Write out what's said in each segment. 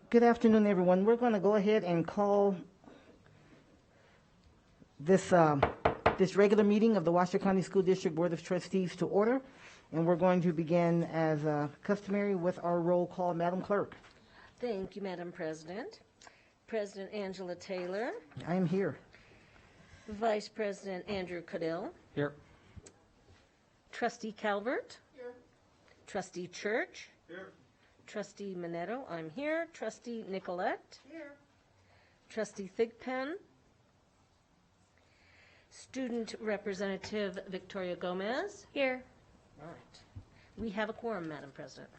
Good afternoon, everyone. We're going to go ahead and call this regular meeting of the Washoe County School District Board of Trustees to order, and we're going to begin as customary with our roll call. Madam Clerk. Thank you, Madam President. President Angela Taylor. I am here. Vice President Andrew Cadill. Here. Trustee Calvert. Here. Trustee Church. Here. Trustee Minetto, I'm here. Trustee Nicolette. Here. Trustee Thigpen. Student Representative Victoria Gomez. Here. All right. We have a quorum, Madam President.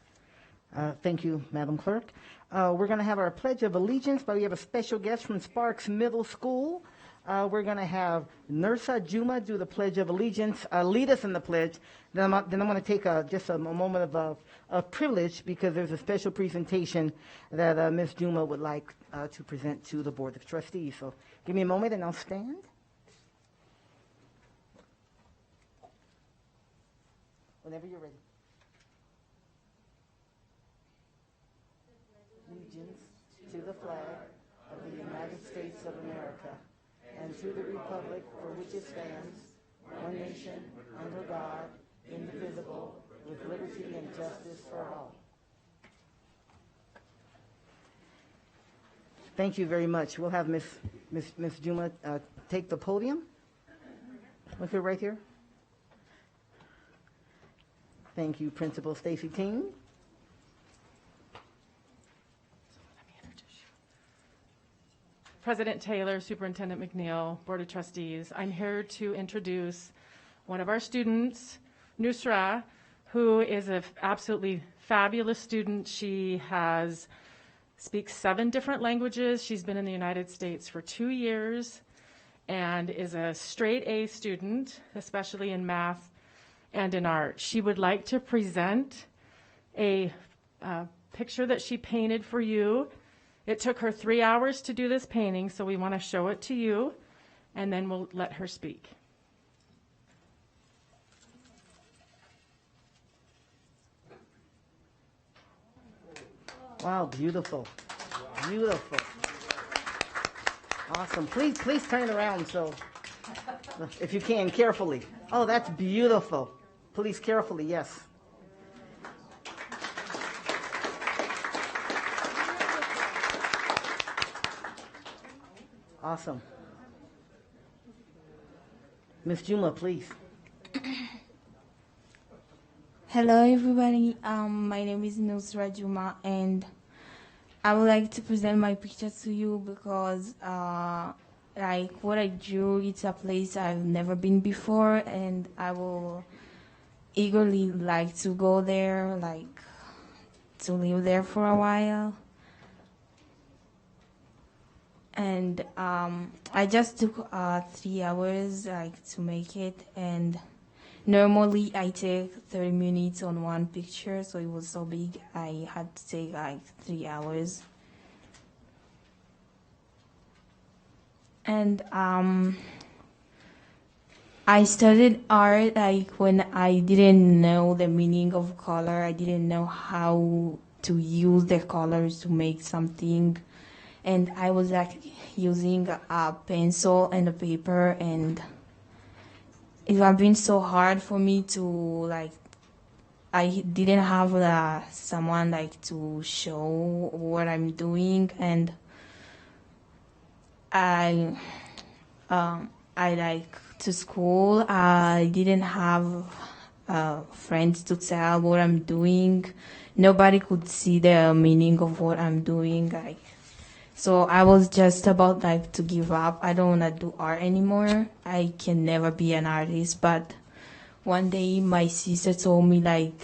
Thank you, Madam Clerk. We're going to have our Pledge of Allegiance, but we have a special guest from Sparks Middle School. We're going to have Nursa Juma do the Pledge of Allegiance, lead us in the pledge. Then I'm going to take just a moment of privilege because there's a special presentation that Ms. Juma would like to present to the Board of Trustees. So give me a moment and I'll stand. Whenever you're ready. Allegiance to the flag of the United States of America and to the republic for which it stands, one nation, under God, indivisible, with liberty and justice for all. Thank you very much. We'll have Miss Juma take the podium. Look here, right here. Thank you, Principal Stacy Ting. President Taylor, Superintendent McNeil, Board of Trustees, I'm here to introduce one of our students, Nusra, who is an absolutely fabulous student. She speaks 7 different languages. She's been in the United States for 2 years and is a straight A student, especially in math and in art. She would like to present a picture that she painted for you. It took her 3 hours to do this painting, so we want to show it to you, and then we'll let her speak. Wow, beautiful. Beautiful. Awesome. Please turn around so, if you can, carefully. Oh, that's beautiful. Please, carefully, yes. Awesome. Ms. Juma, please. Hello, everybody. My name is Nusra Juma, and I would like to present my picture to you because, like what I drew, it's a place I've never been before, and I will eagerly like to go there, like to live there for a while. And I just took 3 hours like to make it, and normally I take 30 minutes on one picture, so it was so big I had to take like 3 hours. And I studied art like when I didn't know the meaning of color. I didn't know how to use the colors to make something. And I was like using a pencil and a paper, and it had been so hard for me to like, I didn't have someone like to show what I'm doing, and I like to school. I didn't have friends to tell what I'm doing. Nobody could see the meaning of what I'm doing, like. So I was just about like to give up. I don't want to do art anymore. I can never be an artist. But one day my sister told me like,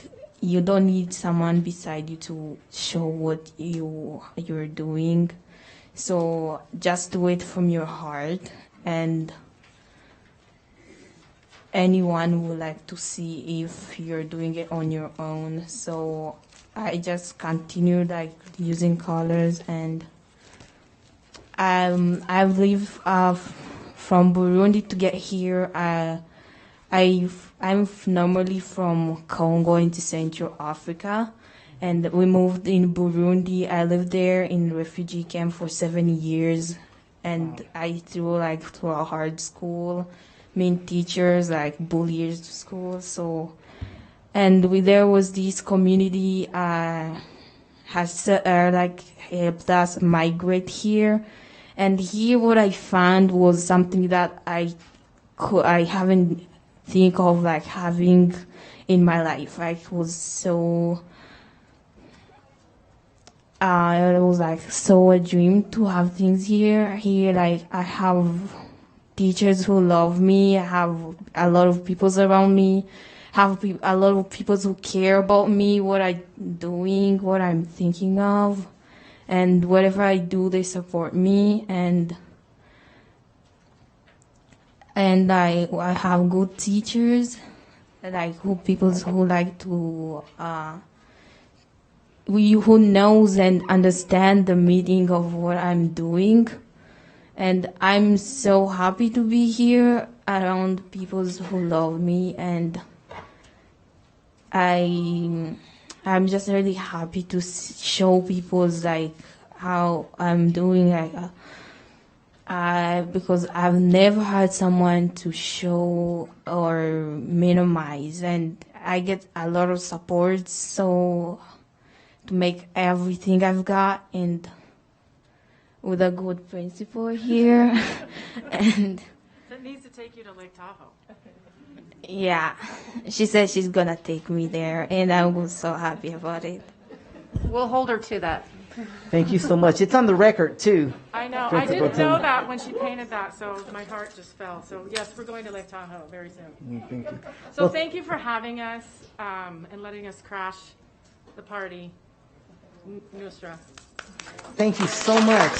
you don't need someone beside you to show what you're doing. So just do it from your heart, and anyone would like to see if you're doing it on your own. So I just continued like using colors, and I lived from Burundi to get here. I'm normally from Congo into Central Africa, And we moved in Burundi. I lived there in refugee camp for 7 years, and I through a hard school, mean teachers like bullies to school. So, and there was this community has helped us migrate here, and here what I found was something that I haven't think of having in my life. It was so. It was so a dream to have things here. Here, I have teachers who love me. I have a lot of people around me. Have a lot of people who care about me, what I'm doing, what I'm thinking of, and whatever I do, they support me. And I have good teachers, people who like to. Who knows and understand the meaning of what I'm doing. And I'm so happy to be here around people who love me, and I'm just really happy to show people how I'm doing, because I've never had someone to show or minimize, and I get a lot of support, so to make everything I've got, and with a good principal here. And That needs to take you to Lake Tahoe. yeah, she said she's gonna take me there, and I was so happy about it. We'll hold her to that. Thank you so much. It's on the record, too. I know. I Principal didn't know Tim. that when she painted that, so my heart just fell. So yes, we're going to Lake Tahoe very soon. Thank you. So thank you for having us and letting us crash the party, Nusra. Thank you so much.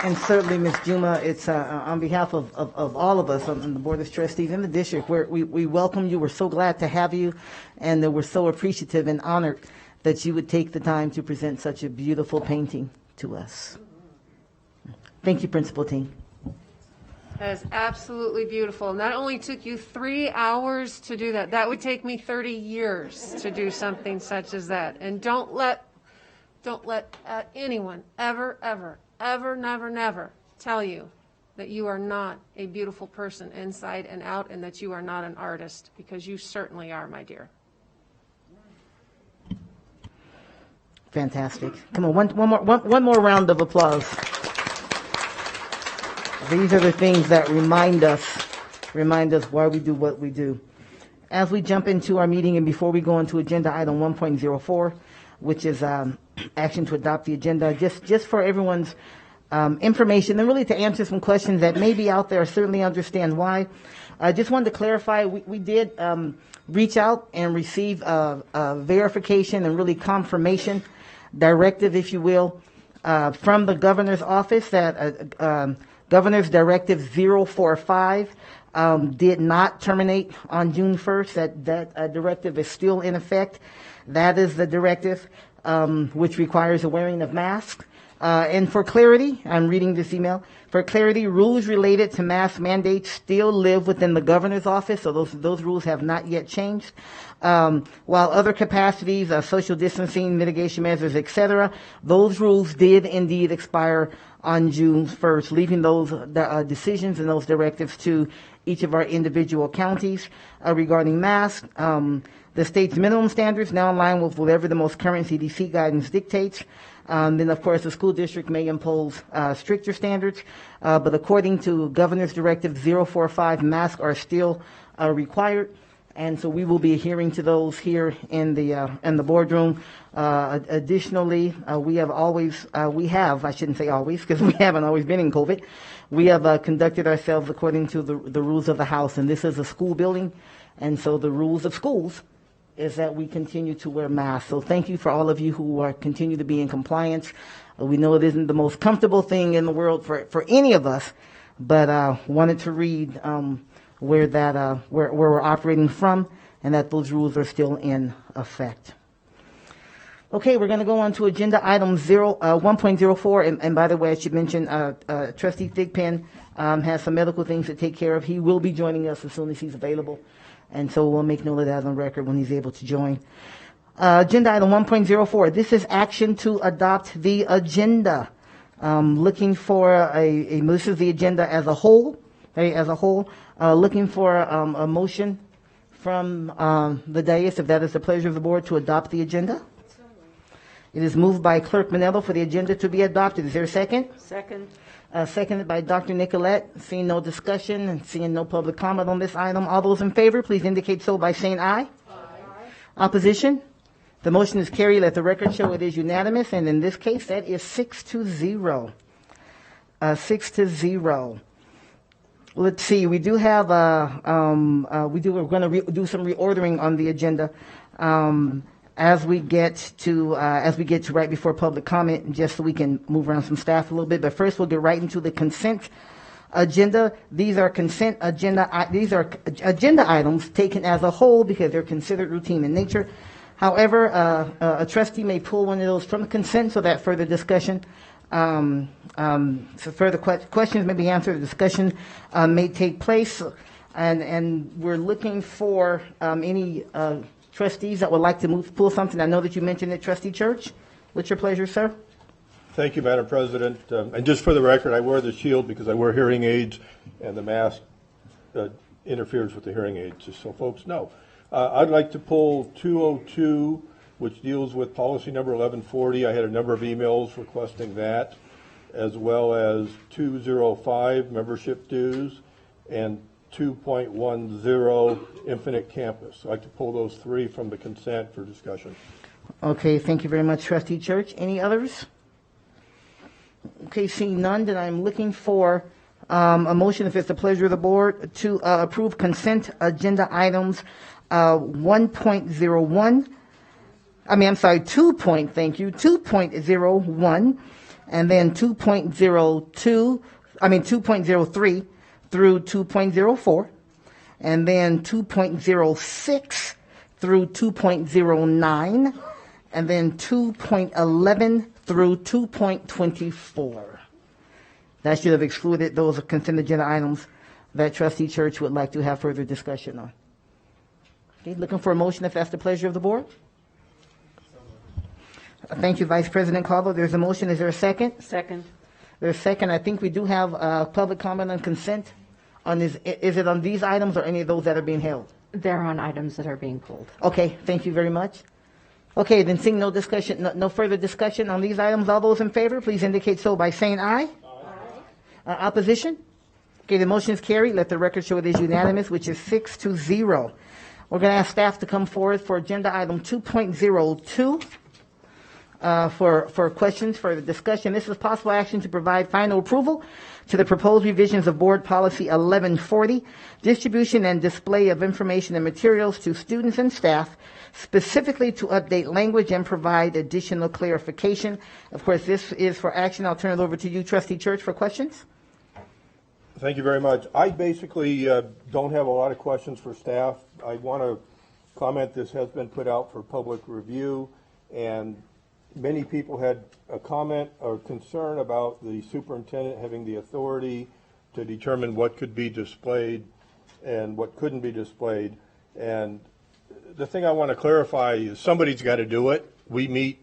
And certainly, Ms. Juma, it's on behalf of all of us on the Board of Trustees and the district, we welcome you. We're so glad to have you, and we're so appreciative and honored that you would take the time to present such a beautiful painting to us. Thank you, Principal Ting. That is absolutely beautiful. And that only took you 3 hours to do that. That would take me 30 years to do something such as that. And don't let anyone ever, never tell you that you are not a beautiful person inside and out, and that you are not an artist, because you certainly are, my dear. Fantastic. Come on, one more round of applause. These are the things that remind us why we do what we do. As we jump into our meeting, and before we go into agenda item 1.04, which is action to adopt the agenda, just for everyone's information, and really to answer some questions that may be out there, certainly understand why. I just wanted to clarify, we did reach out and receive verification and really confirmation directive, if you will, from the governor's office that Governor's Directive 045 did not terminate on June 1st. That directive is still in effect. That is the directive which requires the wearing of masks. And for clarity, I'm reading this email. For clarity, rules related to mask mandates still live within the governor's office, so those rules have not yet changed. While other capacities, social distancing, mitigation measures, etc., those rules did indeed expire on June 1st, leaving those decisions and those directives to each of our individual counties regarding masks. The state's minimum standards now in line with whatever the most current CDC guidance dictates. Then, of course, the school district may impose stricter standards, but according to Governor's Directive 045, masks are still required, and so we will be adhering to those here in the boardroom. Additionally, I shouldn't say always, because we haven't always been in COVID. We have conducted ourselves according to the rules of the House, and this is a school building, and so the rules of schools is that we continue to wear masks. So thank you for all of you who continue to be in compliance. We know it isn't the most comfortable thing in the world for any of us, but wanted to read where we're operating from, and that those rules are still in effect. Okay, we're going to go on to agenda item 1.04, and by the way, I should mention Trustee Thigpen has some medical things to take care of. He will be joining us as soon as he's available. And so we'll make note of that on record when he's able to join. Agenda item 1.04. This is action to adopt the agenda. Looking for this is the agenda as a whole. Okay, as a whole. Looking for a motion from the dais, if that is the pleasure of the board, to adopt the agenda. It is moved by Clerk Manello for the agenda to be adopted. Is there a second? Second. Seconded by Dr. Nicolette. Seeing no discussion and seeing no public comment on this item, all those in favor, please indicate so by saying aye. Aye. Opposition? The motion is carried. Let the record show it is unanimous, and in this case, that is 6-0. 6-0. Let's see. We do have we're going to do some reordering on the agenda as we get to right before public comment, just so we can move around some staff a little bit. But first, we'll get right into the consent agenda. These are consent agenda. These are agenda items taken as a whole because they're considered routine in nature. However, a trustee may pull one of those from consent so that further discussion, so further questions may be answered, the discussion may take place, and we're looking for any trustees that would like to pull something. I know that you mentioned it, Trustee Church. What's your pleasure, sir? Thank you, Madam President. And just for the record, I wear the shield because I wear hearing aids, and the mask interferes with the hearing aids, just so folks know. I'd like to pull 202, which deals with policy number 1140. I had a number of emails requesting that, as well as 205, membership dues, and 2.10, infinite campus. I'd like to pull those three from the consent for discussion. Okay, thank you very much, Trustee Church. Any others? Okay, seeing none, then I'm looking for a motion, if it's the pleasure of the board, to approve consent agenda items 2.01, and then 2.03 through 2.04, and then 2.06 through 2.09, and then 2.11 through 2.24. That should have excluded those consent agenda items that Trustee Church would like to have further discussion on. Okay, looking for a motion, if that's the pleasure of the board. Thank you, Vice President Caldwell. There's a motion. Is there a second? Second. There's a second. I think we do have public comment on consent. Is it on these items or any of those that are being held? They're on items that are being pulled. Okay, thank you very much. Okay, then seeing no discussion, no further discussion on these items, all those in favor, please indicate so by saying aye. Aye. Opposition? Okay, the motion is carried. Let the record show it is unanimous, which is 6-0. We're going to ask staff to come forward for agenda item 2.02 for questions, for the discussion. This is possible action to provide final approval to the proposed revisions of Board Policy 1140, distribution and display of information and materials to students and staff, specifically to update language and provide additional clarification. Of course, this is for action. I'll turn it over to you, Trustee Church, for questions. Thank you very much. I basically don't have a lot of questions for staff. I want to comment this has been put out for public review, and many people had a comment or concern about the superintendent having the authority to determine what could be displayed and what couldn't be displayed. And the thing I want to clarify is somebody's got to do it. We meet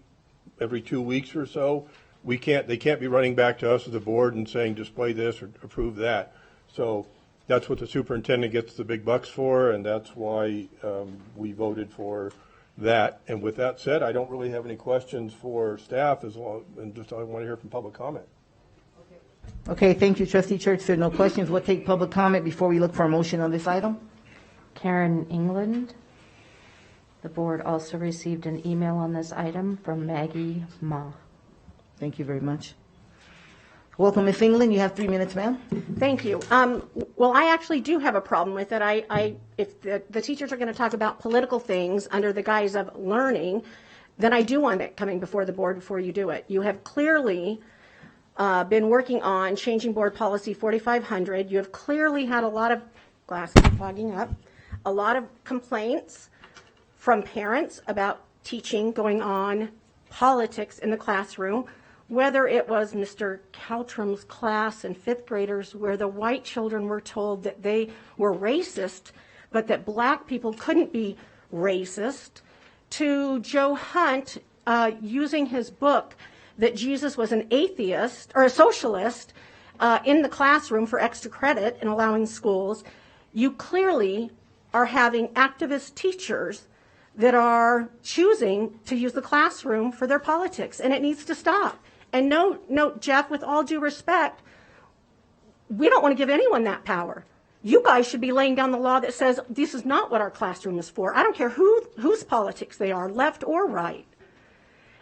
every 2 weeks or so. They can't be running back to us as a board and saying display this or approve that. So that's what the superintendent gets the big bucks for, and that's why we voted for that. And with that said, I don't really have any questions for staff I want to hear from public comment. Okay, thank you, Trustee Church. There are no questions. We'll take public comment before we look for a motion on this item. Karen England. The board also received an email on this item from Maggie Ma. Thank you very much. Welcome, Ms. England. You have 3 minutes, ma'am. Thank you. Well, I actually do have a problem with it. If the teachers are going to talk about political things under the guise of learning, then I do want it coming before the board before you do it. You have clearly been working on changing board policy 4500. You have clearly had a lot of glasses fogging up, a lot of complaints from parents about teaching going on politics in the classroom, whether it was Mr. Caltram's class and fifth graders where the white children were told that they were racist but that black people couldn't be racist, to Joe Hunt using his book that Jesus was an atheist or a socialist in the classroom for extra credit and allowing schools. You clearly are having activist teachers that are choosing to use the classroom for their politics, and it needs to stop. And no, Jeff, with all due respect, we don't want to give anyone that power. You guys should be laying down the law that says this is not what our classroom is for. I don't care whose politics they are, left or right.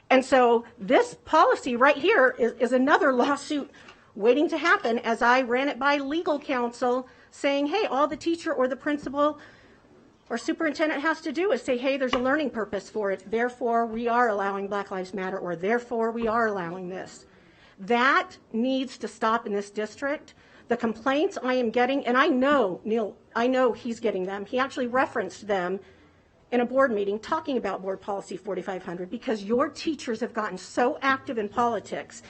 And so this policy right here is another lawsuit waiting to happen, as I ran it by legal counsel saying, hey, all the teacher or the principal or superintendent has to do is say, hey, there's a learning purpose for it. Therefore, we are allowing Black Lives Matter, or therefore we are allowing this. That needs to stop in this district. The complaints I am getting, and I know, Neil, I know he's getting them. He actually referenced them in a board meeting talking about Board Policy 4500, because your teachers have gotten so active in politics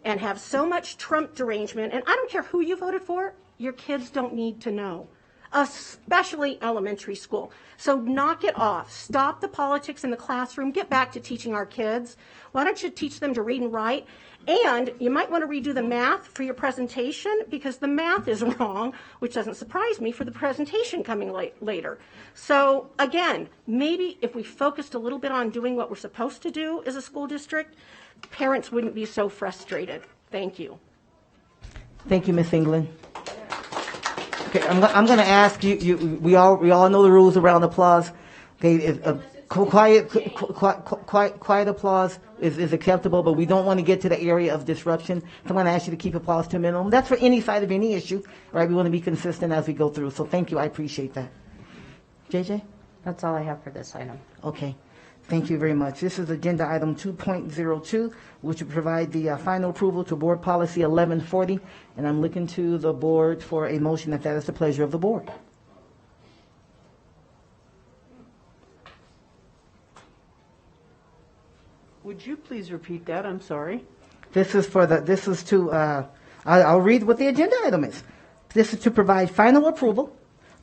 and have so much Trump derangement, and I don't care who you voted for, your kids don't need to know, especially elementary school. So knock it off. Stop the politics in the classroom. Get back to teaching our kids. Why don't you teach them to read and write? And you might want to redo the math for your presentation, because the math is wrong, which doesn't surprise me for the presentation coming later. So again, maybe if we focused a little bit on doing what we're supposed to do as a school district, parents wouldn't be so frustrated. Thank you. Thank you, Ms. England. Okay, I'm going to ask you. We all know the rules around applause. Okay, quiet applause is acceptable, but we don't want to get to the area of disruption. So I'm going to ask you to keep applause to a minimum. That's for any side of any issue, right? We want to be consistent as we go through. So thank you. I appreciate that. JJ? That's all I have for this item. Okay. Thank you very much. This is agenda item 2.02, which will provide the final approval to Board Policy 1140, and I'm looking to the board for a motion if that is the pleasure of the board. Would you please repeat that? I'm sorry. I'll read what the agenda item is. This is to provide final approval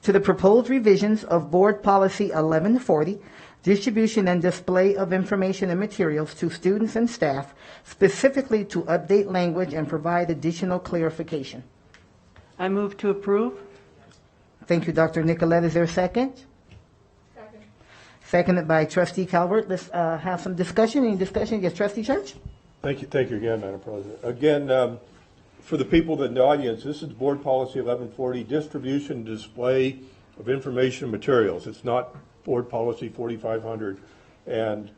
to the proposed revisions of Board Policy 1140, distribution and display of information and materials to students and staff, specifically to update language and provide additional clarification. I move to approve. Thank you, Dr. Nicolette. Is there a second? Second. Seconded by Trustee Calvert. Let's have some discussion. Any discussion? Yes, Trustee Church? Thank you again, Madam President. Again, for the people in the audience, this is Board Policy 1140, distribution and display of information and materials. It's not Board Policy 4500. And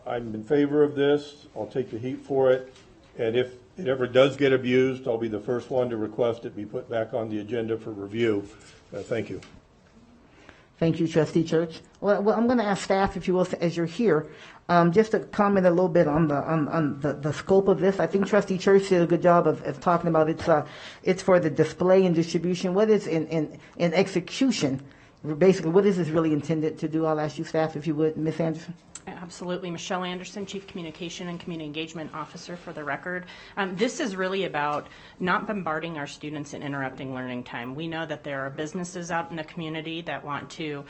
I'm in favor of this. I'll take the heat for it. And if it ever does get abused, I'll be the first one to request it be put back on the agenda for review. Thank you. Thank you, Trustee Church. Well, I'm going to ask staff, if you will, as you're here, just to comment a little bit on the scope of this. I think Trustee Church did a good job of talking about it's for the display and distribution. What is in execution? Basically, what is this really intended to do? I'll ask you, staff, if you would. Ms. Anderson. Absolutely. Michelle Anderson, Chief Communication and Community Engagement Officer for the record. This is really about not bombarding our students and interrupting learning time. We know that there are businesses out in the community that want to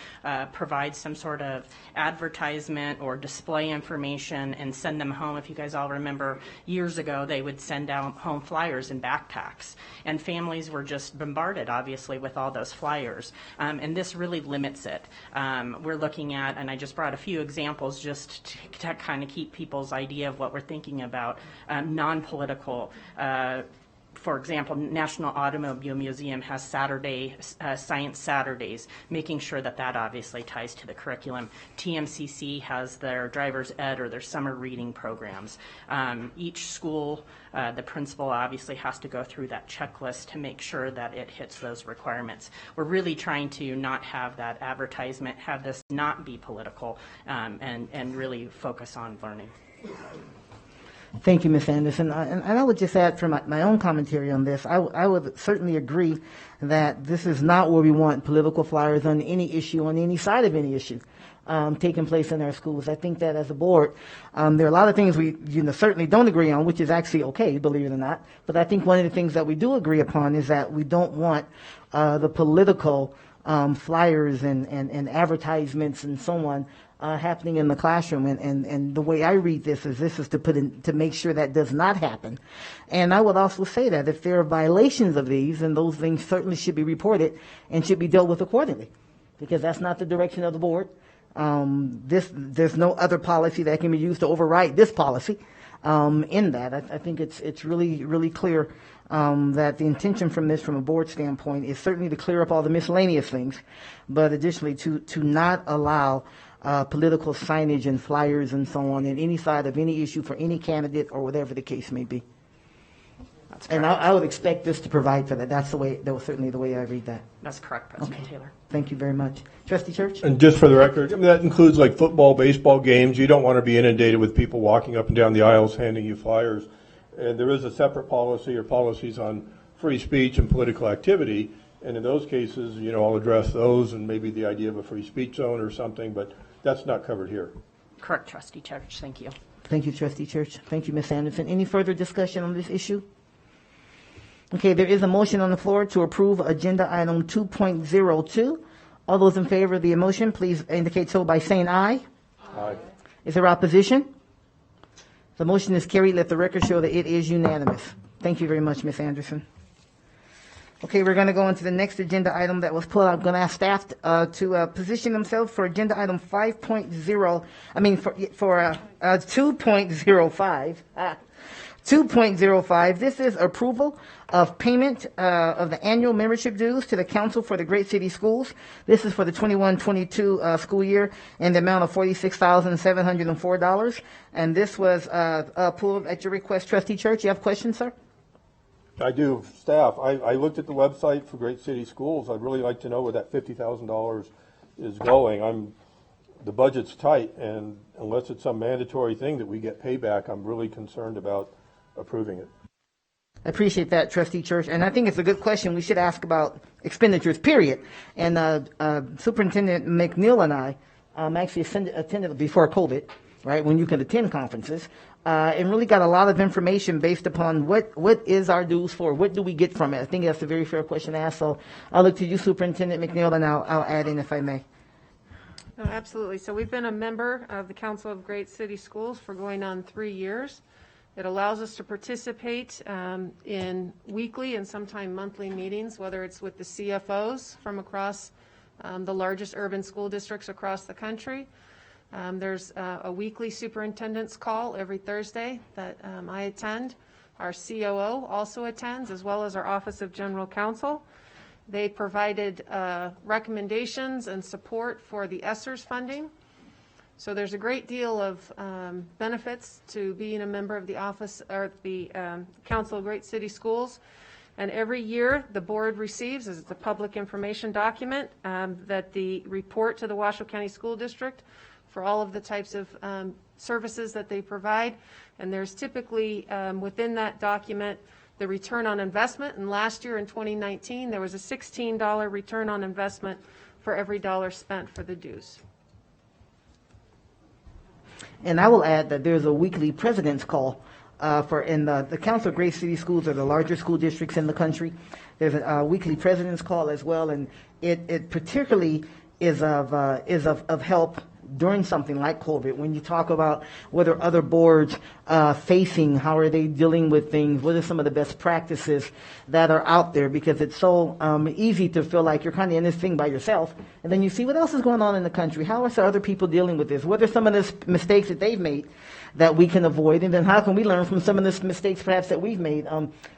provide some sort of advertisement or display information and send them home. If you guys all remember, years ago, they would send out home flyers and backpacks. And families were just bombarded, obviously, with all those flyers. And this really limits it. We're looking at, and I just brought a few examples just to kind of keep people's idea of what we're thinking about, non-political. For example, National Automobile Museum has Science Saturdays, making sure that obviously ties to the curriculum. TMCC has their driver's ed or their summer reading programs. Each school, the principal obviously has to go through that checklist to make sure that it hits those requirements. We're really trying to not have that advertisement, have this not be political, and really focus on learning. Thank you, Ms. Anderson. And I would just add for my own commentary on this, I would certainly agree that this is not where we want political flyers on any issue, on any side of any issue, taking place in our schools. I think that as a board, there are a lot of things we certainly don't agree on, which is actually okay, believe it or not. But I think one of the things that we do agree upon is that we don't want the political flyers and advertisements and so on happening in the classroom. And the way I read this is to make sure that does not happen. And I would also say that if there are violations of these, then those things certainly should be reported and should be dealt with accordingly, because that's not the direction of the board. There's no other policy that can be used to override this policy. In that, I think it's really, really clear that the intention from a board standpoint is certainly to clear up all the miscellaneous things, but additionally to not allow political signage and flyers and so on in any side of any issue for any candidate or whatever the case may be. And I would expect this to provide for that. That was certainly the way I read that. That's correct, President Taylor. Thank you very much. Trustee Church? And just for the record, I mean, that includes like football, baseball games. You don't want to be inundated with people walking up and down the aisles handing you flyers. And there is a separate policy or policies on free speech and political activity. And in those cases, I'll address those and maybe the idea of a free speech zone or something, but that's not covered here. Correct, Trustee Church. Thank you. Thank you, Trustee Church. Thank you, Ms. Anderson. Any further discussion on this issue? Okay, there is a motion on the floor to approve agenda item 2.02. All those in favor of the motion, please indicate so by saying aye. Aye. Is there opposition? The motion is carried. Let the record show that it is unanimous. Thank you very much, Ms. Anderson. Okay, we're going to go into the next agenda item that was pulled out. I'm going to ask staff to position themselves for agenda item 5.0. I mean, for 2.05. 2.05, this is approval of payment of the annual membership dues to the Council for the Great City Schools. This is for the 21-22 school year in the amount of $46,704. And this was pulled at your request. Trustee Church, you have questions, sir? I do. Staff, I looked at the website for Great City Schools. I'd really like to know where that $50,000 is going. The budget's tight, and unless it's some mandatory thing that we get payback, I'm really concerned about approving it. I appreciate that, Trustee Church, and I think it's a good question. We should ask about expenditures, period. And Superintendent McNeil and I actually attended before COVID, right, when you could attend conferences, and really got a lot of information based upon what is our dues for, what do we get from it. I think that's a very fair question to ask, so I'll look to you, Superintendent McNeil, and I'll add in if I may. Oh, absolutely. So we've been a member of the Council of Great City Schools for going on 3 years. It allows us to participate in weekly and sometime monthly meetings, whether it's with the CFOs from across the largest urban school districts across the country. There's a weekly superintendent's call every Thursday that I attend. Our COO also attends, as well as our Office of General Counsel. They provided recommendations and support for the ESSERS funding. So there's a great deal of benefits to being a member of the office or the Council of Great City Schools. And every year the board receives, as it's a public information document, that the report to the Washoe County School District for all of the types of services that they provide. And there's typically within that document the return on investment. And last year in 2019, there was a $16 return on investment for every dollar spent for the dues. And I will add that there's a weekly president's call the Council of Great City Schools are the larger school districts in the country. There's a weekly president's call as well, and it particularly is of help during something like COVID, when you talk about what are other boards facing, how are they dealing with things, what are some of the best practices that are out there, because it's so easy to feel like you're kind of in this thing by yourself, and then you see what else is going on in the country. How are some other people dealing with this? What are some of the mistakes that they've made that we can avoid, and then how can we learn from some of the mistakes perhaps that we've made?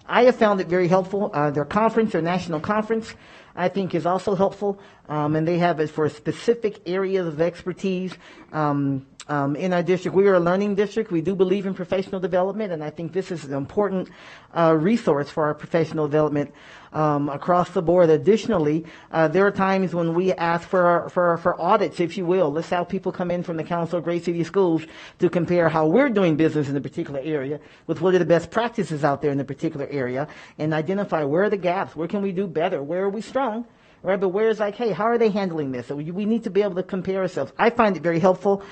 I have found it very helpful. Their national conference, I think, is also helpful, and they have it for specific areas of expertise. In our district, we are a learning district. We do believe in professional development, and I think this is an important resource for our professional development across the board. Additionally, there are times when we ask for audits, if you will. Let's have people come in from the Council of Great City Schools to compare how we're doing business in a particular area with what are the best practices out there in a particular area, and identify where are the gaps, where can we do better, where are we strong, right? But where it's like, hey, how are they handling this? So we need to be able to compare ourselves. I find it very helpful,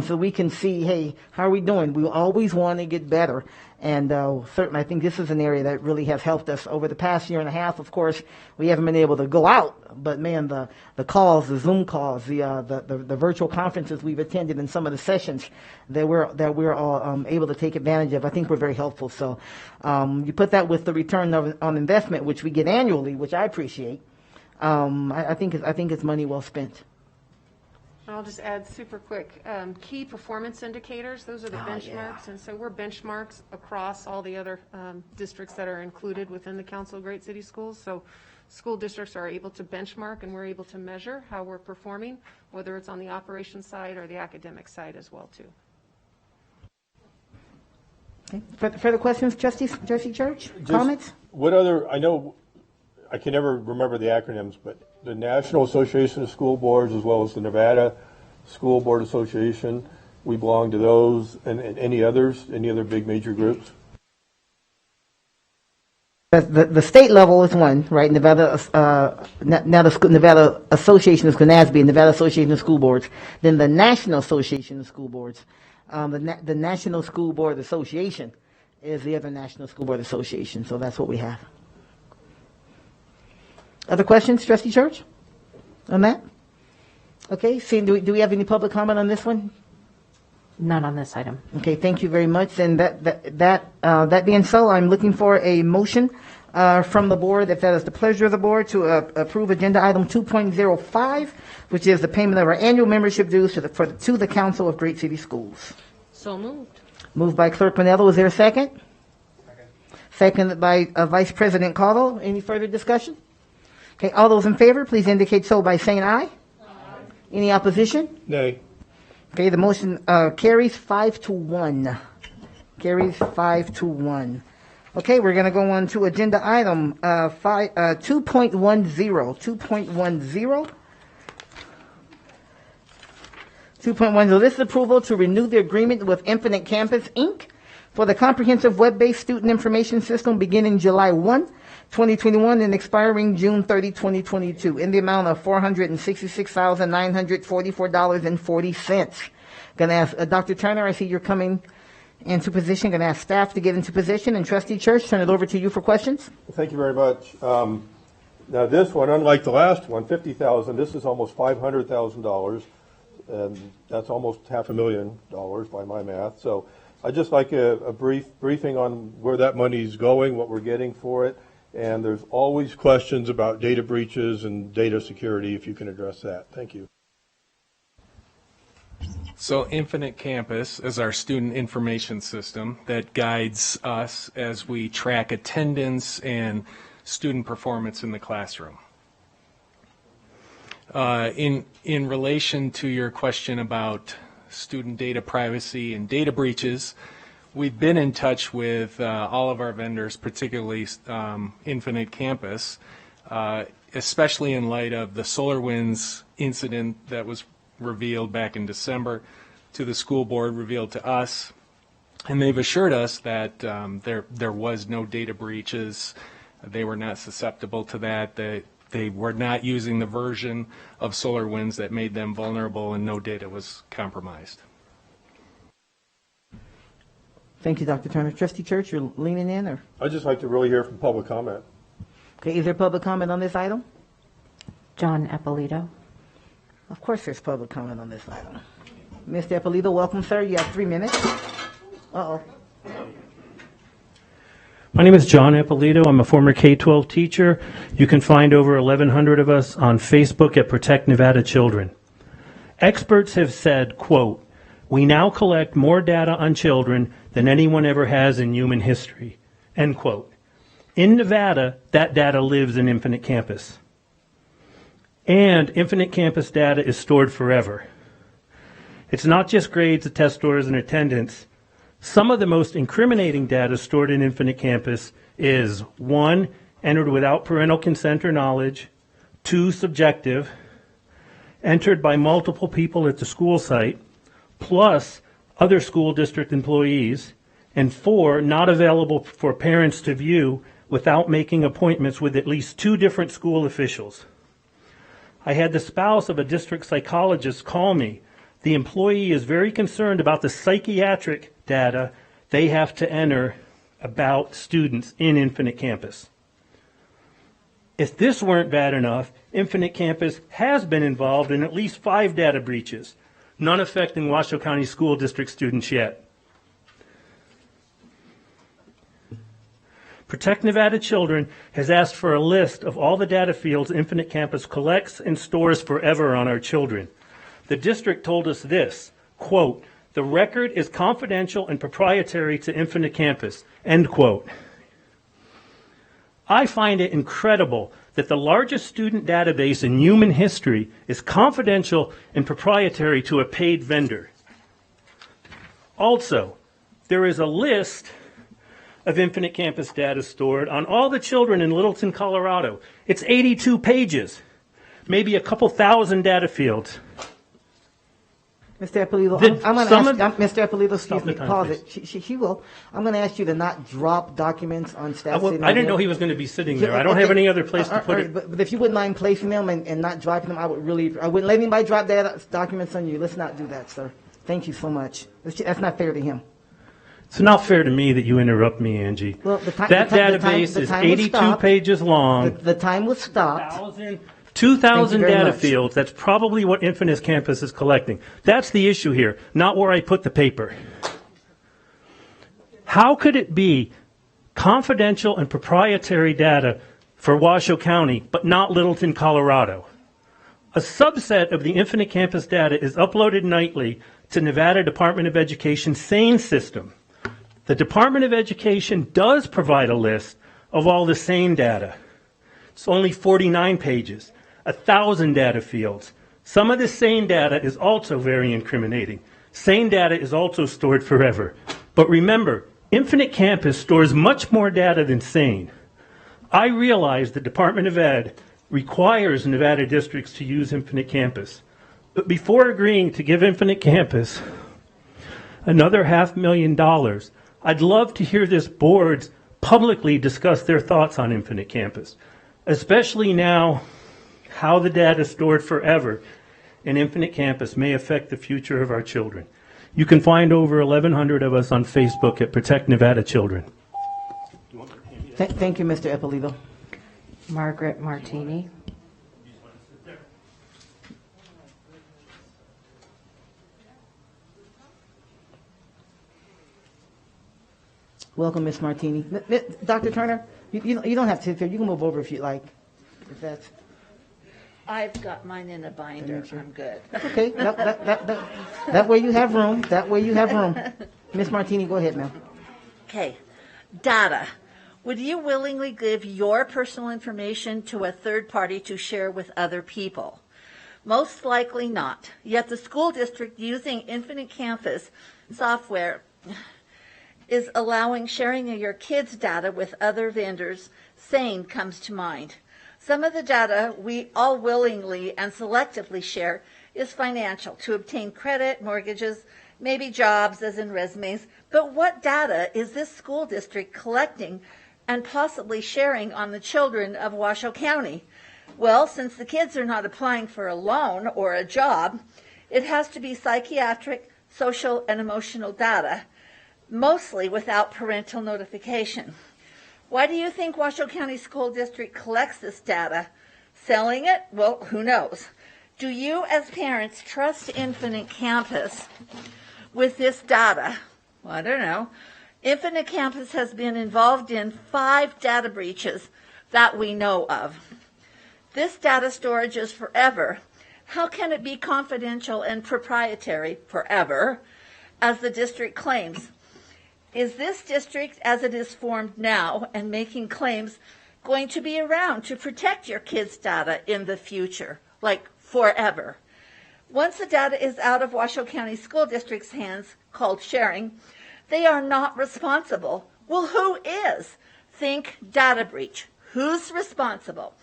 so we can see, hey, how are we doing? We always want to get better. And certainly, I think this is an area that really has helped us over the past year and a half. Of course, we haven't been able to go out, but man, the calls, the Zoom calls, the virtual conferences we've attended, and some of the sessions that we're all able to take advantage of, I think were very helpful. So you put that with the return on investment, which we get annually, which I appreciate. I think it's money well spent. I'll just add super quick, key performance indicators, those are the benchmarks. And so we're benchmarks across all the other districts that are included within the Council of Great City Schools. So school districts are able to benchmark, and we're able to measure how we're performing, whether it's on the operations side or the academic side as well, too. Okay. Further questions, Trustee Church? Comments? What other, I know, I can never remember the acronyms, but the National Association of School Boards, as well as the Nevada School Board Association, we belong to those, and any other big major groups? The state level is one, right? Nevada Association of NASB, Nevada Association of School Boards. Then the National Association of School Boards, the National School Board Association is the other National School Board Association. So that's what we have. Other questions, Trustee Church, on that? Okay, do we have any public comment on this one? None on this item. Okay, thank you very much. And that being so, I'm looking for a motion from the board, if that is the pleasure of the board, to approve agenda item 2.05, which is the payment of our annual membership dues to the Council of Great City Schools. So moved. Moved by Clerk Manello. Is there a second? Seconded by Vice President Caudill. Any further discussion? Okay, all those in favor, please indicate so by saying aye. Aye. Any opposition? Nay. Okay, the motion carries 5-1. Carries 5-1. Okay, we're going to go on to agenda item 2.10. 2.10. 2.10. This is approval to renew the agreement with Infinite Campus, Inc. for the comprehensive web-based student information system beginning July 1, 2021 and expiring June 30, 2022 in the amount of $466,944.40. Going to ask Dr. Turner, I see you're coming into position. Going to ask staff to get into position. And Trustee Church, turn it over to you for questions. Thank you very much. Now this one, unlike the last one, $50,000, this is almost $500,000, and that's almost $500,000 by my math. So I'd just like a brief briefing on where that money is going, what we're getting for it. And there's always questions about data breaches and data security, if you can address that. Thank you. So Infinite Campus is our student information system that guides us as we track attendance and student performance in the classroom. In relation to your question about student data privacy and data breaches, we've been in touch with all of our vendors, particularly Infinite Campus, especially in light of the SolarWinds incident that was revealed back in December to the school board, revealed to us. And they've assured us that there was no data breaches. They were not susceptible to that. They were not using the version of SolarWinds that made them vulnerable, and no data was compromised. Thank you, Dr. Turner. Trustee Church, you're leaning in, or? I'd just like to really hear from public comment. Okay, is there public comment on this item? John Eppolito. Of course there's public comment on this item. Mr. Eppolito, welcome, sir. You have 3 minutes. Uh-oh. My name is John Eppolito. I'm a former K-12 teacher. You can find over 1,100 of us on Facebook at Protect Nevada Children. Experts have said, quote, "We now collect more data on children than anyone ever has in human history," end quote. In Nevada, that data lives in Infinite Campus. And Infinite Campus data is stored forever. It's not just grades, test scores, and attendance. Some of the most incriminating data stored in Infinite Campus is 1, entered without parental consent or knowledge, 2, subjective, entered by multiple people at the school site, plus other school district employees, and 4, not available for parents to view without making appointments with at least 2 different school officials. I had the spouse of a district psychologist call me. The employee is very concerned about the psychiatric data they have to enter about students in Infinite Campus. If this weren't bad enough, Infinite Campus has been involved in at least 5 data breaches, none affecting Washoe County School District students yet. Protect Nevada Children has asked for a list of all the data fields Infinite Campus collects and stores forever on our children. The district told us this, quote, "The record is confidential and proprietary to Infinite Campus," end quote. I find it incredible that the largest student database in human history is confidential and proprietary to a paid vendor. Also, there is a list of Infinite Campus data stored on all the children in Littleton, Colorado. It's 82 pages, maybe a couple thousand data fields. Mr. Eppolito, I'm going to ask, Mr. Eppolito, excuse me, pause it. She will. I'm going to ask you to not drop documents on staff. I didn't know he was going to be sitting there. I don't have any other place to put it. But if you wouldn't mind placing them and not dropping them, I wouldn't let anybody drop documents on you. Let's not do that, sir. Thank you so much. That's not fair to him. It's not fair to me that you interrupt me, Angie. Well, that database is 82 pages long. The time was stopped. 2,000 data fields. That's probably what Infinite Campus is collecting. That's the issue here, not where I put the paper. How could it be confidential and proprietary data for Washoe County, but not Littleton, Colorado? A subset of the Infinite Campus data is uploaded nightly to Nevada Department of Education SANE system. The Department of Education does provide a list of all the SANE data. It's only 49 pages, 1,000 data fields. Some of the SANE data is also very incriminating. SANE data is also stored forever. But remember, Infinite Campus stores much more data than SANE. I realize the Department of Ed requires Nevada districts to use Infinite Campus. But before agreeing to give Infinite Campus another $500,000, I'd love to hear this board publicly discuss their thoughts on Infinite Campus, especially now how the data stored forever in Infinite Campus may affect the future of our children. You can find over 1,100 of us on Facebook at Protect Nevada Children. Thank you, Mr. Eppolito. Margaret Martini. Welcome, Ms. Martini. Dr. Turner, you don't have to sit there. You can move over if you like. If that's. I've got mine in a binder. I'm good. That's okay. That way you have room. That way you have room. Ms. Martini, go ahead, ma'am. Okay. Data. Would you willingly give your personal information to a third party to share with other people? Most likely not. Yet the school district using Infinite Campus software is allowing sharing of your kids' data with other vendors. SANE comes to mind. Some of the data we all willingly and selectively share is financial, to obtain credit, mortgages, maybe jobs as in resumes. But what data is this school district collecting and possibly sharing on the children of Washoe County? Well, since the kids are not applying for a loan or a job, it has to be psychiatric, social, and emotional data, mostly without parental notification. Why do you think Washoe County School District collects this data? Selling it? Well, who knows? Do you as parents trust Infinite Campus with this data? Well, I don't know. Infinite Campus has been involved in 5 data breaches that we know of. This data storage is forever. How can it be confidential and proprietary forever, as the district claims? Is this district, as it is formed now and making claims, going to be around to protect your kids' data in the future, like forever? Once the data is out of Washoe County School District's hands, called sharing, they are not responsible. Well, who is? Think data breach. Who's responsible?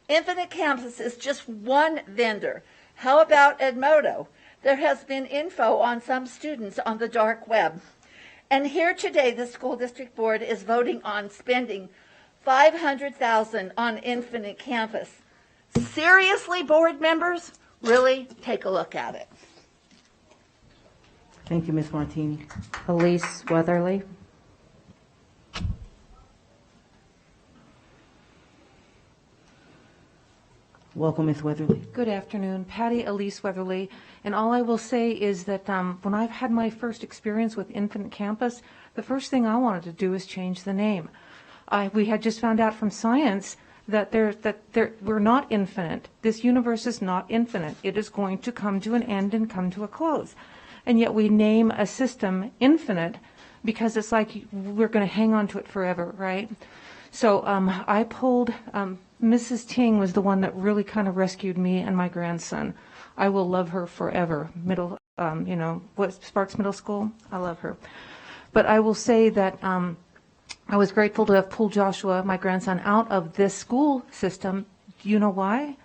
Infinite Campus is just one vendor. How about Edmodo? There has been info on some students on the dark web. And here today, the school district board is voting on spending $500,000 on Infinite Campus. Seriously, board members, really take a look at it. Thank you, Ms. Martini. Elise Weatherly. Welcome, Ms. Weatherly. Good afternoon, Patty Elise Weatherly. And all I will say is that when I've had my first experience with Infinite Campus, the first thing I wanted to do is change the name. We had just found out from science that we're not infinite. This universe is not infinite. It is going to come to an end and come to a close. And yet we name a system infinite because it's like we're going to hang on to it forever, right? So I pulled, Mrs. Ting was the one that really kind of rescued me and my grandson. I will love her forever. Sparks Middle School, I love her. But I will say that I was grateful to have pulled Joshua, my grandson, out of this school system. Do you know why?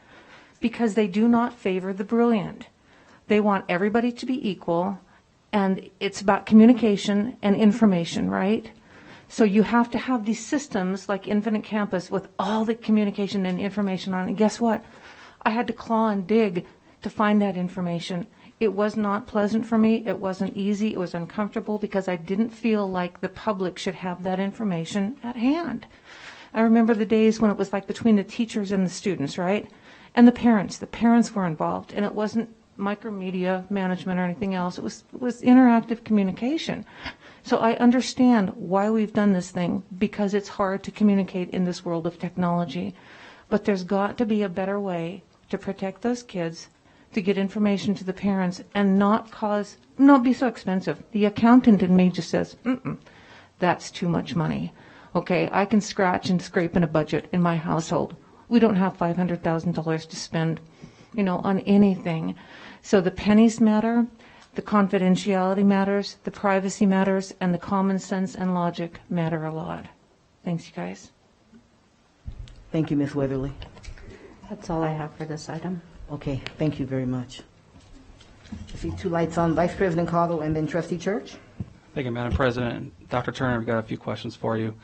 Because they do not favor the brilliant. They want everybody to be equal, and it's about communication and information, right? So you have to have these systems like Infinite Campus with all the communication and information on it. And guess what? I had to claw and dig to find that information. It was not pleasant for me. It wasn't easy. It was uncomfortable because I didn't feel like the public should have that information at hand. I remember the days when it was like between the teachers and the students, right? And the parents. The parents were involved, and it wasn't micromedia management or anything else. It was interactive communication. So I understand why we've done this thing, because it's hard to communicate in this world of technology. But there's got to be a better way to protect those kids, to get information to the parents, and not be so expensive. The accountant in me just says, that's too much money. Okay, I can scratch and scrape in a budget in my household. We don't have $500,000 to spend, on anything. So the pennies matter, the confidentiality matters, the privacy matters, and the common sense and logic matter a lot. Thanks, you guys. Thank you, Ms. Weatherly. That's all I have for this item. Okay, thank you very much. I see two lights on, Vice President Cottle and then Trustee Church. Thank you, Madam President. Dr. Turner, we've got a few questions for you.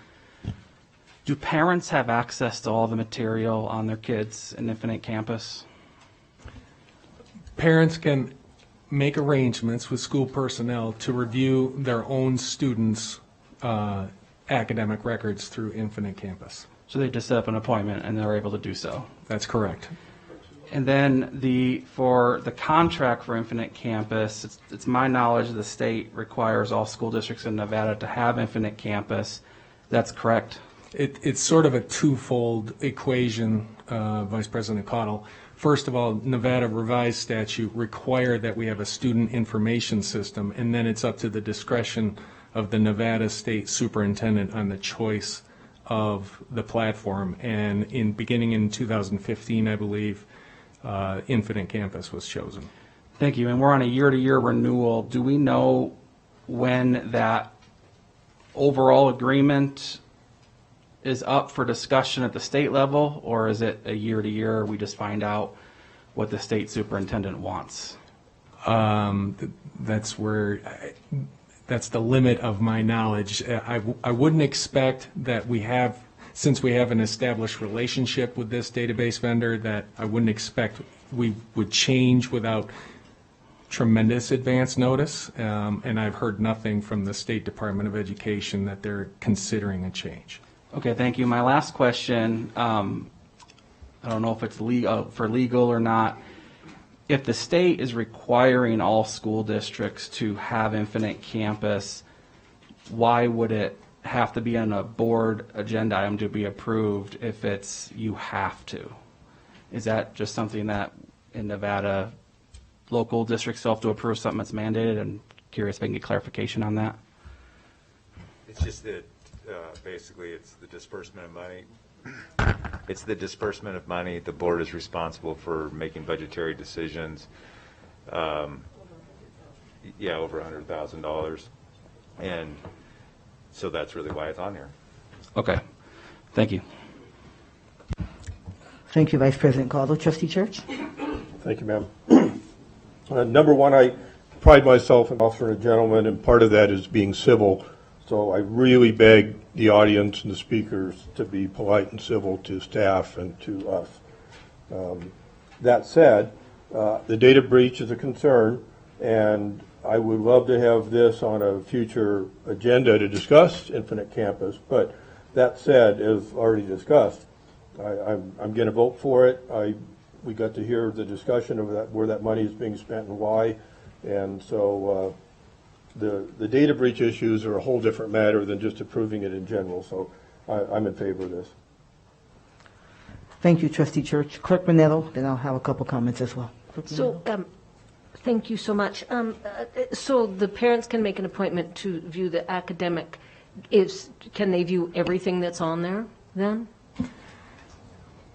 Do parents have access to all the material on their kids in Infinite Campus? Parents can make arrangements with school personnel to review their own students' academic records through Infinite Campus. So they just set up an appointment and they're able to do so? That's correct. And then for the contract for Infinite Campus, it's my knowledge the state requires all school districts in Nevada to have Infinite Campus. That's correct? It's sort of a twofold equation, Vice President Cottle. First of all, Nevada revised statute require that we have a student information system, and then it's up to the discretion of the Nevada State Superintendent on the choice of the platform. And beginning in 2015, I believe, Infinite Campus was chosen. Thank you. And we're on a year-to-year renewal. Do we know when that overall agreement is up for discussion at the state level, or is it a year-to-year? We just find out what the state superintendent wants. That's the limit of my knowledge. I wouldn't expect that since we have an established relationship with this database vendor, that I wouldn't expect we would change without tremendous advance notice. And I've heard nothing from the State Department of Education that they're considering a change. Okay, thank you. My last question, I don't know if it's legal or not. If the state is requiring all school districts to have Infinite Campus, why would it have to be on a board agenda item to be approved if it's you have to? Is that just something that in Nevada local districts still have to approve something that's mandated? I'm curious if I can get clarification on that. It's just that basically it's the disbursement of money. It's the disbursement of money. The board is responsible for making budgetary decisions. Over $100,000. And so that's really why it's on here. Okay. Thank you. Thank you, Vice President Caldwell. Trustee Church. Thank you, ma'am. Number one, I pride myself in offering a gentleman, and part of that is being civil. So I really beg the audience and the speakers to be polite and civil to staff and to us. That said, the data breach is a concern, and I would love to have this on a future agenda to discuss Infinite Campus. But that said, as already discussed, I'm going to vote for it. We got to hear the discussion of that, where that money is being spent and why, and so the data breach issues are a whole different matter than just approving it in general. So I'm in favor of this. Thank you, Trustee Church. Clerk Manetto, then I'll have a couple comments as well. So, thank you so much. So the parents can make an appointment to view the academic. Can they view everything that's on there then?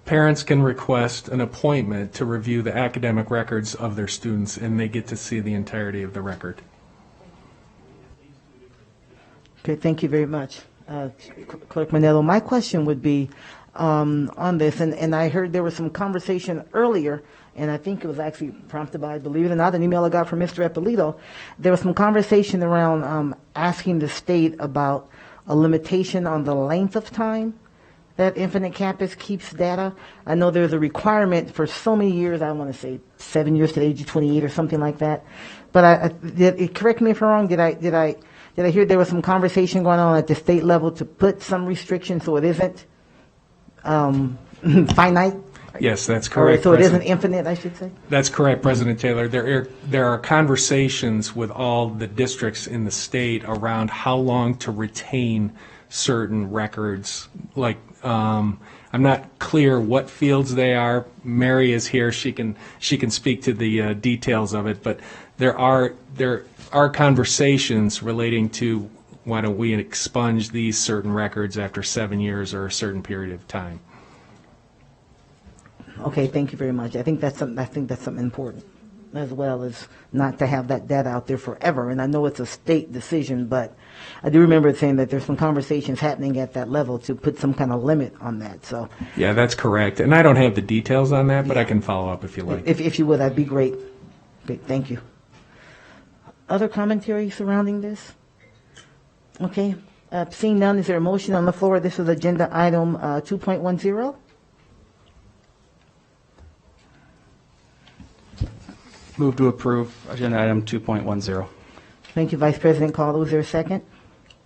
Parents can request an appointment to review the academic records of their students, and they get to see the entirety of the record. Okay, thank you very much, Clerk Manetto. My question would be on this, and I heard there was some conversation earlier, and I think it was actually prompted by, believe it or not, an email I got from Mr. Eppolito. There was some conversation around asking the state about a limitation on the length of time that Infinite Campus keeps data. I know there's a requirement for so many years, I want to say 7 years to the age of 28 or something like that. But correct me if I'm wrong, did I hear there was some conversation going on at the state level to put some restrictions so it isn't finite? Yes, that's correct. So it isn't infinite, I should say? That's correct, President Taylor. There are conversations with all the districts in the state around how long to retain certain records. Like, I'm not clear what fields they are. Mary is here; she can speak to the details of it. But there are conversations relating to why don't we expunge these certain records after 7 years or a certain period of time. Okay, thank you very much. I think that's something important, as well as not to have that data out there forever. And I know it's a state decision, but I do remember saying that there's some conversations happening at that level to put some kind of limit on that. So yeah, that's correct. And I don't have the details on that, but I can follow up if you like. If you would, that'd be great. Great, thank you. Other commentary surrounding this? Okay, seeing none, is there a motion on the floor? This is agenda item 2.10. Move to approve agenda item 2.10. Thank you, Vice President Caldwell. Is there a second?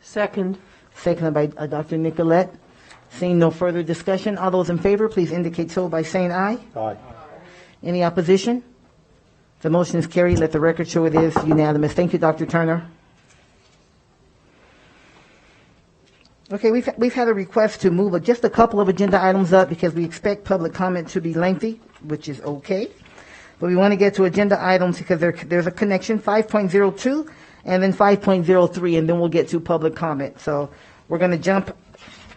Second. Seconded by Dr. Nicolette. Seeing no further discussion, all those in favor, please indicate so by saying aye. Aye. Any opposition? The motion is carried. Let the record show it is unanimous. Thank you, Dr. Turner. Okay, we've had a request to move just a couple of agenda items up because we expect public comment to be lengthy, which is okay. But we want to get to agenda items because there's a connection, 5.02 and then 5.03, and then we'll get to public comment. So we're going to jump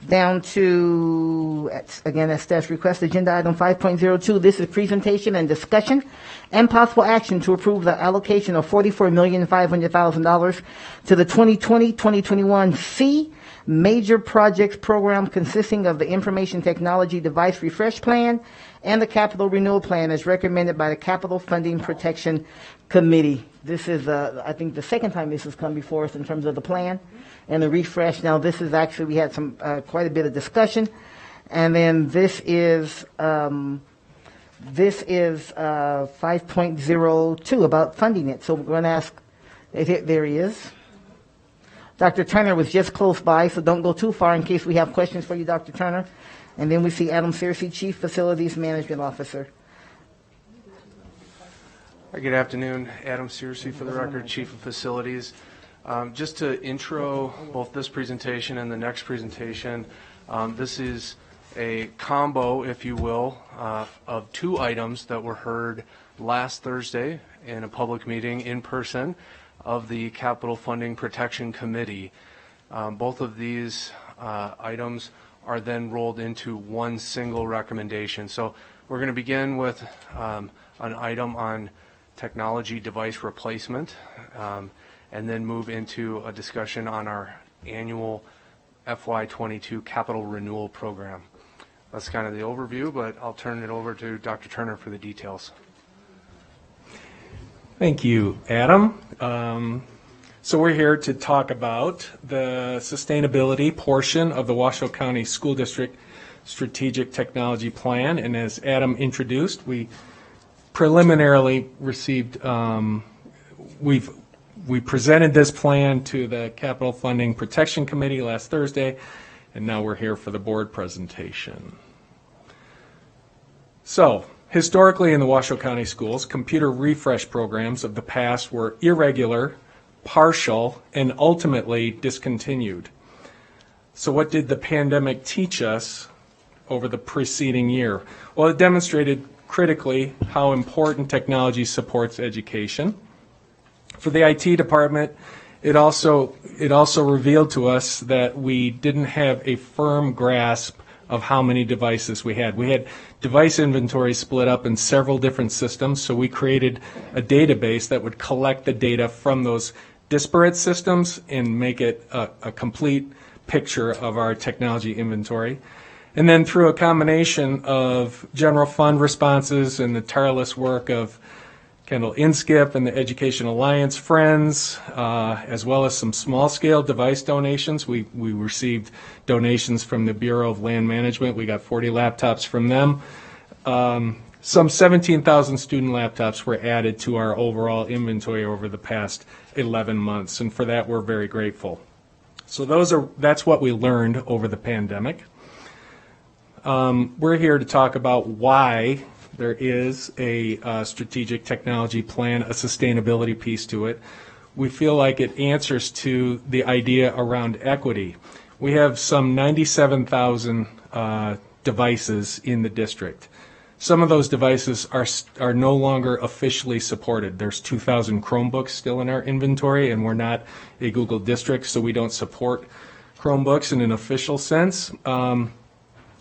down to, again, at staff's request, agenda item 5.02. This is presentation and discussion and possible action to approve the allocation of $44,500,000 to the 2020-2021 C Major Projects Program, consisting of the Information Technology Device Refresh Plan and the Capital Renewal Plan as recommended by the Capital Funding Protection Committee. This is, I think, the second time this has come before us in terms of the plan and the refresh. Now, this is actually, we had some quite a bit of discussion, and then this is 5.02 about funding it. So we're going to ask, there he is. Dr. Turner was just close by, so don't go too far in case we have questions for you, Dr. Turner. And then we see Adam Searcy, Chief Facilities Management Officer. Good afternoon. Adam Searcy, for the record, Chief of Facilities. Just to intro both this presentation and the next presentation, this is a combo, if you will, of two items that were heard last Thursday in a public meeting in person of the Capital Funding Protection Committee. Both of these items are then rolled into one single recommendation. So we're going to begin with an item on technology device replacement, and then move into a discussion on our annual FY22 capital renewal program. That's kind of the overview, but I'll turn it over to Dr. Turner for the details. Thank you, Adam. So we're here to talk about the sustainability portion of the Washoe County School District strategic technology plan. And as Adam introduced, we preliminarily received, we presented this plan to the Capital Funding Protection Committee last Thursday, and now we're here for the board presentation. So, historically in the Washoe County Schools, computer refresh programs of the past were irregular, partial, and ultimately discontinued. So what did the pandemic teach us over the preceding year? Well, it demonstrated critically how important technology supports education. For the IT department, it also revealed to us that we didn't have a firm grasp of how many devices we had. We had device inventory split up in several different systems, so we created a database that would collect the data from those disparate systems and make it a complete picture of our technology inventory. And then through a combination of general fund responses and the tireless work of Kendall Inskip and the Education Alliance Friends, as well as some small-scale device donations. We received donations from the Bureau of Land Management. We got 40 laptops from them. Some 17,000 student laptops were added to our overall inventory over the past 11 months, and for that we're very grateful. So that's what we learned over the pandemic. We're here to talk about why there is a strategic technology plan, a sustainability piece to it. We feel like it answers to the idea around equity. We have some 97,000 devices in the district. Some of those devices are no longer officially supported. There's 2,000 Chromebooks still in our inventory, and we're not a Google district, so we don't support Chromebooks in an official sense.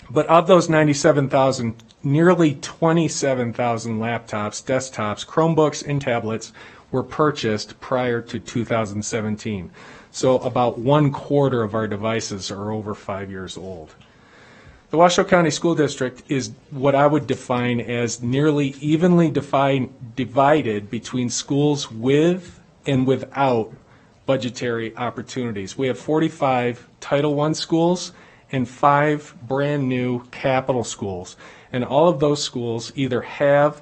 But of those 97,000, nearly 27,000 laptops, desktops, Chromebooks, and tablets were purchased prior to 2017. So about 1/4 of our devices are over 5 years old. The Washoe County School District is what I would define as nearly evenly divided between schools with and without budgetary opportunities. We have 45 Title I schools and 5 brand new capital schools. And all of those schools either have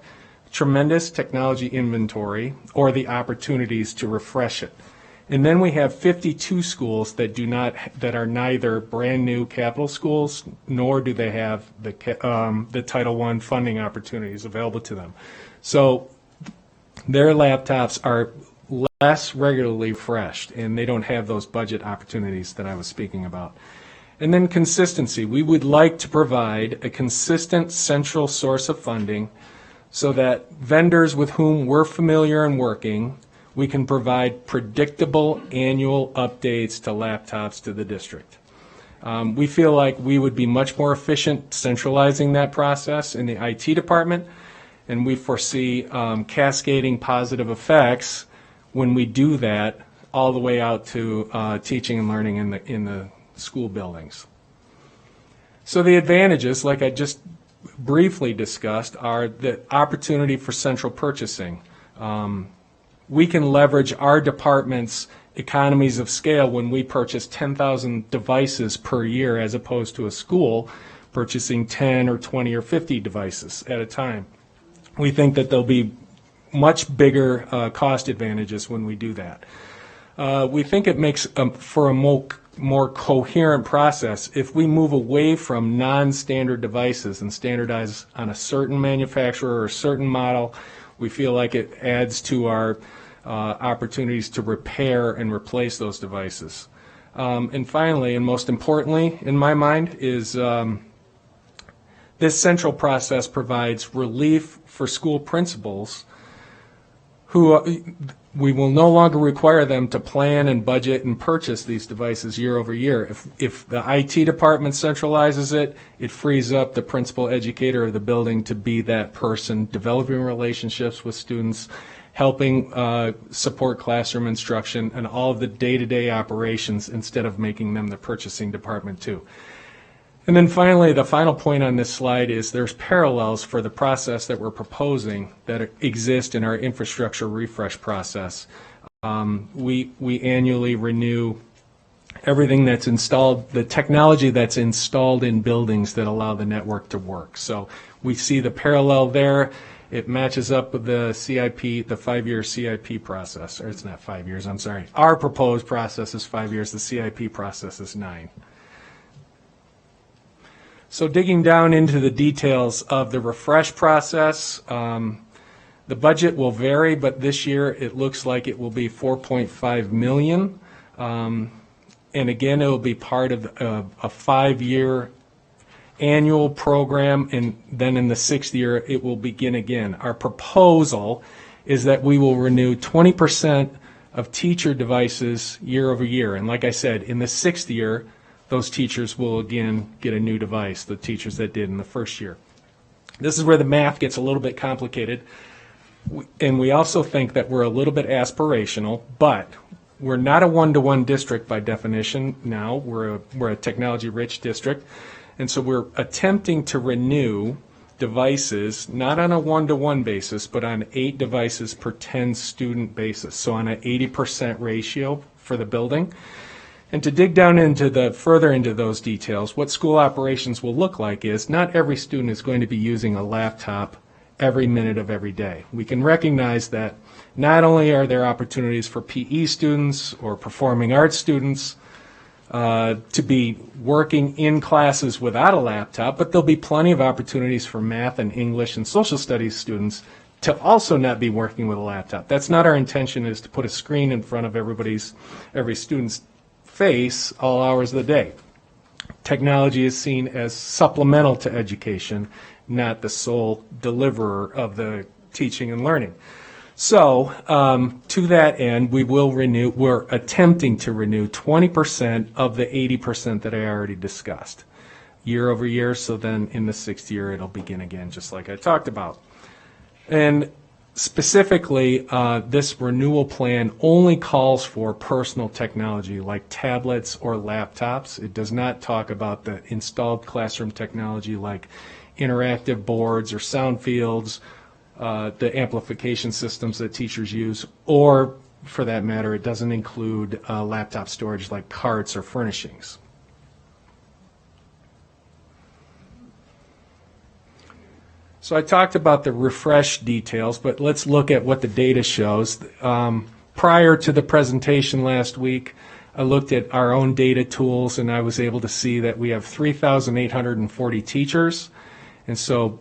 tremendous technology inventory or the opportunities to refresh it. And then we have 52 schools that are neither brand new capital schools, nor do they have the Title I funding opportunities available to them. So their laptops are less regularly refreshed, and they don't have those budget opportunities that I was speaking about. And then consistency. We would like to provide a consistent central source of funding so that vendors with whom we're familiar and working, we can provide predictable annual updates to laptops to the district. We feel like we would be much more efficient centralizing that process in the IT department, and we foresee cascading positive effects when we do that all the way out to teaching and learning in the school buildings. So the advantages, like I just briefly discussed, are the opportunity for central purchasing. We can leverage our department's economies of scale when we purchase 10,000 devices per year as opposed to a school purchasing 10 or 20 or 50 devices at a time. We think that there'll be much bigger cost advantages when we do that. We think it makes for a more coherent process if we move away from non-standard devices and standardize on a certain manufacturer or a certain model. We feel like it adds to our opportunities to repair and replace those devices. And finally, and most importantly in my mind, is this central process provides relief for school principals who we will no longer require them to plan and budget and purchase these devices year over year. If the IT department centralizes it, it frees up the principal educator of the building to be that person, developing relationships with students, helping support classroom instruction and all of the day-to-day operations instead of making them the purchasing department too. And then finally, the final point on this slide is there's parallels for the process that we're proposing that exist in our infrastructure refresh process. We annually renew everything that's installed, the technology that's installed in buildings that allow the network to work. So we see the parallel there. It matches up with the CIP, the 5-year CIP process. Or it's not 5 years, I'm sorry. Our proposed process is 5 years. The CIP process is 9. So digging down into the details of the refresh process, the budget will vary, but this year it looks like it will be $4.5 million. And again, it will be part of a 5-year annual program, and then in the 6th year it will begin again. Our proposal is that we will renew 20% of teacher devices year over year. And like I said, in the 6th year, those teachers will again get a new device, the teachers that did in the first year. This is where the math gets a little bit complicated. And we also think that we're a little bit aspirational, but we're not a one-to-one district by definition now. We're a technology-rich district. And so we're attempting to renew devices, not on a one-to-one basis, but on 8 devices per 10 student basis. So on an 80% ratio for the building. And to dig down into further into those details, what school operations will look like is not every student is going to be using a laptop every minute of every day. We can recognize that not only are there opportunities for PE students or performing arts students to be working in classes without a laptop, but there'll be plenty of opportunities for math and English and social studies students to also not be working with a laptop. That's not our intention, is to put a screen in front of every student's face all hours of the day. Technology is seen as supplemental to education, not the sole deliverer of the teaching and learning. So to that end, we're attempting to renew 20% of the 80% that I already discussed year over year. So then in the 6th year, it'll begin again, just like I talked about. And specifically, this renewal plan only calls for personal technology like tablets or laptops. It does not talk about the installed classroom technology like interactive boards or sound fields, the amplification systems that teachers use, or for that matter, it doesn't include laptop storage like carts or furnishings. So I talked about the refresh details, but let's look at what the data shows. Prior to the presentation last week, I looked at our own data tools, and I was able to see that we have 3,840 teachers. And so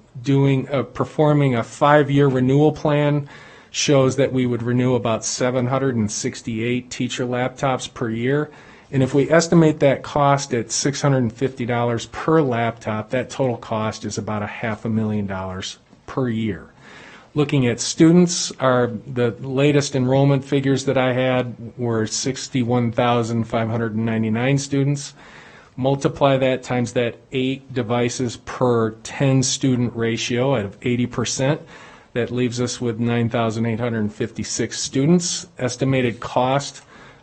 performing a 5-year renewal plan shows that we would renew about 768 teacher laptops per year. And if we estimate that cost at $650 per laptop, that total cost is about $500,000 per year. Looking at students, the latest enrollment figures that I had were 61,599 students. Multiply that times that 8 devices per 10 student ratio at 80%. That leaves us with 9,856 students. Estimated cost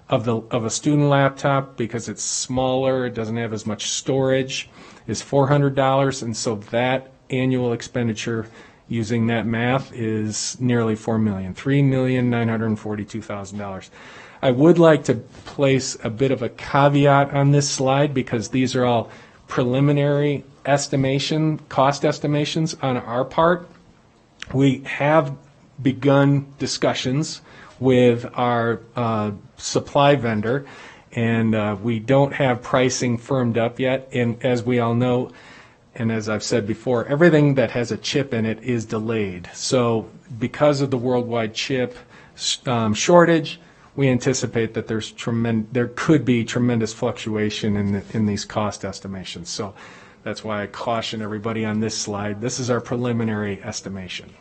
of a student laptop, because it's smaller, it doesn't have as much storage, is $400. And so that annual expenditure using that math is nearly $4 million, $3,942,000. I would like to place a bit of a caveat on this slide, because these are all preliminary cost estimations on our part. We have begun discussions with our supply vendor, and we don't have pricing firmed up yet. And as we all know, and as I've said before, everything that has a chip in it is delayed. So because of the worldwide chip shortage, we anticipate that there could be tremendous fluctuation in these cost estimations. So that's why I caution everybody on this slide. This is our preliminary estimation.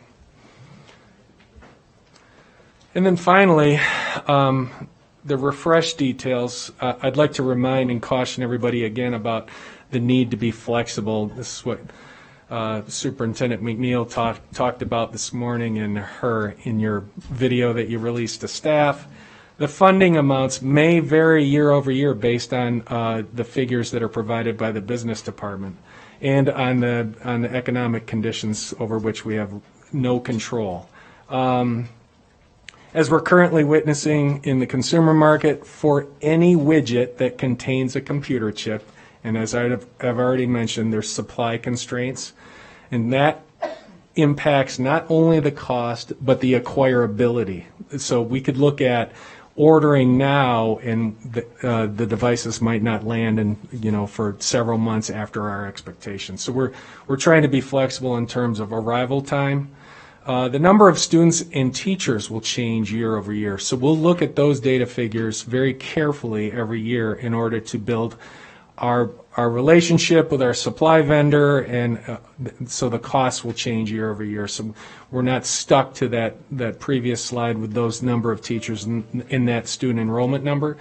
And then finally, the refresh details. I'd like to remind and caution everybody again about the need to be flexible. This is what Superintendent McNeil talked about this morning in your video that you released to staff. The funding amounts may vary year over year based on the figures that are provided by the business department and on the economic conditions over which we have no control. as we're currently witnessing in the consumer market for any widget that contains a computer chip. And as I've already mentioned, there's supply constraints, and that impacts not only the cost, but the acquirability. So we could look at ordering now, and the devices might not land for several months after our expectations. So we're trying to be flexible in terms of arrival time. The number of students and teachers will change year over year. So we'll look at those data figures very carefully every year in order to build our relationship with our supply vendor, and so the costs will change year over year. So we're not stuck to that previous slide with those number of teachers in that student enrollment number.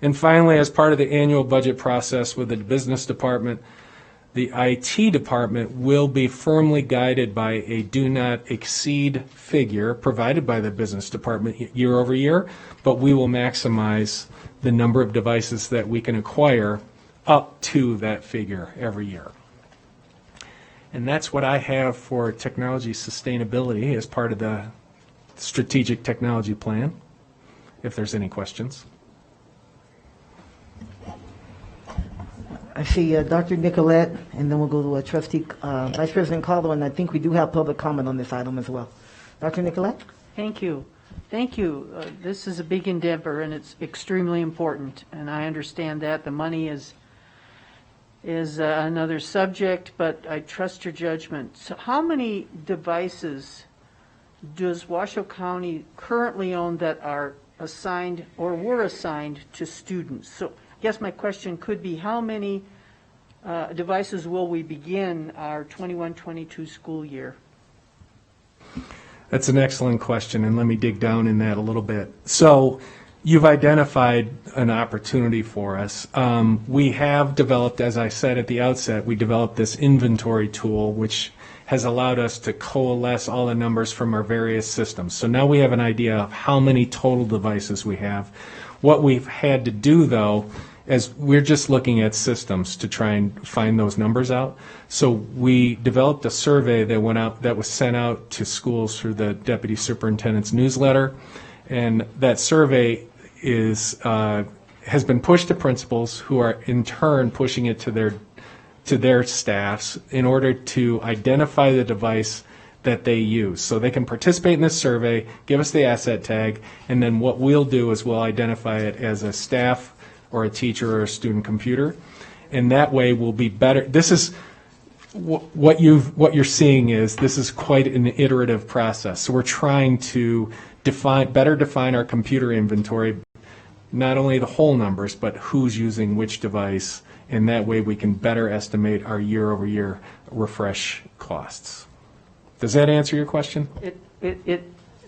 And finally, as part of the annual budget process with the business department, the IT department will be firmly guided by a do not exceed figure provided by the business department year over year, but we will maximize the number of devices that we can acquire up to that figure every year. And that's what I have for technology sustainability as part of the strategic technology plan, if there's any questions. I see Dr. Nicolette, and then we'll go to Trustee Vice President Caldo, and I think we do have public comment on this item as well. Dr. Nicolette? Thank you. Thank you. This is a big endeavor, and it's extremely important, and I understand that. The money is another subject, but I trust your judgment. So how many devices does Washoe County currently own that are assigned or were assigned to students? So I guess my question could be, how many devices will we begin our 21-22 school year? That's an excellent question, and let me dig down in that a little bit. So you've identified an opportunity for us. We have developed, as I said at the outset, we developed this inventory tool, which has allowed us to coalesce all the numbers from our various systems. So now we have an idea of how many total devices we have. What we've had to do, though, is we're just looking at systems to try and find those numbers out. So we developed a survey that went out, that was sent out to schools through the Deputy Superintendent's newsletter, and that survey has been pushed to principals, who are in turn pushing it to their staffs in order to identify the device that they use. So they can participate in this survey, give us the asset tag, and then what we'll do is we'll identify it as a staff or a teacher or a student computer, and that way we'll be better. This is what you're seeing is this is quite an iterative process. So we're trying to better define our computer inventory, not only the whole numbers, but who's using which device, and that way we can better estimate our year-over-year refresh costs. Does that answer your question?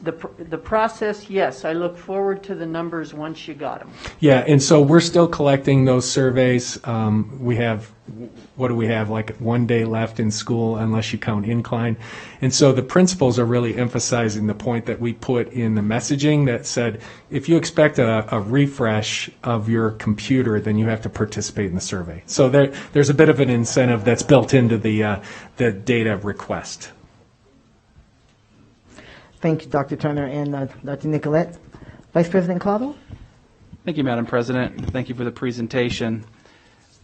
The process, yes. I look forward to the numbers once you got them. Yeah, and so we're still collecting those surveys. We have, what do we have, like 1 day left in school, unless you count incline. And so the principals are really emphasizing the point that we put in the messaging that said, if you expect a refresh of your computer, then you have to participate in the survey. So there's a bit of an incentive that's built into the data request. Thank you, Dr. Turner and Dr. Nicolette. Vice President Caldo? Thank you, Madam President. Thank you for the presentation.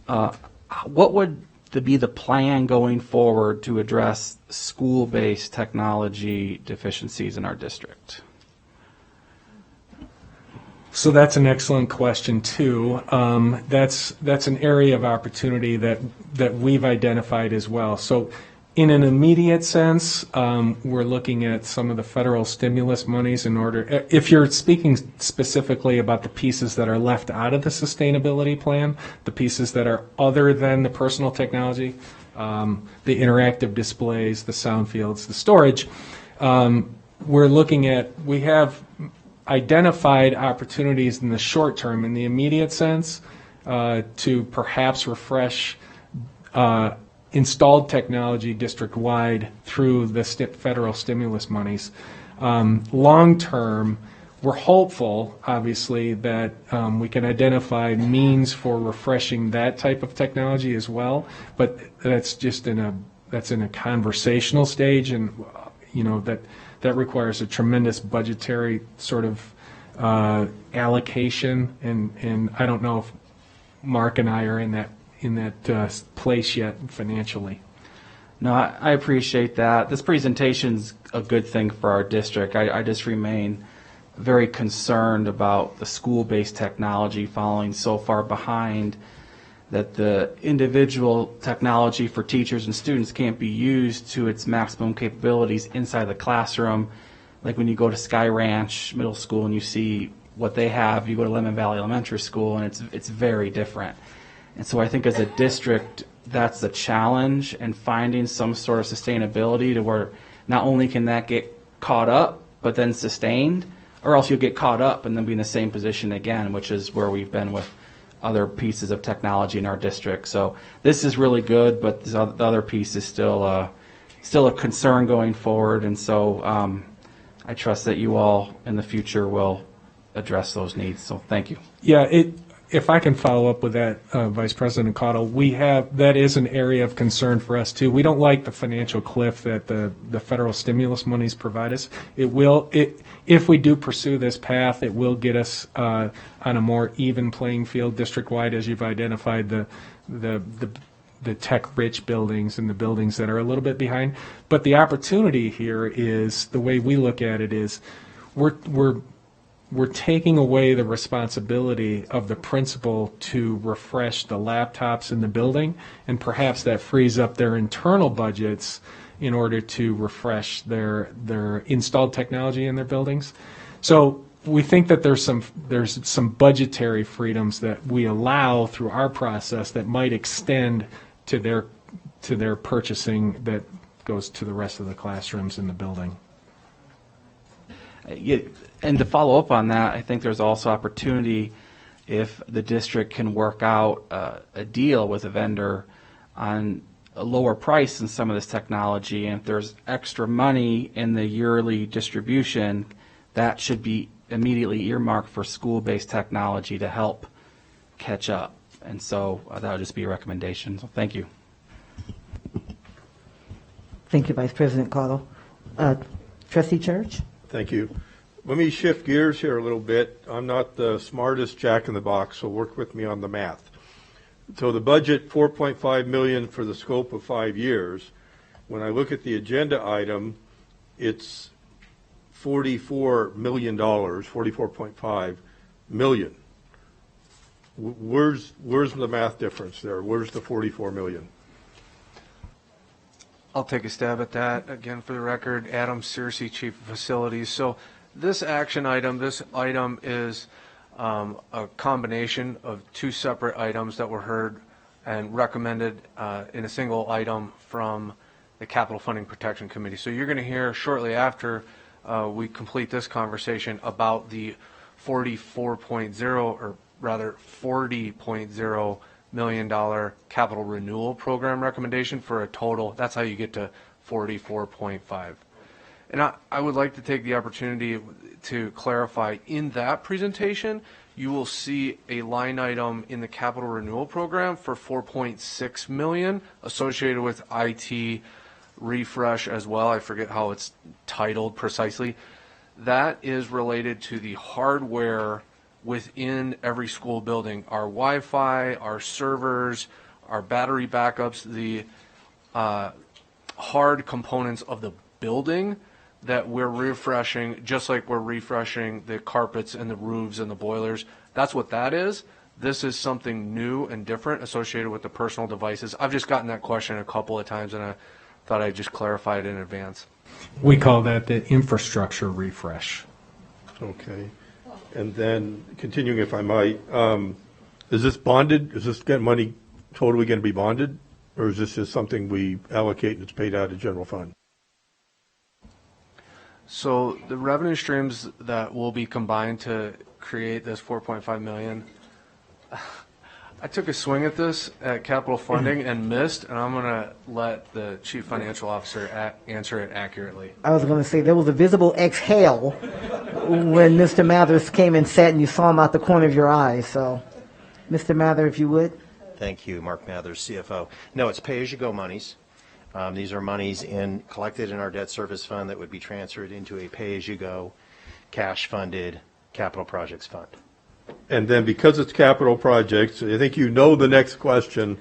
What would be the plan going forward to address school-based technology deficiencies in our district? So that's an excellent question too. That's an area of opportunity that we've identified as well. So in an immediate sense, we're looking at some of the federal stimulus monies in order, if you're speaking specifically about the pieces that are left out of the sustainability plan, the pieces that are other than the personal technology, the interactive displays, the sound fields, the storage, we have identified opportunities in the short term, in the immediate sense, to perhaps refresh installed technology district-wide through the federal stimulus monies. Long term, we're hopeful, obviously, that we can identify means for refreshing that type of technology as well, but that's just in a conversational stage, and that that requires a tremendous budgetary sort of allocation, and I don't know if Mark and I are in that place yet financially. No, I appreciate that. This presentation's a good thing for our district. I just remain very concerned about the school-based technology falling so far behind that the individual technology for teachers and students can't be used to its maximum capabilities inside the classroom. Like when you go to Sky Ranch Middle School and you see what they have, you go to Lemon Valley Elementary School and it's very different. And so I think as a district, that's the challenge, and finding some sort of sustainability to where not only can that get caught up, but then sustained, or else you'll get caught up and then be in the same position again, which is where we've been with other pieces of technology in our district. So this is really good, but the other piece is still a concern going forward, and so I trust that you all in the future will address those needs. So thank you. Yeah, if I can follow up with that, Vice President Cottle, that is an area of concern for us too. We don't like the financial cliff that the federal stimulus monies provide us. If we do pursue this path, it will get us on a more even playing field district-wide, as you've identified the tech-rich buildings and the buildings that are a little bit behind. But the opportunity here is, the way we look at it is, we're taking away the responsibility of the principal to refresh the laptops in the building, and perhaps that frees up their internal budgets in order to refresh their installed technology in their buildings. So we think that there's some budgetary freedoms that we allow through our process that might extend to their purchasing that goes to the rest of the classrooms in the building. And to follow up on that, I think there's also opportunity if the district can work out a deal with a vendor on a lower price than some of this technology, and if there's extra money in the yearly distribution, that should be immediately earmarked for school-based technology to help catch up. And so that would just be a recommendation. So thank you. Thank you, Vice President Cottle. Trustee Church? Thank you. Let me shift gears here a little bit. I'm not the smartest jack in the box, so work with me on the math. So the budget, $4.5 million for the scope of 5 years. When I look at the agenda item, it's $44 million, $44.5 million. Where's the math difference there? Where's the $44 million? I'll take a stab at that. Again, for the record, Adam Searcy, Chief of Facilities. So this item is a combination of two separate items that were heard and recommended in a single item from the Capital Funding Protection Committee. So you're going to hear shortly after we complete this conversation about the 44.0, or rather $40.0 million capital renewal program recommendation for a total. That's how you get to 44.5. And I would like to take the opportunity to clarify, in that presentation, you will see a line item in the capital renewal program for $4.6 million associated with IT refresh as well. I forget how it's titled precisely. That is related to the hardware within every school building. Our Wi-Fi, our servers, our battery backups, the hard components of the building that we're refreshing, just like we're refreshing the carpets and the roofs and the boilers. That's what that is. This is something new and different associated with the personal devices. I've just gotten that question a couple of times, and I thought I'd just clarify it in advance. We call that the infrastructure refresh. Okay. And then, continuing if I might, is this bonded? Is this money totally going to be bonded? Or is this just something we allocate and it's paid out of general fund? So the revenue streams that will be combined to create this $4.5 million, I took a swing at this at capital funding and missed, and I'm going to let the Chief Financial Officer answer it accurately. I was going to say there was a visible exhale when Mr. Mathers came and sat and you saw him out the corner of your eye. So, Mr. Mather, if you would. Thank you, Mark Mathers, CFO. No, it's pay-as-you-go monies. These are monies collected in our debt service fund that would be transferred into a pay-as-you-go, cash-funded capital projects fund. And then because it's capital projects, I think you know the next question,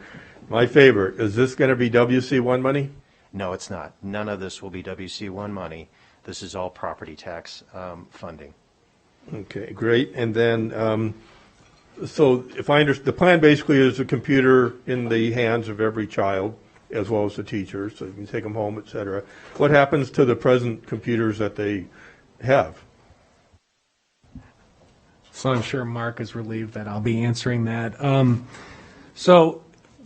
my favorite. Is this going to be WC1 money? No, it's not. None of this will be WC1 money. This is all property tax funding. Okay, great. And then, so if I understand, the plan basically is a computer in the hands of every child, as well as the teachers, so you can take them home, et cetera. What happens to the present computers that they have? So I'm sure Mark is relieved that I'll be answering that. So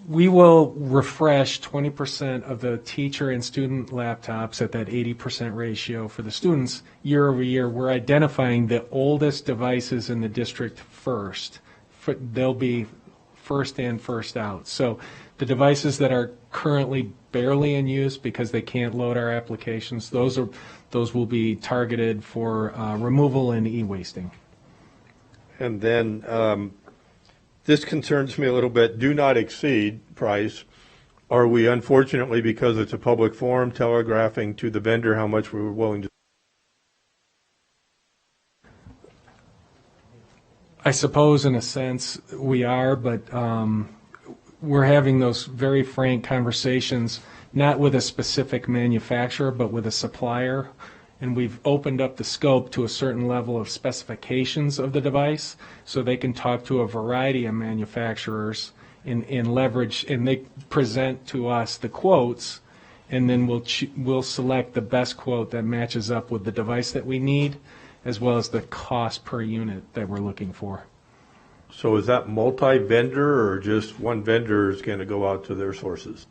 we will refresh 20% of the teacher and student laptops at that 80% ratio for the students year over year. We're identifying the oldest devices in the district first. They'll be first in, first out. So the devices that are currently barely in use because they can't load our applications, those will be targeted for removal and e-wasting. And then this concerns me a little bit. Do not exceed price. Are we, unfortunately, because it's a public forum, telegraphing to the vendor how much we were willing to? I suppose in a sense we are, but we're having those very frank conversations, not with a specific manufacturer, but with a supplier. And we've opened up the scope to a certain level of specifications of the device so they can talk to a variety of manufacturers and leverage, and they present to us the quotes, and then we'll select the best quote that matches up with the device that we need, as well as the cost per unit that we're looking for. So is that multi-vendor, or just one vendor is going to go out to their sources?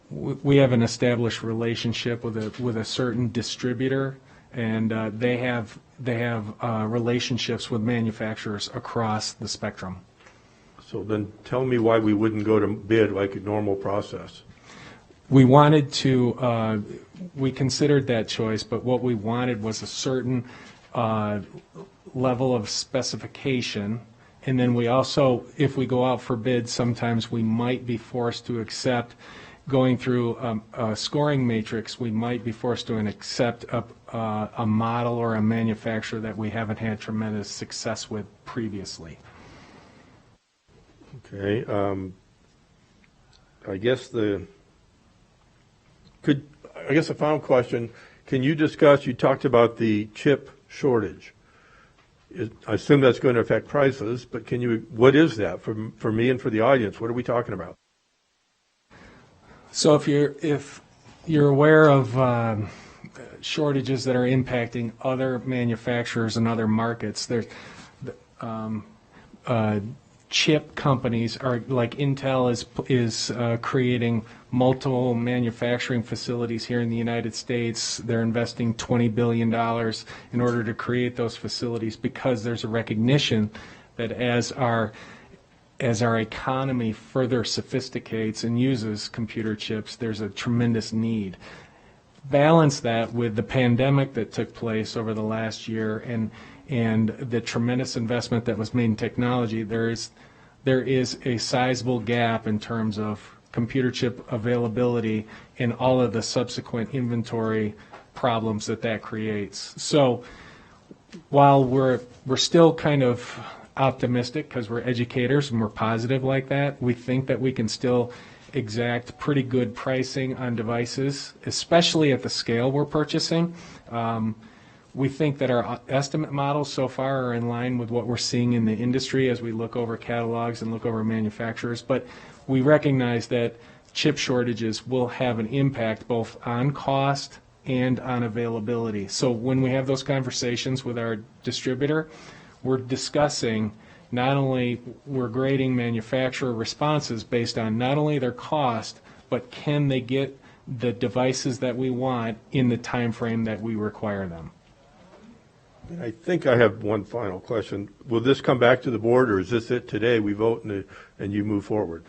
We have an established relationship with a certain distributor, and they have relationships with manufacturers across the spectrum. So then tell me why we wouldn't go to bid like a normal process. We wanted to, we considered that choice, but what we wanted was a certain level of specification. And then we also, if we go out for bid, sometimes we might be forced to accept, going through a scoring matrix, we might be forced to accept a model or a manufacturer that we haven't had tremendous success with previously. Okay. I guess the final question, can you discuss, you talked about the chip shortage. I assume that's going to affect prices, but what is that for me and for the audience? What are we talking about? So if you're aware of shortages that are impacting other manufacturers and other markets, there's chip companies are like Intel is creating multiple manufacturing facilities here in the United States. They're investing $20 billion in order to create those facilities because there's a recognition that as our economy further sophisticates and uses computer chips, there's a tremendous need. Balance that with the pandemic that took place over the last year and the tremendous investment that was made in technology. There is a sizable gap in terms of computer chip availability and all of the subsequent inventory problems that creates. So while we're still kind of optimistic because we're educators and we're positive like that, we think that we can still exact pretty good pricing on devices, especially at the scale we're purchasing. We think that our estimate models so far are in line with what we're seeing in the industry as we look over catalogs and look over manufacturers, but we recognize that chip shortages will have an impact both on cost and on availability. So when we have those conversations with our distributor, we're discussing not only, we're grading manufacturer responses based on not only their cost, but can they get the devices that we want in the time frame that we require them. I think I have one final question. Will this come back to the board, or is this it today? We vote and you move forward?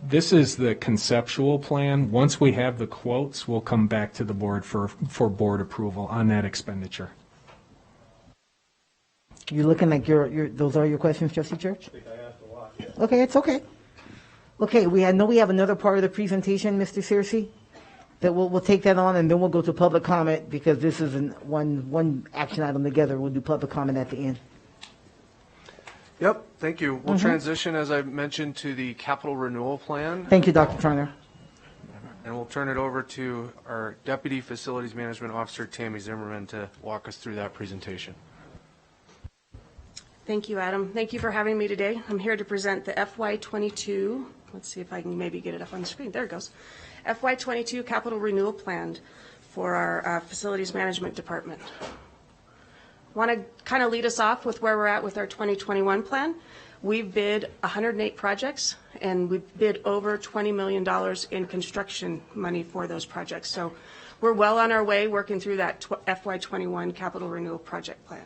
This is the conceptual plan. Once we have the quotes, we'll come back to the board for board approval on that expenditure. You're looking like those are your questions, Trustee Church? I think I asked a lot. Okay, it's okay. Okay, I know we have another part of the presentation, Mr. Searcy. that we'll take that on, and then we'll go to public comment, because this is one action item together. We'll do public comment at the end. Yep, thank you. We'll transition, as I mentioned, to the capital renewal plan. Thank you, Dr. Turner. And we'll turn it over to our Deputy Facilities Management Officer, Tammy Zimmerman, to walk us through that presentation. Thank you, Adam. Thank you for having me today. I'm here to present the FY22, let's see if I can maybe get it up on the screen. There it goes. FY22 Capital Renewal Plan for our Facilities Management Department. Want to kind of lead us off with where we're at with our 2021 plan. We've bid 108 projects, and we've bid over $20 million in construction money for those projects. So we're well on our way working through that FY21 Capital Renewal Project Plan.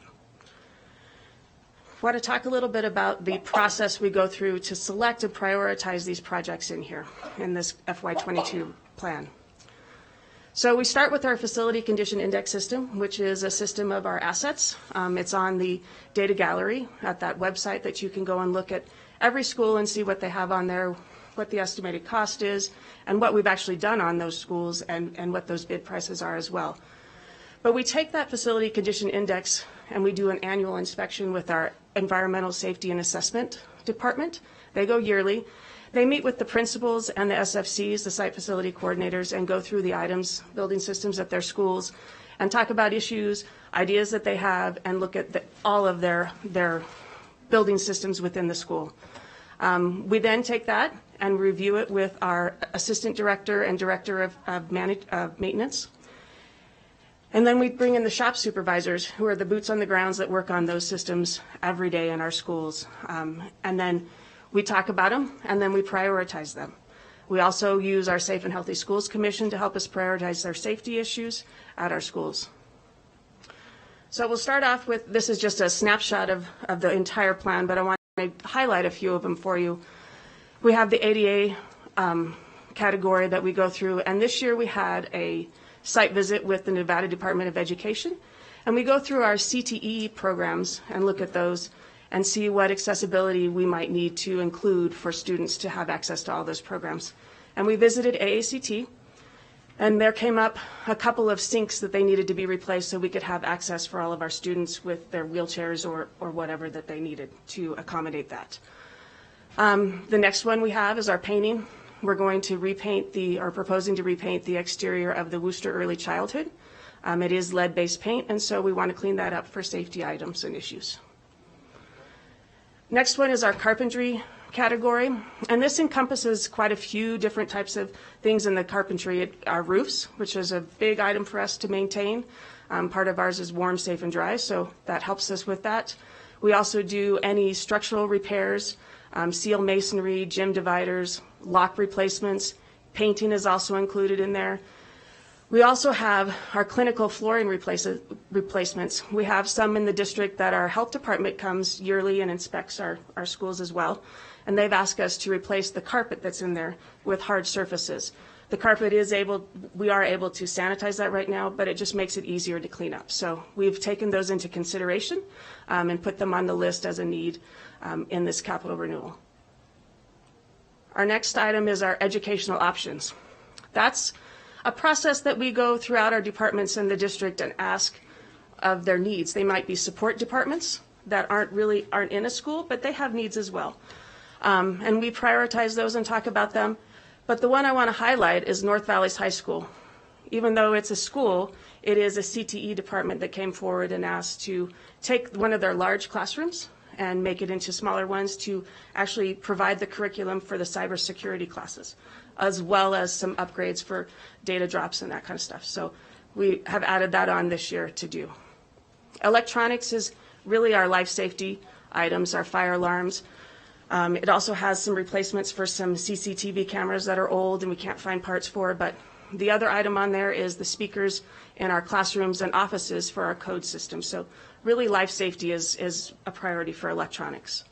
I want to talk a little bit about the process we go through to select and prioritize these projects in here in this FY22 plan. So we start with our Facility Condition Index system, which is a system of our assets. It's on the data gallery at that website that you can go and look at every school and see what they have on there, what the estimated cost is, and what we've actually done on those schools, and what those bid prices are as well. But we take that Facility Condition Index and we do an annual inspection with our Environmental Safety and Assessment Department. They go yearly. They meet with the principals and the SFCs, the site facility coordinators, and go through the items, building systems at their schools, and talk about issues, ideas that they have, and look at all of their building systems within the school. We then take that and review it with our assistant director and director of maintenance. And then we bring in the shop supervisors, who are the boots on the grounds that work on those systems every day in our schools. And then we talk about them, and then we prioritize them. We also use our Safe and Healthy Schools Commission to help us prioritize our safety issues at our schools. So we'll start off with, this is just a snapshot of the entire plan, but I want to highlight a few of them for you. We have the ADA category that we go through, and this year we had a site visit with the Nevada Department of Education, and we go through our CTE programs and look at those and see what accessibility we might need to include for students to have access to all those programs. And we visited AACT, and there came up a couple of sinks that they needed to be replaced so we could have access for all of our students with their wheelchairs or whatever that they needed to accommodate that. The next one we have is our painting. We're going to repaint or proposing to repaint the exterior of the Worcester Early Childhood. It is lead-based paint, and so we want to clean that up for safety items and issues. Next one is our carpentry category, and this encompasses quite a few different types of things in the carpentry. Our roofs, which is a big item for us to maintain. Part of ours is warm, safe, and dry, so that helps us with that. We also do any structural repairs, seal masonry, gym dividers, lock replacements. Painting is also included in there. We also have our clinical flooring replacements. We have some in the district that our health department comes yearly and inspects our schools as well. And they've asked us to replace the carpet that's in there with hard surfaces. The carpet we are able to sanitize that right now, but it just makes it easier to clean up. So we've taken those into consideration and put them on the list as a need in this capital renewal. Our next item is our educational options. That's a process that we go throughout our departments in the district and ask of their needs. They might be support departments that aren't in a school, but they have needs as well. And we prioritize those and talk about them. But the one I want to highlight is North Valleys High School. Even though it's a school, it is a CTE department that came forward and asked to take one of their large classrooms and make it into smaller ones to actually provide the curriculum for the cybersecurity classes, as well as some upgrades for data drops and that kind of stuff. So we have added that on this year to do. Electronics is really our life safety items, our fire alarms. It also has some replacements for some CCTV cameras that are old and we can't find parts for, but the other item on there is the speakers in our classrooms and offices for our code system. So really life safety is a priority for electronics.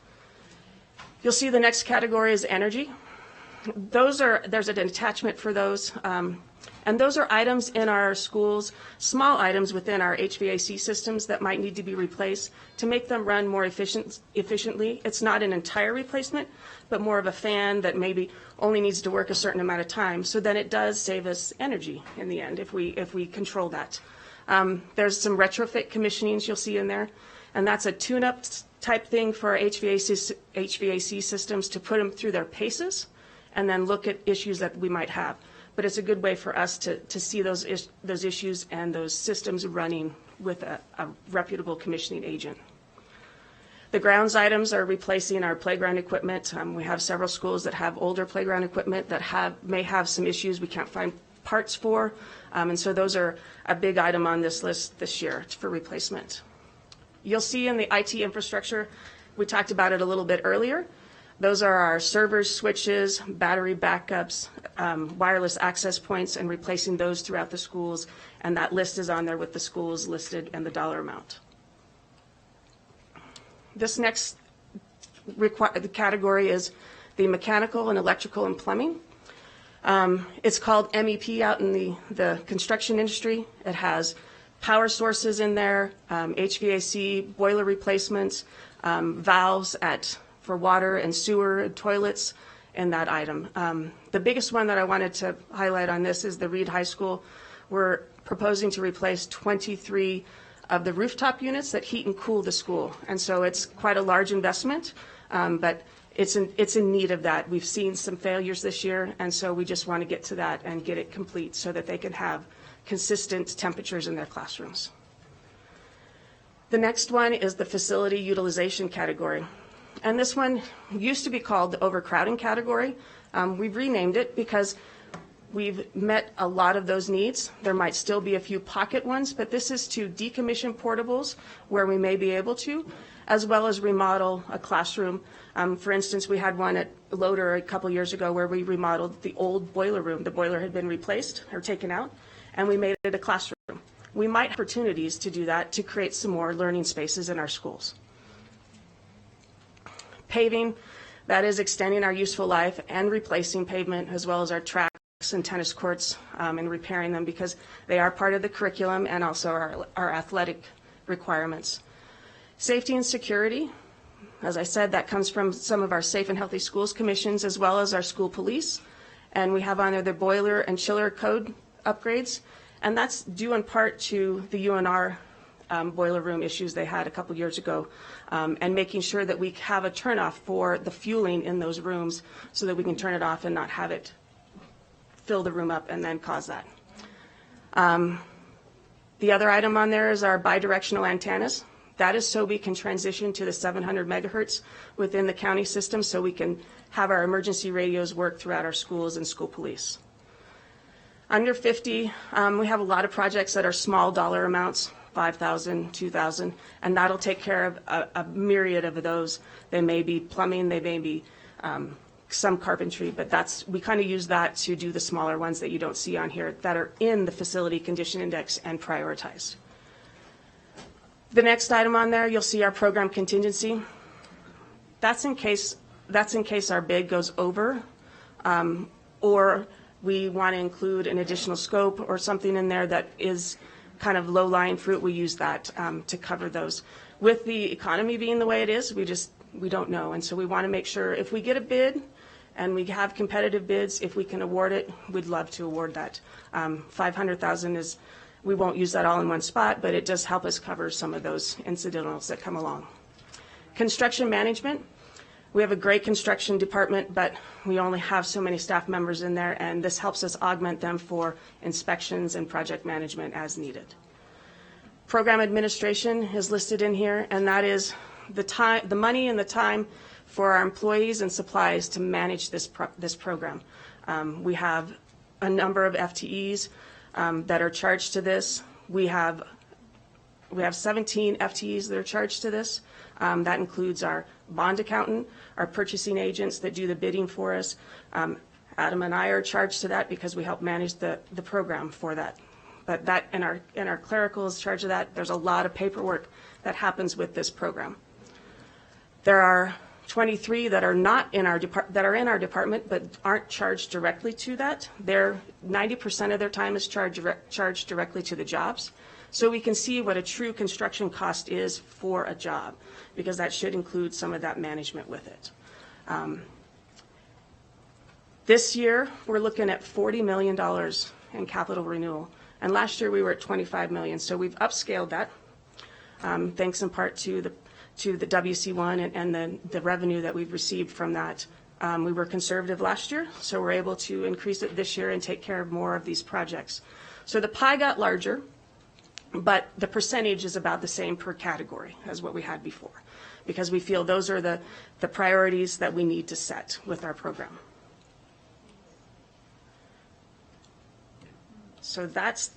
You'll see the next category is energy. There's an attachment for those, and And those are items in our schools, small items within our HVAC systems that might need to be replaced to make them run more efficiently. It's not an entire replacement, but more of a fan that maybe only needs to work a certain amount of time. So then it does save us energy in the end if we control that. There's some retrofit commissionings you'll see in there, and that's a tune-up type thing for our HVAC systems to put them through their paces and then look at issues that we might have. But it's a good way for us to see those issues and those systems running with a reputable commissioning agent. The grounds items are replacing our playground equipment. We have several schools that have older playground equipment that may have some issues we can't find parts for, and so those are a big item on this list this year for replacement. You'll see in the IT infrastructure, we talked about it a little bit earlier. Those are our servers, switches, battery backups, wireless access points, and replacing those throughout the schools. And that list is on there with the schools listed and the dollar amount. This next category is the mechanical and electrical and plumbing. It's called MEP out in the construction industry. It has power sources in there, HVAC, boiler replacements, valves for water and sewer and toilets in that item. The biggest one that I wanted to highlight on this is the Reed High School. We're proposing to replace 23 of the rooftop units that heat and cool the school. And so it's quite a large investment, but it's in need of that. We've seen some failures this year, and so we just want to get to that and get it complete so that they can have consistent temperatures in their classrooms. The next one is the facility utilization category. And this one used to be called the overcrowding category. We've renamed it because we've met a lot of those needs. There might still be a few pocket ones, but this is to decommission portables where we may be able to, as well as remodel a classroom. For instance, we had one at Loader a couple years ago where we remodeled the old boiler room. The boiler had been replaced or taken out, and we made it a classroom. We might have opportunities to do that to create some more learning spaces in our schools. Paving, that is extending our useful life and replacing pavement, as well as our tracks and tennis courts, and repairing them because they are part of the curriculum and also our athletic requirements. Safety and security, as I said, that comes from some of our Safe and Healthy Schools commissions as well as our school police. And we have on there the boiler and chiller code upgrades, and that's due in part to the UNR boiler room issues they had a couple years ago, and making sure that we have a turnoff for the fueling in those rooms so that we can turn it off and not have it fill the room up and then cause that. The other item on there is our bi-directional antennas. That is so we can transition to the 700 megahertz within the county system so we can have our emergency radios work throughout our schools and school police. Under 50, we have a lot of projects that are small dollar amounts, $5,000, $2,000, and that'll take care of a myriad of those. They may be plumbing, they may be some carpentry, but we kind of use that to do the smaller ones that you don't see on here that are in the facility condition index and prioritized. The next item on there, you'll see our program contingency. That's in case our bid goes over, or we want to include an additional scope or something in there that is kind of low-lying fruit. We use that to cover those. With the economy being the way it is, we don't know, and so we want to make sure if we get a bid and we have competitive bids, if we can award it, we'd love to award that. $500,000 is, we won't use that all in one spot, but it does help us cover some of those incidentals that come along. Construction management. We have a great construction department, but we only have so many staff members in there, and this helps us augment them for inspections and project management as needed. Program administration is listed in here, and that is the money and the time for our employees and supplies to manage this program. We have a number of FTEs that are charged to this. We have 17 FTEs that are charged to this. That includes our bond accountant, our purchasing agents that do the bidding for us. Adam and I are charged to that because we help manage the program for that. But that and our clerical is charged of that. There's a lot of paperwork that happens with this program. There are 23 that are not in our that are in our department but aren't charged directly to that. 90% of their time is charged directly to the jobs. So we can see what a true construction cost is for a job, because that should include some of that management with it. This year, we're looking at $40 million in capital renewal. And last year, we were at $25 million. So we've upscaled that, thanks in part to the WC1 and the revenue that we've received from that. We were conservative last year, so we're able to increase it this year and take care of more of these projects. So the pie got larger, but the percentage is about the same per category as what we had before, because we feel those are the priorities that we need to set with our program. So that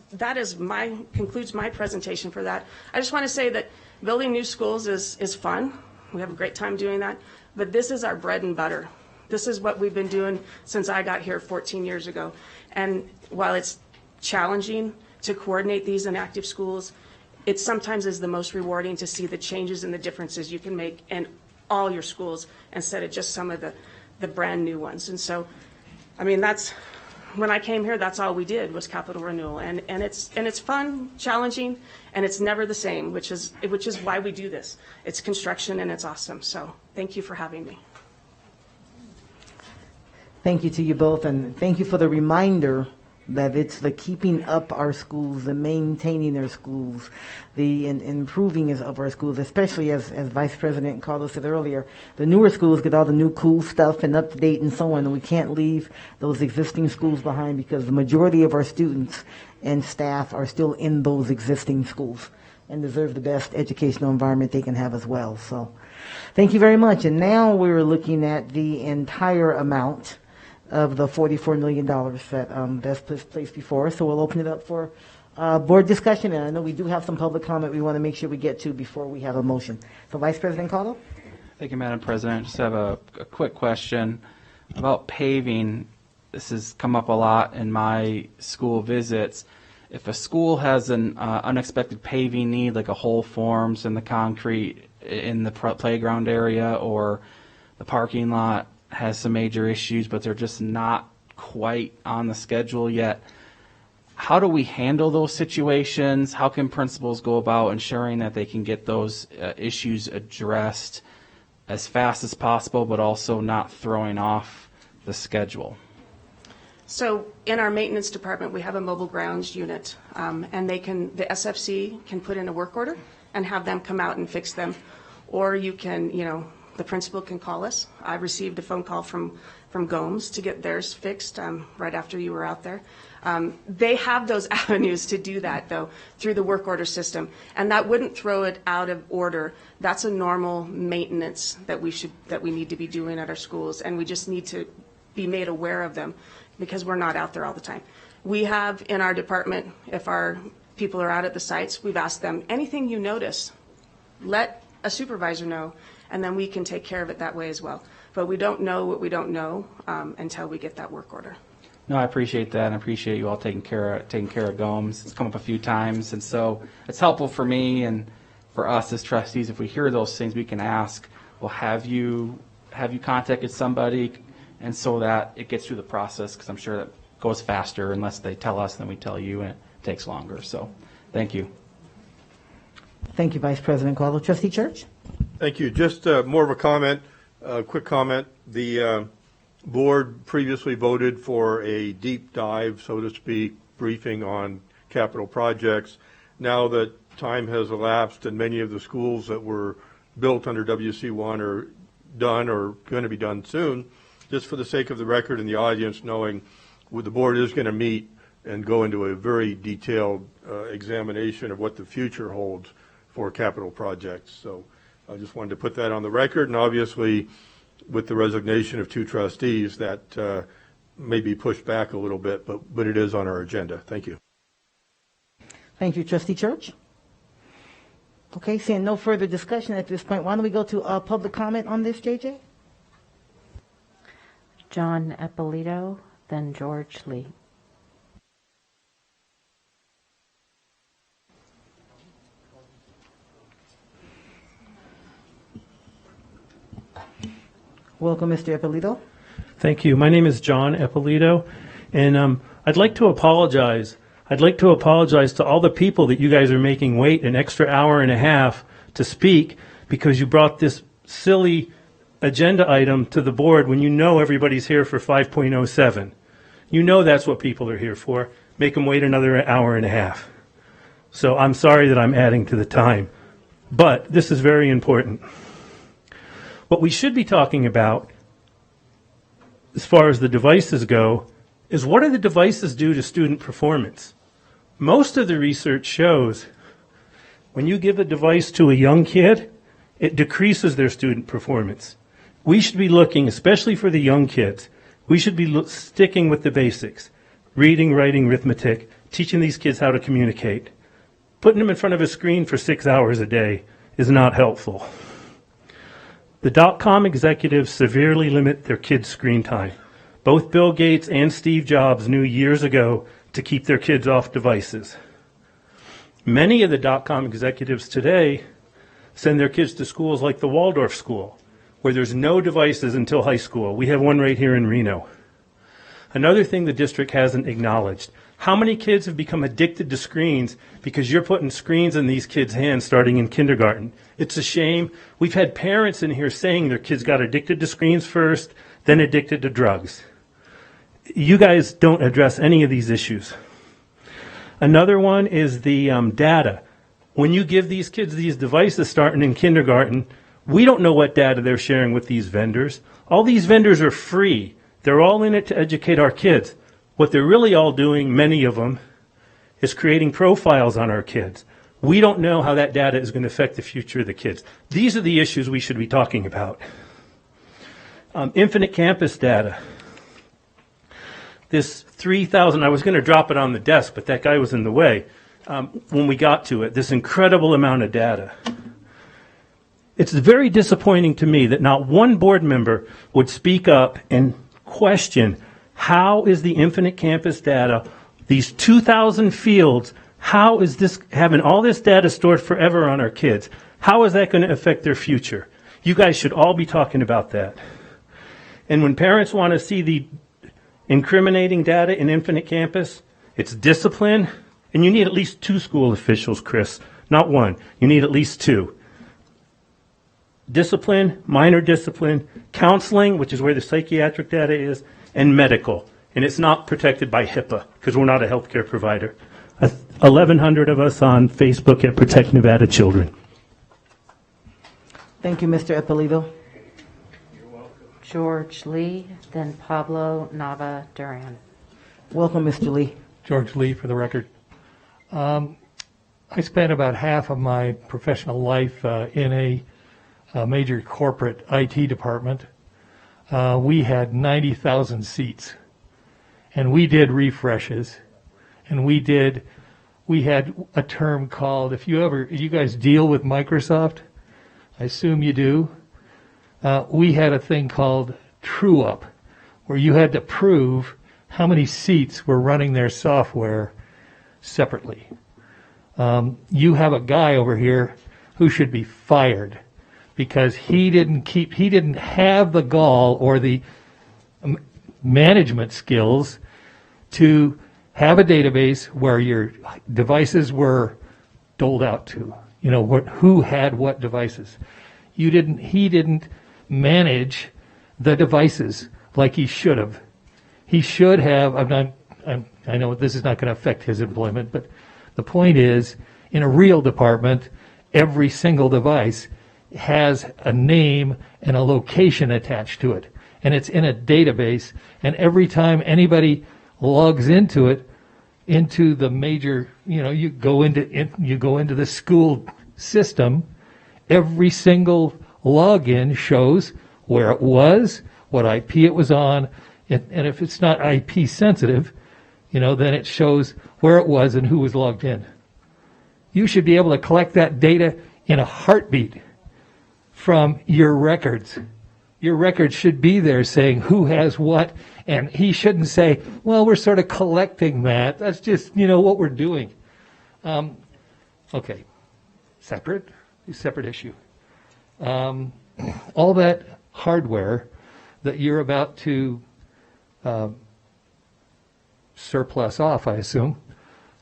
concludes my presentation for that. I just want to say that building new schools is fun. We have a great time doing that, but this is our bread and butter. This is what we've been doing since I got here 14 years ago. And while it's challenging to coordinate these inactive schools, it sometimes is the most rewarding to see the changes and the differences you can make in all your schools instead of just some of the brand new ones. And so, I mean, when I came here, that's all we did was capital renewal, and it's fun, challenging, and it's never the same, which is why we do this. It's construction and it's awesome. So thank you for having me. Thank you to you both, and thank you for the reminder that it's the keeping up our schools, the maintaining our schools, the improving of our schools, especially as Vice President Carlos said earlier, the newer schools get all the new cool stuff and up to date and so on, and we can't leave those existing schools behind because the majority of our students and staff are still in those existing schools and deserve the best educational environment they can have as well. So thank you very much. And now we're looking at the entire amount of the $44 million that's placed before us. So we'll open it up for board discussion. And I know we do have some public comment we want to make sure we get to before we have a motion. So Vice President Caldwell? Thank you, Madam President. Just have a quick question about paving. This has come up a lot in my school visits. If a school has an unexpected paving need, like a hole forms in the concrete in the playground area, or the parking lot has some major issues, but they're just not quite on the schedule yet, how do we handle those situations? How can principals go about ensuring that they can get those issues addressed as fast as possible, but also not throwing off the schedule? So in our maintenance department, we have a mobile grounds unit, and the SFC can put in a work order and have them come out and fix them. Or you can, the principal can call us. I received a phone call from Gomes to get theirs fixed right after you were out there. They have those avenues to do that, though, through the work order system, and that wouldn't throw it out of order. That's a normal maintenance that we need to be doing at our schools, and we just need to be made aware of them because we're not out there all the time. We have in our department, if our people are out at the sites, we've asked them, anything you notice, let a supervisor know, and then we can take care of it that way as well. But we don't know what we don't know until we get that work order. No, I appreciate that, and I appreciate you all taking care of Gomes. It's come up a few times, and so it's helpful for me and for us as trustees. If we hear those things, we can ask, well, have you contacted somebody, and so that it gets through the process, because I'm sure that goes faster unless they tell us than we tell you, and it takes longer. So thank you. Thank you, Vice President Caldwell. Trustee Church? Thank you. Just more of a comment, quick comment. The board previously voted for a deep dive, so to speak, briefing on capital projects. Now that time has elapsed and many of the schools that were built under WC1 are done or going to be done soon, just for the sake of the record and the audience knowing, the board is going to meet and go into a very detailed examination of what the future holds for capital projects. So I just wanted to put that on the record, and obviously with the resignation of two trustees, that may be pushed back a little bit, but it is on our agenda. Thank you. Thank you, Trustee Church. Okay, seeing no further discussion at this point, why don't we go to public comment on this, JJ? John Eppolito, then George Lee. Welcome, Mr. Ippolito. Thank you. My name is John Ippolito, and I'd like to apologize. I'd like to apologize to all the people that you guys are making wait an extra hour and a half to speak because you brought this silly agenda item to the board when you know everybody's here for 5.07. You know that's what people are here for. Make them wait another hour and a half. So I'm sorry that I'm adding to the time, but this is very important. What we should be talking about, as far as the devices go, is what do the devices do to student performance? Most of the research shows when you give a device to a young kid, it decreases their student performance. We should be looking, especially for the young kids, we should be sticking with the basics. Reading, writing, arithmetic, teaching these kids how to communicate. Putting them in front of a screen for 6 hours a day is not helpful. The dot-com executives severely limit their kids' screen time. Both Bill Gates and Steve Jobs knew years ago to keep their kids off devices. Many of the dot-com executives today send their kids to schools like the Waldorf School, where there's no devices until high school. We have one right here in Reno. Another thing the district hasn't acknowledged, how many kids have become addicted to screens because you're putting screens in these kids' hands starting in kindergarten? It's a shame. We've had parents in here saying their kids got addicted to screens first, then addicted to drugs. You guys don't address any of these issues. Another one is the data. When you give these kids these devices starting in kindergarten, we don't know what data they're sharing with these vendors. All these vendors are free. They're all in it to educate our kids. What they're really all doing, many of them, is creating profiles on our kids. We don't know how that data is going to affect the future of the kids. These are the issues we should be talking about. Infinite campus data. This 3,000, I was going to drop it on the desk, but that guy was in the way when we got to it. This incredible amount of data. It's very disappointing to me that not one board member would speak up and question how is the infinite campus data, these 2,000 fields, how is this, having all this data stored forever on our kids, how is that going to affect their future? You guys should all be talking about that. And when parents want to see the incriminating data in infinite campus, it's discipline, and you need at least 2 school officials, Chris, not 1. You need at least 2. Discipline, minor discipline, counseling, which is where the psychiatric data is, and medical. And it's not protected by HIPAA because we're not a healthcare provider. 1,100 of us on Facebook at Protect Nevada Children. Thank you, Mr. Ippolito. George Lee, then Pablo Nava Duran. Welcome, Mr. Lee. George Lee, for the record. I spent about half of my professional life in a major corporate IT department. We had 90,000 seats, and we did refreshes, and we had a term called, you guys deal with Microsoft? I assume you do. We had a thing called true up, where you had to prove how many seats were running their software separately. You have a guy over here who should be fired because he didn't have the gall or the management skills to have a database where your devices were doled out to, who had what devices. He didn't manage the devices like he should have. He should have, I know this is not going to affect his employment, but the point is, in a real department, every single device has a name and a location attached to it. And it's in a database, and every time anybody logs into it, into the major, you go into the school system, every single login shows where it was, what IP it was on, and if it's not IP sensitive, then it shows where it was and who was logged in. You should be able to collect that data in a heartbeat from your records. Your records should be there saying who has what, and he shouldn't say, well, we're sort of collecting that. That's just, what we're doing. Okay, separate issue. All that hardware that you're about to surplus off, I assume,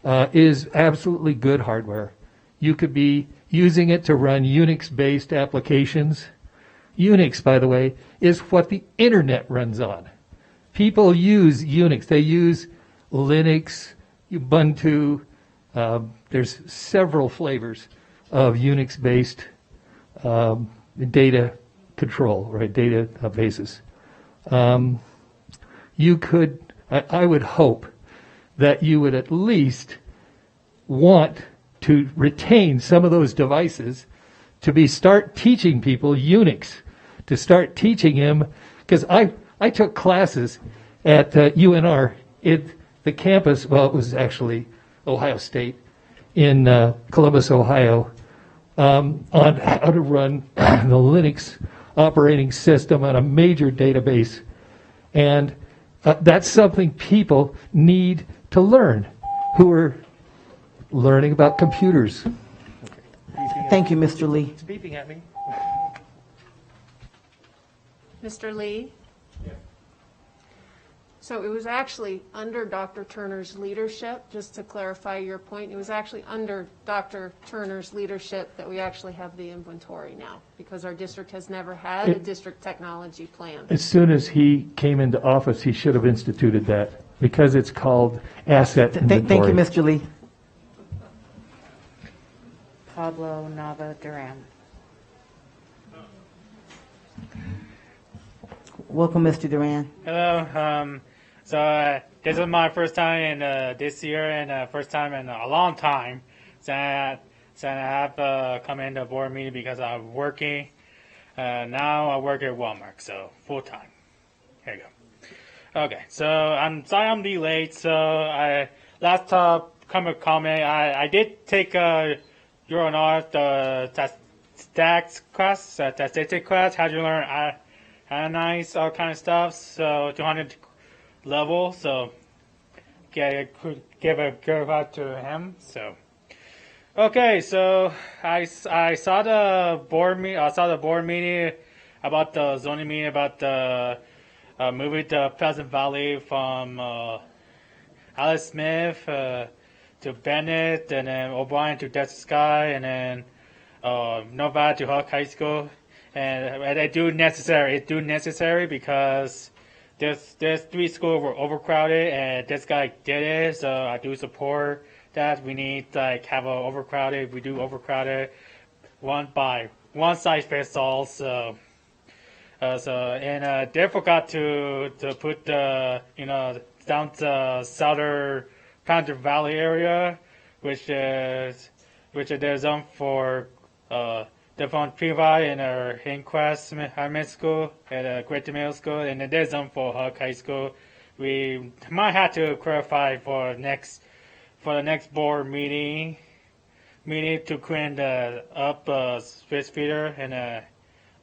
is absolutely good hardware. You could be using it to run Unix-based applications. Unix, by the way, is what the internet runs on. People use Unix. They use Linux, Ubuntu. There's several flavors of Unix-based data control, right? Databases. You could, I would hope that you would at least want to retain some of those devices to start teaching people Unix, to start teaching them, because I took classes at UNR, the campus, well, it was actually Ohio State, in Columbus, Ohio, on how to run the Linux operating system on a major database. And that's something people need to learn who are learning about computers. Thank you, Mr. Lee. It's beeping at me. Mr. Lee? So it was actually under Dr. Turner's leadership, just to clarify your point, it was actually under Dr. Turner's leadership that we actually have the inventory now, because our district has never had a district technology plan. As soon as he came into office, he should have instituted that, because it's called asset inventory. Thank you, Mr. Lee. Pablo Nava Duran. Welcome, Mr. Duran. Hello. So this is my first time in this year, and first time in a long time. So I have come in the board meeting because I'm working. Now I work at Walmart, so full time. Here you go. Okay, so I'm sorry I'm delayed. So last comment, I did take UNR the stats class, statistic class. How do you learn analyze all kind of stuff? So 200 level. So I could give out to him. So okay. So I saw the board meeting about the zoning meeting about the moving to Pleasant Valley from Alice Smith to Bennett, and then O'Brien to Desert Sky, and then Novak to Huck High School. And it's necessary because there's 3 schools were overcrowded, and this guy did it, so I do support that. We need have a overcrowded. We do overcrowded one size fits all. So they forgot to put down the southern Panther Valley area, which is their zone for different Peabody and our Inquest High School and Great Middle School, and there's zone for Huck High School. We might have to clarify for the next board meeting to clean up Swiss Feeder and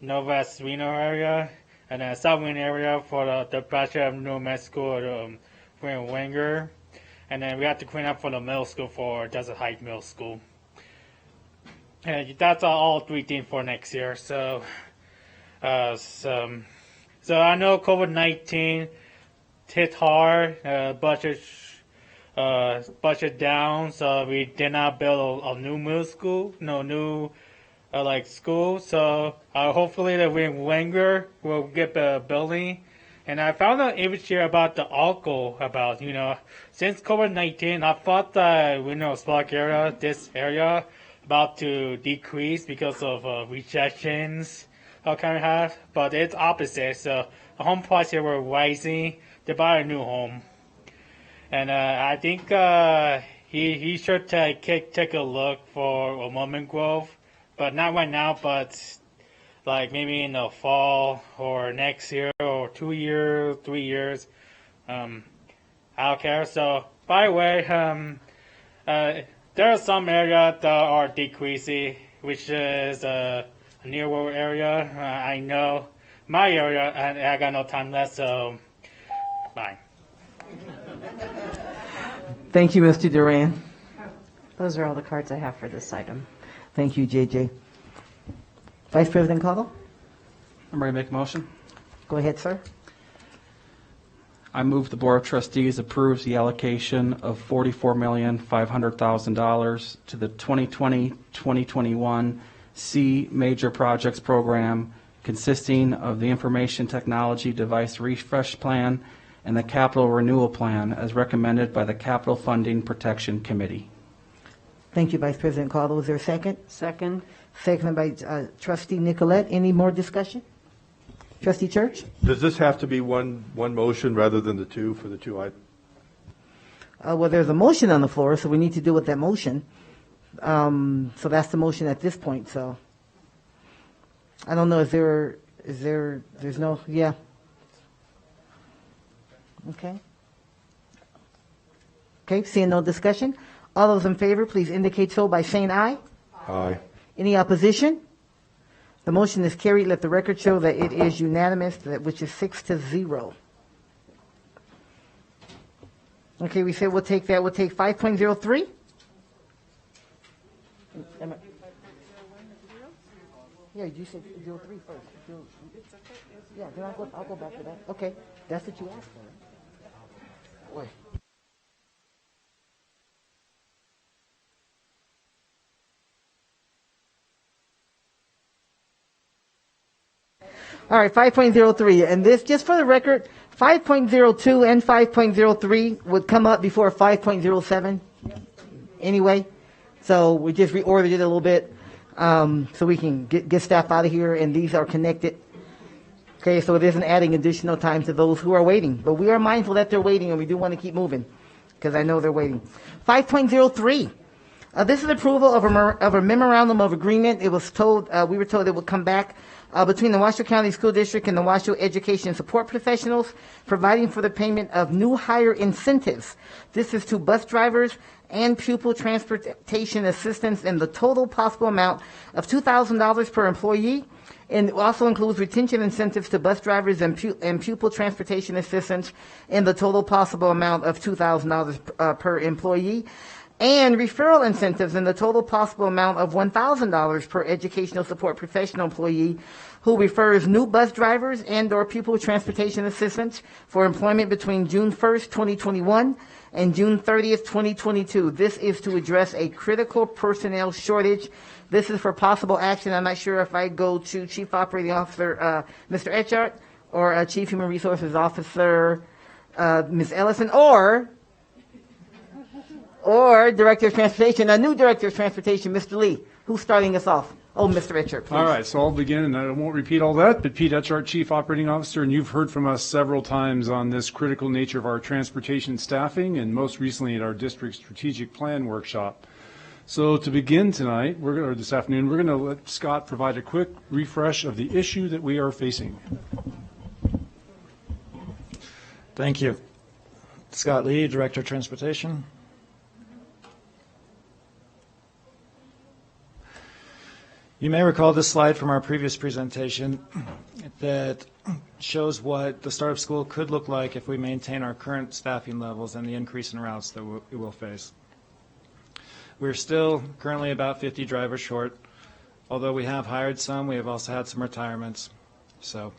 Northwest Reno area and South Reno area for the Bachelor of New Mexico Wenger. And then we have to clean up for the middle school for Desert Heights Middle School. And that's all 3 things for next year. So I know COVID-19 hit hard, budget down, so we did not build a new middle school, school. So hopefully the Wenger will get the building. And I found out this year about the alcohol, since COVID-19, I thought the Spark area, this area, about to decrease because of rejections, but it's opposite. So the home price here were rising to buy a new home. And I think he should take a look for a moment growth, but not right now, but maybe in the fall or next year or 2 years, 3 years. I don't care. So by the way, there are some areas that are decreasing, which is a near world area. I know my area, and I got no time left, so bye. Thank you, Mr. Duran. Those are all the cards I have for this item. Thank you, JJ. Vice President Cottle? I'm ready to make a motion. Go ahead, sir. I move the Board of Trustees approves the allocation of $44,500,000 to the 2020-2021 C Major Projects Program, consisting of the Information Technology Device Refresh Plan and the Capital Renewal Plan as recommended by the Capital Funding Protection Committee. Thank you, Vice President Caldwell. Is there a second? Second. Seconded by Trustee Nicolette. Any more discussion? Trustee Church? Does this have to be one motion rather than the two for the two items? Well, there's a motion on the floor, so we need to deal with that motion. So that's the motion at this point, so. I don't know, there's no, yeah. Okay. Okay, seeing no discussion. All those in favor, please indicate so by saying aye. Aye. Any opposition? The motion is carried. Let the record show that it is unanimous, which is 6-0. Okay, we said we'll take that. We'll take 5.03. Yeah, you said 03 first. Yeah, then I'll go back to that. Okay, that's what you asked for. Right? Wait. All right, 5.03, and this, just for the record, 5.02 and 5.03 would come up before 5.07 anyway, so we just reordered it a little bit so we can get staff out of here, and these are connected. Okay, so it isn't adding additional time to those who are waiting, but we are mindful that they're waiting, and we do want to keep moving because I know they're waiting. 5.03. This is approval of a memorandum of agreement. It was told, we were told it would come back between the Washoe County School District and the Washoe Education Support Professionals, providing for the payment of new hire incentives. This is to bus drivers and pupil transportation assistants in the total possible amount of $2,000 per employee. And it also includes retention incentives to bus drivers and pupil transportation assistants in the total possible amount of $2,000 per employee. And referral incentives in the total possible amount of $1,000 per educational support professional employee who refers new bus drivers and or pupil transportation assistants for employment between June 1st, 2021 and June 30th, 2022. This is to address a critical personnel shortage. This is for possible action. I'm not sure if I go to Chief Operating Officer Mr. Etchart or Chief Human Resources Officer Ms. Ellison or Director of Transportation, a new Director of Transportation, Mr. Lee. Who's starting us off? Oh, Mr. Etchart, please. All right, so I'll begin, and I won't repeat all that, but Pete Etchart, Chief Operating Officer, and you've heard from us several times on this critical nature of our transportation staffing, and most recently at our district strategic plan workshop. So to begin tonight, this afternoon, we're going to let Scott provide a quick refresh of the issue that we are facing. Thank you. Scott Lee, Director of Transportation. You may recall this slide from our previous presentation that shows what the start of school could look like if we maintain our current staffing levels and the increase in routes that we will face. We're still currently about 50 drivers short. Although we have hired some, we have also had some retirements. So,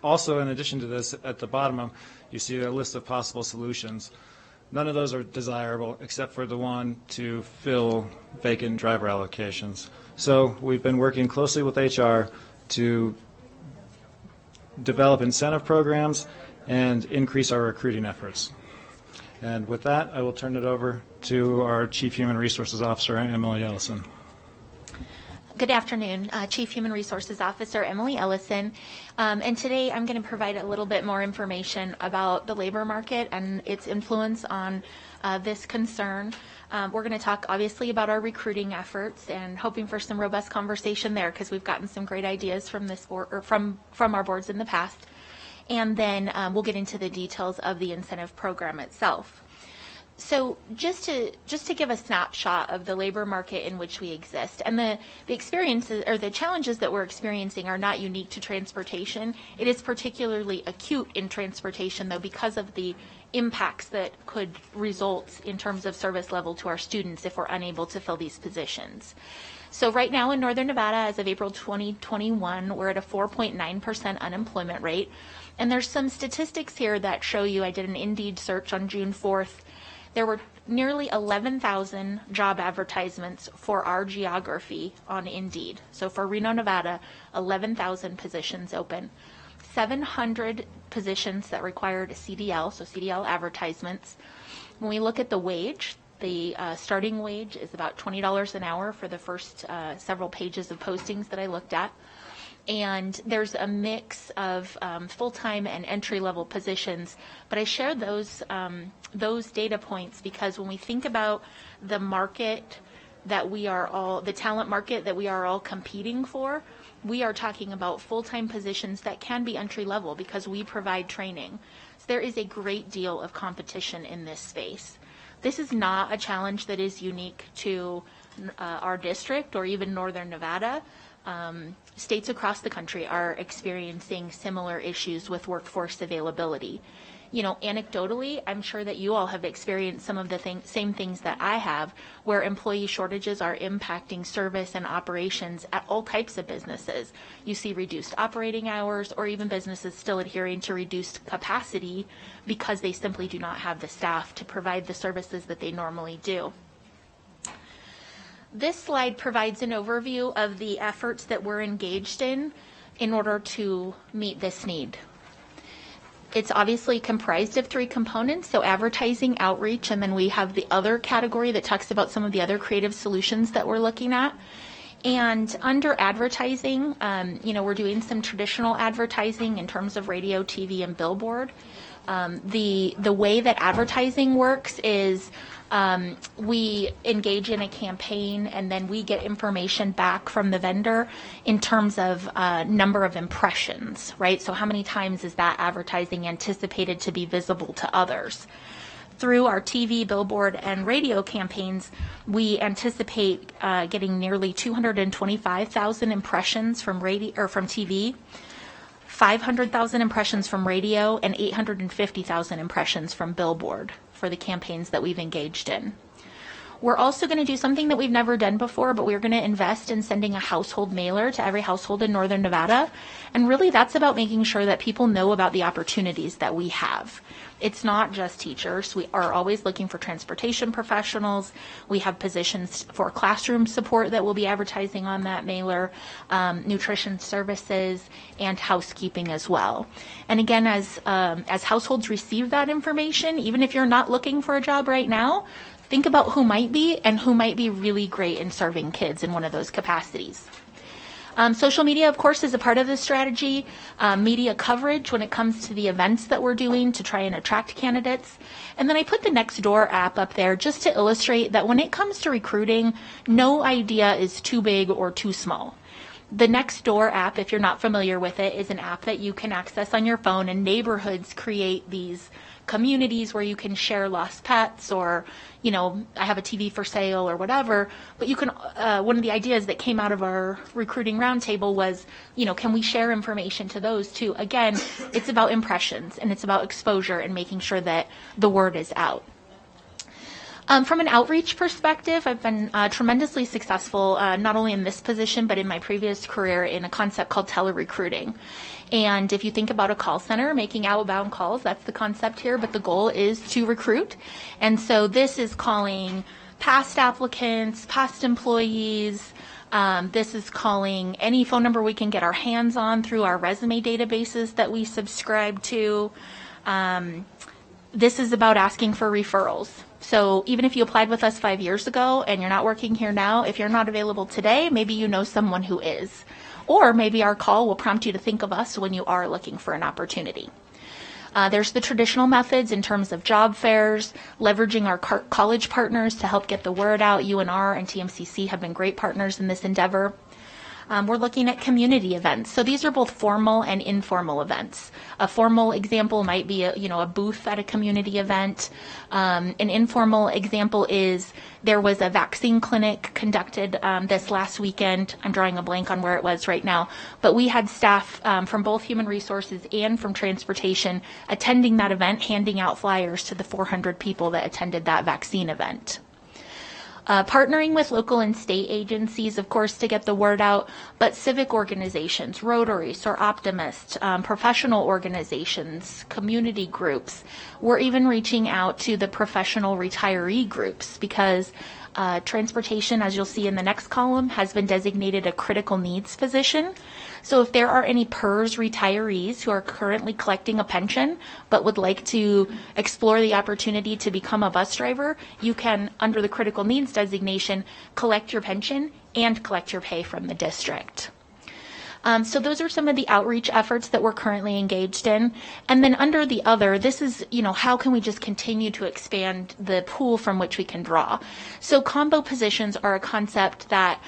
also in addition to this, at the bottom you see a list of possible solutions. None of those are desirable except for the one to fill vacant driver allocations. So we've been working closely with HR to develop incentive programs and increase our recruiting efforts. And with that, I will turn it over to our Chief Human Resources Officer, Emily Ellison. Good afternoon, Chief Human Resources Officer Emily Ellison, and today I'm going to provide a little bit more information about the labor market and its influence on this concern. We're going to talk obviously about our recruiting efforts and hoping for some robust conversation there because we've gotten some great ideas from this board or from our boards in the past, and then we'll get into the details of the incentive program itself. So just to give a snapshot of the labor market in which we exist, and the experiences or the challenges that we're experiencing are not unique to transportation. It is particularly acute in transportation, though, because of the impacts that could result in terms of service level to our students if we're unable to fill these positions. So right now in Northern Nevada, as of April 2021, we're at a 4.9% unemployment rate. And there's some statistics here that show you, I did an Indeed search on June 4th. There were nearly 11,000 job advertisements for our geography on Indeed. So for Reno, Nevada, 11,000 positions open. 700 positions that required a CDL, so CDL advertisements. When we look at the wage, the starting wage is about $20 an hour for the first several pages of postings that I looked at. And there's a mix of full-time and entry-level positions, but I shared those data points because when we think about the market that we are all, the talent market that we are all competing for, we are talking about full-time positions that can be entry-level because we provide training. So there is a great deal of competition in this space. This is not a challenge that is unique to our district or even Northern Nevada. States across the country are experiencing similar issues with workforce availability. You know, anecdotally, I'm sure that you all have experienced some of the same things that I have, where employee shortages are impacting service and operations at all types of businesses. You see reduced operating hours or even businesses still adhering to reduced capacity because they simply do not have the staff to provide the services that they normally do. This slide provides an overview of the efforts that we're engaged in order to meet this need. It's obviously comprised of three components, so advertising, outreach, and then we have the other category that talks about some of the other creative solutions that we're looking at. And under advertising, you know, we're doing some traditional advertising in terms of radio, TV, and billboard. The way that advertising works is we engage in a campaign and then we get information back from the vendor in terms of number of impressions, right? So how many times is that advertising anticipated to be visible to others? Through our TV, billboard, and radio campaigns, we anticipate getting nearly 225,000 impressions from radio or from TV, 500,000 impressions from radio, and 850,000 impressions from billboard for the campaigns that we've engaged in. We're also going to do something that we've never done before, but we're going to invest in sending a household mailer to every household in Northern Nevada. And really that's about making sure that people know about the opportunities that we have. It's not just teachers. We are always looking for transportation professionals. We have positions for classroom support that we'll be advertising on that mailer, nutrition services, and housekeeping as well. And again, as households receive that information, even if you're not looking for a job right now, think about who might be and who might be really great in serving kids in one of those capacities. Social media, of course, is a part of this strategy. Media coverage when it comes to the events that we're doing to try and attract candidates. And then I put the Nextdoor app up there just to illustrate that when it comes to recruiting, no idea is too big or too small. The Nextdoor app, if you're not familiar with it, is an app that you can access on your phone, and neighborhoods create these communities where you can share lost pets or, you know, I have a TV for sale or whatever. But you can, one of the ideas that came out of our recruiting roundtable was, you know, can we share information to those too? Again, it's about impressions and it's about exposure and making sure that the word is out. From an outreach perspective, I've been tremendously successful, not only in this position, but in my previous career in a concept called telerecruiting. And if you think about a call center making outbound calls, that's the concept here, but the goal is to recruit. And so this is calling past applicants, past employees. This is calling any phone number we can get our hands on through our resume databases that we subscribe to. This is about asking for referrals. So even if you applied with us 5 years ago and you're not working here now, if you're not available today, maybe you know someone who is. Or maybe our call will prompt you to think of us when you are looking for an opportunity. There's the traditional methods in terms of job fairs, leveraging our college partners to help get the word out. UNR and TMCC have been great partners in this endeavor. We're looking at community events. So these are both formal and informal events. A formal example might be a booth at a community event. An informal example is there was a vaccine clinic conducted this last weekend. I'm drawing a blank on where it was right now. But we had staff from both human resources and from transportation attending that event, handing out flyers to the 400 people that attended that vaccine event. Partnering with local and state agencies, of course, to get the word out, but civic organizations, Rotaries or Optimists, professional organizations, community groups. We're even reaching out to the professional retiree groups because transportation, as you'll see in the next column, has been designated a critical needs position. So if there are any PERS retirees who are currently collecting a pension but would like to explore the opportunity to become a bus driver, you can, under the critical needs designation, collect your pension and collect your pay from the district. So those are some of the outreach efforts that we're currently engaged in. And then under the other, this is, how can we just continue to expand the pool from which we can draw? So combo positions are a concept that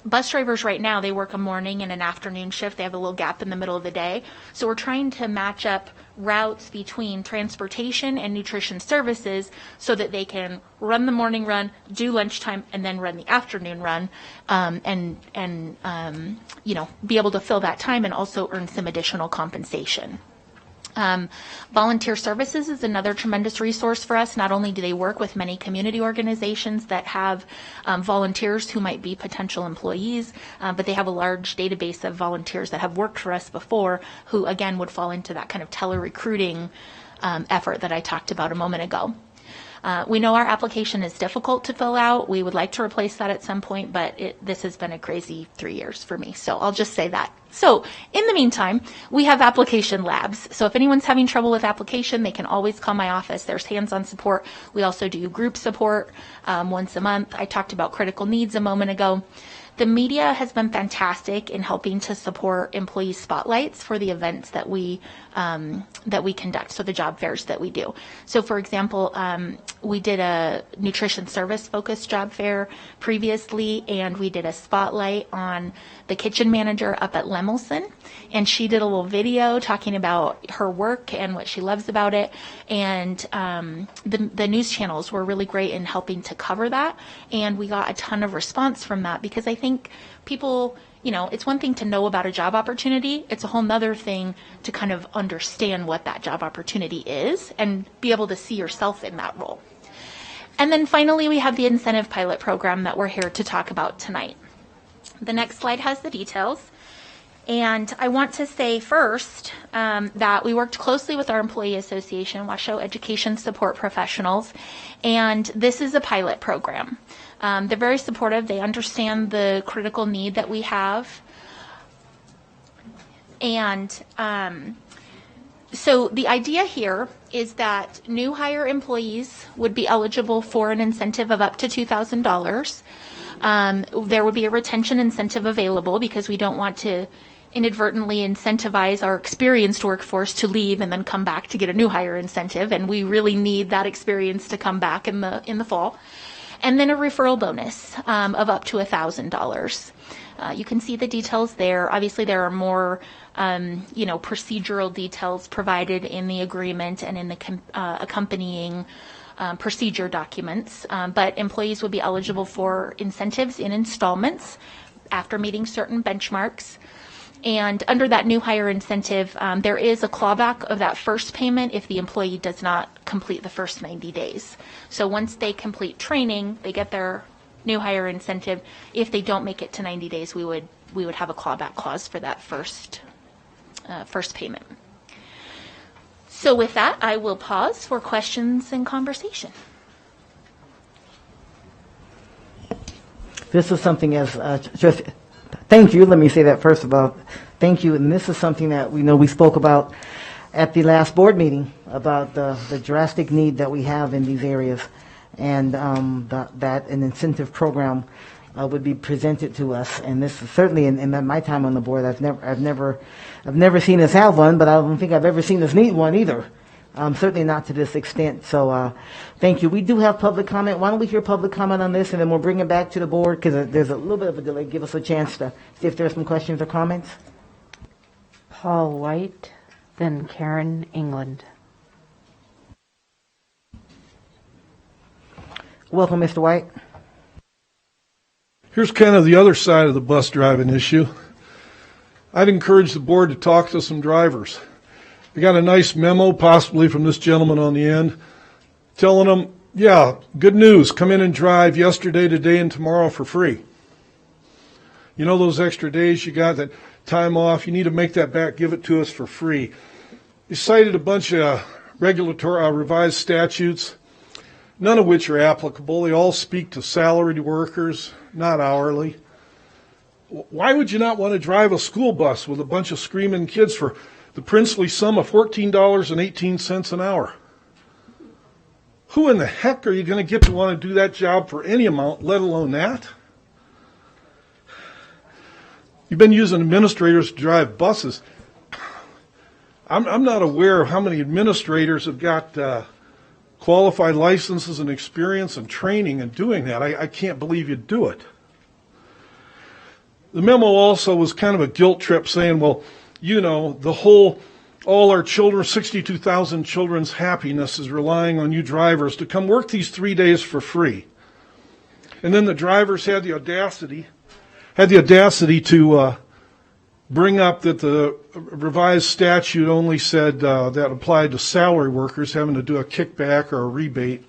bus drivers right now, they work a morning and an afternoon shift. They have a little gap in the middle of the day. So we're trying to match up routes between transportation and nutrition services so that they can run the morning run, do lunchtime, and then run the afternoon run, and be able to fill that time and also earn some additional compensation. Volunteer services is another tremendous resource for us. Not only do they work with many community organizations that have volunteers who might be potential employees, but they have a large database of volunteers that have worked for us before who, again, would fall into that kind of tele-recruiting effort that I talked about a moment ago. We know our application is difficult to fill out. We would like to replace that at some point, but this has been a crazy 3 years for me, so I'll just say that. So in the meantime, we have application labs. So if anyone's having trouble with application, they can always call my office. There's hands-on support. We also do group support once a month. I talked about critical needs a moment ago. The media has been fantastic in helping to support employee spotlights for the events that we conduct, so the job fairs that we do. So for example, we did a nutrition service focused job fair previously, and we did a spotlight on the kitchen manager up at Lemelson, and she did a little video talking about her work and what she loves about it, and the news channels were really great in helping to cover that, and we got a ton of response from that because I think people, it's one thing to know about a job opportunity. It's a whole nother thing to kind of understand what that job opportunity is and be able to see yourself in that role. And then finally, we have the incentive pilot program that we're here to talk about tonight. The next slide has the details. And I want to say first that we worked closely with our employee association, Washoe Education Support Professionals, and this is a pilot program. They're very supportive. They understand the critical need that we have. And so the idea here is that new hire employees would be eligible for an incentive of up to $2,000. There would be a retention incentive available because we don't want to inadvertently incentivize our experienced workforce to leave and then come back to get a new hire incentive, and we really need that experience to come back in the fall. And then a referral bonus of up to $1,000. You can see the details there. Obviously, there are more procedural details provided in the agreement and in the accompanying procedure documents, but employees would be eligible for incentives in installments after meeting certain benchmarks. And under that new hire incentive, there is a clawback of that first payment if the employee does not complete the first 90 days. So once they complete training, they get their new hire incentive. If they don't make it to 90 days, we would have a clawback clause for that first payment. So with that, I will pause for questions and conversation. This is something thank you. Let me say that first of all. Thank you. And this is something that we spoke about at the last board meeting about the drastic need that we have in these areas, and that an incentive program would be presented to us. And this is certainly in my time on the board, I've never seen us have one, but I don't think I've ever seen us need one either. Certainly not to this extent. So thank you. We do have public comment. Why don't we hear public comment on this, and then we'll bring it back to the board because there's a little bit of a delay. Give us a chance to see if there's some questions or comments. Paul White, then Karen England. Welcome, Mr. White. Here's kind of the other side of the bus driving issue. I'd encourage the board to talk to some drivers. I got a nice memo, possibly from this gentleman on the end, telling them Yeah, good news. Come in and drive yesterday, today, and tomorrow for free. You know those extra days you got, that time off, you need to make that back, give it to us for free. You cited a bunch of regulatory revised statutes, none of which are applicable. They all speak to salaried workers, not hourly. Why would you not want to drive a school bus with a bunch of screaming kids for the princely sum of $14.18 an hour? Who in the heck are you going to get to want to do that job for any amount, let alone that? You've been using administrators to drive buses. I'm not aware of how many administrators have got qualified licenses and experience and training in doing that. I can't believe you'd do it. The memo also was kind of a guilt trip saying, well, you know, all our children, 62,000 children's happiness is relying on you drivers to come work these 3 days for free. And then the drivers had the audacity to bring up that the revised statute only said that applied to salary workers having to do a kickback or a rebate.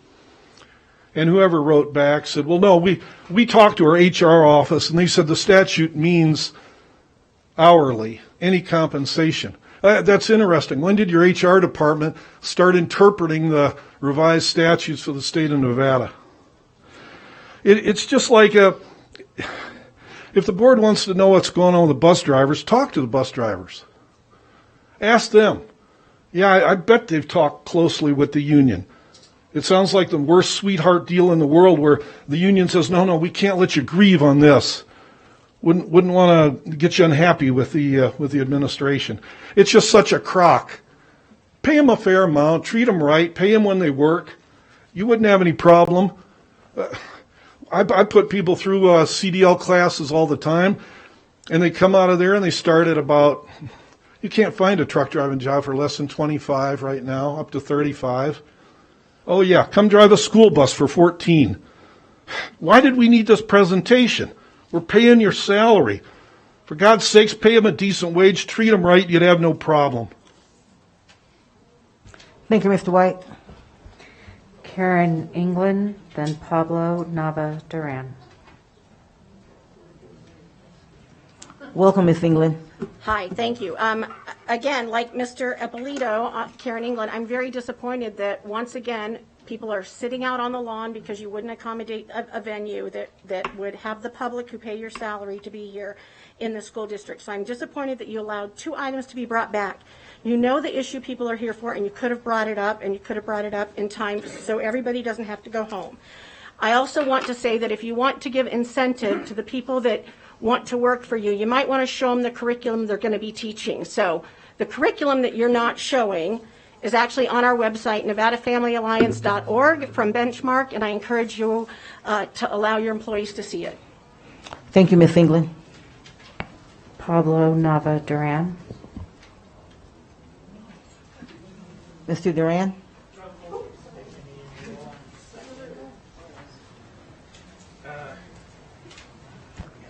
And whoever wrote back said, well, no, we talked to our HR office, and they said the statute means hourly, any compensation. That's interesting. When did your HR department start interpreting the revised statutes for the state of Nevada? It's just like if the board wants to know what's going on with the bus drivers, talk to the bus drivers. Ask them. Yeah, I bet they've talked closely with the union. It sounds like the worst sweetheart deal in the world where the union says, no, we can't let you grieve on this. Wouldn't want to get you unhappy with the administration. It's just such a crock. Pay them a fair amount, treat them right, pay them when they work. You wouldn't have any problem. I put people through CDL classes all the time, and they come out of there and they start at about, you can't find a truck driving job for less than 25 right now, up to 35. Oh yeah, come drive a school bus for 14. Why did we need this presentation? We're paying your salary. For God's sakes, pay them a decent wage, treat them right, you'd have no problem. Thank you, Mr. White. Karen England, then Pablo Nava Duran. Welcome, Ms. England. Hi, thank you. Again, like Mr. Ippolito, Karen England, I'm very disappointed that once again, people are sitting out on the lawn because you wouldn't accommodate a venue that would have the public who pay your salary to be here in the school district. So I'm disappointed that you allowed 2 items to be brought back. You know the issue people are here for, and you could have brought it up, and you could have brought it up in time so everybody doesn't have to go home. I also want to say that if you want to give incentive to the people that want to work for you, you might want to show them the curriculum they're going to be teaching. So the curriculum that you're not showing is actually on our website, nevadafamilyalliance.org, from Benchmark, and I encourage you to allow your employees to see it. Thank you, Ms. England. Pablo Nava Duran. Mr. Duran.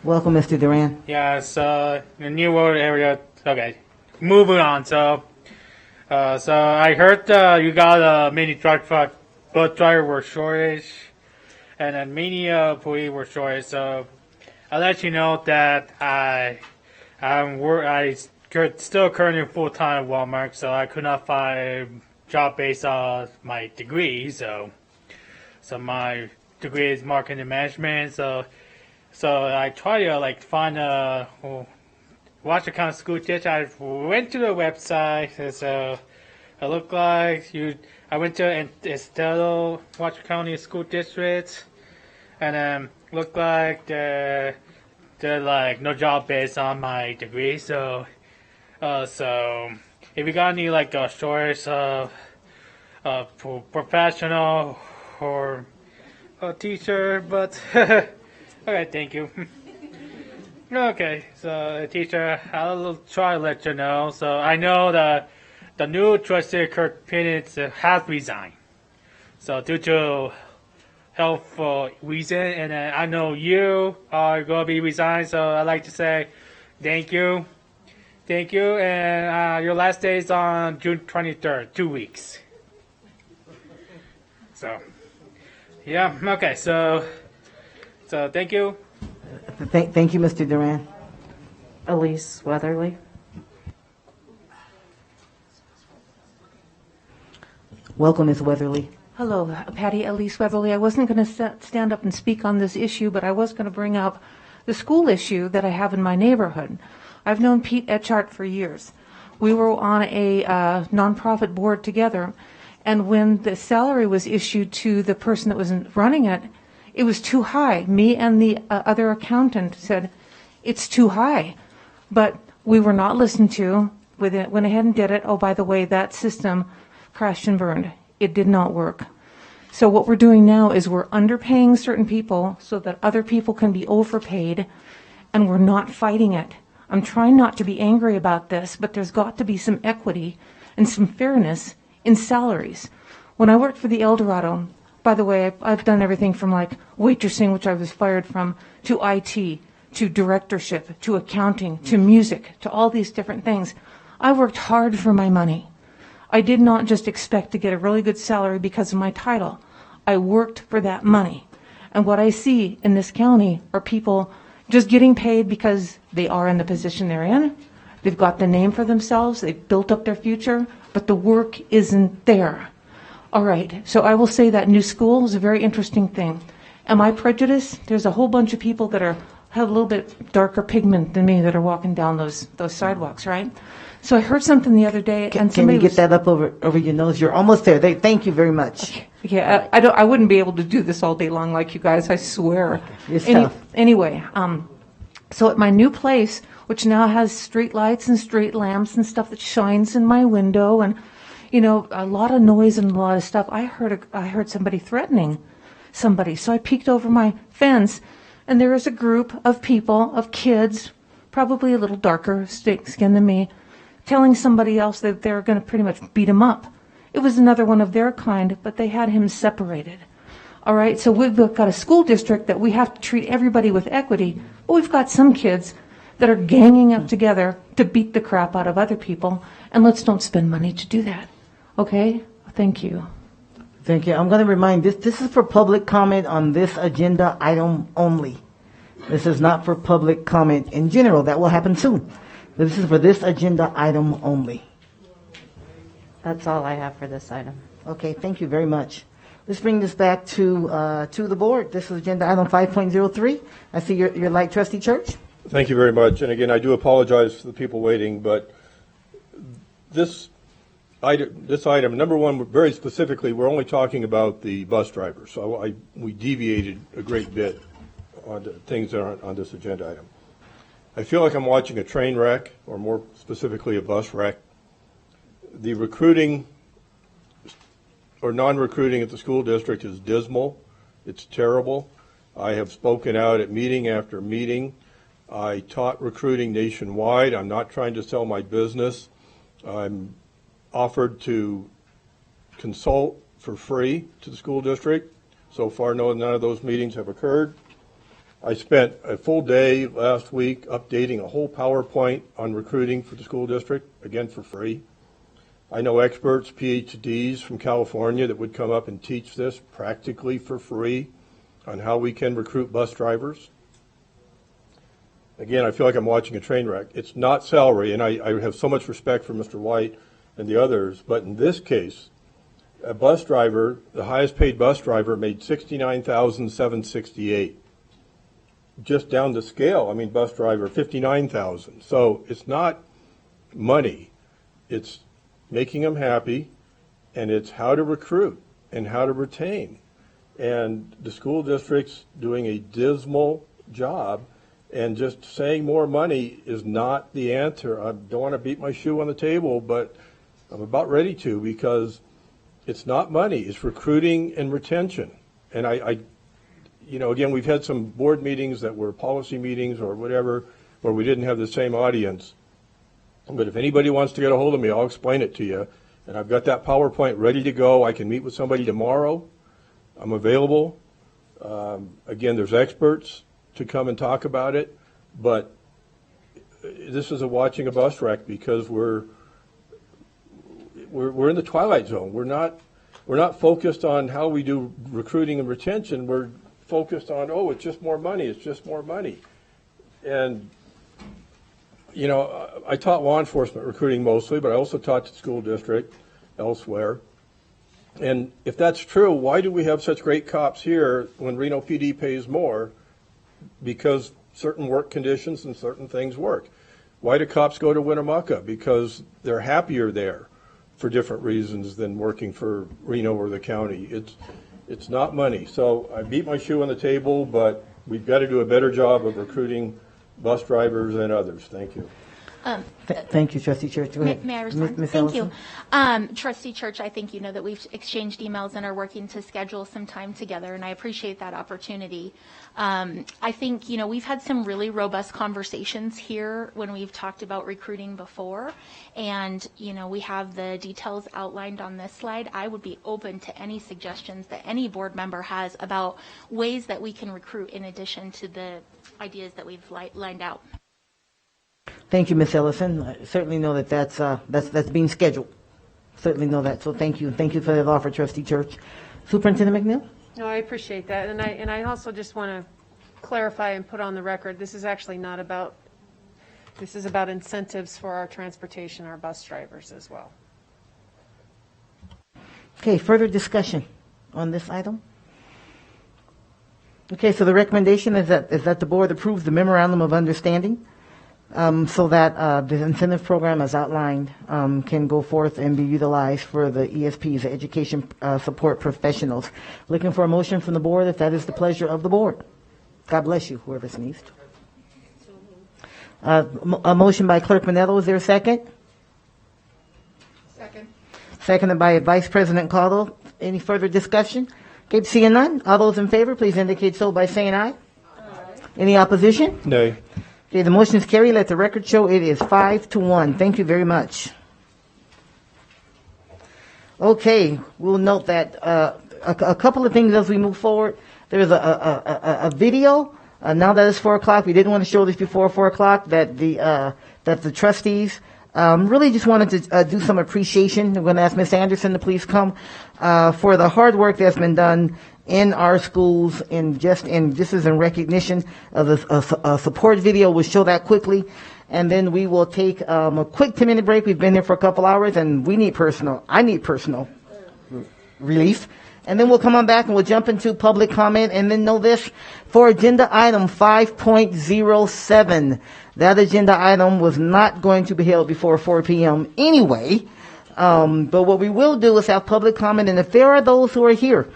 Welcome, Mr. Duran. Yeah, so the New World area. Okay, moving on. So I heard you got a mini truck bus driver were shortage, and then many employees were shortage. So I'll let you know that I still currently full time at Walmart, so I could not find a job based on my degree. So my degree is marketing management. So I try to find a Washoe County School District. I went to the website. So it looked like I went to Estero, Washoe County School District, and looked like they're like no job based on my degree. So if you got any a shortage of professional or a teacher, but okay, thank you. Okay, so teacher, I'll try to let you know. So I know that the new trustee Kirk Pinnett has resigned. So due to health reason, and I know you are going to be resigned. So I'd like to say thank you. Thank you, and your last day is on June 23rd, 2 weeks. So, Yeah, okay, so thank you. Thank you, Mr. Duran. Elise Weatherly. Welcome, Ms. Weatherly. Hello, Patty Elise Weatherly. I wasn't going to stand up and speak on this issue, but I was going to bring up the school issue that I have in my neighborhood. I've known Pete Etchart for years. We were on a nonprofit board together, and when the salary was issued to the person that was running it, it was too high. Me and the other accountant said, it's too high. But we were not listened to. Went ahead and did it. Oh, by the way, that system crashed and burned. It did not work. So what we're doing now is we're underpaying certain people so that other people can be overpaid, and we're not fighting it. I'm trying not to be angry about this, but there's got to be some equity and some fairness in salaries. When I worked for the Eldorado, by the way, I've done everything from like waitressing, which I was fired from, to IT, to directorship, to accounting, to music, to all these different things. I worked hard for my money. I did not just expect to get a really good salary because of my title. I worked for that money. And what I see in this county are people just getting paid because they are in the position they're in. They've got the name for themselves. They've built up their future, but the work isn't there. All right, so I will say that new school is a very interesting thing. Am I prejudiced? There's a whole bunch of people that have a little bit darker pigment than me that are walking down those sidewalks, right? So I heard something the other day, and Can you get that up over your nose? You're almost there. Thank you very much. Yeah, I wouldn't be able to do this all day long like you guys, I swear. It's tough. Anyway, so at my new place, which now has street lights and street lamps and stuff that shines in my window, and a lot of noise and a lot of stuff, I heard somebody threatening somebody. So I peeked over my fence, and there was a group of people, of kids, probably a little darker skin than me, telling somebody else that they were going to pretty much beat him up. It was another one of their kind, but they had him separated. All right, so we've got a school district that we have to treat everybody with equity, but we've got some kids that are ganging up together to beat the crap out of other people, and let's don't spend money to do that. Okay? Thank you. Thank you. I'm going to remind this is for public comment on this agenda item only. This is not for public comment in general. That will happen soon. This is for this agenda item only. That's all I have for this item. Okay, thank you very much. Let's bring this back to the board. This is agenda item 5.03. I see your light, Trustee Church. Thank you very much. And again, I do apologize for the people waiting, but this item, number one, very specifically, we're only talking about the bus drivers. So we deviated a great bit on the things that aren't on this agenda item. I feel like I'm watching a train wreck, or more specifically, a bus wreck. The recruiting or non-recruiting at the school district is dismal. It's terrible. I have spoken out at meeting after meeting. I taught recruiting nationwide. I'm not trying to sell my business. I'm offered to consult for free to the school district. So far, none of those meetings have occurred. I spent a full day last week updating a whole PowerPoint on recruiting for the school district, again for free. I know experts, PhDs from California that would come up and teach this practically for free on how we can recruit bus drivers. Again, I feel like I'm watching a train wreck. It's not salary, and I have so much respect for Mr. White and the others, but in this case, a bus driver, the highest paid bus driver, made $69,768. Just down the scale, I mean, bus driver, $59,000. So it's not money. It's making them happy, and it's how to recruit and how to retain. And the school district's doing a dismal job, and just saying more money is not the answer. I don't want to beat my shoe on the table, but I'm about ready to, because it's not money. It's recruiting and retention. And again, we've had some board meetings that were policy meetings or whatever where we didn't have the same audience. But if anybody wants to get a hold of me, I'll explain it to you. And I've got that PowerPoint ready to go. I can meet with somebody tomorrow. I'm available. Again, there's experts to come and talk about it. But this is watching a bus wreck, because we're in the twilight zone. We're not we're not focused on how we do recruiting and retention. We're focused on, oh, it's just more money. It's just more money. And, you know, I taught law enforcement recruiting mostly, but I also taught the school district elsewhere. And if that's true, why do we have such great cops here when Reno PD pays more? Because certain work conditions and certain things work. Why do cops go to Winnemucca? Because they're happier there for different reasons than working for Reno or the county. It's not money. So I beat my shoe on the table, but we've got to do a better job of recruiting bus drivers and others. Thank you. Thank you, Trustee Church. Go ahead. May I respond? Ms. Thank Ellison? you. Trustee Church, I think you know that we've exchanged emails and are working to schedule some time together, and I appreciate that opportunity. I think, you know, we've had some really robust conversations here when we've talked about recruiting before, and, you know, we have the details outlined on this slide. I would be open to any suggestions that any board member has about ways that we can recruit in addition to the ideas that we've lined out. Thank you, Ms. Ellison. I certainly know that that's being scheduled. Certainly know that. So thank you. Thank you for that offer, Trustee Church. Superintendent McNeil? No, I appreciate that. And I also just want to clarify and put on the record, this is actually not about, this is about incentives for our transportation, our bus drivers as well. Okay, further discussion on this item? Okay, so the recommendation is that the board approves the memorandum of understanding so that the incentive program as outlined can go forth and be utilized for the ESPs, the Education Support Professionals. Looking for a motion from the board if that is the pleasure of the board. God bless you, whoever sneezed. A motion by Clerk Manetto. Is there a second? Second. Seconded by Vice President Caldwell. Any further discussion? Okay, seeing none. All those in favor, please indicate so by saying aye. Any opposition? Nay. Okay, the motion is carried. Let the record show it is 5-1. Thank you very much. Okay, we'll note that a couple of things as we move forward. There's a video. Now that it's 4 o'clock, we didn't want to show this before 4 o'clock, that the trustees really just wanted to do some appreciation. I'm going to ask Ms. Anderson to please come for the hard work that's been done in our schools, and just as in recognition of a support video. We'll show that quickly, and then we will take a quick 10-minute break. We've been here for a couple hours, and I need personal relief. And then we'll come on back and we'll jump into public comment, and then know this, for agenda item 5.07, that agenda item was not going to be held before 4 p.m. anyway. But what we will do is have public comment, and if there are those who are here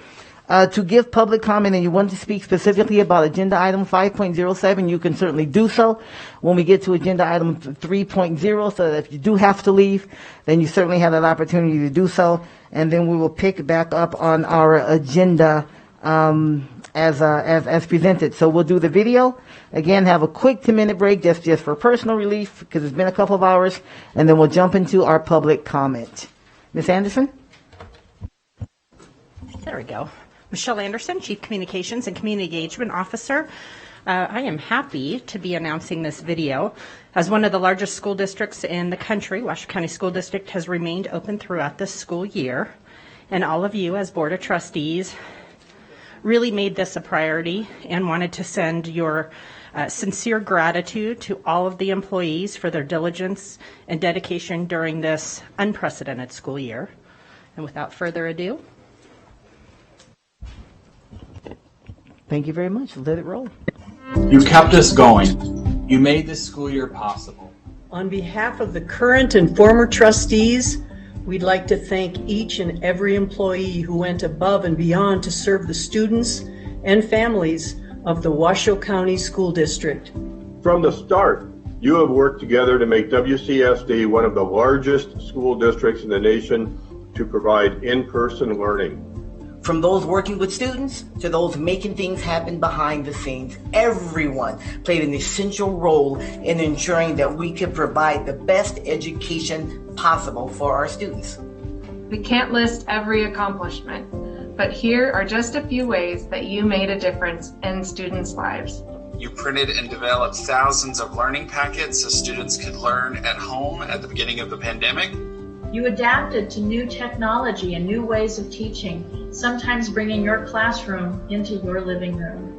to give public comment and you want to speak specifically about agenda item 5.07, you can certainly do so when we get to agenda item 3.0, so that if you do have to leave, then you certainly have that opportunity to do so. And then we will pick back up on our agenda as presented. So we'll do the video. Again, have a quick 10-minute break just for personal relief, because it's been a couple of hours, and then we'll jump into our public comment. Ms. Anderson? There we go. Michelle Anderson, Chief Communications and Community Engagement Officer. I am happy to be announcing this video. As one of the largest school districts in the country, Washoe County School District has remained open throughout this school year. And all of you as Board of Trustees really made this a priority and wanted to send your sincere gratitude to all of the employees for their diligence and dedication during this unprecedented school year. And without further ado, thank you very much. Let it roll. You kept us going. You made this school year possible. On behalf of the current and former trustees, we'd like to thank each and every employee who went above and beyond to serve the students and families of the Washoe County School District. From the start, you have worked together to make WCSD one of the largest school districts in the nation to provide in-person learning. From those working with students to those making things happen behind the scenes, everyone played an essential role in ensuring that we could provide the best education possible for our students. We can't list every accomplishment, but here are just a few ways that you made a difference in students' lives. You printed and developed thousands of learning packets so students could learn at home at the beginning of the pandemic. You adapted to new technology and new ways of teaching, sometimes bringing your classroom into your living room.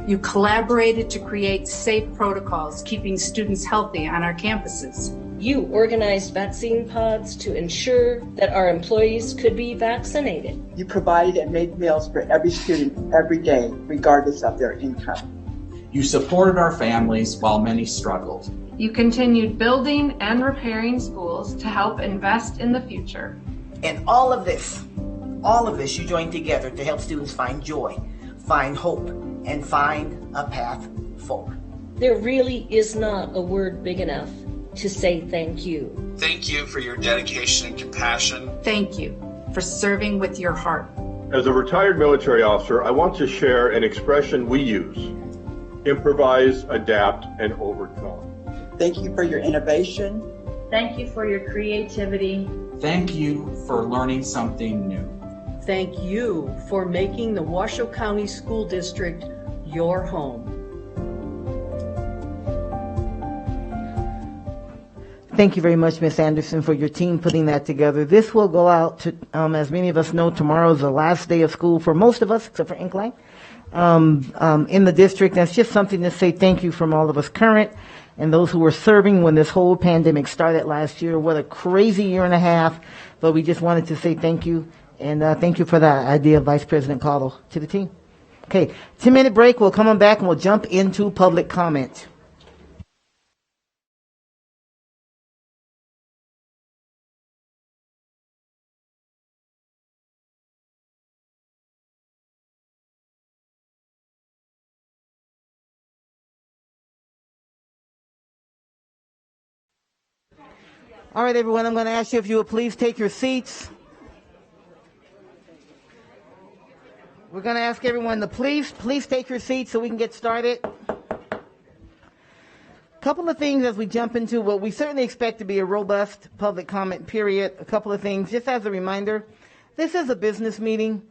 You collaborated to create safe protocols, keeping students healthy on our campuses. You organized vaccine pods to ensure that our employees could be vaccinated. You provided and made meals for every student every day, regardless of their income. You supported our families while many struggled. You continued building and repairing schools to help invest in the future. And all of this you joined together to help students find joy, find hope, and find a path forward. There really is not a word big enough to say thank you. Thank you for your dedication and compassion. Thank you for serving with your heart. As a retired military officer, I want to share an expression we use: improvise, adapt, and overcome. Thank you for your innovation. Thank you for your creativity. Thank you for learning something new. Thank you for making the Washoe County School District your home. Thank you very much, Ms. Anderson, for your team putting that together. This will go out to, as many of us know, tomorrow is the last day of school for most of us, except for Incline, in the district. And it's just something to say thank you from all of us current and those who were serving when this whole pandemic started last year. What a crazy year and a half. But we just wanted to say thank you. And thank you for that idea, Vice President Cottle, to the team. Okay, 10-minute break. We'll come on back and we'll jump into public comment. All right, everyone, I'm going to ask you if you would please take your seats. We're going to ask everyone to please take your seats so we can get started. A couple of things as we jump into what we certainly expect to be a robust public comment period. A couple of things, just as a reminder, this is a business meeting,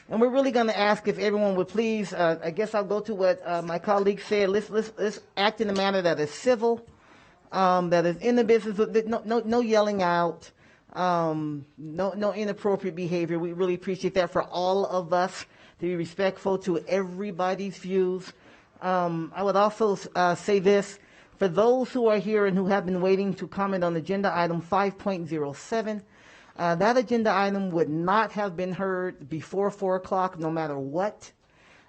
and we're really going to ask if everyone would please, I guess I'll go to what my colleague said, let's act in a manner that is civil, that is in the business, no yelling out, no inappropriate behavior. We really appreciate that for all of us, to be respectful to everybody's views. I would also say this, for those who are here and who have been waiting to comment on agenda item 5.07, that agenda item would not have been heard before 4 o'clock, no matter what.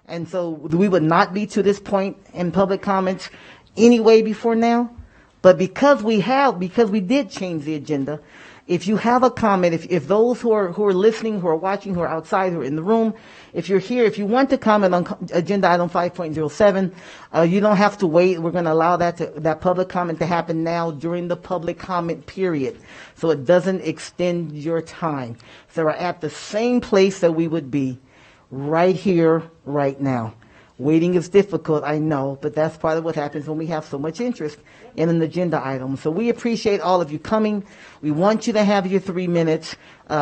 And so we would not be to this point in public comments anyway before now. But because we did change the agenda, if you have a comment, if those who are listening, who are watching, who are outside, who are in the room, if you're here, if you want to comment on agenda item 5.07, you don't have to wait. We're going to allow that public comment to happen now during the public comment period, so it doesn't extend your time. So we're at the same place that we would be right here, right now. Waiting is difficult, I know, but that's part of what happens when we have so much interest in an agenda item. So we appreciate all of you coming. We want you to have your 3 minutes,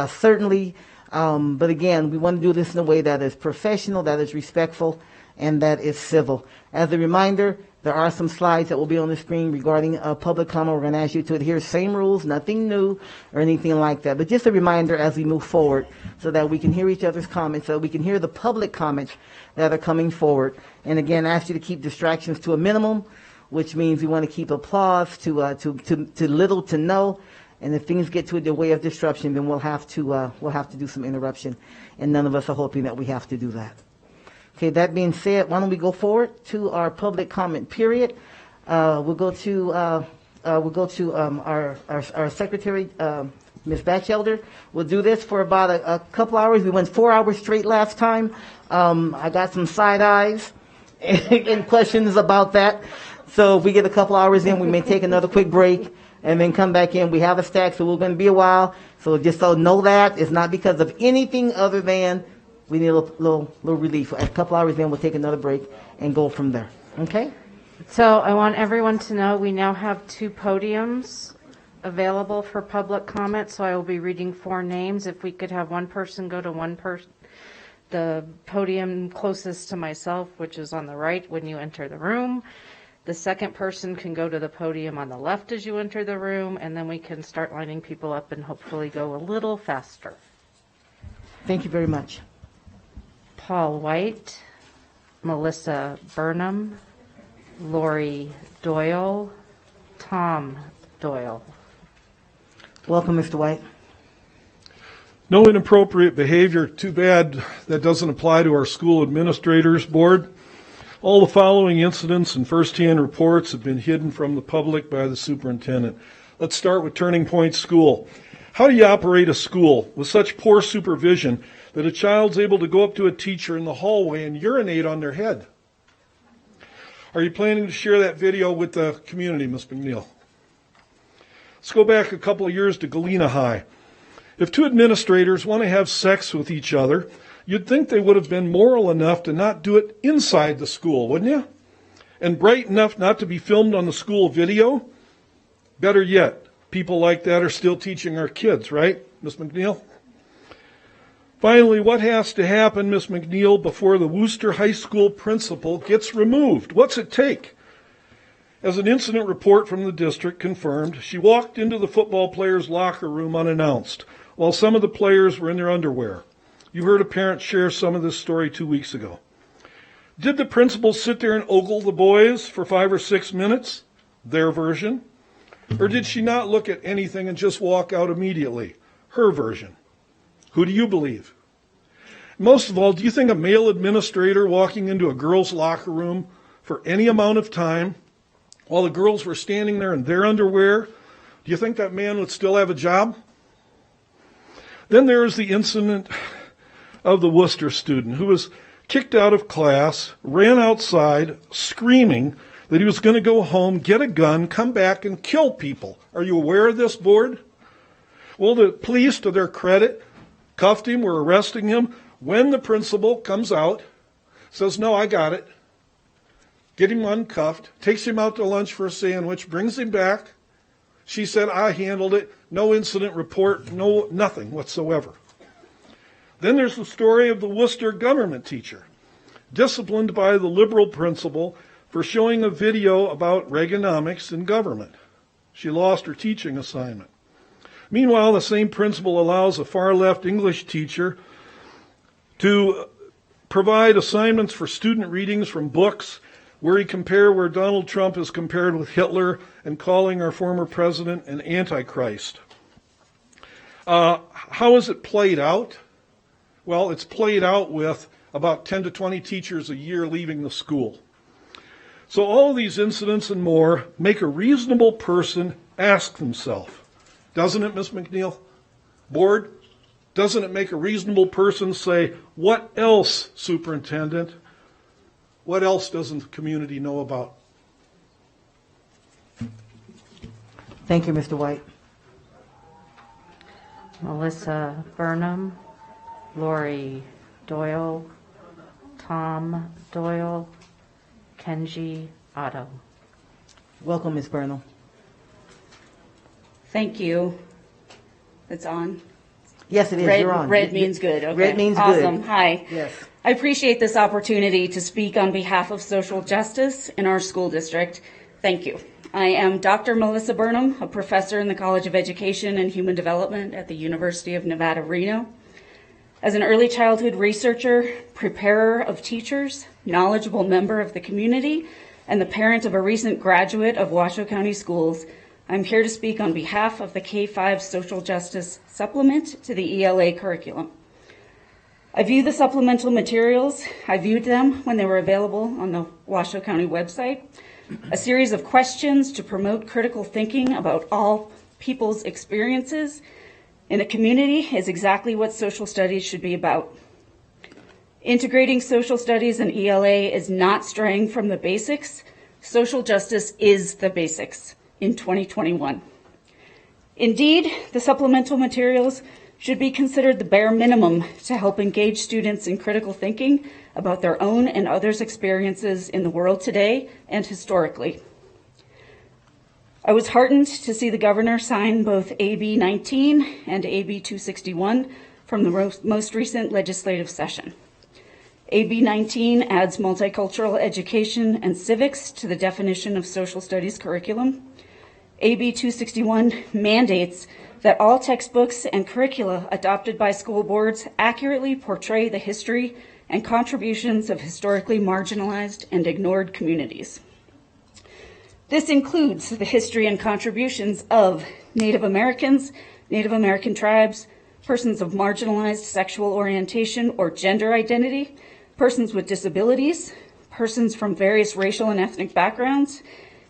certainly. But again, we want to do this in a way that is professional, that is respectful, and that is civil. As a reminder, there are some slides that will be on the screen regarding public comment. We're going to ask you to adhere to same rules, nothing new or anything like that. But just a reminder as we move forward so that we can hear each other's comments, so we can hear the public comments that are coming forward. And again, I ask you to keep distractions to a minimum, which means we want to keep applause to little to no. And if things get to the way of disruption, then we'll have to do some interruption. And none of us are hoping that we have to do that. Okay, that being said, why don't we go forward to our public comment period? We'll go to our secretary, Ms. Batchelder. We'll do this for about a couple hours. We went 4 hours straight last time. I got some side eyes and questions about that. So if we get a couple hours in, we may take another quick break and then come back in. We have a stack, so we're going to be a while. So just so know that it's not because of anything other than we need a little relief. A couple hours in, we'll take another break and go from there. Okay? So I want everyone to know we now have 2 podiums available for public comment. So I will be reading 4 names. If we could have one person go to the podium closest to myself, which is on the right when you enter the room. The second person can go to the podium on the left as you enter the room, and then we can start lining people up and hopefully go a little faster. Thank you very much. Paul White, Melissa Burnham, Lori Doyle, Tom Doyle. Welcome, Mr. White. No inappropriate behavior. Too bad that doesn't apply to our school administrators board. All the following incidents and first-hand reports have been hidden from the public by the superintendent. Let's start with Turning Point School. How do you operate a school with such poor supervision that a child's able to go up to a teacher in the hallway and urinate on their head? Are you planning to share that video with the community, Ms. McNeil? Let's go back a couple of years to Galena High. If two administrators want to have sex with each other, you'd think they would have been moral enough to not do it inside the school, wouldn't you? And bright enough not to be filmed on the school video? Better yet, people like that are still teaching our kids, right, Ms. McNeil? Finally, what has to happen, Ms. McNeil, before the Worcester High School principal gets removed? What's it take? As an incident report from the district confirmed, she walked into the football players' locker room unannounced, while some of the players were in their underwear. You heard a parent share some of this story 2 weeks ago. Did the principal sit there and ogle the boys for 5 or 6 minutes? Their version. Or did she not look at anything and just walk out immediately? Her version. Who do you believe? Most of all, do you think a male administrator walking into a girls' locker room for any amount of time while the girls were standing there in their underwear, do you think that man would still have a job? Then there is the incident of the Worcester student who was kicked out of class, ran outside screaming that he was going to go home, get a gun, come back and kill people. Are you aware of this, board? Well, the police, to their credit, cuffed him, were arresting him. When the principal comes out, says, no, I got it. Get him uncuffed, takes him out to lunch for a sandwich, brings him back. She said, I handled it. No incident report, no nothing whatsoever. Then there's the story of the Worcester government teacher, disciplined by the liberal principal for showing a video about Reaganomics in government. She lost her teaching assignment. Meanwhile, the same principal allows a far-left English teacher to provide assignments for student readings from books where Donald Trump is compared with Hitler and calling our former president an antichrist. How is it played out? Well, it's played out with about 10 to 20 teachers a year leaving the school. So all of these incidents and more make a reasonable person ask themselves, doesn't it, Ms. McNeil? Board, doesn't it make a reasonable person say, what else, Superintendent? What else doesn't the community know about? Thank you, Mr. White. Melissa Burnham, Lori Doyle, Tom Doyle, Kenji Otto. Welcome, Ms. Burnham. Thank you. It's on? Yes, it is. You're on. Red means good. Okay. Red means awesome. good. Awesome. Hi. Yes. I appreciate this opportunity to speak on behalf of social justice in our school district. Thank you. I am Dr. Melissa Burnham, a professor in the College of Education and Human Development at the University of Nevada, Reno. As an early childhood researcher, preparer of teachers, knowledgeable member of the community, and the parent of a recent graduate of Washoe County Schools, I'm here to speak on behalf of the K-5 Social Justice Supplement to the ELA curriculum. I view the supplemental materials. I viewed them when they were available on the Washoe County website. A series of questions to promote critical thinking about all people's experiences in a community is exactly what social studies should be about. Integrating social studies and ELA is not straying from the basics. Social justice is the basics in 2021. Indeed, the supplemental materials should be considered the bare minimum to help engage students in critical thinking about their own and others' experiences in the world today and historically. I was heartened to see the governor sign both AB 19 and AB 261 from the most recent legislative session. AB 19 adds multicultural education and civics to the definition of social studies curriculum. AB 261 mandates that all textbooks and curricula adopted by school boards accurately portray the history and contributions of historically marginalized and ignored communities. This includes the history and contributions of Native Americans, Native American tribes, persons of marginalized sexual orientation or gender identity, persons with disabilities, persons from various racial and ethnic backgrounds,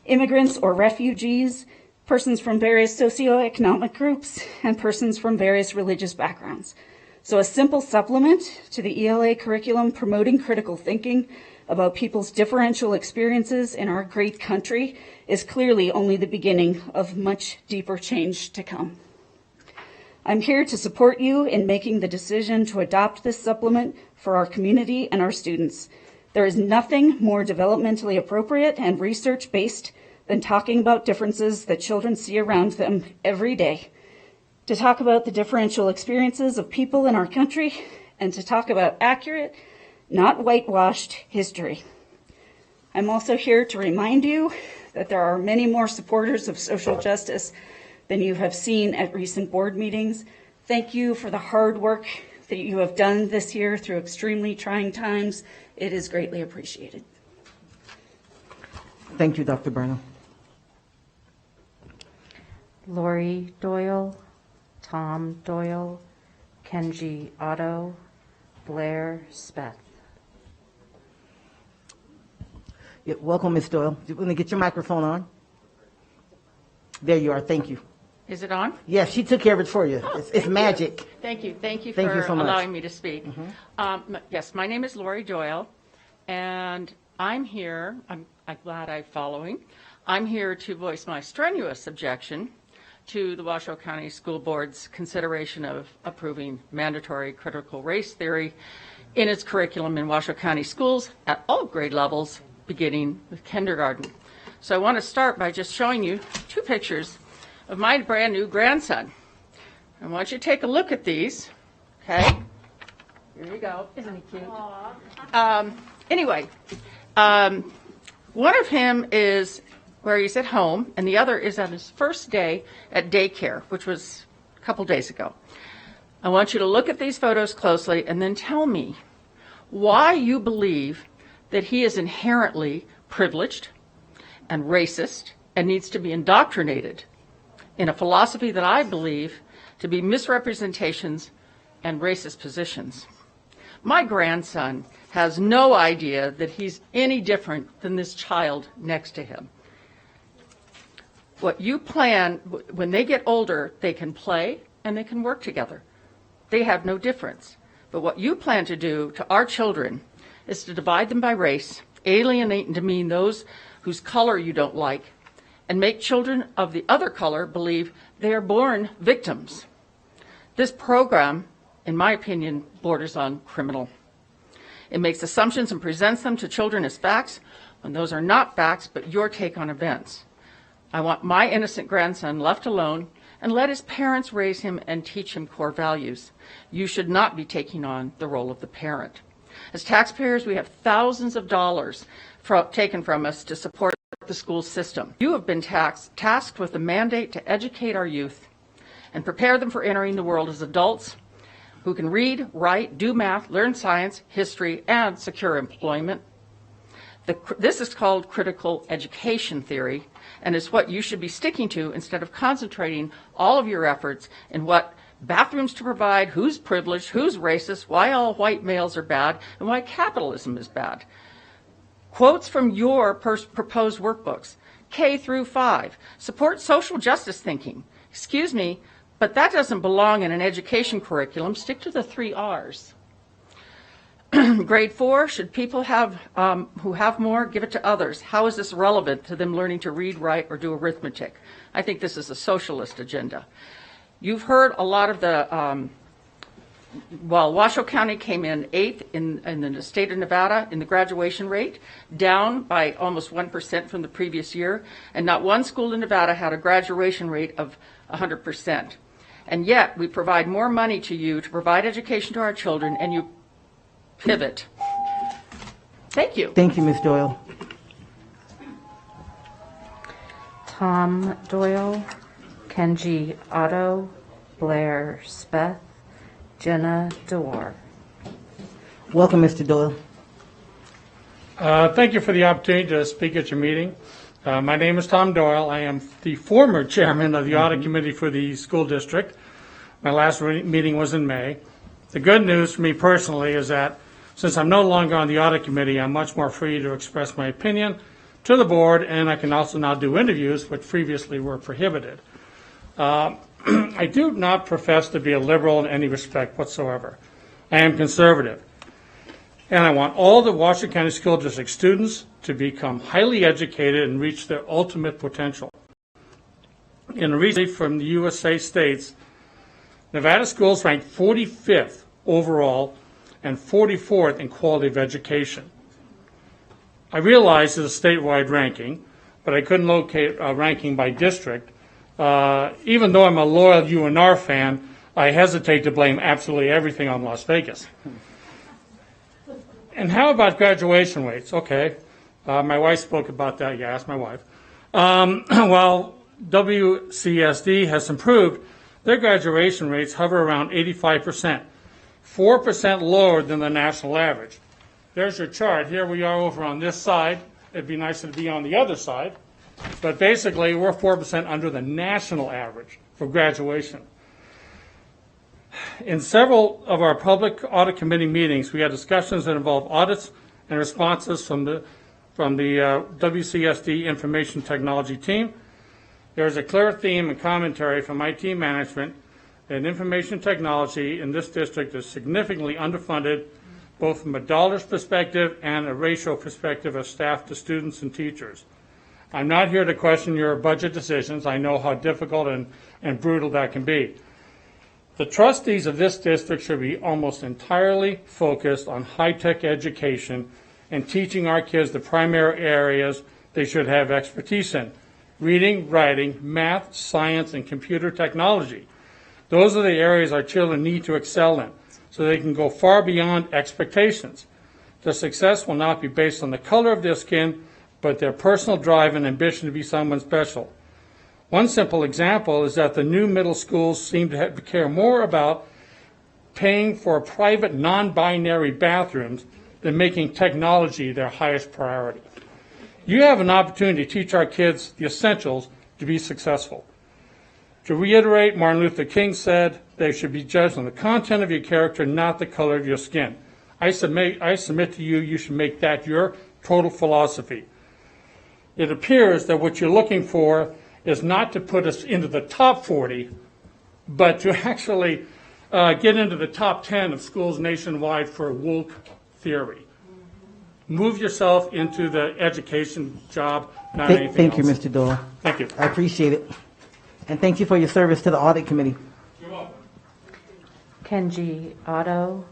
immigrants or refugees, persons from various socioeconomic groups, and persons from various religious backgrounds. So a simple supplement to the ELA curriculum promoting critical thinking about people's differential experiences in our great country is clearly only the beginning of much deeper change to come. I'm here to support you in making the decision to adopt this supplement for our community and our students. There is nothing more developmentally appropriate and research-based than talking about differences that children see around them every day, to talk about the differential experiences of people in our country, and to talk about accurate, not whitewashed history. I'm also here to remind you that there are many more supporters of social justice than you have seen at recent board meetings. Thank you for the hard work that you have done this year through extremely trying times. It is greatly appreciated. Thank you, Dr. Burnham. Lori Doyle, Tom Doyle, Kenji Otto, Blair Speth. Yeah, welcome, Ms. Doyle. You want to get your microphone on? There you are. Thank you. Is it on? Yes, she took care of it for you. It's magic. Thank you. Thank you Thank for you so much. allowing me to speak. Yes, my name is Lori Doyle, and I'm here. I'm glad I'm following. I'm here to voice my strenuous objection to the Washoe County School Board's consideration of approving mandatory critical race theory in its curriculum in Washoe County schools at all grade levels, beginning with kindergarten. So I want to start by just showing you two pictures of my brand new grandson. I want you to take a look at these, okay? Here you go. Isn't he cute? Anyway, one of him is where he's at home, and the other is on his first day at daycare, which was a couple days ago. I want you to look at these photos closely and then tell me why you believe that he is inherently privileged and racist and needs to be indoctrinated in a philosophy that I believe to be misrepresentations and racist positions. My grandson has no idea that he's any different than this child next to him. What you plan, when they get older, they can play and they can work together. They have no difference. But what you plan to do to our children is to divide them by race, alienate and demean those whose color you don't like, and make children of the other color believe they are born victims. This program, in my opinion, borders on criminal. It makes assumptions and presents them to children as facts when those are not facts, but your take on events. I want my innocent grandson left alone and let his parents raise him and teach him core values. You should not be taking on the role of the parent. As taxpayers, we have thousands of dollars taken from us to support the school system. You have been tasked with the mandate to educate our youth and prepare them for entering the world as adults who can read, write, do math, learn science, history, and secure employment. This is called critical education theory, and it's what you should be sticking to instead of concentrating all of your efforts in what bathrooms to provide, who's privileged, who's racist, why all white males are bad, and why capitalism is bad. Quotes from your proposed workbooks, K through 5, support social justice thinking. Excuse me, but that doesn't belong in an education curriculum. Stick to the 3 R's. Grade 4, should people who have more, give it to others? How is this relevant to them learning to read, write, or do arithmetic? I think this is a socialist agenda. You've heard a lot of the, Washoe County came in 8th in the state of Nevada in the graduation rate, down by almost 1% from the previous year, and not one school in Nevada had a graduation rate of 100%. And yet, we provide more money to you to provide education to our children, and you pivot. Thank you. Thank you, Ms. Doyle. Tom Doyle, Kenji Otto, Blair Speth, Jenna DeWar. Welcome, Mr. Doyle. Thank you for the opportunity to speak at your meeting. My name is Tom Doyle. I am the former chairman of the audit committee for the school district. My last meeting was in May. The good news for me personally is that since I'm no longer on the audit committee, I'm much more free to express my opinion to the board, and I can also now do interviews, which previously were prohibited. I do not profess to be a liberal in any respect whatsoever. I am conservative. And I want all the Washington County School District students to become highly educated and reach their ultimate potential. In a recent from the USA states, Nevada schools ranked 45th overall and 44th in quality of education. I realize it's a statewide ranking, but I couldn't locate a ranking by district. Even though I'm a loyal UNR fan, I hesitate to blame absolutely everything on Las Vegas. And how about graduation rates? Okay, my wife spoke about that. Yeah, ask my wife. Well, WCSD has improved. Their graduation rates hover around 85%, 4% lower than the national average. There's your chart. Here we are over on this side. It'd be nicer to be on the other side. But basically, we're 4% under the national average for graduation. In several of our public audit committee meetings, we had discussions that involve audits and responses from the WCSD information technology team. There is a clear theme and commentary from IT management that information technology in this district is significantly underfunded, both from a dollars perspective and a ratio perspective of staff to students and teachers. I'm not here to question your budget decisions. I know how difficult and brutal that can be. The trustees of this district should be almost entirely focused on high-tech education and teaching our kids the primary areas they should have expertise in: reading, writing, math, science, and computer technology. Those are the areas our children need to excel in, so they can go far beyond expectations. Their success will not be based on the color of their skin, but their personal drive and ambition to be someone special. One simple example is that the new middle schools seem to care more about paying for private non-binary bathrooms than making technology their highest priority. You have an opportunity to teach our kids the essentials to be successful. To reiterate, Martin Luther King said, they should be judged on the content of your character, not the color of your skin. I submit to you, you should make that your total philosophy. It appears that what you're looking for is not to put us into the top 40, but to actually get into the top 10 of schools nationwide for woke theory. Move yourself into the education job, not anything else. Thank you, Mr. Doyle. Thank you. I appreciate it. And thank you for your service to the audit committee. You're welcome. Kenji Otto,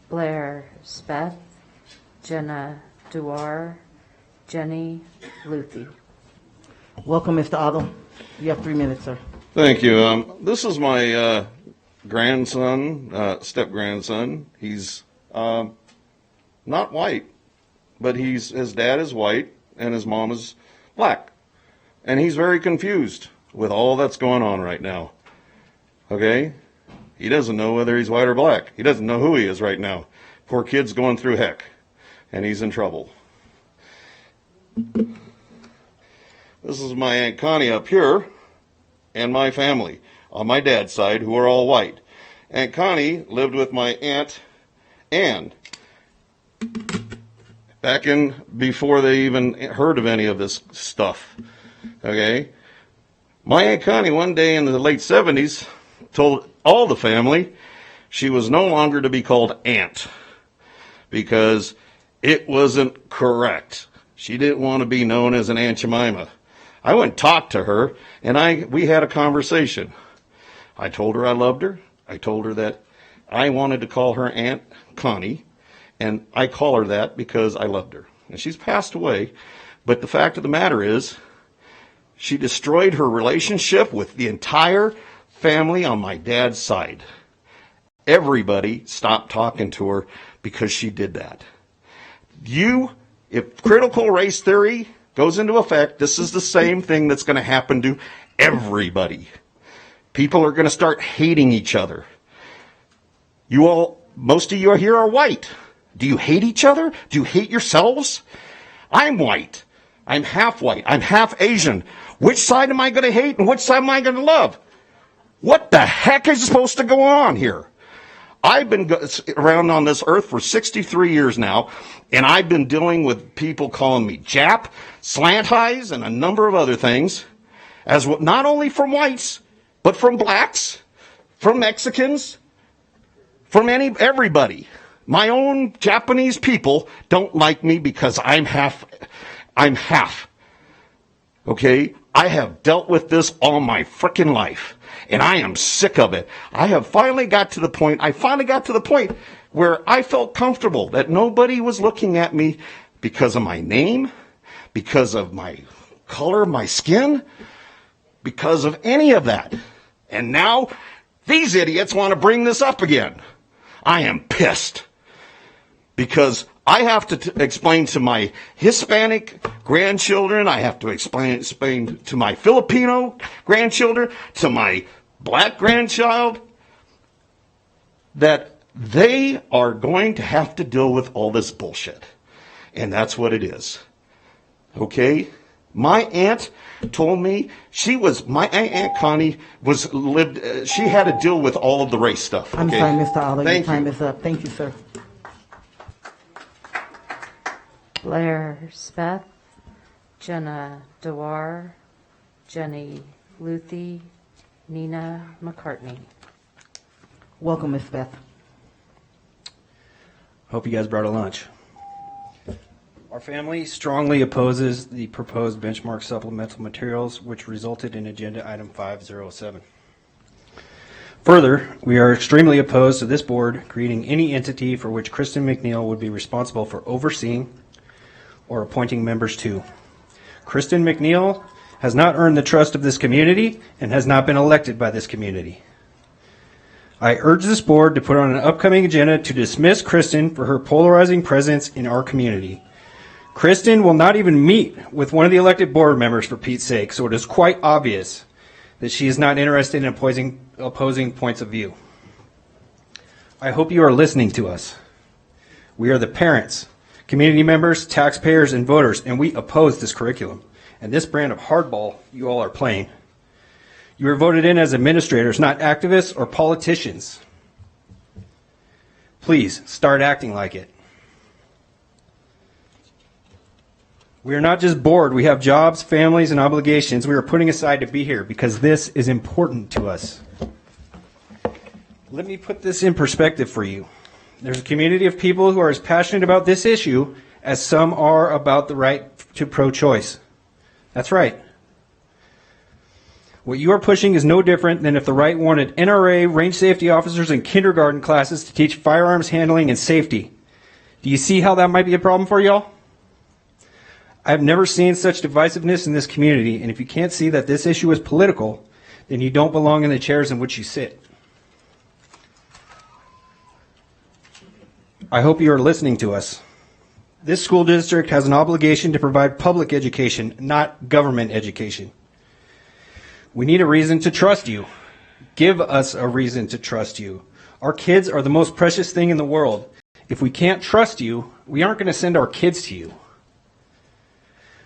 Blair Speth, Jenna DeWar, Jenny Luthi. Welcome, Mr. Otto. You have 3 minutes, sir. Thank you. This is my grandson, step-grandson. He's not white, but his dad is white and his mom is black. And he's very confused with all that's going on right now. Okay? He doesn't know whether he's white or black. He doesn't know who he is right now. Poor kid's going through heck, and he's in trouble. This is my Aunt Connie up here and my family on my dad's side, who are all white. Aunt Connie lived with my Aunt Ann back in before they even heard of any of this stuff. Okay? My Aunt Connie one day in the late 70s told all the family she was no longer to be called Aunt because it wasn't correct. She didn't want to be known as an Aunt Jemima. I went and talked to her, and we had a conversation. I told her I loved her. I told her that I wanted to call her Aunt Connie, and I call her that because I loved her. And she's passed away, but the fact of the matter is, she destroyed her relationship with the entire family on my dad's side. Everybody stopped talking to her because she did that. if critical race theory goes into effect, this is the same thing that's going to happen to everybody. People are going to start hating each other. Most of you here are white. Do you hate each other? Do you hate yourselves? I'm white. I'm half white. I'm half Asian. Which side am I going to hate and which side am I going to love? What the heck is supposed to go on here? I've been around on this earth for 63 years now, and I've been dealing with people calling me Jap, slant eyes, and a number of other things, not only from whites, but from blacks, from Mexicans, from everybody. My own Japanese people don't like me because I'm half. Okay? I have dealt with this all my frickin' life, and I am sick of it. I finally got to the point where I felt comfortable that nobody was looking at me because of my name, because of my color, my skin, because of any of that. And now these idiots want to bring this up again. I am pissed because I have to explain to my Hispanic grandchildren, I have to explain to my Filipino grandchildren, to my black grandchild, that they are going to have to deal with all this bullshit. And that's what it is. Okay? My aunt told me my Aunt Connie she had to deal with all of the race stuff. Okay? I'm sorry, Mr. Otto, your time you. is up. Thank you, sir. Blair Speth, Jenna Dewar, Jenny Luthi, Nina McCartney. Welcome, Ms. Beth. Hope you guys brought a lunch. Our family strongly opposes the proposed benchmark supplemental materials, which resulted in Agenda Item 507. Further, we are extremely opposed to this board creating any entity for which Kristen McNeil would be responsible for overseeing or appointing members to. Kristen McNeil has not earned the trust of this community and has not been elected by this community. I urge this board to put on an upcoming agenda to dismiss Kristen for her polarizing presence in our community. Kristen will not even meet with one of the elected board members, for Pete's sake, so it is quite obvious that she is not interested in opposing points of view. I hope you are listening to us. We are the parents, community members, taxpayers, and voters, and we oppose this curriculum and this brand of hardball you all are playing. You were voted in as administrators, not activists or politicians. Please start acting like it. We are not just bored. We have jobs, families, and obligations we are putting aside to be here because this is important to us. Let me put this in perspective for you. There's a community of people who are as passionate about this issue as some are about the right to pro-choice. That's right. What you are pushing is no different than if the right wanted NRA, range safety officers, and kindergarten classes to teach firearms handling and safety. Do you see how that might be a problem for y'all? I've never seen such divisiveness in this community, and if you can't see that this issue is political, then you don't belong in the chairs in which you sit. I hope you are listening to us. This school district has an obligation to provide public education, not government education. We need a reason to trust you. Give us a reason to trust you. Our kids are the most precious thing in the world. If we can't trust you, we aren't going to send our kids to you.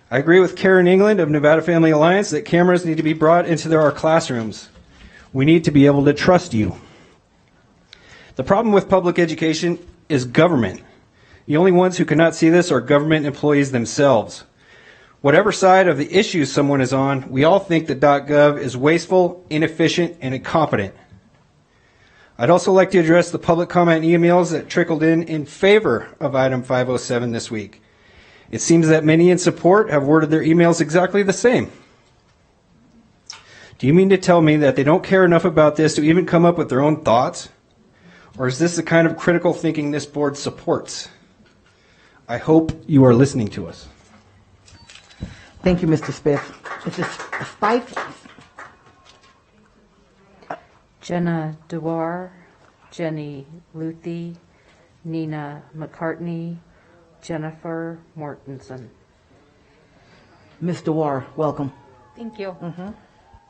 I agree with Karen England of Nevada Family Alliance that cameras need to be brought into our classrooms. We need to be able to trust you. The problem with public education is government. The only ones who cannot see this are government employees themselves. Whatever side of the issue someone is on, we all think that .gov is wasteful, inefficient, and incompetent. I'd also like to address the public comment emails that trickled in favor of item 507 this week. It seems that many in support have worded their emails exactly the same. Do you mean to tell me that they don't care enough about this to even come up with their own thoughts? Or is this the kind of critical thinking this board supports? I hope you are listening to us. Thank you, Mr. Smith. Is this Spife? Jenna Dewar, Jenny Luthi, Nina McCartney, Jennifer Mortensen. Ms. DeWar, welcome. Thank you.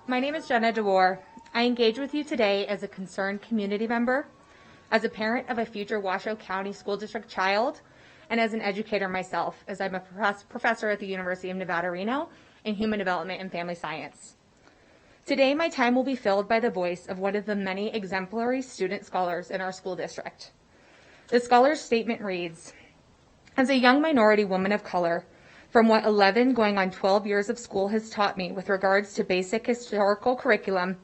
My name is Jenna DeWar. I engage with you today as a concerned community member, as a parent of a future Washoe County School District child, and as an educator myself, as I'm a professor at the University of Nevada, Reno in Human Development and Family Science. Today, my time will be filled by the voice of one of the many exemplary student scholars in our school district. The scholar's statement reads, "As a young minority woman of color, from what 11 going on 12 years of school has taught me with regards to basic historical curriculum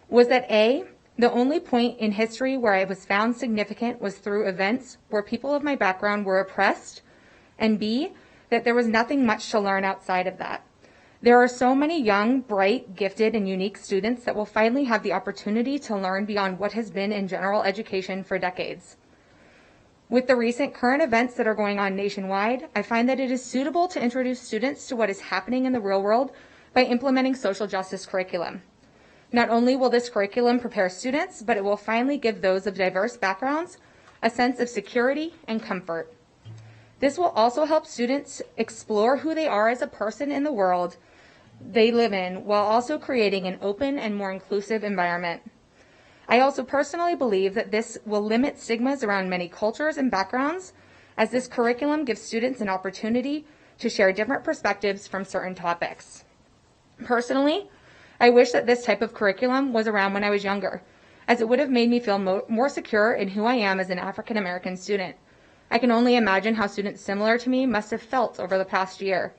was that A, the only point in history where I was found significant was through events where people of my background were oppressed, and B, that there was nothing much to learn outside of that. There are so many young, bright, gifted, and unique students that will finally have the opportunity to learn beyond what has been in general education for decades. With the recent current events that are going on nationwide, I find that it is suitable to introduce students to what is happening in the real world by implementing social justice curriculum. Not only will this curriculum prepare students, but it will finally give those of diverse backgrounds a sense of security and comfort. This will also help students explore who they are as a person in the world they live in, while also creating an open and more inclusive environment. I also personally believe that this will limit stigmas around many cultures and backgrounds, as this curriculum gives students an opportunity to share different perspectives from certain topics. Personally, I wish that this type of curriculum was around when I was younger, as it would have made me feel more secure in who I am as an African American student. I can only imagine how students similar to me must have felt over the past year.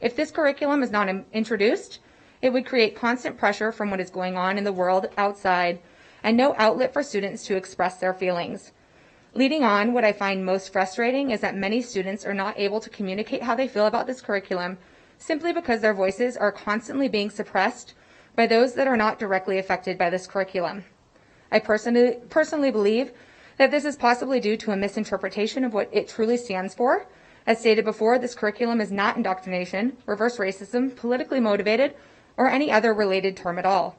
If this curriculum is not introduced, it would create constant pressure from what is going on in the world outside and no outlet for students to express their feelings. Leading on, what I find most frustrating is that many students are not able to communicate how they feel about this curriculum simply because their voices are constantly being suppressed by those that are not directly affected by this curriculum. I personally believe that this is possibly due to a misinterpretation of what it truly stands for. As stated before, this curriculum is not indoctrination, reverse racism, politically motivated, or any other related term at all.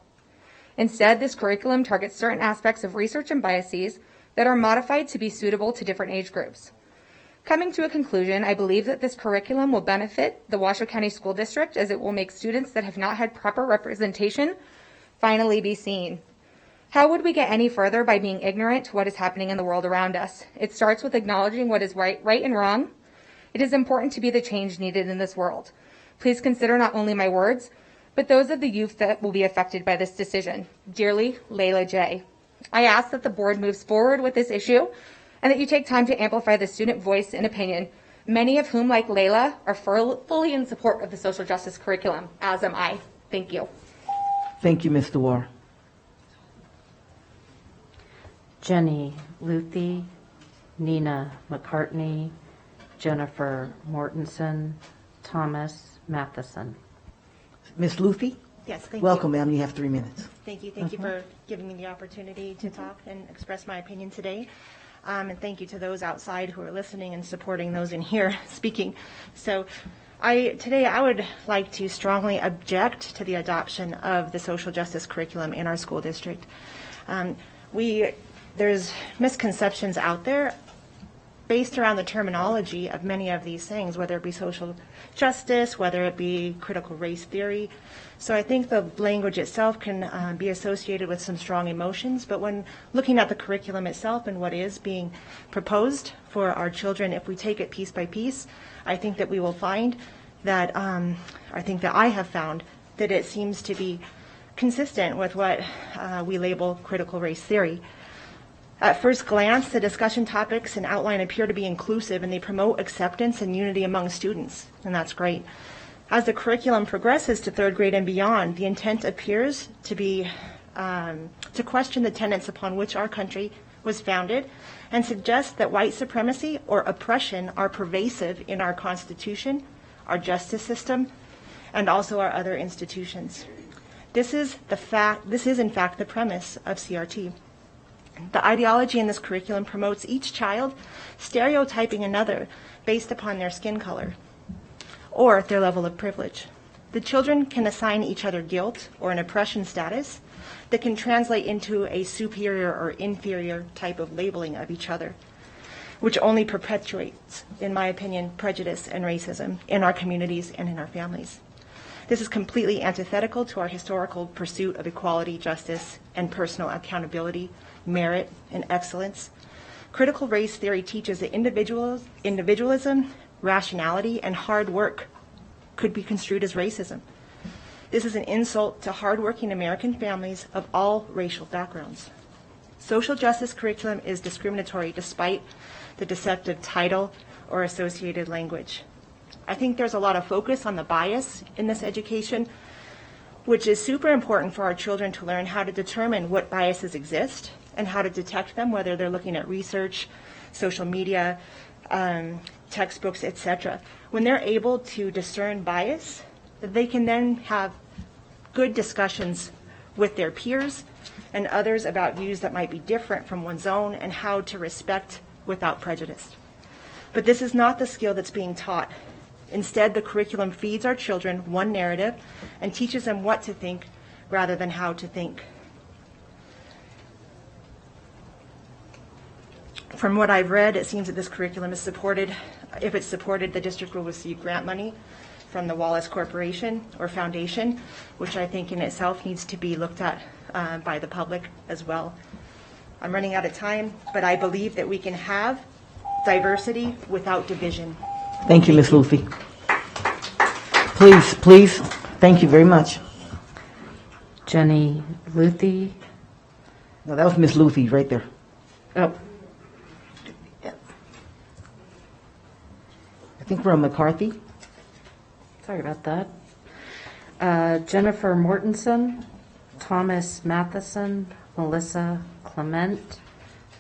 Instead, this curriculum targets certain aspects of research and biases that are modified to be suitable to different age groups. Coming to a conclusion, I believe that this curriculum will benefit the Washoe County School District, as it will make students that have not had proper representation finally be seen. How would we get any further by being ignorant to what is happening in the world around us? It starts with acknowledging what is right and wrong. It is important to be the change needed in this world. Please consider not only my words, but those of the youth that will be affected by this decision. Dearly, Layla J. I ask that the board moves forward with this issue and that you take time to amplify the student voice and opinion, many of whom, like Layla, are fully in support of the social justice curriculum, as am I. Thank you. Thank you, Ms. DeWar. Jenny Luthi, Nina McCartney, Jennifer Mortensen, Thomas Matheson. Ms. Luthi? Yes, thank Welcome, you. ma'am. You have 3 minutes. Thank you. Thank you for giving me the opportunity to talk and express my opinion today. And thank you to those outside who are listening and supporting those in here speaking. So today I would like to strongly object to the adoption of the social justice curriculum in our school district. There's misconceptions out there based around the terminology of many of these things, whether it be social justice, whether it be critical race theory. So I think the language itself can be associated with some strong emotions, but when looking at the curriculum itself and what is being proposed for our children, if we take it piece by piece, I think that we will find that, I have found that it seems to be consistent with what we label critical race theory. At first glance, the discussion topics and outline appear to be inclusive, and they promote acceptance and unity among students, and that's great. As the curriculum progresses to third grade and beyond, the intent appears to be to question the tenets upon which our country was founded and suggest that white supremacy or oppression are pervasive in our Constitution, our justice system, and also our other institutions. This is in fact the premise of CRT. The ideology in this curriculum promotes each child stereotyping another based upon their skin color or their level of privilege. The children can assign each other guilt or an oppression status that can translate into a superior or inferior type of labeling of each other. which only perpetuates, in my opinion, prejudice and racism in our communities and in our families. This is completely antithetical to our historical pursuit of equality, justice, and personal accountability, merit, and excellence. Critical race theory teaches that individualism, rationality, and hard work could be construed as racism. This is an insult to hardworking American families of all racial backgrounds. Social justice curriculum is discriminatory despite the deceptive title or associated language. I think there's a lot of focus on the bias in this education, which is super important for our children to learn how to determine what biases exist and how to detect them, whether they're looking at research, social media, textbooks, etc. When they're able to discern bias, they can then have good discussions with their peers and others about views that might be different from one's own and how to respect without prejudice. But this is not the skill that's being taught. Instead, the curriculum feeds our children one narrative and teaches them what to think rather than how to think. From what I've read, it seems that this curriculum is supported. If it's supported, the district will receive grant money from the Wallace Corporation or Foundation, which I think in itself needs to be looked at by the public as well. I'm running out of time, but I believe that we can have diversity without division. Thank you, Ms. Luthi. Please, thank you very much. Jenny Luthi. No, that was Ms. Luthi right there. Oh. I think we're on McCarthy. Sorry about that. Jennifer Mortensen, Thomas Matheson, Melissa Clement,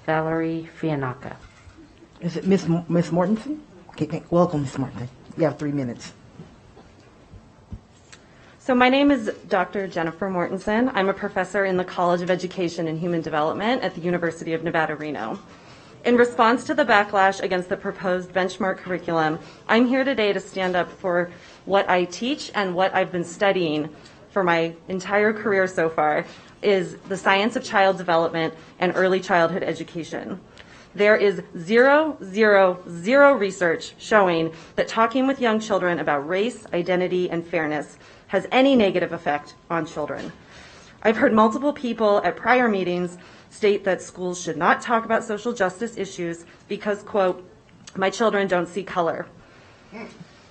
Valerie Fianaka. Is it Miss Mortensen? Okay, welcome, Ms. Mortensen. You have 3 minutes. So my name is Dr. Jennifer Mortensen. I'm a professor in the College of Education and Human Development at the University of Nevada, Reno. In response to the backlash against the proposed benchmark curriculum, I'm here today to stand up for what I teach and what I've been studying for my entire career so far is the science of child development and early childhood education. There is zero research showing that talking with young children about race, identity, and fairness has any negative effect on children. I've heard multiple people at prior meetings state that schools should not talk about social justice issues because, quote, my children don't see color.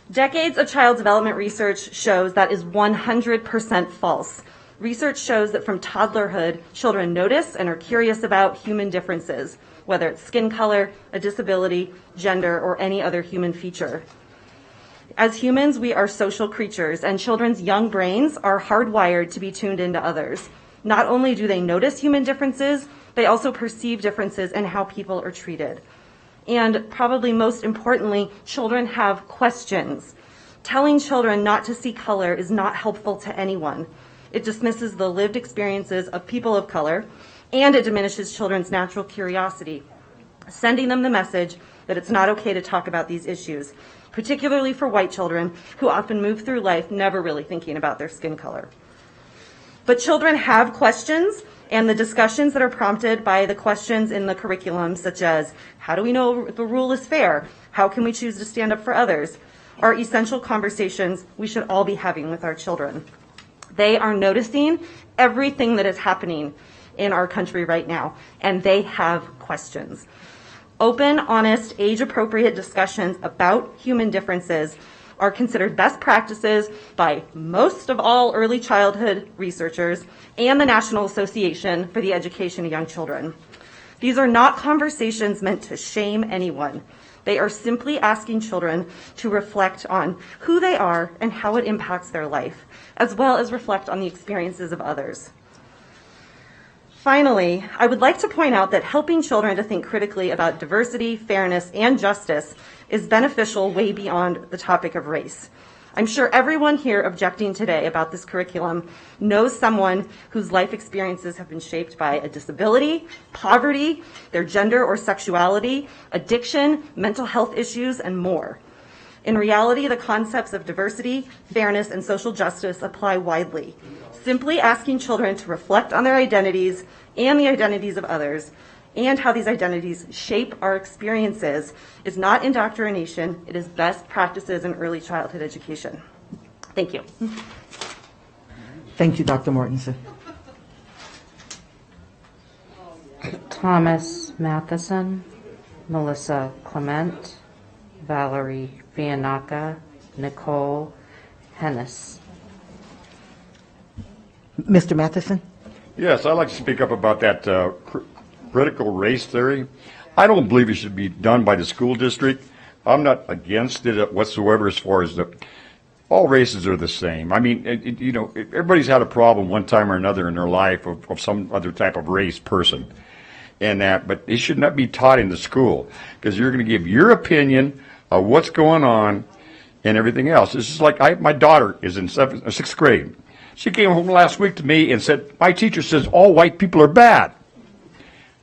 Decades of child development research shows that is 100% false. Research shows that from toddlerhood, children notice and are curious about human differences, whether it's skin color, a disability, gender, or any other human feature. As humans, we are social creatures, and children's young brains are hardwired to be tuned into others. Not only do they notice human differences, they also perceive differences in how people are treated. And probably most importantly, children have questions. Telling children not to see color is not helpful to anyone. It dismisses the lived experiences of people of color, and it diminishes children's natural curiosity, sending them the message that it's not okay to talk about these issues, particularly for white children who often move through life never really thinking about their skin color. But children have questions, and the discussions that are prompted by the questions in the curriculum, such as, how do we know the rule is fair? How can we choose to stand up for others? Are essential conversations we should all be having with our children. They are noticing everything that is happening in our country right now, and they have questions. Open, honest, age-appropriate discussions about human differences are considered best practices by most of all early childhood researchers and the National Association for the Education of Young Children. These are not conversations meant to shame anyone. They are simply asking children to reflect on who they are and how it impacts their life, as well as reflect on the experiences of others. Finally, I would like to point out that helping children to think critically about diversity, fairness, and justice is beneficial way beyond the topic of race. I'm sure everyone here objecting today about this curriculum knows someone whose life experiences have been shaped by a disability, poverty, their gender or sexuality, addiction, mental health issues, and more. In reality, the concepts of diversity, fairness, and social justice apply widely. Simply asking children to reflect on their identities and the identities of others and how these identities shape our experiences is not indoctrination, it is best practices in early childhood education. Thank you. Thank you, Dr. Mortensen. Thomas Matheson, Melissa Clement, Valerie Fiannaca, Nicole Hennis. Mr. Matheson? Yes, I'd like to speak up about that critical race theory. I don't believe it should be done by the school district. I'm not against it whatsoever as far as all races are the same. I mean, everybody's had a problem one time or another in their life of some other type of race person. But it should not be taught in the school because you're going to give your opinion of what's going on and everything else. This is like my daughter is in sixth grade. She came home last week to me and said, my teacher says all white people are bad.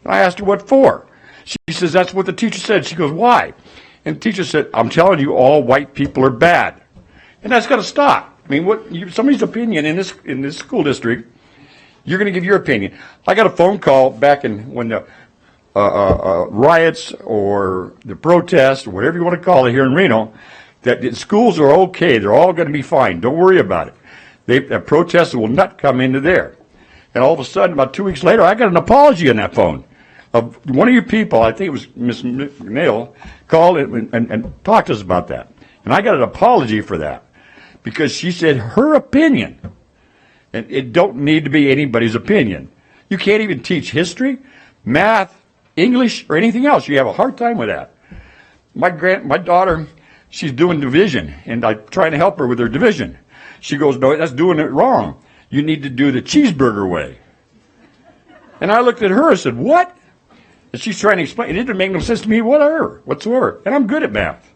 And I asked her what for. She says, that's what the teacher said. She goes, why? And the teacher said, I'm telling you, all white people are bad. And that's got to stop. I mean, somebody's opinion in this school district, you're going to give your opinion. I got a phone call back when the riots or the protests, or whatever you want to call it here in Reno, that the schools are okay. They're all going to be fine. Don't worry about it. The protesters will not come into there. And all of a sudden, about 2 weeks later, I got an apology on that phone. Of one of your people, I think it was Ms. McNeil, called and talked to us about that. And I got an apology for that. Because she said her opinion, and it don't need to be anybody's opinion. You can't even teach history, math, English, or anything else. You have a hard time with that. My daughter, she's doing division, and I'm trying to help her with her division. She goes, no, that's doing it wrong. You need to do the cheeseburger way. And I looked at her and said, what? And she's trying to explain. It didn't make no sense to me whatsoever. And I'm good at math.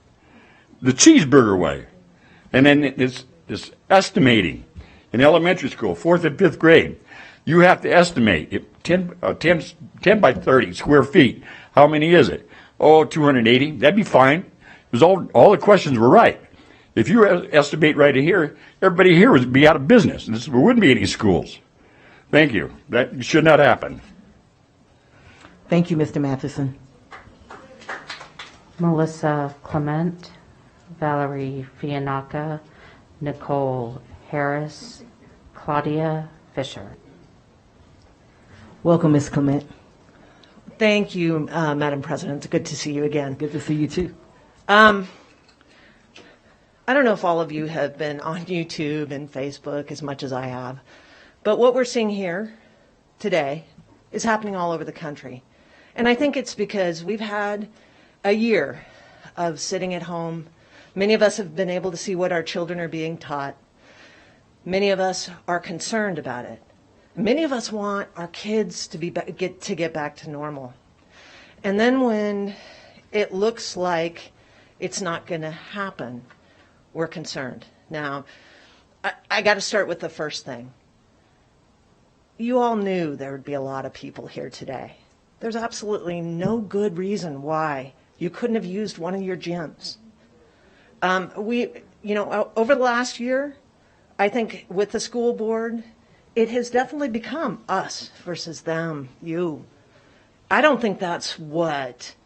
The cheeseburger way. And then this estimating in elementary school, 4th and 5th grade. You have to estimate 10 by 30 square feet. How many is it? Oh, 280. That'd be fine. Because all the questions were right. If you estimate right here, everybody here would be out of business. There wouldn't be any schools. Thank you. That should not happen. Thank you, Mr. Matheson. Melissa Clement, Valerie Fiannaca, Nicole Harris, Claudia Fisher. Welcome, Ms. Clement. Thank you, Madam President. It's good to see you again. Good to see you, too. I don't know if all of you have been on YouTube and Facebook as much as I have, but what we're seeing here today is happening all over the country. And I think it's because we've had a year of sitting at home. Many of us have been able to see what our children are being taught. Many of us are concerned about it. Many of us want our kids to get back to normal. And then when it looks like it's not going to happen, we're concerned. Now, I got to start with the first thing. You all knew there would be a lot of people here today. There's absolutely no good reason why you couldn't have used one of your gyms. Over the last year, I think with the school board, it has definitely become us versus them, you. I don't think that's what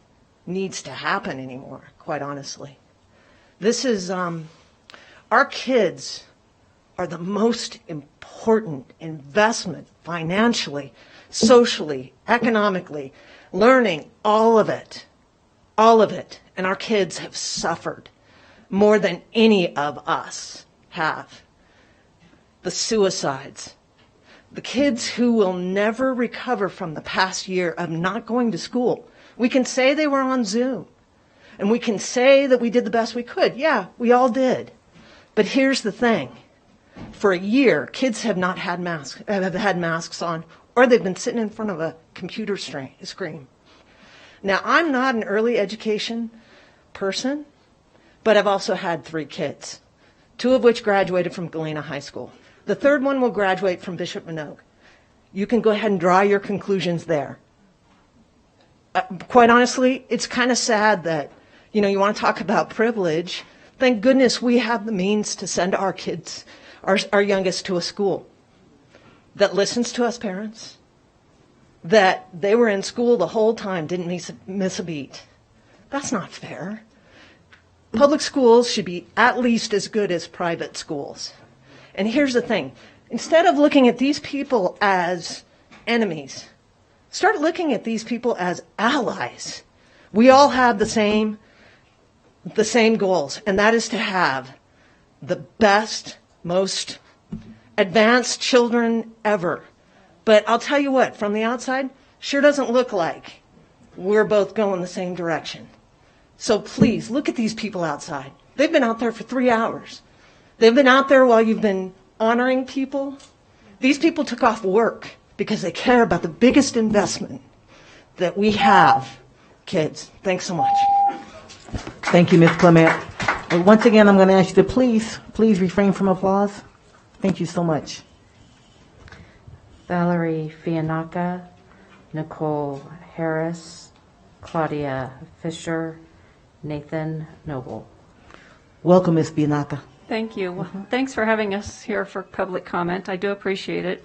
needs to happen anymore, quite honestly. This is, our kids are the most important investment financially, socially, economically, learning, all of it. And our kids have suffered more than any of us have. The suicides, the kids who will never recover from the past year of not going to school. We can say they were on Zoom, and we can say that we did the best we could. Yeah, we all did. But here's the thing. For a year, kids have not had masks on, or they've been sitting in front of a computer screen. Now, I'm not an early education person, but I've also had 3 kids, 2 of which graduated from Galena High School. The third one will graduate from Bishop Manogue. You can go ahead and draw your conclusions there. Quite honestly, it's kind of sad that, you want to talk about privilege. Thank goodness we have the means to send our kids, our youngest, to a school that listens to us parents, that they were in school the whole time, didn't miss a beat. That's not fair. Public schools should be at least as good as private schools. And here's the thing. Instead of looking at these people as enemies, start looking at these people as allies. We all have the same goals, and that is to have the best, most advanced children ever. But I'll tell you what, from the outside, sure doesn't look like we're both going the same direction. So please, look at these people outside. They've been out there for 3 hours. They've been out there while you've been honoring people. These people took off work because they care about the biggest investment that we have. Kids, thanks so much. Thank you, Ms. Clement. Once again, I'm going to ask you to please refrain from applause. Thank you so much. Valerie Fiannaca, Nicole Harris, Claudia Fisher, Nathan Noble. Welcome, Ms. Fiannaca. Thank you. Thanks for having us here for public comment. I do appreciate it.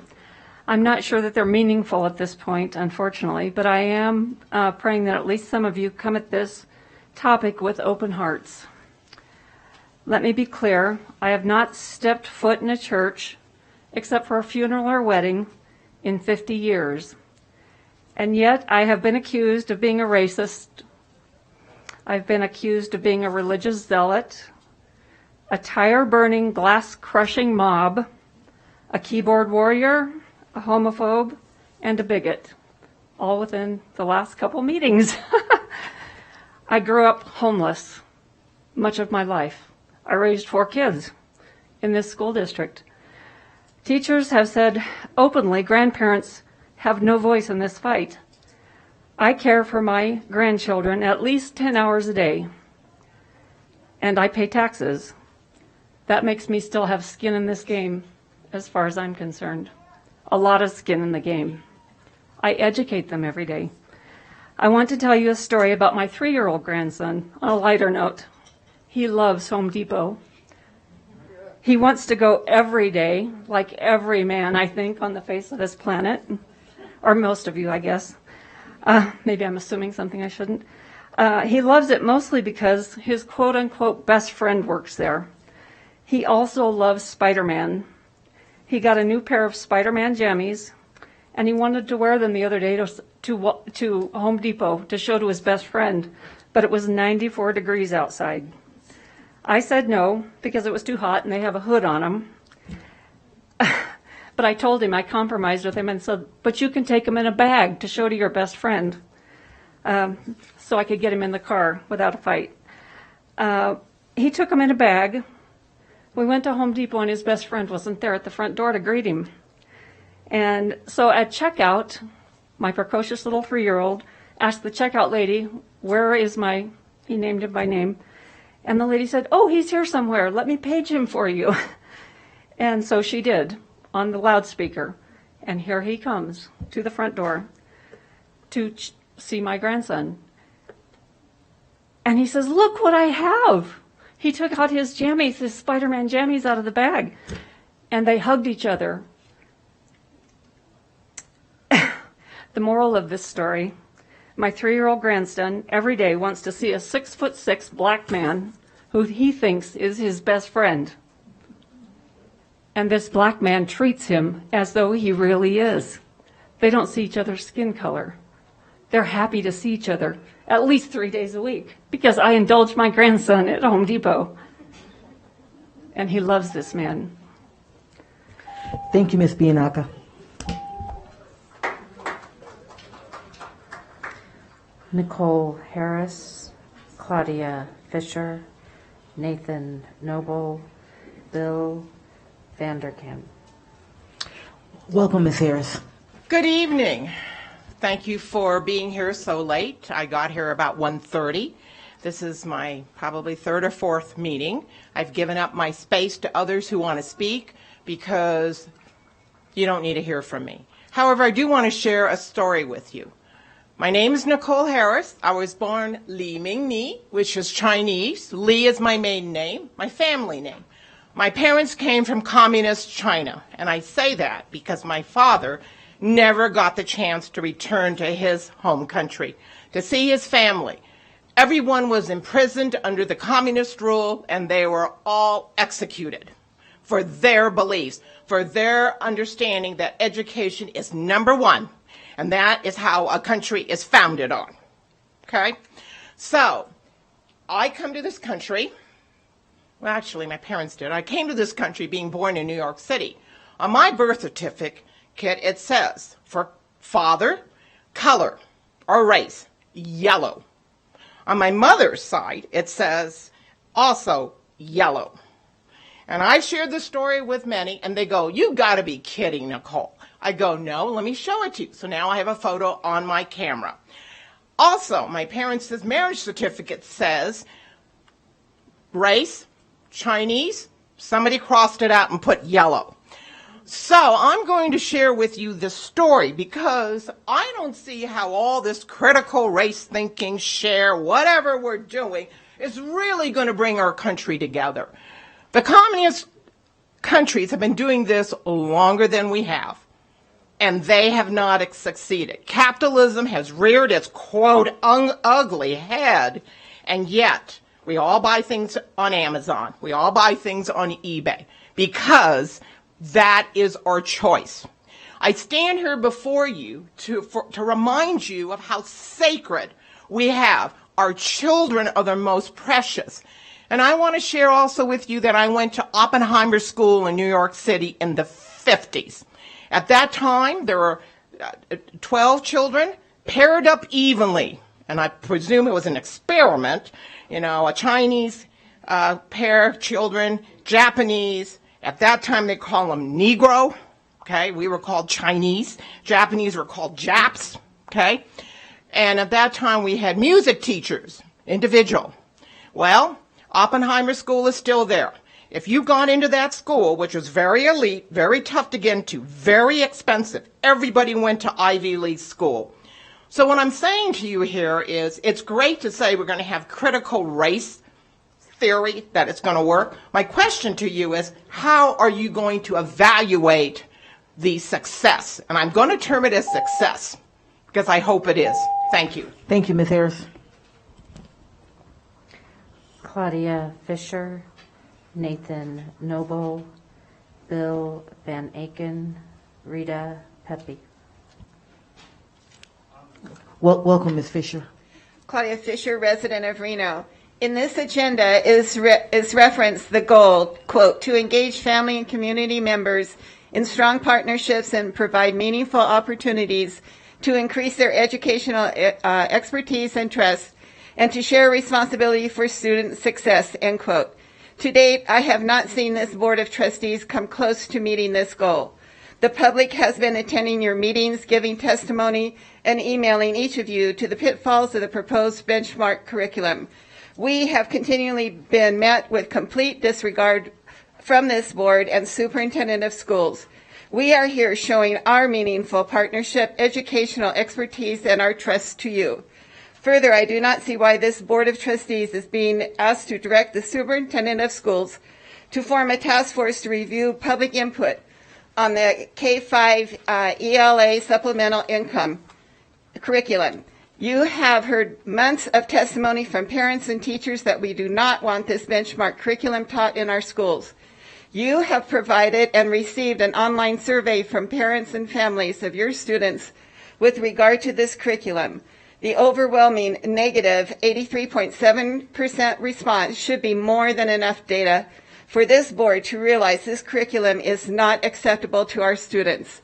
I'm not sure that they're meaningful at this point, unfortunately, but I am praying that at least some of you come at this topic with open hearts. Let me be clear. I have not stepped foot in a church, except for a funeral or wedding, in 50 years. And yet I have been accused of being a racist. I've been accused of being a religious zealot, a tire-burning, glass-crushing mob, a keyboard warrior, a homophobe, and a bigot, all within the last couple meetings. I grew up homeless much of my life. I raised 4 kids in this school district. Teachers have said openly grandparents have no voice in this fight. I care for my grandchildren at least 10 hours a day, and I pay taxes. That makes me still have skin in this game, as far as I'm concerned. A lot of skin in the game. I educate them every day. I want to tell you a story about my 3-year-old grandson on a lighter note. He loves Home Depot. He wants to go every day, like every man, I think, on the face of this planet, or most of you, I guess. Maybe I'm assuming something I shouldn't. He loves it mostly because his quote-unquote best friend works there. He also loves Spider-Man. He got a new pair of Spider-Man jammies, and he wanted to wear them the other day to Home Depot to show to his best friend, but it was 94 degrees outside. I said no, because it was too hot and they have a hood on them. But I told him, I compromised with him and said, but you can take them in a bag to show to your best friend. So I could get him in the car without a fight. He took them in a bag. We went to Home Depot and his best friend wasn't there at the front door to greet him. And so at checkout, my precocious little 3-year-old asked the checkout lady, where is he named him by name. And the lady said, oh, he's here somewhere. Let me page him for you. And so she did on the loudspeaker. And here he comes to the front door to see my grandson. And he says, look what I have. He took out his jammies, his Spider-Man jammies out of the bag. And they hugged each other. The moral of this story, my 3-year-old grandson every day wants to see a 6'6" black man who he thinks is his best friend. And this black man treats him as though he really is. They don't see each other's skin color. They're happy to see each other at least 3 days a week because I indulge my grandson at Home Depot. And he loves this man. Thank you, Ms. Bianca. Nicole Harris, Claudia Fisher, Nathan Noble, Bill Vanderkam. Welcome, Ms. Harris. Good evening. Thank you for being here so late. I got here about 1:30. This is my probably 3rd or 4th meeting. I've given up my space to others who want to speak because you don't need to hear from me. However, I do want to share a story with you. My name is Nicole Harris. I was born Li Mingni, which is Chinese. Li is my maiden name, my family name. My parents came from communist China, and I say that because my father never got the chance to return to his home country, to see his family. Everyone was imprisoned under the communist rule, and they were all executed for their beliefs, for their understanding that education is number one, and that is how a country is founded on. Okay? So, I come to this country, well, actually, my parents did. I came to this country being born in New York City. On my birth certificate, it says, for father, color, or race, yellow. On my mother's side, it says also yellow. And I shared this story with many, and they go, "You got to be kidding, Nicole." I go, "No, let me show it to you." So now I have a photo on my camera. Also, my parents' marriage certificate says race, Chinese. Somebody crossed it out and put yellow. So I'm going to share with you this story because I don't see how all this critical race thinking, share, whatever we're doing, is really going to bring our country together. The communist countries have been doing this longer than we have, and they have not succeeded. Capitalism has reared its, quote, ugly head, and yet we all buy things on Amazon. We all buy things on eBay because that is our choice. I stand here before you to remind you of how sacred we have. Our children are the most precious. And I want to share also with you that I went to Oppenheimer School in New York City in the 50s. At that time, there were 12 children paired up evenly. And I presume it was an experiment, a Chinese pair of children, Japanese. At that time, they call them Negro, okay? We were called Chinese. Japanese were called Japs, okay? And at that time, we had music teachers, individual. Well, Oppenheimer School is still there. If you got into that school, which was very elite, very tough to get into, very expensive, everybody went to Ivy League school. So what I'm saying to you here is it's great to say we're going to have critical race theory, that it's going to work. My question to you is, how are you going to evaluate the success? And I'm going to term it as success because I hope it is. Thank you. Thank you, Ms. Harris. Claudia Fisher, Nathan Noble, Bill Van Aken, Rita Pepe. Welcome, Ms. Fisher. Claudia Fisher, resident of Reno. In this agenda is referenced the goal, quote, to engage family and community members in strong partnerships and provide meaningful opportunities to increase their educational expertise and trust, and to share responsibility for student success, end quote. To date, I have not seen this Board of Trustees come close to meeting this goal. The public has been attending your meetings, giving testimony, and emailing each of you to the pitfalls of the proposed benchmark curriculum. We have continually been met with complete disregard from this board and superintendent of schools. We are here showing our meaningful partnership, educational expertise, and our trust to you. Further, I do not see why this Board of Trustees is being asked to direct the superintendent of schools to form a task force to review public input on the K-5 ELA supplemental income curriculum. You have heard months of testimony from parents and teachers that we do not want this benchmark curriculum taught in our schools. You have provided and received an online survey from parents and families of your students with regard to this curriculum. The overwhelming negative 83.7% response should be more than enough data for this board to realize this curriculum is not acceptable to our students.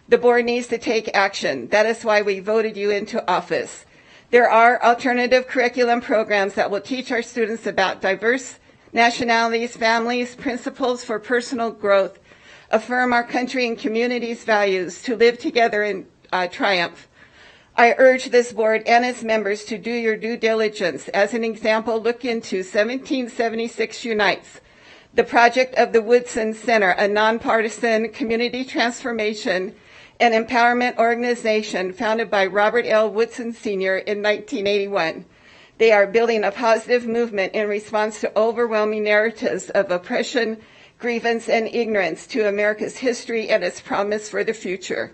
The board needs to take action. That is why we voted you into office. There are alternative curriculum programs that will teach our students about diverse nationalities, families, principles for personal growth, affirm our country and community's values, to live together in triumph. I urge this board and its members to do your due diligence. As an example, look into 1776 Unites, the project of the Woodson Center, a nonpartisan community transformation and empowerment organization founded by Robert L. Woodson Sr. in 1981. They are building a positive movement in response to overwhelming narratives of oppression, grievance, and ignorance to America's history and its promise for the future.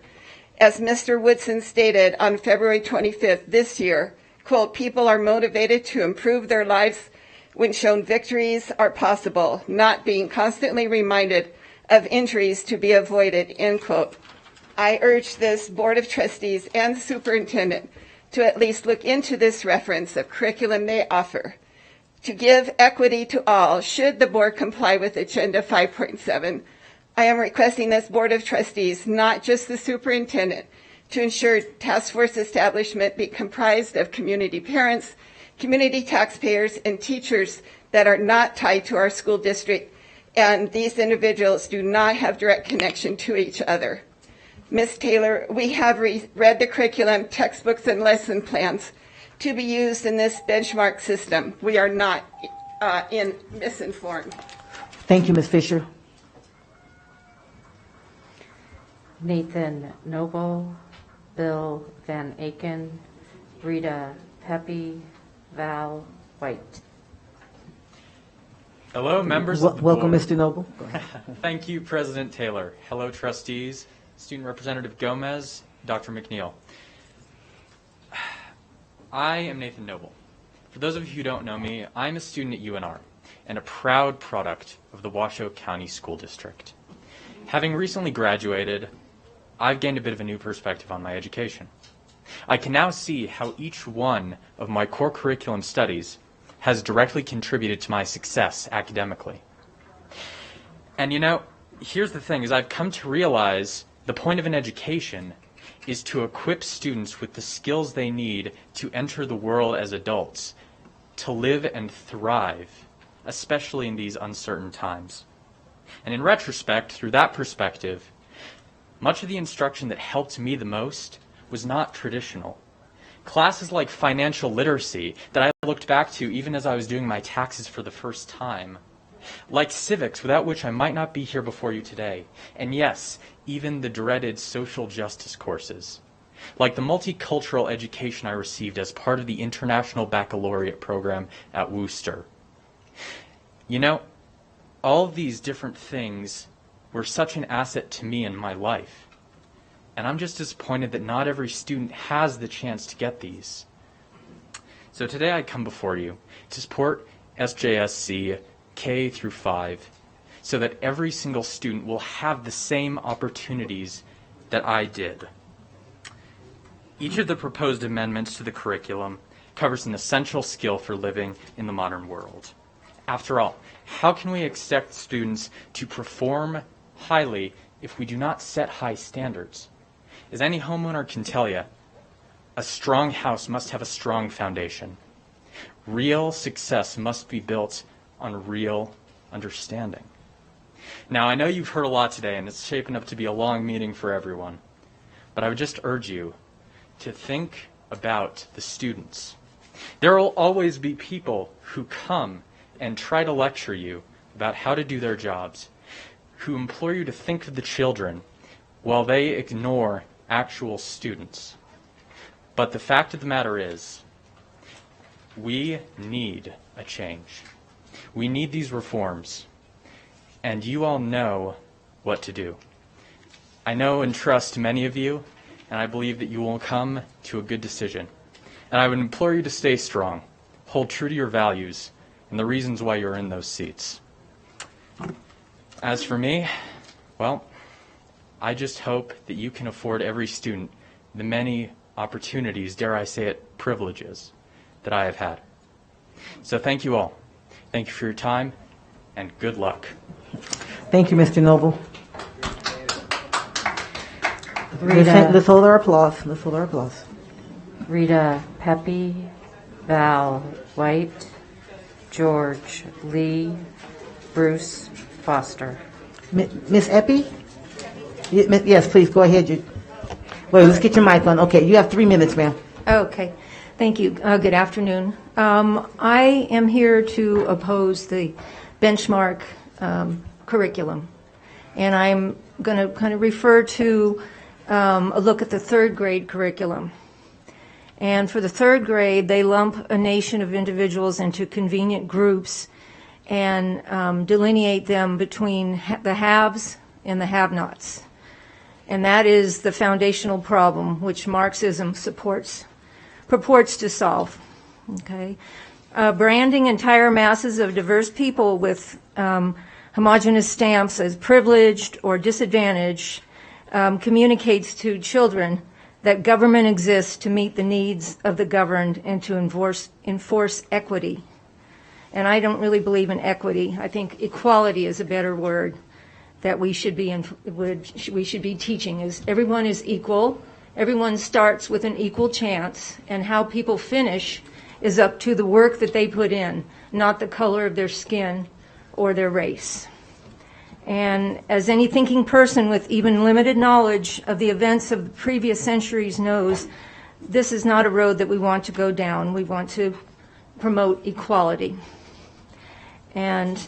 As Mr. Woodson stated on February 25th this year, quote, people are motivated to improve their lives when shown victories are possible, not being constantly reminded of injuries to be avoided, end quote. I urge this Board of Trustees and the Superintendent to at least look into this reference of curriculum they offer. To give equity to all, should the board comply with Agenda 5.7, I am requesting this Board of Trustees, not just the Superintendent, to ensure task force establishment be comprised of community parents, community taxpayers, and teachers that are not tied to our school district, and these individuals do not have direct connection to each other. Ms. Taylor, we have read the curriculum, textbooks, and lesson plans to be used in this benchmark system. We are not misinformed. Thank you, Ms. Fisher. Nathan Noble, Bill Van Aken, Rita Pepe, Val White. Hello, members of the Welcome, board. Mr. Noble. Thank you, President Taylor. Hello, trustees, Student Representative Gomez, Dr. McNeil. I am Nathan Noble. For those of you who don't know me, I'm a student at UNR and a proud product of the Washoe County School District. Having recently graduated, I've gained a bit of a new perspective on my education. I can now see how each one of my core curriculum studies has directly contributed to my success academically. And you know, here's the thing, is I've come to realize the point of an education is to equip students with the skills they need to enter the world as adults, to live and thrive, especially in these uncertain times. And in retrospect, through that perspective, much of the instruction that helped me the most was not traditional. Classes like financial literacy that I looked back to even as I was doing my taxes for the first time, like civics, without which I might not be here before you today, and yes, even the dreaded social justice courses, like the multicultural education I received as part of the International Baccalaureate program at Worcester. You know, all of these different things were such an asset to me in my life. And I'm just disappointed that not every student has the chance to get these. So today I come before you to support SJSC K through 5 so that every single student will have the same opportunities that I did. Each of the proposed amendments to the curriculum covers an essential skill for living in the modern world. After all, how can we expect students to perform highly if we do not set high standards? As any homeowner can tell you, a strong house must have a strong foundation. Real success must be built on real understanding. Now, I know you've heard a lot today, and it's shaping up to be a long meeting for everyone, but I would just urge you to think about the students. There will always be people who come and try to lecture you about how to do their jobs, who implore you to think of the children while they ignore actual students. But the fact of the matter is, we need a change. We need these reforms, and you all know what to do. I know and trust many of you, and I believe that you will come to a good decision. And I would implore you to stay strong, hold true to your values, and the reasons why you're in those seats. As for me, well, I just hope that you can afford every student the many opportunities, dare I say it, privileges that I have had. So thank you all. Thank you for your time, and good luck. Thank you, Mr. Noble. Rita, Let's hold our applause. Let's hold our applause. Rita Pepe, Val White, George Lee, Bruce Foster. Miss Epi? Yes, please, go ahead. Wait, let's get your mic on. Okay, you have 3 minutes, ma'am. Okay, thank you. Good afternoon. I am here to oppose the benchmark curriculum, and I'm going to kind of refer to a look at the third grade curriculum. And for the third grade, they lump a nation of individuals into convenient groups and delineate them between the haves and the have-nots. And that is the foundational problem which Marxism purports to solve. Okay? Branding entire masses of diverse people with homogeneous stamps as privileged or disadvantaged communicates to children that government exists to meet the needs of the governed and to enforce equity. And I don't really believe in equity. I think equality is a better word that we should be teaching. Is everyone is equal. Everyone starts with an equal chance, and how people finish is up to the work that they put in, not the color of their skin or their race. And as any thinking person with even limited knowledge of the events of the previous centuries knows, this is not a road that we want to go down. We want to promote equality. And,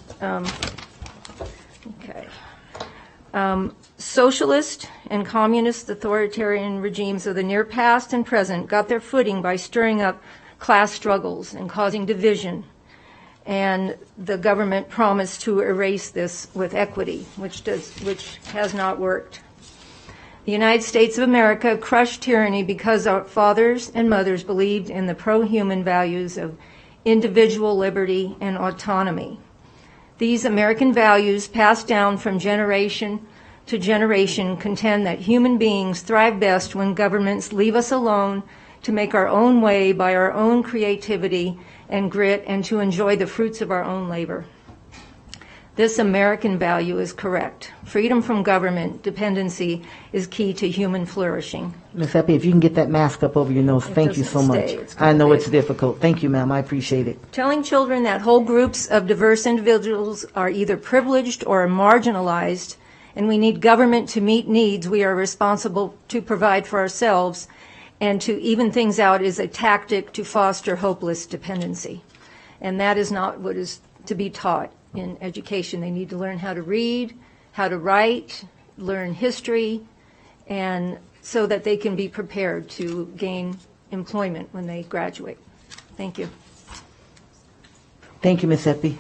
socialist and communist authoritarian regimes of the near past and present got their footing by stirring up class struggles and causing division. And the government promised to erase this with equity, which has not worked. The United States of America crushed tyranny because our fathers and mothers believed in the pro-human values of individual liberty and autonomy. These American values, passed down from generation to generation, contend that human beings thrive best when governments leave us alone to make our own way by our own creativity and grit and to enjoy the fruits of our own labor. This American value is correct. Freedom from government dependency is key to human flourishing. Ms. Eppie, if you can get that mask up over your nose, thank you so much. I know it's difficult. Thank you, ma'am. I appreciate it. Telling children that whole groups of diverse individuals are either privileged or marginalized, and we need government to meet needs we are responsible to provide for ourselves, and to even things out is a tactic to foster hopeless dependency. And that is not what is to be taught in education. They need to learn how to read, how to write, learn history, and so that they can be prepared to gain employment when they graduate. Thank you. Thank you, Ms. Eppie.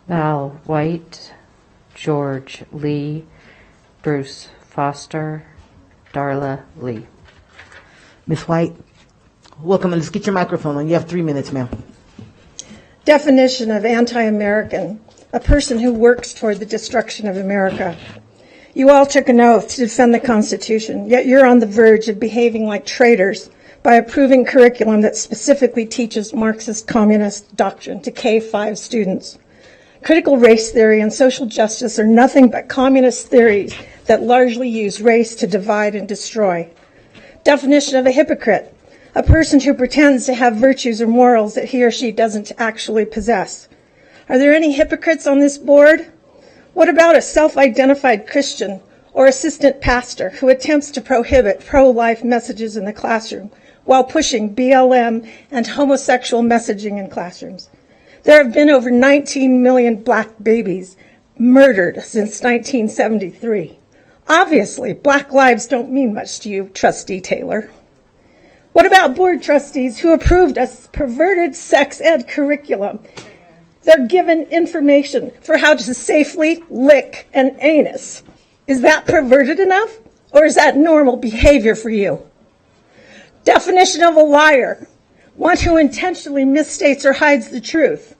Val White, George Lee, Bruce Foster, Darla Lee. Ms. White, welcome, and let's get your microphone on. You have 3 minutes, ma'am. Definition of anti-American: a person who works toward the destruction of America. You all took an oath to defend the Constitution, yet you're on the verge of behaving like traitors by approving curriculum that specifically teaches Marxist communist doctrine to K-5 students. Critical race theory and social justice are nothing but communist theories that largely use race to divide and destroy. Definition of a hypocrite: a person who pretends to have virtues or morals that he or she doesn't actually possess. Are there any hypocrites on this board? What about a self-identified Christian or assistant pastor who attempts to prohibit pro-life messages in the classroom while pushing BLM and homosexual messaging in classrooms? There have been over 19 million black babies murdered since 1973. Obviously, black lives don't mean much to you, Trustee Taylor. What about board trustees who approved a perverted sex ed curriculum? They're given information for how to safely lick an anus. Is that perverted enough, or is that normal behavior for you? Definition of a liar: one who intentionally misstates or hides the truth.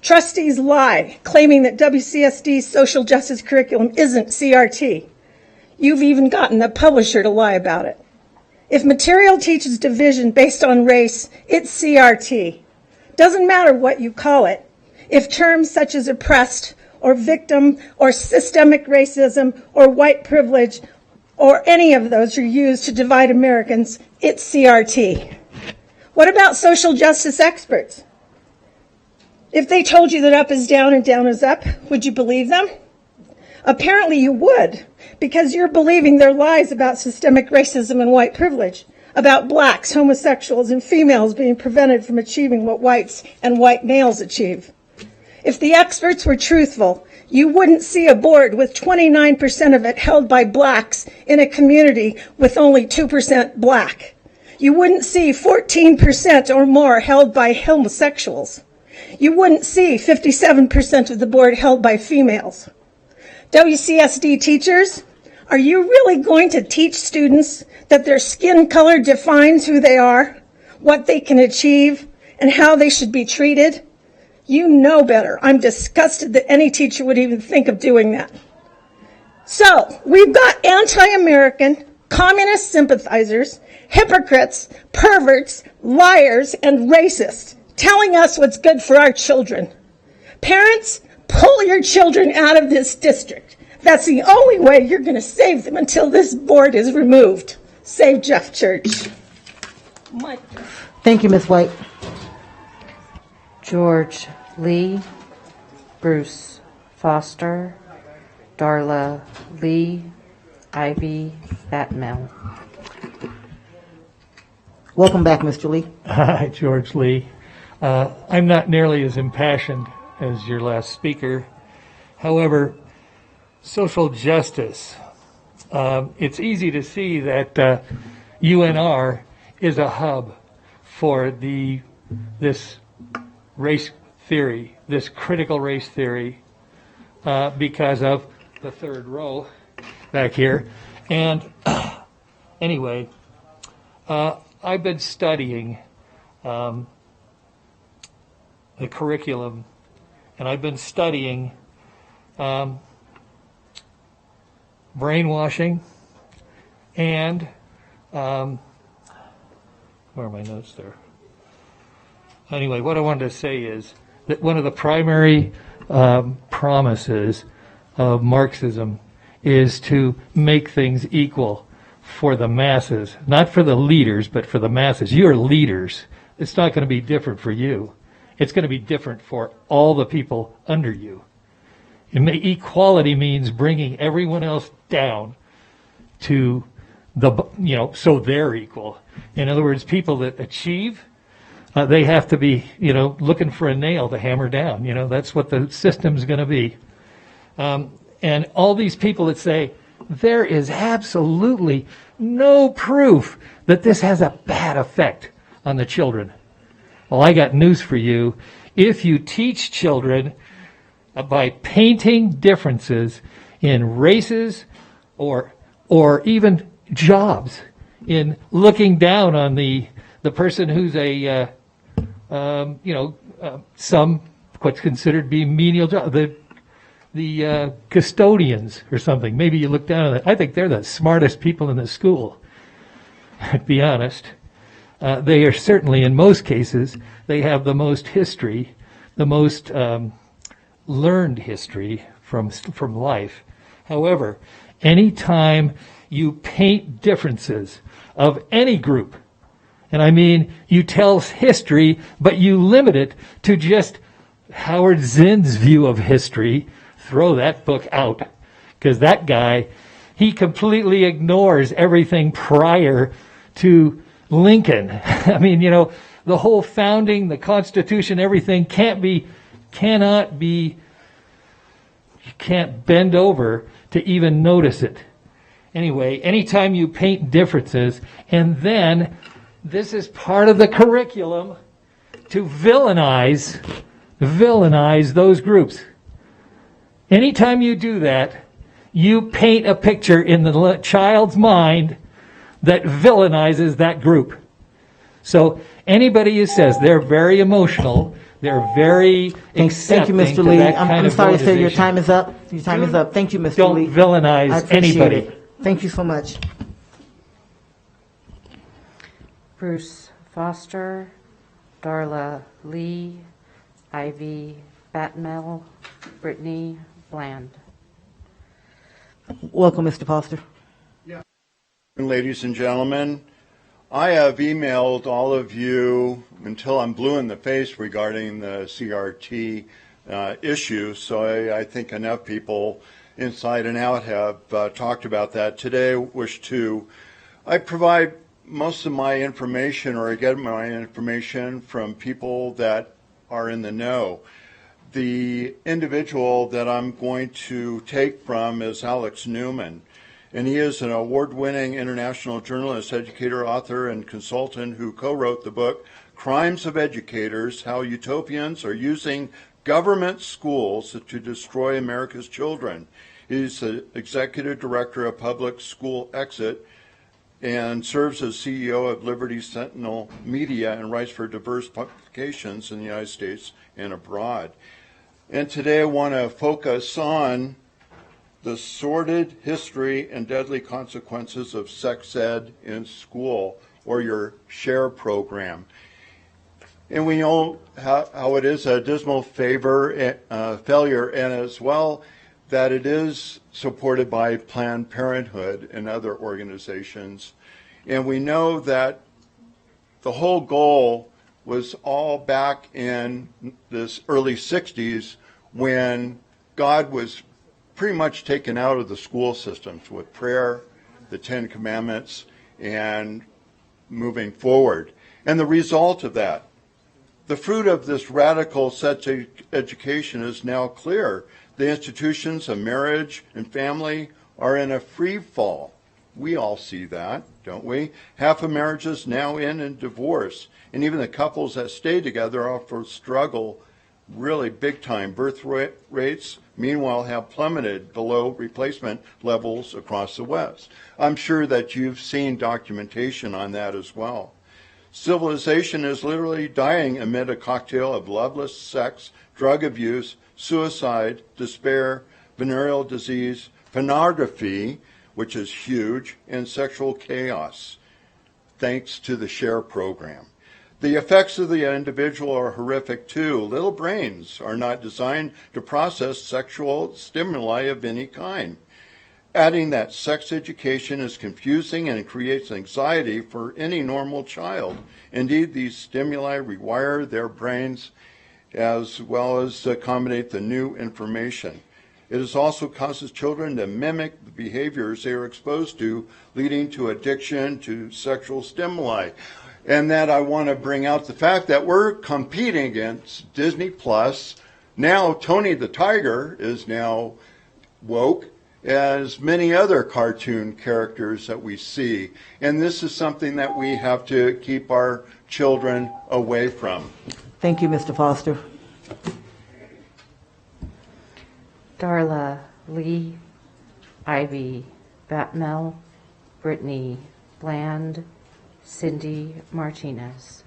Trustees lie, claiming that WCSD's social justice curriculum isn't CRT. You've even gotten a publisher to lie about it. If material teaches division based on race, it's CRT. Doesn't matter what you call it. If terms such as oppressed or victim or systemic racism or white privilege or any of those are used to divide Americans, it's CRT. What about social justice experts? If they told you that up is down and down is up, would you believe them? Apparently you would, because you're believing their lies about systemic racism and white privilege, about blacks, homosexuals, and females being prevented from achieving what whites and white males achieve. If the experts were truthful, you wouldn't see a board with 29% of it held by blacks in a community with only 2% black. You wouldn't see 14% or more held by homosexuals. You wouldn't see 57% of the board held by females. WCSD teachers, are you really going to teach students that their skin color defines who they are, what they can achieve, and how they should be treated? You know better. I'm disgusted that any teacher would even think of doing that. So, we've got anti-American, communist sympathizers, hypocrites, perverts, liars, and racists telling us what's good for our children. Parents, pull your children out of this district. That's the only way you're going to save them until this board is removed. Save Jeff Church. Mike. Thank you, Ms. White. George Lee, Bruce Foster, Darla Lee, Ivy Batmel. Welcome back, Mr. Lee. Hi, George Lee. I'm not nearly as impassioned as your last speaker. However, social justice. It's easy to see that UNR is a hub for this race theory, this critical race theory, because of the third row back here. And anyway, I've been studying the curriculum, and I've been studying brainwashing and where are my notes there? Anyway, what I wanted to say is that one of the primary promises of Marxism is to make things equal for the masses, not for the leaders, but for the masses. You're leaders. It's not going to be different for you. It's going to be different for all the people under you. Equality means bringing everyone else down to so they're equal. In other words, people that achieve, they have to be, looking for a nail to hammer down. That's what the system's going to be. And all these people that say, there is absolutely no proof that this has a bad effect on the children. Well, I got news for you. If you teach children by painting differences in races or even jobs, in looking down on the person who's some what's considered to be menial job, the custodians or something. Maybe you look down on that. I think they're the smartest people in the school, to be honest. They are certainly, in most cases, they have the most history, the most learned history from life. However, anytime you paint differences of any group, and I mean you tell history, but you limit it to just Howard Zinn's view of history, throw that book out, because that guy, he completely ignores everything prior to Lincoln. I mean, the whole founding, the Constitution, everything you can't bend over to even notice it. Anyway, anytime you paint differences, and then this is part of the curriculum to villainize those groups. Anytime you do that, you paint a picture in the child's mind that villainizes that group. So anybody who says they're very emotional, they're very accepting. Thank you, Mr. Lee. I'm sorry to say your time is up. Your time is up. Thank you, Mr. Lee. Don't villainize I appreciate anybody. it. Thank you so much. Bruce Foster, Darla Lee, Ivy Batmel, Brittany Bland. Welcome, Mr. Foster. Ladies and gentlemen, I have emailed all of you until I'm blue in the face regarding the CRT issue, so I think enough people inside and out have talked about that. Today I provide most of my information, or I get my information from people that are in the know. The individual that I'm going to take from is Alex Newman, and he is an award-winning international journalist, educator, author, and consultant who co-wrote the book Crimes of Educators: How Utopians Are Using Government Schools to Destroy America's Children. He's the Executive Director of Public School Exit and serves as CEO of Liberty Sentinel Media and writes for diverse publications in the United States and abroad. And today I want to focus on the sordid history and deadly consequences of sex ed in school, or your SHARE program. And we know how it is a dismal failure, and as well that it is supported by Planned Parenthood and other organizations. And we know that the whole goal was all back in this early 60s when God was pretty much taken out of the school systems with prayer, the Ten Commandments, and moving forward. And the result of that, the fruit of this radical sex education is now clear. The institutions of marriage and family are in a free fall. We all see that, don't we? Half of marriages now end in divorce. And even the couples that stay together often struggle really big time. Birth rates, meanwhile, have plummeted below replacement levels across the West. I'm sure that you've seen documentation on that as well. Civilization is literally dying amid a cocktail of loveless sex, drug abuse, suicide, despair, venereal disease, pornography, which is huge, and sexual chaos, thanks to the SHARE program. The effects of the individual are horrific too. Little brains are not designed to process sexual stimuli of any kind. Adding that sex education is confusing and creates anxiety for any normal child. Indeed, these stimuli rewire their brains as well as accommodate the new information. It also causes children to mimic the behaviors they are exposed to, leading to addiction to sexual stimuli. And that I want to bring out the fact that we're competing against Disney Plus. Now Tony the Tiger is now woke, as many other cartoon characters that we see. And this is something that we have to keep our children away from. Thank you, Mr. Foster. Darla, Lee, Ivy, Batmel, Brittany, Bland, Cindy Martinez.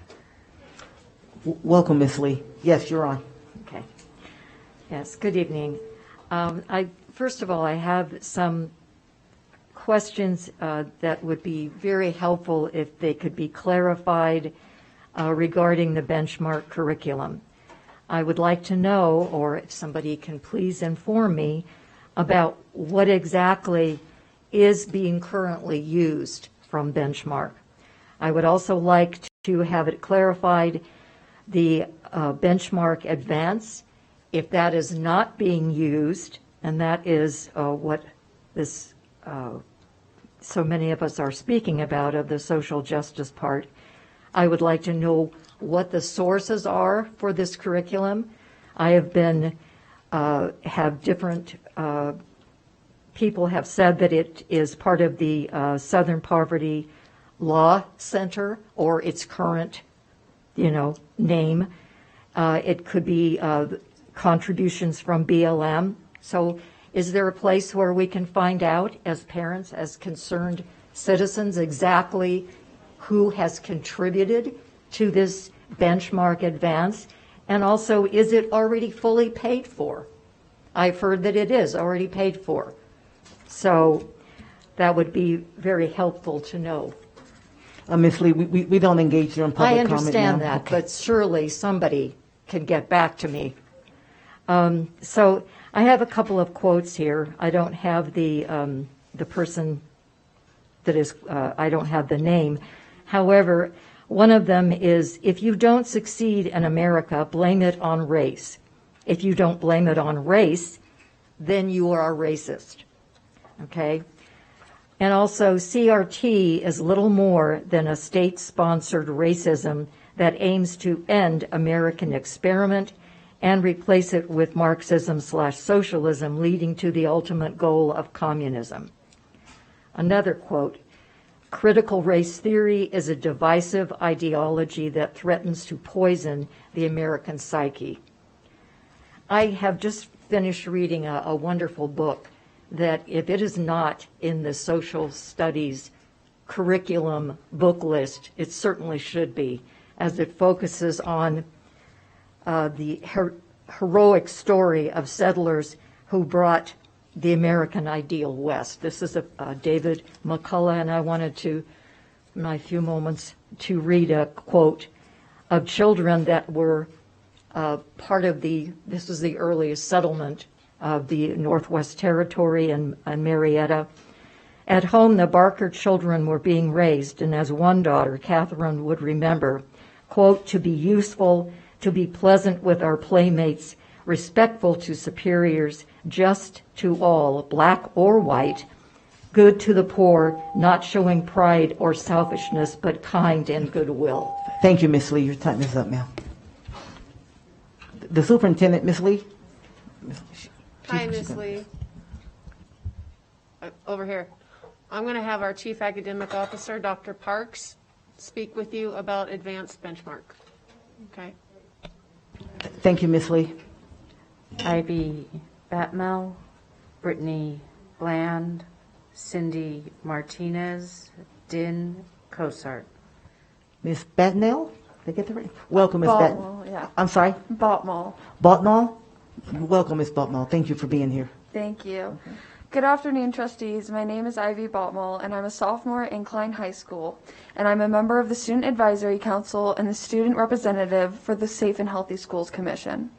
Welcome, Miss Lee. Yes, you're on. Okay. Yes, good evening. First of all, I have some questions that would be very helpful if they could be clarified regarding the benchmark curriculum. I would like to know, or if somebody can please inform me, about what exactly is being currently used from benchmark. I would also like to have it clarified, the benchmark advance, if that is not being used, and that is what this so many of us are speaking about, of the social justice part. I would like to know what the sources are for this curriculum. I have been, have different people have said that it is part of the Southern Poverty Law Center, or its current, name. It could be contributions from BLM. So is there a place where we can find out as parents, as concerned citizens, exactly who has contributed to this benchmark advance? And also, is it already fully paid for? I've heard that it is already paid for. So that would be very helpful to know. Ms. Lee, we don't engage you in public comment now. I understand that, okay. But surely somebody can get back to me. So I have a couple of quotes here. I don't have the person that is, I don't have the name. However, one of them is, if you don't succeed in America, blame it on race. If you don't blame it on race, then you are a racist. Okay? And also, CRT is little more than a state-sponsored racism that aims to end American experiment and replace it with Marxism/socialism, leading to the ultimate goal of communism. Another quote, critical race theory is a divisive ideology that threatens to poison the American psyche. I have just finished reading a wonderful book that if it is not in the social studies curriculum book list, it certainly should be, as it focuses on the heroic story of settlers who brought the American ideal west. This is David McCullough, and I wanted to, in my few moments, to read a quote of children that were part of this was the earliest settlement of the Northwest Territory and Marietta. At home, the Barker children were being raised, and as one daughter, Catherine, would remember, quote, to be useful, to be pleasant with our playmates, respectful to superiors, just to all, black or white, good to the poor, not showing pride or selfishness, but kind and goodwill. Thank you, Ms. Lee. Your time is up, ma'am. The superintendent, Ms. Lee. Hi, Ms. Lee. Over here. I'm going to have our Chief Academic Officer, Dr. Parks, speak with you about advanced benchmark. Okay. Thank you, Ms. Lee. Ivy Batmel, Brittany Bland, Cindy Martinez, Din Cosart. Ms. Batnell? Did I get the right? Welcome, Ms. Baltmall, yeah. I'm sorry? Baltmall. Baltmall? Welcome, Ms. Baltmall. Thank you for being here. Thank you. Good afternoon, trustees. My name is Ivy Baltmall, and I'm a sophomore at Incline High School, and I'm a member of the Student Advisory Council and the student representative for the Safe and Healthy Schools Commission.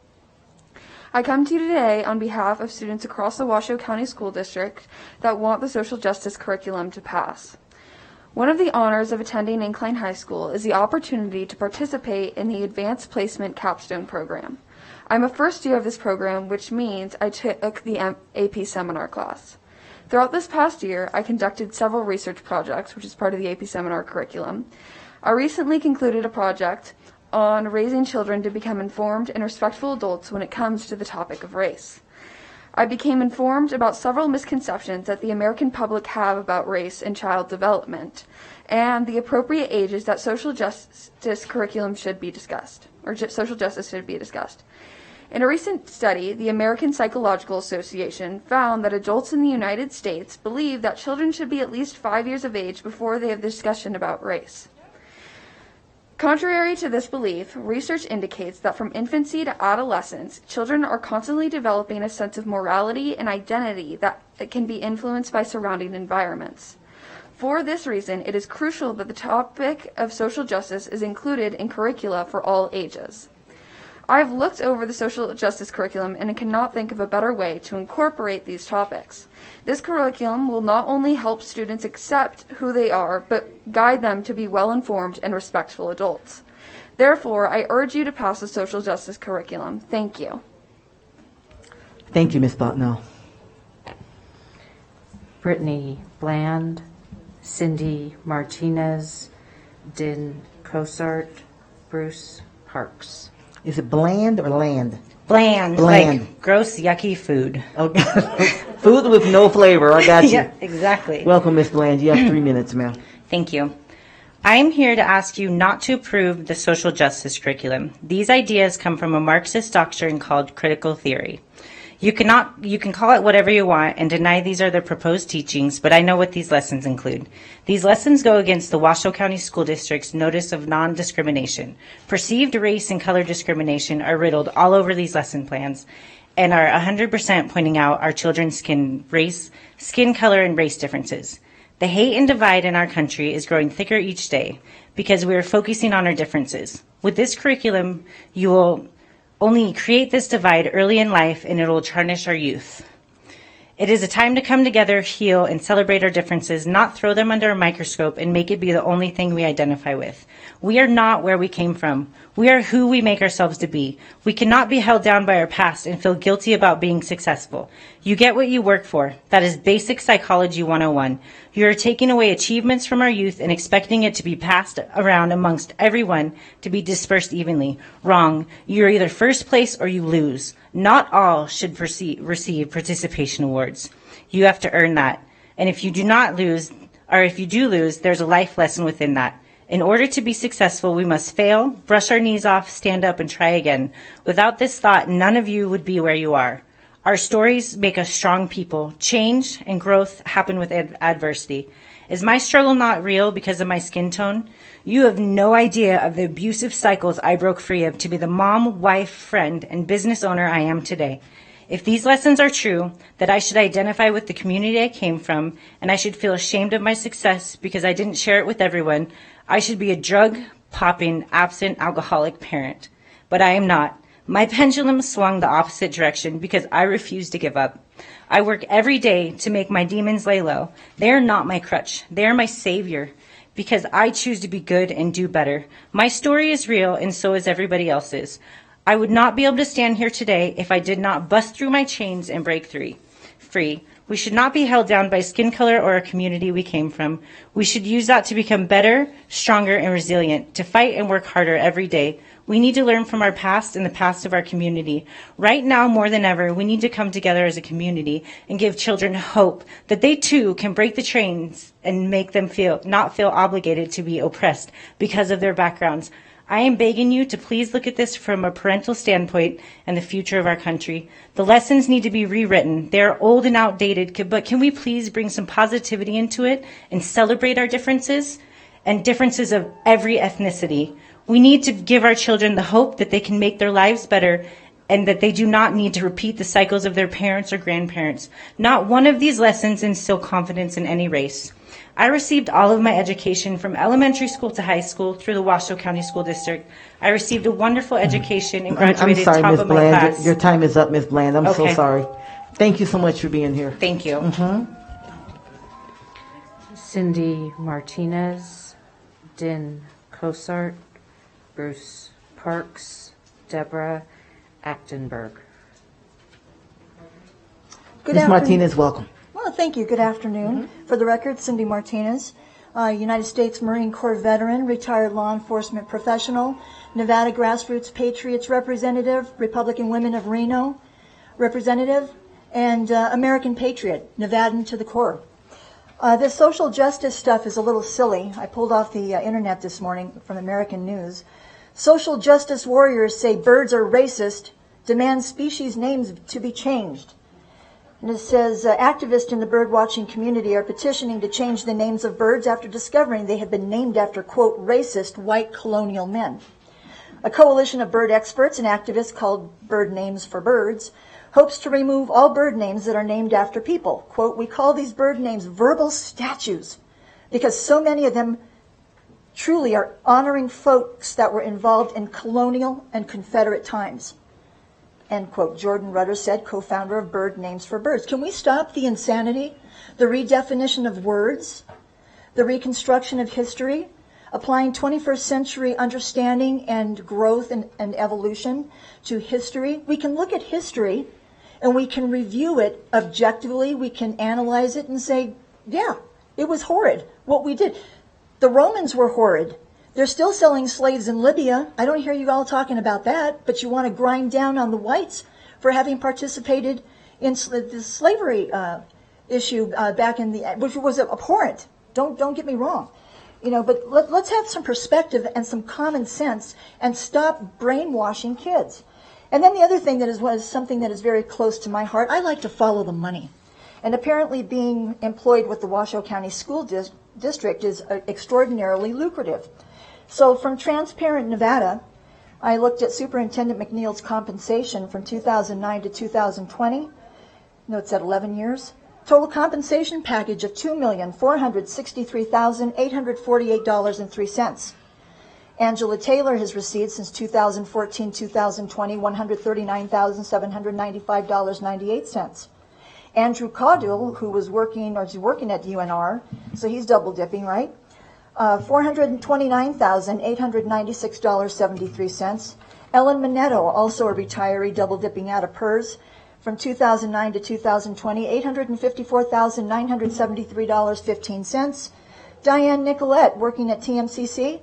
I come to you today on behalf of students across the Washoe County School District that want the social justice curriculum to pass. One of the honors of attending Incline High School is the opportunity to participate in the Advanced Placement Capstone Program. I'm a first year of this program, which means I took the AP seminar class. Throughout this past year, I conducted several research projects, which is part of the AP seminar curriculum. I recently concluded a project on raising children to become informed and respectful adults when it comes to the topic of race. I became informed about several misconceptions that the American public have about race and child development, and the appropriate ages that social justice curriculum should be discussed, or social justice should be discussed. In a recent study, the American Psychological Association found that adults in the United States believe that children should be at least 5 years of age before they have discussion about race. Contrary to this belief, research indicates that from infancy to adolescence, children are constantly developing a sense of morality and identity that can be influenced by surrounding environments. For this reason, it is crucial that the topic of social justice is included in curricula for all ages. I've looked over the social justice curriculum and cannot think of a better way to incorporate these topics. This curriculum will not only help students accept who they are, but guide them to be well-informed and respectful adults. Therefore, I urge you to pass the social justice curriculum. Thank you. Thank you, Ms. Botnell. Brittany Bland, Cindy Martinez, Din Cosart, Bruce Parks. Is it bland or land? Bland. Like gross, yucky food. Okay. Food with no flavor. I got you. Yeah, exactly. Welcome, Ms. Bland. You have 3 minutes, ma'am. Thank you. I'm here to ask you not to approve the social justice curriculum. These ideas come from a Marxist doctrine called critical theory. You can call it whatever you want and deny these are the proposed teachings, but I know what these lessons include. These lessons go against the Washoe County School District's Notice of Non-Discrimination. Perceived race and color discrimination are riddled all over these lesson plans and are 100% pointing out our children's skin color, and race differences. The hate and divide in our country is growing thicker each day because we are focusing on our differences. With this curriculum, you will only create this divide early in life, and it will tarnish our youth. It is a time to come together, heal, and celebrate our differences, not throw them under a microscope and make it be the only thing we identify with. We are not where we came from. We are who we make ourselves to be. We cannot be held down by our past and feel guilty about being successful. You get what you work for. That is basic psychology 101. You are taking away achievements from our youth and expecting it to be passed around amongst everyone to be dispersed evenly. Wrong. You're either first place or you lose. Not all should receive participation awards. You have to earn that. And if you do not lose, or if you do lose, there's a life lesson within that. In order to be successful, we must fail, brush our knees off, stand up, and try again. Without this thought, none of you would be where you are. Our stories make us strong people. Change and growth happen with adversity. Is my struggle not real because of my skin tone? You have no idea of the abusive cycles I broke free of to be the mom, wife, friend, and business owner I am today. If these lessons are true, that I should identify with the community I came from, and I should feel ashamed of my success because I didn't share it with everyone, I should be a drug-popping, absent alcoholic parent. But I am not. My pendulum swung the opposite direction because I refuse to give up. I work every day to make my demons lay low. They are not my crutch. They are my savior because I choose to be good and do better. My story is real, and so is everybody else's. I would not be able to stand here today if I did not bust through my chains and break free. We should not be held down by skin color or a community we came from. We should use that to become better, stronger, and resilient, to fight and work harder every day. We need to learn from our past and the past of our community. Right now, more than ever, we need to come together as a community and give children hope that they too can break the chains and make them not feel obligated to be oppressed because of their backgrounds. I am begging you to please look at this from a parental standpoint and the future of our country. The lessons need to be rewritten. They are old and outdated, but can we please bring some positivity into it and celebrate our differences and differences of every ethnicity? We need to give our children the hope that they can make their lives better and that they do not need to repeat the cycles of their parents or grandparents. Not one of these lessons instill confidence in any race. I received all of my education from elementary school to high school through the Washoe County School District. I received a wonderful education and graduated I'm sorry, top Ms. of my Bland. class. Your time is up, Ms. Bland. I'm so Okay. sorry. Thank you so much for being here. Thank you. Cindy Martinez, Din Cosart, Bruce Parks, Deborah Achtenberg. Good Ms. afternoon. Martinez, welcome. Well, thank you. Good afternoon. For the record, Cindy Martinez, United States Marine Corps veteran, retired law enforcement professional, Nevada Grassroots Patriots representative, Republican Women of Reno representative, and American Patriot, Nevadan to the core. This social justice stuff is a little silly. I pulled off the internet this morning from American News. Social justice warriors say birds are racist, demand species names to be changed. And it says, activists in the bird-watching community are petitioning to change the names of birds after discovering they have been named after, quote, racist white colonial men. A coalition of bird experts and activists called Bird Names for Birds hopes to remove all bird names that are named after people. Quote, we call these bird names verbal statues because so many of them truly are honoring folks that were involved in colonial and Confederate times. End quote. Jordan Rudder said, co-founder of Bird Names for Birds. Can we stop the insanity, the redefinition of words, the reconstruction of history, applying 21st century understanding and growth and evolution to history? We can look at history and we can review it objectively. We can analyze it and say, yeah, it was horrid what we did. The Romans were horrid. They're still selling slaves in Libya. I don't hear you all talking about that, but you want to grind down on the whites for having participated in the slavery issue back in the, which was abhorrent. Don't get me wrong, But let's have some perspective and some common sense and stop brainwashing kids. And then the other thing that was something that is very close to my heart. I like to follow the money, and apparently being employed with the Washoe County School District is extraordinarily lucrative. So from Transparent Nevada, I looked at Superintendent McNeil's compensation from 2009 to 2020. It's at 11 years. Total compensation package of $2,463,848.03. Angela Taylor has received since 2014-2020 $139,795.98. Andrew Caudill, who was working at UNR, so he's double dipping, right? $429,896.73. Ellen Minetto, also a retiree, double dipping out of PERS, from 2009 to 2020, $854,973.15. Diane Nicolette, working at TMCC,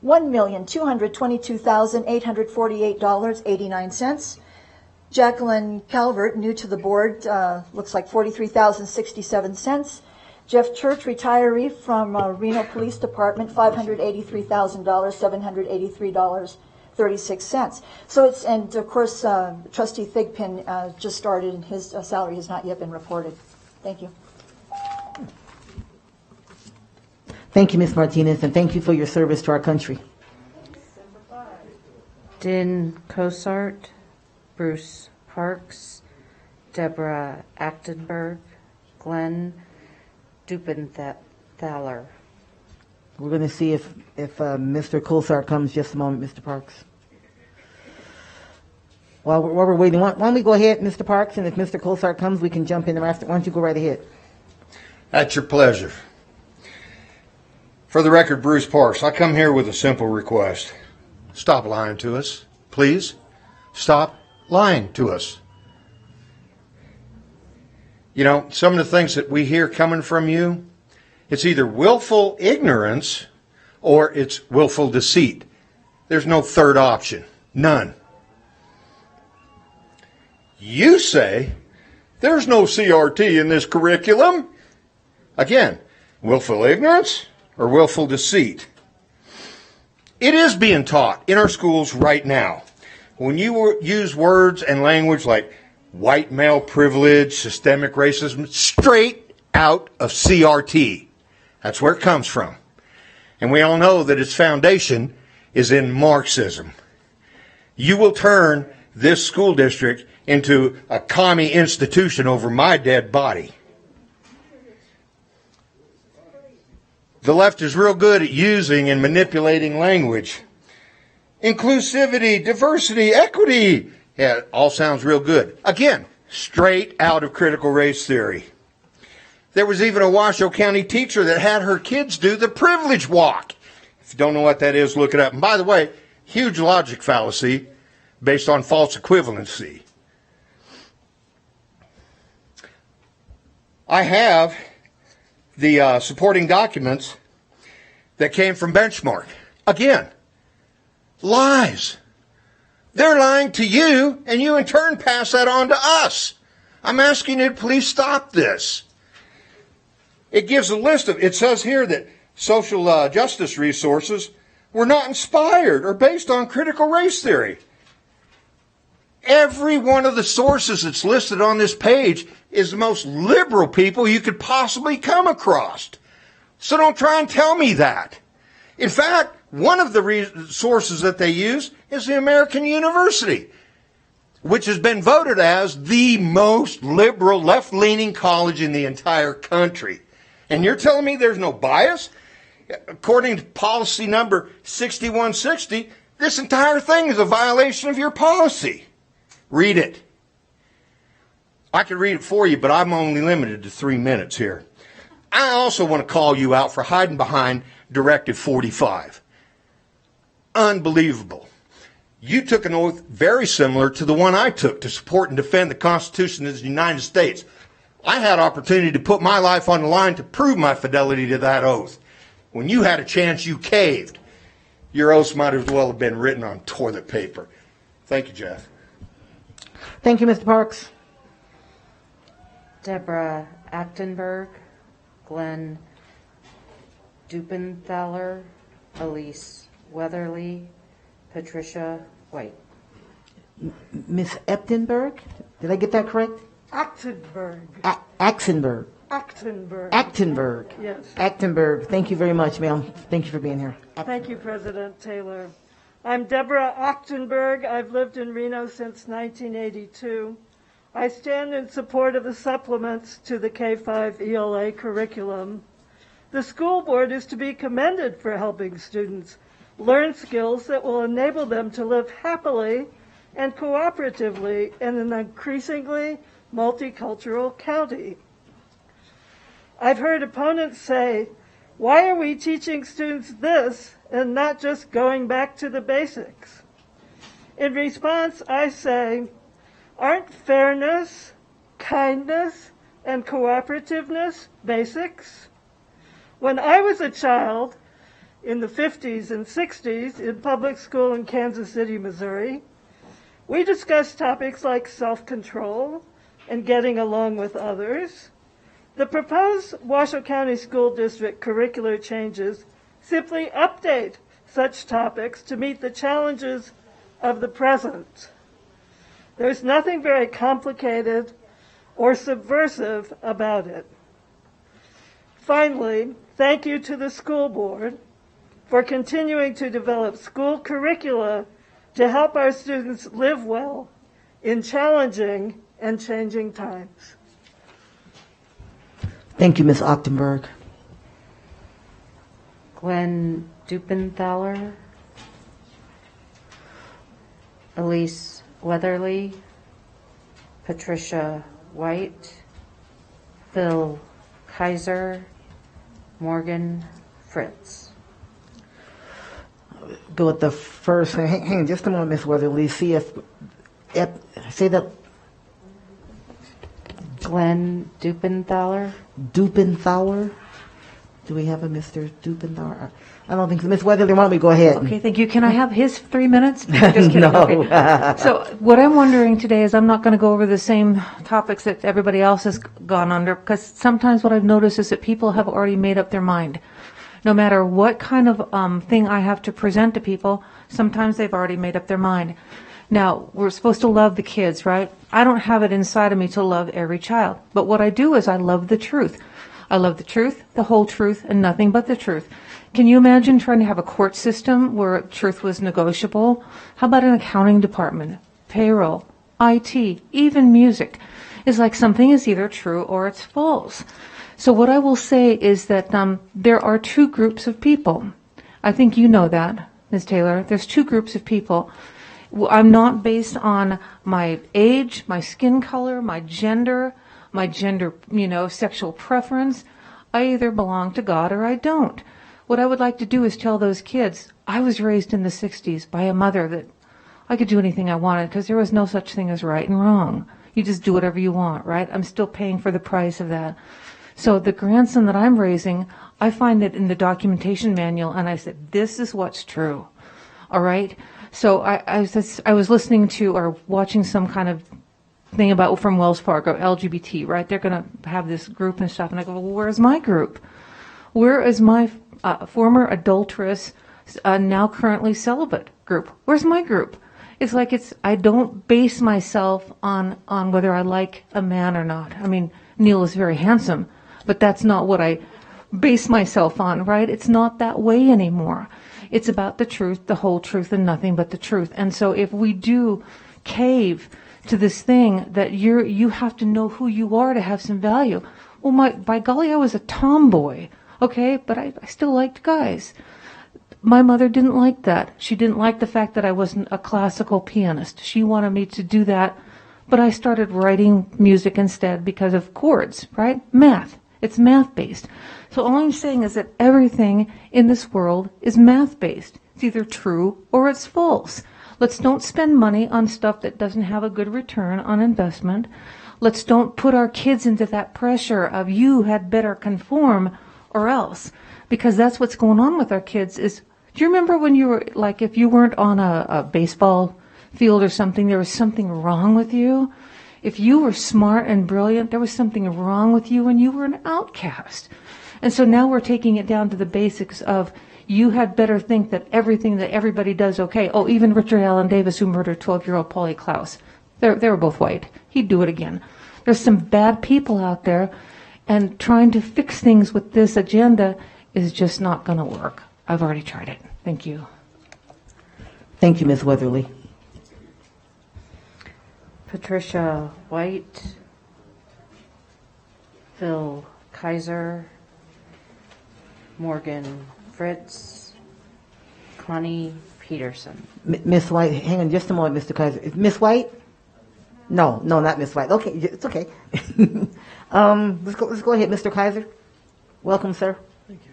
$1,222,848.89. Jacqueline Calvert, new to the board, looks like $43,067. Jeff Church, retiree from Reno Police Department, $583,783 $1.36. So it's, and of course, Trustee Thigpen just started, and his salary has not yet been reported. Thank you. Thank you, Ms. Martinez, and thank you for your service to our country. Din Cosart, Bruce Parks, Deborah Achtenberg, Glenn Dupenthaler. We're going to see if Mr. Colsart comes. Just a moment, Mr. Parks. While we're waiting, why don't we go ahead, Mr. Parks, and if Mr. Colsart comes, we can jump in there after. Why don't you go right ahead? At your pleasure. For the record, Bruce Parks, I come here with a simple request. Stop lying to us, please. Stop lying to us. You know, some of the things that we hear coming from you, it's either willful ignorance or it's willful deceit. There's no third option. None. You say there's no CRT in this curriculum. Again, willful ignorance or willful deceit. It is being taught in our schools right now. When you use words and language like white male privilege, systemic racism, straight out of CRT. That's where it comes from. And we all know that its foundation is in Marxism. You will turn this school district into a commie institution over my dead body. The left is real good at using and manipulating language. Inclusivity, diversity, equity. Yeah, it all sounds real good. Again, straight out of critical race theory. There was even a Washoe County teacher that had her kids do the privilege walk. If you don't know what that is, look it up. And by the way, huge logic fallacy based on false equivalency. I have the supporting documents that came from Benchmark. Again, lies. They're lying to you, and you in turn pass that on to us. I'm asking you to please stop this. It gives a list of, it says here that social justice resources were not inspired or based on critical race theory. Every one of the sources that's listed on this page is the most liberal people you could possibly come across. So don't try and tell me that. In fact, one of the sources that they use is the American University, which has been voted as the most liberal, left-leaning college in the entire country. And you're telling me there's no bias? According to policy number 6160, this entire thing is a violation of your policy. Read it. I could read it for you, but I'm only limited to 3 minutes here. I also want to call you out for hiding behind Directive 45. Unbelievable. You took an oath very similar to the one I took to support and defend the Constitution of the United States. I had opportunity to put my life on the line to prove my fidelity to that oath. When you had a chance, you caved. Your oaths might as well have been written on toilet paper. Thank you, Jeff. Thank you, Mr. Parks. Deborah Achtenberg, Glenn Dupenthaler, Elise Weatherly, Patricia White. Ms. Eptenberg? Did I get that correct? Achtenberg. Achtenberg. Achtenberg. Achtenberg. Yes. Achtenberg. Thank you very much, ma'am. Thank you for being here. Thank you, President Taylor. I'm Deborah Achtenberg. I've lived in Reno since 1982. I stand in support of the supplements to the K-5 ELA curriculum. The school board is to be commended for helping students learn skills that will enable them to live happily and cooperatively in an increasingly multicultural county. I've heard opponents say, why are we teaching students this and not just going back to the basics? In response, I say, aren't fairness, kindness, and cooperativeness basics? When I was a child in the 50s and 60s in public school in Kansas City, Missouri, we discussed topics like self-control and getting along with others. The proposed Washoe County School District curricular changes simply update such topics to meet the challenges of the present. There's nothing very complicated or subversive about it. Finally, thank you to the school board for continuing to develop school curricula to help our students live well in challenging and changing times. Thank you, Ms. Ochtenberg. Glenn Dupenthaler, Elise Weatherly, Patricia White, Phil Kaiser, Morgan Fritz. Go with the first. Hang on just a moment, Ms. Weatherly. See if say that. Glenn Dupenthaler. Dupenthaler. Do we have a Mr. Dupenthaler? I don't think so. Ms. Weatherly, why don't we go ahead? Okay, thank you. Can I have his 3 minutes? Just kidding. No. Okay. So what I'm wondering today is I'm not going to go over the same topics that everybody else has gone under, because sometimes what I've noticed is that people have already made up their mind. No matter what kind of thing I have to present to people, sometimes they've already made up their mind. Now, we're supposed to love the kids, right? I don't have it inside of me to love every child. But what I do is I love the truth. I love the truth, the whole truth, and nothing but the truth. Can you imagine trying to have a court system where truth was negotiable? How about an accounting department, payroll, IT, even music? It's like something is either true or it's false. So what I will say is that there are two groups of people. I think you know that, Ms. Taylor. There's two groups of people. I'm not based on my age, my skin color, my gender, sexual preference. I either belong to God or I don't. What I would like to do is tell those kids, I was raised in the 60s by a mother that I could do anything I wanted because there was no such thing as right and wrong. You just do whatever you want, right? I'm still paying for the price of that. So the grandson that I'm raising, I find it in the documentation manual, and I said, this is what's true. All right? So I was listening to or watching some kind of thing about from Wells Fargo, LGBT, right? They're going to have this group and stuff. And I go, well, where's my group? Where is my former adulteress, now currently celibate group? Where's my group? It's like I don't base myself on whether I like a man or not. I mean, Neil is very handsome, but that's not what I base myself on, right? It's not that way anymore. It's about the truth, the whole truth, and nothing but the truth. And so if we do cave to this thing that you have to know who you are to have some value. Well, by golly, I was a tomboy, okay? But I still liked guys. My mother didn't like that. She didn't like the fact that I wasn't a classical pianist. She wanted me to do that, but I started writing music instead because of chords, right? Math. It's math-based. So all I'm saying is that everything in this world is math-based. It's either true or it's false. Let's don't spend money on stuff that doesn't have a good return on investment. Let's don't put our kids into that pressure of you had better conform or else. Because that's what's going on with our kids is, do you remember when you were, like, if you weren't on a baseball field or something, there was something wrong with you? If you were smart and brilliant, there was something wrong with you and you were an outcast. And so now we're taking it down to the basics of you had better think that everything that everybody does okay. Oh, even Richard Allen Davis, who murdered 12-year-old Polly Klaus. They were both white. He'd do it again. There's some bad people out there, and trying to fix things with this agenda is just not going to work. I've already tried it. Thank you. Thank you, Ms. Weatherly. Patricia White, Phil Kaiser, Morgan Fritz, Connie Peterson. Miss White, hang on just a moment, Mr. Kaiser. Is Miss White? No, not Miss White. Okay, it's okay. Let's go ahead, Mr. Kaiser. Welcome, sir. Thank you.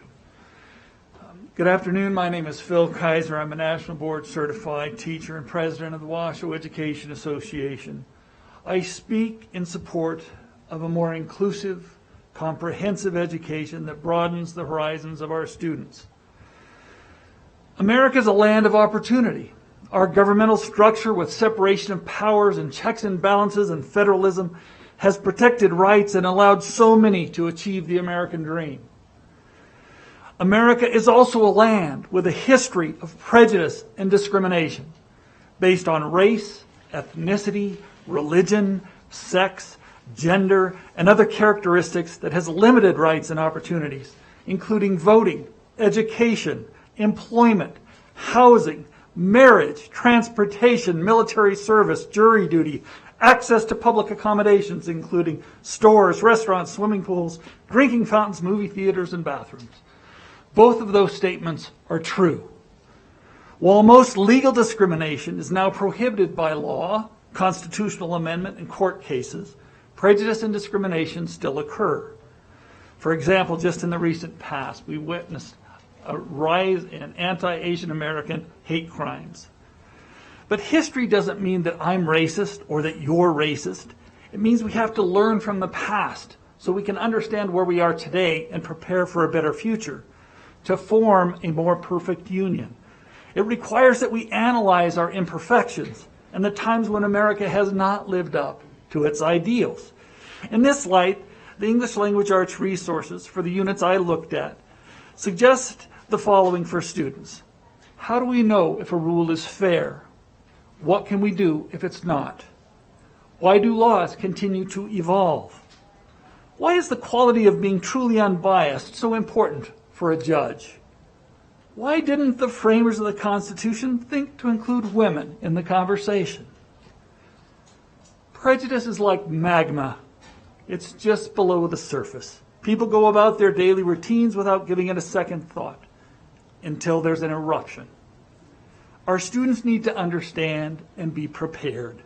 Good afternoon. My name is Phil Kaiser. I'm a National Board Certified Teacher and President of the Washoe Education Association. I speak in support of a more inclusive, comprehensive education that broadens the horizons of our students. America is a land of opportunity. Our governmental structure with separation of powers and checks and balances and federalism has protected rights and allowed so many to achieve the American dream. America is also a land with a history of prejudice and discrimination. based on race, ethnicity, religion, sex, gender, and other characteristics that has limited rights and opportunities, including voting, education, employment, housing, marriage, transportation, military service, jury duty, access to public accommodations, including stores, restaurants, swimming pools, drinking fountains, movie theaters, and bathrooms. Both of those statements are true. While most legal discrimination is now prohibited by law, constitutional amendment, and court cases, prejudice and discrimination still occur. For example, just in the recent past, we witnessed a rise in anti-Asian American hate crimes. But history doesn't mean that I'm racist or that you're racist. It means we have to learn from the past so we can understand where we are today and prepare for a better future, to form a more perfect union. It requires that we analyze our imperfections and the times when America has not lived up to its ideals. In this light, the English Language Arts resources for the units I looked at suggest the following for students. How do we know if a rule is fair? What can we do if it's not? Why do laws continue to evolve? Why is the quality of being truly unbiased so important for a judge? Why didn't the framers of the Constitution think to include women in the conversation? Prejudice is like magma. It's just below the surface. People go about their daily routines without giving it a second thought until there's an eruption. Our students need to understand and be prepared.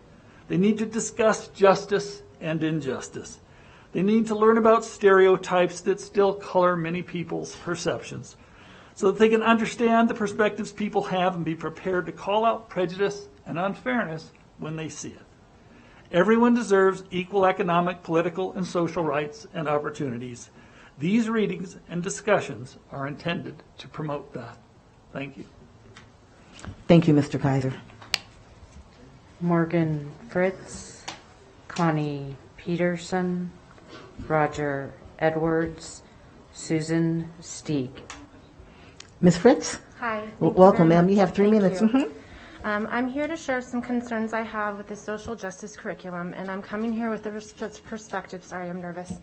They need to discuss justice and injustice. They need to learn about stereotypes that still color many people's perceptions, so that they can understand the perspectives people have and be prepared to call out prejudice and unfairness when they see it. Everyone deserves equal economic, political, and social rights and opportunities. These readings and discussions are intended to promote that. Thank you. Thank you, Mr. Kaiser. Morgan Fritz, Connie Peterson, Roger Edwards, Susan Steeg. Ms. Fritz? Hi. Welcome, ma'am. You have 3 minutes. You. I'm here to share some concerns I have with the social justice curriculum, and I'm coming here with the perspective, sorry, I'm nervous,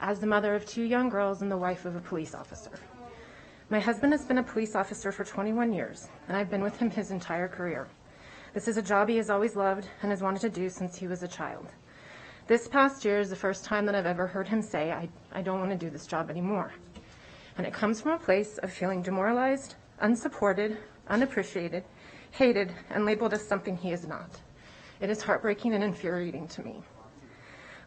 as the mother of 2 young girls and the wife of a police officer. My husband has been a police officer for 21 years, and I've been with him his entire career. This is a job he has always loved and has wanted to do since he was a child. This past year is the first time that I've ever heard him say, I don't want to do this job anymore. And it comes from a place of feeling demoralized, unsupported, unappreciated, hated, and labeled as something he is not. It is heartbreaking and infuriating to me.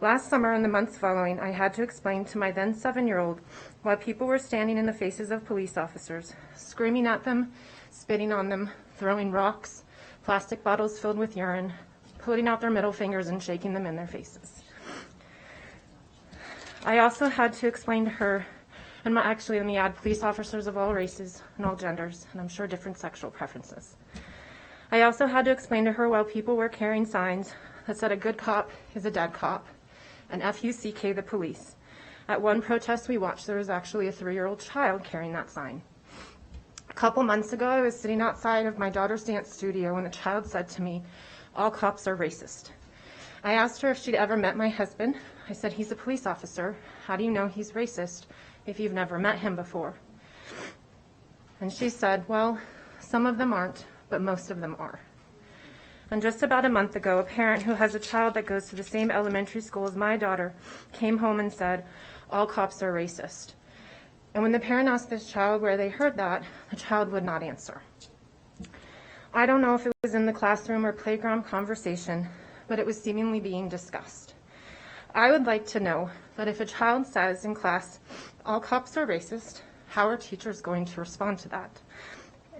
Last summer and the months following, I had to explain to my then 7-year-old why people were standing in the faces of police officers, screaming at them, spitting on them, throwing rocks, plastic bottles filled with urine, putting out their middle fingers and shaking them in their faces. I also had to explain to her, and actually let me add, police officers of all races and all genders, and I'm sure different sexual preferences. I also had to explain to her why people were carrying signs that said a good cop is a dead cop, and F-U-C-K the police. At one protest we watched, there was actually a 3-year-old child carrying that sign. A couple months ago, I was sitting outside of my daughter's dance studio when a child said to me, all cops are racist. I asked her if she'd ever met my husband. I said, he's a police officer. How do you know he's racist if you've never met him before? And she said, well, some of them aren't, but most of them are. And just about a month ago, a parent who has a child that goes to the same elementary school as my daughter came home and said, all cops are racist. And when the parent asked this child where they heard that, the child would not answer. I don't know if it was in the classroom or playground conversation, but it was seemingly being discussed. I would like to know that if a child says in class, all cops are racist, how are teachers going to respond to that?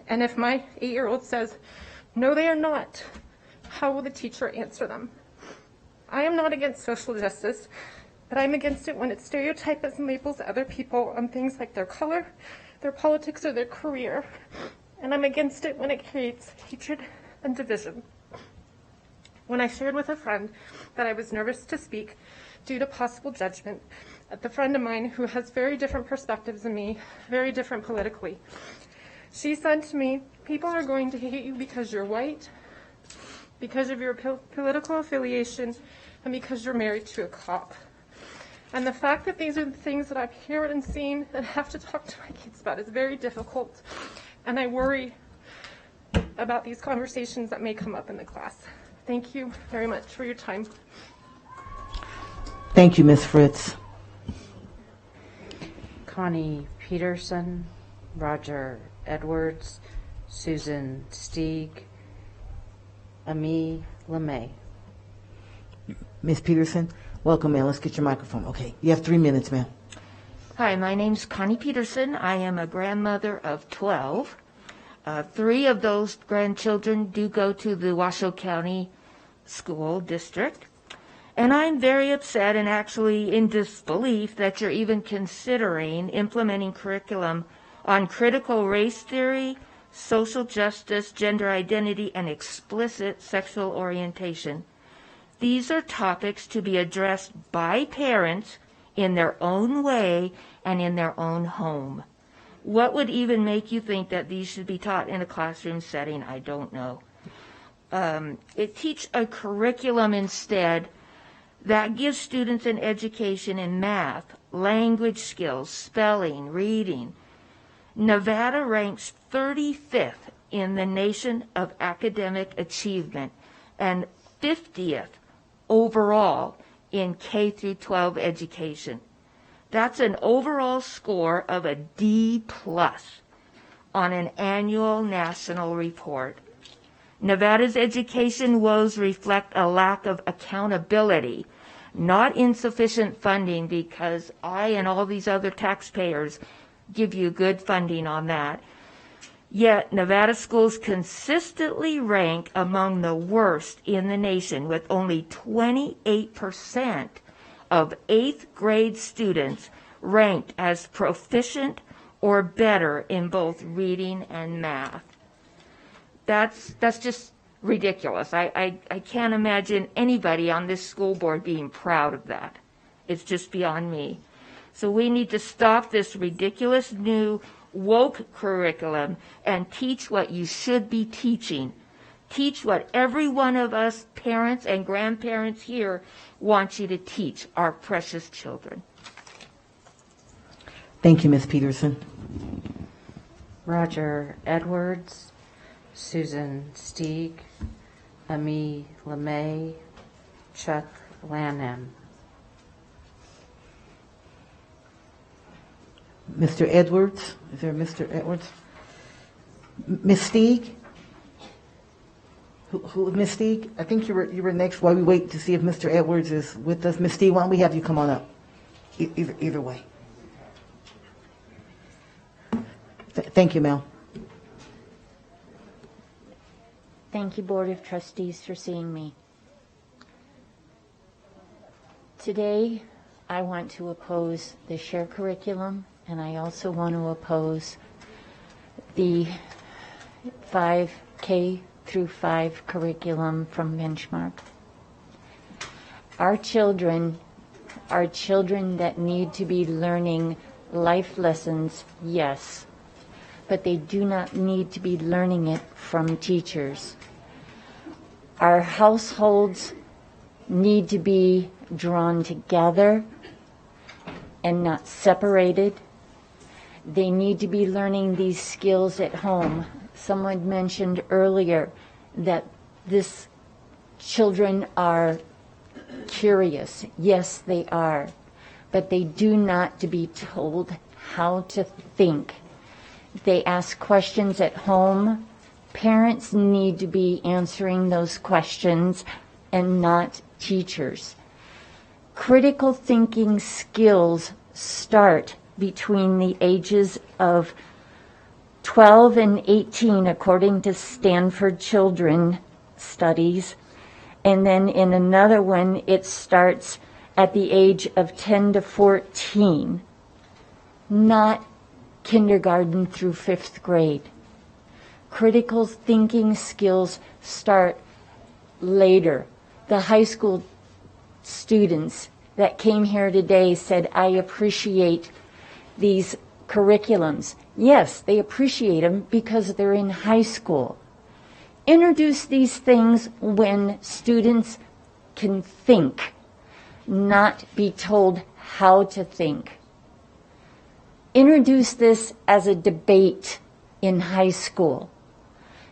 And if my 8-year-old says, no, they are not, how will the teacher answer them? I am not against social justice, but I'm against it when it stereotypes and labels other people on things like their color, their politics, or their career. And I'm against it when it creates hatred and division. When I shared with a friend that I was nervous to speak due to possible judgment at the friend of mine who has very different perspectives than me, very different politically, she said to me, people are going to hate you because you're white, because of your political affiliation, and because you're married to a cop. And the fact that these are the things that I've heard and seen and have to talk to my kids about is very difficult. And I worry about these conversations that may come up in the class. Thank you very much for your time. Thank you, Ms. Fritz. Connie Peterson, Roger Edwards, Susan Stieg, Ami LeMay. Ms. Peterson, welcome, ma'am. Let's get your microphone. Okay, you have 3 minutes, ma'am. Hi, my name's Connie Peterson. I am a grandmother of 12. 3 of those grandchildren do go to the Washoe County School District. And I'm very upset and actually in disbelief that you're even considering implementing curriculum on critical race theory, social justice, gender identity, and explicit sexual orientation. These are topics to be addressed by parents in their own way and in their own home. What would even make you think that these should be taught in a classroom setting? I don't know. Teach a curriculum instead that gives students an education in math, language skills, spelling, reading. Nevada ranks 35th in the nation of academic achievement and 50th overall in K through 12 education. That's an overall score of a D+ on an annual national report. Nevada's education woes reflect a lack of accountability, not insufficient funding, because I and all these other taxpayers give you good funding on that. Yet Nevada schools consistently rank among the worst in the nation, with only 28% of 8th grade students ranked as proficient or better in both reading and math. That's just ridiculous. I can't imagine anybody on this school board being proud of that. It's just beyond me. So we need to stop this ridiculous new woke curriculum and teach what you should be teaching. Teach what every one of us parents and grandparents here want you to teach our precious children. Thank you, Ms. Peterson. Roger Edwards, Susan Stieg, Ami LeMay, Chuck Lanham. Mr. Edwards, is there a Mr. Edwards? Ms. Stieg? Who, Ms. Stieg? I think you were next while we wait to see if Mr. Edwards is with us. Ms. Stieg, why don't we have you come on up? Either way. Thank you, Mel. Thank you, Board of Trustees, for seeing me. Today, I want to oppose the share curriculum, and I also want to oppose the 5K through 5 curriculum from Benchmark. Our children are children that need to be learning life lessons, yes, but they do not need to be learning it from teachers. Our households need to be drawn together and not separated. They need to be learning these skills at home. Someone mentioned earlier that these children are curious. Yes, they are, but they do not to be told how to think. They ask questions at home. Parents need to be answering those questions and not teachers. Critical thinking skills start between the ages of 12 and 18, according to Stanford Children Studies. And then in another one, it starts at the age of 10 to 14, not kindergarten through 5th grade. Critical thinking skills start later. The high school students that came here today said, I appreciate these curriculums. Yes, they appreciate them because they're in high school. Introduce these things when students can think, not be told how to think. Introduce this as a debate in high school.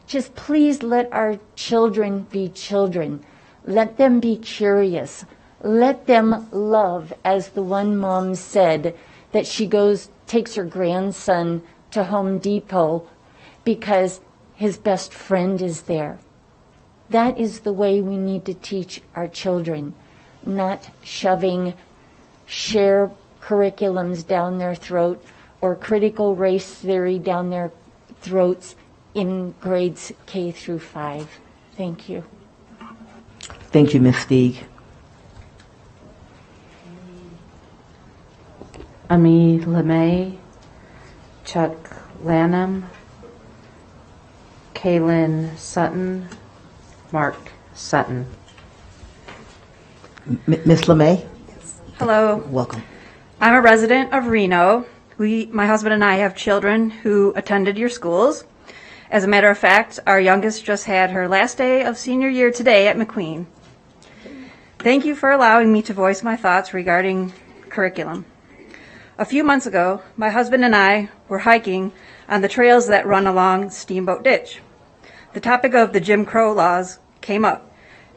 Just please let our children be children. Let them be curious. Let them love, as the one mom said, that she takes her grandson to Home Depot because his best friend is there. That is the way we need to teach our children, not shoving share curriculums down their throat or critical race theory down their throats in grades K through 5. Thank you. Thank you, Ms. Stieg. Ami LeMay, Chuck Lanham, Kaylin Sutton, Mark Sutton. Ms. LeMay? Hello. Welcome. I'm a resident of Reno. My husband and I have children who attended your schools. As a matter of fact, our youngest just had her last day of senior year today at McQueen. Thank you for allowing me to voice my thoughts regarding curriculum. A few months ago, my husband and I were hiking on the trails that run along Steamboat Ditch. The topic of the Jim Crow laws came up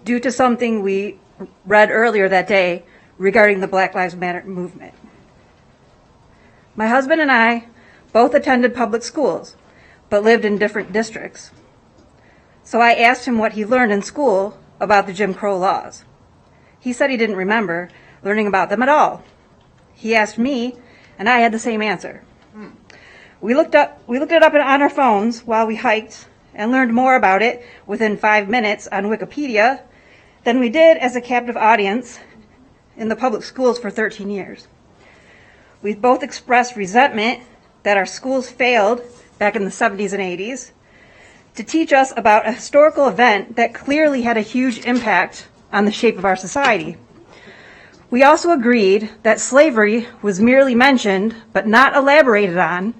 due to something we read earlier that day regarding the Black Lives Matter movement. My husband and I both attended public schools, but lived in different districts. So I asked him what he learned in school about the Jim Crow laws. He said he didn't remember learning about them at all. He asked me, and I had the same answer. We looked it up on our phones while we hiked and learned more about it within 5 minutes on Wikipedia than we did as a captive audience in the public schools for 13 years. We both expressed resentment that our schools failed back in the 70s and 80s to teach us about a historical event that clearly had a huge impact on the shape of our society. We also agreed that slavery was merely mentioned but not elaborated on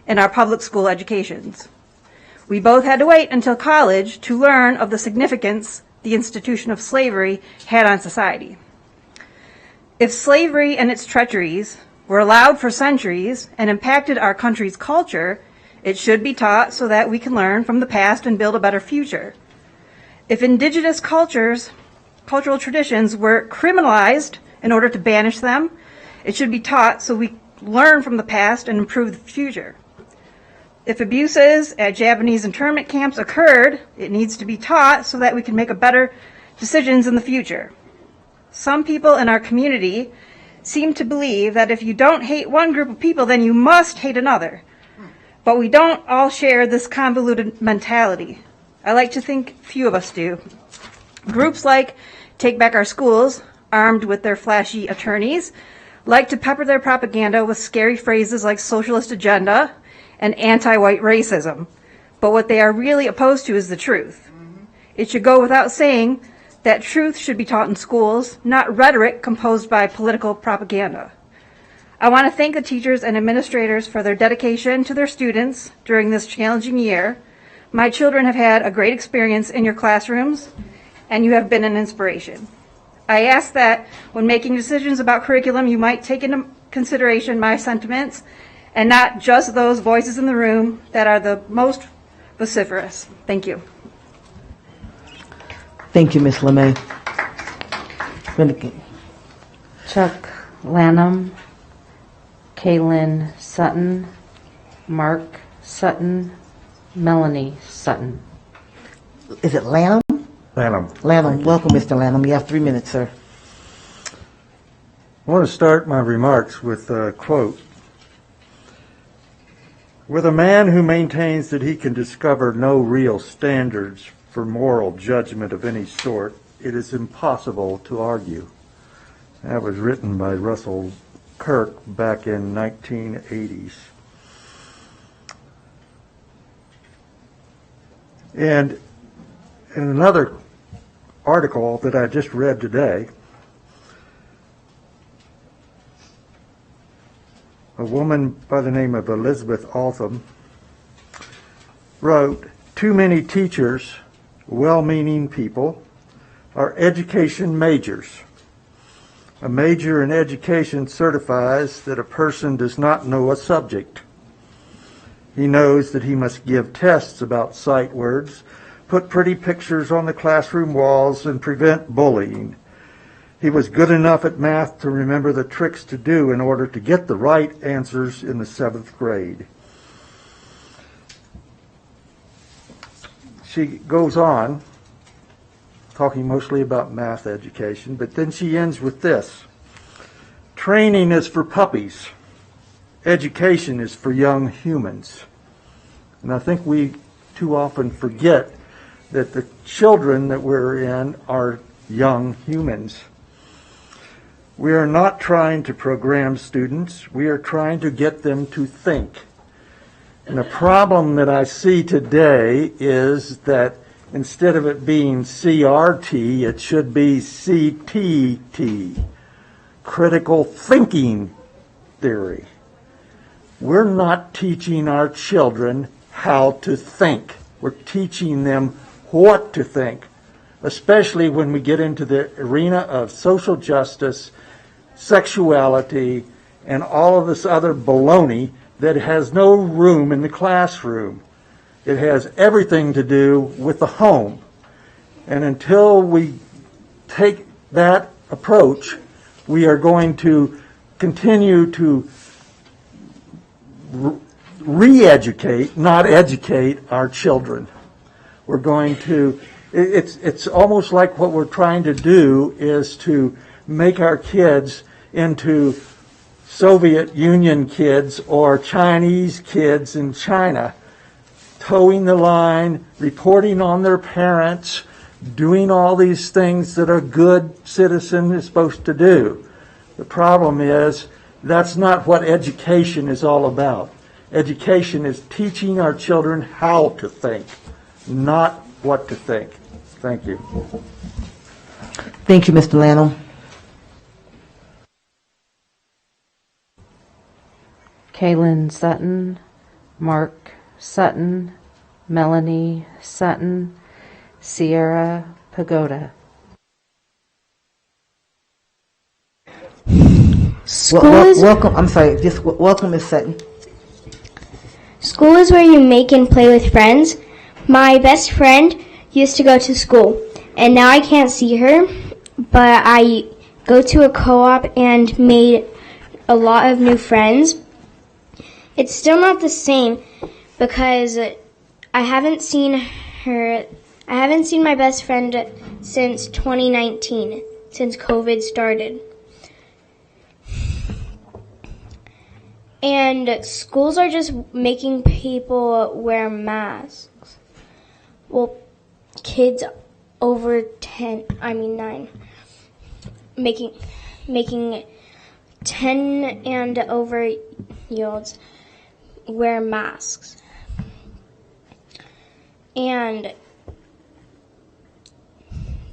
in our public school educations. We both had to wait until college to learn of the significance the institution of slavery had on society. If slavery and its treacheries were allowed for centuries and impacted our country's culture, it should be taught so that we can learn from the past and build a better future. If indigenous cultural traditions were criminalized in order to banish them, it should be taught so we learn from the past and improve the future. If abuses at Japanese internment camps occurred, it needs to be taught so that we can make better decisions in the future. Some people in our community seem to believe that if you don't hate one group of people, then you must hate another. But we don't all share this convoluted mentality. I like to think few of us do. Groups like Take Back Our Schools, armed with their flashy attorneys, like to pepper their propaganda with scary phrases like socialist agenda and anti-white racism. But what they are really opposed to is the truth. It should go without saying that truth should be taught in schools, not rhetoric composed by political propaganda. I want to thank the teachers and administrators for their dedication to their students during this challenging year. My children have had a great experience in your classrooms, and you have been an inspiration. I ask that when making decisions about curriculum, you might take into consideration my sentiments and not just those voices in the room that are the most vociferous. Thank you. Thank you, Ms. LeMay. Chuck Lanham, Kaylin Sutton, Mark Sutton, Melanie Sutton. Is it Lanham? Lanham. Lanham. Welcome, Mr. Lanham. You have 3 minutes, sir. I want to start my remarks with a quote. With a man who maintains that he can discover no real standards for moral judgment of any sort, it is impossible to argue. That was written by Russell Kirk back in 1980s. And in another article that I just read today, a woman by the name of Elizabeth Altham wrote, "Too many teachers well-meaning people, are education majors. A major in education certifies that a person does not know a subject. He knows that he must give tests about sight words, put pretty pictures on the classroom walls, and prevent bullying. He was good enough at math to remember the tricks to do in order to get the right answers in the 7th grade. She goes on, talking mostly about math education, but then she ends with this. Training is for puppies. Education is for young humans. And I think we too often forget that the children that we're in are young humans. We are not trying to program students. We are trying to get them to think. And the problem that I see today is that instead of it being CRT, it should be CTT, critical thinking theory. We're not teaching our children how to think. We're teaching them what to think, especially when we get into the arena of social justice, sexuality, and all of this other baloney that has no room in the classroom. It has everything to do with the home. And until we take that approach, we are going to continue to re-educate, not educate our children. We're going to, it's almost like what we're trying to do is to make our kids into Soviet Union kids or Chinese kids in China, towing the line, reporting on their parents, doing all these things that a good citizen is supposed to do. The problem is that's not what education is all about. Education is teaching our children how to think, not what to think. Thank you. Thank you, Mr. Lanham. Kaylin Sutton, Mark Sutton, Melanie Sutton, Sierra Pagoda. Welcome. I'm sorry. Just welcome, Ms. Sutton. School is where you make and play with friends. My best friend used to go to school, and now I can't see her, but I go to a co-op and made a lot of new friends. It's still not the same because I haven't seen my best friend since 2019, since COVID started. And schools are just making people wear masks. Well, kids over 9, making 10 and over year olds wear masks. And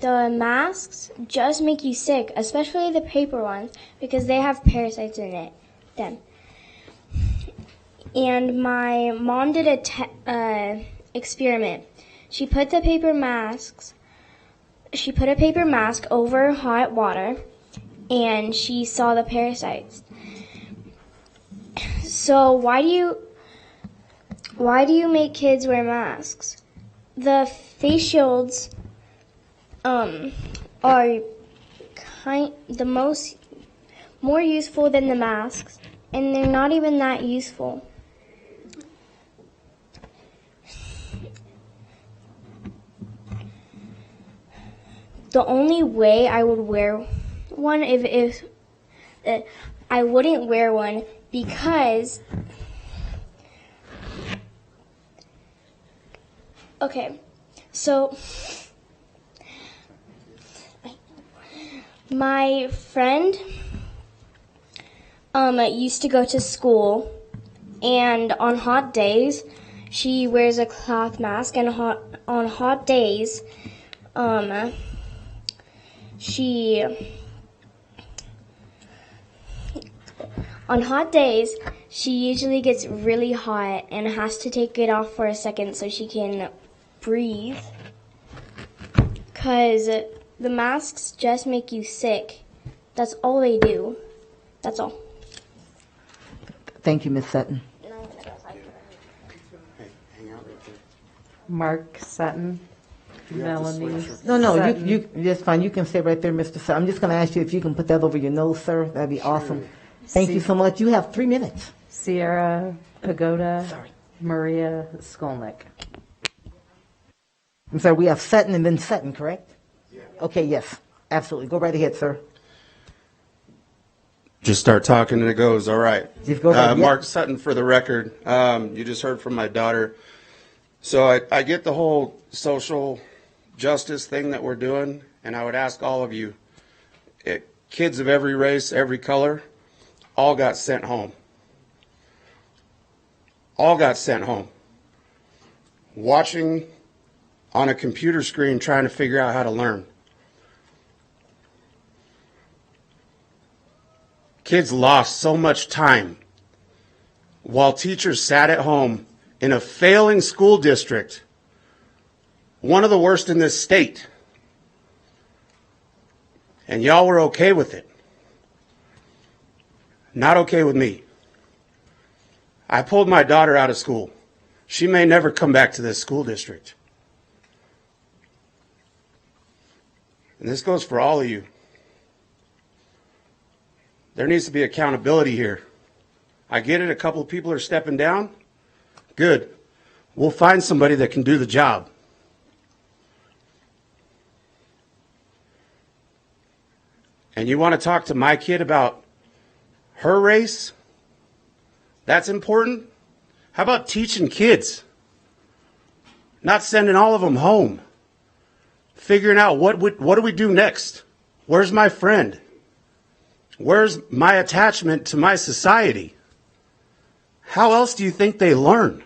the masks just make you sick, especially the paper ones, because they have parasites in them. And my mom did a experiment. She put a paper mask over hot water, and she saw the parasites. So why do you make kids wear masks? The face shields are more useful than the masks, and they're not even that useful. The only way I would wear one if I wouldn't wear one because so my friend used to go to school, and on hot days she wears a cloth mask, and on hot days she usually gets really hot and has to take it off for a second so she can breathe. because the masks just make you sick. That's all they do. That's all. Thank you, Ms. Sutton. Mark Sutton, Melanie. No, Sutton. you that's fine. You can stay right there, Mr. Sutton. I'm just going to ask you if you can put that over your nose, sir. That'd be awesome. Thank you so much. You have 3 minutes. Sierra Pagoda, Maria Skolnick. I'm sorry, we have Sutton and then Sutton, correct? Yeah. Okay, yes, absolutely. Go right ahead, sir. Just start talking and it goes. All right. Just go ahead. Mark Sutton for the record. You just heard from my daughter. So I get the whole social justice thing that we're doing, and I would ask all of you, kids of every race, every color, all got sent home. All got sent home. Watching on a computer screen trying to figure out how to learn. Kids lost so much time while teachers sat at home in a failing school district, one of the worst in this state. And y'all were okay with it. Not okay with me. I pulled my daughter out of school. She may never come back to this school district. And this goes for all of you. There needs to be accountability here. I get it, a couple of people are stepping down. Good. We'll find somebody that can do the job. And you want to talk to my kid about her race? That's important? How about teaching kids? Not sending all of them home. Figuring out what do we do next? Where's my friend? Where's my attachment to my society? How else do you think they learn?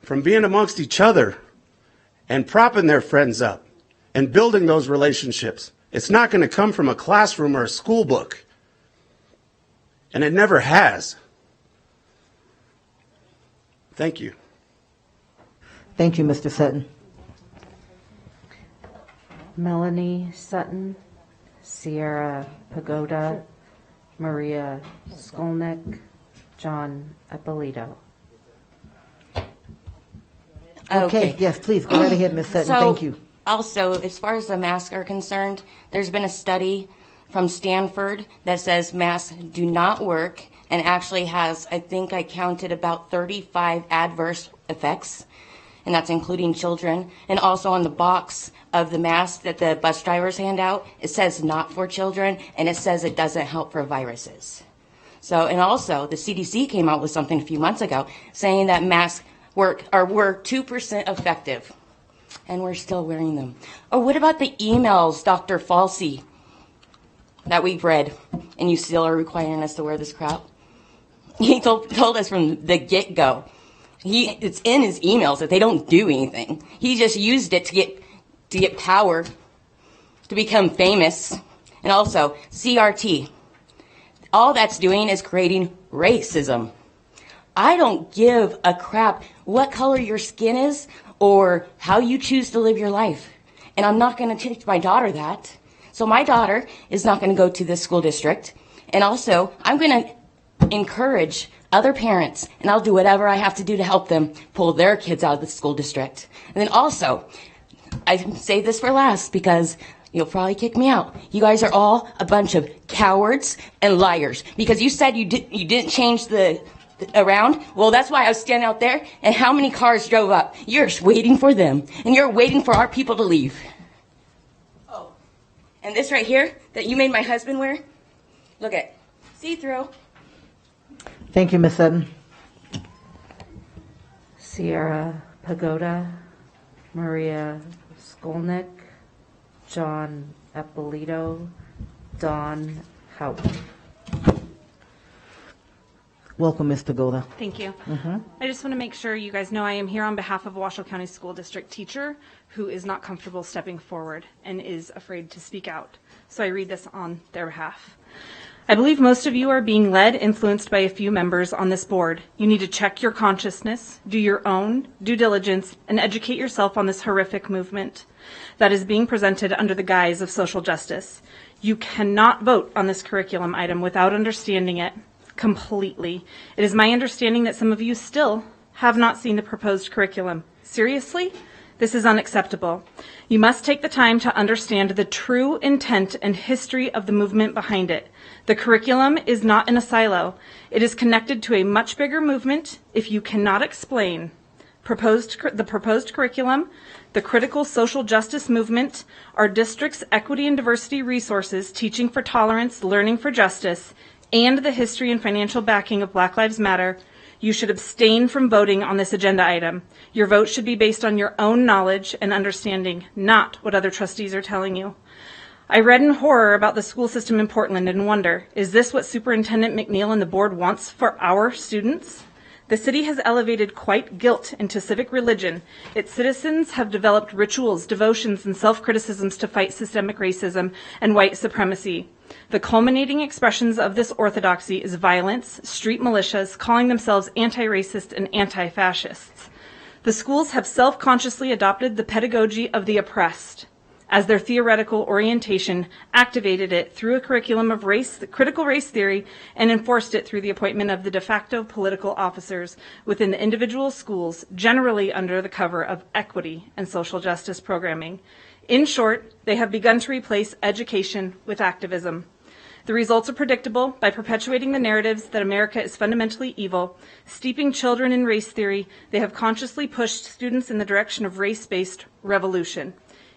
From being amongst each other and propping their friends up and building those relationships. It's not going to come from a classroom or a school book. And it never has. Thank you. Thank you, Mr. Sutton. Melanie Sutton, Sierra Pagoda, Maria Skolnick, John Ippolito. Okay, yes, please, go right ahead, Ms. Sutton. Thank you. Also, as far as the masks are concerned, there's been a study from Stanford that says masks do not work and actually has, I think I counted about 35 adverse effects, and that's including children. And also on the box of the mask that the bus drivers hand out, it says not for children, and it says it doesn't help for viruses. So, and also the CDC came out with something a few months ago saying that masks were 2% effective, and we're still wearing them. Or what about the emails, Dr. Falsey, that we've read, and you still are requiring us to wear this crap? He told us from the get-go. It's in his emails that they don't do anything. He just used it to get power, to become famous. And also, CRT. All that's doing is creating racism. I don't give a crap what color your skin is or how you choose to live your life. And I'm not going to teach my daughter that. So my daughter is not going to go to this school district. And also, I'm going to encourage other parents, and I'll do whatever I have to do to help them pull their kids out of the school district. And then also, I save this for last because you'll probably kick me out. You guys are all a bunch of cowards and liars because you said you didn't change the around. Well, that's why I was standing out there, and how many cars drove up? You're just waiting for them, and you're waiting for our people to leave. Oh, and this right here that you made my husband wear, look at, see-through. Thank you, Ms. Sutton. Sierra Pagoda, Maria Skolnick, John Ippolito, Don Hout. Welcome, Ms. Pagoda. Thank you. Mm-hmm. I just want to make sure you guys know I am here on behalf of Washoe County School District teacher who is not comfortable stepping forward and is afraid to speak out. So I read this on their behalf. I believe most of you are being led, influenced by a few members on this board. You need to check your consciousness, do your own due diligence, and educate yourself on this horrific movement that is being presented under the guise of social justice. You cannot vote on this curriculum item without understanding it completely. It is my understanding that some of you still have not seen the proposed curriculum. Seriously? This is unacceptable. You must take the time to understand the true intent and history of the movement behind it. The curriculum is not in a silo. It is connected to a much bigger movement. If you cannot explain the proposed curriculum, the critical social justice movement, our district's equity and diversity resources, teaching for tolerance, learning for justice, and the history and financial backing of Black Lives Matter, you should abstain from voting on this agenda item. Your vote should be based on your own knowledge and understanding, not what other trustees are telling you. I read in horror about the school system in Portland and wonder, is this what Superintendent McNeil and the board wants for our students? The city has elevated quite guilt into civic religion. Its citizens have developed rituals, devotions, and self-criticisms to fight systemic racism and white supremacy. The culminating expressions of this orthodoxy is violence, street militias, calling themselves anti-racist and anti-fascists. The schools have self-consciously adopted the pedagogy of the oppressed as their theoretical orientation, activated it through a curriculum of critical race theory, and enforced it through the appointment of the de facto political officers within the individual schools, generally under the cover of equity and social justice programming. In short, they have begun to replace education with activism. The results are predictable. By perpetuating the narratives that America is fundamentally evil, steeping children in race theory, they have consciously pushed students in the direction of race-based revolution.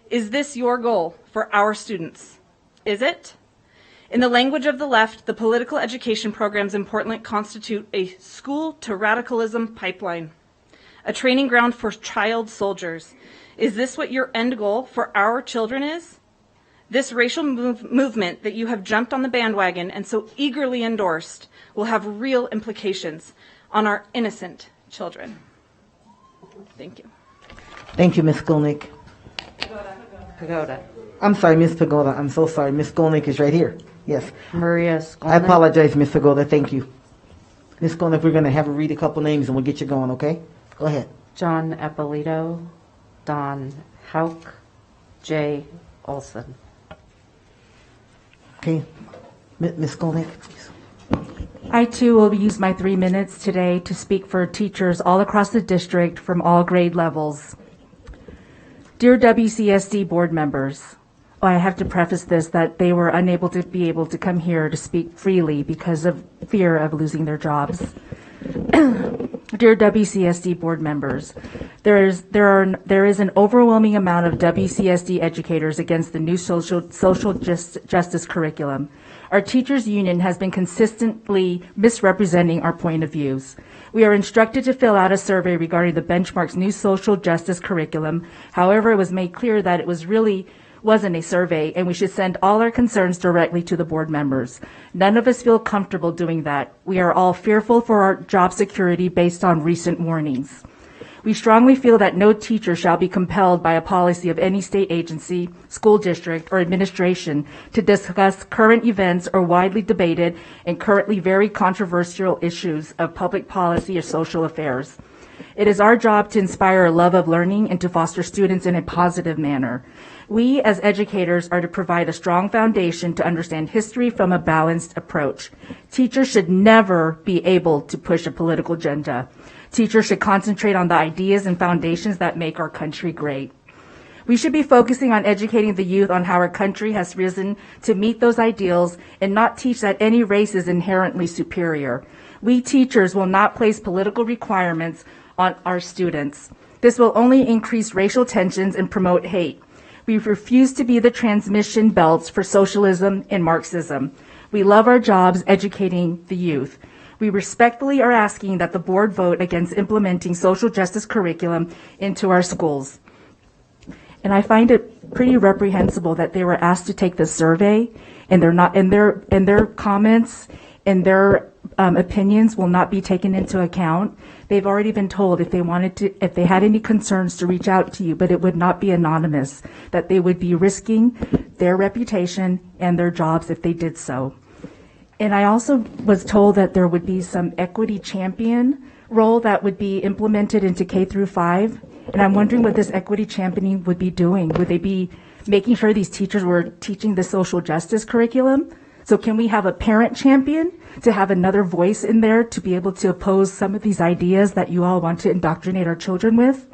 Is this your goal for our students? Is it? In the language of the left, the political education programs in Portland constitute a school-to-radicalism pipeline, a training ground for child soldiers. Is this what your end goal for our children is? This racial movement that you have jumped on the bandwagon and so eagerly endorsed will have real implications on our innocent children. Thank you. Thank you, Ms. Skolnick. Pagoda. I'm sorry, Ms. Pagoda. I'm so sorry. Ms. Skolnick is right here. Yes. Maria Skolnick. I apologize, Ms. Pagoda. Thank you. Ms. Skolnick, we're going to have her read a couple names and we'll get you going, okay? Go ahead. John Eppolito, Don Hauk, Jay Olson. Okay. Ms. Skolnick, please. I too will use my 3 minutes today to speak for teachers all across the district from all grade levels. Dear WCSD board members, I have to preface this that they were unable to come here to speak freely because of fear of losing their jobs. Dear WCSD board members, there is an overwhelming amount of WCSD educators against the new social justice curriculum. Our teachers union has been consistently misrepresenting our point of views. We are instructed to fill out a survey regarding the Benchmark's new social justice curriculum. However, it was made clear that it wasn't a survey, and we should send all our concerns directly to the board members. None of us feel comfortable doing that. We are all fearful for our job security based on recent warnings. We strongly feel that no teacher shall be compelled by a policy of any state agency, school district, or administration to discuss current events or widely debated and currently very controversial issues of public policy or social affairs. It is our job to inspire a love of learning and to foster students in a positive manner. We, as educators, are to provide a strong foundation to understand history from a balanced approach. Teachers should never be able to push a political agenda. Teachers should concentrate on the ideas and foundations that make our country great. We should be focusing on educating the youth on how our country has risen to meet those ideals and not teach that any race is inherently superior. We teachers will not place political requirements on our students. This will only increase racial tensions and promote hate. We refuse to be the transmission belts for socialism and Marxism. We love our jobs educating the youth. We respectfully are asking that the board vote against implementing social justice curriculum into our schools. And I find it pretty reprehensible that they were asked to take the survey and they're not, and their comments and their opinions will not be taken into account. They've already been told if they had any concerns to reach out to you, but it would not be anonymous, that they would be risking their reputation and their jobs if they did so. And I also was told that there would be some equity champion role that would be implemented into K through 5. And I'm wondering what this equity championing would be doing. Would they be making sure these teachers were teaching the social justice curriculum? So can we have a parent champion to have another voice in there to be able to oppose some of these ideas that you all want to indoctrinate our children with?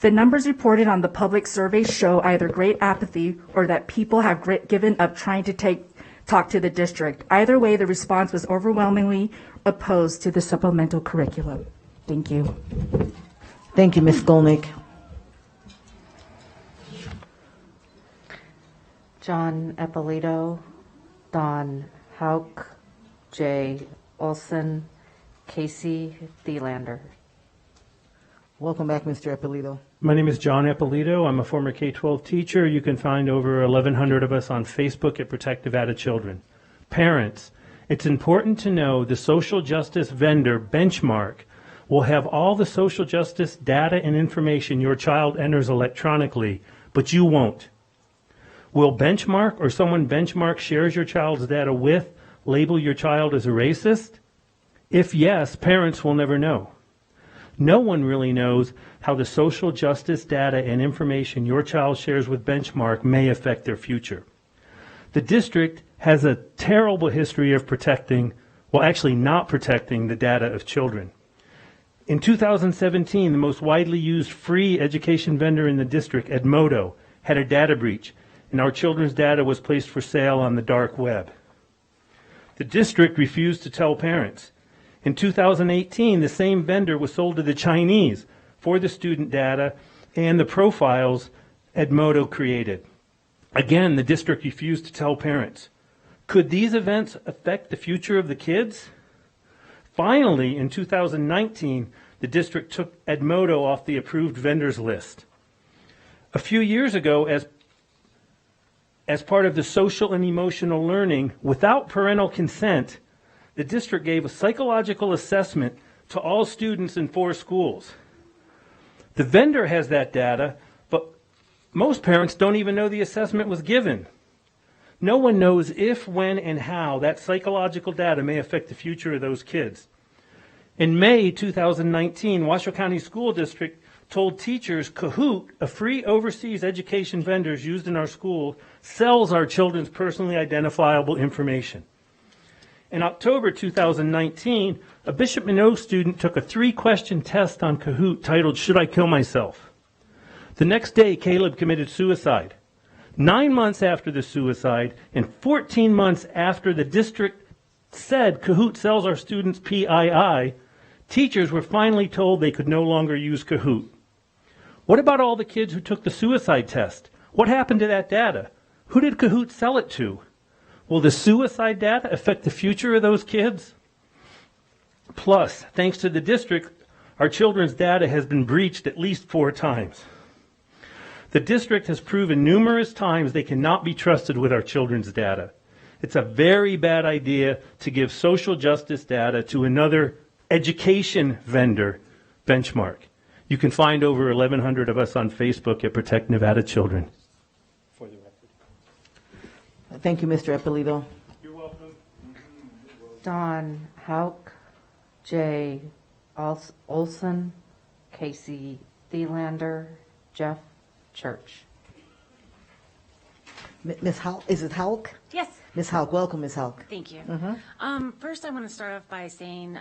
The numbers reported on the public survey show either great apathy or that people have given up trying to talk to the district. Either way, the response was overwhelmingly opposed to the supplemental curriculum. Thank you. Thank you, Ms. Skolnick. John Eppolito, Don Hauk, Jay Olson, Casey Thelander. Welcome back, Mr. Eppolito. My name is John Eppolito. I'm a former K-12 teacher. You can find over 1,100 of us on Facebook at Protect Nevada Children. Parents, it's important to know the social justice vendor Benchmark will have all the social justice data and information your child enters electronically, but you won't. Will Benchmark or someone Benchmark shares your child's data with label your child as a racist? If yes, parents will never know. No one really knows how the social justice data and information your child shares with Benchmark may affect their future. The district has a terrible history of protecting, well, actually not protecting the data of children. In 2017, the most widely used free education vendor in the district, Edmodo, had a data breach, and our children's data was placed for sale on the dark web. The district refused to tell parents. In 2018, the same vendor was sold to the Chinese for the student data and the profiles Edmodo created. Again, the district refused to tell parents. Could these events affect the future of the kids? Finally, in 2019, the district took Edmodo off the approved vendors list. A few years ago, as part of the social and emotional learning, without parental consent, the district gave a psychological assessment to all students in 4 schools. The vendor has that data, but most parents don't even know the assessment was given. No one knows if, when, and how that psychological data may affect the future of those kids. In May 2019, Washoe County School District told teachers Kahoot, a free overseas education vendor used in our school, sells our children's personally identifiable information. In October 2019, a Bishop Minot student took a 3-question test on Kahoot titled, "Should I Kill Myself?" The next day, Caleb committed suicide. 9 months after the suicide and 14 months after the district said Kahoot sells our students PII, teachers were finally told they could no longer use Kahoot. What about all the kids who took the suicide test? What happened to that data? Who did Kahoot sell it to? Will the suicide data affect the future of those kids? Plus, thanks to the district, our children's data has been breached at least 4 times. The district has proven numerous times they cannot be trusted with our children's data. It's a very bad idea to give social justice data to another education vendor, Benchmark. You can find over 1,100 of us on Facebook at Protect Nevada Children. For the record. Thank you, Mr. Eppolito. You're welcome. Don Hauk, Jay Olson, Casey Thelander, Jeff Church. Ms. Hauk, is it Hauk? Yes. Ms. Hauk, welcome, Ms. Hauk. Thank you. Mm-hmm. First, I want to start off by saying,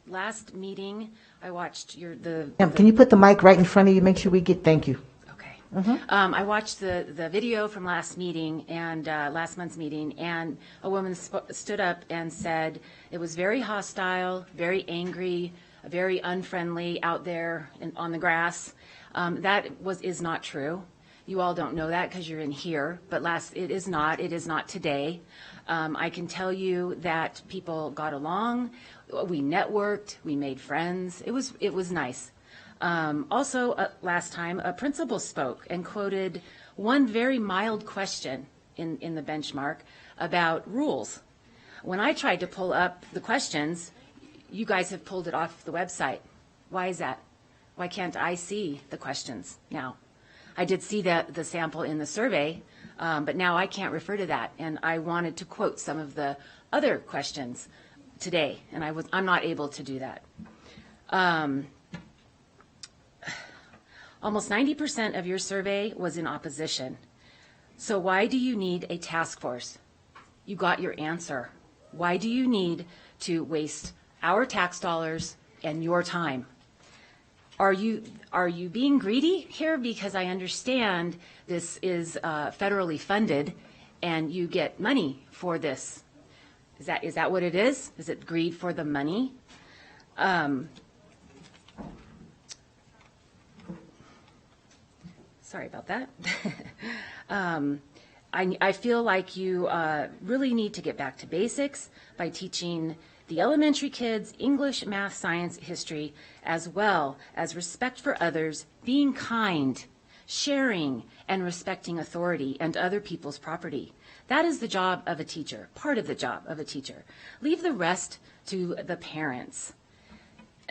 last meeting, I watched Can you put the mic right in front of you? Make sure we get, thank you. Okay. Mm-hmm. I watched the video from last meeting and last month's meeting, and a woman stood up and said it was very hostile, very angry, very unfriendly out there on the grass. That is not true. You all don't know that because you're in here, but it is not today. I can tell you that people got along, we networked, we made friends. It was nice. Also, last time, a principal spoke and quoted one very mild question in the benchmark about rules. When I tried to pull up the questions, you guys have pulled it off the website. Why is that? Why can't I see the questions now? I did see the sample in the survey But now I can't refer to that, and I wanted to quote some of the other questions today, and I'm not able to do that. Almost 90% of your survey was in opposition. So why do you need a task force? You got your answer. Why do you need to waste our tax dollars and your time? Are you being greedy here? Because I understand this is federally funded and you get money for this. Is that what it is? Is it greed for the money? Sorry about that. I feel like you really need to get back to basics by teaching the elementary kids English, math, science, history, as well as respect for others, being kind, sharing, and respecting authority and other people's property. That is the job of a teacher, part of the job of a teacher. Leave the rest to the parents.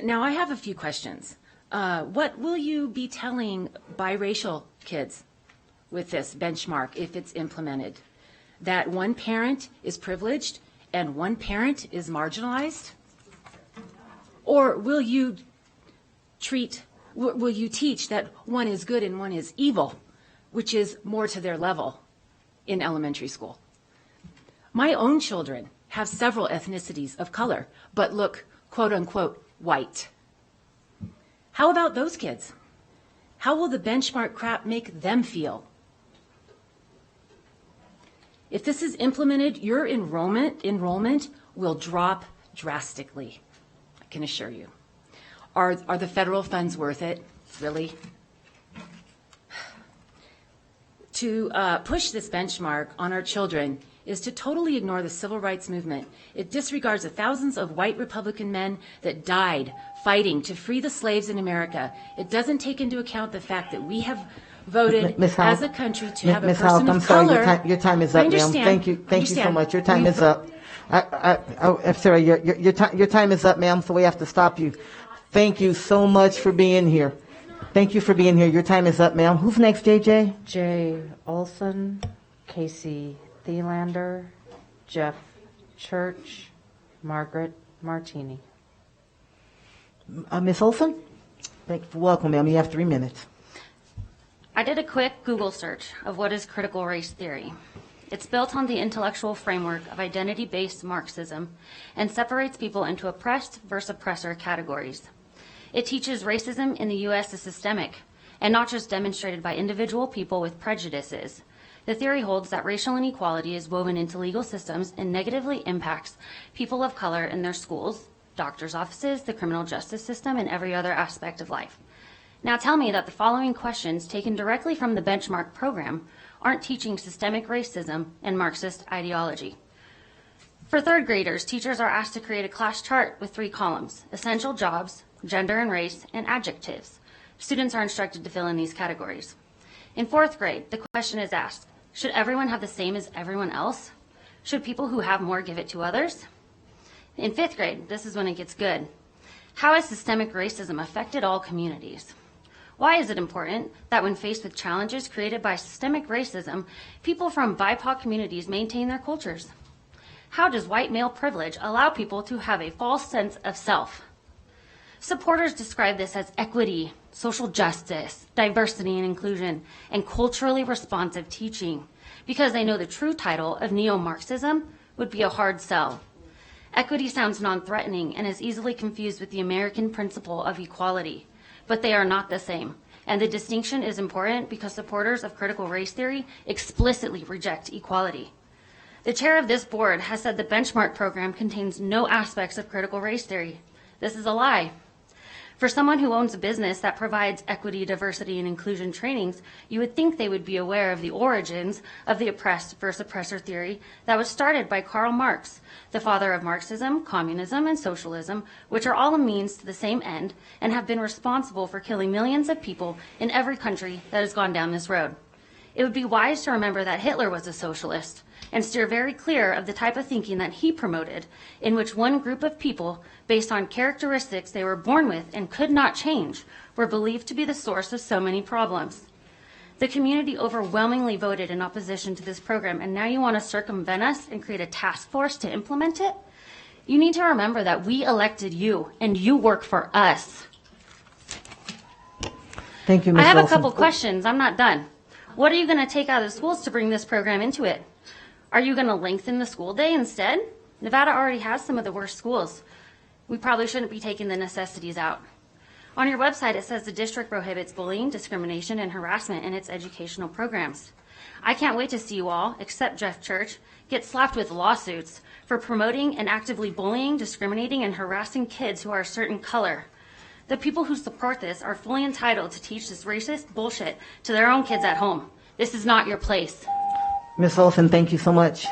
Now, I have a few questions. What will you be telling biracial kids with this benchmark if it's implemented? That one parent is privileged and one parent is marginalized? Or will you teach that one is good and one is evil, which is more to their level in elementary school? My own children have several ethnicities of color, but look, quote unquote, white. How about those kids? How will the benchmark crap make them feel? If this is implemented, your enrollment will drop drastically, I can assure you. Are the federal funds worth it? Really? To push this benchmark on our children is to totally ignore the civil rights movement. It disregards the thousands of white Republican men that died fighting to free the slaves in America. It doesn't take into account the fact that we have voted as a country to have a person of color. Your time is up, ma'am. Thank you so much. Your time is up. I'm sorry, your time is up, ma'am, so we have to stop you. Thank you so much for being here. Thank you for being here. Your time is up, ma'am. Who's next, JJ? Jay Olson, Casey Thielander, Jeff Church, Margaret Martini. Ms. Olson? Welcome, ma'am. You have 3 minutes. I did a quick Google search of what is critical race theory. It's built on the intellectual framework of identity-based Marxism and separates people into oppressed versus oppressor categories. It teaches racism in the U.S. is systemic and not just demonstrated by individual people with prejudices. The theory holds that racial inequality is woven into legal systems and negatively impacts people of color in their schools, doctors' offices, the criminal justice system, and every other aspect of life. Now tell me that the following questions taken directly from the benchmark program aren't teaching systemic racism and Marxist ideology. For third graders, teachers are asked to create a class chart with 3 columns: essential jobs, gender and race, and adjectives. Students are instructed to fill in these categories. In 4th grade, the question is asked, should everyone have the same as everyone else? Should people who have more give it to others? In 5th grade, this is when it gets good. How has systemic racism affected all communities? Why is it important that when faced with challenges created by systemic racism, people from BIPOC communities maintain their cultures? How does white male privilege allow people to have a false sense of self? Supporters describe this as equity, social justice, diversity and inclusion, and culturally responsive teaching, because they know the true title of neo-Marxism would be a hard sell. Equity sounds non-threatening and is easily confused with the American principle of equality, but they are not the same. And the distinction is important because supporters of critical race theory explicitly reject equality. The chair of this board has said the benchmark program contains no aspects of critical race theory. This is a lie. For someone who owns a business that provides equity, diversity, and inclusion trainings, you would think they would be aware of the origins of the oppressed versus oppressor theory that was started by Karl Marx, the father of Marxism, communism, and socialism, which are all a means to the same end and have been responsible for killing millions of people in every country that has gone down this road. It would be wise to remember that Hitler was a socialist and steer very clear of the type of thinking that he promoted, in which one group of people, based on characteristics they were born with and could not change, were believed to be the source of so many problems. The community overwhelmingly voted in opposition to this program, and now you want to circumvent us and create a task force to implement it? You need to remember that we elected you, and you work for us. Thank you, Ms. I have Wilson. a couple questions. I'm not done. What are you going to take out of the schools to bring this program into it? Are you going to lengthen the school day instead? Nevada already has some of the worst schools. We probably shouldn't be taking the necessities out. On your website, it says the district prohibits bullying, discrimination, and harassment in its educational programs. I can't wait to see you all, except Jeff Church, get slapped with lawsuits for promoting and actively bullying, discriminating, and harassing kids who are a certain color. The people who support this are fully entitled to teach this racist bullshit to their own kids at home. This is not your place. Ms. Olson, thank you so much.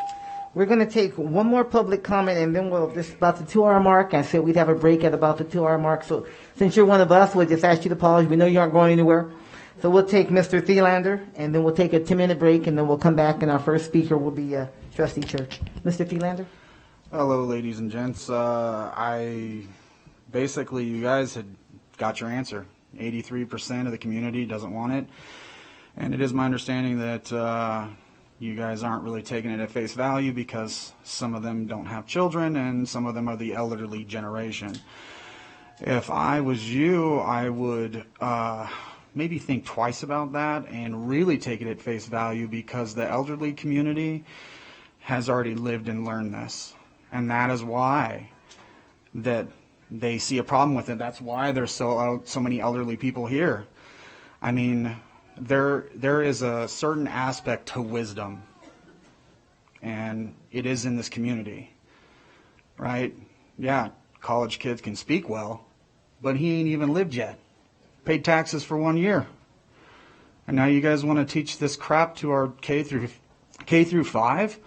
We're going to take one more public comment, and then we'll just about the 2-hour mark. I said we'd have a break at about the 2-hour mark. So since you're one of us, we'll just ask you to pause. We know you aren't going anywhere. So we'll take Mr. Thielander, and then we'll take a 10-minute break, and then we'll come back, and our first speaker will be Trustee Church. Mr. Thielander? Hello, ladies and gents. Basically, you guys had got your answer. 83% of the community doesn't want it. And it is my understanding that you guys aren't really taking it at face value because some of them don't have children and some of them are the elderly generation. If I was you, I would maybe think twice about that and really take it at face value, because the elderly community has already lived and learned this. And that is why that they see a problem with it. That's why there's so many elderly people here. I mean, there is a certain aspect to wisdom, and it is in this community, right? Yeah, college kids can speak well, but he ain't even lived yet. Paid taxes for 1 year. And now you guys want to teach this crap to our K through 5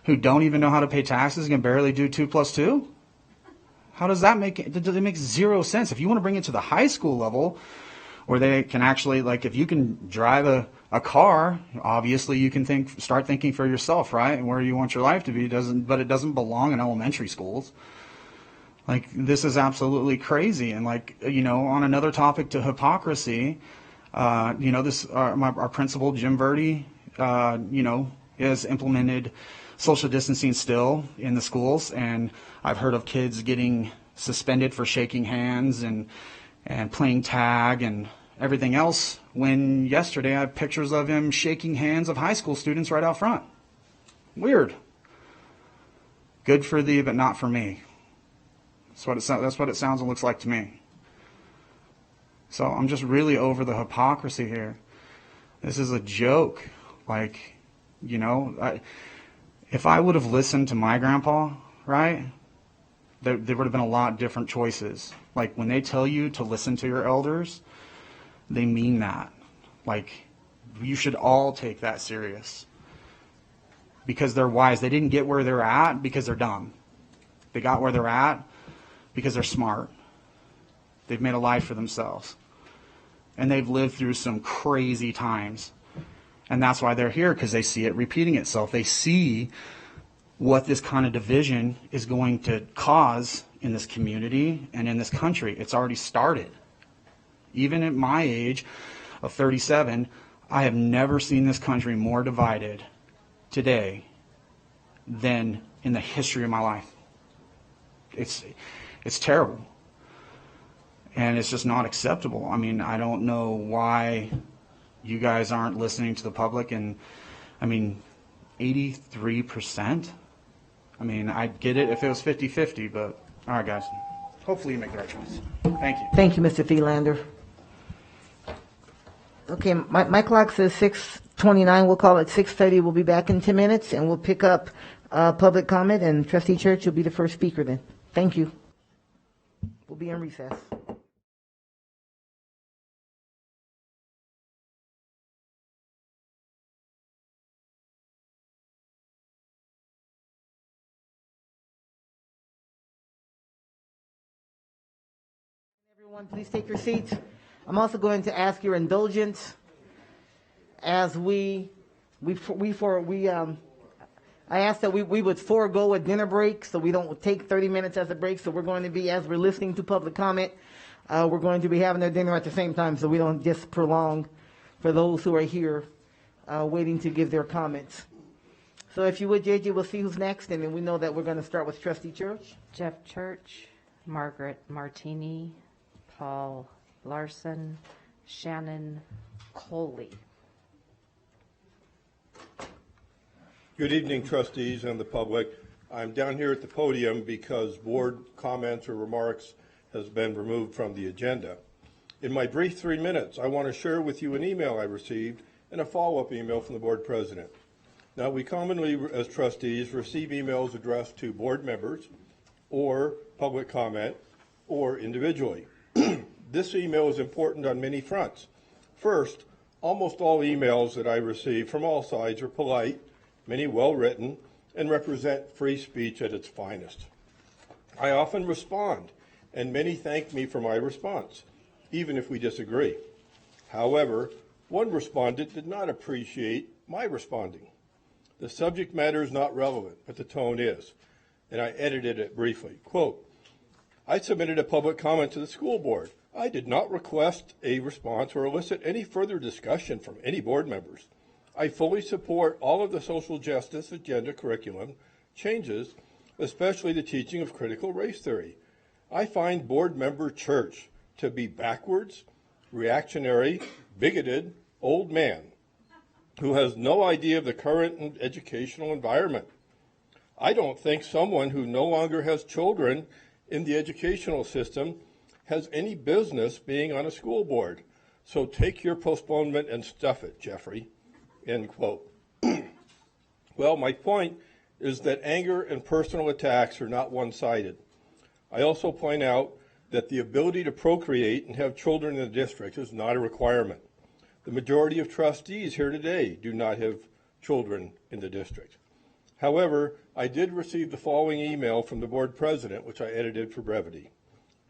who don't even know how to pay taxes and can barely do 2 + 2? How does that make it? It makes zero sense. If you want to bring it to the high school level, where they can actually, like, if you can drive a car, obviously you can start thinking for yourself, right? And where you want your life to be. But it doesn't belong in elementary schools. Like, this is absolutely crazy. And, like, you know, on another topic to hypocrisy, you know, our principal, Jim Verdi, you know, has implemented social distancing still in the schools. And I've heard of kids getting suspended for shaking hands and playing tag and everything else, when yesterday I have pictures of him shaking hands of high school students right out front. Weird. Good for thee, but not for me. That's what it sounds and looks like to me. So I'm just really over the hypocrisy here. This is a joke. Like, you know, if I would have listened to my grandpa, right, there would have been a lot different choices. Like, when they tell you to listen to your elders, they mean that. Like, you should all take that serious. Because they're wise. They didn't get where they're at because they're dumb. They got where they're at because they're smart. They've made a life for themselves. And they've lived through some crazy times. And that's why they're here, because they see it repeating itself. They see what this kind of division is going to cause in this community and in this country. It's already started. Even at my age of 37, I have never seen this country more divided today than in the history of my life. It's terrible. And it's just not acceptable. I mean, I don't know why you guys aren't listening to the public. And I mean, 83%? I mean, I'd get it if it was 50-50, but all right, guys. Hopefully you make the right choice. Thank you. Thank you, Mr. Thielander. Okay, my clock says 6:29. We'll call it 6:30. We'll be back in 10 minutes, and we'll pick up public comment, and Trustee Church, you'll be the first speaker then. Thank you. We'll be in recess. Everyone, please take your seats. I'm also going to ask your indulgence as I asked that we would forego a dinner break, so we don't take 30 minutes as a break. So we're going to be, as we're listening to public comment, we're going to be having our dinner at the same time, so we don't just prolong for those who are here waiting to give their comments. So if you would, JJ, we'll see who's next, and then we know that we're going to start with Trustee Church. Jeff Church, Margaret Martini, Paul Larson, Shannon Coley. Good evening, trustees and the public. I'm down here at the podium because board comments or remarks has been removed from the agenda. In my brief 3 minutes, I want to share with you an email I received and a follow-up email from the board president. Now, we commonly, as trustees, receive emails addressed to board members or public comment or individually. This email is important on many fronts. First, almost all emails that I receive from all sides are polite, many well-written, and represent free speech at its finest. I often respond, and many thank me for my response, even if we disagree. However, one respondent did not appreciate my responding. The subject matter is not relevant, but the tone is, and I edited it briefly. Quote, I submitted a public comment to the school board. I did not request a response or elicit any further discussion from any board members. I fully support all of the social justice agenda curriculum changes, especially the teaching of critical race theory. I find board member Church to be backwards, reactionary, bigoted, old man who has no idea of the current educational environment. I don't think someone who no longer has children in the educational system has any business being on a school board. So take your postponement and stuff it, Jeffrey. End quote. Well, my point is that anger and personal attacks are not one-sided. I also point out that the ability to procreate and have children in the district is not a requirement. The majority of trustees here today do not have children in the district. However, I did receive the following email from the board president, which I edited for brevity.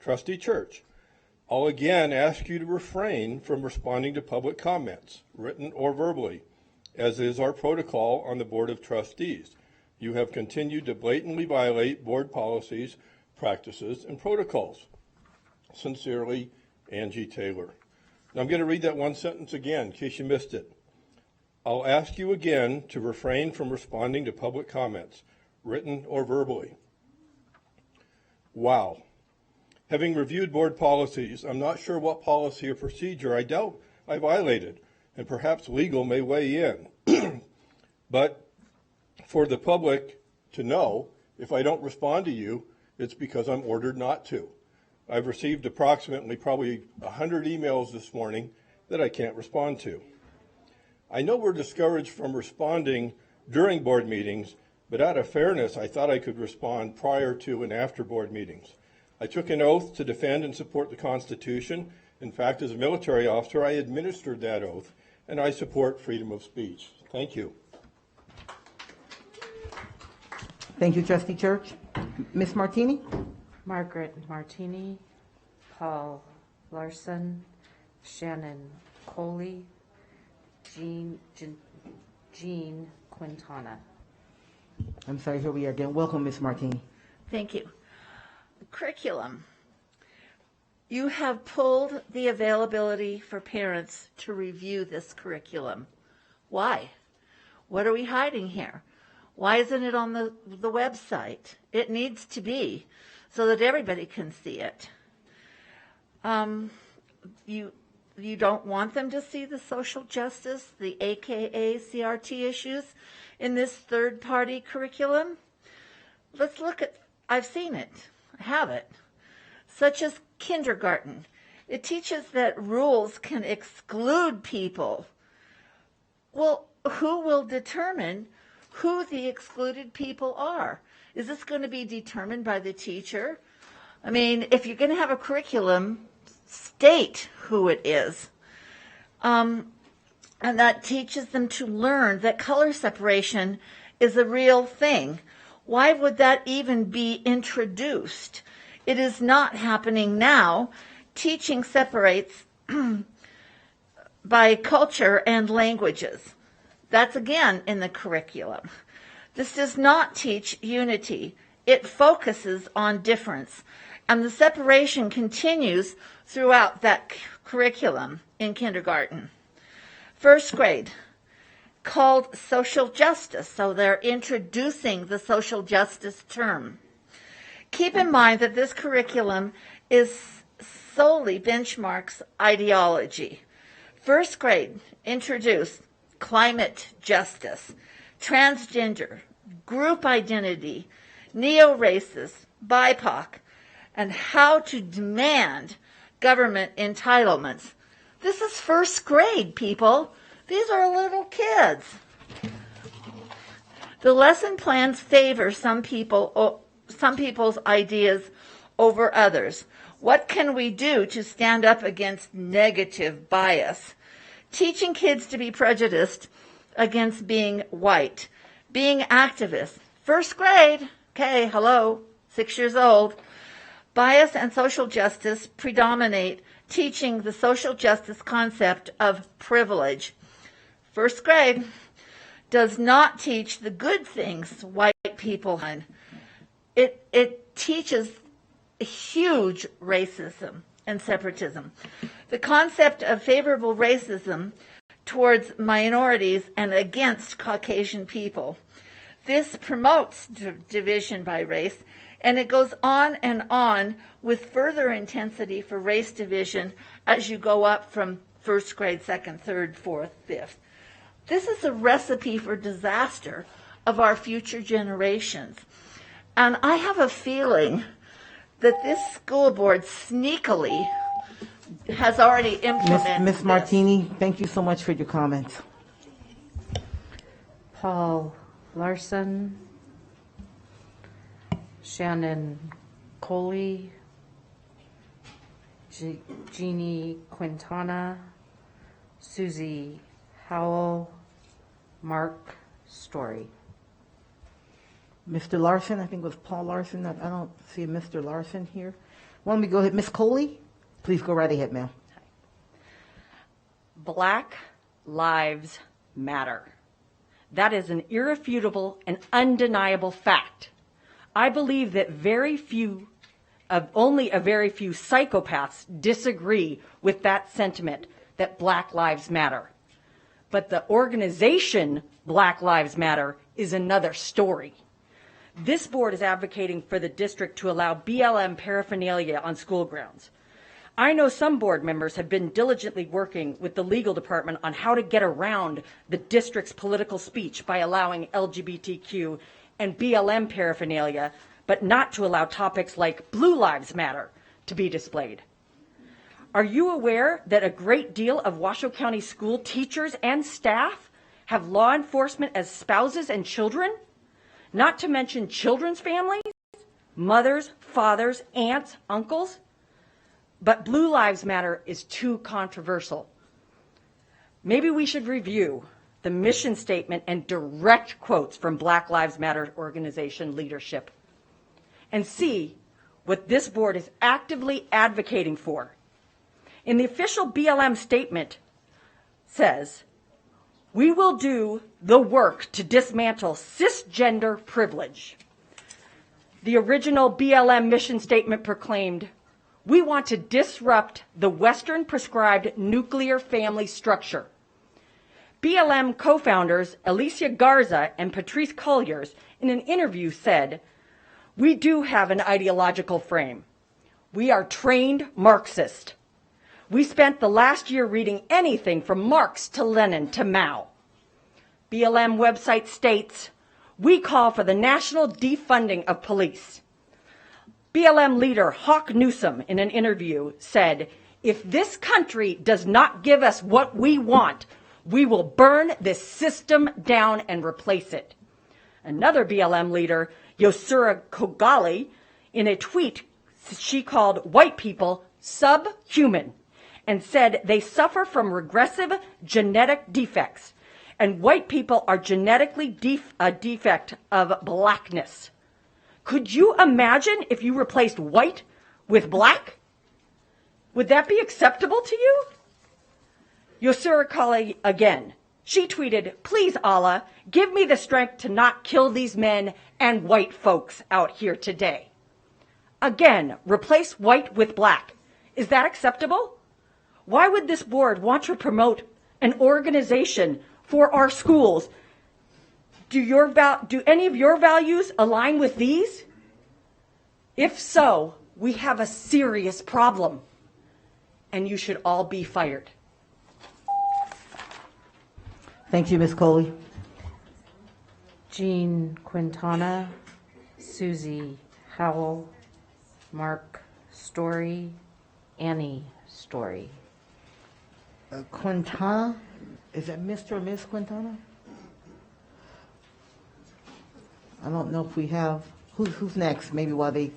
Trustee Church, I'll again ask you to refrain from responding to public comments, written or verbally, as is our protocol on the Board of Trustees. You have continued to blatantly violate board policies, practices, and protocols. Sincerely, Angie Taylor. Now I'm going to read that one sentence again in case you missed it. I'll ask you again to refrain from responding to public comments, written or verbally. Wow. Having reviewed board policies, I'm not sure what policy or procedure I doubt I violated, and perhaps legal may weigh in. But for the public to know, if I don't respond to you, it's because I'm ordered not to. I've received approximately probably 100 emails this morning that I can't respond to. I know we're discouraged from responding during board meetings, but out of fairness, I thought I could respond prior to and after board meetings. I took an oath to defend and support the Constitution. In fact, as a military officer, I administered that oath, and I support freedom of speech. Thank you. Thank you, Trustee Church. Ms. Martini? Margaret Martini, Paul Larson, Shannon Coley, Jean Quintana. I'm sorry, here we are again. Welcome, Ms. Martini. Thank you. Curriculum. You have pulled the availability for parents to review this curriculum. Why? What are we hiding here? Why isn't it on the website? It needs to be so that everybody can see it. You don't want them to see the social justice, the AKA CRT issues in this third-party curriculum? Let's look at, I've seen it, I have it, such as kindergarten. It teaches that rules can exclude people. Well, who will determine who the excluded people are? Is this going to be determined by the teacher? I mean, if you're going to have a curriculum, state who it is. And that teaches them to learn that color separation is a real thing. Why would that even be introduced? It is not happening now. Teaching separates by culture and languages. That's again in the curriculum. This does not teach unity. It focuses on difference. And the separation continues throughout that curriculum in kindergarten. First grade, called social justice, so they're introducing the social justice term. Keep in mind that this curriculum is solely benchmarks ideology. First grade, introduce climate justice, transgender, group identity, neo-racist, BIPOC, and how to demand government entitlements. This is first grade, people. These are little kids. The lesson plans favor some people's ideas over others. What can we do to stand up against negative bias? Teaching kids to be prejudiced against being white, being activists. First grade, okay, hello, 6 years old. Bias and social justice predominate, teaching the social justice concept of privilege. First grade does not teach the good things white people do. It teaches huge racism and separatism. The concept of favorable racism towards minorities and against Caucasian people. This promotes division by race, and it goes on with further intensity for race division as you go up from first grade, second, third, fourth, fifth. This is a recipe for disaster of our future generations. And I have a feeling that this school board sneakily has already implemented Ms. Martini, thank you so much for your comments. Paul Larson, Shannon Coley, Jeannie Quintana, Susie Howell, Mark Story. Mr. Larson, I think it was Paul Larson. I don't see a Mr. Larson here. Why don't we go ahead? Ms. Coley, please go right ahead, ma'am. Black lives matter. That is an irrefutable and undeniable fact. I believe that only a very few psychopaths disagree with that sentiment that Black Lives Matter. But the organization Black Lives Matter is another story. This board is advocating for the district to allow BLM paraphernalia on school grounds. I know some board members have been diligently working with the legal department on how to get around the district's political speech by allowing LGBTQ and BLM paraphernalia, but not to allow topics like Blue Lives Matter to be displayed. Are you aware that a great deal of Washoe County school teachers and staff have law enforcement as spouses and children? Not to mention children's families, mothers, fathers, aunts, uncles. But Blue Lives Matter is too controversial. Maybe we should review the mission statement and direct quotes from Black Lives Matter organization leadership and see what this board is actively advocating for. In the official BLM statement says, "We will do the work to dismantle cisgender privilege." The original BLM mission statement proclaimed, "We want to disrupt the Western prescribed nuclear family structure." BLM co-founders Alicia Garza and Patrice Colliers in an interview said, "We do have an ideological frame. We are trained Marxist. We spent the last year reading anything from Marx to Lenin to Mao." BLM website states, "We call for the national defunding of police." BLM leader Hawk Newsom in an interview said, "If this country does not give us what we want, we will burn this system down and replace it." Another BLM leader, Yosura Kogali, in a tweet, she called white people subhuman and said they suffer from regressive genetic defects, and white people are genetically a defect of blackness. Could you imagine if you replaced white with black? Would that be acceptable to you? Yosura Kali again. She tweeted, "Please, Allah, give me the strength to not kill these men and white folks out here today." Again, replace white with black. Is that acceptable? Why would this board want to promote an organization for our schools. Do any of your values align with these? If so, we have a serious problem, and you should all be fired. Thank you, Ms. Coley. Jean Quintana, Susie Howell, Mark Story, Annie Story. Quintana, is that Mr. or Ms. Quintana? I don't know if we have, who's next, maybe while they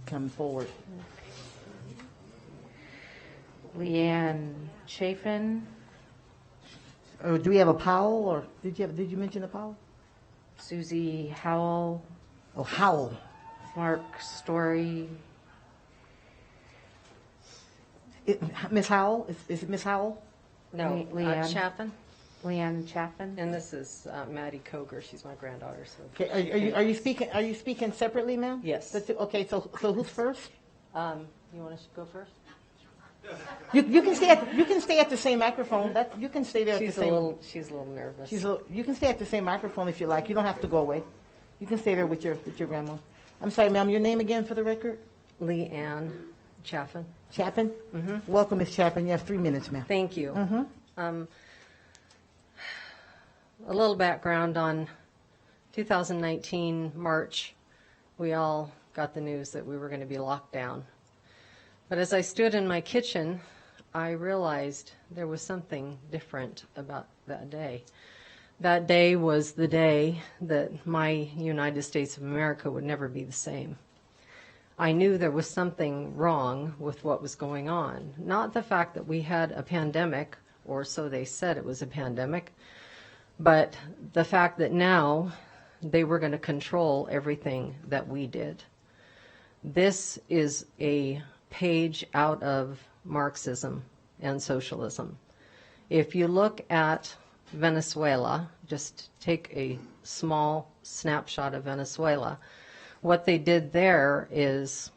come forward. Leanne Chafin. Or do we have a Powell, or did you mention a Powell? Susie Howell. Oh, Howell. Mark Story. Miss Howell? Is it Miss Howell? No, Leanne Chaffin. Leanne Chaffin. And this is Maddie Koger. She's my granddaughter. So. Okay. Are you speaking separately, ma'am? Yes. Okay. So who's first? You want to go first? You can stay at the same microphone. You can stay there. She's a little nervous. You can stay at the same microphone if you like. You don't have to go away. You can stay there with your grandma. I'm sorry, ma'am. Your name again for the record? Leanne Chaffin. Chaffin? Mm-hmm. Welcome, Ms. Chaffin. You have 3 minutes, ma'am. Thank you. Mm-hmm. A little background on 2019 March. We all got the news that we were going to be locked down. But as I stood in my kitchen, I realized there was something different about that day. That day was the day that my United States of America would never be the same. I knew there was something wrong with what was going on. Not the fact that we had a pandemic, or so they said it was a pandemic, but the fact that now they were going to control everything that we did. This is a page out of Marxism and socialism. If you look at Venezuela, just take a small snapshot of Venezuela, what they did there is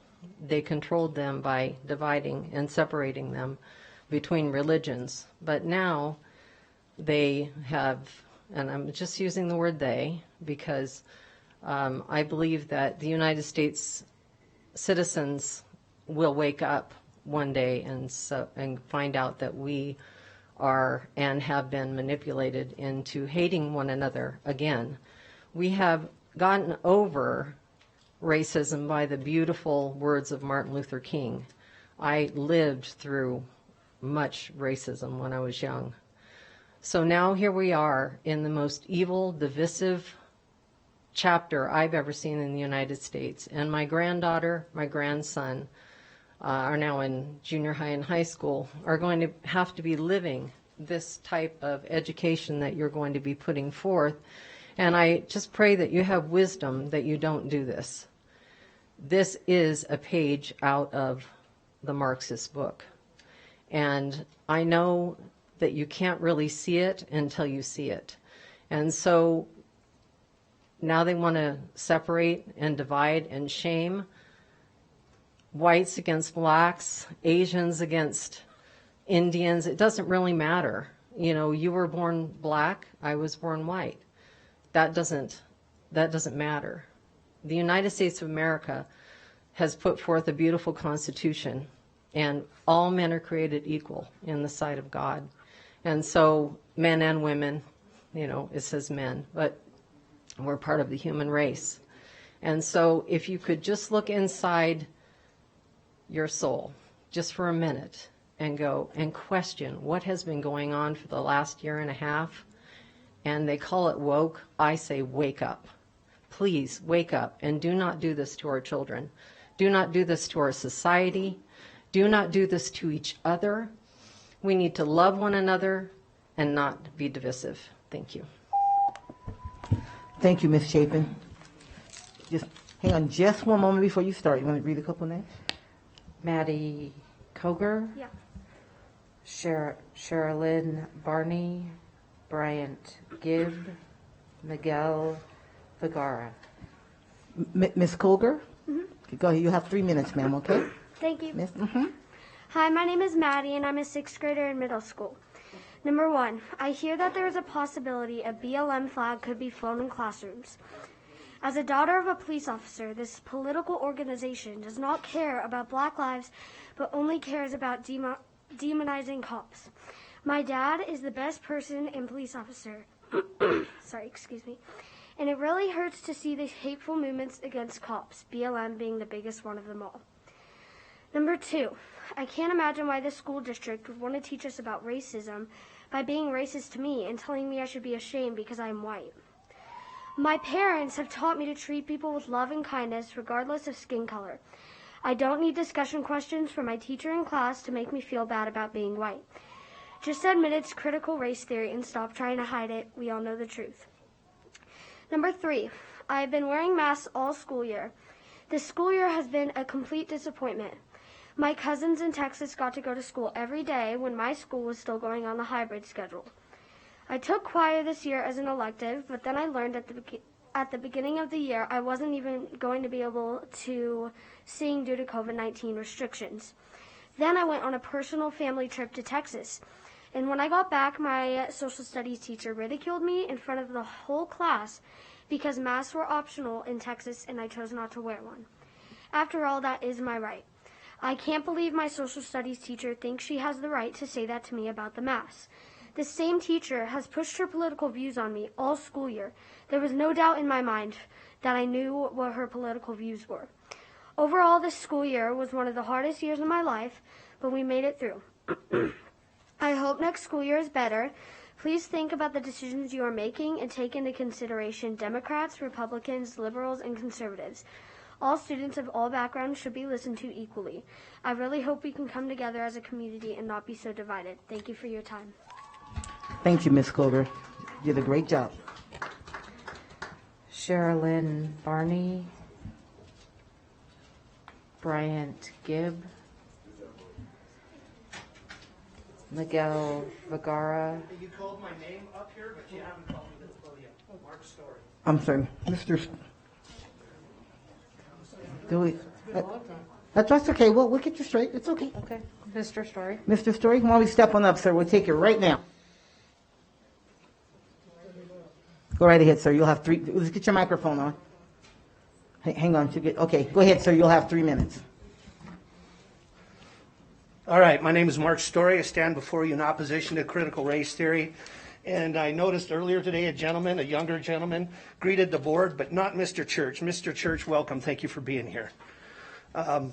they controlled them by dividing and separating them between religions. But now they have, and I'm just using the word they because I believe that the United States citizens will wake up one day and find out that we are and have been manipulated into hating one another again. We have gotten over racism by the beautiful words of Martin Luther King. I lived through much racism when I was young. So now here we are in the most evil, divisive chapter I've ever seen in the United States. And my granddaughter, my grandson, are now in junior high and high school, are going to have to be living this type of education that you're going to be putting forth. And I just pray that you have wisdom that you don't do this. This is a page out of the Marxist book. And I know that you can't really see it until you see it. And so now they want to separate and divide and shame. Whites against blacks, Asians against Indians. It doesn't really matter. You know, you were born black, I was born white. That doesn't matter. The United States of America has put forth a beautiful constitution, and all men are created equal in the sight of God. And so men and women, you know, it says men, but we're part of the human race. And so if you could just look inside your soul just for a minute and go and question what has been going on for the last year and a half, and they call it woke, I say wake up. Please wake up and do not do this to our children. Do not do this to our society. Do not do this to each other. We need to love one another and not be divisive. Thank you. Thank you, Ms. Chapin. Just hang on just one moment before you start. You want to read a couple names? Maddie Koger. Yeah. Sherilyn Barney, Bryant Gibb, Miguel Vergara. Ms. Koger? Mm-hmm. Go ahead. You have 3 minutes, ma'am, okay? Thank you. Miss? Mm-hmm. Hi, my name is Maddie, and I'm a 6th grader in middle school. Number 1, I hear that there is a possibility a BLM flag could be flown in classrooms. As a daughter of a police officer, this political organization does not care about Black lives, but only cares about demonizing cops. My dad is the best person in police officer. And it really hurts to see these hateful movements against cops, BLM being the biggest one of them all. Number 2, I can't imagine why the school district would want to teach us about racism by being racist to me and telling me I should be ashamed because I'm white. My parents have taught me to treat people with love and kindness regardless of skin color. I don't need discussion questions from my teacher in class to make me feel bad about being white. Just admit it's critical race theory and stop trying to hide it. We all know the truth. Number 3, I have been wearing masks all school year. This school year has been a complete disappointment. My cousins in Texas got to go to school every day when my school was still going on the hybrid schedule. I took choir this year as an elective, but then I learned at the beginning of the year I wasn't even going to be able to sing due to COVID-19 restrictions. Then I went on a personal family trip to Texas. And when I got back, my social studies teacher ridiculed me in front of the whole class because masks were optional in Texas and I chose not to wear one. After all, that is my right. I can't believe my social studies teacher thinks she has the right to say that to me about the masks. This same teacher has pushed her political views on me all school year. There was no doubt in my mind that I knew what her political views were. Overall, this school year was one of the hardest years of my life, but we made it through. I hope next school year is better. Please think about the decisions you are making and take into consideration Democrats, Republicans, liberals, and conservatives. All students of all backgrounds should be listened to equally. I really hope we can come together as a community and not be so divided. Thank you for your time. Thank you, Ms. Clover. You did a great job. Sherilyn Barney, Bryant Gibb, Miguel Vergara. You called my name up here, but you haven't called me to the podium. Mark Story. I'm sorry, Mr. That's okay. We'll get you straight. It's okay. Okay. Mr. Story. Mr. Story, why don't we step on up, sir? We'll take it right now. Go right ahead, sir. You'll have 3. Let's get your microphone on. Hang on. Okay, go ahead, sir. You'll have 3 minutes. All right. My name is Mark Story. I stand before you in opposition to critical race theory. And I noticed earlier today a younger gentleman, greeted the board, but not Mr. Church. Mr. Church, welcome. Thank you for being here. I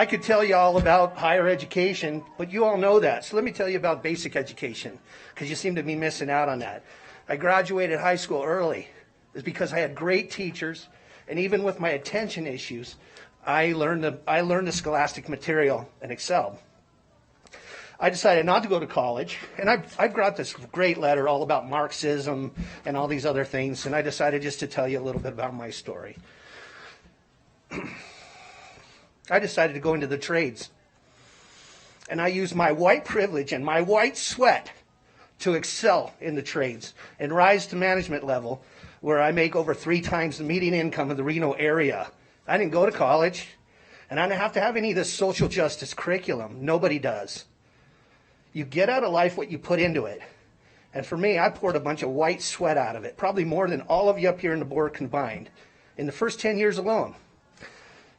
could tell you all about higher education, but you all know that. So let me tell you about basic education, because you seem to be missing out on that. I graduated high school early. It's because I had great teachers, and even with my attention issues, I learned the scholastic material and excelled. I decided not to go to college, and I brought this great letter all about Marxism and all these other things, and I decided just to tell you a little bit about my story. I decided to go into the trades, and I used my white privilege and my white sweat to excel in the trades and rise to management level where I make over 3 times the median income of the Reno area. I didn't go to college, and I don't have to have any of this social justice curriculum. Nobody does. You get out of life what you put into it. And for me, I poured a bunch of white sweat out of it, probably more than all of you up here in the board combined, in the first 10 years alone.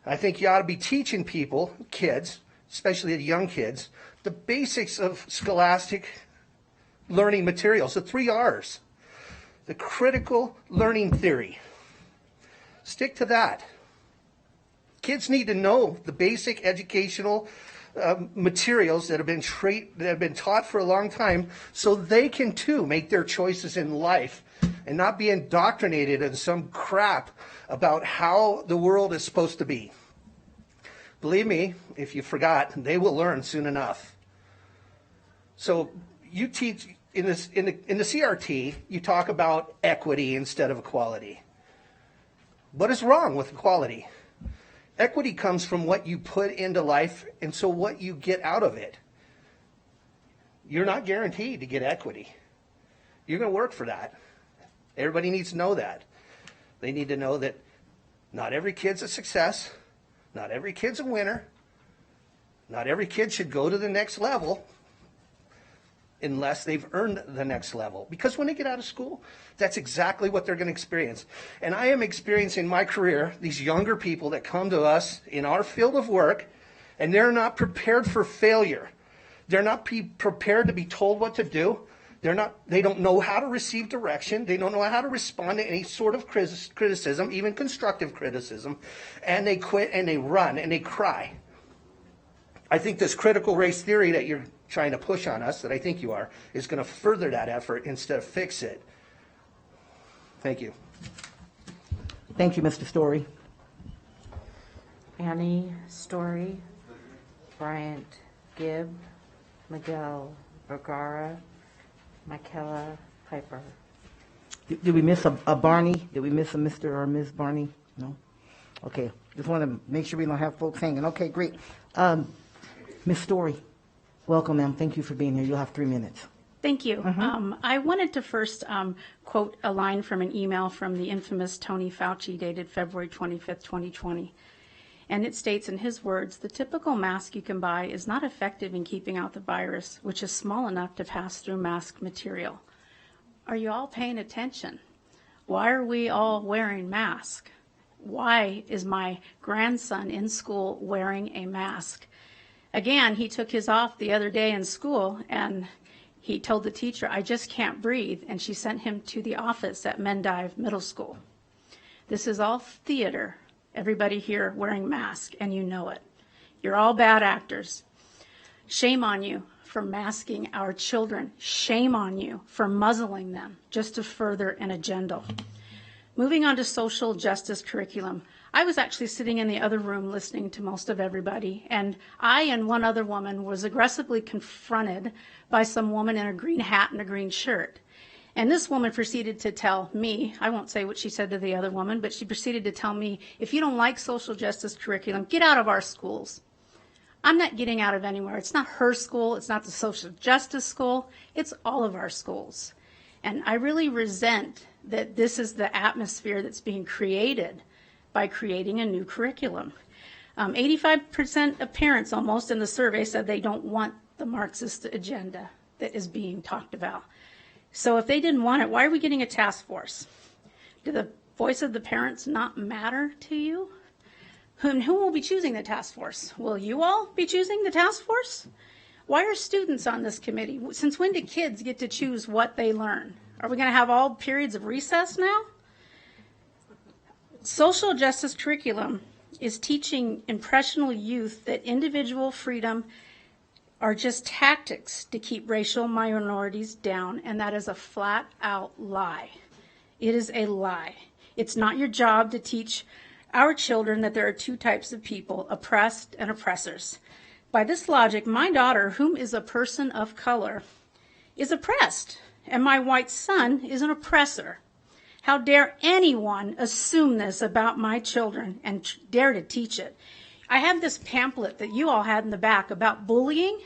I think you ought to be teaching people, kids, especially the young kids, the basics of scholastic learning materials, the 3 R's, the critical learning theory. Stick to that. Kids need to know the basic educational materials that have been taught for a long time, so they can too make their choices in life and not be indoctrinated in some crap about how the world is supposed to be. Believe me, if you forgot, they will learn soon enough. So you teach in the CRT, you talk about equity instead of equality. What is wrong with equality? Equity comes from what you put into life, and so what you get out of it. You're not guaranteed to get equity. You're going to work for that. Everybody needs to know that. They need to know that not every kid's a success. Not every kid's a winner. Not every kid should go to the next level. unless they've earned the next level. Because when they get out of school, that's exactly what they're going to experience. And I am experiencing in my career these younger people that come to us in our field of work, and they're not prepared for failure. They're not prepared to be told what to do. They don't know how to receive direction. They don't know how to respond to any sort of criticism, even constructive criticism. And they quit and they run and they cry. I think this critical race theory that you're trying to push on us, that I think you are, is going to further that effort instead of fix it. Thank you. Thank you, Mr. Story. Annie Story, Bryant Gibb, Miguel Vergara, Michaela Piper. Did we miss a Barney? Did we miss a Mr. or Ms. Barney? No? Okay. Just want to make sure we don't have folks hanging. Okay, great. Ms. Story, welcome, ma'am. Thank you for being here. You'll have 3 minutes. Thank you. I wanted to first quote a line from an email from the infamous Tony Fauci dated February 25th, 2020. And it states in his words, "The typical mask you can buy is not effective in keeping out the virus, which is small enough to pass through mask material." Are you all paying attention? Why are we all wearing masks? Why is my grandson in school wearing a mask? Again, he took his off the other day in school, and he told the teacher, "I just can't breathe," and she sent him to the office at Mendive Middle School. This is all theater. Everybody here wearing masks, and you know it. You're all bad actors. Shame on you for masking our children. Shame on you for muzzling them just to further an agenda. Moving on to social justice curriculum. I was actually sitting in the other room listening to most of everybody, and I and one other woman was aggressively confronted by some woman in a green hat and a green shirt. And this woman proceeded to tell me, I won't say what she said to the other woman, but she proceeded to tell me, "If you don't like social justice curriculum, get out of our schools." I'm not getting out of anywhere. It's not her school. It's not the social justice school. It's all of our schools. And I really resent that this is the atmosphere that's being created by creating a new curriculum. 85% of parents almost in the survey said they don't want the Marxist agenda that is being talked about. So if they didn't want it, why are we getting a task force? Do the voice of the parents not matter to you? Who will be choosing the task force? Will you all be choosing the task force? Why are students on this committee? Since when do kids get to choose what they learn? Are we going to have all periods of recess now? Social justice curriculum is teaching impressionable youth that individual freedom are just tactics to keep racial minorities down, and that is a flat-out lie. It is a lie. It's not your job to teach our children that there are two types of people, oppressed and oppressors. By this logic, my daughter, whom is a person of color, is oppressed, and my white son is an oppressor. How dare anyone assume this about my children and dare to teach it? I have this pamphlet that you all had in the back about bullying.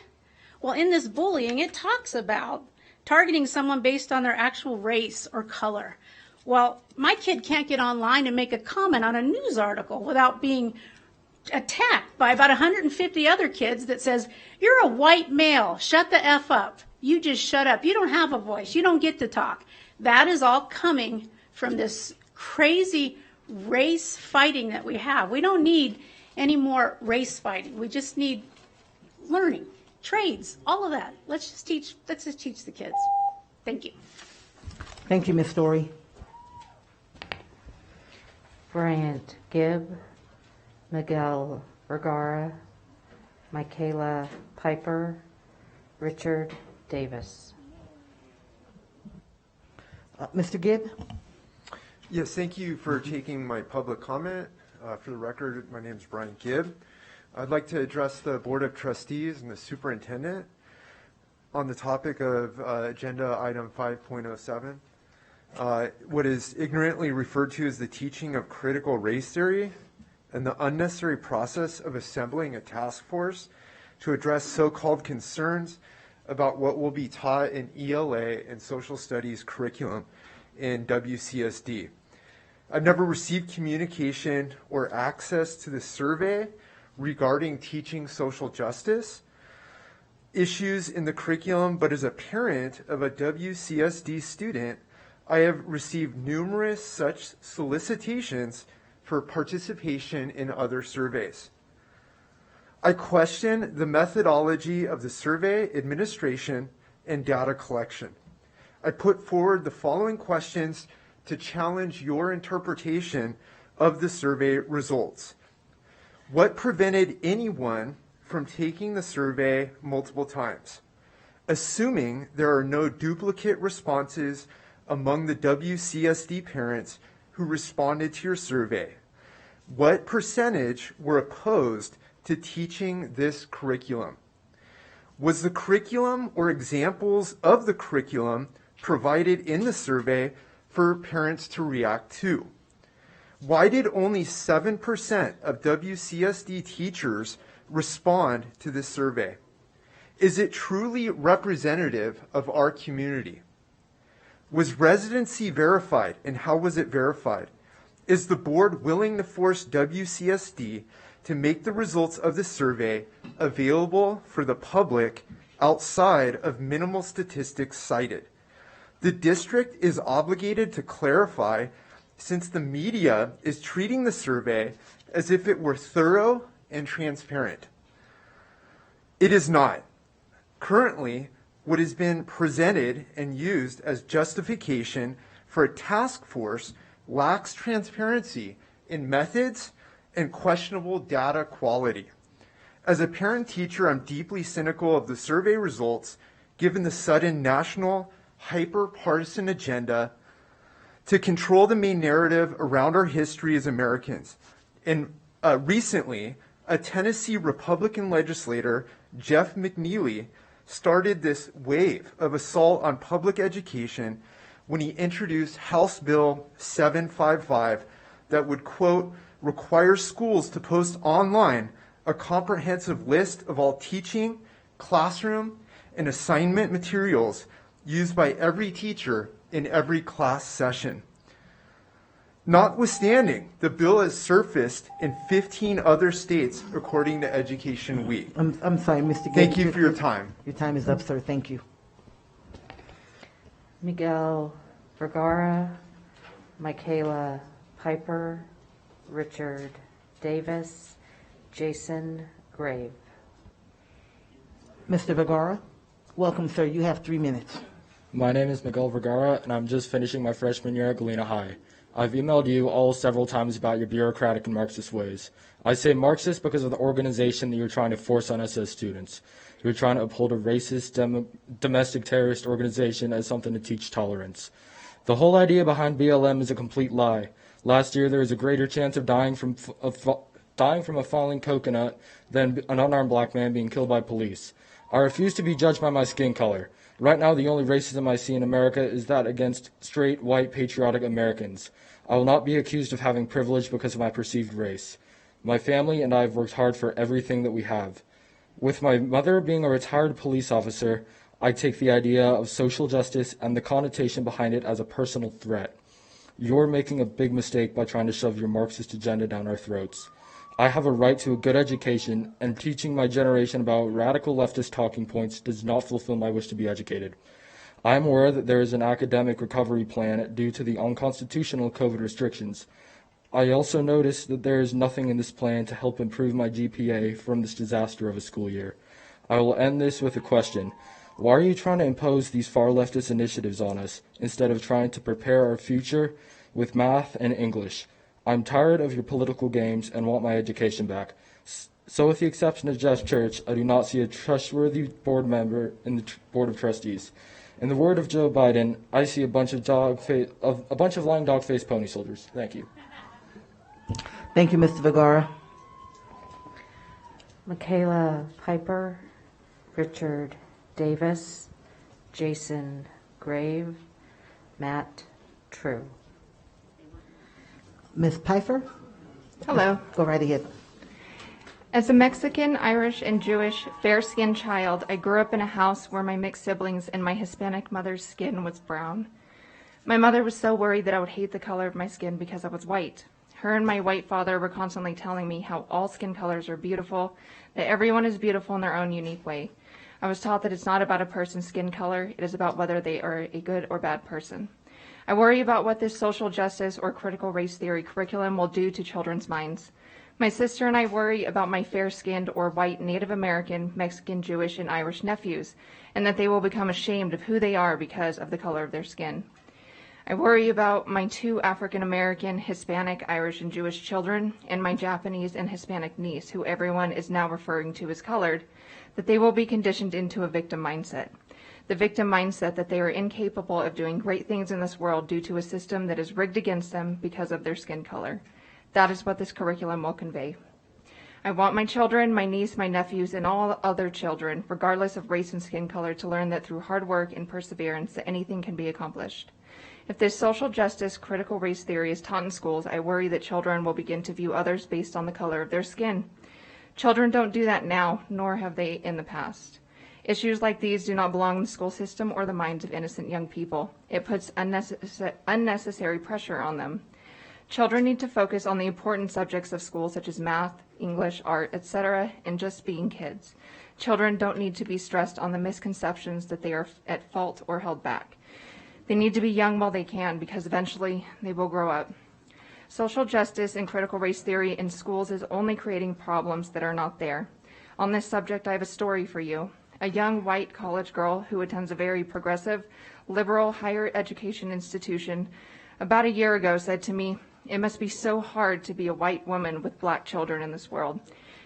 Well, in this bullying, it talks about targeting someone based on their actual race or color. Well, my kid can't get online and make a comment on a news article without being attacked by about 150 other kids that says, "You're a white male, shut the F up. You just shut up. You don't have a voice. You don't get to talk." That is all coming from this crazy race fighting that we have. We don't need any more race fighting. We just need learning, trades, all of that. Let's just teach the kids. Thank you. Thank you, Ms. Story. Bryant Gibb, Miguel Vergara, Michaela Piper, Richard Davis. Mr. Gibb? Yes, thank you for taking my public comment. For the record, my name is Brian Gibb. I'd like to address the Board of Trustees and the Superintendent on the topic of Agenda Item 5.07. What is ignorantly referred to as the teaching of critical race theory and the unnecessary process of assembling a task force to address so-called concerns about what will be taught in ELA and social studies curriculum in WCSD. I've never received communication or access to the survey regarding teaching social justice. issues in the curriculum, but as a parent of a WCSD student, I have received numerous such solicitations for participation in other surveys. I question the methodology of the survey administration and data collection. I put forward the following questions to challenge your interpretation of the survey results. What prevented anyone from taking the survey multiple times? Assuming there are no duplicate responses among the WCSD parents who responded to your survey, what percentage were opposed to teaching this curriculum? Was the curriculum or examples of the curriculum provided in the survey for parents to react to? Why did only 7% of WCSD teachers respond to this survey? Is it truly representative of our community? Was residency verified, and how was it verified? Is the board willing to force WCSD to make the results of the survey available for the public outside of minimal statistics cited? The district is obligated to clarify, since the media is treating the survey as if it were thorough and transparent. It is not. Currently, what has been presented and used as justification for a task force lacks transparency in methods and questionable data quality. As a parent teacher, I'm deeply cynical of the survey results given the sudden national hyper-partisan agenda to control the main narrative around our history as Americans. And recently, a Tennessee Republican legislator, Jeff McNeely, started this wave of assault on public education when he introduced House Bill 755 that would, quote, require schools to post online a comprehensive list of all teaching, classroom, and assignment materials used by every teacher in every class session. Notwithstanding, the bill has surfaced in 15 other states, according to Education Week. I'm sorry, Mr. Gibb. Thank you for your time. Your time is up, sir. Thank you. Miguel Vergara, Michaela Piper, Richard Davis, Jason Grave. Mr. Vergara, welcome, sir. You have 3 minutes. My name is Miguel Vergara, and I'm just finishing my freshman year at Galena High. I've emailed you all several times about your bureaucratic and Marxist ways. I say Marxist because of the organization that you're trying to force on us as students. You're trying to uphold a racist, domestic terrorist organization as something to teach tolerance. The whole idea behind BLM is a complete lie. Last year, there was a greater chance of dying from a falling coconut than an unarmed black man being killed by police. I refuse to be judged by my skin color. Right now, the only racism I see in America is that against straight, white, patriotic Americans. I will not be accused of having privilege because of my perceived race. My family and I have worked hard for everything that we have. With my mother being a retired police officer, I take the idea of social justice and the connotation behind it as a personal threat. You're making a big mistake by trying to shove your Marxist agenda down our throats. I have a right to a good education, and teaching my generation about radical leftist talking points does not fulfill my wish to be educated. I am aware that there is an academic recovery plan due to the unconstitutional COVID restrictions. I also notice that there is nothing in this plan to help improve my GPA from this disaster of a school year. I will end this with a question. Why are you trying to impose these far leftist initiatives on us instead of trying to prepare our future with math and English? I'm tired of your political games and want my education back. So with the exception of Jeff Church, I do not see a trustworthy board member in the Board of Trustees. In the word of Joe Biden, I see a bunch of lying dog-faced pony soldiers. Thank you. Thank you, Mr. Vergara. Michaela Piper, Richard Davis, Jason Grave, Matt True. Ms. Pfeiffer? Hello. Go right ahead. As a Mexican, Irish, and Jewish fair-skinned child, I grew up in a house where my mixed siblings and my Hispanic mother's skin was brown. My mother was so worried that I would hate the color of my skin because I was white. Her and my white father were constantly telling me how all skin colors are beautiful, that everyone is beautiful in their own unique way. I was taught that it's not about a person's skin color, it is about whether they are a good or bad person. I worry about what this social justice or critical race theory curriculum will do to children's minds. My sister and I worry about my fair-skinned or white Native American, Mexican, Jewish, and Irish nephews, and that they will become ashamed of who they are because of the color of their skin. I worry about my 2 African American, Hispanic, Irish, and Jewish children, and my Japanese and Hispanic niece, who everyone is now referring to as colored, that they will be conditioned into a victim mindset. The victim mindset that they are incapable of doing great things in this world due to a system that is rigged against them because of their skin color. That is what this curriculum will convey. I want my children, my niece, my nephews, and all other children, regardless of race and skin color, to learn that through hard work and perseverance that anything can be accomplished. If this social justice critical race theory is taught in schools, I worry that children will begin to view others based on the color of their skin. Children don't do that now, nor have they in the past. Issues like these do not belong in the school system or the minds of innocent young people. It puts unnecessary pressure on them. Children need to focus on the important subjects of school such as math, English, art, etc., and just being kids. Children don't need to be stressed on the misconceptions that they are at fault or held back. They need to be young while they can, because eventually they will grow up. Social justice and critical race theory in schools is only creating problems that are not there. On this subject, I have a story for you. A young white college girl who attends a very progressive, liberal higher education institution about a year ago said to me, "It must be so hard to be a white woman with black children in this world."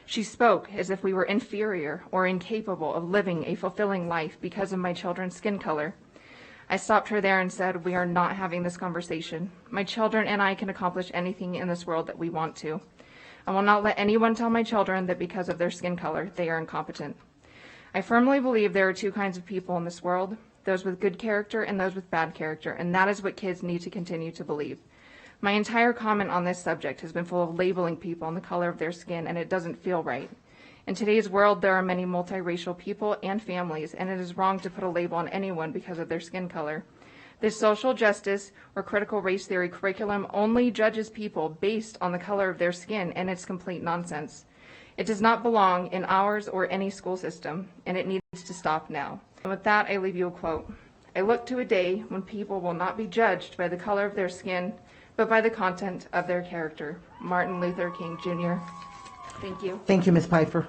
She spoke as if we were inferior or incapable of living a fulfilling life because of my children's skin color. I stopped her there and said, "We are not having this conversation. My children and I can accomplish anything in this world that we want to. I will not let anyone tell my children that because of their skin color, they are incompetent." I firmly believe there are 2 kinds of people in this world, those with good character and those with bad character, and that is what kids need to continue to believe. My entire comment on this subject has been full of labeling people on the color of their skin, and it doesn't feel right. In today's world, there are many multiracial people and families, and it is wrong to put a label on anyone because of their skin color. This social justice or critical race theory curriculum only judges people based on the color of their skin, and it's complete nonsense. It does not belong in ours or any school system, and it needs to stop now. And with that, I leave you a quote. "I look to a day when people will not be judged by the color of their skin, but by the content of their character." Martin Luther King, Jr. Thank you. Thank you, Ms. Pfeiffer.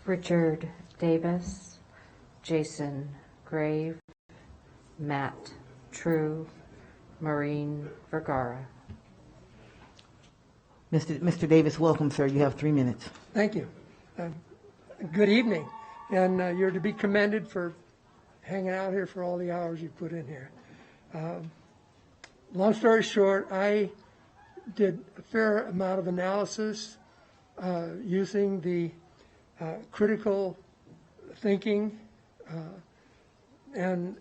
Richard Davis, Jason Grave, Matt True, Maureen Vergara. Mr. Davis, welcome, sir. You have 3 minutes. Thank you. Good evening. And you're to be commended for hanging out here for all the hours you put in here. Long story short, I did a fair amount of analysis using the critical thinking, and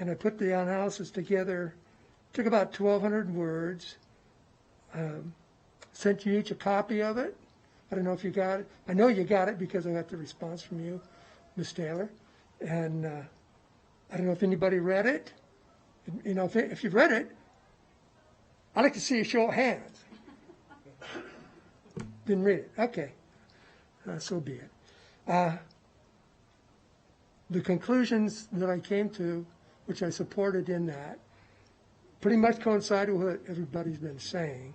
I put the analysis together. Took about 1,200 words. Sent you each a copy of it. I don't know if you got it. I know you got it because I got the response from you, Ms. Taylor. And I don't know if anybody read it. You know, if you've read it, I'd like to see a show of hands. Didn't read it. Okay. So be it. The conclusions that I came to, which I supported in that, pretty much coincide with what everybody's been saying.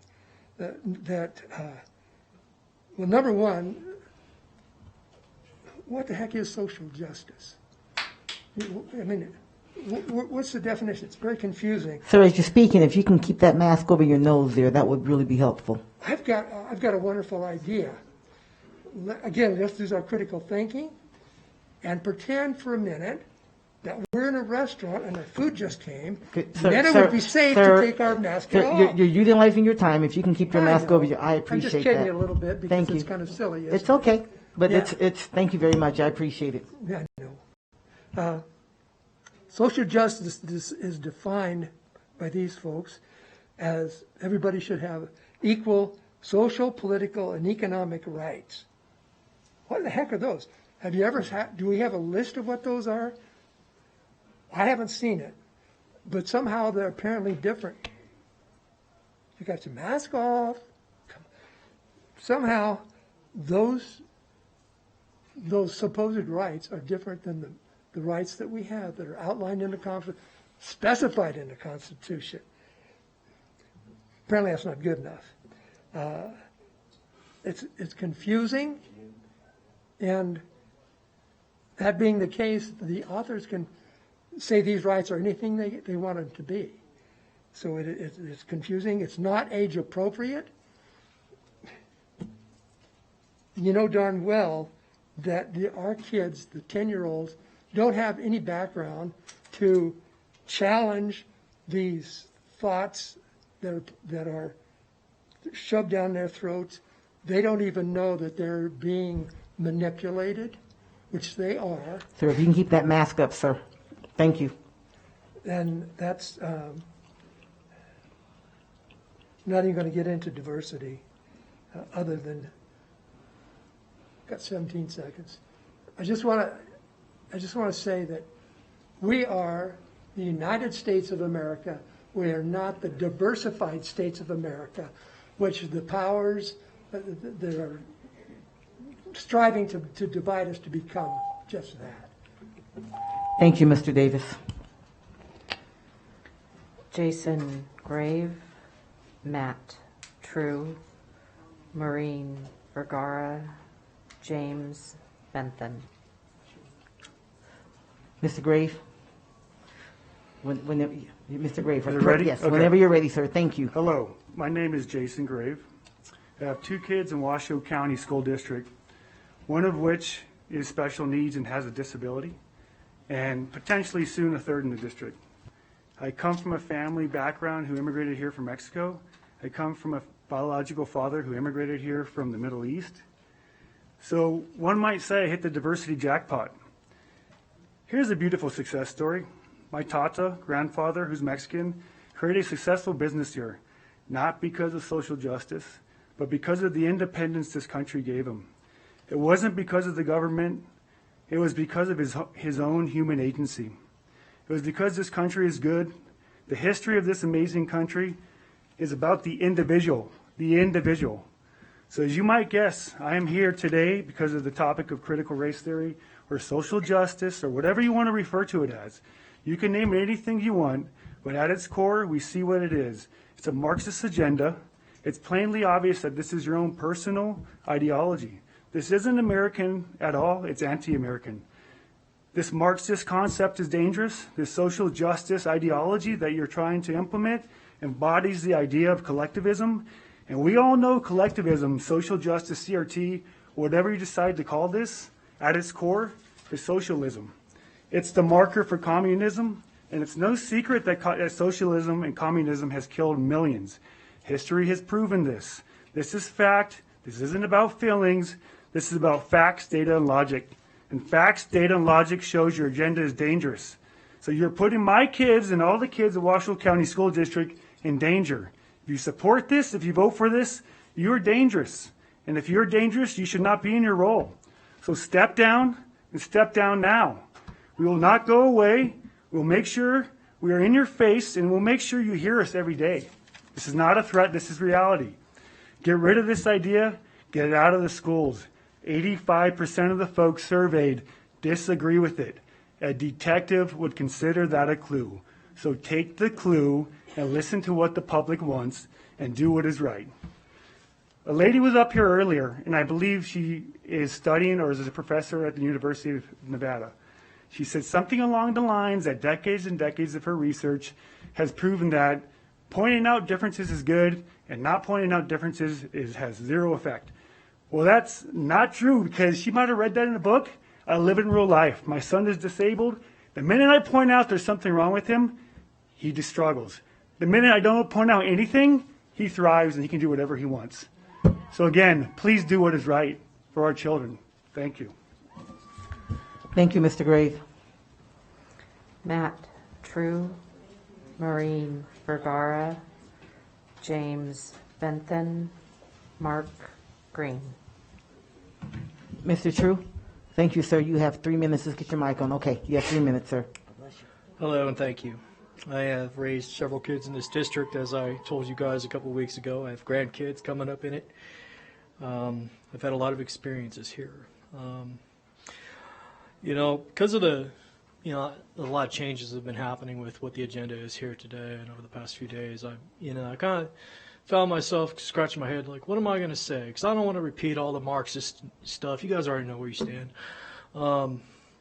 Well, number one, what the heck is social justice? I mean, what's the definition? It's very confusing. Sir, as you're speaking, if you can keep that mask over your nose there, that would really be helpful. I've got a wonderful idea. Again, let's use our critical thinking and pretend for a minute that we're in a restaurant and our food just came. Okay, sir, then it would be safe to take our mask off. You're utilizing your time. If you can keep your mask over your, I appreciate that. I'm just kidding you a little bit because it's kind of silly. It's okay, but it's. Thank you very much. I appreciate it. Yeah, I know. Social justice is defined by these folks as everybody should have equal social, political, and economic rights. What the heck are those? Have you ever do we have a list of what those are? I haven't seen it, but somehow they're apparently different. You got your mask off. Somehow those those supposed rights are different than the rights that we have that are outlined in the specified in the Constitution. Apparently that's not good enough. It's confusing, and that being the case, the authors can say these rights are anything they want them to be. So it's confusing. It's not age appropriate. You know darn well that our kids, the 10-year-olds, don't have any background to challenge these thoughts that are shoved down their throats. They don't even know that they're being manipulated, which they are. Sir, if you can keep that mask up, sir. Thank you. And that's not even going to get into diversity other than, got 17 seconds. I just want to say that we are the United States of America. We are not the diversified states of America, which the powers that are striving to divide us to become just that. Thank you, Mr. Davis. Jason Grave, Matt True, Maureen Vergara, James Bentham. Mr. Grave? Whenever, Mr. Grave. Are you ready? Yes, Okay. Whenever you're ready, sir. Thank you. Hello, my name is Jason Grave. I have 2 kids in Washoe County School District, one of which is special needs and has a disability, and potentially soon a third in the district. I come from a family background who immigrated here from Mexico. I come from a biological father who immigrated here from the Middle East. So one might say I hit the diversity jackpot. Here's a beautiful success story. My tata, grandfather, who's Mexican, created a successful business here, not because of social justice, but because of the independence this country gave him. It wasn't because of the government, it was because of his own human agency. It was because this country is good. The history of this amazing country is about the individual, the individual. So as you might guess, I am here today because of the topic of critical race theory or social justice or whatever you want to refer to it as. You can name it anything you want, but at its core, we see what it is. It's a Marxist agenda. It's plainly obvious that this is your own personal ideology. This isn't American at all. It's anti-American. This Marxist concept is dangerous. This social justice ideology that you're trying to implement embodies the idea of collectivism. And we all know collectivism, social justice, CRT, whatever you decide to call this, at its core is socialism. It's the marker for communism, and it's no secret that socialism and communism has killed millions. History has proven this. This is fact. This isn't about feelings. This is about facts, data, and logic. And facts, data, and logic shows your agenda is dangerous. So you're putting my kids and all the kids of Washoe County School District in danger. If you support this, if you vote for this, you're dangerous. And if you're dangerous, you should not be in your role. So step down, and step down now. We will not go away. We'll make sure we are in your face, and we'll make sure you hear us every day. This is not a threat. This is reality. Get rid of this idea. Get it out of the schools. 85% of the folks surveyed disagree with it. A detective would consider that a clue. So take the clue and listen to what the public wants and do what is right. A lady was up here earlier, and I believe she is studying or is a professor at the University of Nevada. She said something along the lines that decades and decades of her research has proven that pointing out differences is good and not pointing out differences has zero effect. Well, that's not true because she might have read that in a book. I live in real life. My son is disabled. The minute I point out there's something wrong with him, he just struggles. The minute I don't point out anything, he thrives and he can do whatever he wants. So again, please do what is right for our children. Thank you. Thank you, Mr. Grave. Matt True, Maureen Vergara, James Bentham, Mark Green. Mr. True? Thank you, sir. You have 3 minutes. Just get your mic on. Okay, you have 3 minutes, sir. Hello, and thank you. I have raised several kids in this district, as I told you guys a couple of weeks ago. I have grandkids coming up in it. I've had a lot of experiences here. Because of a lot of changes have been happening with what the agenda is here today and over the past few days, I kind of found myself scratching my head like, what am I going to say? Because I don't want to repeat all the Marxist stuff. You guys already know where you stand.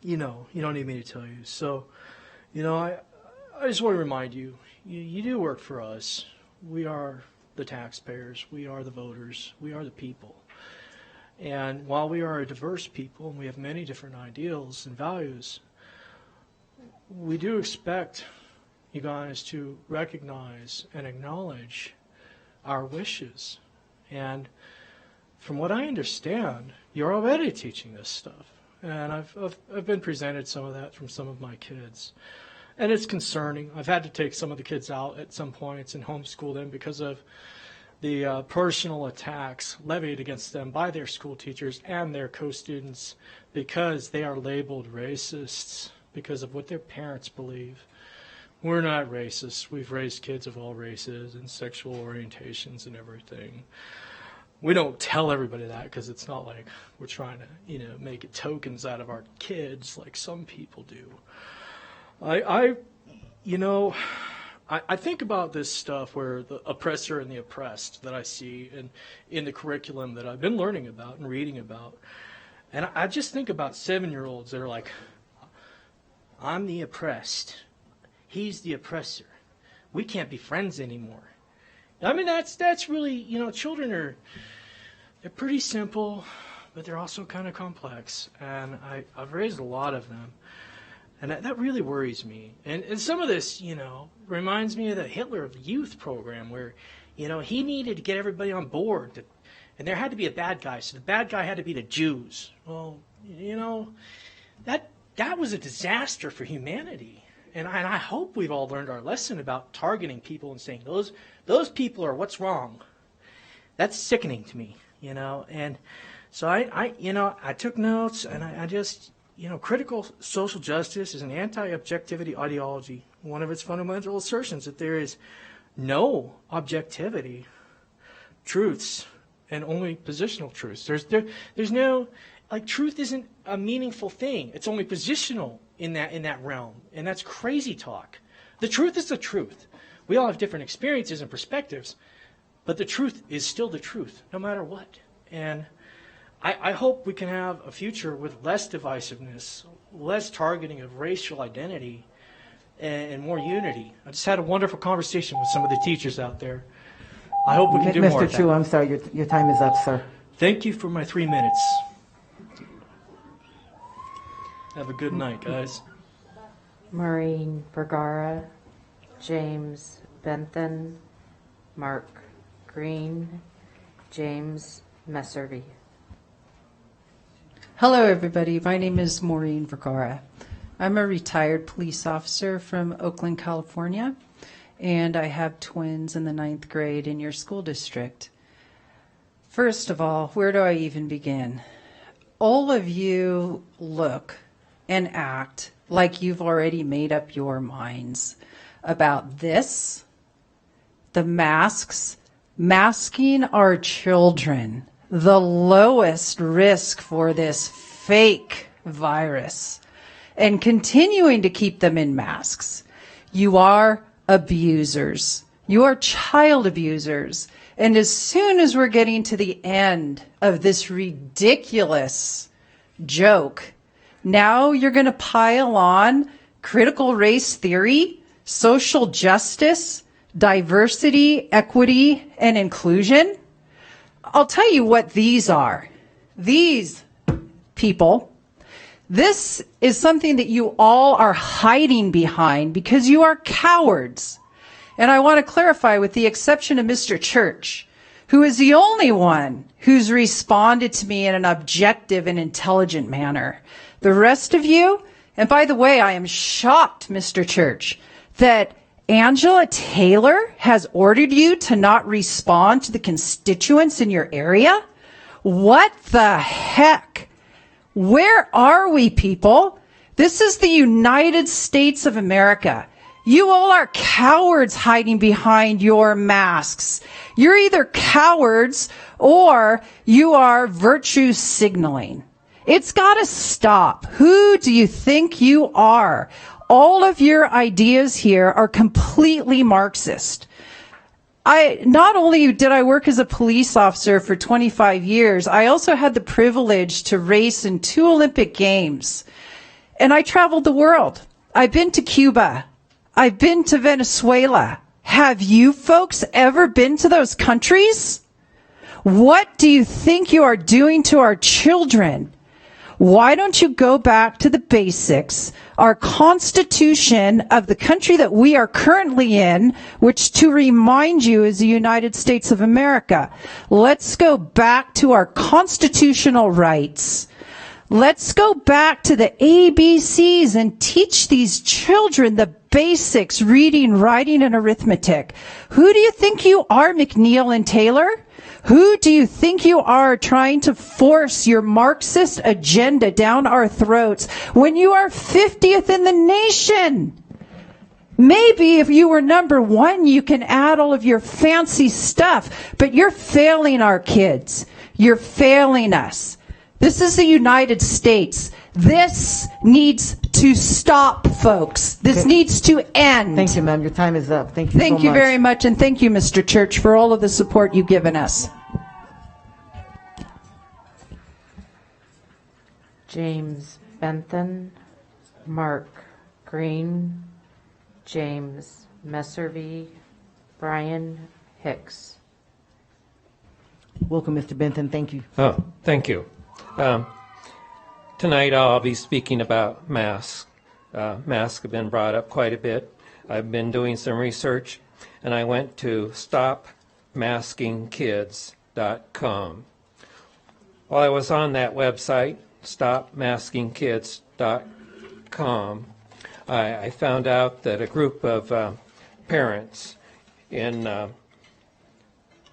You don't need me to tell you. So, I just want to remind you, you do work for us. We are the taxpayers. We are the voters. We are the people. And while we are a diverse people and we have many different ideals and values, we do expect you guys to recognize and acknowledge our wishes. And from what I understand, you're already teaching this stuff. And I've been presented some of that from some of my kids. And it's concerning. I've had to take some of the kids out at some points and homeschool them because of the personal attacks levied against them by their school teachers and their co-students because they are labeled racists because of what their parents believe. We're not racist. We've raised kids of all races and sexual orientations and everything. We don't tell everybody that because it's not like we're trying to, make it tokens out of our kids like some people do. I think about this stuff where the oppressor and the oppressed that I see in the curriculum that I've been learning about and reading about. And I just think about 7-year-olds that are like, I'm the oppressed. He's the oppressor. We can't be friends anymore. I mean, that's really, children they're pretty simple, but they're also kind of complex. And I've raised a lot of them. And that really worries me. And some of this, reminds me of the Hitler Youth program where, he needed to get everybody on board. And there had to be a bad guy. So the bad guy had to be the Jews. Well, that was a disaster for humanity. And I hope we've all learned our lesson about targeting people and saying, those people are what's wrong. That's sickening to me, And so I took notes and I just... critical social justice is an anti-objectivity ideology. One of its fundamental assertions that there is no objectivity, truths, and only positional truths. There's no, truth isn't a meaningful thing. It's only positional in that realm, and that's crazy talk. The truth is the truth. We all have different experiences and perspectives, but the truth is still the truth, no matter what. And I hope we can have a future with less divisiveness, less targeting of racial identity, and more unity. I just had a wonderful conversation with some of the teachers out there. I hope we can do more of Mr. that. Chu, I'm sorry, your time is up, sir. Thank you for my 3 minutes. Have a good night, guys. Maureen Vergara, James Bentham, Mark Green, James Messervy. Hello, everybody. My name is Maureen Vergara. I'm a retired police officer from Oakland, California, and I have twins in the 9th grade in your school district. First of all, where do I even begin? All of you look and act like you've already made up your minds about this, the masks, masking our children, the lowest risk for this fake virus, and continuing to keep them in masks. You are abusers. You are child abusers. And as soon as we're getting to the end of this ridiculous joke, now you're going to pile on critical race theory, social justice, diversity, equity, and inclusion. I'll tell you what these are. These people, this is something that you all are hiding behind because you are cowards. And I want to clarify, with the exception of Mr. Church, who is the only one who's responded to me in an objective and intelligent manner. The rest of you, and by the way, I am shocked, Mr. Church, that Angela Taylor has ordered you to not respond to the constituents in your area? What the heck? Where are we, people? This is the United States of America. You all are cowards hiding behind your masks. You're either cowards or you are virtue signaling. It's got to stop. Who do you think you are? All of your ideas here are completely Marxist. Not only did I work as a police officer for 25 years, I also had the privilege to race in 2 Olympic Games. And I traveled the world. I've been to Cuba. I've been to Venezuela. Have you folks ever been to those countries? What do you think you are doing to our children? Why don't you go back to the basics, our Constitution of the country that we are currently in, which, to remind you, is the United States of America. Let's go back to our constitutional rights. Let's go back to the ABCs and teach these children the basics, reading, writing, and arithmetic. Who do you think you are, McNeil and Taylor? Who do you think you are, trying to force your Marxist agenda down our throats when you are 50th in the nation? Maybe if you were number 1, you can add all of your fancy stuff, but you're failing our kids. You're failing us. This is the United States. This needs to stop, folks. This needs to end. Thank you, ma'am. Your time is up. Thank you so much. Thank you very much, and thank you, Mr. Church, for all of the support you've given us. James Bentham, Mark Green, James Messervy, Brian Hicks. Welcome, Mr. Bentham. Thank you. Oh, thank you. Tonight I'll be speaking about masks. Masks have been brought up quite a bit. I've been doing some research, and I went to stopmaskingkids.com. While I was on that website, stopmaskingkids.com, I found out that a group of parents in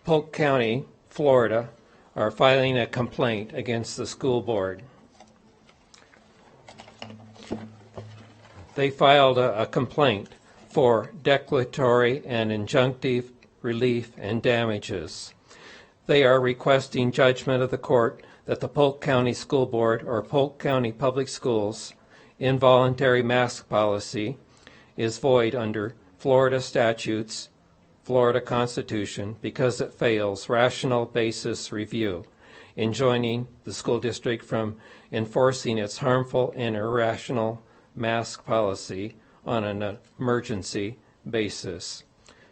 Polk County, Florida, are filing a complaint against the school board. They filed a complaint for declaratory and injunctive relief and damages. They are requesting judgment of the court that the Polk County School Board or Polk County Public Schools involuntary mask policy is void under Florida statutes, Florida Constitution, because it fails rational basis review, enjoining the school district from enforcing its harmful and irrational mask policy on an emergency basis.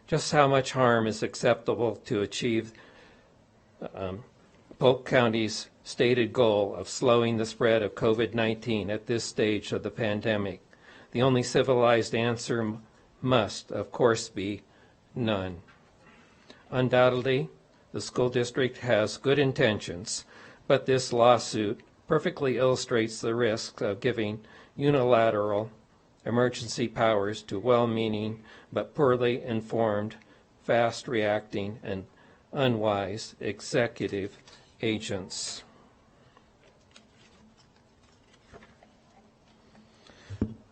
Just how much harm is acceptable to achieve Polk County's stated goal of slowing the spread of COVID-19 at this stage of the pandemic? The only civilized answer must, of course, be none. Undoubtedly, the school district has good intentions, but this lawsuit perfectly illustrates the risk of giving unilateral emergency powers to well-meaning but poorly informed, fast-reacting, and unwise executive agents.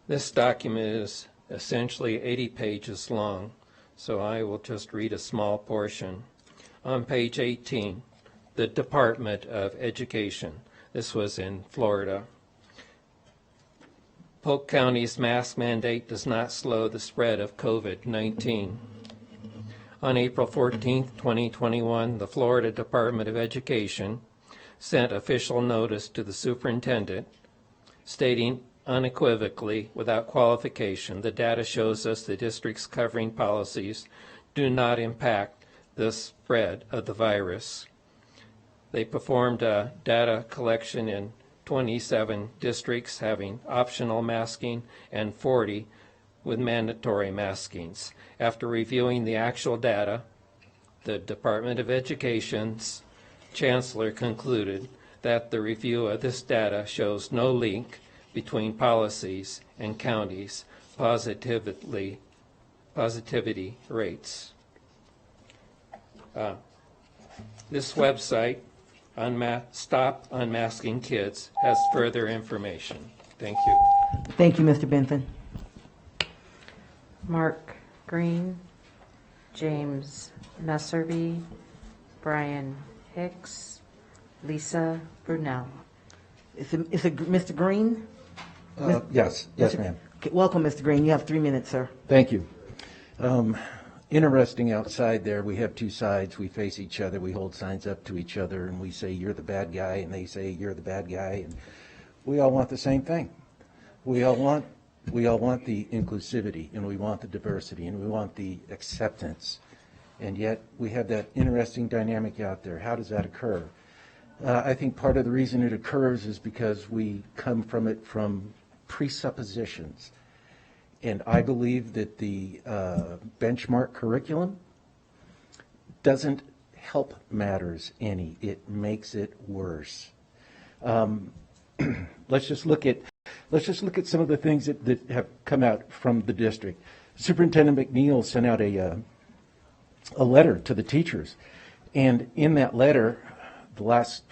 This document is essentially 80 pages long, so I will just read a small portion. On page 18, the Department of Education. This was in Florida. Polk County's mask mandate does not slow the spread of COVID-19. On April 14, 2021, the Florida Department of Education sent official notice to the superintendent stating unequivocally, without qualification, the data shows us the district's covering policies do not impact the spread of the virus. They performed data collection in 27 districts having optional masking and 40 with mandatory maskings. After reviewing the actual data, the Department of Education's chancellor concluded that the review of this data shows no link between policies and counties' positivity rates. This website, Stop Unmasking Kids, has further information. Thank you. Thank you, Mr. Bentham. Mark Green, James Messervy, Brian Hicks, Lisa Brunel. Is it Mr. Green? Yes, ma'am. Okay, welcome, Mr. Green. You have 3 minutes, sir. Thank you. Interesting outside there, we have two sides. We face each other. We hold signs up to each other, and we say, you're the bad guy, and they say, you're the bad guy. And we all want the same thing. We all want the inclusivity, and we want the diversity, and we want the acceptance. And yet we have that interesting dynamic out there. How does that occur? I think part of the reason it occurs is because we come from it from presuppositions. And I believe that the benchmark curriculum doesn't help matters any. It makes it worse. Let's just look at some of the things that have come out from the district. Superintendent McNeil sent out a letter to the teachers, and in that letter, the last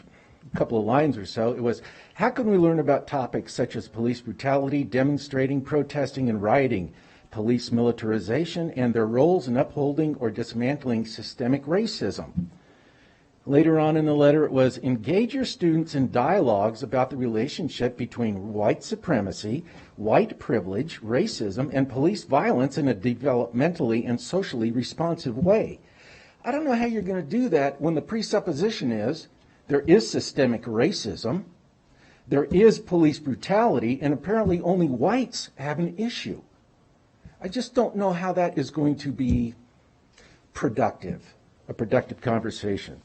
couple of lines or so, it was, how can we learn about topics such as police brutality, demonstrating, protesting, and rioting, police militarization, and their roles in upholding or dismantling systemic racism? Later on in the letter, it was, engage your students in dialogues about the relationship between white supremacy, white privilege, racism, and police violence in a developmentally and socially responsive way. I don't know how you're going to do that when the presupposition is there is systemic racism, there is police brutality, and apparently only whites have an issue. I just don't know how that is going to be productive, a productive conversation.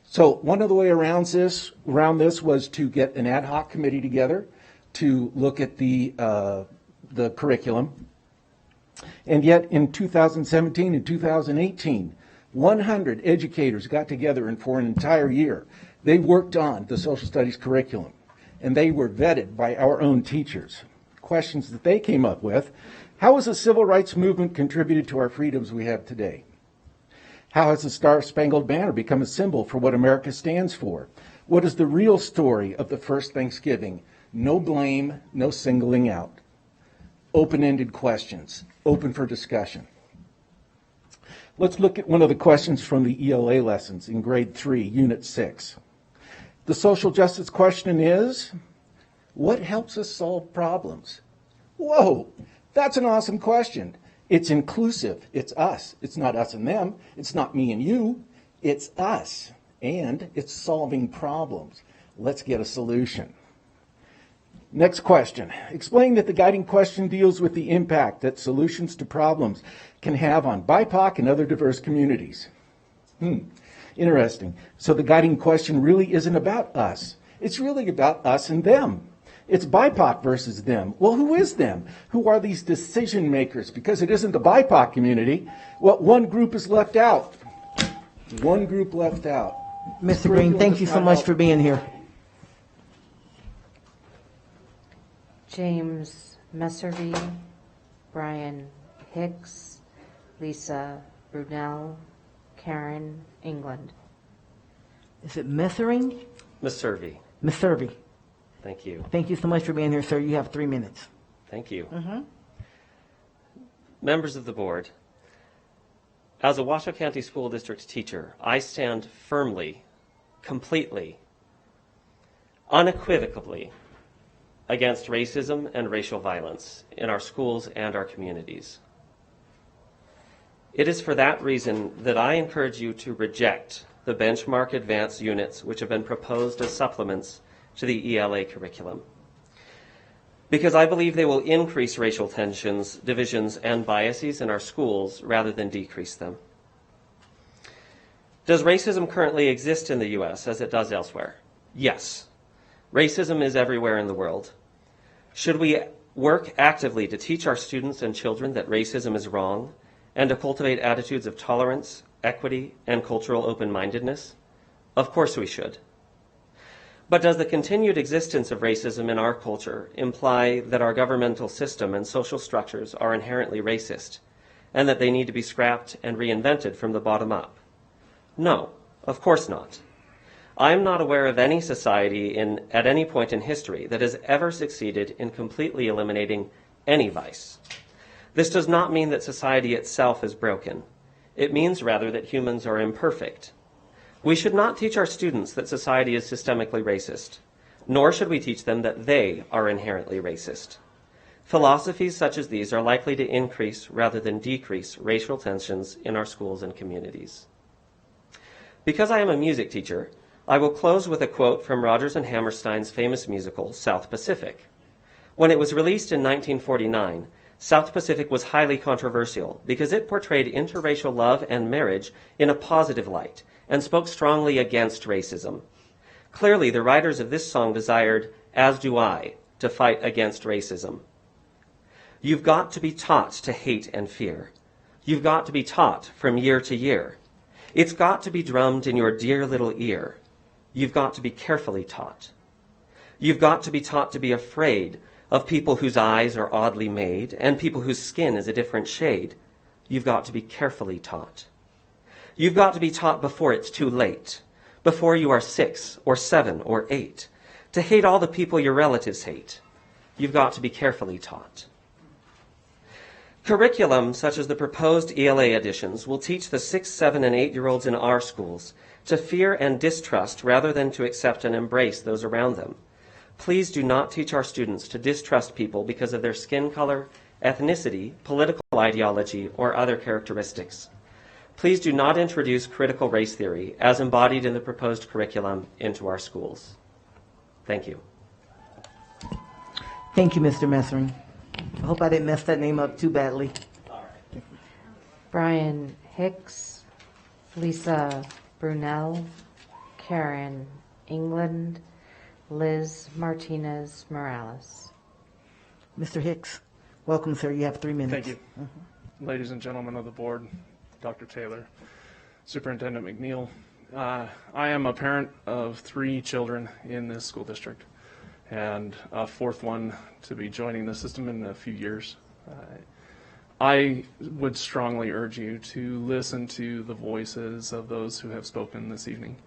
So one of the way around this was to get an ad hoc committee together to look at the curriculum. And yet in 2017 and 2018, 100 educators got together, and for an entire year, they worked on the social studies curriculum, and they were vetted by our own teachers. Questions that they came up with: how has the civil rights movement contributed to our freedoms we have today? How has the Star-Spangled Banner become a symbol for what America stands for? What is the real story of the first Thanksgiving? No blame, no singling out. Open-ended questions, open for discussion. Let's look at one of the questions from the ELA lessons in grade 3, unit 6. The social justice question is, what helps us solve problems? Whoa, that's an awesome question. It's inclusive. It's us. It's not us and them. It's not me and you. It's us. And it's solving problems. Let's get a solution. Next question. Explain that the guiding question deals with the impact that solutions to problems can have on BIPOC and other diverse communities. Interesting. So the guiding question really isn't about us. It's really about us and them. It's BIPOC versus them. Well, who is them? Who are these decision makers? Because it isn't the BIPOC community. Well, one group is left out. One group left out. Mr. Green, thank you so much for being here. James Messervy, Brian Hicks, Lisa Brunel, Karen England. Is it Messering? Messervy. Messervy. Thank you. Thank you so much for being here, sir. You have 3 minutes. Thank you. Mm-hmm. Members of the board, as a Washoe County School District teacher, I stand firmly, completely, unequivocally against racism and racial violence in our schools and our communities. It is for that reason that I encourage you to reject the benchmark advanced units which have been proposed as supplements to the ELA curriculum, because I believe they will increase racial tensions, divisions, and biases in our schools rather than decrease them. Does racism currently exist in the U.S. as it does elsewhere? Yes. Racism is everywhere in the world. Should we work actively to teach our students and children that racism is wrong and to cultivate attitudes of tolerance, equity, and cultural open-mindedness? Of course we should. But does the continued existence of racism in our culture imply that our governmental system and social structures are inherently racist and that they need to be scrapped and reinvented from the bottom up? No, of course not. I am not aware of any society at any point in history that has ever succeeded in completely eliminating any vice. This does not mean that society itself is broken. It means rather that humans are imperfect. We should not teach our students that society is systemically racist. nor should we teach them that they are inherently racist. Philosophies such as these are likely to increase rather than decrease racial tensions in our schools and communities. Because I am a music teacher, I will close with a quote from Rodgers and Hammerstein's famous musical, South Pacific. When it was released in 1949, South Pacific was highly controversial because it portrayed interracial love and marriage in a positive light and spoke strongly against racism. Clearly, the writers of this song desired, as do I, to fight against racism. You've got to be taught to hate and fear. You've got to be taught from year to year. It's got to be drummed in your dear little ear. You've got to be carefully taught. You've got to be taught to be afraid of people whose eyes are oddly made and people whose skin is a different shade. You've got to be carefully taught. You've got to be taught before it's too late, before you are 6 or 7 or 8, to hate all the people your relatives hate. You've got to be carefully taught. Curriculum such as the proposed ELA editions will teach the 6, 7, and 8-year-olds in our schools to fear and distrust rather than to accept and embrace those around them. Please do not teach our students to distrust people because of their skin color, ethnicity, political ideology, or other characteristics. Please do not introduce critical race theory, as embodied in the proposed curriculum, into our schools. Thank you. Thank you, Mr. Messering. I hope I didn't mess that name up too badly. Brian Hicks, Lisa Brunel, Karen England, Liz Martinez Morales. Mr. Hicks, welcome, sir. You have 3 minutes. Thank you. Ladies and gentlemen of the board, Dr. Taylor, Superintendent McNeil, I am a parent of 3 children in this school district and a 4th one to be joining the system in a few years. I would strongly urge you to listen to the voices of those who have spoken this evening.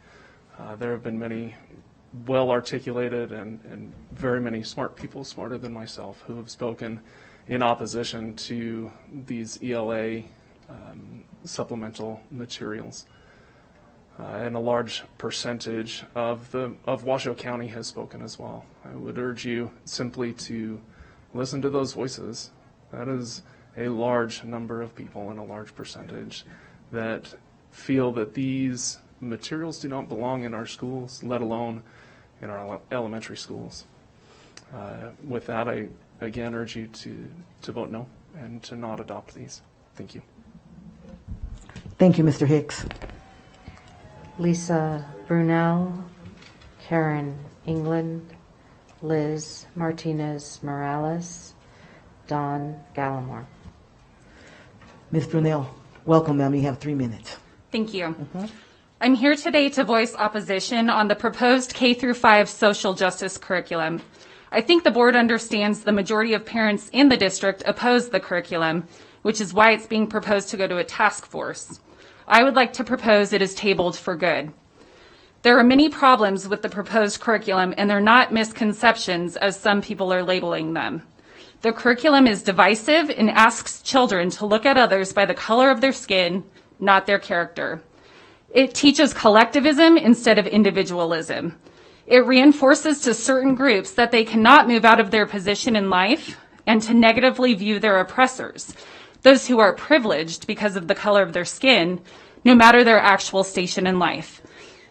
There have been many well-articulated and very many smart people, smarter than myself, who have spoken in opposition to these ELA supplemental materials. And a large percentage of Washoe County has spoken as well. I would urge you simply to listen to those voices. That is a large number of people and a large percentage that feel that these materials do not belong in our schools, let alone in our elementary schools. With that, I again urge you to vote no and to not adopt these. Thank you. Thank you, Mr. Hicks. Lisa Brunel, Karen England, Liz Martinez Morales, Dawn Gallimore. Ms. Brunel, welcome, ma'am. You have 3 minutes. Thank you. I'm here today to voice opposition on the proposed K-5 social justice curriculum. I think the board understands the majority of parents in the district oppose the curriculum, which is why it's being proposed to go to a task force. I would like to propose it is tabled for good. There are many problems with the proposed curriculum, and they're not misconceptions as some people are labeling them. The curriculum is divisive and asks children to look at others by the color of their skin, not their character. It teaches collectivism instead of individualism. It reinforces to certain groups that they cannot move out of their position in life and to negatively view their oppressors, those who are privileged because of the color of their skin, no matter their actual station in life.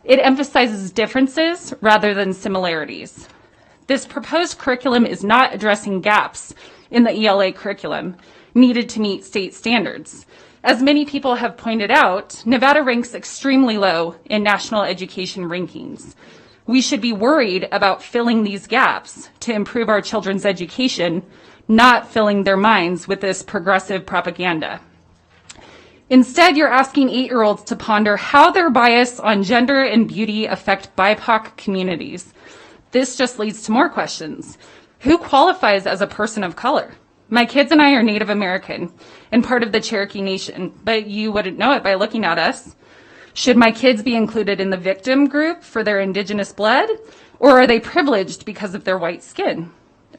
It emphasizes differences rather than similarities. This proposed curriculum is not addressing gaps in the ELA curriculum needed to meet state standards. As many people have pointed out, Nevada ranks extremely low in national education rankings. We should be worried about filling these gaps to improve our children's education, not filling their minds with this progressive propaganda. Instead, you're asking 8-year-olds to ponder how their bias on gender and beauty affect BIPOC communities. This just leads to more questions. Who qualifies as a person of color? My kids and I are Native American and part of the Cherokee Nation, but you wouldn't know it by looking at us. Should my kids be included in the victim group for their indigenous blood, or are they privileged because of their white skin?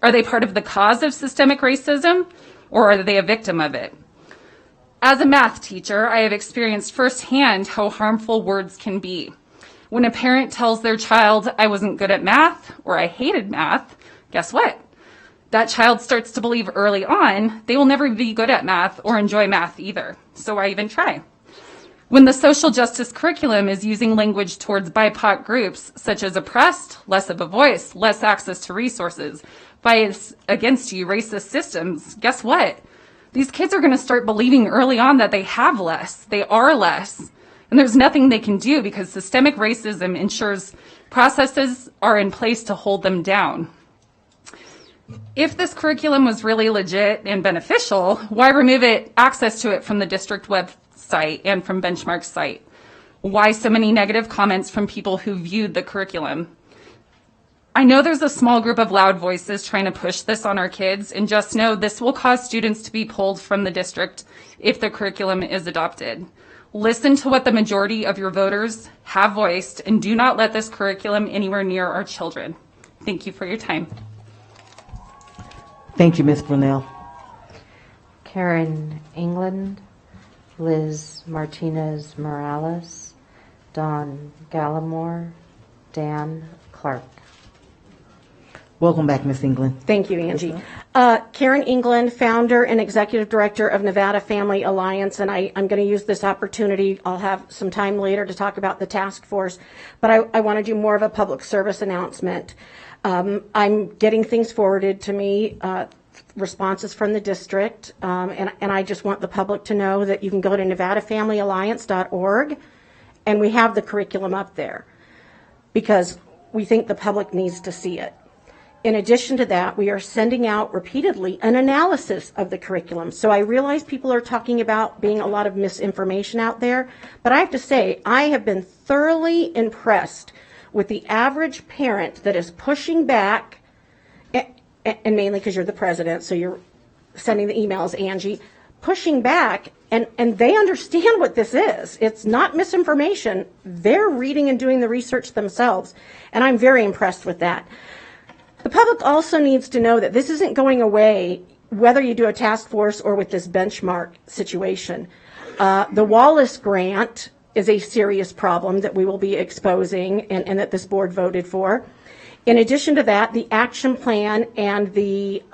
Are they part of the cause of systemic racism, or are they a victim of it? As a math teacher, I have experienced firsthand how harmful words can be. When a parent tells their child, I wasn't good at math or I hated math, guess what? That child starts to believe early on they will never be good at math or enjoy math either. So why even try? When the social justice curriculum is using language towards BIPOC groups, such as oppressed, less of a voice, less access to resources, bias against you, racist systems, guess what? These kids are going to start believing early on that they have less, they are less, and there's nothing they can do because systemic racism ensures processes are in place to hold them down. If this curriculum was really legit and beneficial, why remove access to it from the district website and from Benchmark's site? Why so many negative comments from people who viewed the curriculum? I know there's a small group of loud voices trying to push this on our kids, and just know this will cause students to be pulled from the district if the curriculum is adopted. Listen to what the majority of your voters have voiced, and do not let this curriculum anywhere near our children. Thank you for your time. Thank you, Ms. Brunel. Karen England, Liz Martinez Morales, Don Gallimore, Dan Clark. Welcome back, Ms. England. Thank you, Angie. Karen England, founder and executive director of Nevada Family Alliance, and I'm going to use this opportunity. I'll have some time later to talk about the task force, but I want to do more of a public service announcement. I'm getting things forwarded to me, responses from the district, and I just want the public to know that you can go to nevadafamilyalliance.org, and we have the curriculum up there because we think the public needs to see it. In addition to that, we are sending out repeatedly an analysis of the curriculum. So I realize people are talking about being a lot of misinformation out there, but I have to say, I have been thoroughly impressed with the average parent that is pushing back, and mainly because you're the president, so you're sending the emails, Angie, pushing back, and they understand what this is. It's not misinformation. They're reading and doing the research themselves, and I'm very impressed with that. The public also needs to know that this isn't going away whether you do a task force or with this benchmark situation. The Wallace grant is a serious problem that we will be exposing and that this board voted for. In addition to that, the action plan and the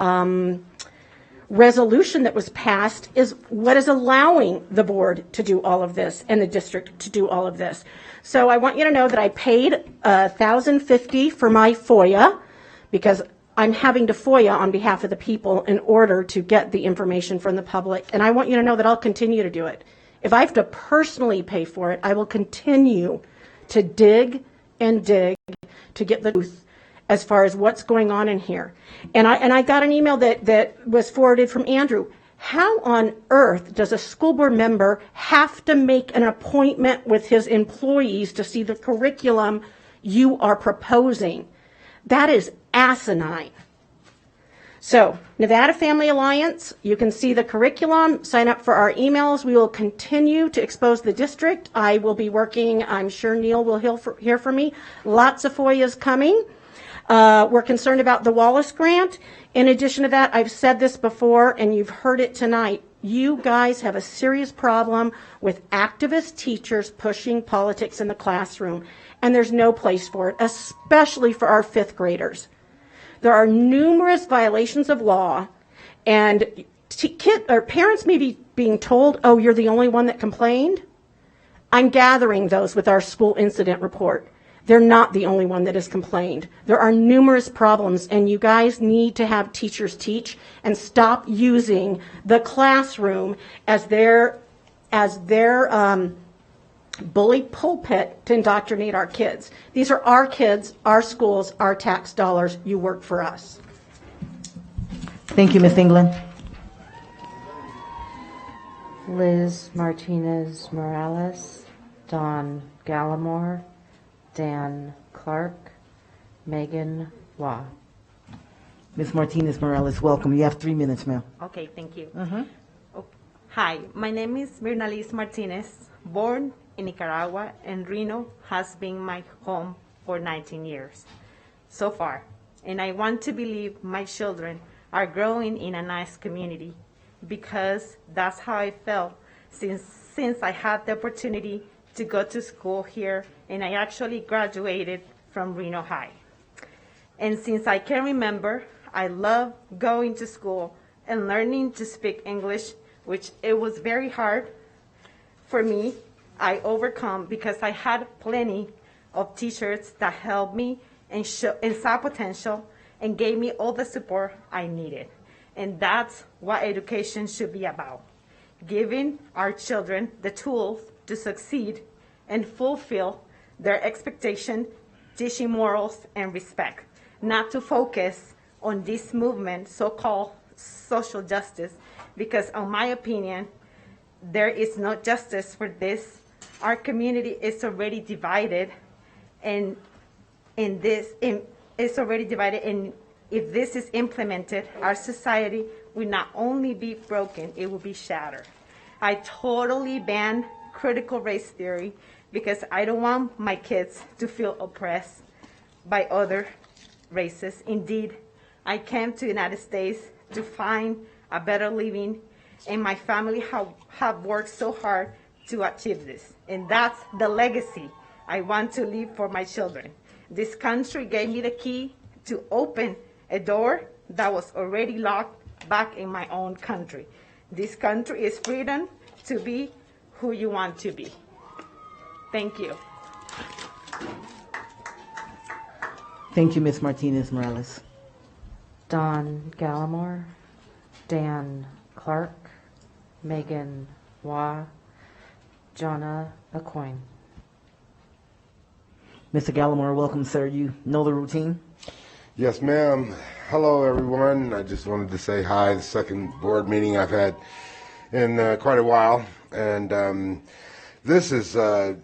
resolution that was passed is what is allowing the board to do all of this and the district to do all of this. So I want you to know that I paid $1,050 for my FOIA, because I'm having to FOIA on behalf of the people in order to get the information from the public. And I want you to know that I'll continue to do it. If I have to personally pay for it, I will continue to dig and dig to get the truth as far as what's going on in here. And I got an email that was forwarded from Andrew. How on earth does a school board member have to make an appointment with his employees to see the curriculum you are proposing? That is asinine. So, Nevada Family Alliance, you can see the curriculum, sign up for our emails. We will continue to expose the district. I will be working, I'm sure Neil will hear from me. Lots of FOIAs coming. We're concerned about the Wallace grant. In addition to that, I've said this before and you've heard it tonight. You guys have a serious problem with activist teachers pushing politics in the classroom, and there's no place for it, especially for our fifth graders. There are numerous violations of law, and parents may be being told, oh, you're the only one that complained. I'm gathering those with our school incident report. They're not the only one that has complained. There are numerous problems, and you guys need to have teachers teach and stop using the classroom as their bully pulpit to indoctrinate our kids. These are our kids, our schools, our tax dollars. You work for us. Thank you, Ms. England. Liz Martinez Morales, Don Gallimore, Dan Clark, Megan Waugh. Ms. Martinez Morales, welcome. You have 3 minutes, ma'am. Okay, thank you. Hi, my name is Mirna Liz Martinez, born in Nicaragua, and Reno has been my home for 19 years so far. And I want to believe my children are growing in a nice community, because that's how I felt since I had the opportunity to go to school here, and I actually graduated from Reno High. And since I can remember, I love going to school and learning to speak English, which it was very hard for me. I overcome because I had plenty of teachers that helped me and saw potential and gave me all the support I needed. And that's what education should be about, giving our children the tools to succeed and fulfill their expectation, teaching morals and respect, not to focus on this movement, so-called social justice, because in my opinion, there is no justice for this. Our community is already divided, and it's already divided, and if this is implemented, our society will not only be broken, it will be shattered. I totally ban critical race theory because I don't want my kids to feel oppressed by other races. Indeed, I came to the United States to find a better living, and my family have worked so hard to achieve this. And that's the legacy I want to leave for my children. This country gave me the key to open a door that was already locked back in my own country. This country is freedom to be who you want to be. Thank you. Thank you, Ms. Martinez Morales. Don Gallimore, Dan Clark, Megan Waugh, Jonna Acoin. Mr. Gallimore, welcome, sir. You know the routine? Yes, ma'am. Hello, everyone. I just wanted to say hi. The second board meeting I've had in quite a while. And this is the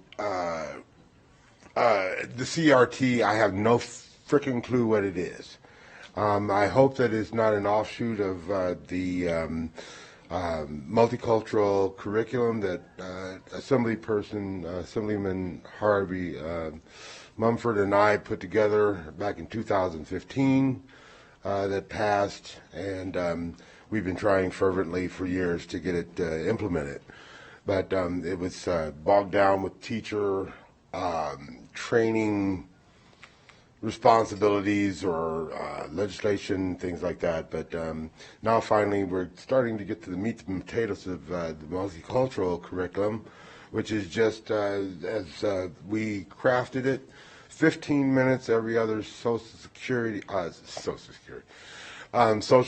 CRT. I have no freaking clue what it is. I hope that it's not an offshoot of the multicultural curriculum that Assemblyman Harvey Mumford and I put together back in 2015 that passed, and we've been trying fervently for years to get it implemented. But it was bogged down with teacher training responsibilities or legislation, things like that. But now finally we're starting to get to the meat and potatoes of the multicultural curriculum, which is just as we crafted it, 15 minutes every other social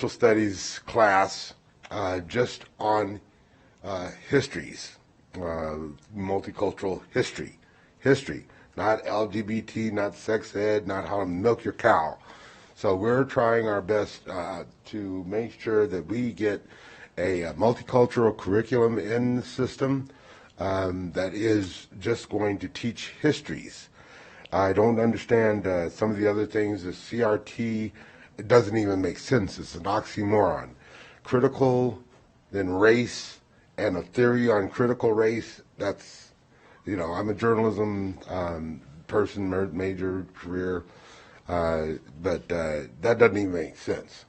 studies class just on histories, multicultural history. Not LGBT, not sex ed, not how to milk your cow. So we're trying our best to make sure that we get a multicultural curriculum in the system that is just going to teach histories. I don't understand some of the other things. The CRT, it doesn't even make sense. It's an oxymoron. Critical, then race, and a theory on critical race, that's, you know, I'm a journalism person, major career, but that doesn't even make sense.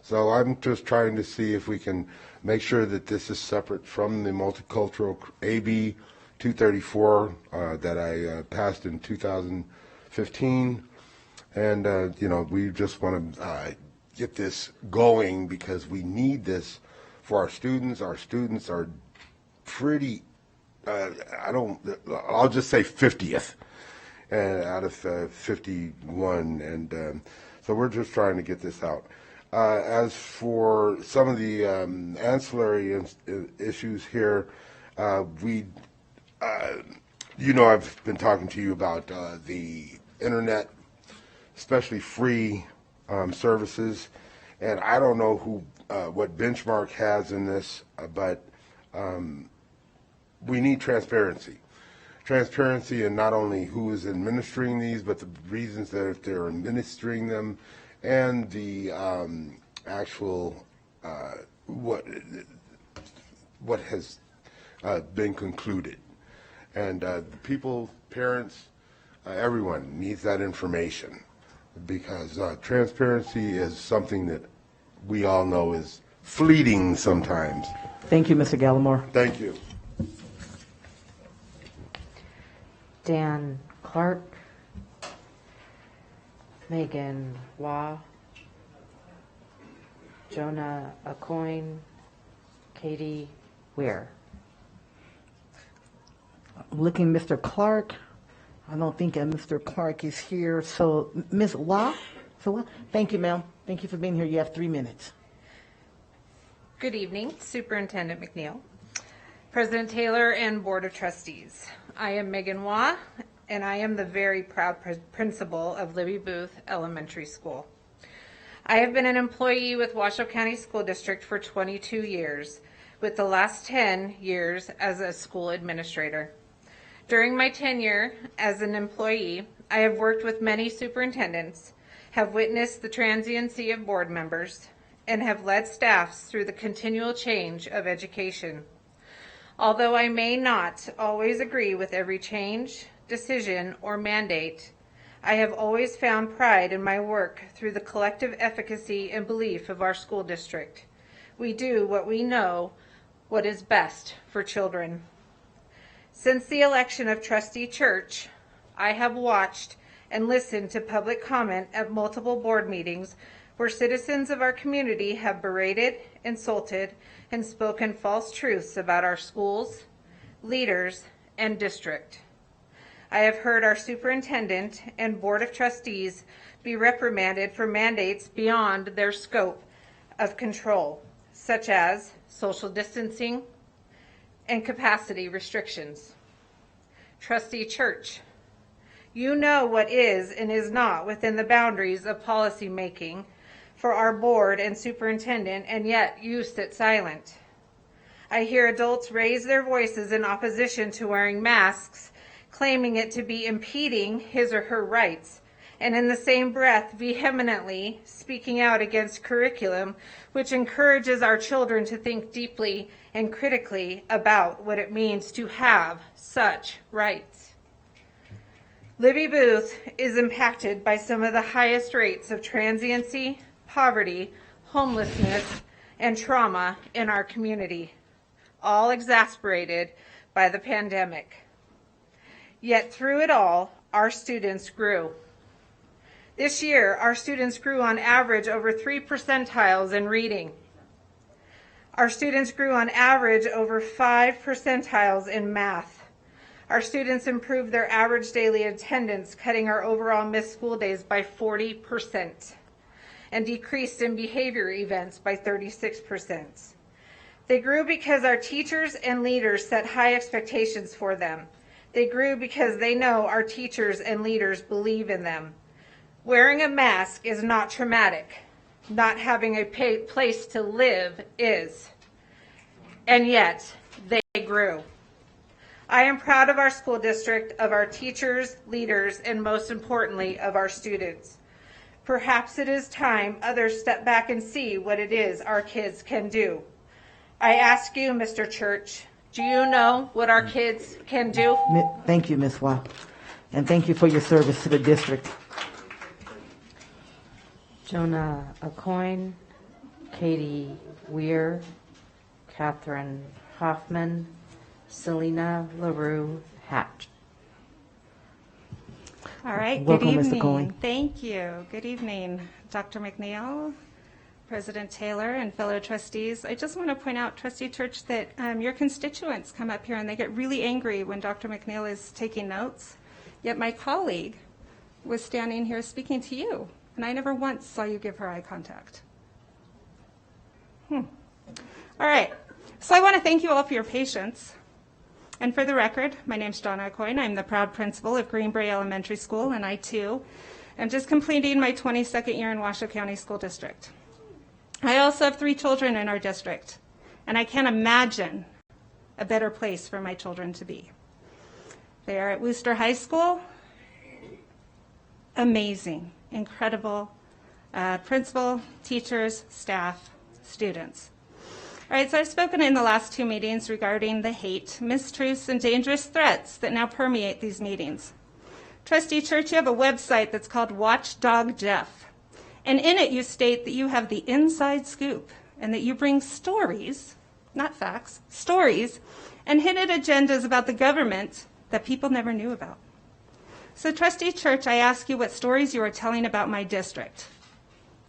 So I'm just trying to see if we can make sure that this is separate from the multicultural AB 234 that I passed in 2015. And, you know, we just want to get this going because we need this for our students. Our students are pretty, I'll just say 50th out of 51. And so we're just trying to get this out. As for some of the ancillary issues here, you know, I've been talking to you about the internet, especially free services, and I don't know what Benchmark has in this, but we need transparency. Transparency in not only who is administering these, but the reasons that if they're administering them, and the actual what has been concluded. And people, parents, everyone needs that information because transparency is something that we all know is fleeting sometimes. Thank you, Mr. Gallimore. Thank you. Dan Clark, Megan Waugh, Jonah Acoin, Katie Weir. Looking Mr. Clark. I don't think Mr. Clark is here. So, Ms. Waugh? Thank you, ma'am. Thank you for being here. You have 3 minutes. Good evening, Superintendent McNeil, President Taylor, and Board of Trustees. I am Megan Waugh, and I am the very proud principal of Libby Booth Elementary School. I have been an employee with Washoe County School District for 22 years, with the last 10 years as a school administrator. During my tenure as an employee, I have worked with many superintendents, have witnessed the transiency of board members, and have led staffs through the continual change of education. Although I may not always agree with every change, decision, or mandate, I have always found pride in my work through the collective efficacy and belief of our school district. We do what we know what is best for children. Since the election of Trustee Church, I have watched and listened to public comment at multiple board meetings where citizens of our community have berated, insulted, and spoken false truths about our schools, leaders, and district. I have heard our superintendent and board of trustees be reprimanded for mandates beyond their scope of control, such as social distancing and capacity restrictions. Trustee Church, you know what is and is not within the boundaries of policy making for our board and superintendent, and yet you sit silent. I hear adults raise their voices in opposition to wearing masks, claiming it to be impeding his or her rights, and in the same breath vehemently speaking out against curriculum which encourages our children to think deeply and critically about what it means to have such rights. Libby Booth is impacted by some of the highest rates of transiency, poverty, homelessness, and trauma in our community, all exacerbated by the pandemic. Yet through it all, our students grew. This year, our students grew on average over 3 percentiles in reading. Our students grew on average over 5 percentiles in math. Our students improved their average daily attendance, cutting our overall missed school days by 40%, and decreased in behavior events by 36%. They grew because our teachers and leaders set high expectations for them. They grew because they know our teachers and leaders believe in them. Wearing a mask is not traumatic. Not having a place to live is. And yet, they grew. I am proud of our school district, of our teachers, leaders, and most importantly, of our students. Perhaps it is time others step back and see what it is our kids can do. I ask you, Mr. Church, do you know what our kids can do? Thank you, Ms. Waugh. And thank you for your service to the district. Jonah Acoin, Katie Weir, Catherine Hoffman, Selena LaRue Hatch. All right, Welcome, good Mr. evening. Cohen. Thank you. Good evening, Dr. McNeil, President Taylor, and fellow trustees. I just want to point out, Trustee Church, that your constituents come up here and they get really angry when Dr. McNeil is taking notes, yet my colleague was standing here speaking to you, and I never once saw you give her eye contact. All right, so I want to thank you all for your patience. And for the record, my name's Donna Acoin. I'm the proud principal of Greenbrae Elementary School, and I, too, am just completing my 22nd year in Washoe County School District. I also have 3 children in our district, and I can't imagine a better place for my children to be. They are at Wooster High School. Amazing, incredible principal, teachers, staff, students. All right, so I've spoken in the last 2 meetings regarding the hate, mistruths, and dangerous threats that now permeate these meetings. Trustee Church, you have a website that's called Watchdog Jeff, and in it you state that you have the inside scoop and that you bring stories, not facts, stories, and hidden agendas about the government that people never knew about. So Trustee Church, I ask you what stories you are telling about my district,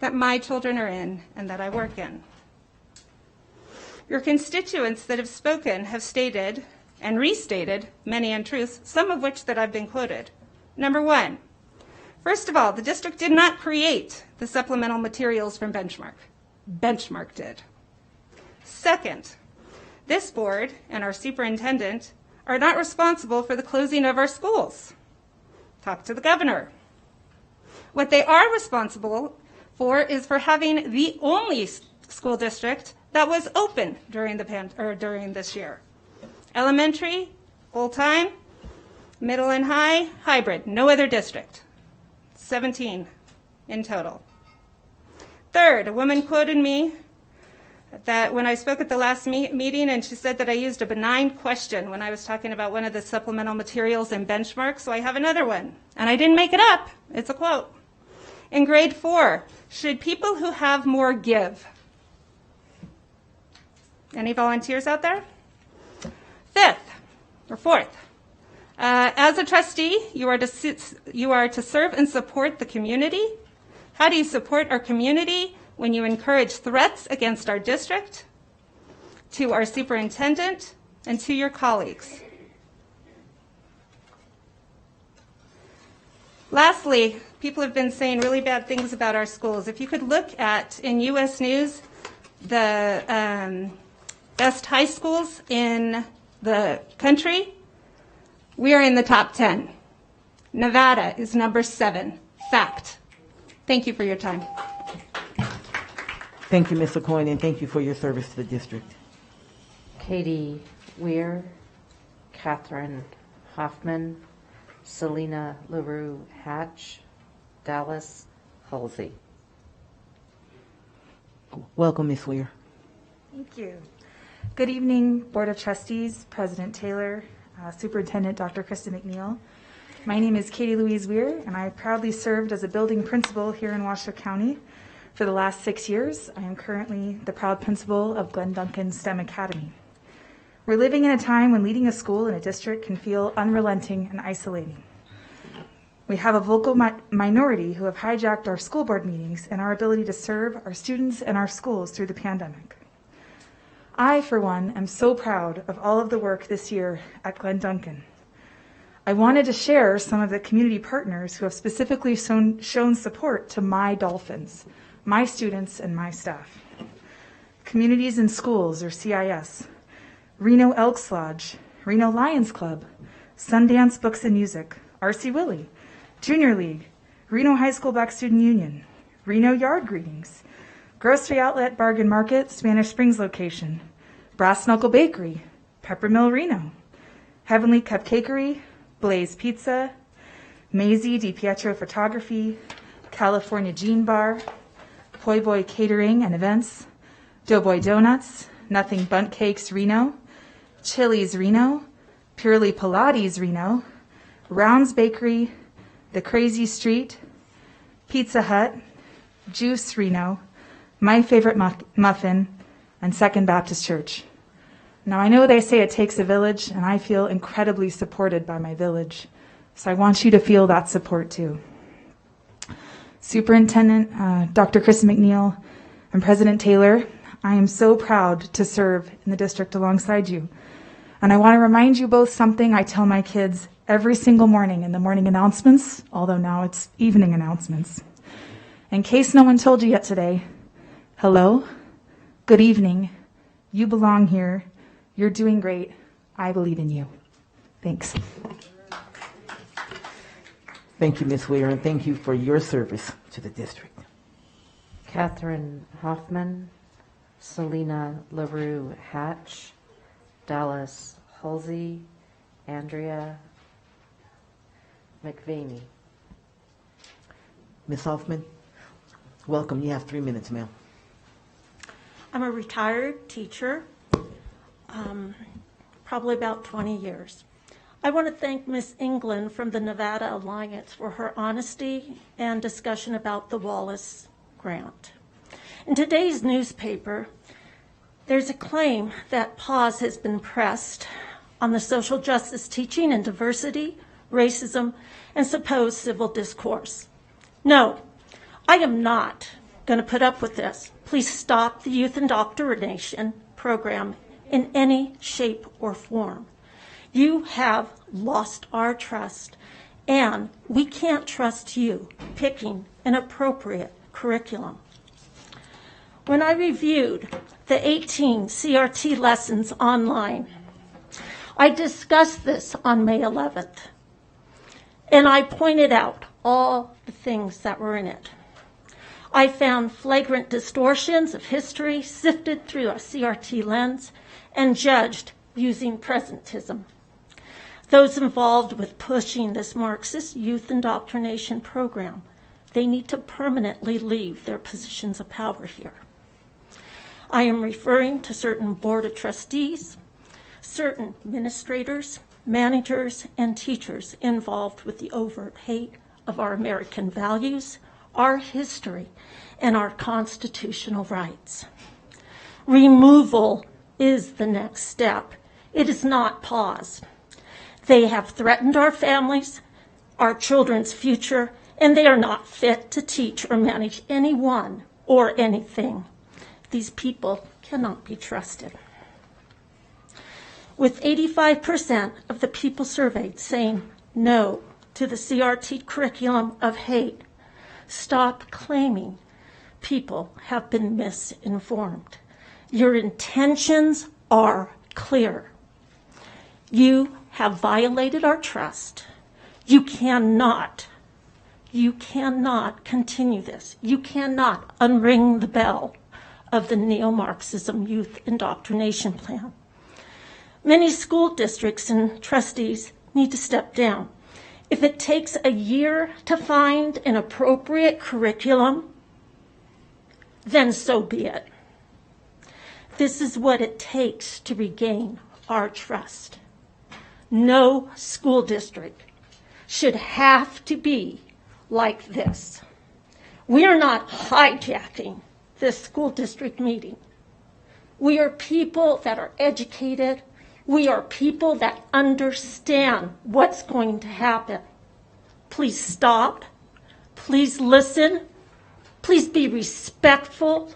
that my children are in and that I work in. Your constituents that have spoken have stated and restated many untruths, some of which that I've been quoted. Number one, first of all, the district did not create the supplemental materials from Benchmark. Benchmark did. Second, this board and our superintendent are not responsible for the closing of our schools. Talk to the governor. What they are responsible for is for having the only school district that was open during this year. Elementary, full-time, middle and high, hybrid, no other district. 17 in total. Third, a woman quoted me that when I spoke at the last meeting, and she said that I used a benign question when I was talking about one of the supplemental materials and benchmarks, so I have another one. And I didn't make it up. It's a quote. In grade 4, should people who have more give? Any volunteers out there? Fourth, as a trustee, you are to serve and support the community. How do you support our community? When you encourage threats against our district, to our superintendent, and to your colleagues. Lastly, people have been saying really bad things about our schools. If you could look at, in U.S. News, the best high schools in the country, we are in the top 10. Nevada is number 7. Fact. Thank you for your time. Thank you, Ms. Aucoin, and thank you for your service to the district. Katie Weir, Catherine Hoffman, Selena LaRue Hatch, Dallas Halsey. Welcome, Ms. Weir. Thank you. Good evening, Board of Trustees, President Taylor, Superintendent Dr. Krista McNeil. My name is Katie Louise Weir, and I proudly served as a building principal here in Washoe County for the last 6 years. I am currently the proud principal of Glen Duncan STEM Academy. We're living in a time when leading a school in a district can feel unrelenting and isolating. We have a vocal minority who have hijacked our school board meetings and our ability to serve our students and our schools through the pandemic. I, for one, am so proud of all of the work this year at Glen Duncan. I wanted to share some of the community partners who have specifically shown support to my Dolphins, my students, and my staff. Communities and Schools, or CIS, Reno Elks Lodge, Reno Lions Club, Sundance Books and Music, R.C. Willey, Junior League, Reno High School Black Student Union, Reno Yard Greetings, Grocery Outlet Bargain Market, Spanish Springs location, Brass Knuckle Bakery, Peppermill Reno, Heavenly Cupcakery, Blaze Pizza, Maisie DiPietro Photography, California Jean Bar, Poi Boy Catering and Events, Doughboy Donuts, Nothing Bundt Cakes Reno, Chili's Reno, Purely Pilates Reno, Rounds Bakery, The Crazy Street, Pizza Hut, Juice Reno, My Favorite Muffin, and Second Baptist Church. Now, I know they say it takes a village, and I feel incredibly supported by my village, so I want you to feel that support too. Superintendent Dr. Chris McNeil and President Taylor, I am so proud to serve in the district alongside you. And I want to remind you both something I tell my kids every single morning in the morning announcements, although now it's evening announcements. In case no one told you yet today, hello, good evening, you belong here, you're doing great, I believe in you. Thanks. Thank you, Ms. Weir, and thank you for your service to the district. Catherine Hoffman, Selena LaRue Hatch, Dallas Halsey, Andrea McVaney. Ms. Hoffman, welcome. You have 3 minutes, ma'am. I'm a retired teacher, probably about 20 years. I want to thank Ms. England from the Nevada Alliance for her honesty and discussion about the Wallace grant. In today's newspaper, there's a claim that pause has been pressed on the social justice teaching and diversity racism, and supposed civil discourse. No, I am not going to put up with this. Please stop the youth indoctrination program in any shape or form. You have lost our trust, and we can't trust you picking an appropriate curriculum. When I reviewed the 18 CRT lessons online, I discussed this on May 11th, and I pointed out all the things that were in it. I found flagrant distortions of history sifted through a CRT lens and judged using presentism. Those involved with pushing this Marxist youth indoctrination program, they need to permanently leave their positions of power here. I am referring to certain board of trustees, certain administrators, managers, and teachers involved with the overt hate of our American values, our history, and our constitutional rights. Removal is the next step. It is not pause. They have threatened our families, our children's future, and they are not fit to teach or manage anyone or anything. These people cannot be trusted. With 85% of the people surveyed saying no to the CRT curriculum of hate, stop claiming people have been misinformed. Your intentions are clear. You have violated our trust. You cannot continue this. You cannot unring the bell of the neo-Marxism youth indoctrination plan. Many school districts and trustees need to step down. If it takes a year to find an appropriate curriculum, then so be it. This is what it takes to regain our trust. No school district should have to be like this. We are not hijacking this school district meeting. We are people that are educated. We are people that understand what's going to happen. Please stop. Please listen. Please be respectful.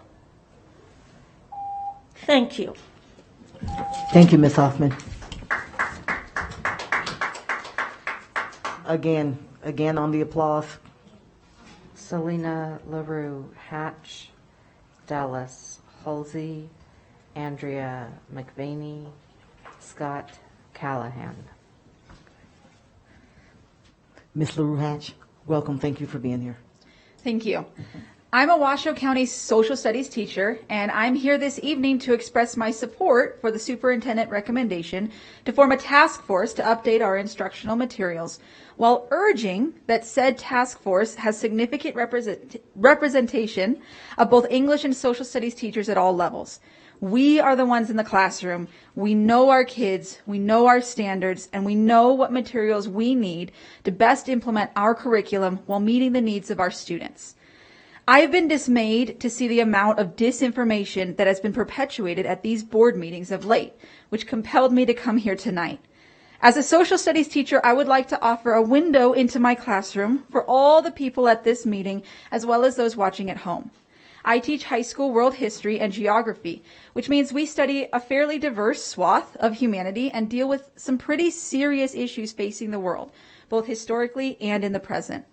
Thank you. Thank you, Ms. Hoffman. Again on the applause. Selena LaRue Hatch, Dallas Halsey, Andrea McVaney, Scott Callahan. Ms. LaRue Hatch, welcome. Thank you for being here. Thank you. I'm a Washoe County social studies teacher, and I'm here this evening to express my support for the superintendent recommendation to form a task force to update our instructional materials, while urging that said task force has significant representation of both English and social studies teachers at all levels. We are the ones in the classroom. We know our kids, we know our standards, and we know what materials we need to best implement our curriculum while meeting the needs of our students. I've been dismayed to see the amount of disinformation that has been perpetuated at these board meetings of late, which compelled me to come here tonight. As a social studies teacher, I would like to offer a window into my classroom for all the people at this meeting, as well as those watching at home. I teach high school world history and geography, which means we study a fairly diverse swath of humanity and deal with some pretty serious issues facing the world, both historically and in the present.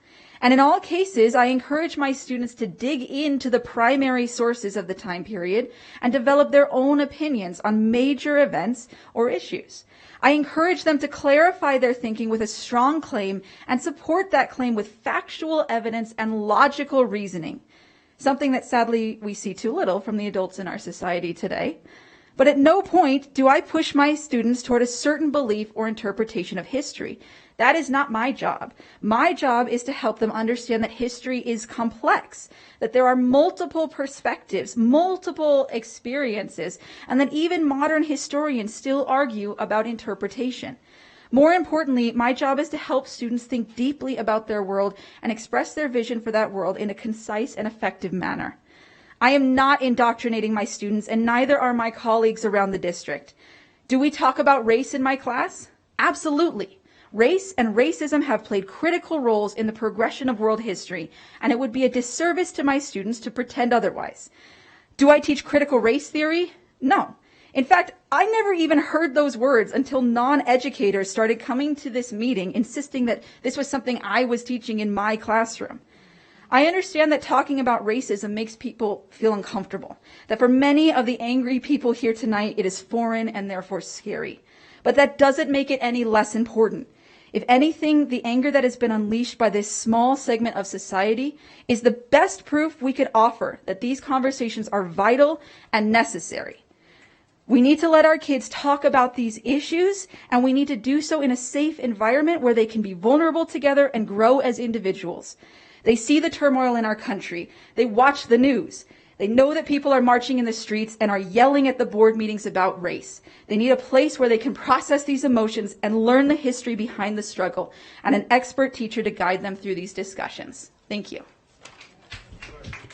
And in all cases, I encourage my students to dig into the primary sources of the time period and develop their own opinions on major events or issues. I encourage them to clarify their thinking with a strong claim and support that claim with factual evidence and logical reasoning, something that sadly we see too little from the adults in our society today. But at no point do I push my students toward a certain belief or interpretation of history. That is not my job. My job is to help them understand that history is complex, that there are multiple perspectives, multiple experiences, and that even modern historians still argue about interpretation. More importantly, my job is to help students think deeply about their world and express their vision for that world in a concise and effective manner. I am not indoctrinating my students, and neither are my colleagues around the district. Do we talk about race in my class? Absolutely. Race and racism have played critical roles in the progression of world history, and it would be a disservice to my students to pretend otherwise. Do I teach critical race theory? No. In fact, I never even heard those words until non-educators started coming to this meeting insisting that this was something I was teaching in my classroom. I understand that talking about racism makes people feel uncomfortable, that for many of the angry people here tonight, it is foreign and therefore scary. But that doesn't make it any less important. If anything, the anger that has been unleashed by this small segment of society is the best proof we could offer that these conversations are vital and necessary. We need to let our kids talk about these issues, and we need to do so in a safe environment where they can be vulnerable together and grow as individuals. They see the turmoil in our country. They watch the news. They know that people are marching in the streets and are yelling at the board meetings about race. They need a place where they can process these emotions and learn the history behind the struggle, and an expert teacher to guide them through these discussions. Thank you.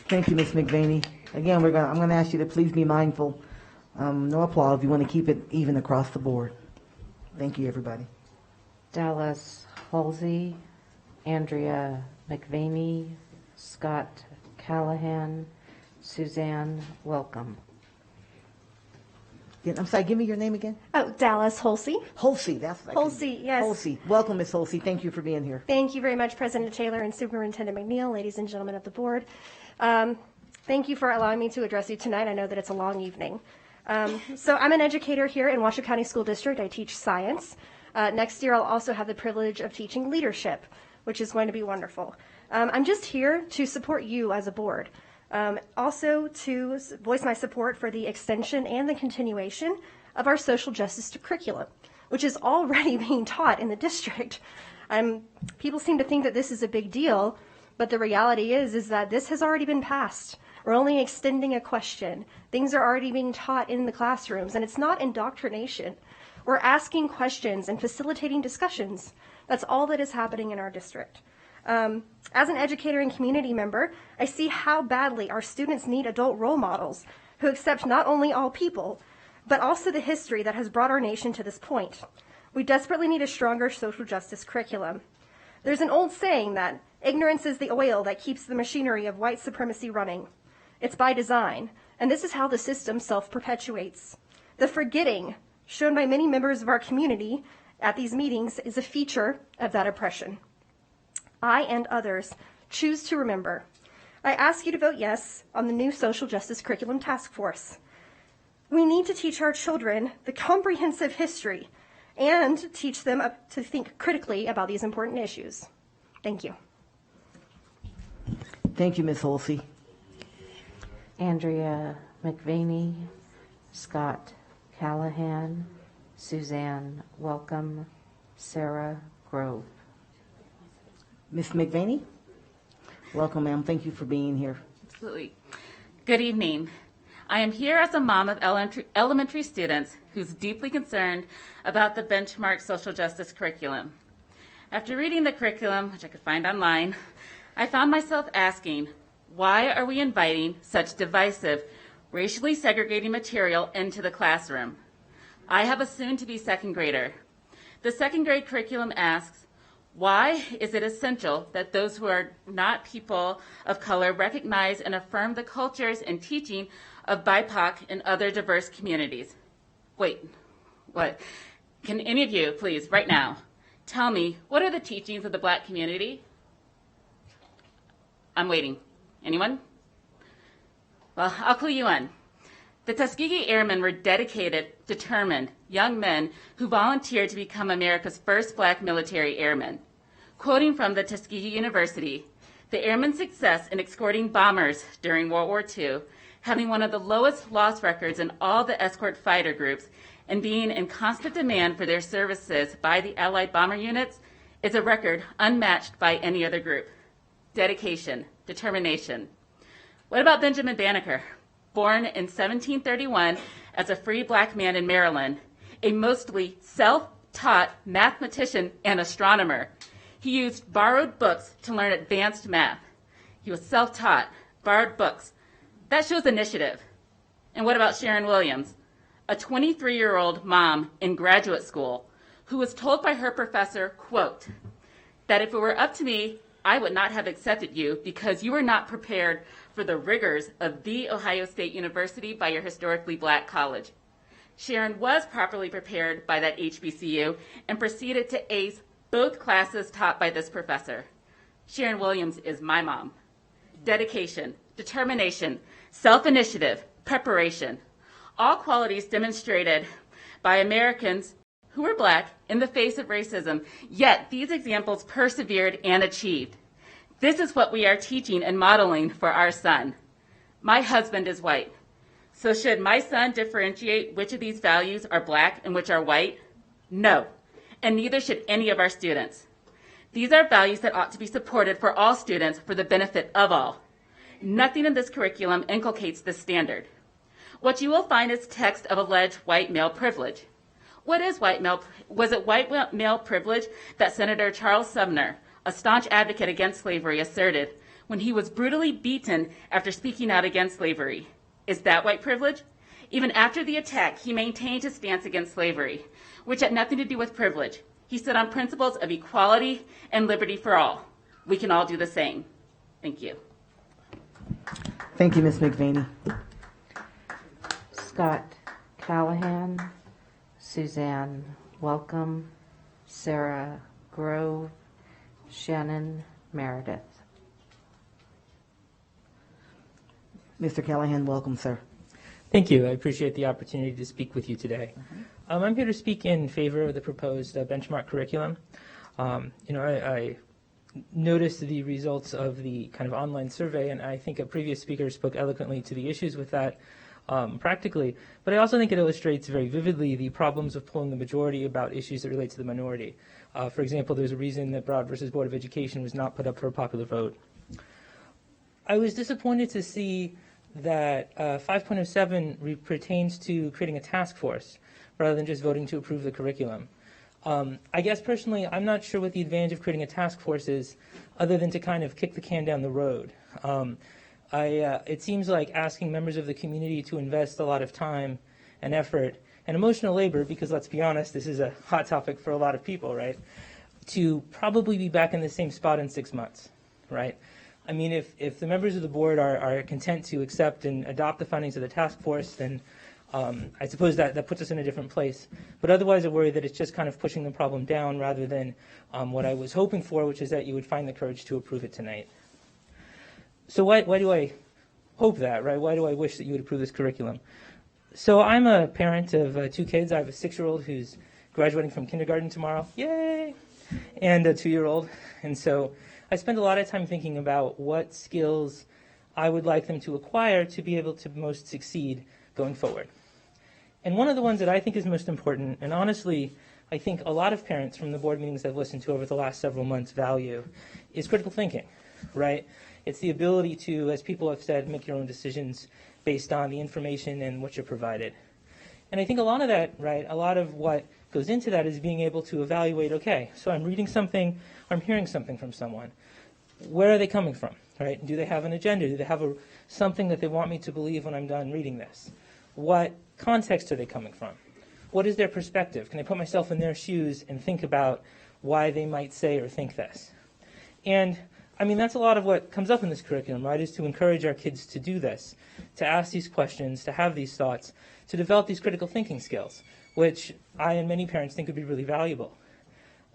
Thank you, Ms. McVaney. Again, I'm going to ask you to please be mindful. No applause. You want to keep it even across the board. Thank you, everybody. Dallas Halsey, Andrea McVaney, Scott Callahan, Suzanne, welcome. I'm sorry, give me your name again. Oh, Dallas Halsey. Halsey, that's right. Halsey, yes. Halsey. Welcome, Ms. Halsey. Thank you for being here. Thank you very much, President Taylor and Superintendent McNeil, ladies and gentlemen of the board. Thank you for allowing me to address you tonight. I know that it's a long evening. So I'm an educator here in Washoe County School District. I teach science. Next year, I'll also have the privilege of teaching leadership, which is going to be wonderful. I'm just here to support you as a board. Also to voice my support for the extension and the continuation of our social justice curriculum, which is already being taught in the district. People seem to think that this is a big deal, but the reality is that this has already been passed. We're only extending a question. Things are already being taught in the classrooms, and it's not indoctrination. We're asking questions and facilitating discussions. That's all that is happening in our district. As an educator and community member, I see how badly our students need adult role models who accept not only all people, but also the history that has brought our nation to this point. We desperately need a stronger social justice curriculum. There's an old saying that ignorance is the oil that keeps the machinery of white supremacy running. It's by design, and this is how the system self-perpetuates. The forgetting shown by many members of our community at these meetings is a feature of that oppression. I and others choose to remember. I ask you to vote yes on the new Social Justice Curriculum Task Force. We need to teach our children the comprehensive history and teach them to think critically about these important issues. Thank you. Thank you, Ms. Halsey. Andrea McVaney, Scott Callahan, Suzanne, welcome, Sarah Grove. Ms. McVaney, welcome, ma'am. Thank you for being here. Absolutely. Good evening. I am here as a mom of elementary students who's deeply concerned about the benchmark social justice curriculum. After reading the curriculum, which I could find online, I found myself asking, why are we inviting such divisive, racially segregating material into the classroom? I have a soon-to-be second grader. The second grade curriculum asks, why is it essential that those who are not people of color recognize and affirm the cultures and teaching of BIPOC and other diverse communities? Wait, what? Can any of you, please, right now, tell me, what are the teachings of the Black community? I'm waiting. Anyone? Well, I'll clue you in. The Tuskegee Airmen were dedicated, determined young men who volunteered to become America's first Black military airmen. Quoting from the Tuskegee University, the airmen's success in escorting bombers during World War II, having one of the lowest loss records in all the escort fighter groups, and being in constant demand for their services by the Allied bomber units, is a record unmatched by any other group. Dedication, determination. What about Benjamin Banneker? Born in 1731 as a free Black man in Maryland, a mostly self-taught mathematician and astronomer. He used borrowed books to learn advanced math. He was self-taught, borrowed books. That shows initiative. And what about Sharon Williams, a 23-year-old mom in graduate school who was told by her professor, quote, that if it were up to me, I would not have accepted you because you were not prepared for the rigors of The Ohio State University by your historically black college. Sharon was properly prepared by that HBCU and proceeded to ace both classes taught by this professor. Sharon Williams is my mom. Dedication, determination, self-initiative, preparation, all qualities demonstrated by Americans who were black in the face of racism, yet these examples persevered and achieved. This is what we are teaching and modeling for our son. My husband is white. So should my son differentiate which of these values are black and which are white? No, and neither should any of our students. These are values that ought to be supported for all students for the benefit of all. Nothing in this curriculum inculcates this standard. What you will find is text of alleged white male privilege. What is white male? Was it white male privilege that Senator Charles Sumner, a staunch advocate against slavery, asserted when he was brutally beaten after speaking out against slavery? Is that white privilege? Even after the attack, he maintained his stance against slavery, which had nothing to do with privilege. He stood on principles of equality and liberty for all. We can all do the same. Thank you. Thank you, Ms. McVaney. Scott Callahan, Suzanne Welcome, Sarah Grove, Shannon Meredith. Mr. Callahan, welcome, sir. Thank you. I appreciate the opportunity to speak with you today. I'm here to speak in favor of the proposed benchmark curriculum. I noticed the results of the kind of online survey, and I think a previous speaker spoke eloquently to the issues with that practically, but I also think it illustrates very vividly the problems of polling the majority about issues that relate to the minority. For example, there's a reason that Broad versus Board of Education was not put up for a popular vote. I was disappointed to see that 5.07 pertains to creating a task force rather than just voting to approve the curriculum. I guess personally, I'm not sure what the advantage of creating a task force is other than to kind of kick the can down the road. It seems like asking members of the community to invest a lot of time and effort and emotional labor, because let's be honest, this is a hot topic for a lot of people, right? To probably be back in the same spot in 6 months, right? I mean, if the members of the board are content to accept and adopt the findings of the task force, then I suppose that puts us in a different place. But otherwise, I worry that it's just kind of pushing the problem down rather than what I was hoping for, which is that you would find the courage to approve it tonight. So why do I hope that, right? Why do I wish that you would approve this curriculum? So I'm a parent of 2 kids. I have a 6-year-old who's graduating from kindergarten tomorrow, yay, and a 2-year-old. And so I spend a lot of time thinking about what skills I would like them to acquire to be able to most succeed going forward. And one of the ones that I think is most important, and honestly, I think a lot of parents from the board meetings I've listened to over the last several months value, is critical thinking, right? It's the ability to, as people have said, make your own decisions based on the information and what you're provided. And I think a lot of that, right, a lot of what goes into that is being able to evaluate, okay, so I'm reading something, I'm hearing something from someone. Where are they coming from, right? Do they have an agenda? Do they have something that they want me to believe when I'm done reading this? What context are they coming from? What is their perspective? Can I put myself in their shoes and think about why they might say or think this? And I mean, that's a lot of what comes up in this curriculum, right, is to encourage our kids to do this, to ask these questions, to have these thoughts, to develop these critical thinking skills, which I and many parents think would be really valuable.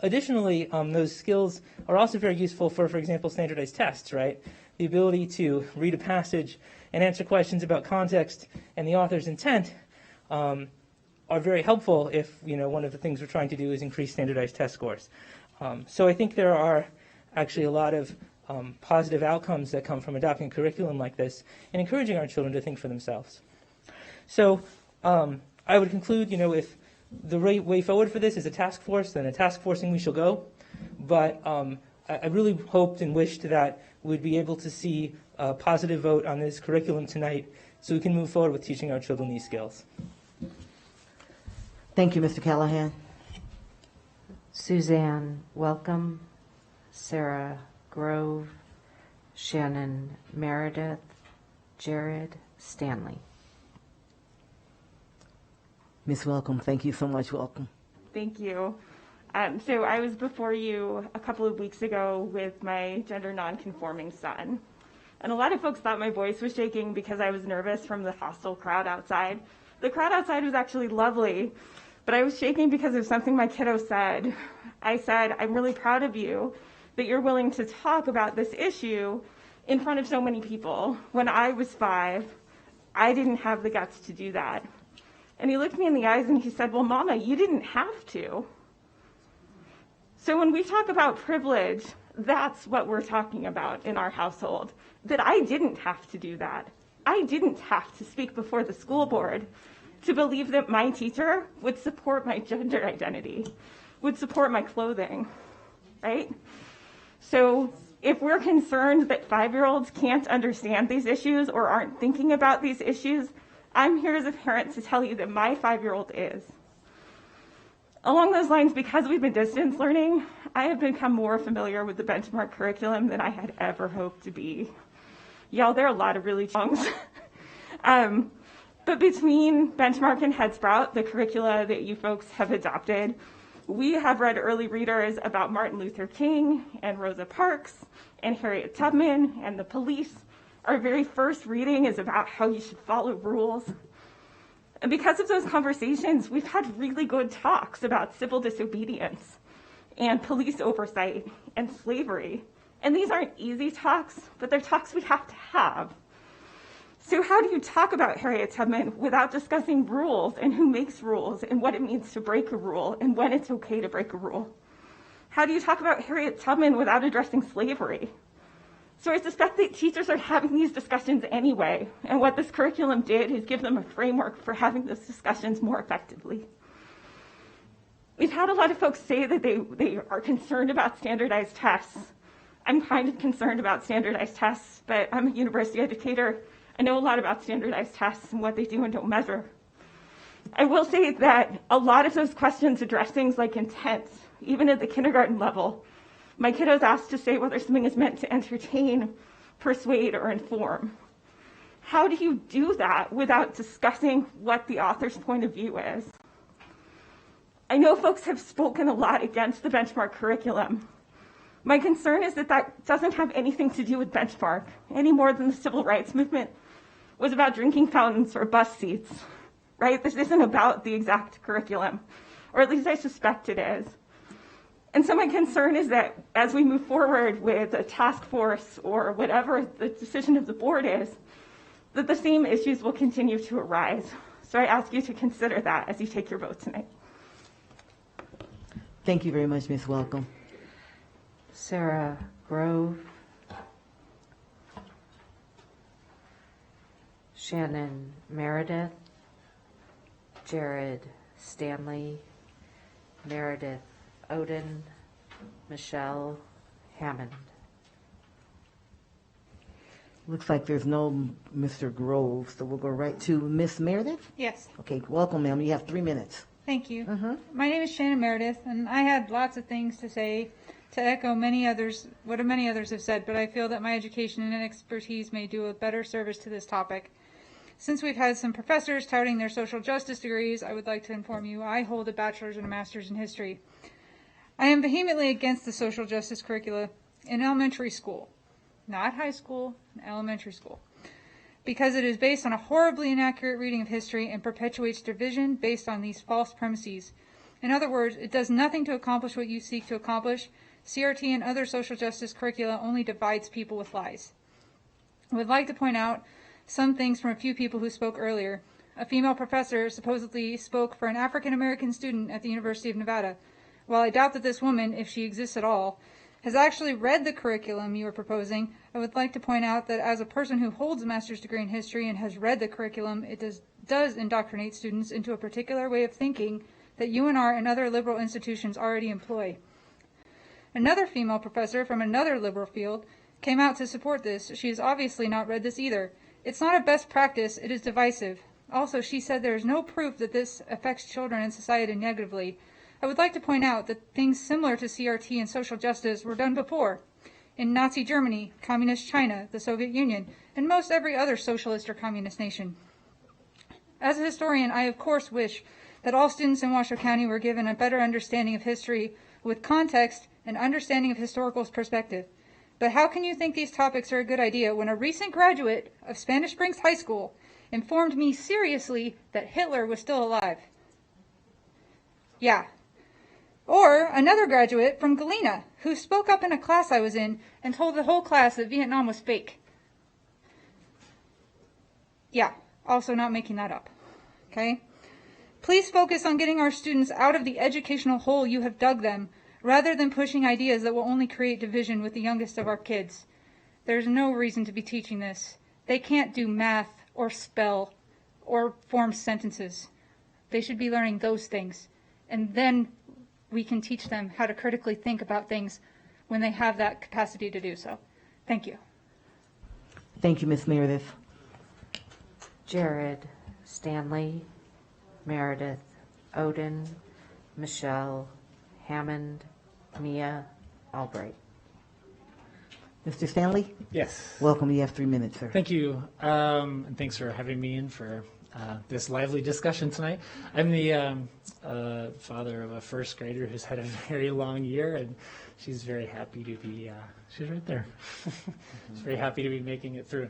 Additionally, those skills are also very useful for example, standardized tests, right? The ability to read a passage and answer questions about context and the author's intent are very helpful if, one of the things we're trying to do is increase standardized test scores. So I think there are actually a lot of positive outcomes that come from adopting a curriculum like this and encouraging our children to think for themselves. So I would conclude, if the way forward for this is a task force, then a task forcing we shall go. But I really hoped and wished that we'd be able to see a positive vote on this curriculum tonight so we can move forward with teaching our children these skills. Thank you, Mr. Callahan. Suzanne Welcome, Sarah Grove, Shannon Meredith, Jared Stanley. Ms. Welcome, thank you so much. Welcome. Thank you. So I was before you a couple of weeks ago with my gender nonconforming son. And a lot of folks thought my voice was shaking because I was nervous from the hostile crowd outside. The crowd outside was actually lovely, but I was shaking because of something my kiddo said. I said, I'm really proud of you that you're willing to talk about this issue in front of so many people. When I was 5, I didn't have the guts to do that. And he looked me in the eyes and he said, well, Mama, you didn't have to. So when we talk about privilege, that's what we're talking about in our household, that I didn't have to do that. I didn't have to speak before the school board to believe that my teacher would support my gender identity, would support my clothing, right? So if we're concerned that 5-year-olds can't understand these issues or aren't thinking about these issues, I'm here as a parent to tell you that my 5-year-old is. Along those lines, because we've been distance learning, I have become more familiar with the benchmark curriculum than I had ever hoped to be. Y'all, there are a lot of really songs. But between Benchmark and Headsprout, the curricula that you folks have adopted, we have read early readers about Martin Luther King and Rosa Parks and Harriet Tubman and the police. Our very first reading is about how you should follow rules. And because of those conversations, we've had really good talks about civil disobedience and police oversight and slavery. And these aren't easy talks, but they're talks we have to have. So how do you talk about Harriet Tubman without discussing rules and who makes rules and what it means to break a rule and when it's okay to break a rule? How do you talk about Harriet Tubman without addressing slavery? So I suspect that teachers are having these discussions anyway, and what this curriculum did is give them a framework for having those discussions more effectively. We've had a lot of folks say that they are concerned about standardized tests. I'm kind of concerned about standardized tests, but I'm a university educator. I know a lot about standardized tests and what they do and don't measure. I will say that a lot of those questions address things like intent, even at the kindergarten level. My kiddo's asked to say whether something is meant to entertain, persuade, or inform. How do you do that without discussing what the author's point of view is? I know folks have spoken a lot against the benchmark curriculum. My concern is that that doesn't have anything to do with benchmark, any more than the civil rights movement was about drinking fountains or bus seats, right? This isn't about the exact curriculum, or at least I suspect it is. And so my concern is that as we move forward with a task force or whatever the decision of the board is, that the same issues will continue to arise. So I ask you to consider that as you take your vote tonight. Thank you very much, Ms. Welcome. Sarah Grove. Shannon Meredith. Jared Stanley. Meredith Oden. Michelle Hammond. Looks like there's no Mr. Grove, so we'll go right to Miss Meredith. Yes. Okay, welcome, ma'am. You have 3 minutes. Thank you. My name is Shannon Meredith, and I had lots of things to say to echo many others have said, but I feel that my education and expertise may do a better service to this topic. Since we've had some professors touting their social justice degrees, I would like to inform you I hold a bachelor's and a master's in history. I am vehemently against the social justice curricula in elementary school, not high school, elementary school, because it is based on a horribly inaccurate reading of history and perpetuates division based on these false premises. In other words, it does nothing to accomplish what you seek to accomplish. CRT and other social justice curricula only divides people with lies. I would like to point out some things from a few people who spoke earlier. A female professor supposedly spoke for an African American student at the University of Nevada. While I doubt that this woman, if she exists at all, has actually read the curriculum you are proposing, I would like to point out that as a person who holds a master's degree in history and has read the curriculum, it does indoctrinate students into a particular way of thinking that UNR and other liberal institutions already employ. Another female professor from another liberal field came out to support this. She has obviously not read this either. It's not a best practice, it is divisive. Also, she said there is no proof that this affects children and society negatively. I would like to point out that things similar to CRT and social justice were done before. In Nazi Germany, Communist China, the Soviet Union, and most every other socialist or communist nation. As a historian, I of course wish that all students in Washoe County were given a better understanding of history with context and understanding of historical perspective. But how can you think these topics are a good idea when a recent graduate of Spanish Springs High School informed me seriously that Hitler was still alive? Yeah. Or another graduate from Galena who spoke up in a class I was in and told the whole class that Vietnam was fake. Yeah, also not making that up. Okay? Please focus on getting our students out of the educational hole you have dug them, rather than pushing ideas that will only create division with the youngest of our kids. There's no reason to be teaching this. They can't do math or spell or form sentences. They should be learning those things. And then we can teach them how to critically think about things when they have that capacity to do so. Thank you. Thank you, Ms. Meredith. Jared, Stanley, Meredith, Odin, Michelle, Hammond, Mia, Albright. Mr. Stanley? Yes. Welcome. You have 3 minutes, sir. Thank you. And thanks for having me in for this lively discussion tonight. I'm the father of a first grader who's had a very long year, and she's very happy to be, she's right there. She's very happy to be making it through.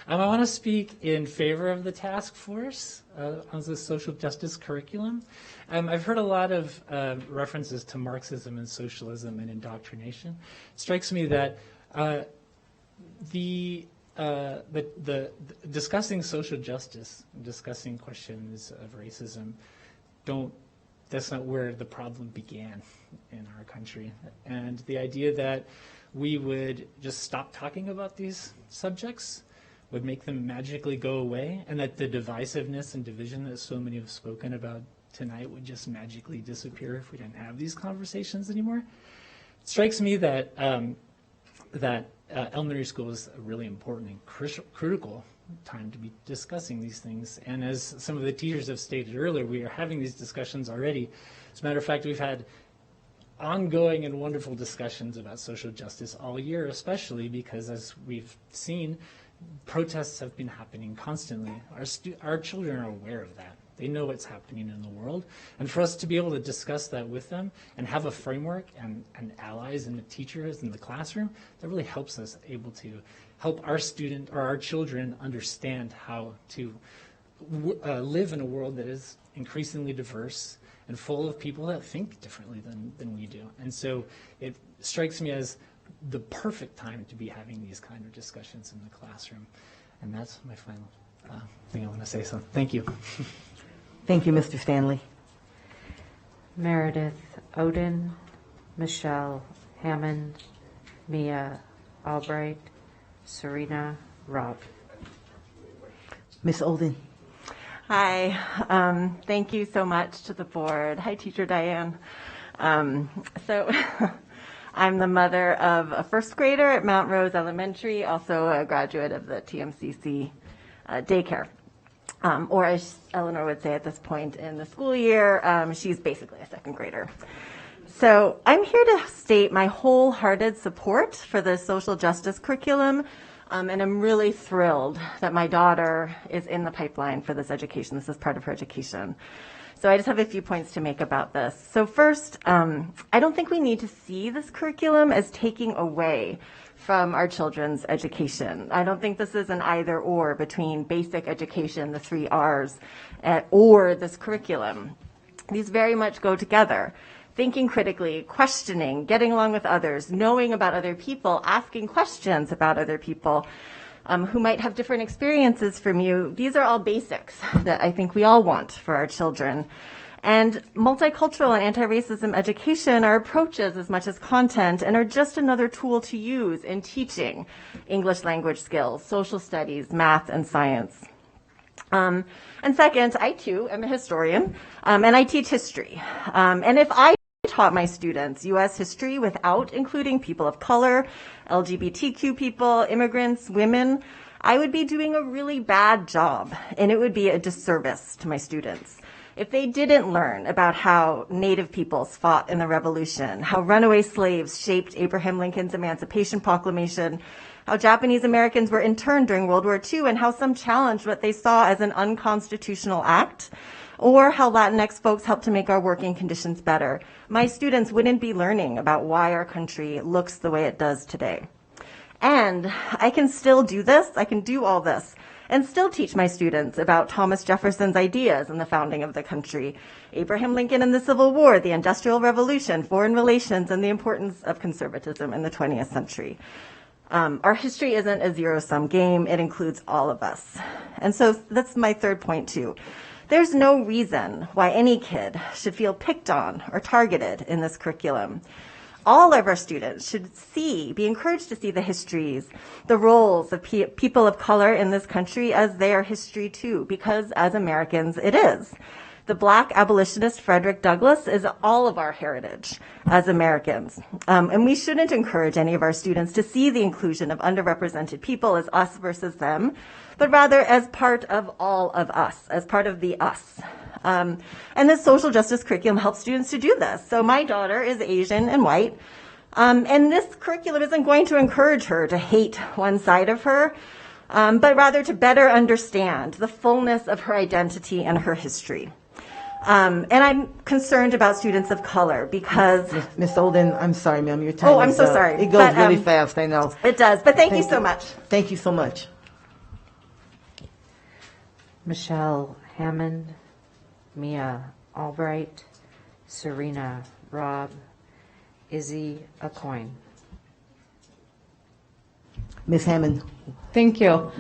I want to speak in favor of the task force on the social justice curriculum. I've heard a lot of references to Marxism and socialism and indoctrination. It strikes me that the discussing social justice, discussing questions of racism, that's not where the problem began in our country. And the idea that we would just stop talking about these subjects would make them magically go away, and that the divisiveness and division that so many have spoken about tonight would just magically disappear if we didn't have these conversations anymore. It strikes me that elementary school is a really important and critical time to be discussing these things. And as some of the teachers have stated earlier, we are having these discussions already. As a matter of fact, we've had ongoing and wonderful discussions about social justice all year, especially because, as we've seen, protests have been happening constantly. Our children are aware of that. They know what's happening in the world. And for us to be able to discuss that with them and have a framework and allies and the teachers in the classroom, that really helps us able to help our student or our children understand how to live in a world that is increasingly diverse and full of people that think differently than we do. And so it strikes me as the perfect time to be having these kind of discussions in the classroom. And that's my final thing I want to say. So thank you. Thank you, Mr. Stanley. Meredith, Odin, Michelle, Hammond, Mia, Albright, Serena, Rob. Ms. Olden. Hi. Thank you so much to the board. Hi, Teacher Diane. So I'm the mother of a first grader at Mount Rose Elementary, also a graduate of the TMCC daycare. Or as Eleanor would say at this point in the school year, she's basically a second grader. So I'm here to state my wholehearted support for the social justice curriculum, and I'm really thrilled that my daughter is in the pipeline for this education. This is part of her education. So I just have a few points to make about this. So first, I don't think we need to see this curriculum as taking away from our children's education. I don't think this is an either or between basic education, the 3 R's, or this curriculum. These very much go together. Thinking critically, questioning, getting along with others, knowing about other people, asking questions about other people who might have different experiences from you. These are all basics that I think we all want for our children. And multicultural and anti-racism education are approaches as much as content and are just another tool to use in teaching English language skills, social studies, math, and science. And second, I too am a historian, and I teach history. And if I taught my students U.S. history without including people of color, LGBTQ people, immigrants, women, I would be doing a really bad job, and it would be a disservice to my students. If they didn't learn about how Native peoples fought in the Revolution, how runaway slaves shaped Abraham Lincoln's Emancipation Proclamation, how Japanese Americans were interned during World War II, and how some challenged what they saw as an unconstitutional act, or how Latinx folks help to make our working conditions better, my students wouldn't be learning about why our country looks the way it does today. And I can still do this, I can do all this, and still teach my students about Thomas Jefferson's ideas in the founding of the country, Abraham Lincoln and the Civil War, the Industrial Revolution, foreign relations, and the importance of conservatism in the 20th century. Our history isn't a zero-sum game. It includes all of us. And so that's my third point, too. There's no reason why any kid should feel picked on or targeted in this curriculum. All of our students should be encouraged to see the histories, the roles of people of color in this country as their history, too, because as Americans, it is. The Black abolitionist Frederick Douglass is all of our heritage as Americans. And we shouldn't encourage any of our students to see the inclusion of underrepresented people as us versus them, but rather as part of all of us, as part of the us. And this social justice curriculum helps students to do this. So my daughter is Asian and white, and this curriculum isn't going to encourage her to hate one side of her, but rather to better understand the fullness of her identity and her history. And I'm concerned about students of color because... Ms. Olden, I'm sorry, ma'am, your time is up. Oh, I'm so sorry. It goes really fast, I know. It does, but thank you so much. Thank you so much. Michelle Hammond, Mia Albright, Serena Robb, Izzy Acoin. Ms. Hammond. Thank you.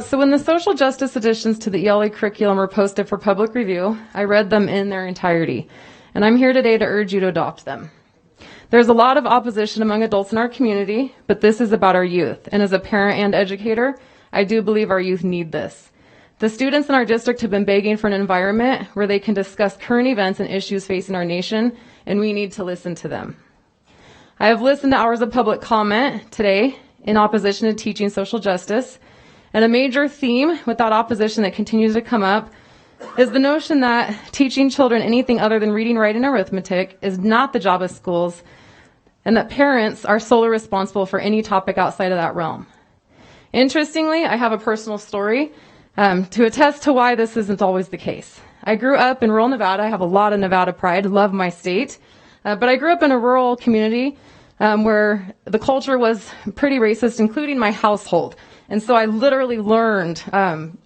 So when the social justice additions to the ELA curriculum were posted for public review, I read them in their entirety, and I'm here today to urge you to adopt them. There's a lot of opposition among adults in our community, but this is about our youth, and as a parent and educator, I do believe our youth need this. The students in our district have been begging for an environment where they can discuss current events and issues facing our nation, and we need to listen to them. I have listened to hours of public comment today in opposition to teaching social justice, and a major theme with that opposition that continues to come up is the notion that teaching children anything other than reading, writing, and arithmetic is not the job of schools, and that parents are solely responsible for any topic outside of that realm. Interestingly, I have a personal story to attest to why this isn't always the case. I grew up in rural Nevada. I have a lot of Nevada pride, love my state, but I grew up in a rural community where the culture was pretty racist, including my household. And so I literally learned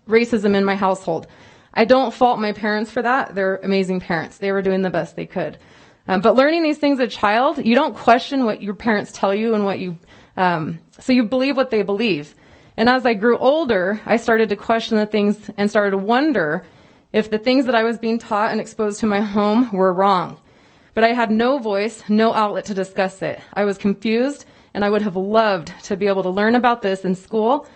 racism in my household. I don't fault my parents for that. They're amazing parents. They were doing the best they could. But learning these things as a child, you don't question what your parents tell you and what you, so you believe what they believe. And as I grew older, I started to question the things and started to wonder if the things that I was being taught and exposed to my home were wrong. But I had no voice, no outlet to discuss it. I was confused, and I would have loved to be able to learn about this in school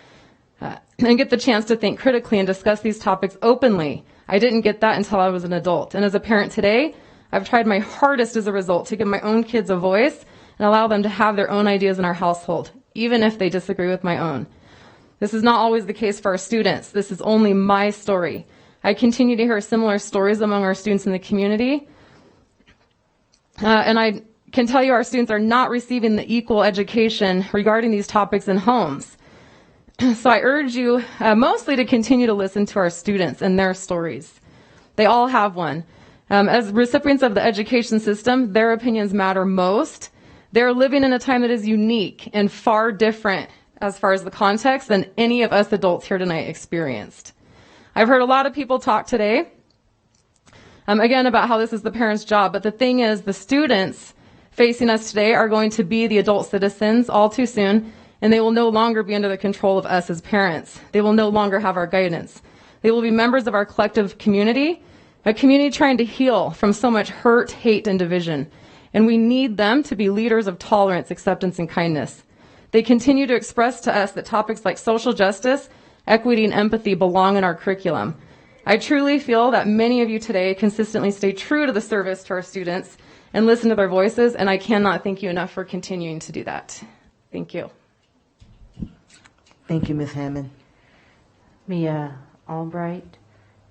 and get the chance to think critically and discuss these topics openly. I didn't get that until I was an adult. And as a parent today, I've tried my hardest as a result to give my own kids a voice and allow them to have their own ideas in our household, even if they disagree with my own. This is not always the case for our students. This is only my story. I continue to hear similar stories among our students in the community. And I can tell you our students are not receiving the equal education regarding these topics in homes. So I urge you mostly to continue to listen to our students and their stories. They all have one. As recipients of the education system, their opinions matter most. They're living in a time that is unique and far different as far as the context than any of us adults here tonight experienced. I've heard a lot of people talk today, again, about how this is the parents' job, but the thing is the students facing us today are going to be the adult citizens all too soon, and they will no longer be under the control of us as parents. They will no longer have our guidance. They will be members of our collective community, a community trying to heal from so much hurt, hate, and division. And we need them to be leaders of tolerance, acceptance, and kindness. They continue to express to us that topics like social justice, equity, and empathy belong in our curriculum. I truly feel that many of you today consistently stay true to the service to our students and listen to their voices, and I cannot thank you enough for continuing to do that. Thank you. Thank you, Ms. Hammond. Mia Albright,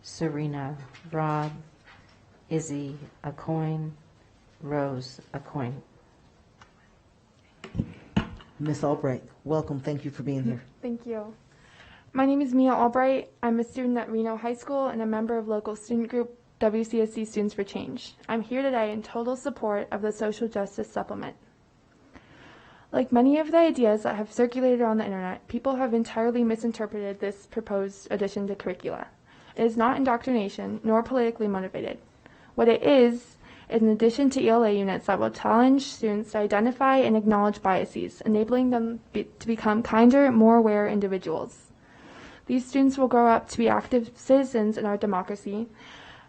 Serena Robb, Izzy Acoin, Rose Acoin. Ms. Albright, welcome. Thank you for being here. Thank you. My name is Mia Albright. I'm a student at Reno High School and a member of local student group WCSD Students for Change. I'm here today in total support of the Social Justice Supplement. Like many of the ideas that have circulated on the internet, people have entirely misinterpreted this proposed addition to curricula. It is not indoctrination, nor politically motivated. What it is an addition to ELA units that will challenge students to identify and acknowledge biases, enabling them to become kinder, more aware individuals. These students will grow up to be active citizens in our democracy,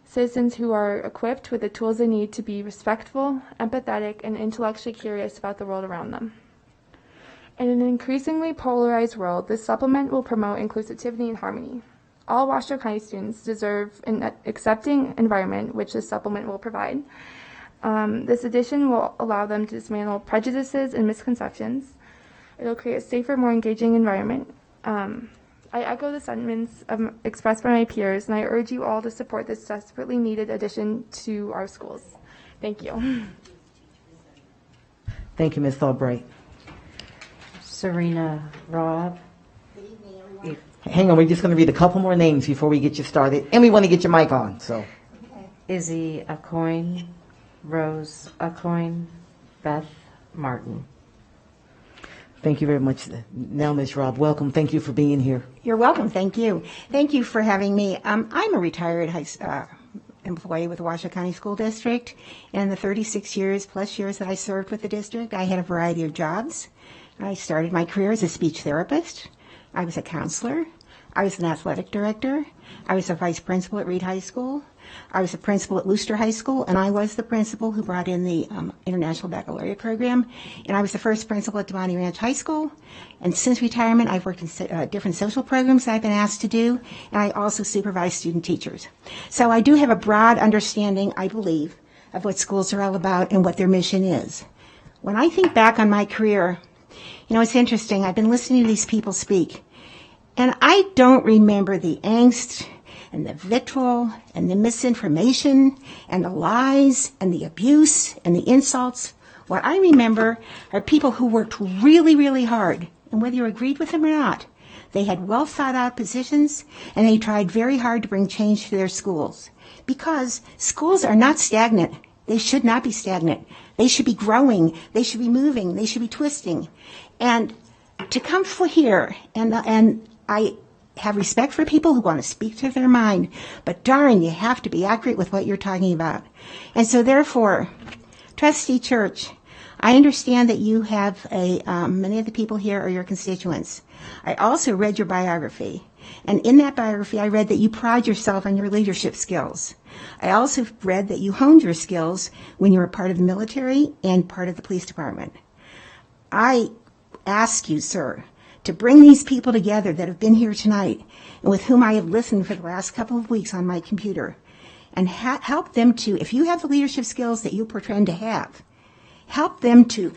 citizens who are equipped with the tools they need to be respectful, empathetic, and intellectually curious about the world around them. In an increasingly polarized world, this supplement will promote inclusivity and harmony. All Washoe County students deserve an accepting environment, which this supplement will provide. This addition will allow them to dismantle prejudices and misconceptions. It will create a safer, more engaging environment. I echo the sentiments expressed by my peers, and I urge you all to support this desperately needed addition to our schools. Thank you. Thank you, Ms. Albright. Serena Robb. Hang on, we're just going to read a couple more names before we get you started, and we want to get your mic on. So, Izzy Acoin, Rose Acoin, Beth Martin. Thank you very much. Now, Ms. Robb, welcome. Thank you for being here. You're welcome. Thank you. Thank you for having me. I'm a retired employee with the Washoe County School District. In the 36 years that I served with the district, I had a variety of jobs. I started my career as a speech therapist. I was a counselor. I was an athletic director. I was a vice principal at Reed High School. I was a principal at Wooster High School, and I was the principal who brought in the International Baccalaureate program. And I was the first principal at Devontae Ranch High School. And since retirement, I've worked in different social programs I've been asked to do, and I also supervise student teachers. So I do have a broad understanding, I believe, of what schools are all about and what their mission is. When I think back on my career, you know, it's interesting. I've been listening to these people speak, and I don't remember the angst and the vitriol and the misinformation and the lies and the abuse and the insults. What I remember are people who worked really, really hard, and whether you agreed with them or not, they had well thought out positions, and they tried very hard to bring change to their schools. Because schools are not stagnant. They should not be stagnant. They should be growing. They should be moving. They should be twisting. And to come here, and I have respect for people who want to speak to their mind, but darn, you have to be accurate with what you're talking about. And so therefore, Trustee Church, I understand that you have many of the people here are your constituents. I also read your biography. And in that biography, I read that you pride yourself on your leadership skills. I also read that you honed your skills when you were part of the military and part of the police department. I ask you, sir, to bring these people together that have been here tonight and with whom I have listened for the last couple of weeks on my computer, and help them to, if you have the leadership skills that you pretend to have, help them to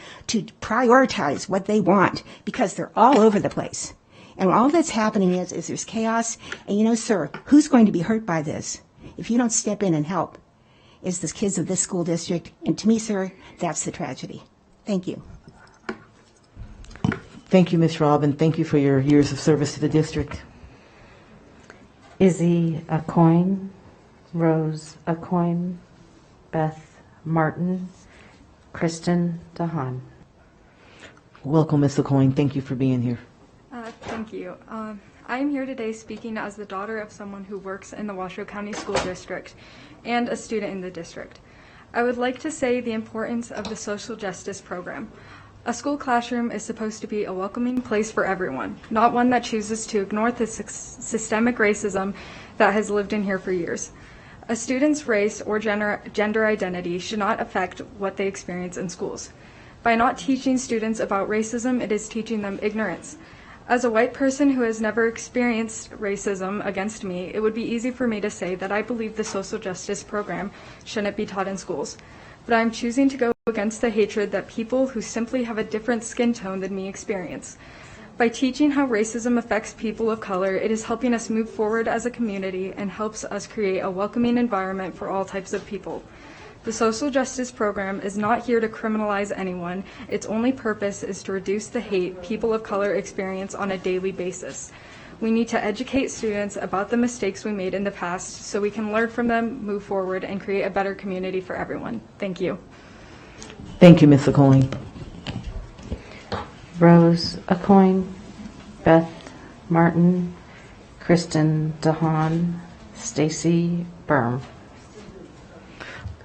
prioritize what they want, because they're all over the place. And all that's happening is there's chaos. And you know, sir, who's going to be hurt by this if you don't step in and help? Is the kids of this school district. And to me, sir, that's the tragedy. Thank you. Thank you, Ms. Robb, and thank you for your years of service to the district. Izzy Acoin, Rose Acoin, Beth Martin, Kristen DeHaan. Welcome, Ms. Acoin. Thank you for being here. Thank you. I am here today speaking as the daughter of someone who works in the Washoe County School District and a student in the district. I would like to say the importance of the social justice program. A school classroom is supposed to be a welcoming place for everyone, not one that chooses to ignore the systemic racism that has lived in here for years. A student's race or gender identity should not affect what they experience in schools. By not teaching students about racism, it is teaching them ignorance. As a white person who has never experienced racism against me, it would be easy for me to say that I believe the social justice program shouldn't be taught in schools. But I'm choosing to go against the hatred that people who simply have a different skin tone than me experience. By teaching how racism affects people of color, it is helping us move forward as a community and helps us create a welcoming environment for all types of people. The social justice program is not here to criminalize anyone. Its only purpose is to reduce the hate people of color experience on a daily basis. We need to educate students about the mistakes we made in the past so we can learn from them, move forward, and create a better community for everyone. Thank you. Thank you, Ms. Acoin. Rose Acoin, Beth Martin, Kristen DeHaan, Stacy Berm.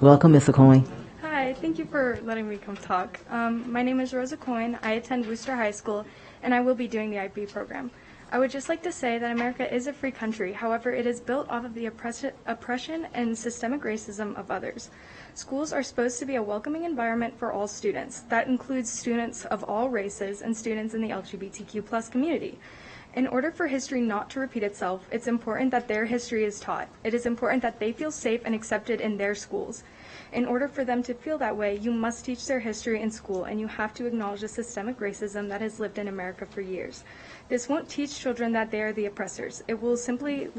Welcome, Ms. Acoin. Hi, thank you for letting me come talk. My name is Rosa Coyne. I attend Worcester High School, and I will be doing the IB program. I would just like to say that America is a free country. However, it is built off of the oppression and systemic racism of others. Schools are supposed to be a welcoming environment for all students. That includes students of all races and students in the LGBTQ+ community. In order for history not to repeat itself, it's important that their history is taught. It is important that they feel safe and accepted in their schools. In order for them to feel that way, you must teach their history in school, and you have to acknowledge the systemic racism that has lived in America for years. This won't teach children that they are the oppressors. It will simply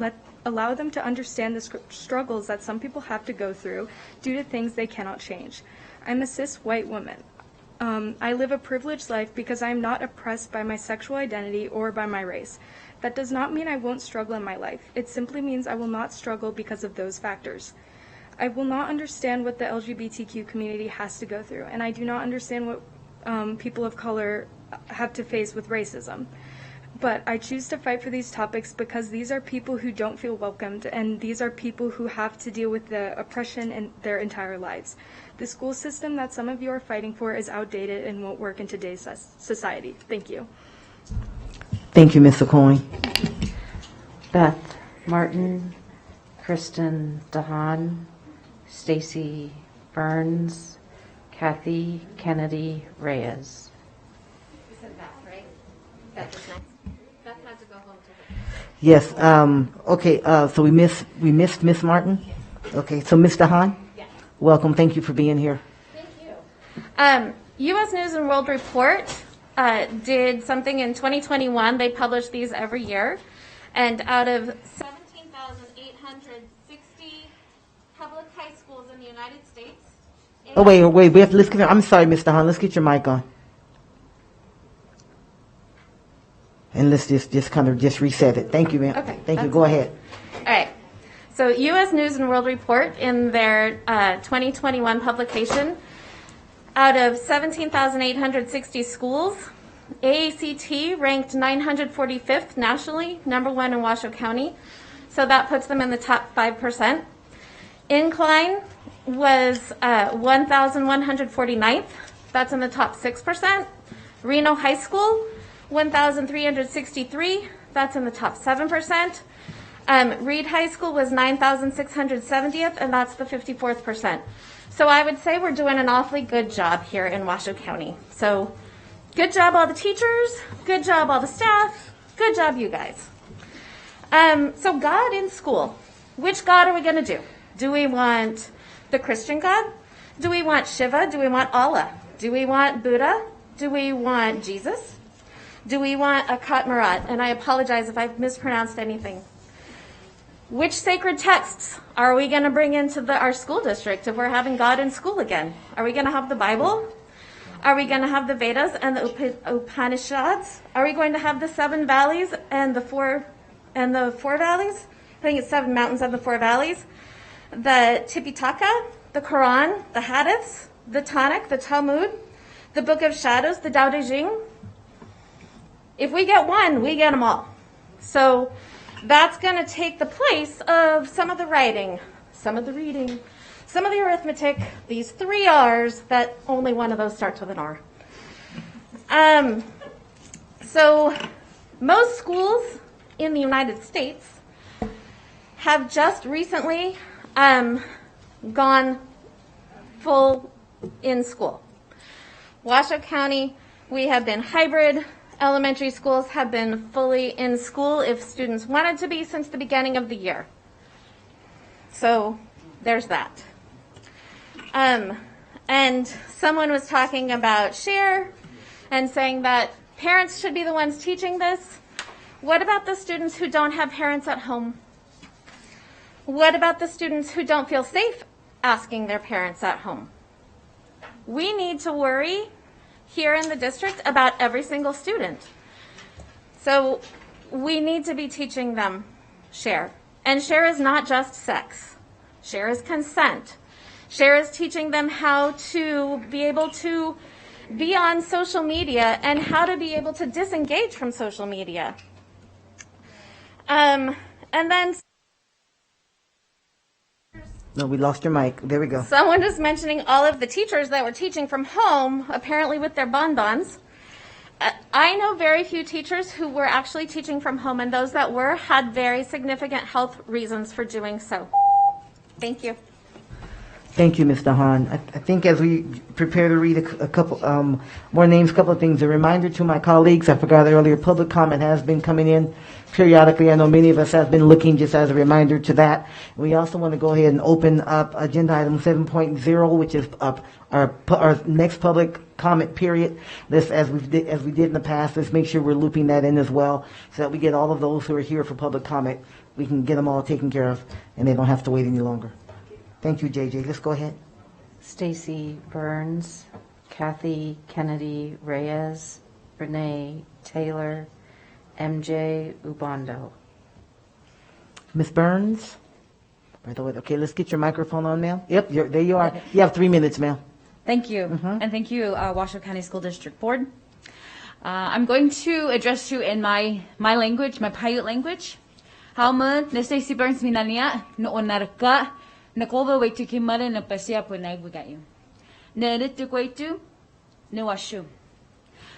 allow them to understand the struggles that some people have to go through due to things they cannot change. I'm a cis white woman. I live a privileged life because I am not oppressed by my sexual identity or by my race. That does not mean I won't struggle in my life. It simply means I will not struggle because of those factors. I will not understand what the LGBTQ community has to go through, and I do not understand what people of color have to face with racism. But I choose to fight for these topics because these are people who don't feel welcomed, and these are people who have to deal with the oppression in their entire lives. The school system that some of you are fighting for is outdated and won't work in today's society. Thank you. Thank you, Ms. Acoin. Beth Martin, Kristen DeHaan, Stacy Burns, Kathy Kennedy Reyes. You said Beth, right? Beth is next. Beth had to go home to her. Yes. Okay. So we missed Miss Martin. Okay. So Ms. DeHaan. Yes. Welcome. Thank you for being here. Thank you. U.S. News and World Report did something in 2021. They publish these every year, and out of 17,860 public high schools in the United States. Oh wait. Let's get. I'm sorry, Ms. DeHaan. Let's get your mic on. And let's just kind of reset it. Thank you, ma'am. Okay. Thank you. Go ahead. All right. So U.S. News and World Report in their 2021 publication, out of 17,860 schools, AACT ranked 945th nationally, #1 in Washoe County. So that puts them in the top 5%. Incline was 1,149th. That's in the top 6%. Reno High School, 1,363. That's in the top 7%. Reed High School was 9,670th, and that's the 54th%. So I would say we're doing an awfully good job here in Washoe County. So good job all the teachers, good job all the staff, good job you guys. So God in school. Which God are we going to do? Do we want the Christian God? Do we want Shiva? Do we want Allah? Do we want Buddha? Do we want Jesus? Do we want Akat Marat? And I apologize if I've mispronounced anything. Which sacred texts are we going to bring into our school district if we're having God in school again? Are we going to have the Bible? Are we going to have the Vedas and the Upanishads? Are we going to have the 7 valleys and the four valleys? I think it's 7 mountains and the 4 valleys. The Tipitaka, the Quran, the Hadiths, the Tanakh, the Talmud, the Book of Shadows, the Tao Te Ching. If we get one, we get them all. So that's going to take the place of some of the writing, some of the reading, some of the arithmetic, these 3 R's that only one of those starts with an R. So most schools in the United States have just recently gone full in school. Washoe County, we have been hybrid. Elementary schools have been fully in school if students wanted to be since the beginning of the year. So there's that. And someone was talking about share and saying that parents should be the ones teaching this. What about the students who don't have parents at home? What about the students who don't feel safe asking their parents at home? We need to worry here in the district about every single student. So we need to be teaching them share. And share is not just sex. Share is consent. Share is teaching them how to be able to be on social media and how to be able to disengage from social media. And then No, we lost your mic. There we go. someone was mentioning all of the teachers that were teaching from home, apparently with their bonbons. I know very few teachers who were actually teaching from home, and those that were had very significant health reasons for doing so. Thank you. Thank you, Mr. Hahn. I think as we prepare to read a couple more names, a couple of things. A reminder to my colleagues, I forgot earlier, public comment has been coming in periodically. I know many of us have been looking, just as a reminder to that. We also want to go ahead and open up agenda item 7.0, which is our next public comment period. This, as we did in the past, let's make sure we're looping that in as well, so that we get all of those who are here for public comment. We can get them all taken care of, and they don't have to wait any longer. Thank you, JJ. Let's go ahead. Stacy Burns, Kathy Kennedy Reyes, Renee Taylor, MJ Ubando. Ms. Burns? By the way, okay, let's get your microphone on, ma'am. Yep, there you are. You have 3 minutes, ma'am. Thank you. And thank you, Washoe County School District Board. I'm going to address you in my language, my Paiute language. Hauma, ne Stacy Burns minania, no onarka, na kova waitu kimara na pasia po naibugayu. Ne ritu kwaitu, ne washu.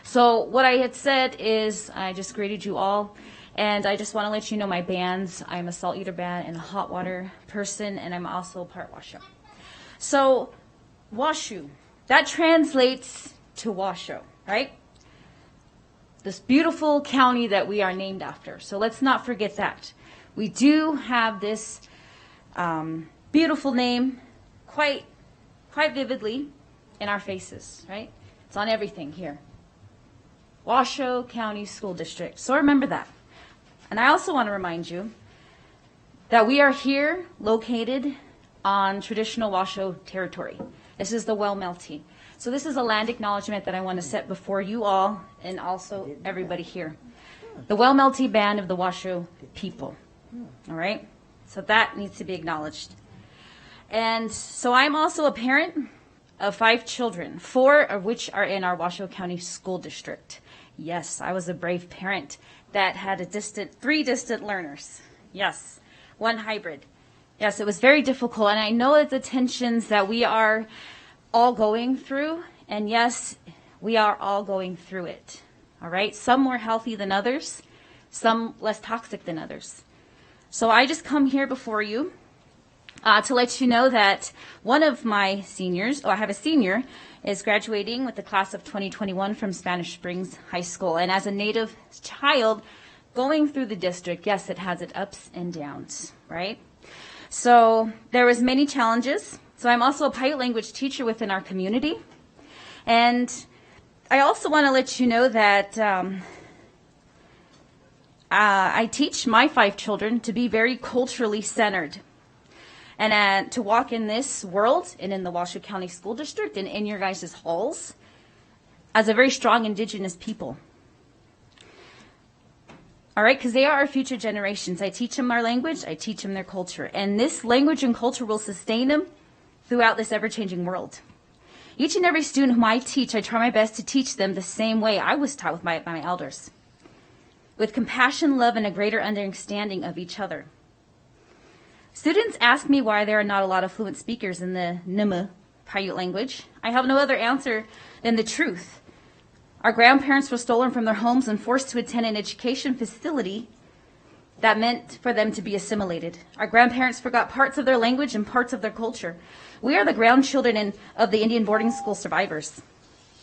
So what I had said is I just greeted you all, and I just want to let you know my bands. I'm a salt eater band and a hot water person, and I'm also part Washoe. So Washoe, that translates to Washoe, right? This beautiful county that we are named after. So let's not forget that. We do have this beautiful name quite vividly in our faces, right? It's on everything here. Washoe County School District. So remember that. And I also want to remind you that we are here located on traditional Washoe territory. This is the Well-Melty. So this is a land acknowledgement that I want to set before you all and also everybody here. The Well-Melty band of the Washoe people. All right? So that needs to be acknowledged. And so I'm also a parent of 5 children, 4 of which are in our Washoe County School District. Yes, I was a brave parent that had 3 distant learners. Yes, 1 hybrid. Yes, it was very difficult, and I know it's the tensions that we are all going through, and yes, we are all going through it. All right, some more healthy than others, some less toxic than others. So I just come here before you to let you know that one of my seniors, I have a senior, is graduating with the class of 2021 from Spanish Springs High School. And as a Native child going through the district, yes, it has its ups and downs, right? So there was many challenges. So I'm also a Paiute language teacher within our community. And I also want to let you know that I teach my 5 children to be very culturally centered and to walk in this world and in the Washoe County School District and in your guys' halls as a very strong Indigenous people. All right, because they are our future generations. I teach them our language, I teach them their culture. And this language and culture will sustain them throughout this ever-changing world. Each and every student whom I teach, I try my best to teach them the same way I was taught by my elders, with compassion, love, and a greater understanding of each other. Students ask me why there are not a lot of fluent speakers in the Nima Paiute language. I have no other answer than the truth. Our grandparents were stolen from their homes and forced to attend an education facility that meant for them to be assimilated. Our grandparents forgot parts of their language and parts of their culture. We are the grandchildren of the Indian boarding school survivors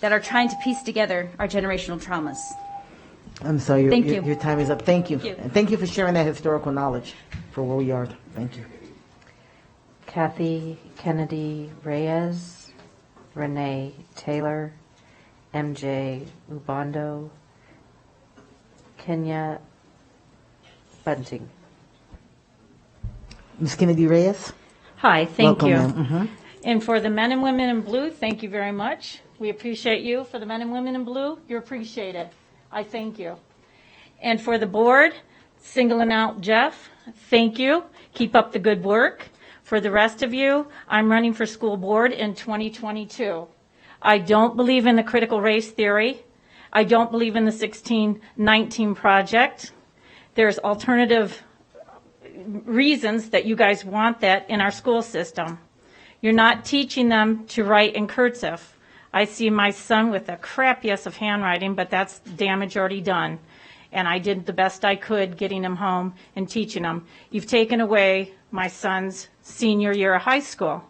that are trying to piece together our generational traumas. I'm sorry, Thank you. Your time is up. Thank you. Thank you. And thank you for sharing that historical knowledge for where we are. Thank you. Kathy Kennedy Reyes, Renee Taylor, MJ Ubando, Kenya Bunting. Ms. Kennedy Reyes? Hi, thank Welcome, you. ma'am. And for the men and women in blue, thank you very much. We appreciate you. For the men and women in blue, you're appreciated. I thank you. And for the board, singling out Jeff, thank you. Keep up the good work. For the rest of you, I'm running for school board in 2022. I don't believe in the critical race theory. I don't believe in the 1619 project. There's alternative reasons that you guys want that in our school system. You're not teaching them to write in cursive. I see my son with the crappiest of handwriting, but that's damage already done. And I did the best I could getting him home and teaching him. You've taken away my son's senior year of high school.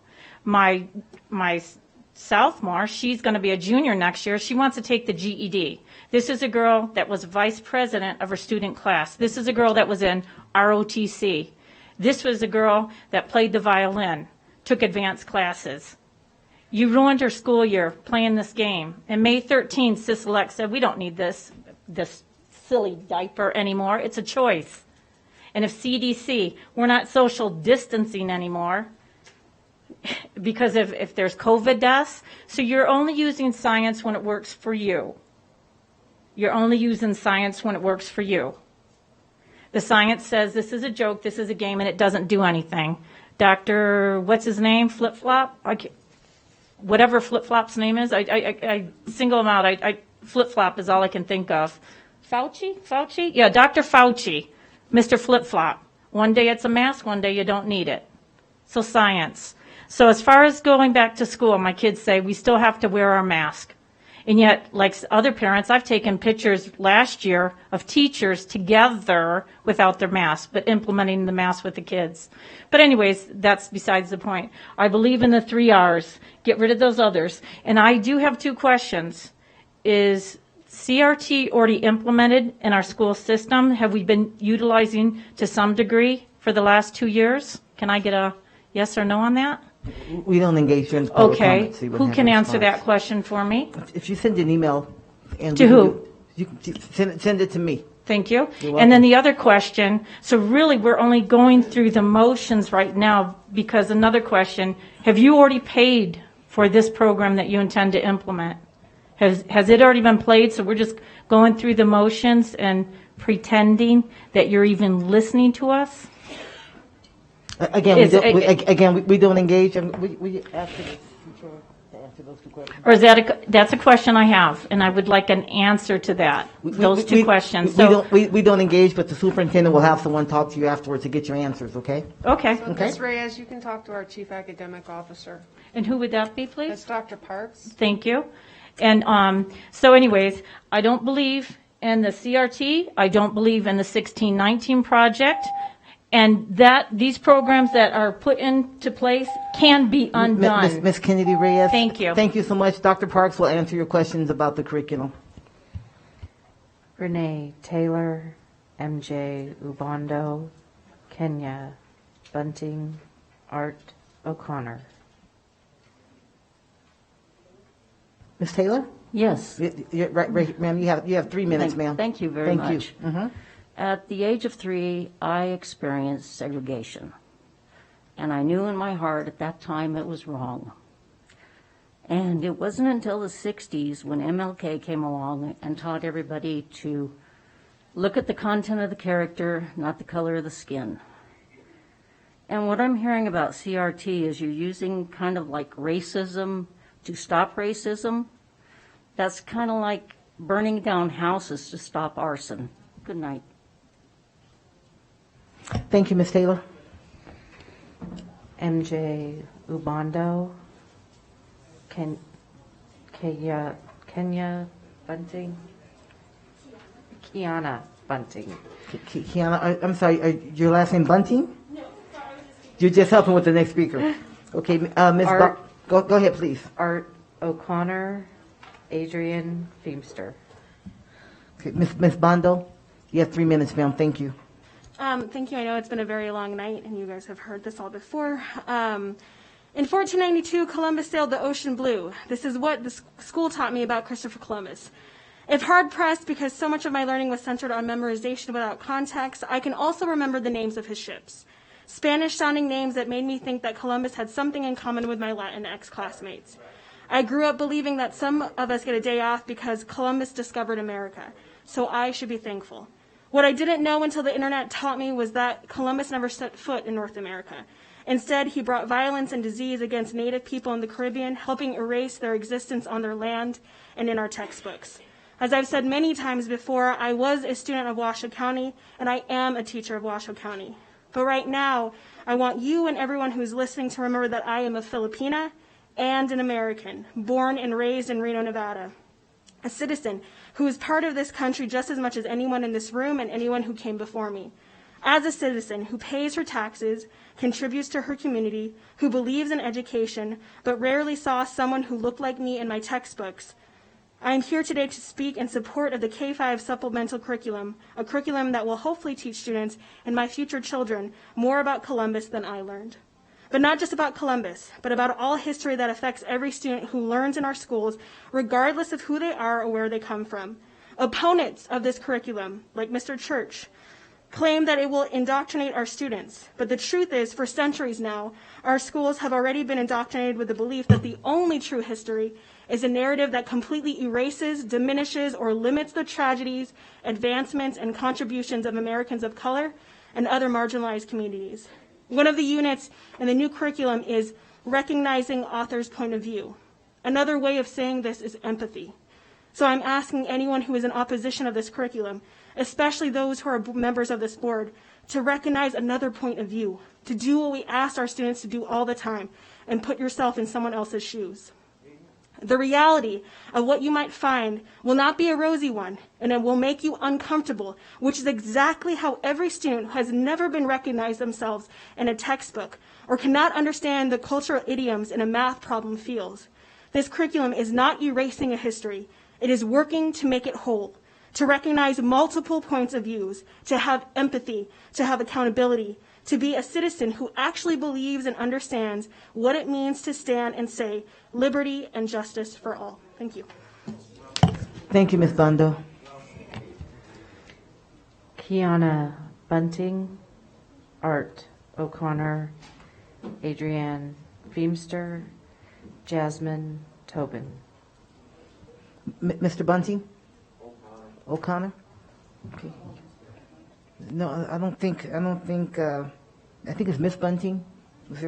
My sophomore, she's going to be a junior next year. She wants to take the GED. This is a girl that was vice president of her student class. This is a girl that was in ROTC. This was a girl that played the violin, took advanced classes. You ruined her school year playing this game. And May 13th, Sis-elect said, we don't need this silly diaper anymore. It's a choice. And if CDC, we're not social distancing anymore because if there's COVID deaths, so you're only using science when it works for you. You're only using science when it works for you. The science says this is a joke, this is a game, and it doesn't do anything. Dr. what's his name? Flip-Flop? Whatever Flip-Flop's name is, I single him out. Flip-Flop is all I can think of. Fauci? Yeah, Dr. Fauci, Mr. Flip-Flop. One day it's a mask, one day you don't need it. So science. So as far as going back to school, my kids say we still have to wear our mask. And yet, like other parents, I've taken pictures last year of teachers together without their mask, but implementing the mask with the kids. But anyways, that's besides the point. I believe in the 3 R's. Get rid of those others. And I do have 2 questions. Is CRT already implemented in our school system? Have we been utilizing to some degree for the last 2 years? Can I get a yes or no on that? We don't engage in public comments. Okay. Who can answer that question for me? If you send an email. And to who? You can send it to me. Thank you. And then the other question, so really we're only going through the motions right now because another question, have you already paid for this program that you intend to implement? Has it already been played? So we're just going through the motions and pretending that you're even listening to us? Again, we don't engage, and we ask the teacher to answer those 2 questions. Or is that's a question I have, and I would like an answer to that. Those 2 questions. We don't engage, but the superintendent will have someone talk to you afterwards to get your answers. Okay. Okay. So Okay. Ms. Reyes, you can talk to our chief academic officer. And who would that be, please? That's Dr. Parks. Thank you. And so anyways, I don't believe in the CRT. I don't believe in the 1619 project. And that these programs that are put into place can be undone. Ms. Kennedy Reyes. Thank you. Thank you so much. Dr. Parks will answer your questions about the curriculum. Renee Taylor, MJ Ubando, Kenya Bunting, Art O'Connor. Ms. Taylor? Yes. Right, ma'am, you have 3 minutes, ma'am. Thank you very much. You. Mm-hmm. At the age of 3, I experienced segregation. And I knew in my heart at that time it was wrong. And it wasn't until the 60s when MLK came along and taught everybody to look at the content of the character, not the color of the skin. And what I'm hearing about CRT is you're using kind of like racism to stop racism. That's kind of like burning down houses to stop arson. Good night. Thank you, Ms. Taylor. MJ Ubando, Kenya Bunting, Kiana Bunting. Kiana, I'm sorry, your last name Bunting? No, sorry. You're just helping with the next speaker. Okay, Ms. Go ahead, please. Art O'Connor, Adrian Feemster. Okay, Ms. Bondo, you have 3 minutes, ma'am. Thank you. Thank you. I know it's been a very long night, and you guys have heard this all before. In 1492, Columbus sailed the ocean blue. This is what the school taught me about Christopher Columbus. If hard-pressed, because so much of my learning was centered on memorization without context, I can also remember the names of his ships. Spanish-sounding names that made me think that Columbus had something in common with my Latin ex-classmates. I grew up believing that some of us get a day off because Columbus discovered America, so I should be thankful. What I didn't know until the internet taught me was that Columbus never set foot in North America. Instead, he brought violence and disease against Native people in the Caribbean, helping erase their existence on their land and in our textbooks. As I've said many times before, I was a student of Washoe County, and I am a teacher of Washoe County. But right now, I want you and everyone who's listening to remember that I am a Filipina and an American, born and raised in Reno, Nevada, a citizen who is part of this country just as much as anyone in this room and anyone who came before me. As a citizen who pays her taxes, contributes to her community, who believes in education, but rarely saw someone who looked like me in my textbooks, I am here today to speak in support of the K-5 supplemental curriculum, a curriculum that will hopefully teach students and my future children more about Columbus than I learned. But not just about Columbus, but about all history that affects every student who learns in our schools, regardless of who they are or where they come from. Opponents of this curriculum, like Mr. Church, claim that it will indoctrinate our students. But the truth is, for centuries now, our schools have already been indoctrinated with the belief that the only true history is a narrative that completely erases, diminishes, or limits the tragedies, advancements, and contributions of Americans of color and other marginalized communities. One of the units in the new curriculum is recognizing author's point of view. Another way of saying this is empathy. So I'm asking anyone who is in opposition of this curriculum, especially those who are members of this board, to recognize another point of view, to do what we ask our students to do all the time, and put yourself in someone else's shoes. The reality of what you might find will not be a rosy one, and it will make you uncomfortable, which is exactly how every student who has never been recognized themselves in a textbook or cannot understand the cultural idioms in a math problem feels. This curriculum is not erasing a history. It is working to make it whole, to recognize multiple points of views, to have empathy, to have accountability, to be a citizen who actually believes and understands what it means to stand and say liberty and justice for all. Thank you. Thank you, Ms. Bando. Kiana Bunting, Art O'Connor, Adrienne Feemster, Jasmine Tobin. Mr. Bunting? O'Connor? Okay. No, I think it's Miss Bunting.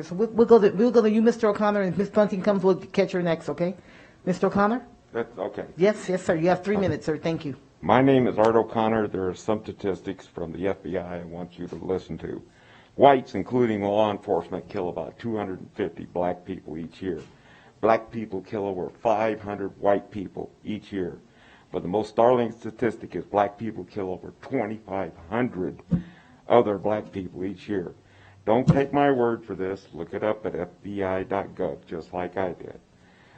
So we'll go to you, Mr. O'Connor, and Miss Bunting comes, we'll catch her next, okay? Mr. O'Connor? That's okay. Yes, sir. You have 3 minutes, sir. Thank you. My name is Art O'Connor. There are some statistics from the FBI I want you to listen to. Whites, including law enforcement, kill about 250 black people each year. Black people kill over 500 white people each year. But the most startling statistic is black people kill over 2,500 other black people each year. Don't take my word for this. Look it up at FBI.gov, just like I did.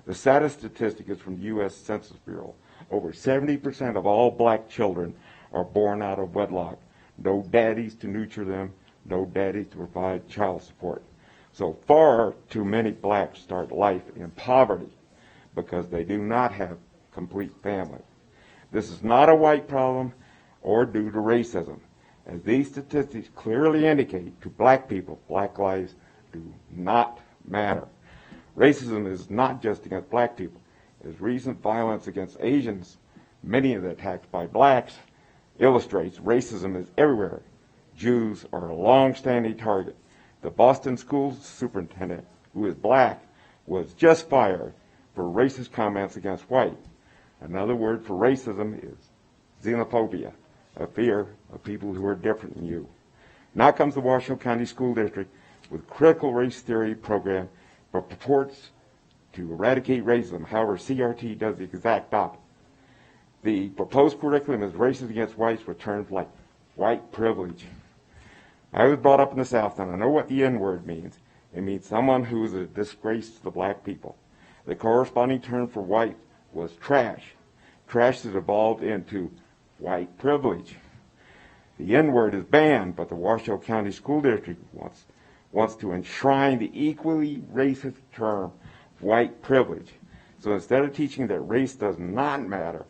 The saddest statistic is from the U.S. Census Bureau. Over 70% of all black children are born out of wedlock. No daddies to nurture them, no daddies to provide child support. So far too many blacks start life in poverty because they do not have complete families. This is not a white problem or due to racism. As these statistics clearly indicate, to black people, black lives do not matter. Racism is not just against black people. As recent violence against Asians, many of the attacks by blacks, illustrates racism is everywhere. Jews are a long-standing target. The Boston school superintendent, who is black, was just fired for racist comments against white. Another word for racism is xenophobia, a fear of people who are different than you. Now comes the Washoe County School District with critical race theory program that purports to eradicate racism. However, CRT does the exact opposite. The proposed curriculum is racist against whites with terms like white privilege. I was brought up in the South, and I know what the N-word means. It means someone who is a disgrace to the black people. The corresponding term for white was trash. Trash has evolved into white privilege. The N-word is banned, but the Washoe County School District wants to enshrine the equally racist term white privilege. So instead of teaching that race does not matter,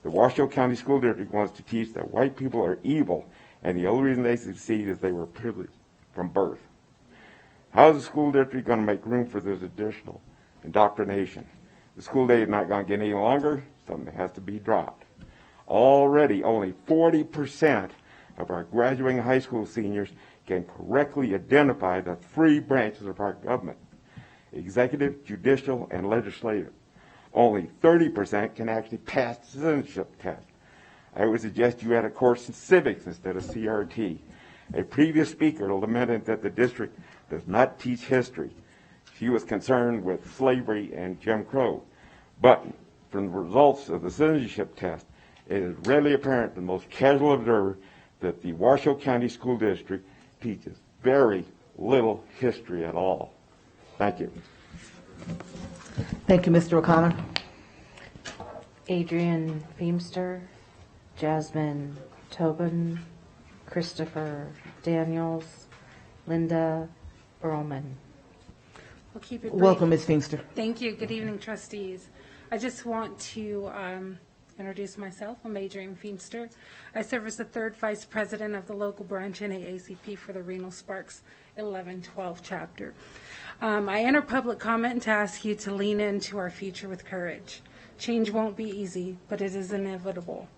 the Washoe County School District wants to teach that white people are evil, and the only reason they succeed is they were privileged from birth. How is the school district going to make room for this additional indoctrination? The school day is not going to get any longer. Something has to be dropped. Already, only 40% of our graduating high school seniors can correctly identify the three branches of our government: executive, judicial, and legislative. Only 30% can actually pass the citizenship test. I would suggest you add a course in civics instead of CRT. A previous speaker lamented that the district does not teach history. She was concerned with slavery and Jim Crow. But from the results of the citizenship test, it is readily apparent to the most casual observer that the Washoe County School District teaches very little history at all. Thank you. Thank you, Mr. O'Connor. Adrian Feemster, Jasmine Tobin, Christopher Daniels, Linda Earlman. We'll keep it brief. Welcome, Ms. Feemster. Thank you. Good evening, trustees. I just want to introduce myself. I'm Adrian Feemster. I serve as the third vice president of the local branch NAACP for the Renal Sparks 11-12 chapter. I enter public comment to ask you to lean into our future with courage. Change won't be easy, but it is inevitable.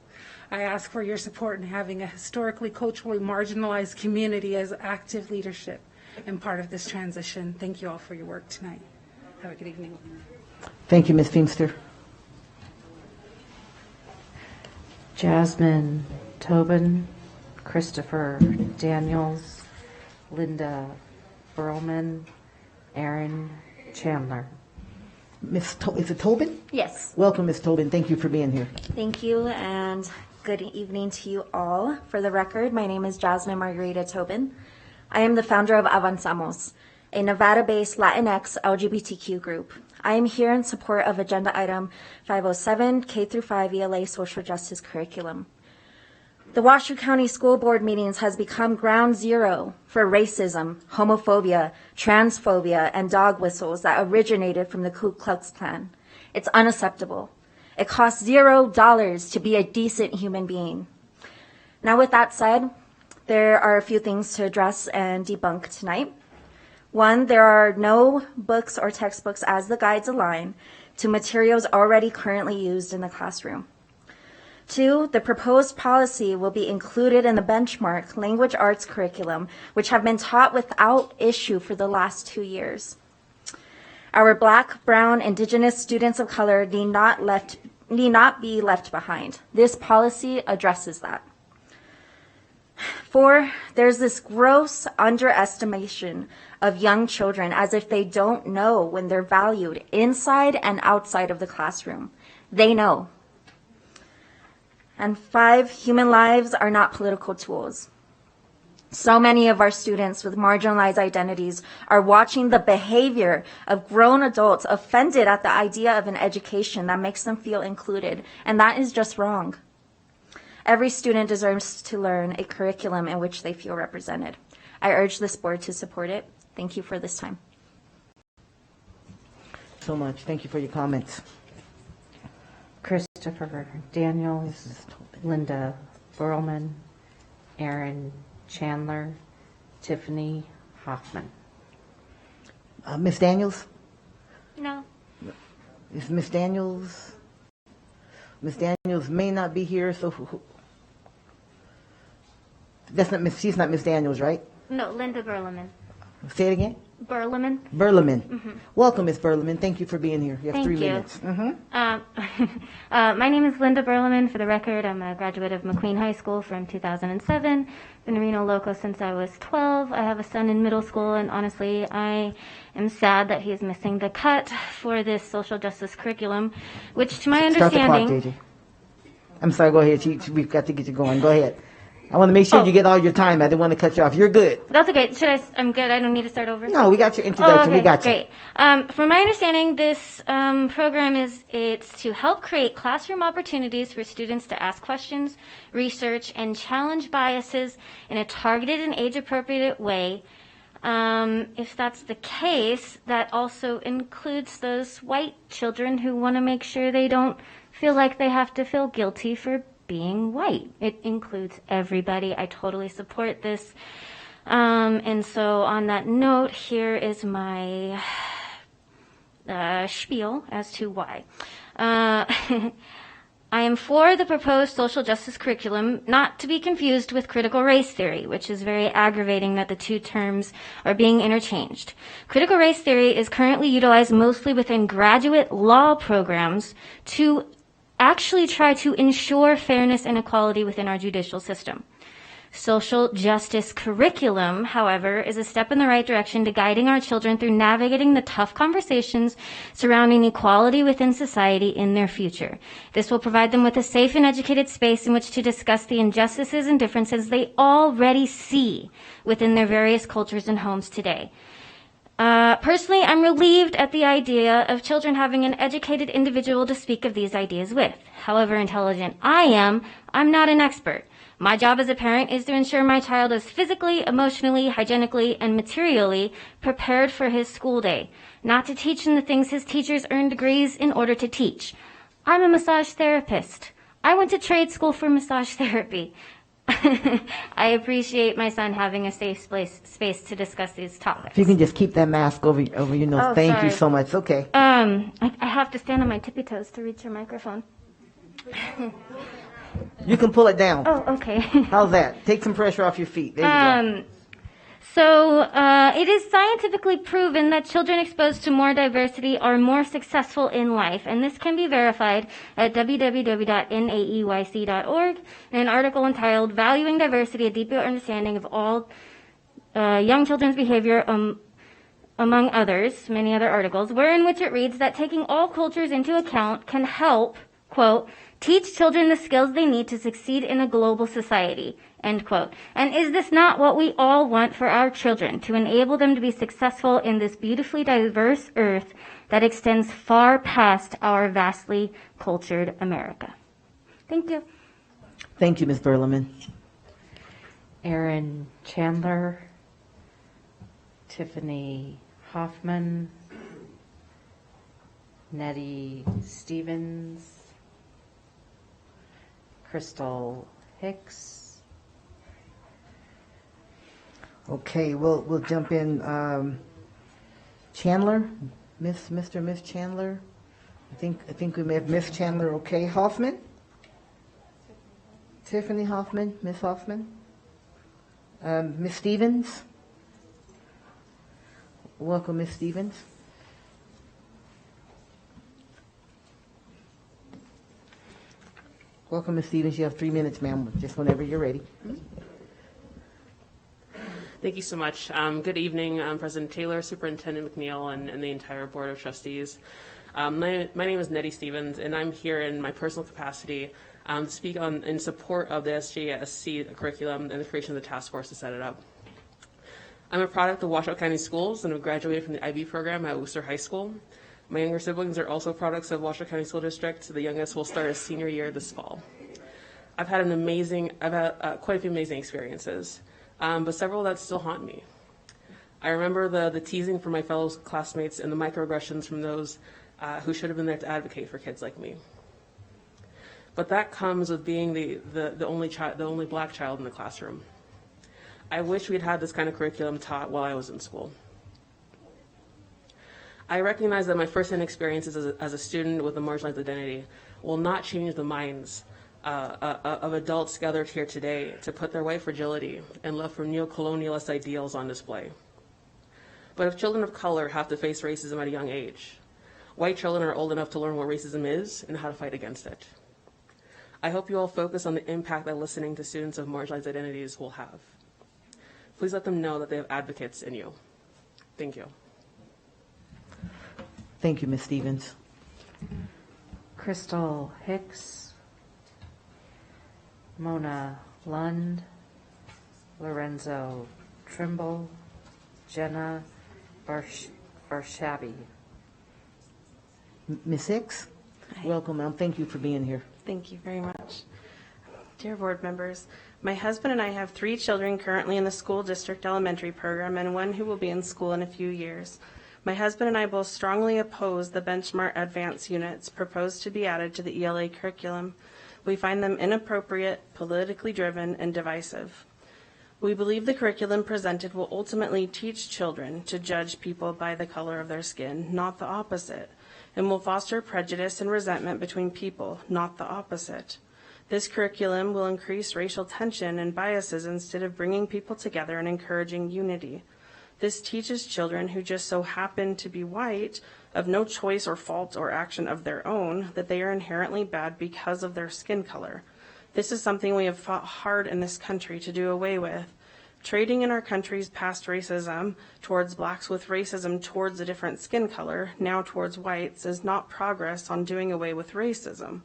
I ask for your support in having a historically, culturally marginalized community as active leadership and part of this transition. Thank you all for your work tonight. Have a good evening. Thank you, Ms. Feemster. Jasmine Tobin, Christopher Daniels, Linda Burlman, Aaron Chandler. Is it Tobin? Yes. Welcome, Ms. Tobin. Thank you for being here. Thank you, and good evening to you all. For the record, my name is Jasmine Margarita Tobin. I am the founder of Avanzamos, a Nevada-based Latinx LGBTQ group. I am here in support of Agenda Item 507, K-5 ELA Social Justice Curriculum. The Washoe County School Board meetings has become ground zero for racism, homophobia, transphobia, and dog whistles that originated from the Ku Klux Klan. It's unacceptable. It costs $0 to be a decent human being. Now, with that said, there are a few things to address and debunk tonight. One, there are no books or textbooks as the guides align to materials already currently used in the classroom. Two, the proposed policy will be included in the benchmark language arts curriculum, which have been taught without issue for the last 2 years. Our Black, Brown, Indigenous students of color need not be left behind. This policy addresses that. 4, there's this gross underestimation of young children as if they don't know when they're valued inside and outside of the classroom. They know. And 5, human lives are not political tools. So many of our students with marginalized identities are watching the behavior of grown adults offended at the idea of an education that makes them feel included, and that is just wrong. Every student deserves to learn a curriculum in which they feel represented. I urge this board to support it. Thank you for this time. So much. Thank you for your comments. Christopher Daniels, Linda Burlman, Aaron Chandler, Tiffany Hoffman. Ms. Daniels? No. Is Ms. Daniels? Ms. Daniels may not be here, so that's not Miss. She's not Ms. Daniels, right? No, Linda Burleman. Say it again. Burleman. Burleman. Mm-hmm. Welcome, Ms. Burleman. Thank you for being here. You have Thank 3 you. minutes. My name is Linda Burleman. For the record, I'm a graduate of McQueen High School from 2007. Been a Reno local since I was 12. I have a son in middle school, and honestly, I am sad that he is missing the cut for this social justice curriculum, which, to my understanding, Start the clock, JJ. I'm sorry. Go ahead. We've got to get you going. Go ahead. I want to make sure you get all your time. I didn't want to cut you off. You're good. That's okay. I'm good. I don't need to start over? No, we got your introduction. Oh, okay, We got you. Great. From my understanding, this program it's to help create classroom opportunities for students to ask questions, research, and challenge biases in a targeted and age-appropriate way. If that's the case, that also includes those white children who want to make sure they don't feel like they have to feel guilty for being white. It includes everybody. I totally support this. And so on that note, here is my spiel as to why. I am for the proposed social justice curriculum, not to be confused with critical race theory, which is very aggravating that the two terms are being interchanged. Critical race theory is currently utilized mostly within graduate law programs to actually try to ensure fairness and equality within our judicial system. Social justice curriculum, however, is a step in the right direction to guiding our children through navigating the tough conversations surrounding equality within society in their future. This will provide them with a safe and educated space in which to discuss the injustices and differences they already see within their various cultures and homes today. Personally, I'm relieved at the idea of children having an educated individual to speak of these ideas with. However intelligent I am, I'm not an expert. My job as a parent is to ensure my child is physically, emotionally, hygienically, and materially prepared for his school day, not to teach him the things his teachers earn degrees in order to teach. I'm a massage therapist. I went to trade school for massage therapy. I appreciate my son having a safe space to discuss these topics. If you can just keep that mask over your nose. Oh, Thank sorry. you so much. Okay. I have to stand on my tippy toes to reach your microphone. You can pull it down. Oh, okay. How's that? Take some pressure off your feet. There you go. So it is scientifically proven that children exposed to more diversity are more successful in life, and this can be verified at www.naeyc.org in an article entitled Valuing Diversity, a Deeper Understanding of All Young Children's Behavior, among others, many other articles, wherein which it reads that taking all cultures into account can help, quote, teach children the skills they need to succeed in a global society, end quote. And is this not what we all want for our children, to enable them to be successful in this beautifully diverse earth that extends far past our vastly cultured America? Thank you. Thank you, Ms. Berleman. Erin Chandler, Tiffany Hoffman, Nettie Stevens, Crystal Hicks. Okay, we'll jump in. Chandler, Miss Chandler. I think we may have Miss Chandler. Okay, Hoffman. Tiffany Hoffman, Miss Hoffman. Miss Stevens. Welcome, Miss Stevens. Welcome, Ms. Stevens. You have 3 minutes, ma'am, just whenever you're ready. Thank you so much. Good evening, President Taylor, Superintendent McNeil, and the entire Board of Trustees. My name is Nettie Stevens, and I'm here in my personal capacity to speak in support of the SJSC curriculum and the creation of the task force to set it up. I'm a product of Washoe County Schools and have graduated from the IB program at Worcester High School. My younger siblings are also products of Washoe County School District. The youngest will start his senior year this fall. I've had quite a few amazing experiences, but several that still haunt me. I remember the teasing from my fellow classmates and the microaggressions from those who should have been there to advocate for kids like me. But that comes with being the only black child in the classroom. I wish we'd had this kind of curriculum taught while I was in school. I recognize that my first-hand experiences as a student with a marginalized identity will not change the minds of adults gathered here today to put their white fragility and love for neo-colonialist ideals on display. But if children of color have to face racism at a young age, white children are old enough to learn what racism is and how to fight against it. I hope you all focus on the impact that listening to students of marginalized identities will have. Please let them know that they have advocates in you. Thank you. Thank you, Ms. Stevens. Crystal Hicks, Mona Lund, Lorenzo Trimble, Jenna Barshabi. Ms. Hicks, welcome, ma'am. Thank you for being here. Thank you very much. Dear board members, my husband and I have 3 children currently in the school district elementary program and 1 who will be in school in a few years. My husband and I both strongly oppose the benchmark advanced units proposed to be added to the ELA curriculum. We find them inappropriate, politically driven, and divisive. We believe the curriculum presented will ultimately teach children to judge people by the color of their skin, not the opposite. and will foster prejudice and resentment between people, not the opposite. This curriculum will increase racial tension and biases instead of bringing people together and encouraging unity. This teaches children who just so happen to be white, of no choice or fault or action of their own, that they are inherently bad because of their skin color. This is something we have fought hard in this country to do away with. Trading in our country's past racism towards blacks with racism towards a different skin color, now towards whites, is not progress on doing away with racism.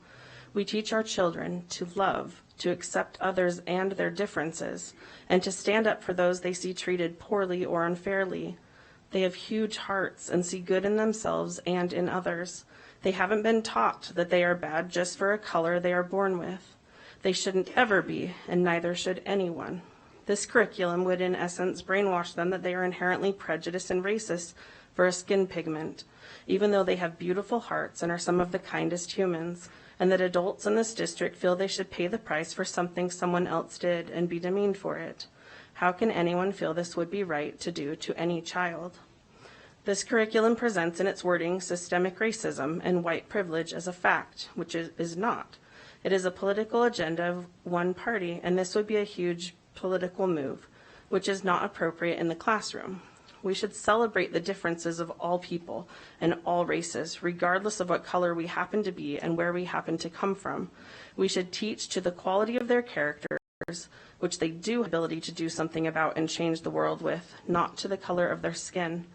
We teach our children to love, to accept others and their differences, and to stand up for those they see treated poorly or unfairly. They have huge hearts and see good in themselves and in others. They haven't been taught that they are bad just for a color they are born with. They shouldn't ever be, and neither should anyone. This curriculum would, in essence, brainwash them that they are inherently prejudiced and racist for a skin pigment, even though they have beautiful hearts and are some of the kindest humans, and that adults in this district feel they should pay the price for something someone else did and be demeaned for it. How can anyone feel this would be right to do to any child? This curriculum presents in its wording systemic racism and white privilege as a fact, which is not. It is a political agenda of one party, and this would be a huge political move, which is not appropriate in the classroom. We should celebrate the differences of all people and all races, regardless of what color we happen to be and where we happen to come from. We should teach to the quality of their characters, which they do have the ability to do something about and change the world with, not to the color of their skin.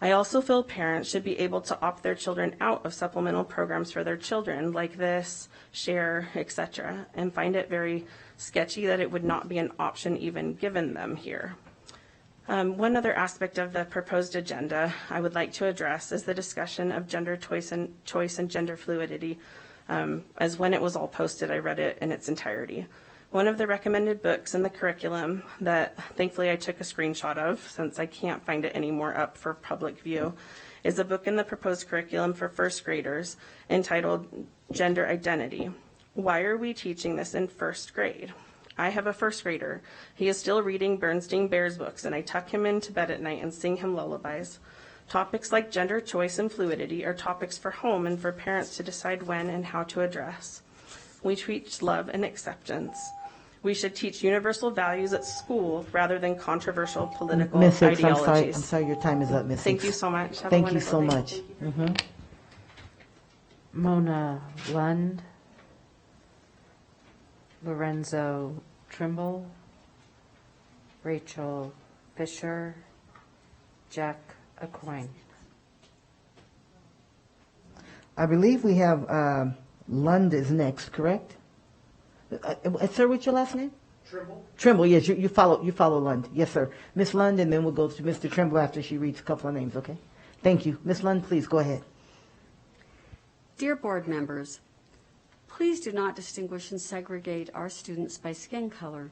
I also feel parents should be able to opt their children out of supplemental programs for their children, like this, share, etc., and find it very sketchy that it would not be an option even given them here. One other aspect of the proposed agenda I would like to address is the discussion of gender choice and gender fluidity. As when it was all posted, I read it in its entirety. One of the recommended books in the curriculum that thankfully I took a screenshot of, since I can't find it anymore up for public view, is a book in the proposed curriculum for first graders entitled Gender Identity. Why are we teaching this in first grade? I have a first grader. He is still reading Bernstein Bears books, and I tuck him into bed at night and sing him lullabies. Topics like gender choice and fluidity are topics for home and for parents to decide when and how to address. We teach love and acceptance. We should teach universal values at school rather than controversial political Ms. Hicks, ideologies. I'm sorry, your time is up, Ms. Thank Hicks. you so much. Have a Thank you so wonderful day. much. Mona Lund, Lorenzo Trimble, Rachel Fisher, Jack Aquine. I believe we have Lund is next, correct? Sir, what's your last name? Trimble. Trimble, yes, you follow Lund. Yes, sir. Miss Lund, and then we'll go to Mr. Trimble after she reads a couple of names, okay? Thank you. Miss Lund, please go ahead. Dear board members, please do not distinguish and segregate our students by skin color.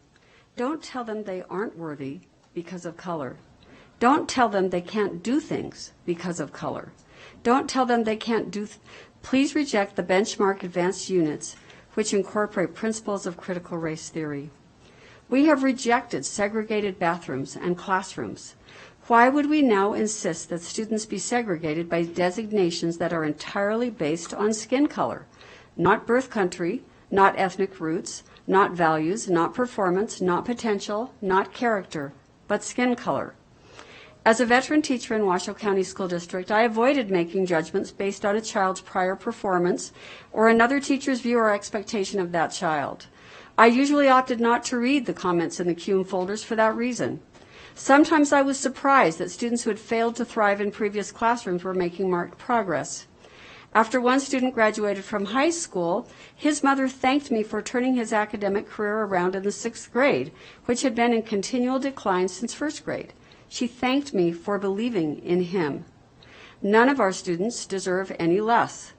Don't tell them they aren't worthy because of color. Don't tell them they can't do things because of color. Don't tell them they can't do. Please reject the benchmark advanced units which incorporate principles of critical race theory. We have rejected segregated bathrooms and classrooms. Why would we now insist that students be segregated by designations that are entirely based on skin color, not birth country, not ethnic roots, not values, not performance, not potential, not character, but skin color? As a veteran teacher in Washoe County School District, I avoided making judgments based on a child's prior performance or another teacher's view or expectation of that child. I usually opted not to read the comments in the CUNE folders for that reason. Sometimes I was surprised that students who had failed to thrive in previous classrooms were making marked progress. After one student graduated from high school, his mother thanked me for turning his academic career around in the 6th grade, which had been in continual decline since 1st grade. She thanked me for believing in him. None of our students deserve any less.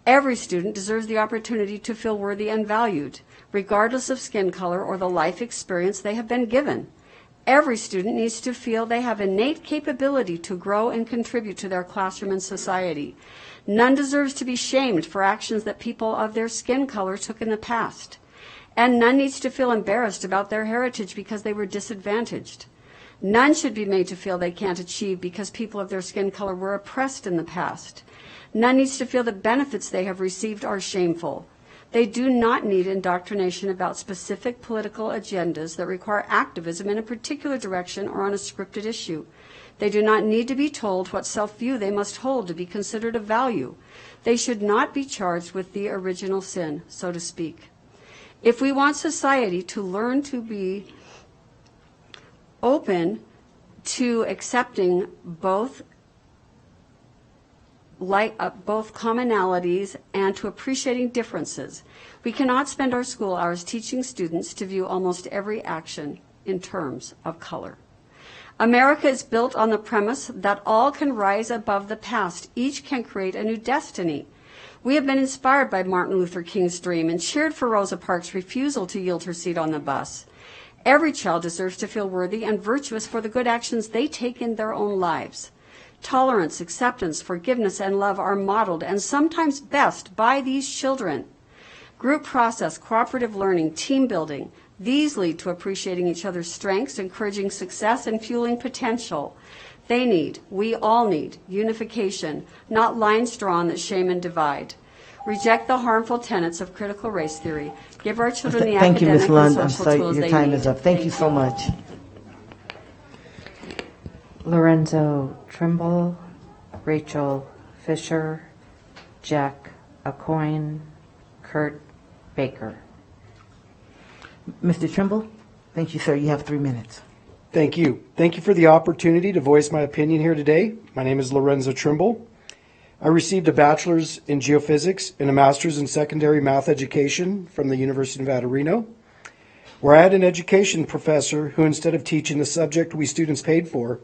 Every student deserves the opportunity to feel worthy and valued, regardless of skin color or the life experience they have been given. Every student needs to feel they have innate capability to grow and contribute to their classroom and society. None deserves to be shamed for actions that people of their skin color took in the past. And none needs to feel embarrassed about their heritage because they were disadvantaged. None should be made to feel they can't achieve because people of their skin color were oppressed in the past. None needs to feel the benefits they have received are shameful. They do not need indoctrination about specific political agendas that require activism in a particular direction or on a scripted issue. They do not need to be told what self-view they must hold to be considered a value. They should not be charged with the original sin, so to speak. If we want society to learn to be open to accepting both commonalities and to appreciating differences, we cannot spend our school hours teaching students to view almost every action in terms of color. America is built on the premise that all can rise above the past. Each can create a new destiny. We have been inspired by Martin Luther King's dream and cheered for Rosa Parks' refusal to yield her seat on the bus. Every child deserves to feel worthy and virtuous for the good actions they take in their own lives. Tolerance, acceptance, forgiveness, and love are modeled, and sometimes best, by these children. Group process, cooperative learning, team building, these lead to appreciating each other's strengths, encouraging success, and fueling potential. We all need, unification, not lines drawn that shame and divide. Reject the harmful tenets of critical race theory. Give our children the Thank you, academic Ms. Lund. and I'm social sorry, tools your they time need. is up. Thank you so much. Lorenzo Trimble, Rachel Fisher, Jack Acoin, Kurt Baker. Mr. Trimble, thank you, sir. You have 3 minutes. Thank you. Thank you for the opportunity to voice my opinion here today. My name is Lorenzo Trimble. I received a bachelor's in geophysics and a master's in secondary math education from the University of Nevada, Reno, where I had an education professor who, instead of teaching the subject we students paid for,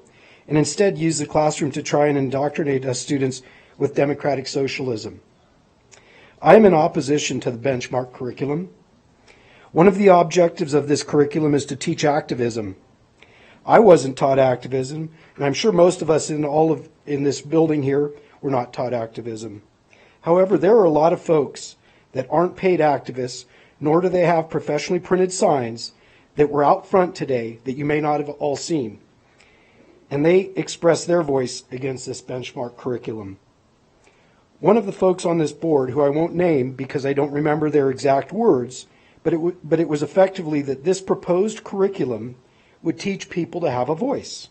and instead used the classroom to try and indoctrinate us students with democratic socialism. I am in opposition to the benchmark curriculum. One of the objectives of this curriculum is to teach activism. I wasn't taught activism, and I'm sure most of us in this building here were not taught activism. However, there are a lot of folks that aren't paid activists, nor do they have professionally printed signs that were out front today that you may not have all seen. And they express their voice against this benchmark curriculum. One of the folks on this board, who I won't name because I don't remember their exact words, but it was effectively that this proposed curriculum would teach people to have a voice.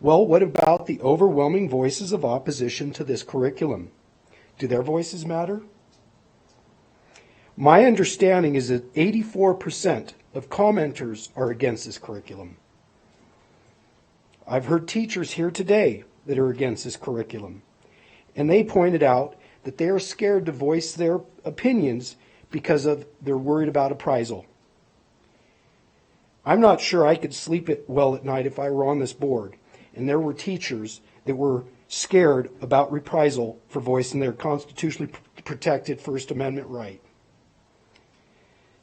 Well, what about the overwhelming voices of opposition to this curriculum? Do their voices matter? My understanding is that 84% of commenters are against this curriculum. I've heard teachers here today that are against this curriculum, and they pointed out that they are scared to voice their opinions because they're worried about appraisal. I'm not sure I could sleep well at night if I were on this board and there were teachers that were scared about reprisal for voicing their constitutionally protected First Amendment right.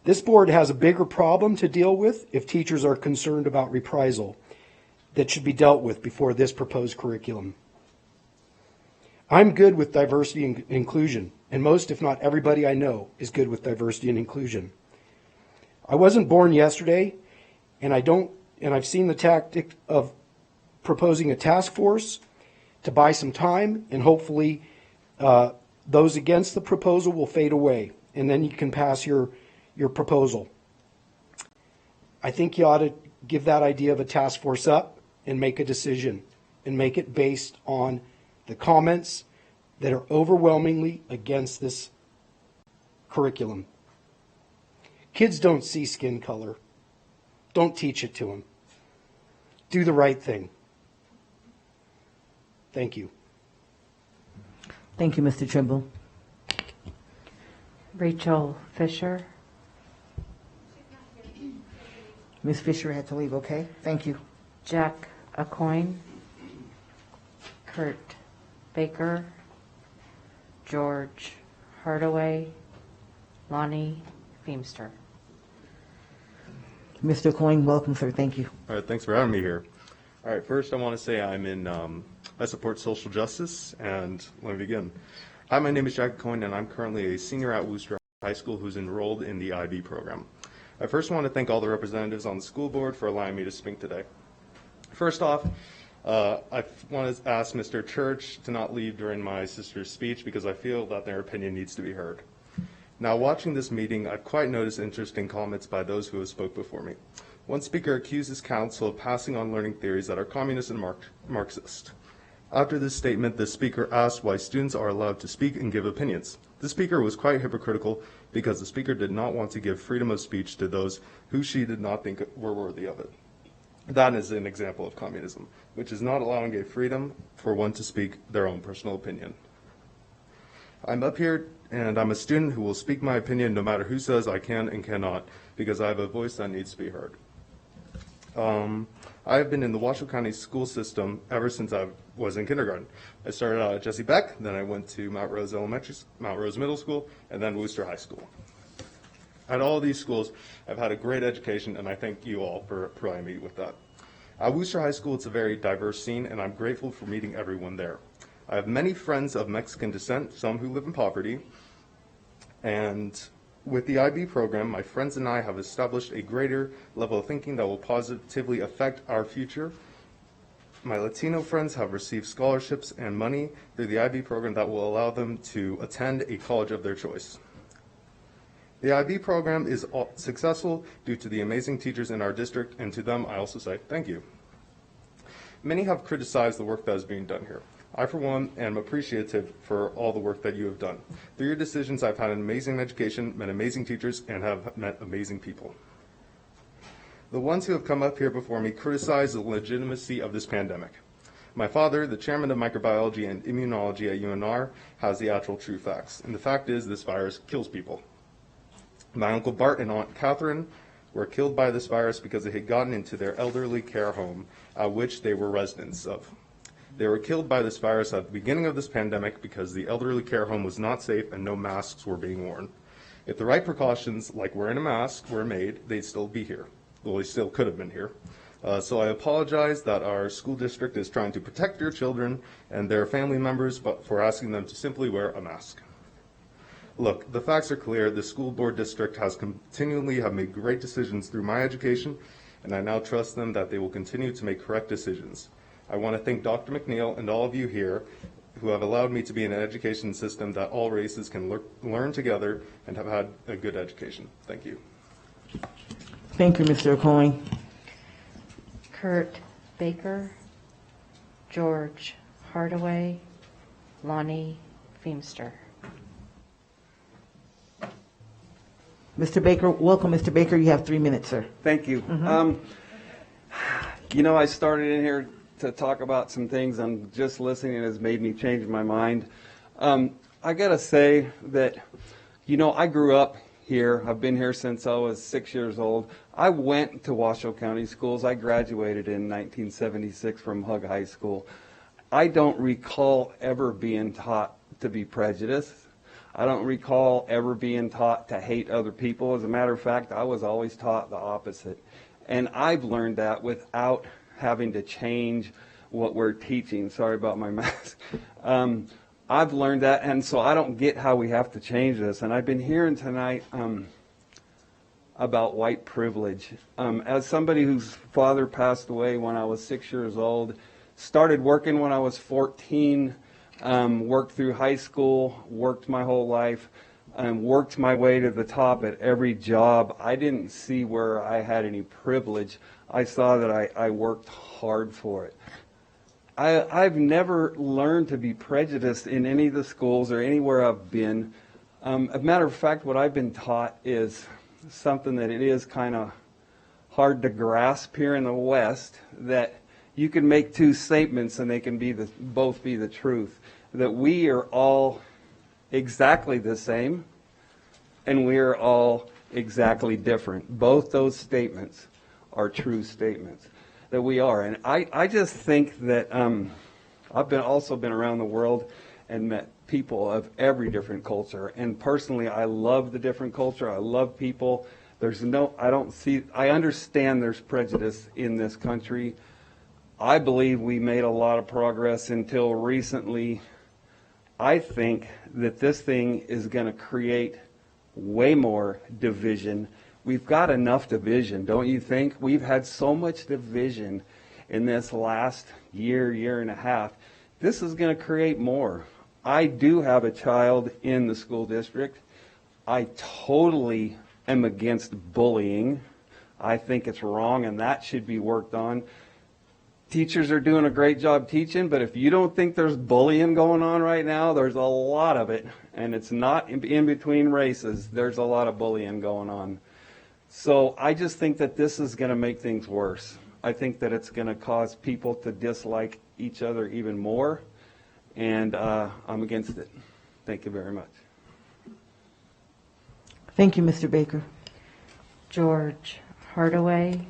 This board has a bigger problem to deal with if teachers are concerned about reprisal that should be dealt with before this proposed curriculum. I'm good with diversity and inclusion, and most, if not everybody I know, is good with diversity and inclusion. I wasn't born yesterday, and I've seen the tactic of proposing a task force to buy some time, and hopefully those against the proposal will fade away, and then you can pass your proposal. I think you ought to give that idea of a task force up and make a decision, and make it based on the comments that are overwhelmingly against this curriculum. Kids don't see skin color. Don't teach it to them. Do the right thing. Thank you. Thank you, Mr. Trimble. Rachel Fisher. Ms. Fisher had to leave, okay? Thank you. Jack Acoin, Kurt Baker, George Hardaway, Lonnie Feemster. Mr. Coyne, welcome, sir. Thank you. All right, thanks for having me here. All right, first I want to say I support social justice, and let me begin. Hi, my name is Jack Coyne, and I'm currently a senior at Worcester High School who's enrolled in the IB program. I first want to thank all the representatives on the school board for allowing me to speak today. First off, I want to ask Mr. Church to not leave during my sister's speech because I feel that their opinion needs to be heard. Now, watching this meeting, I've quite noticed interesting comments by those who have spoke before me. One speaker accuses council of passing on learning theories that are communist and Marxist. After this statement, the speaker asked why students are allowed to speak and give opinions. The speaker was quite hypocritical because the speaker did not want to give freedom of speech to those who she did not think were worthy of it. That is an example of communism, which is not allowing a freedom for one to speak their own personal opinion. I'm up here and I'm a student who will speak my opinion no matter who says I can and cannot, because I have a voice that needs to be heard. I have been in the Washoe County school system ever since I was in kindergarten. I started out at Jesse Beck, then I went to Mount Rose Middle School, and then Worcester High School. At all of these schools, I've had a great education, and I thank you all for providing me with that. At Worcester High School, it's a very diverse scene, and I'm grateful for meeting everyone there. I have many friends of Mexican descent, some who live in poverty, and with the IB program, my friends and I have established a greater level of thinking that will positively affect our future. My Latino friends have received scholarships and money through the IB program that will allow them to attend a college of their choice. The IB program is successful due to the amazing teachers in our district, and to them I also say thank you. Many have criticized the work that is being done here. I, for one, am appreciative for all the work that you have done. Through your decisions, I've had an amazing education, met amazing teachers, and have met amazing people. The ones who have come up here before me criticize the legitimacy of this pandemic. My father, the chairman of microbiology and immunology at UNR, has the actual true facts. And the fact is, this virus kills people. My Uncle Bart and Aunt Catherine were killed by this virus because it had gotten into their elderly care home, at which they were residents of. They were killed by this virus at the beginning of this pandemic because the elderly care home was not safe and no masks were being worn. If the right precautions, like wearing a mask, were made, they'd still be here. Well, they still could have been here. So I apologize that our school district is trying to protect your children and their family members, but for asking them to simply wear a mask. Look, the facts are clear. The school board district has continually made great decisions through my education, and I now trust them that they will continue to make correct decisions. I want to thank Dr. McNeil and all of you here who have allowed me to be in an education system that all races can learn together and have had a good education. Thank you. Thank you, Mr. Coyne. Kurt Baker, George Hardaway, Lonnie Feimster. Mr. Baker, welcome, Mr. Baker. You have 3 minutes, sir. Thank you. You know, I started in here to talk about some things, and just listening has made me change my mind. I got to say that, you know, I grew up here. I've been here since I was 6 years old. I went to Washoe County schools. I graduated in 1976 from Hug High School. I don't recall ever being taught to be prejudiced. I don't recall ever being taught to hate other people. As a matter of fact, I was always taught the opposite. And I've learned that without having to change what we're teaching. Sorry about my mask. I've learned that, and so I don't get how we have to change this. And I've been hearing tonight about white privilege. As somebody whose father passed away when I was 6 years old, started working when I was 14, worked through high school, worked my whole life, worked my way to the top at every job. I didn't see where I had any privilege. I saw that I worked hard for it. I've never learned to be prejudiced in any of the schools or anywhere I've been. As a matter of fact, what I've been taught is something that it is kind of hard to grasp here in the West, that you can make two statements and they can be both be the truth. That we are all exactly the same and we are all exactly different. Both those statements are true statements. That we are. And I just think that I've also been around the world and met people of every different culture. And personally, I love the different culture. I love people. I understand there's prejudice in this country. I believe we made a lot of progress until recently. I think that this thing is going to create way more division. We've got enough division, don't you think? We've had so much division, in this last year and a half. This is going to create more. I do have a child in the school district. I totally am against bullying. I think it's wrong and that should be worked on. Teachers are doing a great job teaching, but if you don't think there's bullying going on right now, there's a lot of it. And it's not in between races. There's a lot of bullying going on. So I just think that this is going to make things worse. I think that it's going to cause people to dislike each other even more. And I'm against it. Thank you very much. Thank you, Mr. Baker. George Hardaway,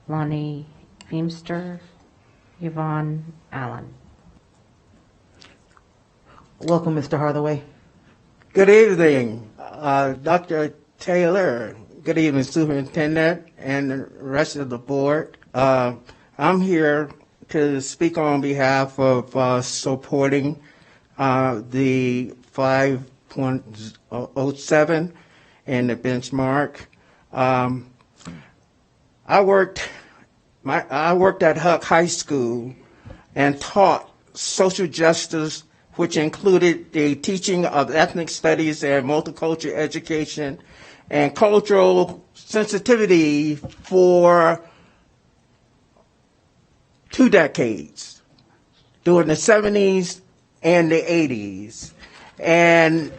Lonnie Feemster, Yvonne Allen. Welcome, Mr. Hardaway. Good evening, Dr. Taylor. Good evening, Superintendent and the rest of the board. I'm here to speak on behalf of supporting the 5.07 and the benchmark. I worked at Huck High School and taught social justice, which included the teaching of ethnic studies and multicultural education and cultural sensitivity for 2 decades, during the 70s and the 80s. And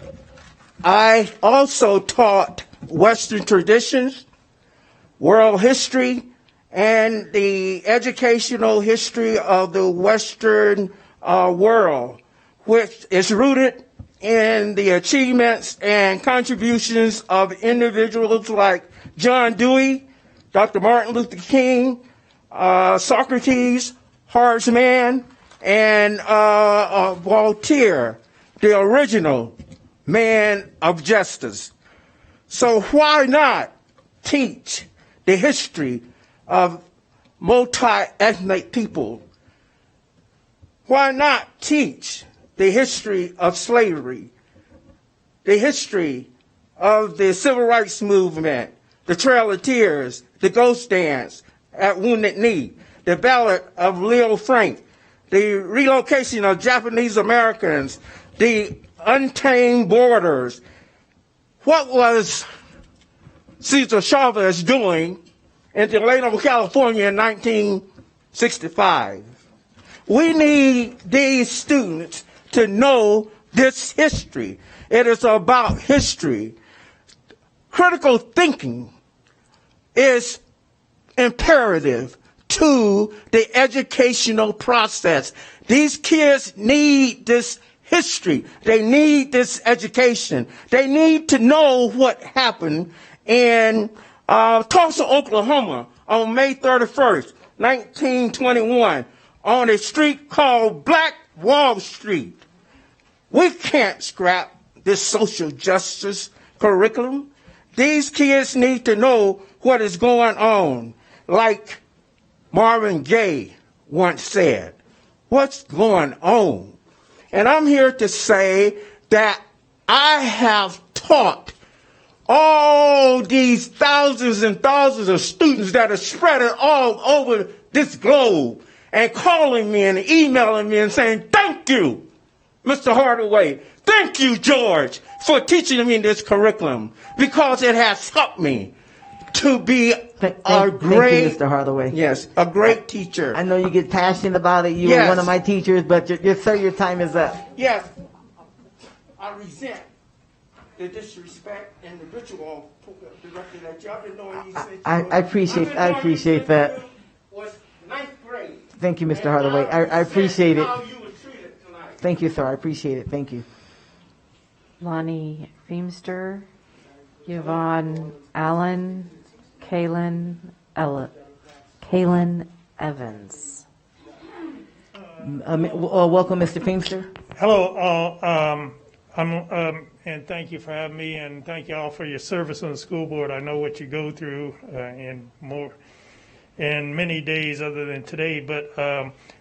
I also taught Western traditions, world history, and the educational history of the Western world, which is rooted in the achievements and contributions of individuals like John Dewey, Dr. Martin Luther King, Socrates, Horace Mann, and Voltaire, the original man of justice. So why not teach the history of multi-ethnic people? Why not teach the history of slavery, the history of the civil rights movement, the Trail of Tears, the Ghost Dance at Wounded Knee, the Ballad of Leo Frank, the relocation of Japanese Americans, the Untamed Borders? What was Cesar Chavez doing in Delano, California in 1965? We need these students to know this history. It is about history. Critical thinking is imperative to the educational process. These kids need this history. They need this education. They need to know what happened in Tulsa, Oklahoma on May 31st, 1921, on a street called Black Wall Street. We can't scrap this social justice curriculum. These kids need to know what is going on. Like Marvin Gaye once said, what's going on? And I'm here to say that I have taught all these thousands and thousands of students that are spread all over this globe and calling me and emailing me and saying, thank you, Mr. Hardaway. Thank you, George, for teaching me this curriculum, because it has helped me to be a great, thank you, Mr. Hardaway. Yes, a great teacher. I know you get passionate about it. You were one of my teachers, but sir, your time is up. Yes, I resent the disrespect and the ritual director that y'all been doing. I appreciate that. Was 9th grade. Thank you, Mr. Hardaway. I appreciate it. Thank you, sir. I appreciate it. Thank you. Lonnie Feemster, Yvonne Allen, Kaylin Evans. Welcome, Mr. Feemster. Hello, all. And thank you for having me, and thank you all for your service on the school board. I know what you go through in many days other than today, but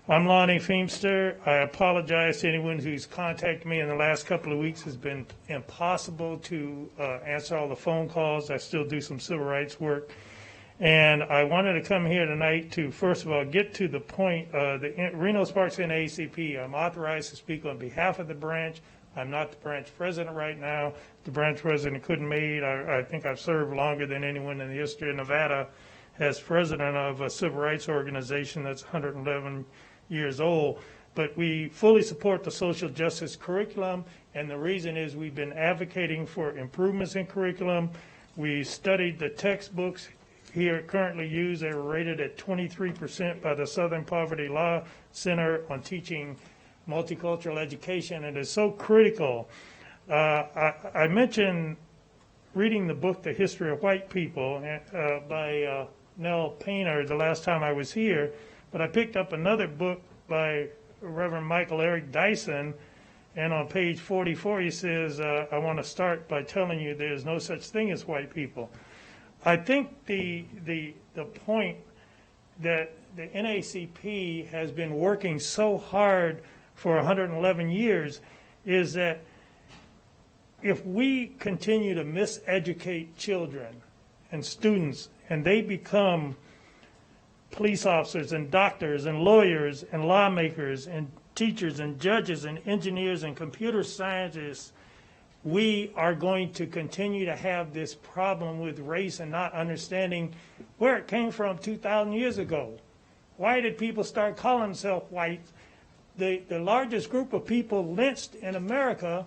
I'm Lonnie Feemster. I apologize to anyone who's contacted me in the last couple of weeks. It's been impossible to answer all the phone calls. I still do some civil rights work, And I wanted to come here tonight to, first of all, get to the point, the Reno Sparks NAACP. I'm authorized to speak on behalf of the branch. I'm not the branch president right now. The branch president couldn't make it. I think I've served longer than anyone in the history of Nevada as president of a civil rights organization that's 111 years old. But we fully support the social justice curriculum, and the reason is we've been advocating for improvements in curriculum. We studied the textbooks here currently used. They were rated at 23% by the Southern Poverty Law Center on teaching multicultural education, and it's so critical. I mentioned reading the book, The History of White People, by Nell Painter the last time I was here, but I picked up another book by Reverend Michael Eric Dyson, and on page 44 he says, I want to start by telling you there's no such thing as white people. I think the point that the NAACP has been working so hard for 111 years is that if we continue to miseducate children and students and they become police officers and doctors and lawyers and lawmakers and teachers and judges and engineers and computer scientists, we are going to continue to have this problem with race and not understanding where it came from 2,000 years ago. Why did people start calling themselves white? The largest group of people lynched in America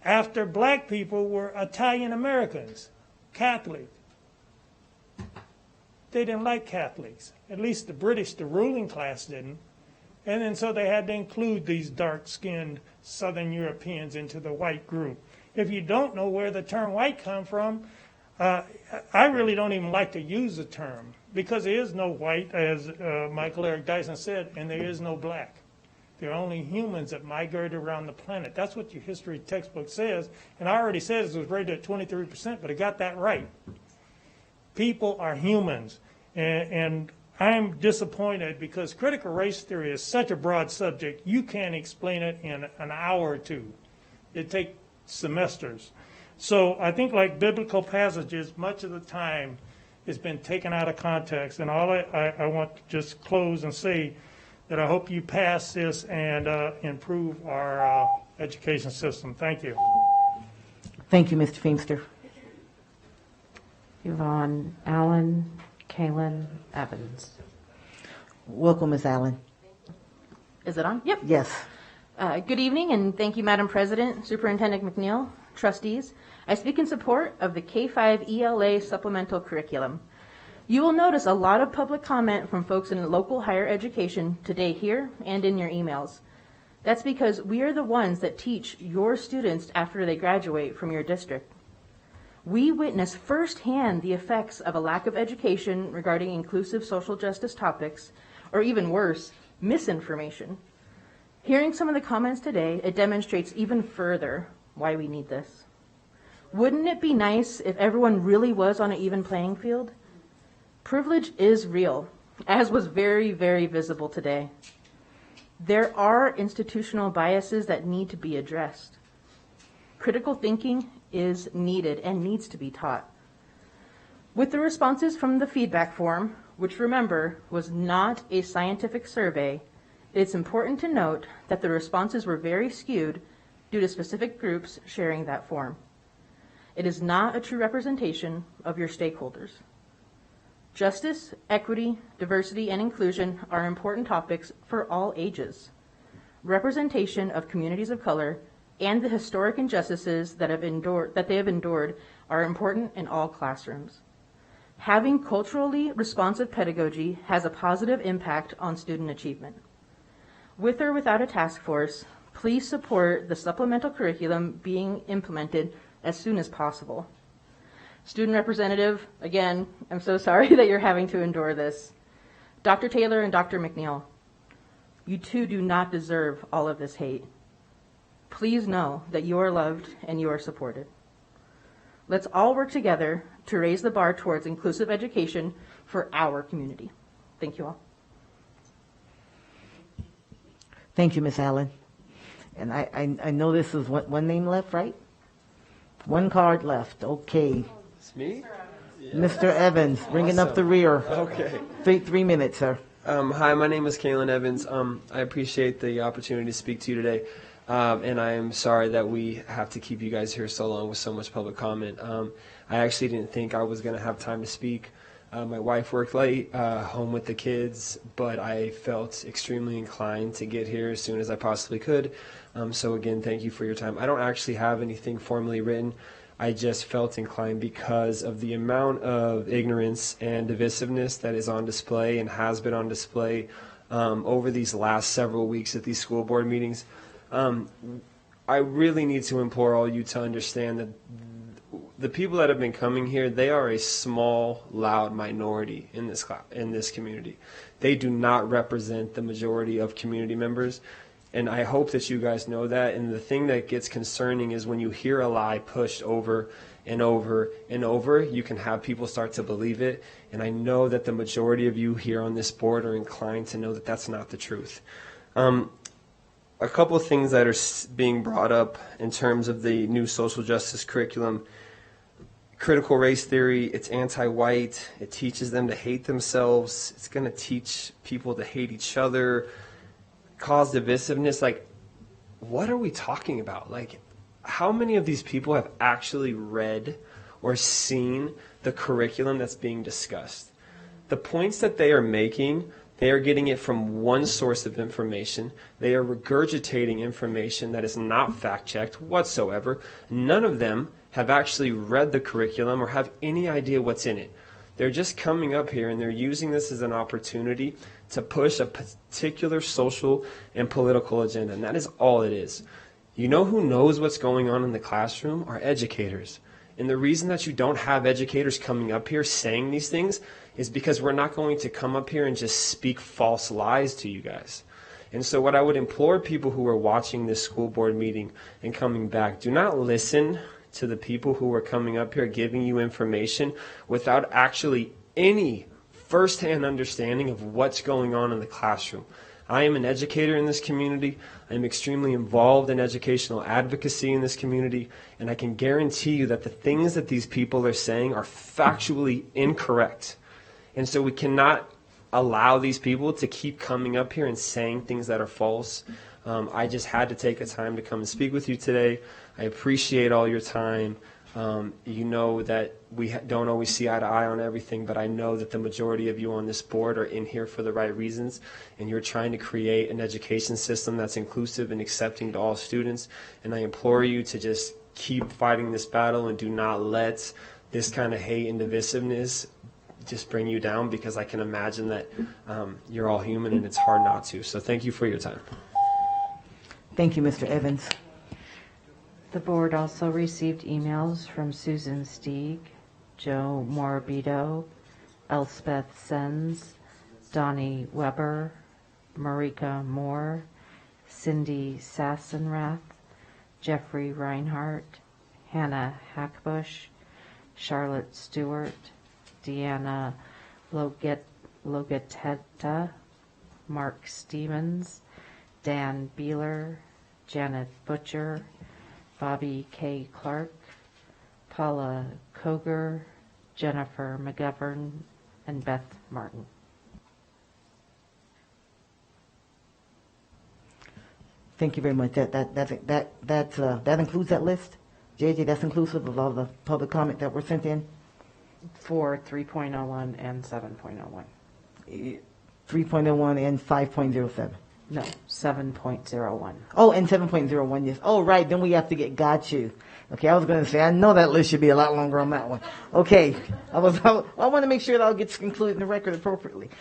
after black people were Italian Americans, Catholic. They didn't like Catholics. At least the British, the ruling class, didn't. And then so they had to include these dark-skinned Southern Europeans into the white group. If you don't know where the term white come from, I really don't even like to use the term, because there is no white, as Michael Eric Dyson said, and there is no black. There are only humans that migrate around the planet. That's what your history textbook says. And I already said it was rated at 23%, but I got that right. People are humans. And I'm disappointed because critical race theory is such a broad subject, you can't explain it in an hour or two. It takes semesters. So I think like biblical passages, much of the time has been taken out of context. And all I want to just close and say that I hope you pass this and improve our education system. Thank you. Thank you, Mr. Feimster. Yvonne Allen, Kaylin Evans. Welcome, Ms. Allen. Is it on? Yep. Yes. Good evening, and thank you, Madam President, Superintendent McNeil, trustees. I speak in support of the K-5 ELA supplemental curriculum. You will notice a lot of public comment from folks in local higher education today here and in your emails. That's because we are the ones that teach your students after they graduate from your district. We witness firsthand the effects of a lack of education regarding inclusive social justice topics, or even worse, misinformation. Hearing some of the comments today, it demonstrates even further why we need this. Wouldn't it be nice if everyone really was on an even playing field? Privilege is real, as was very, very visible today. There are institutional biases that need to be addressed. Critical thinking is needed and needs to be taught. With the responses from the feedback form, which remember was not a scientific survey, it's important to note that the responses were very skewed due to specific groups sharing that form. It is not a true representation of your stakeholders. Justice, equity, diversity, and inclusion are important topics for all ages. Representation of communities of color and the historic injustices that they have endured are important in all classrooms. Having culturally responsive pedagogy has a positive impact on student achievement. With or without a task force, please support the supplemental curriculum being implemented as soon as possible. Student representative, again, I'm so sorry that you're having to endure this. Dr. Taylor and Dr. McNeil, you too do not deserve all of this hate. Please know that you are loved and you are supported. Let's all work together to raise the bar towards inclusive education for our community. Thank you all. Thank you, Ms. Allen. And I know this is one name left, right? One card left. Okay. It's me? Mr. Evans, bringing up the rear. Okay. 3 minutes, sir. Hi, my name is Kalen Evans. I appreciate the opportunity to speak to you today, and I am sorry that we have to keep you guys here so long with so much public comment. I actually didn't think I was going to have time to speak. My wife worked late, home with the kids, but I felt extremely inclined to get here as soon as I possibly could. So again, thank you for your time. I don't actually have anything formally written. I just felt inclined because of the amount of ignorance and divisiveness that is on display and has been on display over these last several weeks at these school board meetings. I really need to implore all you to understand that the people that have been coming here, they are a small, loud minority in this community. They do not represent the majority of community members. And I hope that you guys know that. And the thing that gets concerning is when you hear a lie pushed over and over and over, you can have people start to believe it. And I know that the majority of you here on this board are inclined to know that that's not the truth. A couple of things that are being brought up in terms of the new social justice curriculum. Critical race theory, it's anti-white. It teaches them to hate themselves. It's going to teach people to hate each other, cause divisiveness. Like, what are we talking about? Like, how many of these people have actually read or seen the curriculum that's being discussed? The points that they are making, they are getting it from one source of information. They are regurgitating information that is not fact-checked whatsoever. None of them have actually read the curriculum or have any idea what's in it. They're just coming up here and they're using this as an opportunity to push a particular social and political agenda, and that is all it is. You know who knows what's going on in the classroom? Are educators. And the reason that you don't have educators coming up here saying these things is because we're not going to come up here and just speak false lies to you guys. And so what I would implore people who are watching this school board meeting and coming back, do not listen to the people who are coming up here giving you information without actually any firsthand understanding of what's going on in the classroom. I am an educator in this community. I am extremely involved in educational advocacy in this community, and I can guarantee you that the things that these people are saying are factually incorrect. And so we cannot allow these people to keep coming up here and saying things that are false. I just had to take the time to come and speak with you today. I appreciate all your time. You know that we don't always see eye to eye on everything, but I know that the majority of you on this board are in here for the right reasons, and you're trying to create an education system that's inclusive and accepting to all students. And I implore you to just keep fighting this battle and do not let this kind of hate and divisiveness just bring you down, because I can imagine that you're all human and it's hard not to. So thank you for your time. Thank you, Mr. Evans. The board also received emails from Susan Stieg, Joe Morabito, Elspeth Sens, Donnie Weber, Marika Moore, Cindy Sassenrath, Jeffrey Reinhardt, Hannah Hackbush, Charlotte Stewart, Deanna Logeteta, Mark Stevens, Dan Beeler, Janet Butcher, Bobby K. Clark, Paula Koger, Jennifer McGovern, and Beth Martin. Thank you very much. That includes that list? JJ, that's inclusive of all the public comment that were sent in? For 3.01 and 7.01. 3.01 and 5.07. No, 7.01. Oh, and 7.01, yes. Oh, right, then we have to got you. Okay, I was going to say, I know that list should be a lot longer on that one. Okay, I want to make sure that all gets included in the record appropriately.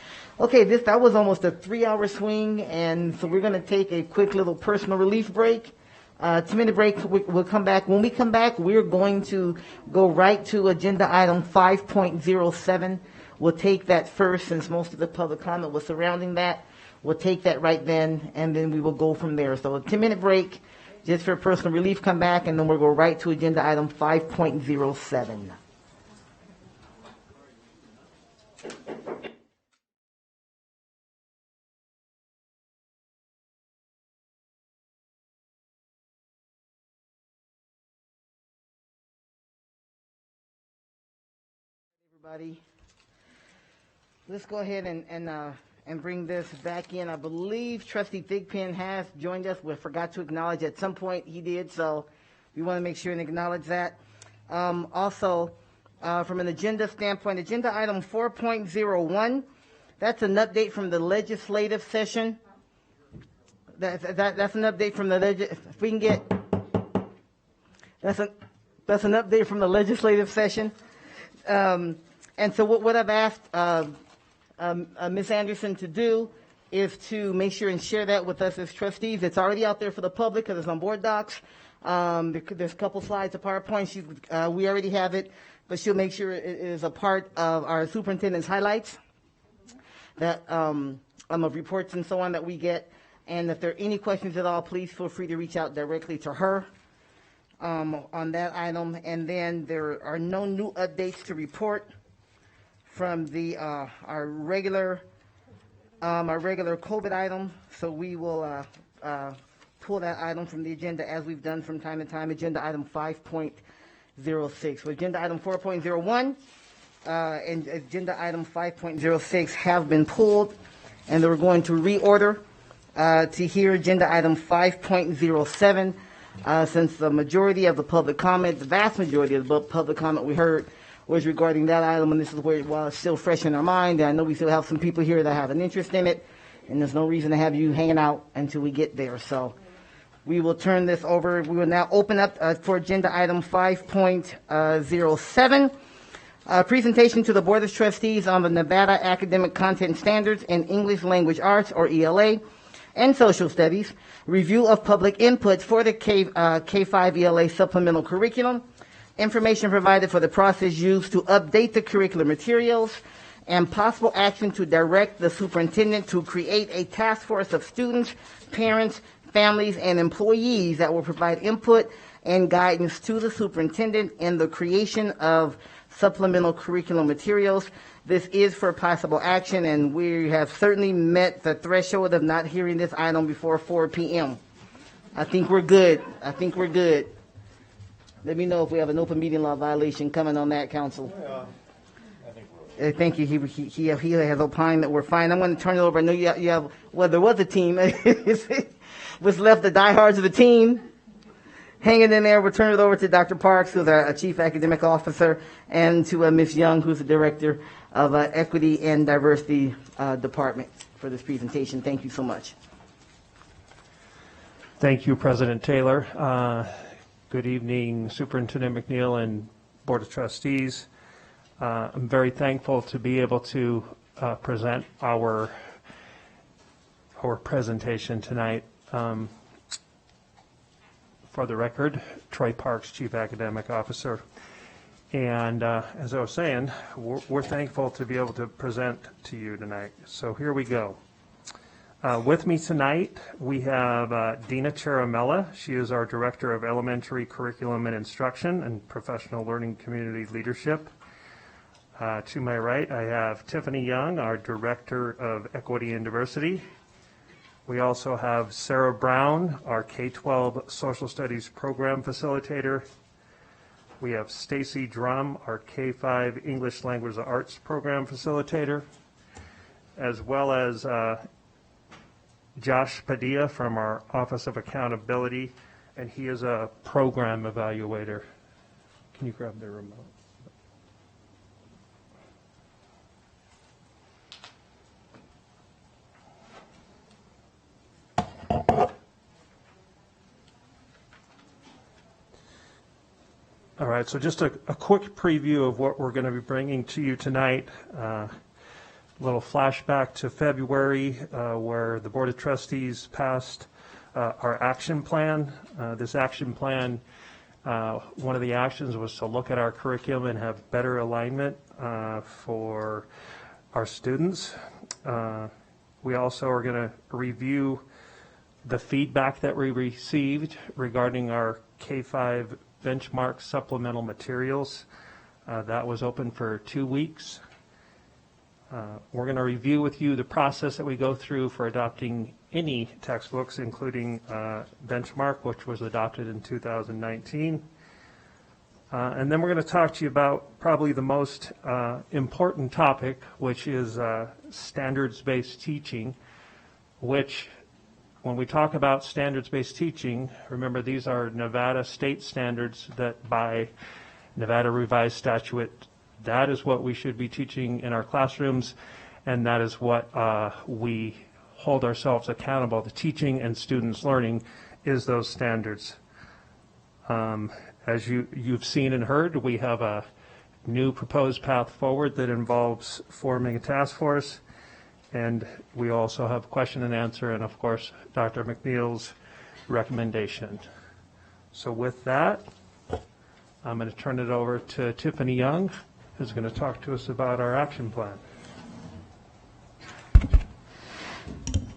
Okay, that was almost a 3-hour swing, and so we're going to take a quick little personal relief break. 2-minute break, we'll come back. When we come back, we're going to go right to agenda item 5.07. We'll take that first, since most of the public comment was surrounding that. We'll take that right then, and then we will go from there. So a 10-minute break, just for personal relief, come back, and then we'll go right to agenda item 5.07. Everybody, let's go ahead and bring this back in. I believe Trustee Thigpen has joined us. We forgot to acknowledge at some point he did, so we want to make sure and acknowledge that. Also, from an agenda standpoint, agenda item 4.01, that's an update from the legislative session. That's an update from the if we can get that's an update from the legislative session. And so what I've asked Ms. Anderson to do is to make sure and share that with us as trustees. It's already out there for the public because it's on board docs. There's a couple slides of PowerPoint. We already have it, but she'll make sure it is a part of our superintendent's highlights that of reports and so on that we get. And if there are any questions at all, please feel free to reach out directly to her on that item. And then there are no new updates to report from the our regular COVID item. So we will pull that item from the agenda as we've done from time to time. Agenda item 5.06. So agenda item 4.01 and agenda item 5.06 have been pulled, and we're going to reorder to hear agenda item 5.07. Since the majority of the public comment, the vast majority of the public comment we heard was regarding that item, and this is where, while it's still fresh in our mind, and I know we still have some people here that have an interest in it, and there's no reason to have you hanging out until we get there. So we will turn this over. We will now open up for agenda item 5.07, presentation to the Board of Trustees on the Nevada Academic Content Standards in English Language Arts, or ELA, and Social Studies, review of public input for the K-5 ELA supplemental curriculum, information provided for the process used to update the curricular materials, and possible action to direct the superintendent to create a task force of students, parents, families, and employees that will provide input and guidance to the superintendent in the creation of supplemental curriculum materials. This is for possible action, and we have certainly met the threshold of not hearing this item before 4 p.m. I think we're good. Let me know if we have an open meeting law violation coming on that, council. Thank you. He has opined that we're fine. I'm going to turn it over. I know you have well, there was a team. Was left the diehards of the team hanging in there. We'll turn it over to Dr. Parks, who's our Chief Academic Officer, and to Ms. Young, who's the Director of Equity and Diversity Department for this presentation. Thank you so much. Thank you, President Taylor. Good evening, Superintendent McNeil and Board of Trustees. I'm very thankful to be able to present our presentation tonight. For the record, Troy Parks, Chief Academic Officer. And as I was saying, we're thankful to be able to present to you tonight. So here we go. With me tonight, we have Dina Charamella. She is our Director of Elementary Curriculum and Instruction and Professional Learning Community Leadership. To my right, I have Tiffany Young, our Director of Equity and Diversity. We also have Sarah Brown, our K-12 Social Studies Program Facilitator. We have Stacy Drum, our K-5 English Language Arts Program Facilitator, as well as Josh Padilla from our Office of Accountability, and he is a program evaluator. Can you grab the remote? All right, so just a quick preview of what we're going to be bringing to you tonight. A little flashback to February where the Board of Trustees passed our action plan. This action plan, one of the actions was to look at our curriculum and have better alignment for our students. We also are going to review the feedback that we received regarding our K-5 benchmark supplemental materials. That was open for 2 weeks. We're going to review with you the process that we go through for adopting any textbooks, including benchmark, which was adopted in 2019. And then we're going to talk to you about probably the most important topic, which is standards-based teaching, which when we talk about standards-based teaching, remember these are Nevada state standards that by Nevada revised statute, that is what we should be teaching in our classrooms, and that is what we hold ourselves accountable to. Teaching and students learning is those standards. As you've seen and heard, we have a new proposed path forward that involves forming a task force, and we also have question and answer, and of course, Dr. McNeil's recommendation. So with that, I'm going to turn it over to Tiffany Young, who's going to talk to us about our action plan.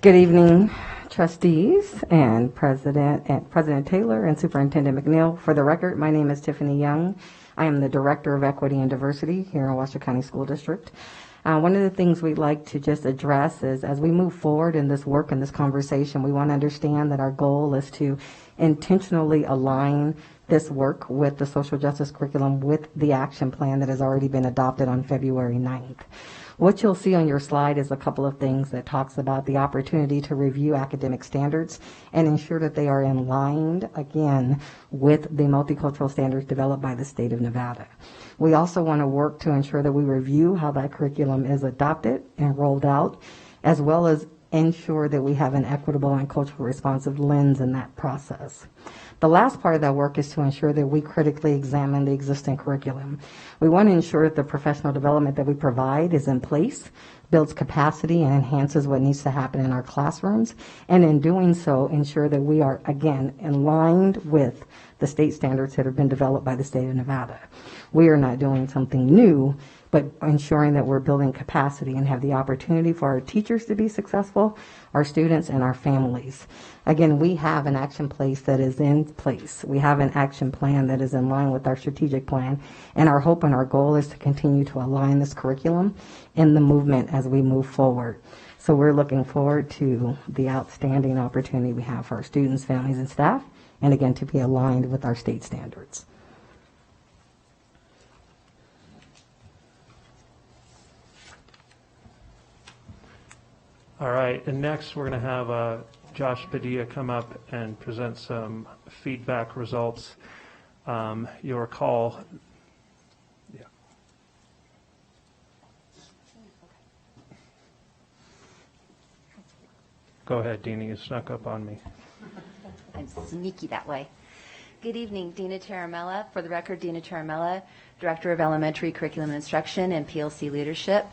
Good evening, trustees and President Taylor and Superintendent McNeil. For the record, my name is Tiffany Young. I am the Director of Equity and Diversity here in Washoe County School District. One of the things we'd like to just address is as we move forward in this work and this conversation, we want to understand that our goal is to intentionally align this work with the social justice curriculum with the action plan that has already been adopted on February 9th. What you'll see on your slide is a couple of things that talks about the opportunity to review academic standards and ensure that they are in line, again, with the multicultural standards developed by the state of Nevada. We also want to work to ensure that we review how that curriculum is adopted and rolled out, as well as ensure that we have an equitable and culturally responsive lens in that process. The last part of that work is to ensure that we critically examine the existing curriculum. We want to ensure that the professional development that we provide is in place, builds capacity, and enhances what needs to happen in our classrooms, and in doing so, ensure that we are, again, aligned with the state standards that have been developed by the state of Nevada. We are not doing something new, but ensuring that we're building capacity and have the opportunity for our teachers to be successful, our students, and our families. Again, we have an action place that is in place. We have an action plan that is in line with our strategic plan, and our hope and our goal is to continue to align this curriculum in the movement as we move forward. So we're looking forward to the outstanding opportunity we have for our students, families, and staff, and again, to be aligned with our state standards. All right, and next we're going to have Josh Padilla come up and present some feedback results. You'll recall, Go ahead, Dina, you snuck up on me. I'm sneaky that way. Good evening, Dina Taramella. For the record, Dina Taramella, Director of Elementary Curriculum and Instruction and PLC Leadership.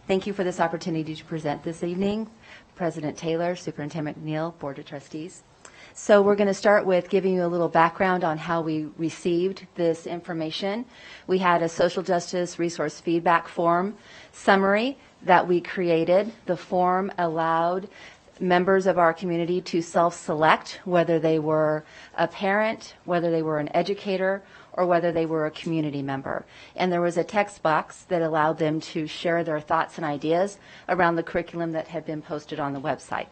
Thank you for this opportunity to present this evening. President Taylor, Superintendent McNeil, Board of Trustees. So we're going to start with giving you a little background on how we received this information. We had a social justice resource feedback form summary that we created. The form allowed members of our community to self-select whether they were a parent, whether they were an educator, or whether they were a community member. And there was a text box that allowed them to share their thoughts and ideas around the curriculum that had been posted on the website.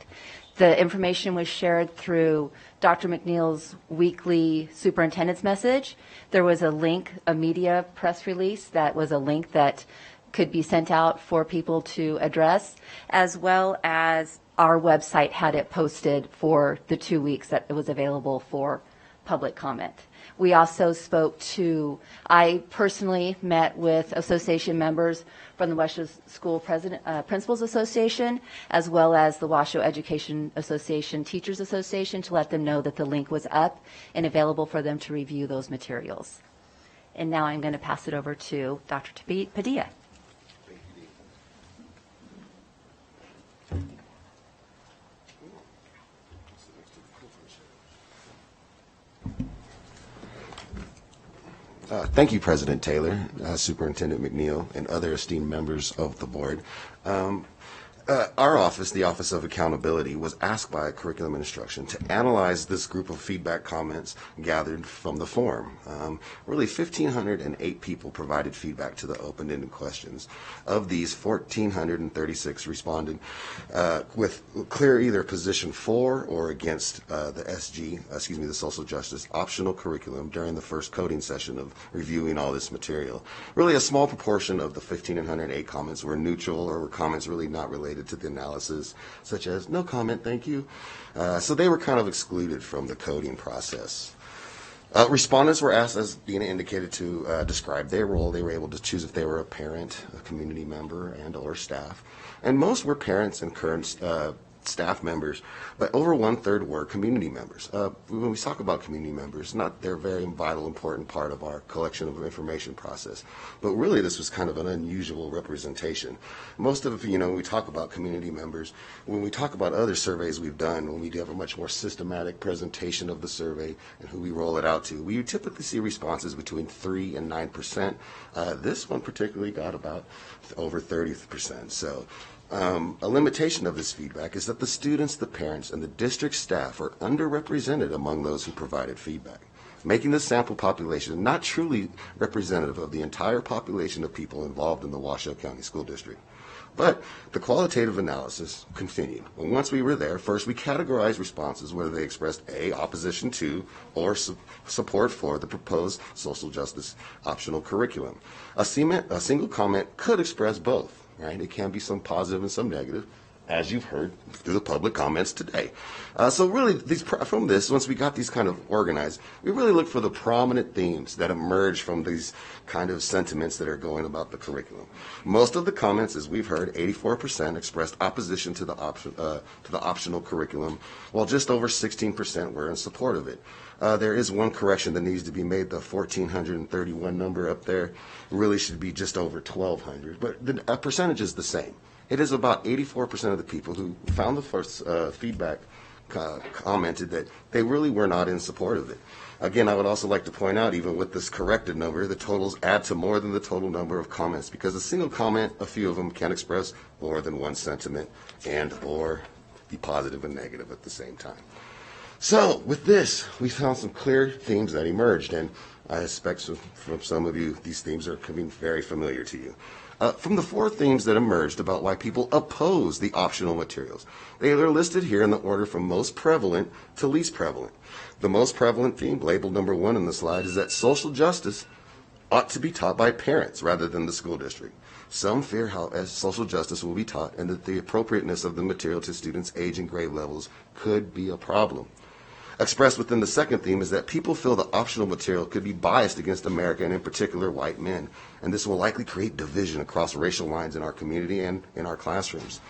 The information was shared through Dr. McNeil's weekly superintendent's message. There was a link, a media press release that was a link that could be sent out for people to address, as well as our website had it posted for the 2 weeks that it was available for public comment. We also spoke to, I personally met with association members from the Washoe School Principals Association, as well as the Washoe Education Association Teachers Association, to let them know that the link was up and available for them to review those materials. And now I'm going to pass it over to Dr. Padilla. Thank you, President Taylor, Superintendent McNeil, and other esteemed members of the board. our office, the Office of Accountability, was asked by Curriculum Instruction to analyze this group of feedback comments gathered from the forum. Really, 1,508 people provided feedback to the open-ended questions. Of these, 1,436 responded with clear either position for or against the social justice optional curriculum during the first coding session of reviewing all this material. Really, a small proportion of the 1,508 comments were neutral or were comments really not related to the analysis, such as no comment, thank you. So they were kind of excluded from the coding process. Respondents were asked, as being indicated, to describe their role. They were able to choose if they were a parent, a community member, and or staff. And most were parents and current staff members, but over 1/3 were community members. When we talk about community members, they're a very vital, important part of our collection of information process. But really, this was kind of an unusual representation. Most of, when we talk about community members, when we talk about other surveys we've done, when we do have a much more systematic presentation of the survey and who we roll it out to, we typically see responses between 3 and 9%. This one particularly got about over 30%. So a limitation of this feedback is that the students, the parents, and the district staff are underrepresented among those who provided feedback, making the sample population not truly representative of the entire population of people involved in the Washoe County School District. But the qualitative analysis continued. And once we were there, first we categorized responses whether they expressed A, opposition to, or support for the proposed social justice optional curriculum. A single comment could express both. Right? It can be some positive and some negative, as you've heard through the public comments today. So really, from this, once we got these kind of organized, we really looked for the prominent themes that emerge from these kind of sentiments that are going about the curriculum. Most of the comments, as we've heard, 84% expressed opposition to the optional curriculum, while just over 16% were in support of it. There is one correction that needs to be made. The 1,431 number up there really should be just over 1,200, but the percentage is the same. It is about 84% of the people who found the first feedback commented that they really were not in support of it. Again, I would also like to point out, even with this corrected number, the totals add to more than the total number of comments, because a single comment, a few of them, can express more than one sentiment and or be positive and negative at the same time. So with this, we found some clear themes that emerged, and I expect from some of you, these themes are coming very familiar to you. From the 4 themes that emerged about why people oppose the optional materials, they are listed here in the order from most prevalent to least prevalent. The most prevalent theme, labeled number 1 in the slide, is that social justice ought to be taught by parents rather than the school district. Some fear how social justice will be taught and that the appropriateness of the material to students' age and grade levels could be a problem. Expressed within the second theme is that people feel the optional material could be biased against America and in particular white men, and this will likely create division across racial lines in our community and in our classrooms.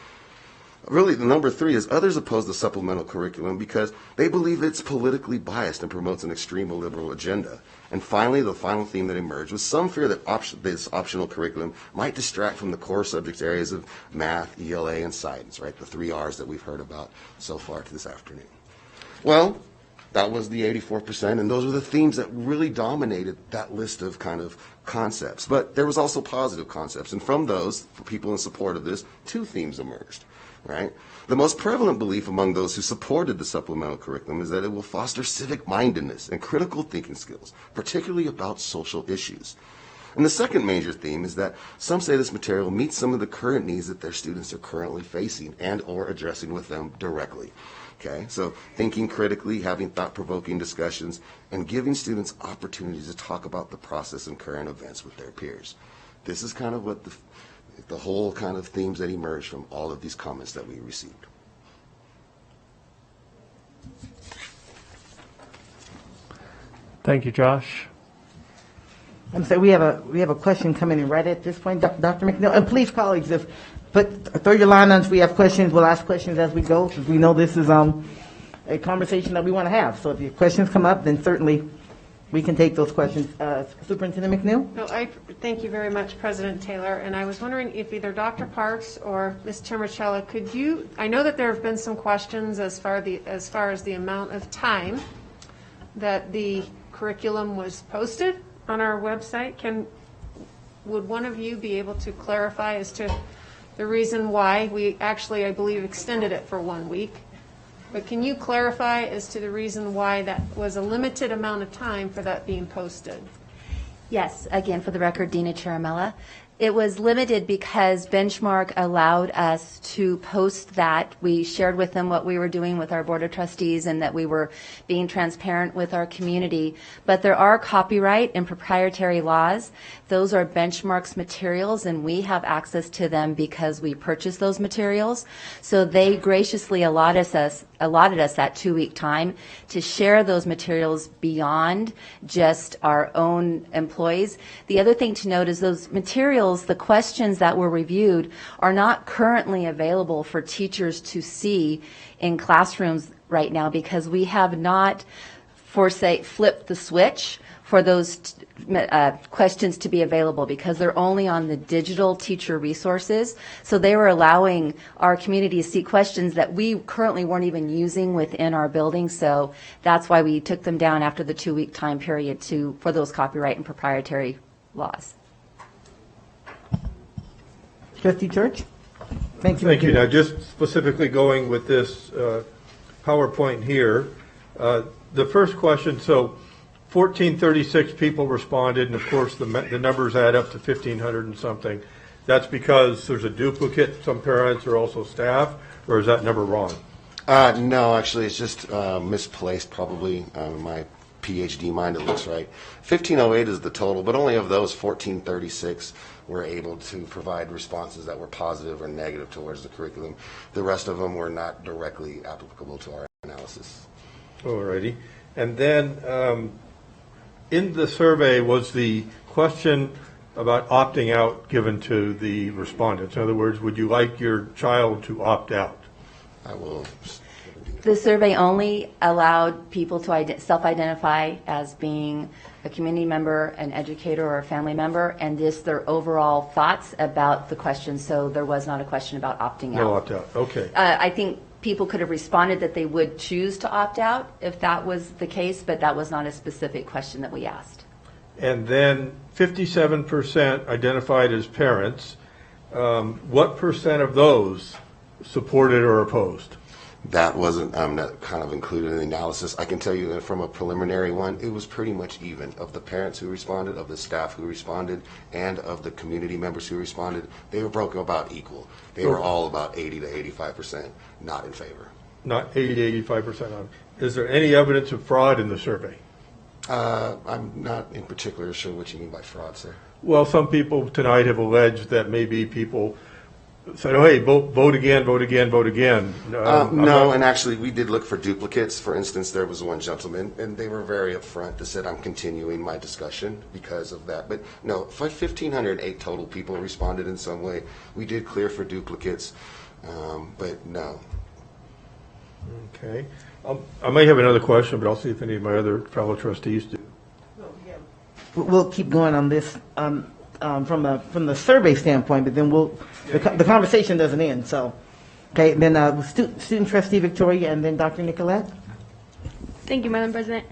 Really, the number 3 is others oppose the supplemental curriculum because they believe it's politically biased and promotes an extreme liberal agenda. And finally, the final theme that emerged was some fear that this optional curriculum might distract from the core subject areas of math, ELA, and science, right? The 3 R's that we've heard about so far this afternoon. Well, that was the 84%, and those were the themes that really dominated that list of kind of concepts. But there was also positive concepts, and from those, for people in support of this, 2 themes emerged, right? The most prevalent belief among those who supported the supplemental curriculum is that it will foster civic mindedness and critical thinking skills, particularly about social issues. And the second major theme is that some say this material meets some of the current needs that their students are currently facing and or addressing with them directly. Okay, so thinking critically, having thought-provoking discussions, and giving students opportunities to talk about the process and current events with their peers. This is kind of what the whole kind of themes that emerged from all of these comments that we received. Thank you, Josh. I'm sorry, we have a question coming in right at this point, Dr. McNeil. And please, colleagues, throw your line on. If we have questions, we'll ask questions as we go, because we know this is a conversation that we want to have. So if your questions come up, then certainly we can take those questions. Superintendent McNeil? No, thank you very much, President Taylor. And I was wondering if either Dr. Parks or Ms. Timmerchella, could you, I know that there have been some questions as far as the amount of time that the curriculum was posted on our website. Would one of you be able to clarify as to the reason why. We actually, I believe, extended it for 1 week. But can you clarify as to the reason why that was a limited amount of time for that being posted? Yes, again, for the record, Dina Charamella. It was limited because Benchmark allowed us to post that. We shared with them what we were doing with our Board of Trustees and that we were being transparent with our community. But there are copyright and proprietary laws. Those are Benchmark's materials, and we have access to them because we purchased those materials. So they graciously allotted us that 2-week time to share those materials beyond just our own employees. The other thing to note is those materials, the questions that were reviewed, are not currently available for teachers to see in classrooms right now because we have not, flipped the switch for those questions to be available because they're only on the digital teacher resources. So they were allowing our community to see questions that we currently weren't even using within our building. So that's why we took them down after the 2-week time period for those copyright and proprietary laws. Trustee Church? Thank you. Thank you. Now, just specifically going with this PowerPoint here, the first question, so 1,436 people responded, and of course the numbers add up to 1,500 and something. That's because there's a duplicate. Some parents are also staff, or is that number wrong? No, actually, it's just misplaced probably. My PhD mind, it looks right. 1,508 is the total, but only of those 1,436 were able to provide responses that were positive or negative towards the curriculum. The rest of them were not directly applicable to our analysis. Alrighty. And then in the survey, was the question about opting out given to the respondents? In other words, would you like your child to opt out? I will. The survey only allowed people to self-identify as being a community member, an educator, or a family member, and just their overall thoughts about the question. So there was not a question about opting out. No opt-out. Okay. I think people could have responded that they would choose to opt out if that was the case, but that was not a specific question that we asked. And then 57% identified as parents. What percent of those supported or opposed? That wasn't kind of included in the analysis. I can tell you that from a preliminary one, it was pretty much even. Of the parents who responded, of the staff who responded, and of the community members who responded, they were broken about equal. They were all about 80 to 85% not in favor. Not 80 to 85% on. Is there any evidence of fraud in the survey? I'm not in particular sure what you mean by fraud, sir. Well, some people tonight have alleged that maybe people said, oh, hey, vote again, vote again, vote again. No, and actually we did look for duplicates. For instance, there was one gentleman, and they were very upfront that said, I'm continuing my discussion because of that. But no, 1,508 total people responded in some way. We did clear for duplicates, but no. Okay. I may have another question, but I'll see if any of my other fellow trustees do. We'll keep going on this from the survey standpoint, but then the conversation doesn't end. So, okay, then student trustee Victoria, and then Dr. Nicolette. Thank you, Madam President.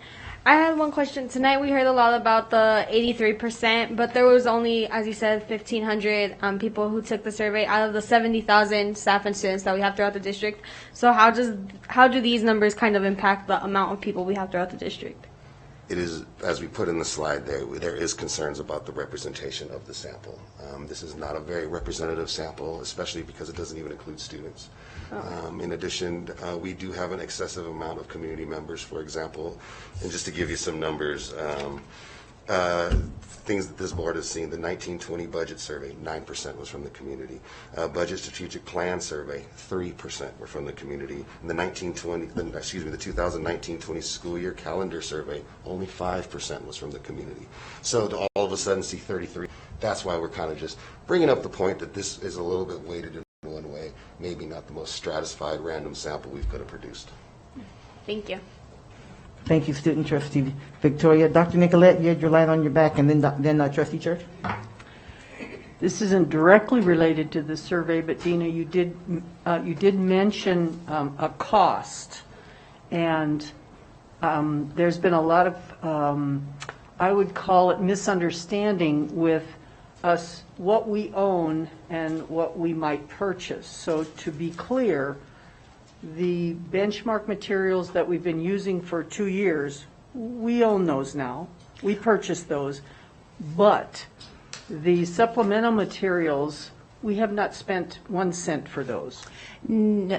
I had one question. Tonight we heard a lot about the 83%, but there was only, as you said, 1,500 people who took the survey out of the 70,000 staff and students that we have throughout the district. So how do these numbers kind of impact the amount of people we have throughout the district? It is, as we put in the slide there is concerns about the representation of the sample. This is not a very representative sample, especially because it doesn't even include students. In addition, we do have an excessive amount of community members, for example. And just to give you some numbers, things that this board has seen, the 1920 budget survey, 9% was from the community. Budget strategic plan survey, 3% were from the community. And the 2019-20 school year calendar survey, only 5% was from the community. So to all of a sudden see 33, that's why we're kind of just bringing up the point that this is a little bit weighted in one way, maybe not the most stratified random sample we could have produced. Thank you. Thank you, student trustee Victoria. Dr. Nicolette, you had your light on your back, and then trustee Church. This isn't directly related to the survey, but Dina, you did mention a cost, and there's been a lot of I would call it misunderstanding with us what we own and what we might purchase. So to be clear, the benchmark materials that we've been using for 2 years, we own those now. We purchased those. But the supplemental materials, we have not spent 1 cent for those.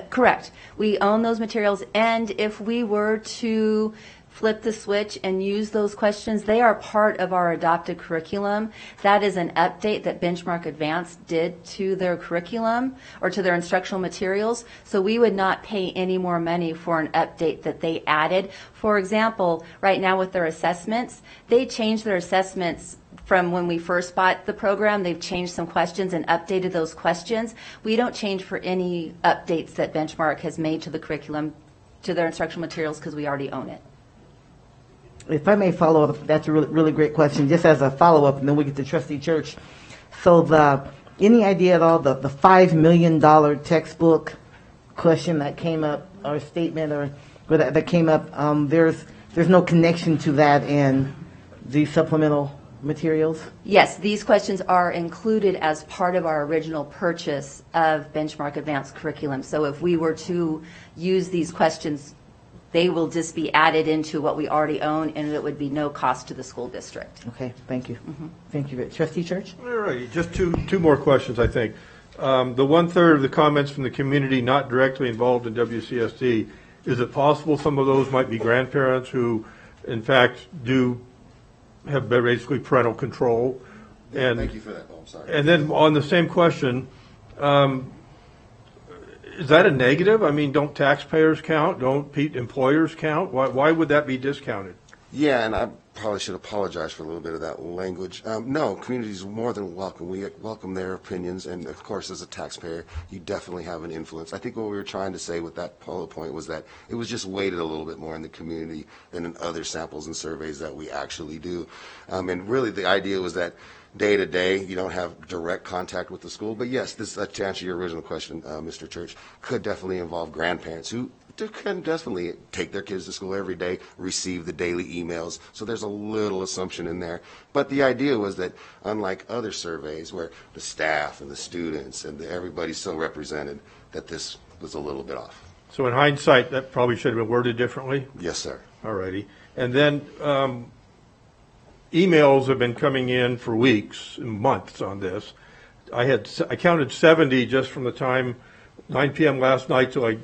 Correct. We own those materials, and if we were to flip the switch and use those questions, they are part of our adopted curriculum. That is an update that Benchmark Advanced did to their curriculum or to their instructional materials. So we would not pay any more money for an update that they added. For example, right now with their assessments, they changed their assessments from when we first bought the program. They've changed some questions and updated those questions. We don't change for any updates that Benchmark has made to the curriculum, to their instructional materials, because we already own it. If I may follow up, that's a really, really great question. Just as a follow-up, and then we get to Trustee Church. So any idea at all the $5 million textbook question that came up, or statement, or that came up, there's no connection to that in the supplemental materials? Yes, these questions are included as part of our original purchase of Benchmark Advanced Curriculum. So if we were to use these questions, they will just be added into what we already own, and it would be no cost to the school district. Okay, thank you. Thank you. Trustee Church? All right, just two more questions, I think. The 1/3 of the comments from the community not directly involved in WCSD, is it possible some of those might be grandparents who, in fact, do have basically parental control? And thank you for that. Oh, I'm sorry. And then on the same question, is that a negative? I mean, don't taxpayers count? Don't employers count? Why would that be discounted? Yeah, and I probably should apologize for a little bit of that language. No, community is more than welcome. We welcome their opinions, and of course, as a taxpayer, you definitely have an influence. I think what we were trying to say with that bullet point was that it was just weighted a little bit more in the community than in other samples and surveys that we actually do. And really, the idea was that day to day, you don't have direct contact with the school. But yes, this, to answer your original question, Mr. Church, could definitely involve grandparents who can definitely take their kids to school every day, receive the daily emails. So there's a little assumption in there. But the idea was that unlike other surveys where the staff and the students and everybody's so represented, that this was a little bit off. So in hindsight, that probably should have been worded differently? Yes, sir. All righty. And then emails have been coming in for weeks and months on this. I counted 70 just from the time 9 p.m. last night till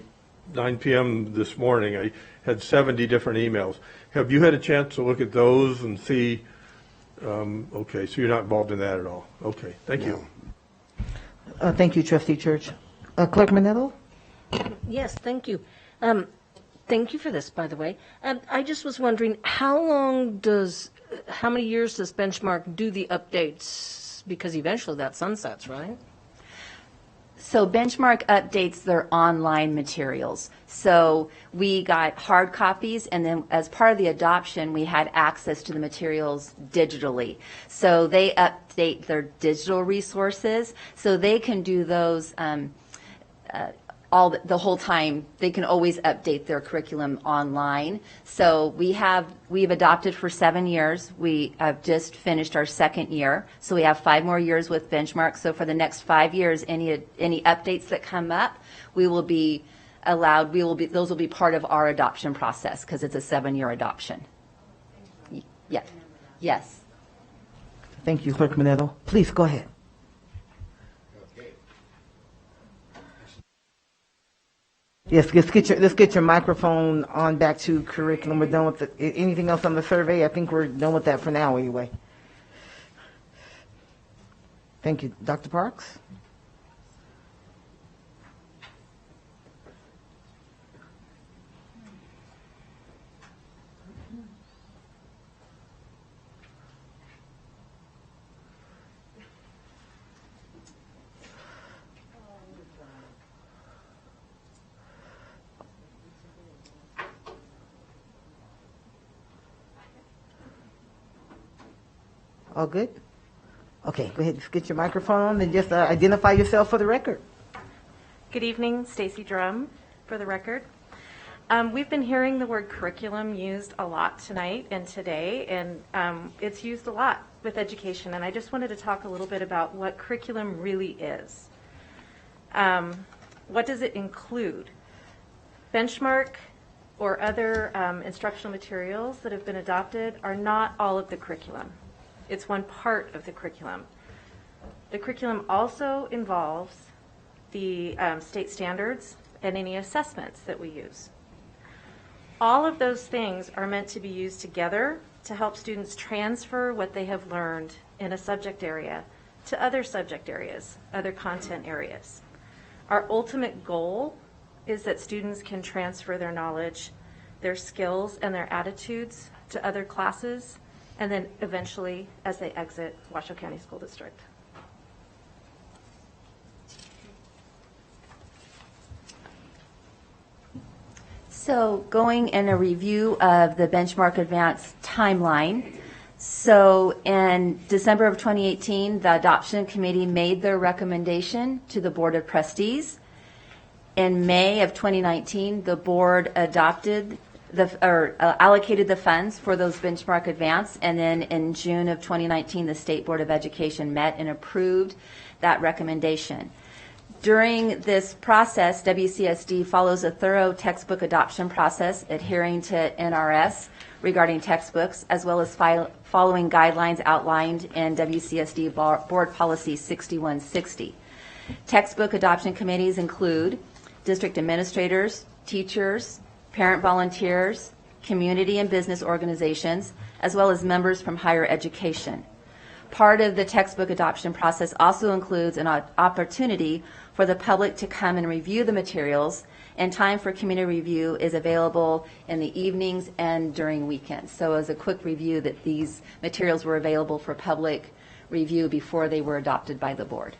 9 p.m. this morning. I had 70 different emails. Have you had a chance to look at those and see? Okay, so you're not involved in that at all. Okay, thank you. Thank you, Trustee Church. Clerk Manetto? Yes, thank you. Thank you for this, by the way. I just was wondering, how many years does Benchmark do the updates? Because eventually that sunsets, right? So Benchmark updates their online materials. So we got hard copies, and then as part of the adoption, we had access to the materials digitally. So they update their digital resources, so they can do those the whole time. They can always update their curriculum online. So we've adopted for 7 years. We have just finished our 2nd year. So we have 5 more years with Benchmark. So for the next 5 years, any updates that come up, we will be allowed. Those will be part of our adoption process because it's a 7-year adoption. Yeah. Yes. Thank you, Clerk Manetto. Please go ahead. Yes, let's get your microphone on back to curriculum. We're done with anything else on the survey? I think we're done with that for now anyway. Thank you. Dr. Parks? All good? Okay, go ahead. Just get your microphone on and just identify yourself for the record. Good evening, Stacy Drum, for the record. We've been hearing the word curriculum used a lot tonight and today, and it's used a lot with education. And I just wanted to talk a little bit about what curriculum really is. What does it include? Benchmark or other instructional materials that have been adopted are not all of the curriculum. It's one part of the curriculum. The curriculum also involves the state standards and any assessments that we use. All of those things are meant to be used together to help students transfer what they have learned in a subject area to other subject areas, other content areas. Our ultimate goal is that students can transfer their knowledge, their skills, and their attitudes to other classes, and then eventually as they exit Washoe County School District. So going in a review of the Benchmark Advanced timeline. So in December of 2018, the Adoption Committee made their recommendation to the Board of Trustees. In May of 2019, the board adopted allocated the funds for those Benchmark Advance, and then in June of 2019, the State Board of Education met and approved that recommendation. During this process, WCSD follows a thorough textbook adoption process, adhering to NRS regarding textbooks, as well as following guidelines outlined in WCSD Board Policy 6160. Textbook adoption committees include district administrators, teachers, parent volunteers, community and business organizations, as well as members from higher education. Part of the textbook adoption process also includes an opportunity for the public to come and review the materials, and time for community review is available in the evenings and during weekends. So as a quick review, that these materials were available for public review before they were adopted by the board.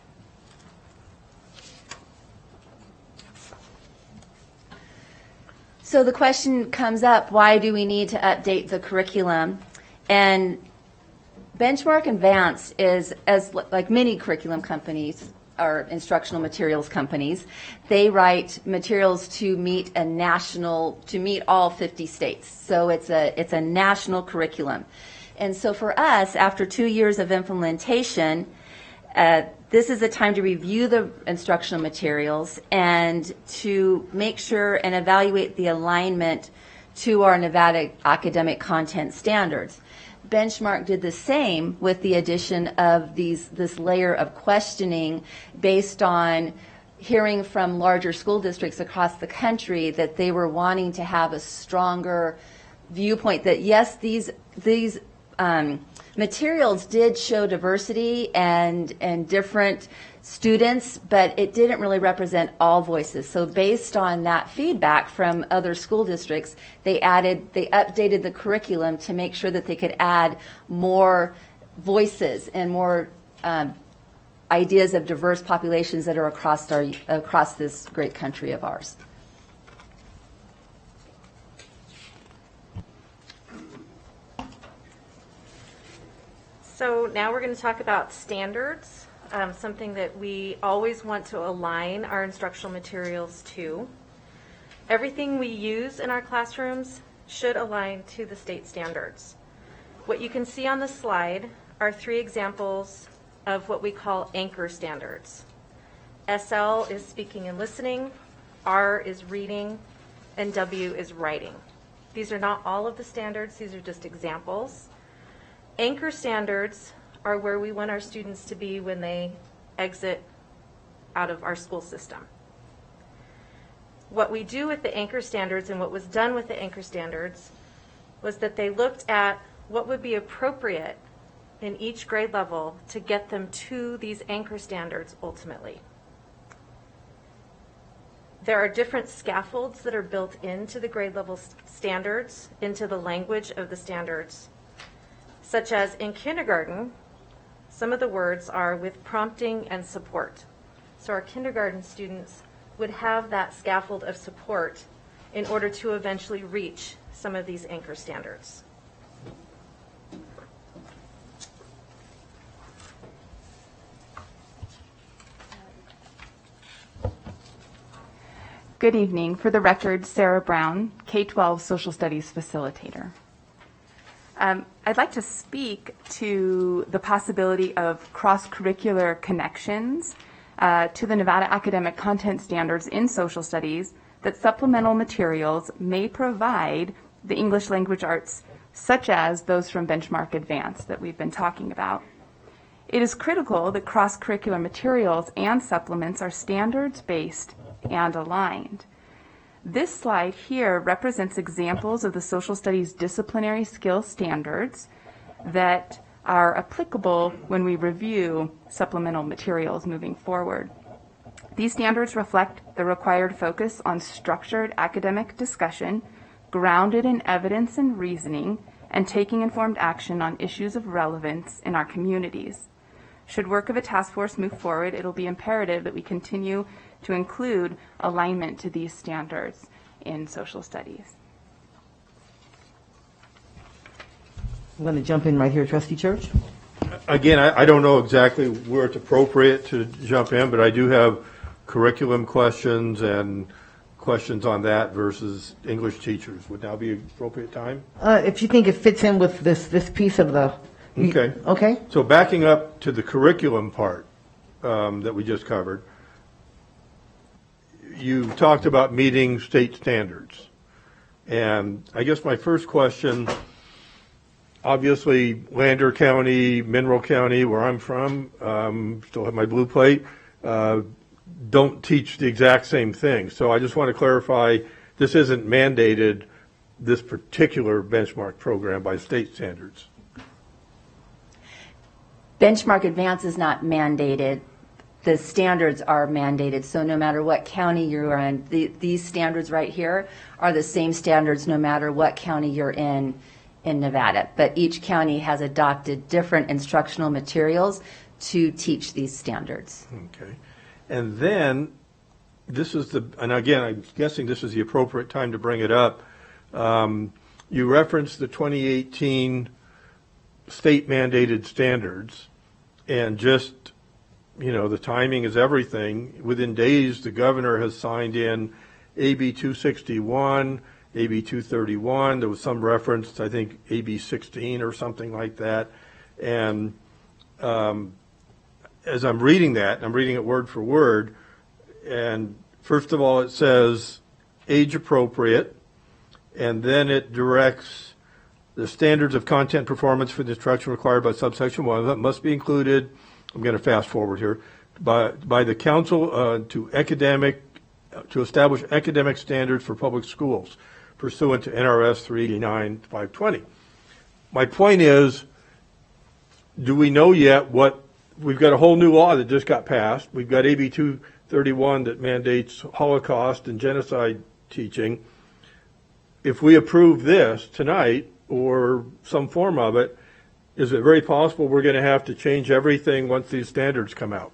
So the question comes up, why do we need to update the curriculum? And Benchmark Advance is, as like many curriculum companies or instructional materials companies, they write materials to meet all 50 states. So it's a national curriculum. And so for us, after 2 years of implementation, this is a time to review the instructional materials and to make sure and evaluate the alignment to our Nevada academic content standards. Benchmark did the same with the addition of this layer of questioning based on hearing from larger school districts across the country that they were wanting to have a stronger viewpoint that yes, these materials did show diversity and different students, but it didn't really represent all voices. So based on that feedback from other school districts, they updated the curriculum to make sure that they could add more voices and more ideas of diverse populations that are across this great country of ours. So now we're going to talk about standards, something that we always want to align our instructional materials to. Everything we use in our classrooms should align to the state standards. What you can see on the slide are 3 examples of what we call anchor standards. SL is speaking and listening, R is reading, and W is writing. These are not all of the standards, these are just examples. Anchor standards are where we want our students to be when they exit out of our school system. What we do with the anchor standards and what was done with the anchor standards was that they looked at what would be appropriate in each grade level to get them to these anchor standards ultimately. There are different scaffolds that are built into the grade level standards, into the language of the standards, such as in kindergarten, some of the words are with prompting and support. So our kindergarten students would have that scaffold of support in order to eventually reach some of these anchor standards. Good evening. For the record, Sarah Brown, K-12 Social Studies Facilitator. I'd like to speak to the possibility of cross-curricular connections to the Nevada academic content standards in social studies that supplemental materials may provide the English language arts, such as those from Benchmark Advance that we've been talking about. It is critical that cross-curricular materials and supplements are standards-based and aligned. This slide here represents examples of the social studies disciplinary skill standards that are applicable when we review supplemental materials moving forward. These standards reflect the required focus on structured academic discussion, grounded in evidence and reasoning, and taking informed action on issues of relevance in our communities. Should work of a task force move forward, it'll be imperative that we continue to include alignment to these standards in social studies. I'm going to jump in right here, Trustee Church. Again, I don't know exactly where it's appropriate to jump in, but I do have curriculum questions and questions on that versus English teachers. Would now be an appropriate time? If you think it fits in with this piece of the... Okay. Okay. So backing up to the curriculum part that we just covered, you talked about meeting state standards. And I guess my first question, obviously Lander County, Mineral County, where I'm from, still have my blue plate, don't teach the exact same thing. So I just want to clarify, this isn't mandated, this particular benchmark program by state standards. Benchmark Advance is not mandated. The standards are mandated. So no matter what county you're in, these standards right here are the same standards no matter what county you're in Nevada. But each county has adopted different instructional materials to teach these standards. Okay. And then this is and again, I'm guessing this is the appropriate time to bring it up. You referenced the 2018 state mandated standards, and just, you know, the timing is everything. Within days, the governor has signed in AB 261, AB 231. There was some reference, I think, AB 16 or something like that. And as I'm reading that, I'm reading it word for word, and first of all, it says age appropriate, and then it directs the standards of content performance for the instruction required by subsection 1 that must be included, I'm going to fast forward here, by the council to establish academic standards for public schools pursuant to NRS 389-520. My point is, do we know yet what, we've got a whole new law that just got passed. We've got AB 231 that mandates Holocaust and genocide teaching. If we approve this tonight, or some form of it, is it very possible we're going to have to change everything once these standards come out?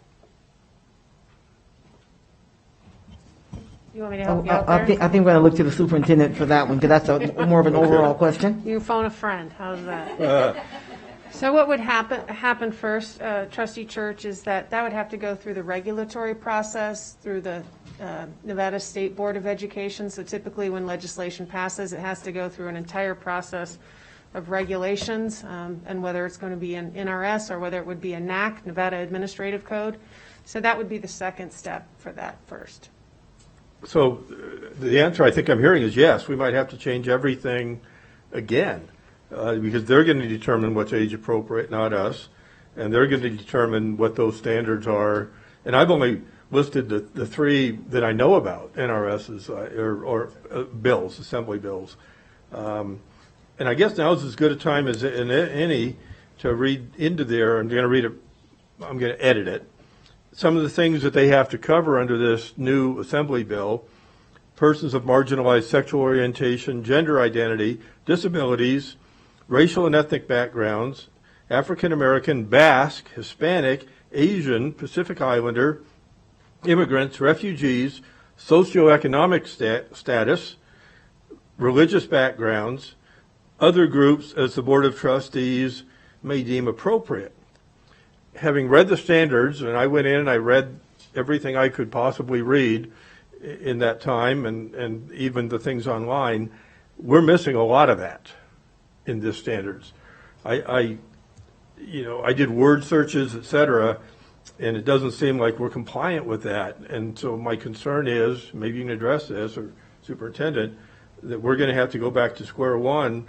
You want me to help you out there? I think we're going to look to the superintendent for that one, because that's more of an overall question. You phone a friend. How's that? So what would happen first, Trustee Church, is that would have to go through the regulatory process, through the Nevada State Board of Education. So typically when legislation passes, it has to go through an entire process of regulations, and whether it's going to be an NRS or whether it would be a NAC, Nevada Administrative Code. So that would be the second step for that first. So the answer I think I'm hearing is yes, we might have to change everything again. Because they're going to determine what's age appropriate, not us, and they're going to determine what those standards are. And I've only listed the three that I know about, NRSs or bills, assembly bills. And I guess now is as good a time as any to read into there. I'm going to read it. I'm going to edit it. Some of the things that they have to cover under this new assembly bill: persons of marginalized sexual orientation, gender identity, disabilities, racial and ethnic backgrounds, African American, Basque, Hispanic, Asian, Pacific Islander, immigrants, refugees, socioeconomic status, religious backgrounds, other groups as the Board of Trustees may deem appropriate. Having read the standards, and I went in and I read everything I could possibly read, in that time, and even the things online, we're missing a lot of that in this standards. I did word searches, et cetera, and it doesn't seem like we're compliant with that. And so my concern is, maybe you can address this, or Superintendent, that we're going to have to go back to square one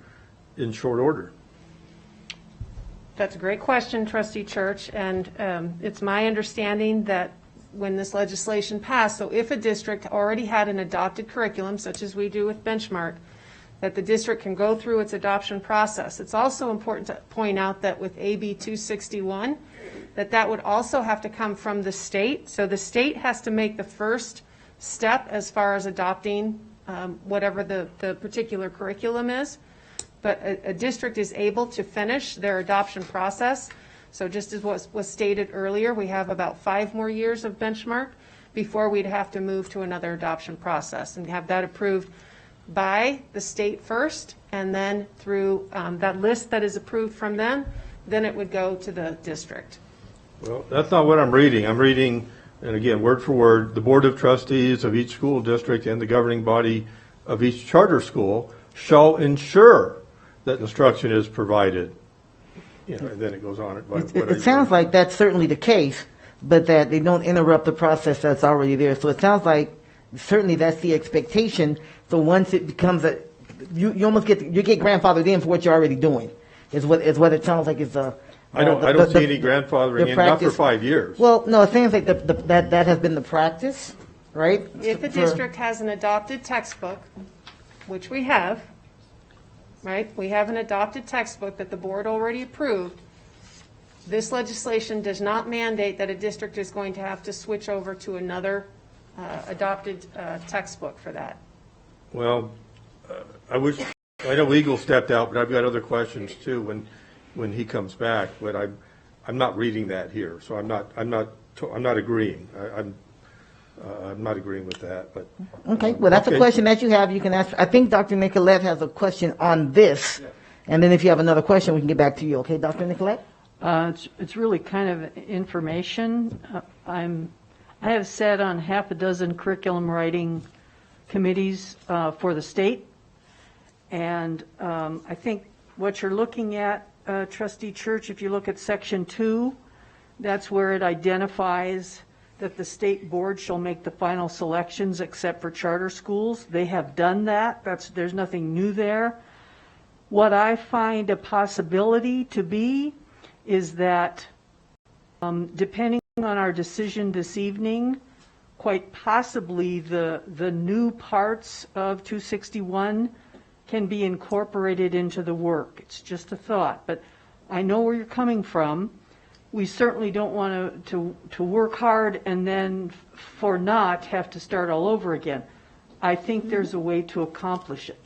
in short order. That's a great question, Trustee Church, and it's my understanding that when this legislation passed, so if a district already had an adopted curriculum, such as we do with Benchmark, that the district can go through its adoption process. It's also important to point out that with AB 261, that would also have to come from the state. So the state has to make the first step as far as adopting whatever the particular curriculum is. But a district is able to finish their adoption process. So just as was stated earlier, we have about 5 more years of Benchmark before we'd have to move to another adoption process and have that approved by the state first, and then through that list that is approved from them, then it would go to the district. Well, that's not what I'm reading. I'm reading, and again, word for word, the Board of Trustees of each school district and the governing body of each charter school shall ensure that instruction is provided. And then it goes on. It sounds like that's certainly the case, but that they don't interrupt the process that's already there. So it sounds like certainly that's the expectation. So once it becomes you almost get grandfathered in for what you're already doing. Is what it sounds like is the. I don't see any grandfathering in, not for 5 years. Well, no, it seems like that has been the practice, right? If a district has an adopted textbook, which we have, right? We have an adopted textbook that the board already approved. This legislation does not mandate that a district is going to have to switch over to another adopted textbook for that. Well, I know legal stepped out, but I've got other questions too when he comes back. But I'm not reading that here, so I'm not agreeing. I'm not agreeing with that. But okay, well, that's a question that you have. You can ask. I think Dr. Nicolette has a question on this, and then if you have another question, we can get back to you. Okay, Dr. Nicolette? It's really kind of information. I have sat on half a dozen curriculum writing committees for the state, and I think what you're looking at, Trustee Church, if you look at Section 2, that's where it identifies that the state board shall make the final selections except for charter schools. They have done that. There's nothing new there. What I find a possibility to be is that depending on our decision this evening, quite possibly the new parts of 261 can be incorporated into the work. It's just a thought, but I know where you're coming from. We certainly don't want to work hard and then for not have to start all over again. I think there's a way to accomplish it.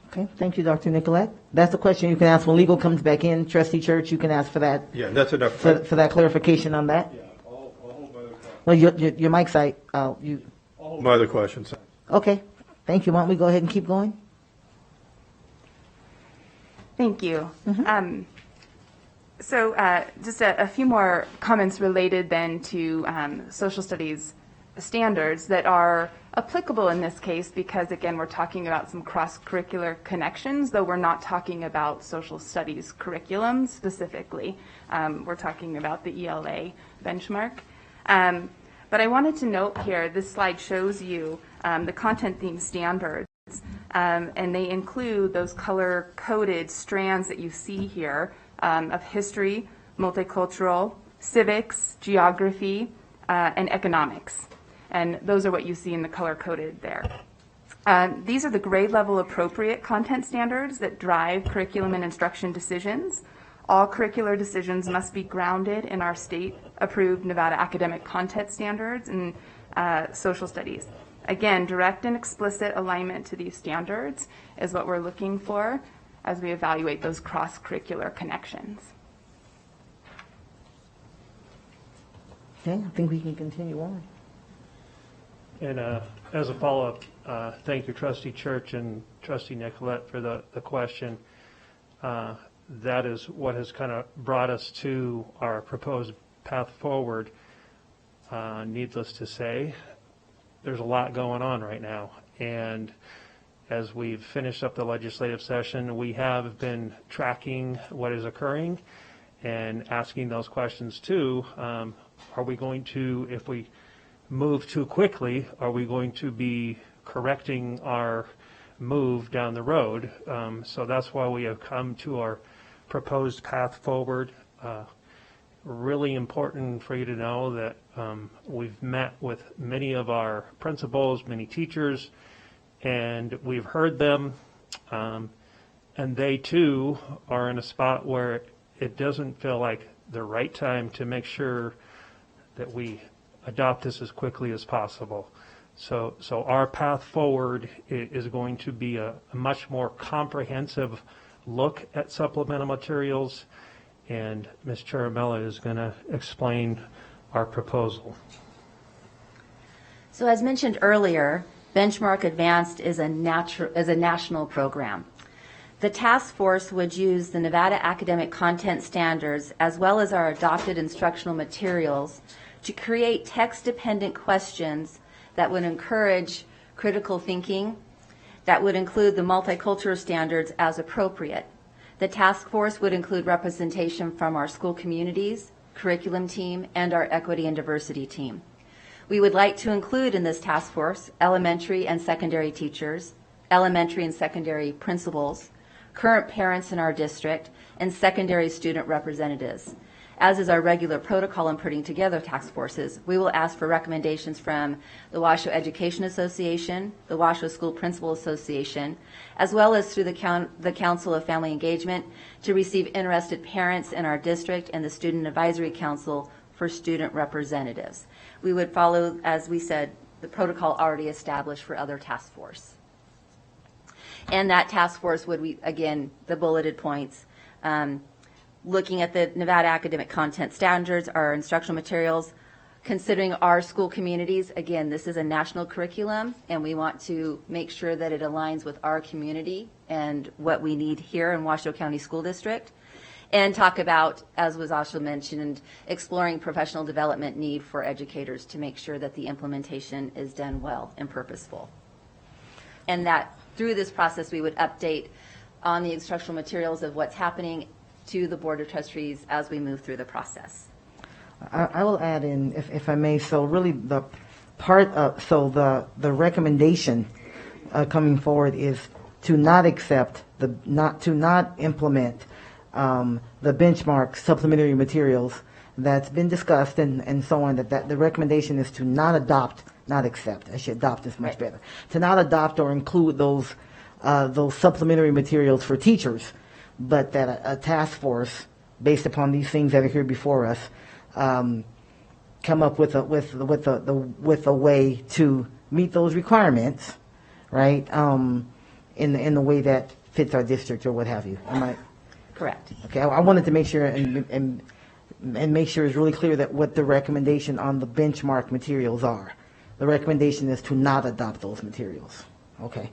Okay, thank you, Dr. Nicolette. That's a question you can ask when legal comes back in. Trustee Church, you can ask for that. Yeah, that's enough. For that clarification on that. Yeah, I'll hold my other questions. Well, your mic's out. I'll hold my other questions. Okay, thank you. Why don't we go ahead and keep going? Thank you. So just a few more comments related then to social studies standards that are applicable in this case because, again, we're talking about some cross-curricular connections, though we're not talking about social studies curriculum specifically. We're talking about the ELA benchmark. But I wanted to note here, this slide shows you the content theme standards, and they include those color-coded strands that you see here of history, multicultural, civics, geography, and economics. And those are what you see in the color-coded there. These are the grade level appropriate content standards that drive curriculum and instruction decisions. All curricular decisions must be grounded in our state-approved Nevada academic content standards and social studies. Again, direct and explicit alignment to these standards is what we're looking for as we evaluate those cross-curricular connections. Okay, I think we can continue on. And as a follow-up, thank you, Trustee Church and Trustee Nicolette, for the question. That is what has kind of brought us to our proposed path forward. Needless to say, there's a lot going on right now. And as we've finished up the legislative session, we have been tracking what is occurring and asking those questions too. Are we going to, if we move too quickly, are we going to be correcting our move down the road? So that's why we have come to our proposed path forward. Really important for you to know that we've met with many of our principals, many teachers, and we've heard them, and they too are in a spot where it doesn't feel like the right time to make sure that we adopt this as quickly as possible. So our path forward is going to be a much more comprehensive look at supplemental materials, and Ms. Charamella is going to explain our proposal. So as mentioned earlier, Benchmark Advanced is a national program. The task force would use the Nevada Academic Content Standards as well as our adopted instructional materials to create text-dependent questions that would encourage critical thinking, that would include the multicultural standards as appropriate. The task force would include representation from our school communities, curriculum team, and our equity and diversity team. We would like to include in this task force elementary and secondary teachers, elementary and secondary principals, current parents in our district, and secondary student representatives. As is our regular protocol in putting together task forces, we will ask for recommendations from the Washoe Education Association, the Washoe School Principal Association, as well as through the Council of Family Engagement to receive interested parents in our district and the Student Advisory Council for student representatives. We would follow, as we said, the protocol already established for other task force. And that task force would, again, the bulleted points, looking at the Nevada Academic Content Standards, our instructional materials, considering our school communities. Again, this is a national curriculum, and we want to make sure that it aligns with our community and what we need here in Washoe County School District. And talk about, as was also mentioned, exploring professional development need for educators to make sure that the implementation is done well and purposeful. And that through this process, we would update on the instructional materials of what's happening to the Board of Trustees as we move through the process. I will add in, if I may, so really the part of, so the recommendation coming forward is to not accept, to not implement the benchmark supplementary materials that's been discussed and so on, that the recommendation is to not adopt, not accept. I should adopt is much better. To not adopt or include those supplementary materials for teachers, but that a task force, based upon these things that are here before us, come up with a way to meet those requirements, right? In the way that fits our district or what have you. Am I correct? Okay. I wanted to make sure and make sure it's really clear that what the recommendation on the benchmark materials are. The recommendation is to not adopt those materials. Okay.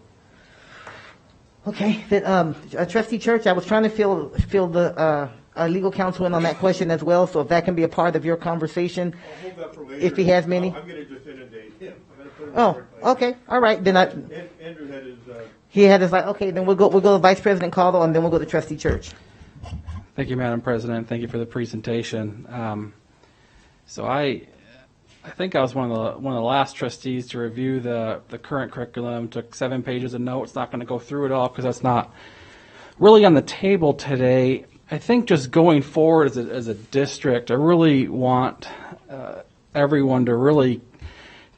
Okay, then, Trustee Church, I was trying to fill the legal counsel in on that question as well, so if that can be a part of your conversation, I'll hold that for later. if he has many. I'm going to just inundate him. I'm going to put him Oh, okay, all right, then Andrew had his... he had his like, okay, then we'll go to Vice President Caldwell, and then we'll go to Trustee Church. Thank you, Madam President. Thank you for the presentation. So I think I was one of the last trustees to review the current curriculum. Took 7 pages of notes. Not going to go through it all because that's not really on the table today. I think just going forward as a district, I really want everyone to really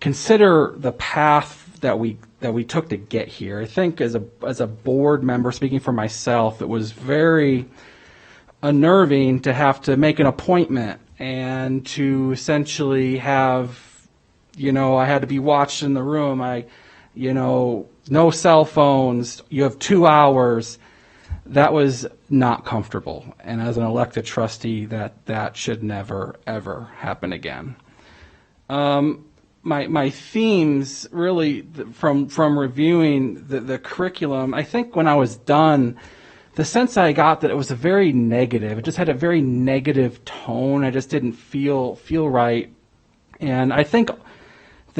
consider the path that we took to get here. I think as a board member, speaking for myself, it was very unnerving to have to make an appointment and to essentially have, I had to be watched in the room. No cell phones. You have 2 hours. That was not comfortable. And as an elected trustee, that should never, ever happen again. My themes really from reviewing the curriculum, I think when I was done, the sense I got that it was a very negative. It just had a very negative tone. I just didn't feel right. And I think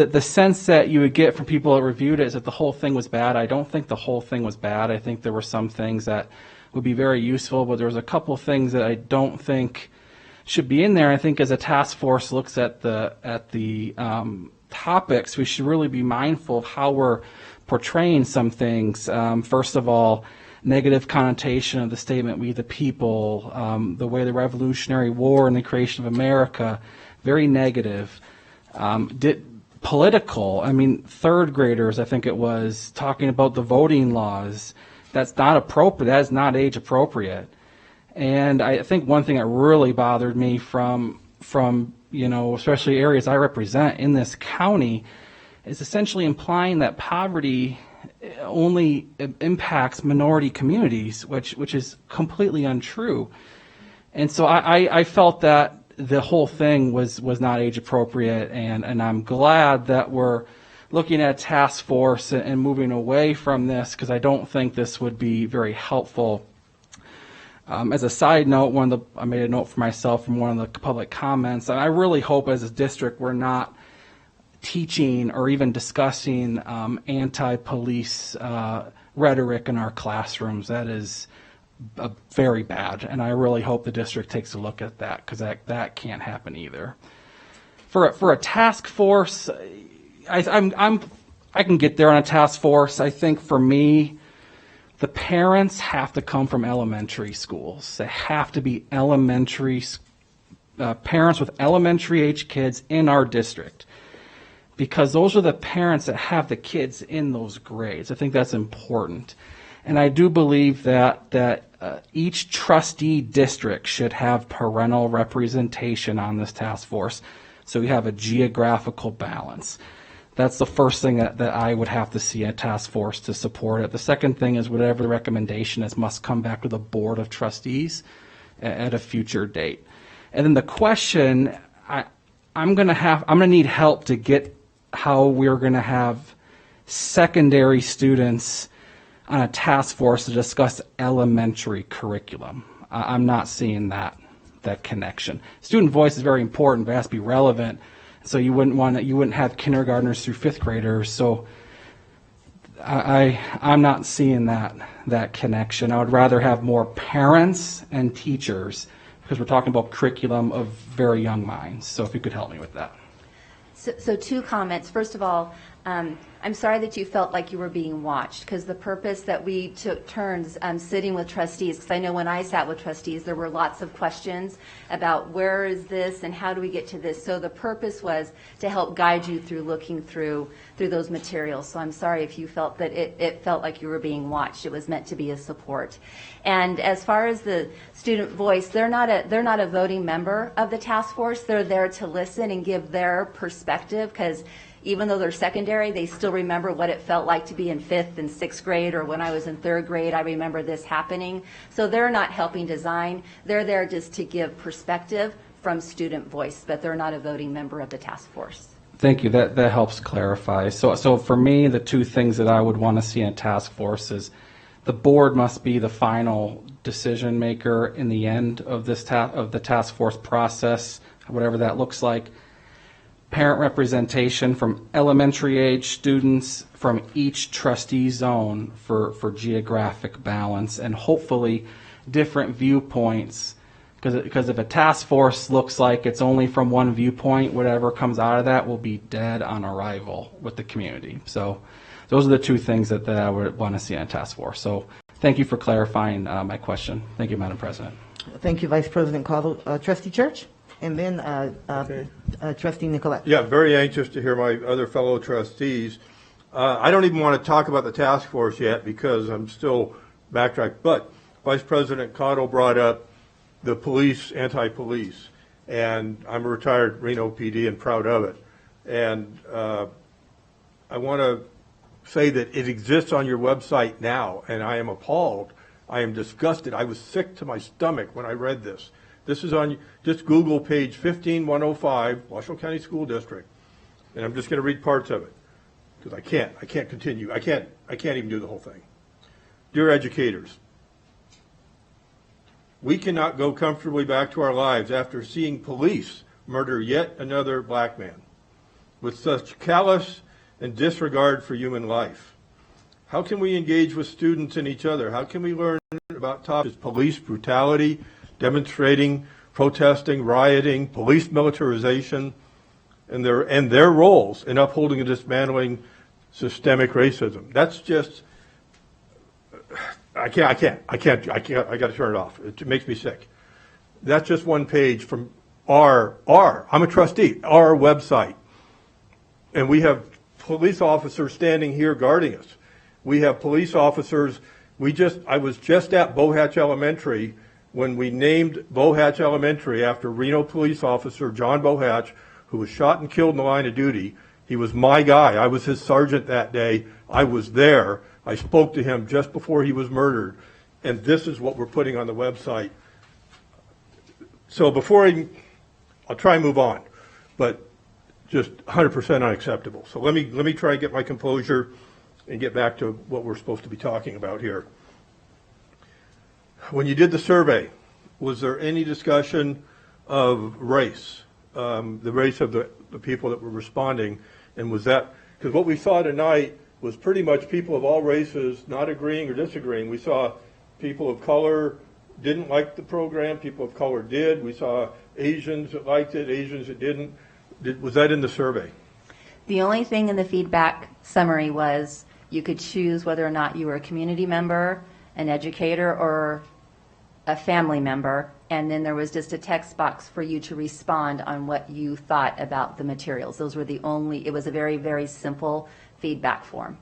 the sense that you would get from people that reviewed it is that the whole thing was bad. I don't think the whole thing was bad. I think there were some things that would be very useful, but there was a couple of things that I don't think should be in there. I think as a task force looks at the topics, we should really be mindful of how we're portraying some things. First of all, negative connotation of the statement, "We the people," the way the Revolutionary War and the creation of America, very negative. Political, I mean, third graders, I think it was, talking about the voting laws. That's not appropriate. That is not age appropriate. And I think one thing that really bothered me from especially areas I represent in this county is essentially implying that poverty only impacts minority communities, which is completely untrue. And so I felt that the whole thing was not age appropriate, and I'm glad that we're looking at a task force and moving away from this, because I don't think this would be very helpful. As a side note, I made a note for myself from one of the public comments, and I really hope as a district we're not teaching or even discussing anti-police rhetoric in our classrooms. That is very bad, and I really hope the district takes a look at that, because that can't happen either. For a task force, I can get there on a task force. I think for me, the parents have to come from elementary schools. They have to be parents with elementary age kids in our district, because those are the parents that have the kids in those grades. I think that's important. And I do believe that each trustee district should have parental representation on this task force, so we have a geographical balance. That's the first thing that I would have to see a task force to support it. The second thing is whatever the recommendation is must come back to the Board of Trustees at a future date. And then the question, I'm going to need help to get how we're going to have secondary students on a task force to discuss elementary curriculum. I'm not seeing that connection. Student voice is very important, but it has to be relevant. So you wouldn't have kindergartners through fifth graders. So I'm not seeing that connection. I would rather have more parents and teachers, because we're talking about curriculum of very young minds. So if you could help me with that. So two comments. First of all, I'm sorry that you felt like you were being watched, because the purpose that we took turns sitting with trustees, because I know when I sat with trustees there were lots of questions about where is this and how do we get to this. So the purpose was to help guide you through looking through those materials. So I'm sorry if you felt that it felt like you were being watched. It was meant to be a support. And as far as the student voice, they're not a voting member of the task force. They're there to listen and give their perspective, because even though they're secondary, they still remember what it felt like to be in 5th and 6th grade, or when I was in 3rd grade, I remember this happening. So they're not helping design. They're there just to give perspective from student voice, but they're not a voting member of the task force. Thank you. That helps clarify. So for me, the two things that I would want to see in a task force is the board must be the final decision maker in the end of this of the task force process, whatever that looks like. Parent representation from elementary age students from each trustee zone for geographic balance, and hopefully different viewpoints, because if a task force looks like it's only from one viewpoint, whatever comes out of that will be dead on arrival with the community. So those are the two things that I would want to see in a task force. So thank you for clarifying my question. Thank you, Madam President. Thank you, Vice President Caudill. Trustee Church? And then Trustee Nicolette. Yeah, very anxious to hear my other fellow trustees. I don't even want to talk about the task force yet because I'm still backtracked. But Vice President Caudill brought up the police, anti-police, and I'm a retired Reno PD and proud of it. And I want to say that it exists on your website now, and I am appalled. I am disgusted. I was sick to my stomach when I read this. This is on, just Google page 15105, Washoe County School District. And I'm just going to read parts of it because I can't continue. I can't even do the whole thing. Dear educators, we cannot go comfortably back to our lives after seeing police murder yet another black man. with such callous and disregard for human life? How can we engage with students and each other? How can we learn about topics such as police brutality, demonstrating, protesting, rioting, police militarization, and their roles in upholding and dismantling systemic racism? That's just, I got to turn it off. It makes me sick. That's just one page from I'm a trustee, our website. And we have police officers standing here guarding us. We have police officers. I was just at Bohatch Elementary when we named Bohatch Elementary after Reno police officer John Bohatch, who was shot and killed in the line of duty. He was my guy. I was his sergeant that day. I was there. I spoke to him just before he was murdered. And this is what we're putting on the website. So I'll try and move on, but just 100% unacceptable. So let me try and get my composure and get back to what we're supposed to be talking about here. When you did the survey, was there any discussion of race, the race of the people that were responding? And was that, because what we saw tonight was pretty much people of all races not agreeing or disagreeing. We saw people of color didn't like the program, people of color did. We saw Asians that liked it, Asians that didn't. Was that in the survey? The only thing in the feedback summary was you could choose whether or not you were a community member, an educator, or a family member, and then there was just a text box for you to respond on what you thought about the materials. Those were the only, it was a very, very simple feedback form.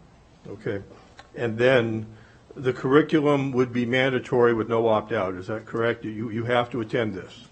Okay. And then the curriculum would be mandatory with no opt-out. Is that correct? You have to attend this.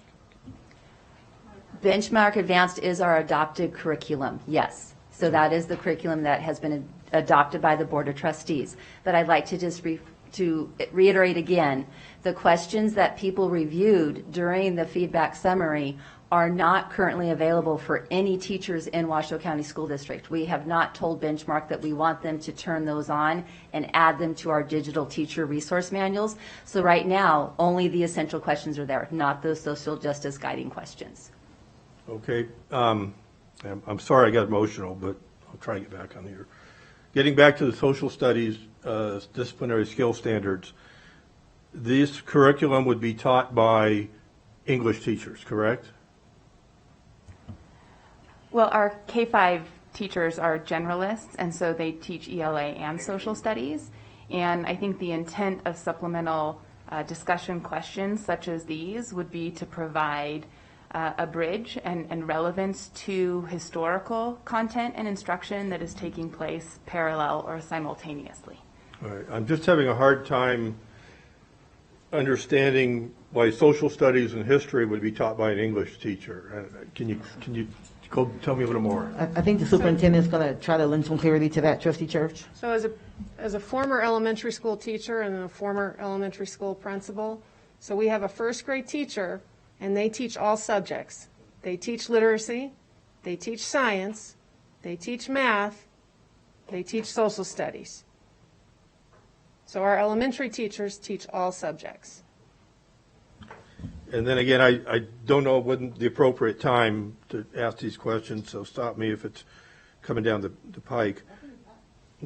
Benchmark Advanced is our adopted curriculum, yes. So that is the curriculum that has been adopted by the Board of Trustees. But I'd like to just to reiterate again, the questions that people reviewed during the feedback summary are not currently available for any teachers in Washoe County School District. We have not told Benchmark that we want them to turn those on and add them to our digital teacher resource manuals. So right now, only the essential questions are there, not those social justice guiding questions. Okay. I'm sorry I got emotional, but I'll try and get back on here. Getting back to the social studies disciplinary skill standards, this curriculum would be taught by English teachers, correct? Well, our K-5 teachers are generalists, and so they teach ELA and social studies. And I think the intent of supplemental discussion questions such as these would be to provide a bridge and relevance to historical content and instruction that is taking place parallel or simultaneously. All right. I'm just having a hard time understanding why social studies and history would be taught by an English teacher. Can you go tell me a little more? I think the superintendent is going to try to lend some clarity to that, Trustee Church. So as a former elementary school teacher and a former elementary school principal, so we have a first grade teacher and they teach all subjects. They teach literacy, they teach science, they teach math, they teach social studies. So our elementary teachers teach all subjects. And then again, I don't know when the appropriate time to ask these questions, so stop me if it's coming down the pike.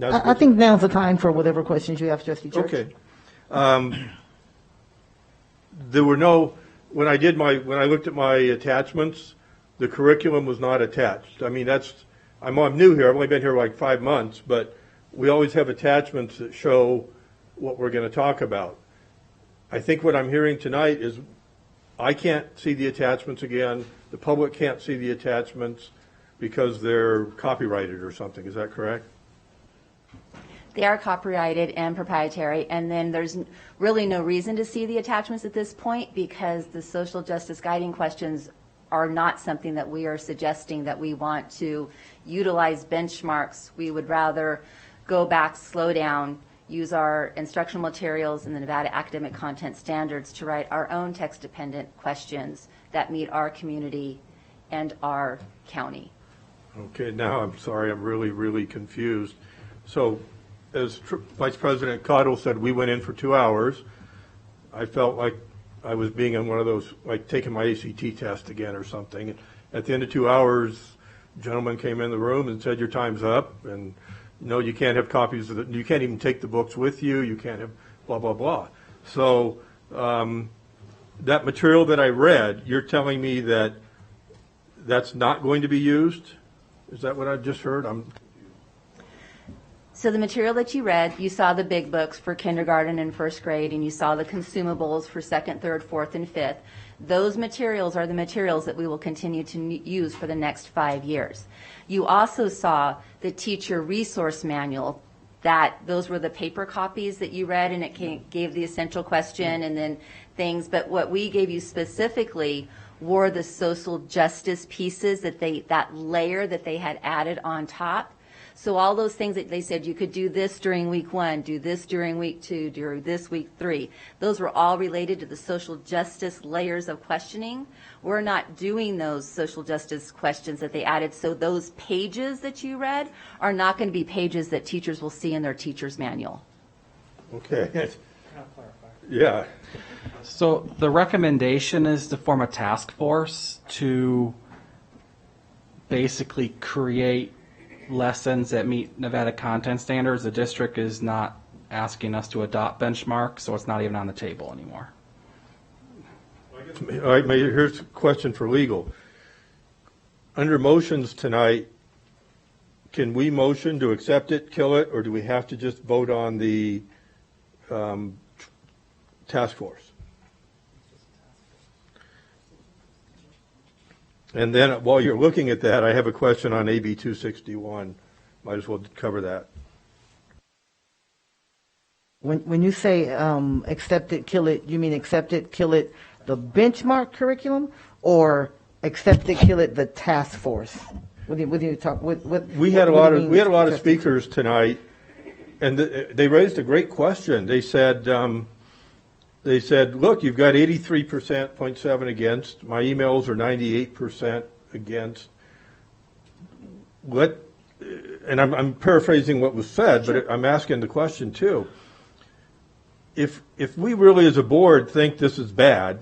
I think now's the time for whatever questions you have, Trustee Church. Okay. There were no, when I looked at my attachments, the curriculum was not attached. I mean, I'm new here. I've only been here like 5 months, but we always have attachments that show what we're going to talk about. I think what I'm hearing tonight is I can't see the attachments again. The public can't see the attachments because they're copyrighted or something. Is that correct? They are copyrighted and proprietary, and then there's really no reason to see the attachments at this point because the social justice guiding questions are not something that we are suggesting that we want to utilize benchmarks. We would rather go back, slow down, use our instructional materials and the Nevada Academic Content Standards to write our own text-dependent questions that meet our community and our county. Okay, now I'm sorry, I'm really, really confused. So, as Vice President Cottle said, we went in for 2 hours. I felt like I was being on one of those, like taking my ACT test again or something. At the end of 2 hours, gentleman came in the room and said, your time's up, and no, you can't have copies of you can't even take the books with you, you can't have blah, blah, blah. So that material that I read, you're telling me that that's not going to be used? Is that what I just heard? So the material that you read, you saw the big books for kindergarten and first grade, and you saw the consumables for second, third, fourth, and fifth. Those materials are the materials that we will continue to use for the next 5 years. You also saw the teacher resource manual. Those were the paper copies that you read, and it gave the essential question and then things. But what we gave you specifically were the social justice pieces that layer that they had added on top. So all those things that they said you could do this during week 1, do this during week 2, during this week 3. Those were all related to the social justice layers of questioning. We're not doing those social justice questions that they added. So those pages that you read are not going to be pages that teachers will see in their teacher's manual. Okay. Yeah. So the recommendation is to form a task force to basically create lessons that meet Nevada content standards. The district is not asking us to adopt benchmarks, so it's not even on the table anymore. All right, here's a question for legal. Under motions tonight, can we motion to accept it, kill it, or do we have to just vote on the task force? And then while you're looking at that, I have a question on AB 261. Might as well cover that. When you say accept it, kill it, you mean accept it, kill it, the benchmark curriculum, or accept it, kill it, the task force? We had a lot of speakers tonight, and they raised a great question. They said, look, you've got 83.7 against. My emails are 98% against. And I'm paraphrasing what was said, but I'm asking the question too. If we really as a board think this is bad,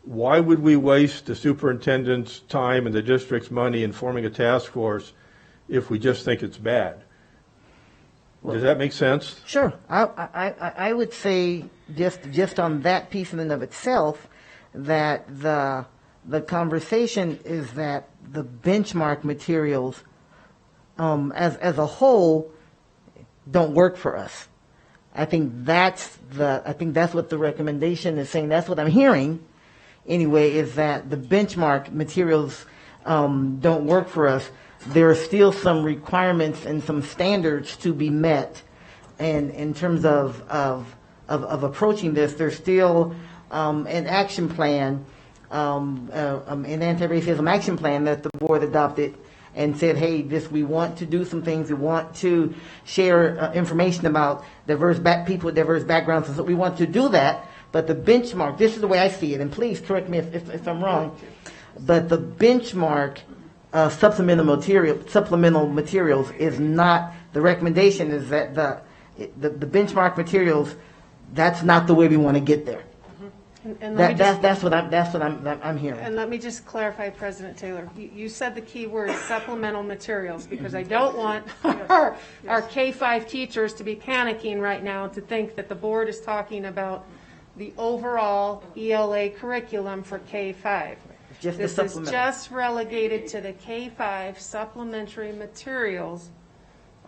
why would we waste the superintendent's time and the district's money in forming a task force if we just think it's bad? Does that make sense? Sure. I would say just on that piece in and of itself, that the conversation is that the benchmark materials as a whole don't work for us. I think that's what the recommendation is saying. That's what I'm hearing anyway, is that the benchmark materials don't work for us. There are still some requirements and some standards to be met, and in terms of approaching this, there's still an action plan, an anti-racism action plan that the board adopted and said, hey, we want to do some things, we want to share information about people with diverse backgrounds, so we want to do that, but the benchmark, this is the way I see it, and please correct me if I'm wrong, but the benchmark supplemental materials is not, the recommendation is that the benchmark materials, that's not the way we want to get there. And That's what I'm hearing. And let me just clarify, President Taylor. You said the key word supplemental materials, because I don't want our K-5 teachers to be panicking right now to think that the board is talking about the overall ELA curriculum for K-5. This is just relegated to the K-5 supplementary materials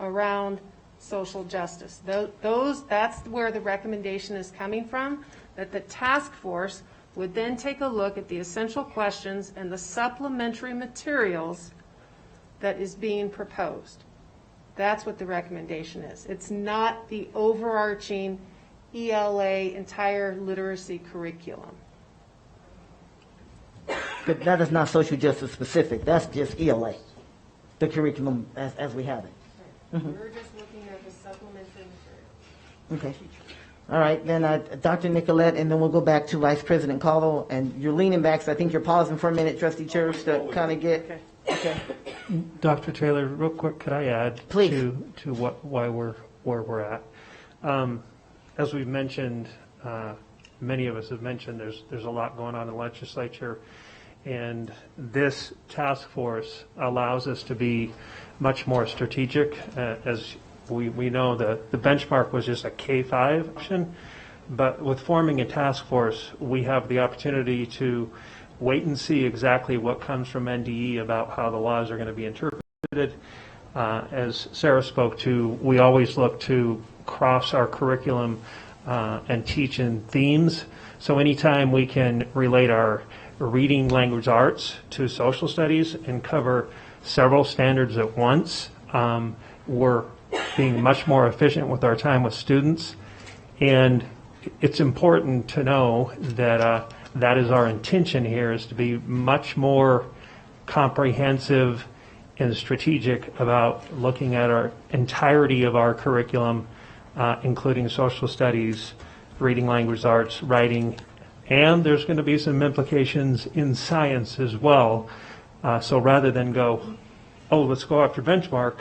around social justice. That's where the recommendation is coming from, that the task force would then take a look at the essential questions and the supplementary materials that is being proposed. That's what the recommendation is. It's not the overarching ELA entire literacy curriculum. But that is not social justice specific. That's just ELA, the curriculum as we have it. Mm-hmm. We're just looking at the supplementary materials. Okay. All right, then Dr. Nicolette, and then we'll go back to Vice President Caldwell. And you're leaning back, so I think you're pausing for a minute, Trustee Church, to kind of get. Okay. Dr. Taylor, real quick, could I add to why where we're at? As we've mentioned, many of us have mentioned, there's a lot going on in the legislature, And this task force allows us to be much more strategic. As we know, the benchmark was just a K-5 option, but with forming a task force, we have the opportunity to wait and see exactly what comes from NDE about how the laws are going to be interpreted. As Sarah spoke to, we always look to cross our curriculum and teach in themes. So anytime we can relate our reading language arts to social studies and cover several standards at once, we're being much more efficient with our time with students. And it's important to know that that is our intention here, is to be much more comprehensive and strategic about looking at our entirety of our curriculum, including social studies, reading language arts, writing, and there's going to be some implications in science as well. So rather than go, oh, let's go after benchmark,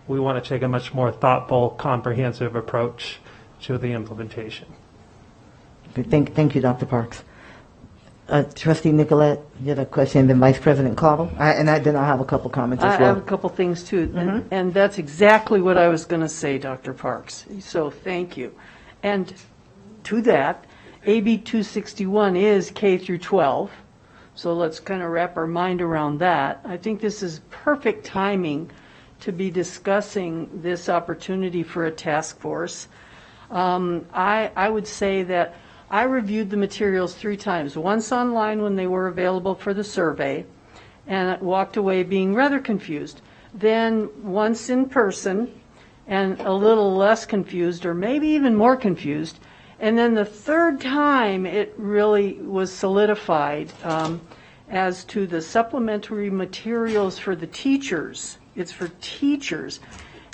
we want to take a much more thoughtful, comprehensive approach to the implementation. Thank you, Dr. Parks. Trustee Nicolette, you had a question, then Vice President Cottle, and then I'll have a couple comments as well. I have a couple things too, and that's exactly what I was going to say, Dr. Parks. So thank you. And to that, AB 261 is K through 12, so let's kind of wrap our mind around that. I think this is perfect timing to be discussing this opportunity for a task force. I would say that I reviewed the materials 3 times, once online when they were available for the survey, and walked away being rather confused. Then once in person, and a little less confused, or maybe even more confused. And then the 3rd time, it really was solidified as to the supplementary materials for the teachers. It's for teachers.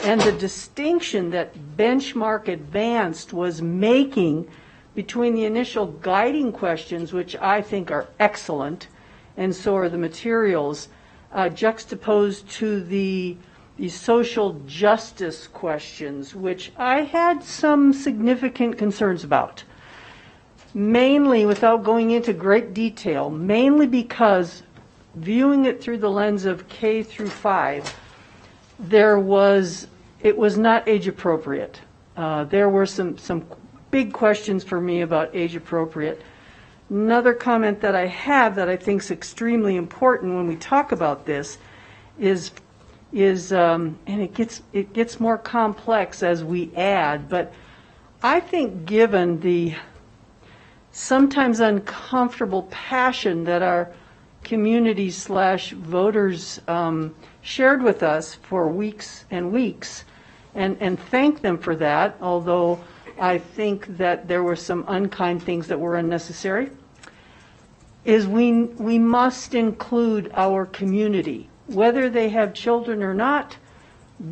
And the distinction that Benchmark Advanced was making between the initial guiding questions, which I think are excellent, and so are the materials, juxtaposed to the social justice questions, which I had some significant concerns about. Mainly, without going into great detail, mainly because viewing it through the lens of K through 5, it was not age appropriate. There were some big questions for me about age appropriate. Another comment that I have that I think is extremely important when we talk about this is and it gets more complex as we add, but I think given the sometimes uncomfortable passion that our community / voters shared with us for weeks and weeks, and thank them for that, although I think that there were some unkind things that were unnecessary, is we must include our community, whether they have children or not,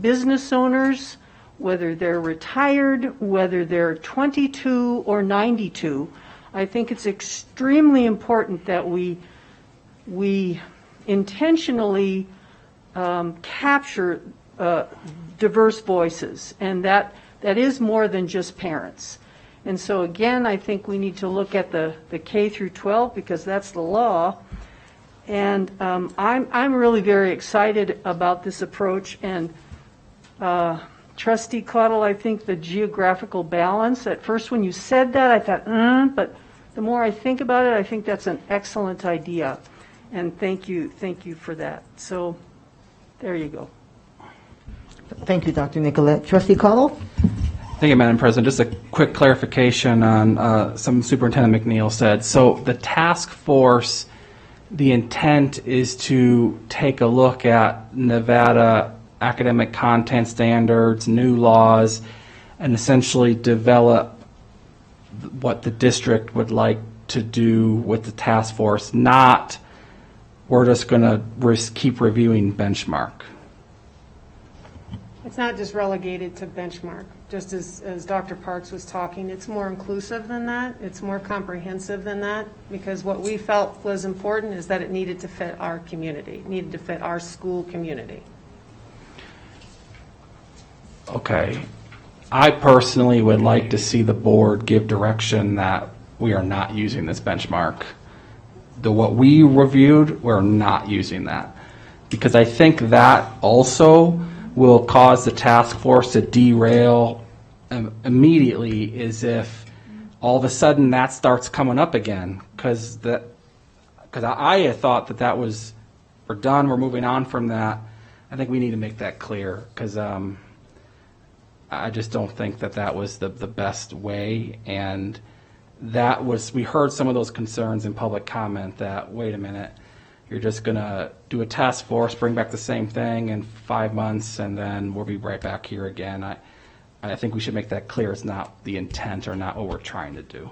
business owners, whether they're retired, whether they're 22 or 92. I think it's extremely important that we intentionally capture diverse voices, and that is more than just parents. And so again, I think we need to look at the K through 12 because that's the law. And I'm really very excited about this approach. And Trustee Cottle, I think the geographical balance, at first when you said that, I thought, but the more I think about it, I think that's an excellent idea. And thank you for that. So there you go. Thank you, Dr. Nicolette. Trustee Cottle? Thank you, Madam President. Just a quick clarification on something Superintendent McNeil said. So the task force, the intent is to take a look at Nevada academic content standards, new laws, and essentially develop what the district would like to do with the task force, not we're just going to keep reviewing benchmark. It's not just relegated to benchmark. Just as Dr. Parks was talking, it's more inclusive than that. It's more comprehensive than that, because what we felt was important is that it needed to fit our community, it needed to fit our school community. Okay. I personally would like to see the board give direction that we are not using this benchmark what we reviewed, we're not using that. Because I think that also will cause the task force to derail immediately, is if all of a sudden that starts coming up again. Because I had thought that was, we're done, we're moving on from that. I think we need to make that clear, because I just don't think that was the best way. And that was, we heard some of those concerns in public comment that, wait a minute, you're just going to do a task force, bring back the same thing in 5 months, and then we'll be right back here again. I think we should make that clear. It's not the intent or not what we're trying to do.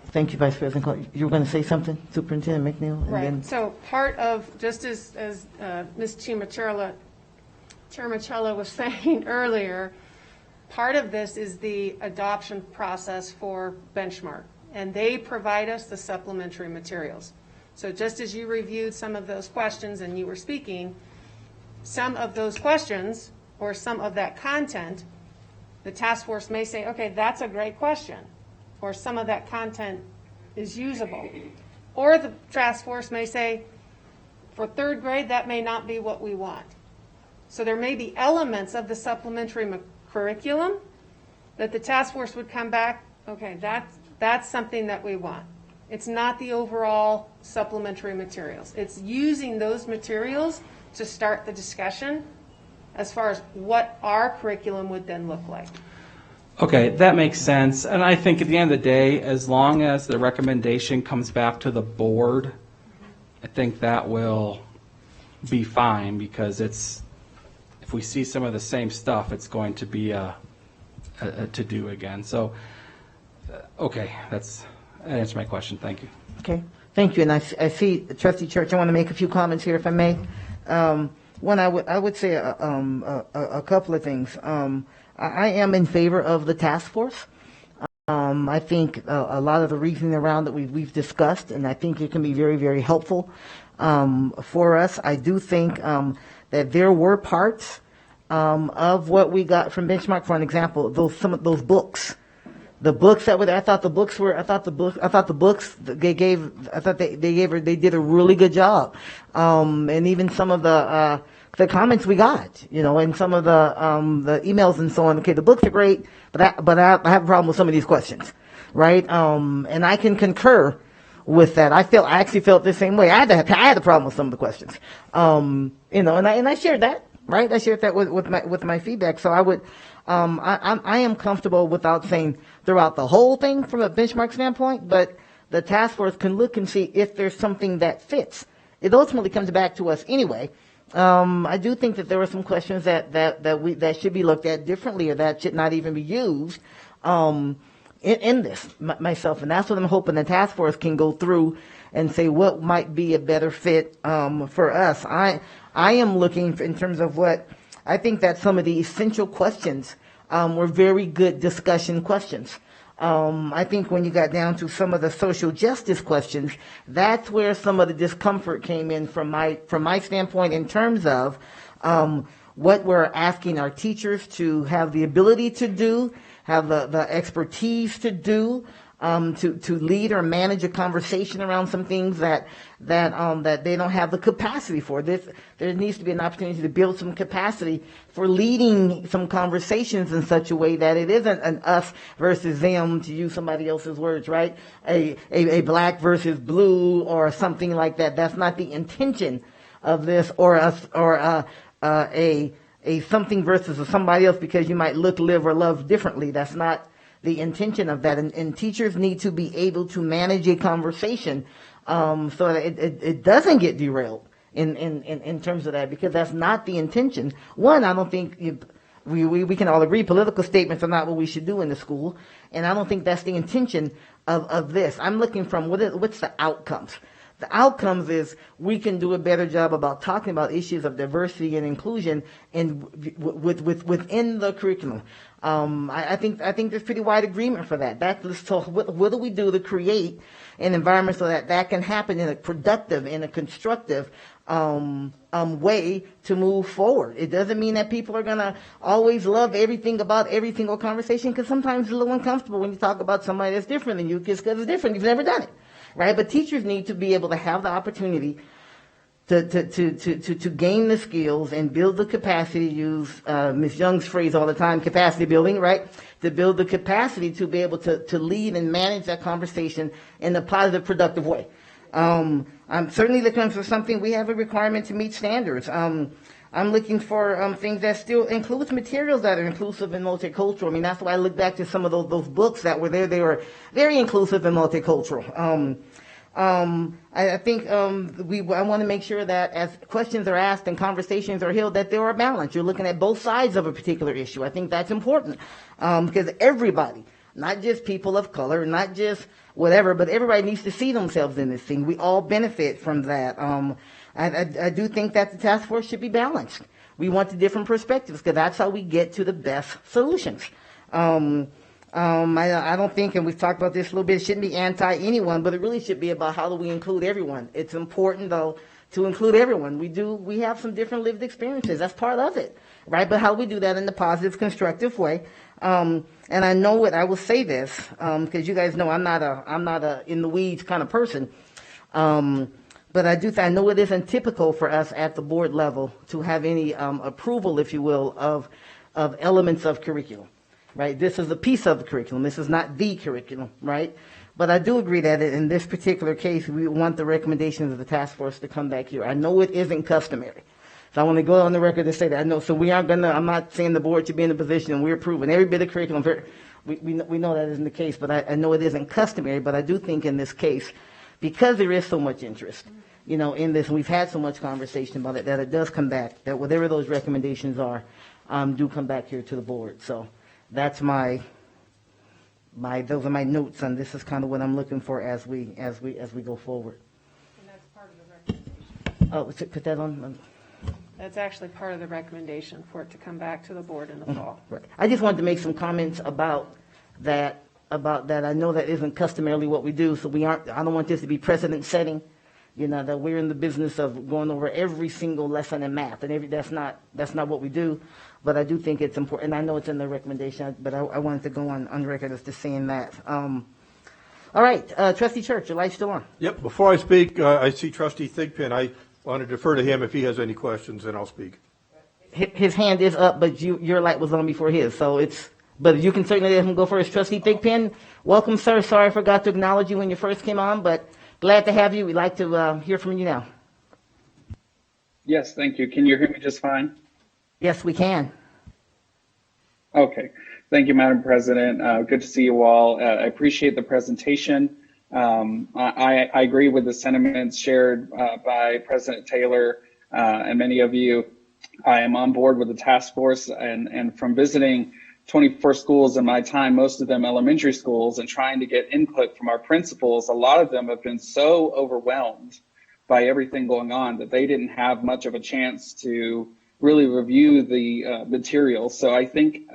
Thank you, Vice President Clark. You were going to say something, Superintendent McNeil? And Right. then- So part of, just as Ms. Chair Micella was saying earlier, part of this is the adoption process for Benchmark, and they provide us the supplementary materials. So just as you reviewed some of those questions and you were speaking, some of those questions or some of that content, the task force may say, okay, that's a great question, or some of that content is usable. Or the task force may say, for third grade, that may not be what we want. So there may be elements of the supplementary curriculum that the task force would come back, okay, that's something that we want. It's not the overall supplementary materials. It's using those materials to start the discussion as far as what our curriculum would then look like. Okay, that makes sense. And I think at the end of the day, as long as the recommendation comes back to the board, I think that will be fine, because if we see some of the same stuff, it's going to be a to-do again. So, okay, that answers my question. Thank you. Okay, thank you. And I see, Trustee Church, I want to make a few comments here, if I may. One, I would say a couple of things. I am in favor of the task force. I think a lot of the reasoning around that we've discussed, and I think it can be very, very helpful for us. I do think that there were parts of what we got from Benchmark, for an example, some of those books. The books that were there, I thought the books they did a really good job. And even some of the comments we got, and some of the emails and so on. Okay, the books are great, but I have a problem with some of these questions, right? And I can concur with that. I actually felt the same way. I had a problem with some of the questions, and I shared that, right? I shared that with my feedback. So I would, I am comfortable without saying throughout the whole thing from a Benchmark standpoint, but the task force can look and see if there's something that fits. It ultimately comes back to us anyway. I do think that there were some questions that should be looked at differently, or that should not even be used in this myself, and that's what I'm hoping the task force can go through and say what might be a better fit for us. I am looking in terms of what I think that some of the essential questions were very good discussion questions. I think when you got down to some of the social justice questions, that's where some of the discomfort came in from my standpoint, in terms of what we're asking our teachers to have the ability to do, have the expertise to do, to lead or manage a conversation around some things that they don't have the capacity for. There needs to be an opportunity to build some capacity for leading some conversations in such a way that it isn't an us versus them, to use somebody else's words, right? A black versus blue or something like that. That's not the intention of this, or a something versus a somebody else because you might look, live, or love differently. That's not the intention of that, and teachers need to be able to manage a conversation so that it doesn't get derailed in terms of that, because that's not the intention. One, I don't think we can all agree political statements are not what we should do in the school, and I don't think that's the intention of this. I'm looking from what's the outcomes. The outcomes is we can do a better job about talking about issues of diversity and inclusion within the curriculum. I think there's pretty wide agreement for that. So what do we do to create an environment so that can happen in a productive, in a constructive way to move forward? It doesn't mean that people are going to always love everything about every single conversation, because sometimes it's a little uncomfortable when you talk about somebody that's different than you, just because it's different. You've never done it. right? But teachers need to be able to have the opportunity to gain the skills and build the capacity, use Ms. Young's phrase all the time, capacity building, right? To build the capacity to be able to lead and manage that conversation in a positive, productive way. I'm certainly looking for something. We have a requirement to meet standards. I'm looking for things that still includes materials that are inclusive and multicultural. I mean, that's why I look back to some of those books that were there. They were very inclusive and multicultural. I think I want to make sure that as questions are asked and conversations are held, that there are balance. You're looking at both sides of a particular issue. I think that's important because everybody, not just people of color, not just whatever, but everybody needs to see themselves in this thing. We all benefit from that. I do think that the task force should be balanced. We want the different perspectives because that's how we get to the best solutions. I don't think, and we've talked about this a little bit, it shouldn't be anti-anyone, but it really should be about how do we include everyone. It's important, though, to include everyone. We have some different lived experiences. That's part of it, right? But how do we do that in a positive, constructive way? And I know I will say this, because you guys know I'm not a in the weeds kind of person. But I know it isn't typical for us at the board level to have any approval, if you will, of elements of curriculum. Right, this is a piece of the curriculum. This is not the curriculum, right? But I do agree that in this particular case, we want the recommendations of the task force to come back here. I know it isn't customary, so I want to go on the record to say that. I know, so we aren't gonna. I'm not saying the board should be in a position and we're approving every bit of curriculum. We know that isn't the case, but I know it isn't customary. But I do think in this case, because there is so much interest, in this, and we've had so much conversation about it, that it does come back. That whatever those recommendations are, do come back here to the board. So. That's those are my notes on this is kind of what I'm looking for as we go forward. And that's part of the recommendation. Oh, put that on. That's actually part of the recommendation for it to come back to the board in the fall. Right. I just wanted to make some comments about that. I know that isn't customarily what we do, so I don't want this to be precedent setting. That we're in the business of going over every single lesson in math, and that's not what we do. But I do think it's important, and I know it's in the recommendation, but I wanted to go on record as to saying that. All right, Trustee Church, your light's still on. Yep, before I speak, I see Trustee Thigpen. I want to defer to him if he has any questions, and I'll speak. His hand is up, but your light was on before his, but you can certainly let him go first. Trustee Thigpen, welcome, sir. Sorry I forgot to acknowledge you when you first came on, but glad to have you. We'd like to hear from you now. Yes, thank you. Can you hear me just fine? Yes, we can. Okay. Thank you, Madam President. Good to see you all. I appreciate the presentation. I agree with the sentiments shared by President Taylor and many of you. I am on board with the task force, and from visiting 24 schools in my time, most of them elementary schools, and trying to get input from our principals, a lot of them have been so overwhelmed by everything going on that they didn't have much of a chance to really review the material. So I think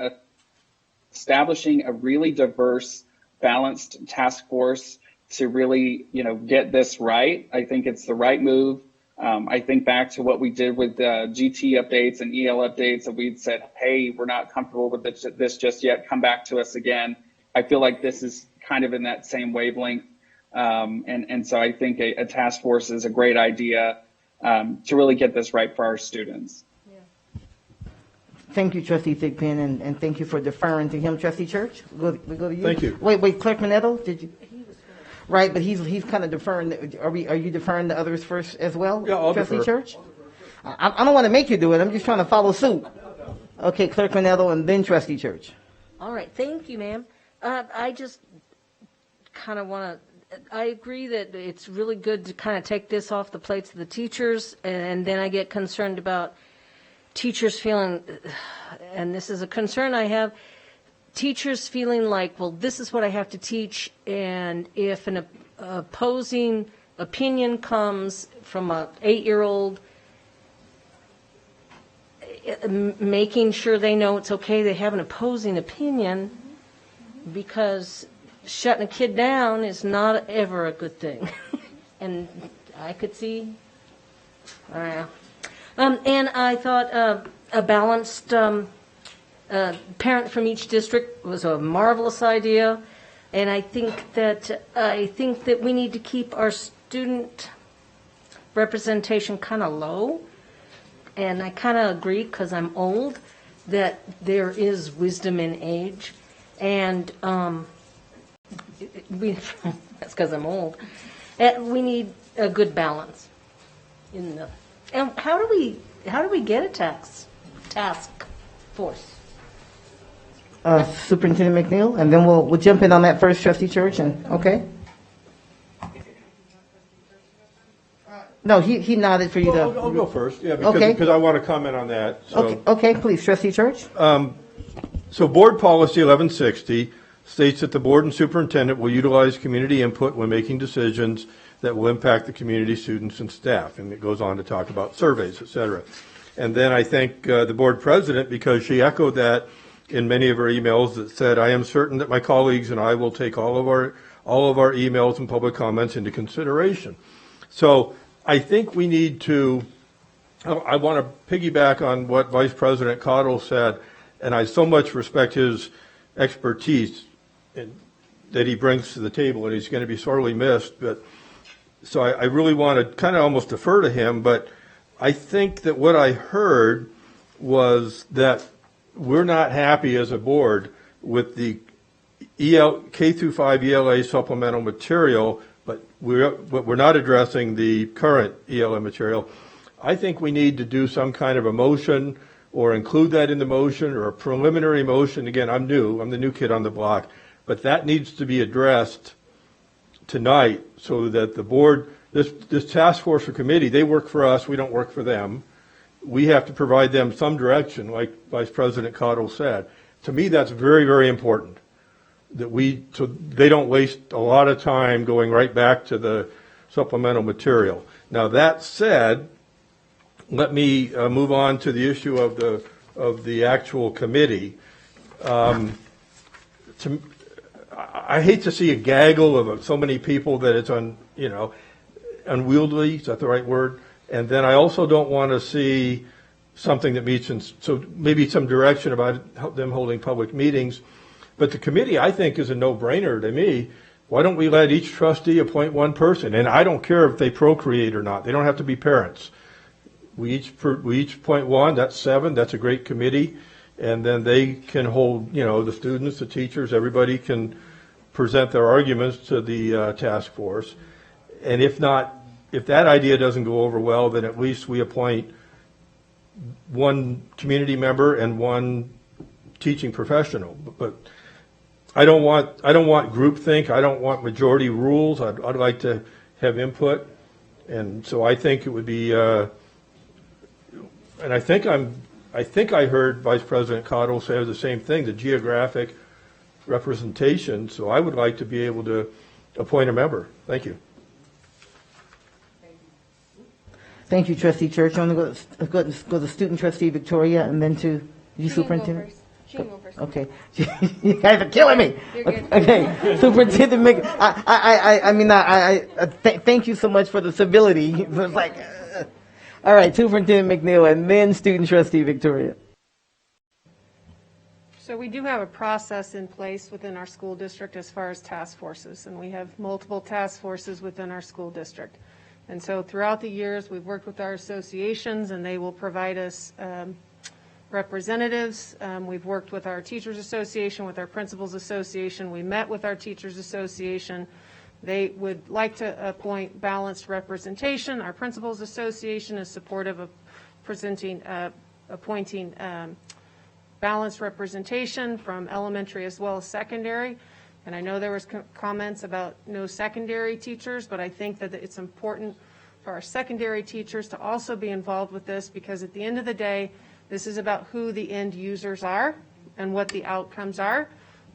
establishing a really diverse, balanced task force to really, get this right, I think it's the right move. I think back to what we did with GT updates and EL updates, that we'd said, hey, we're not comfortable with this just yet, come back to us again. I feel like this is kind of in that same wavelength. And so I think a task force is a great idea to really get this right for our students. Thank you, Trustee Thigpen, and thank you for deferring to him. Trustee Church, we go to you. Thank you. Wait, Clerk Manetto, did you? Right, but he's kind of deferring. Are you deferring to others first as well? Yeah, I'll Trustee defer. Church? I don't want to make you do it. I'm just trying to follow suit. Okay, Clerk Manetto, and then Trustee Church. All right, thank you, ma'am. I just kind of want to, I agree that it's really good to kind of take this off the plates of the teachers, and then I get concerned about teachers feeling, and this is a concern I have, teachers feeling like, well, this is what I have to teach, and if an opposing opinion comes from an 8-year-old, making sure they know it's okay they have an opposing opinion, because shutting a kid down is not ever a good thing. And I could see, and I thought a balanced parent from each district was a marvelous idea. And I think that we need to keep our student representation kind of low. And I kind of agree, because I'm old, that there is wisdom in age. And that's because I'm old. We need a good balance. And how do we get a task force? Superintendent McNeil, and then we'll jump in on that first, Trustee Church, and okay. No, he nodded for you to. I'll go first, yeah, because I want to comment on that. So. Okay, please, Trustee Church. So Board Policy 1160 states that the board and superintendent will utilize community input when making decisions that will impact the community, students, and staff. And it goes on to talk about surveys, et cetera. And then I think the board president, because she echoed that in many of her emails, that said, I am certain that my colleagues and I will take all of our emails and public comments into consideration. So I think we need to, I want to piggyback on what Vice President Cottle said, and I so much respect his expertise that he brings to the table, and he's going to be sorely missed. But so I really want to kind of almost defer to him, but I think that what I heard was that we're not happy as a board with the K through 5 ELA supplemental material, but we're not addressing the current ELA material. I think we need to do some kind of a motion or include that in the motion or a preliminary motion. Again, I'm the new kid on the block, but that needs to be addressed tonight so that the board, this task force or committee, they work for us, we don't work for them. We have to provide them some direction, like Vice President Cottle said. To me, that's very, very important, so they don't waste a lot of time going right back to the supplemental material. Now, that said, let me move on to the issue of the actual committee. I hate to see a gaggle of so many people that it's unwieldy. Is that the right word? And then I also don't want to see something that meets, so maybe some direction about them holding public meetings. But the committee, I think, is a no-brainer to me. Why don't we let each trustee appoint one person? And I don't care if they procreate or not. They don't have to be parents. We each appoint one. That's 7. That's a great committee. And then they can hold, the students, the teachers, everybody can present their arguments to the task force. And if that idea doesn't go over well, then at least we appoint one community member and one teaching professional. But I don't want groupthink. I don't want majority rules. I'd like to have input. And so I think it would be, and I think I heard Vice President Cottle say the same thing, the geographic representation. So I would like to be able to appoint a member. Thank you. Thank you, Trustee Church. I'm going to go to Student Trustee Victoria, and then to you, Superintendent. Okay, you guys are killing me. You're good. Okay, Superintendent thank you so much for the civility. It's like, all right, Superintendent McNeil, and then Student Trustee Victoria. So we do have a process in place within our school district as far as task forces, and we have multiple task forces within our school district. And so throughout the years, we've worked with our associations, and they will provide us representatives. We've worked with our Teachers Association, with our Principals Association. We met with our Teachers Association. They would like to appoint balanced representation. Our Principals Association is supportive of appointing balanced representation from elementary as well as secondary. And I know there was comments about no secondary teachers, but I think that it's important for our secondary teachers to also be involved with this, because at the end of the day, this is about who the end users are and what the outcomes are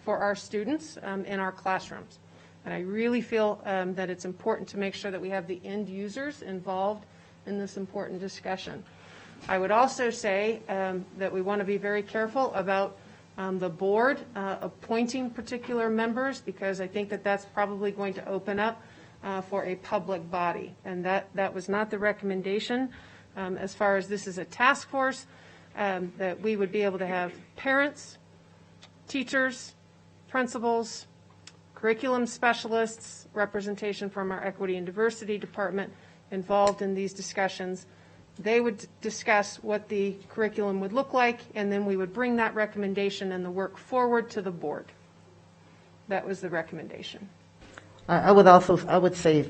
for our students in our classrooms. And I really feel that it's important to make sure that we have the end users involved in this important discussion. I would also say that we want to be very careful about the board appointing particular members, because I think that that's probably going to open up for a public body. And that was not the recommendation. As far as this is a task force, that we would be able to have parents, teachers, principals, curriculum specialists, representation from our equity and diversity department involved in these discussions. They would discuss what the curriculum would look like, and then we would bring that recommendation and the work forward to the board. That was the recommendation. I would say,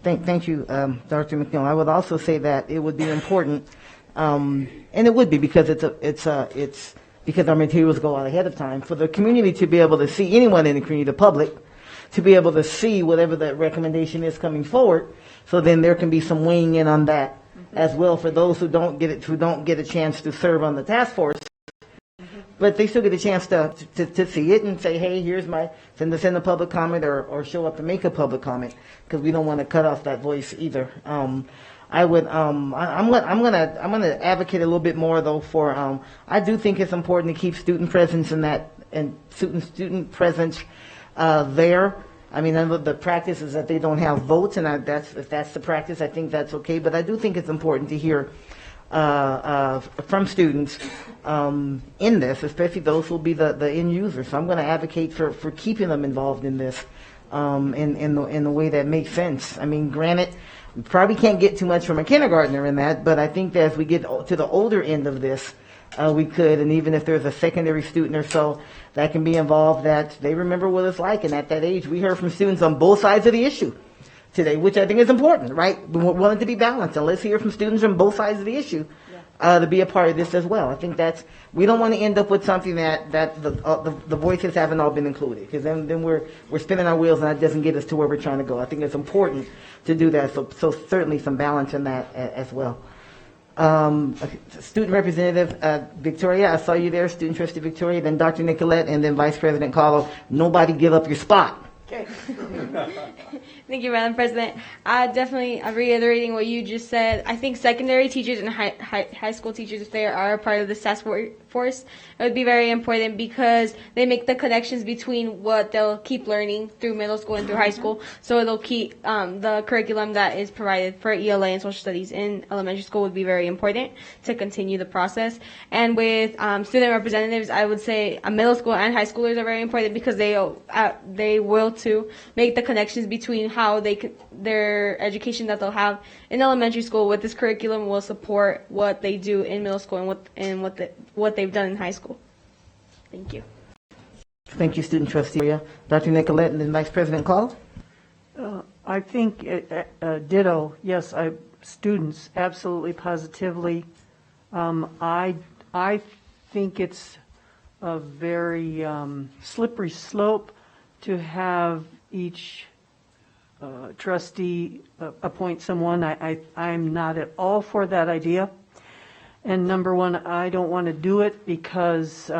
thank you, Dr. McNeil. I would also say that it would be important, and it would be because it's because our materials go out ahead of time, for the community to be able to see, anyone in the community, the public, to be able to see whatever that recommendation is coming forward, so then there can be some weighing in on that as well for those who don't get a chance to serve on the task force. But they still get a chance to see it and say, hey, here's my, send a public comment or show up to make a public comment, because we don't want to cut off that voice either. I'm gonna advocate a little bit more though for, I do think it's important to keep student presence in that, and student presence there. I mean, the practice is that they don't have votes, and if that's the practice, I think that's okay. But I do think it's important to hear from students in this, especially those who will be the end users. So I'm going to advocate for keeping them involved in this in the way that makes sense. I mean, granted, we probably can't get too much from a kindergartner in that, but I think that as we get to the older end of this, we could, and even if there's a secondary student or so that can be involved, that they remember what it's like. And at that age, we heard from students on both sides of the issue today, which I think is important, right? We want it to be balanced, and let's hear from students on both sides of the issue to be a part of this as well. I think we don't want to end up with something that the voices haven't all been included, because then we're spinning our wheels and that doesn't get us to where we're trying to go. I think it's important to do that, so certainly some balance in that as well. Student Representative Victoria, I saw you there, Student Trustee Victoria, then Dr. Nicolette, and then Vice President Carlo. Nobody give up your spot. Okay. Thank you, Madam President. Definitely reiterating what you just said. I think secondary teachers and high school teachers, if they are a part of this task force, it would be very important because they make the connections between what they'll keep learning through middle school and through high school. So they'll keep the curriculum that is provided for ELA and social studies in elementary school would be very important to continue the process. And with student representatives, I would say middle school and high schoolers are very important because they will to make the connections between how their education that they'll have in elementary school with this curriculum will support what they do in middle school and what they've done in high school. Thank you. Thank you, Student Trustee. Dr. Nicolette, and then Vice President Call. I think ditto. Yes, students absolutely, positively. I think it's a very slippery slope to have each trustee appoint someone. I'm not at all for that idea. And number one, I don't want to do it because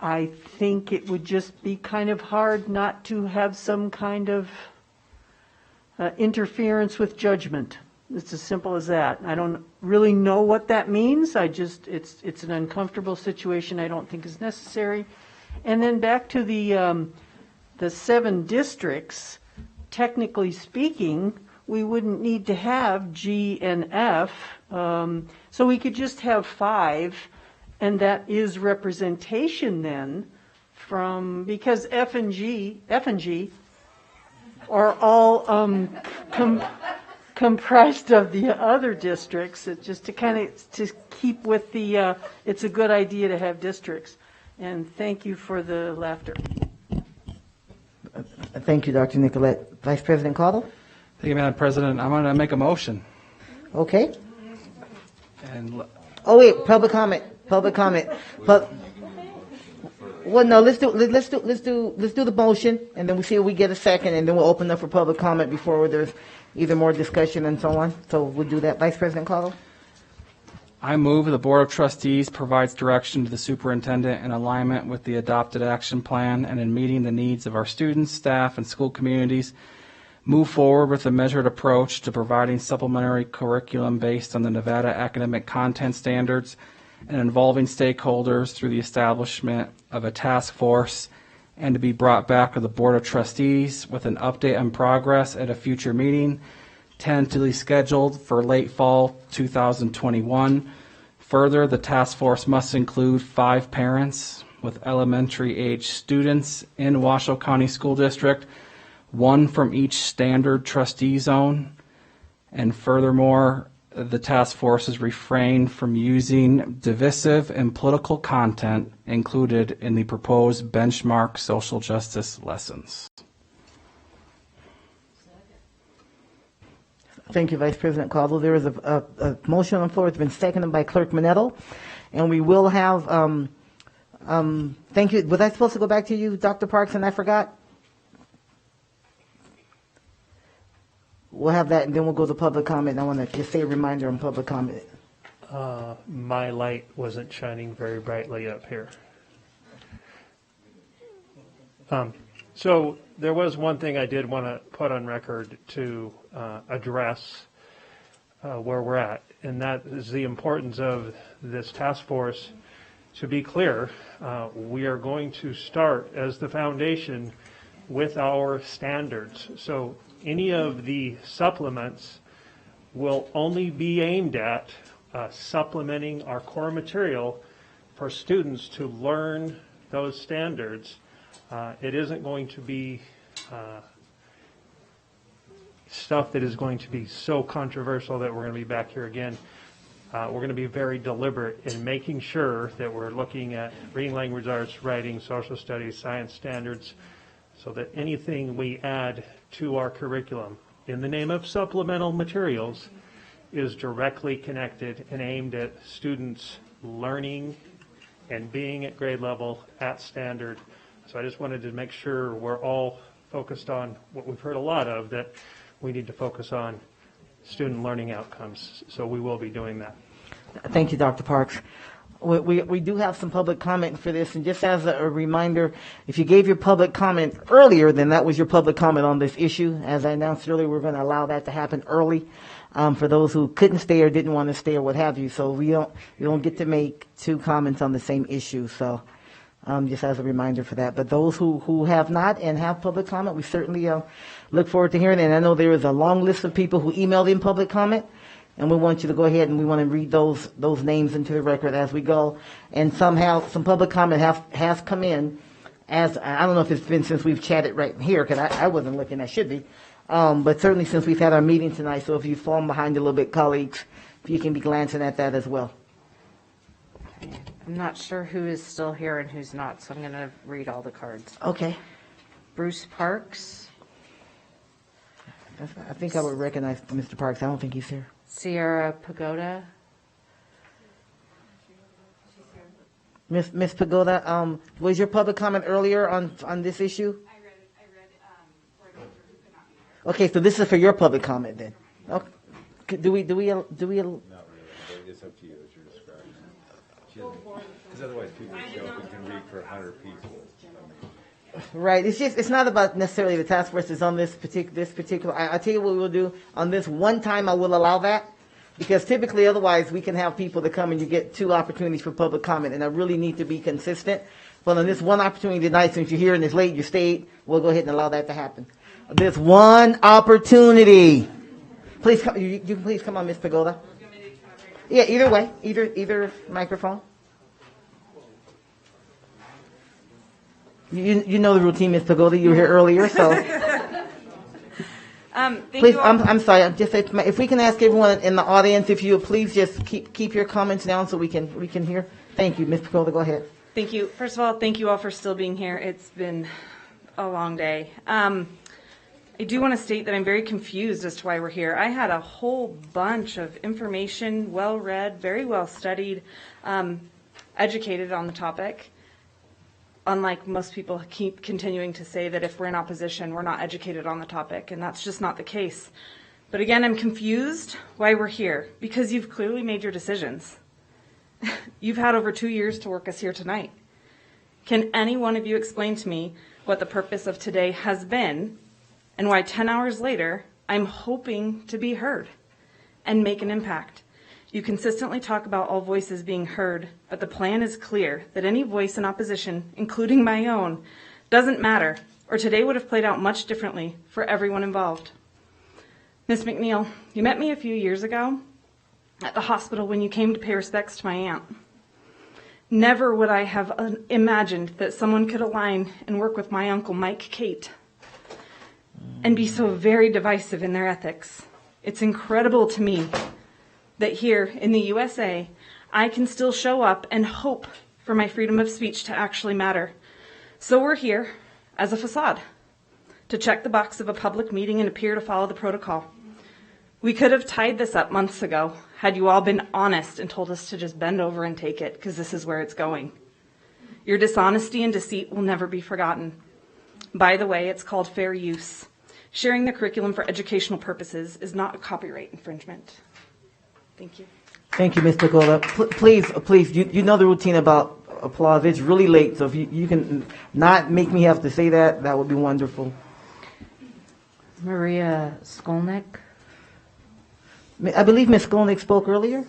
I think it would just be kind of hard not to have some kind of interference with judgment. It's as simple as that. I don't really know what that means. It's an uncomfortable situation I don't think is necessary. And then back to the 7 districts. Technically speaking, we wouldn't need to have G and F, so we could just have 5, and that is representation then from, because F and G are all comprised of the other districts. It's just to keep with the, it's a good idea to have districts. And thank you for the laughter. Thank you, Dr. Nicolette. Vice President Caudill? Thank you, Madam President. I'm going to make a motion. Okay. And oh wait, public comment. Well, no, let's do the motion, and then we see if we get a second, and then we'll open up for public comment before there's either more discussion and so on. So we'll do that. Vice President Caudill? I move the Board of Trustees provides direction to the superintendent in alignment with the adopted action plan and in meeting the needs of our students, staff, and school communities, move forward with a measured approach to providing supplementary curriculum based on the Nevada academic content standards and involving stakeholders through the establishment of a task force, and to be brought back to the Board of Trustees with an update on progress at a future meeting, tentatively scheduled for late fall 2021. Further, the task force must include 5 parents, with elementary age students in Washoe County School District, 1 from each standard trustee zone. And furthermore, the task force has refrained from using divisive and political content included in the proposed benchmark social justice lessons. Thank you, Vice President Caldwell. There is a motion on the floor. It's been seconded by Clerk Minetto. And we will have, thank you. Was I supposed to go back to you, Dr. Parks, and I forgot? We'll have that, and then we'll go to public comment. I want to just say a reminder on public comment. My light wasn't shining very brightly up here. So there was one thing I did want to put on record to address where we're at, and that is the importance of this task force. To be clear, we are going to start as the foundation with our standards. So any of the supplements will only be aimed at supplementing our core material for students to learn those standards. It isn't going to be stuff that is going to be so controversial that we're going to be back here again. We're going to be very deliberate in making sure that we're looking at reading, language arts, writing, social studies, science standards, so that anything we add to our curriculum in the name of supplemental materials is directly connected and aimed at students learning and being at grade level at standard. So I just wanted to make sure we're all focused on what we've heard a lot of, that we need to focus on student learning outcomes. So we will be doing that. Thank you, Dr. Parks. We do have some public comment for this, and just as a reminder, if you gave your public comment earlier, then that was your public comment on this issue. As I announced earlier, we're going to allow that to happen early for those who couldn't stay or didn't want to stay or what have you. So you don't get to make 2 comments on the same issue. So just as a reminder for that. But those who have not and have public comment, we certainly look forward to hearing it. And I know there is a long list of people who emailed in public comment. And we want you to go ahead and we want to read those names into the record as we go. And somehow some public comment has come in, as I don't know if it's been since we've chatted right here, because I wasn't looking, I should be. But certainly since we've had our meeting tonight. So if you've fallen behind a little bit, colleagues, if you can be glancing at that as well. I'm not sure who is still here and who's not, so I'm going to read all the cards. Okay. Bruce Parks. I think I would recognize Mr. Parks. I don't think he's here. Sierra Pagoda. Miss Pagoda, was your public comment earlier on this issue? I read for a doctor who could not be here. Okay, so this is for your public comment then. Okay. Do we? Not really. It's up to you. It's your discretion. Because otherwise people show up and can read for 100 people. Right. It's not about necessarily the task force is on this particular. I'll tell you what we will do. On this one time, I will allow that, because typically otherwise we can have people that come and you get 2 opportunities for public comment, and I really need to be consistent. But on this one opportunity tonight, since you're here and it's late, you stayed, we'll go ahead and allow that to happen. This one opportunity. Please come. You can please come on, Ms. Pagoda. Yeah. Either way. Either microphone. You know the routine, Ms. Pagoda. You were here earlier, so. Please, I'm sorry. If we can ask everyone in the audience, if you please just keep your comments down so we can hear. Thank you, Ms. Pagoda. Go ahead. Thank you. First of all, thank you all for still being here. It's been a long day. I do want to state that I'm very confused as to why we're here. I had a whole bunch of information, well read, very well studied, educated on the topic. Unlike most people keep continuing to say that if we're in opposition, we're not educated on the topic, and that's just not the case. But again, I'm confused why we're here, because you've clearly made your decisions. You've had over 2 years to work us here tonight. Can any one of you explain to me what the purpose of today has been, and why 10 hours later, I'm hoping to be heard and make an impact? You consistently talk about all voices being heard, but the plan is clear that any voice in opposition, including my own, doesn't matter, or today would have played out much differently for everyone involved. Ms. McNeil, you met me a few years ago at the hospital when you came to pay respects to my aunt. Never would I have imagined that someone could align and work with my uncle Mike Kate and be so very divisive in their ethics. It's incredible to me that here in the USA, I can still show up and hope for my freedom of speech to actually matter. So we're here as a facade to check the box of a public meeting and appear to follow the protocol. We could have tied this up months ago had you all been honest and told us to just bend over and take it, because this is where it's going. Your dishonesty and deceit will never be forgotten. By the way, it's called fair use. Sharing the curriculum for educational purposes is not a copyright infringement. Thank you. Thank you, Ms. Pagoda. Please, you know the routine about applause. It's really late, so if you can not make me have to say that, that would be wonderful. Maria Skolnick. I believe Ms. Skolnick spoke earlier.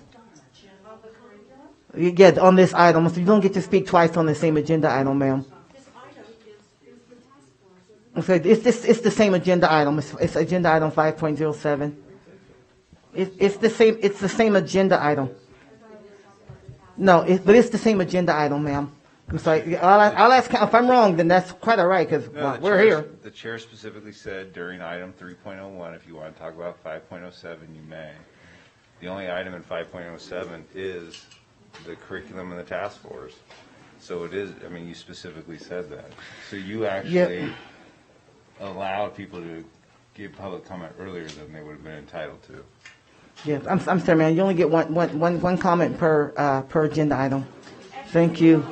Yeah, on this item. So you don't get to speak twice on the same agenda item, ma'am. So it's the same agenda item. It's agenda item 5.07. It's the same agenda item. No, but it's the same agenda item, ma'am. I'm sorry. I'll ask if I'm wrong. Then that's quite all right, because we're here. The chair specifically said during item 3.01, if you want to talk about 5.07, you may. The only item in 5.07 is the curriculum and the task force. So it is. I mean, you specifically said that. So you actually allowed people to give public comment earlier than they would have been entitled to. Yeah, I'm sorry, man. You only get one comment per agenda item. Thank you.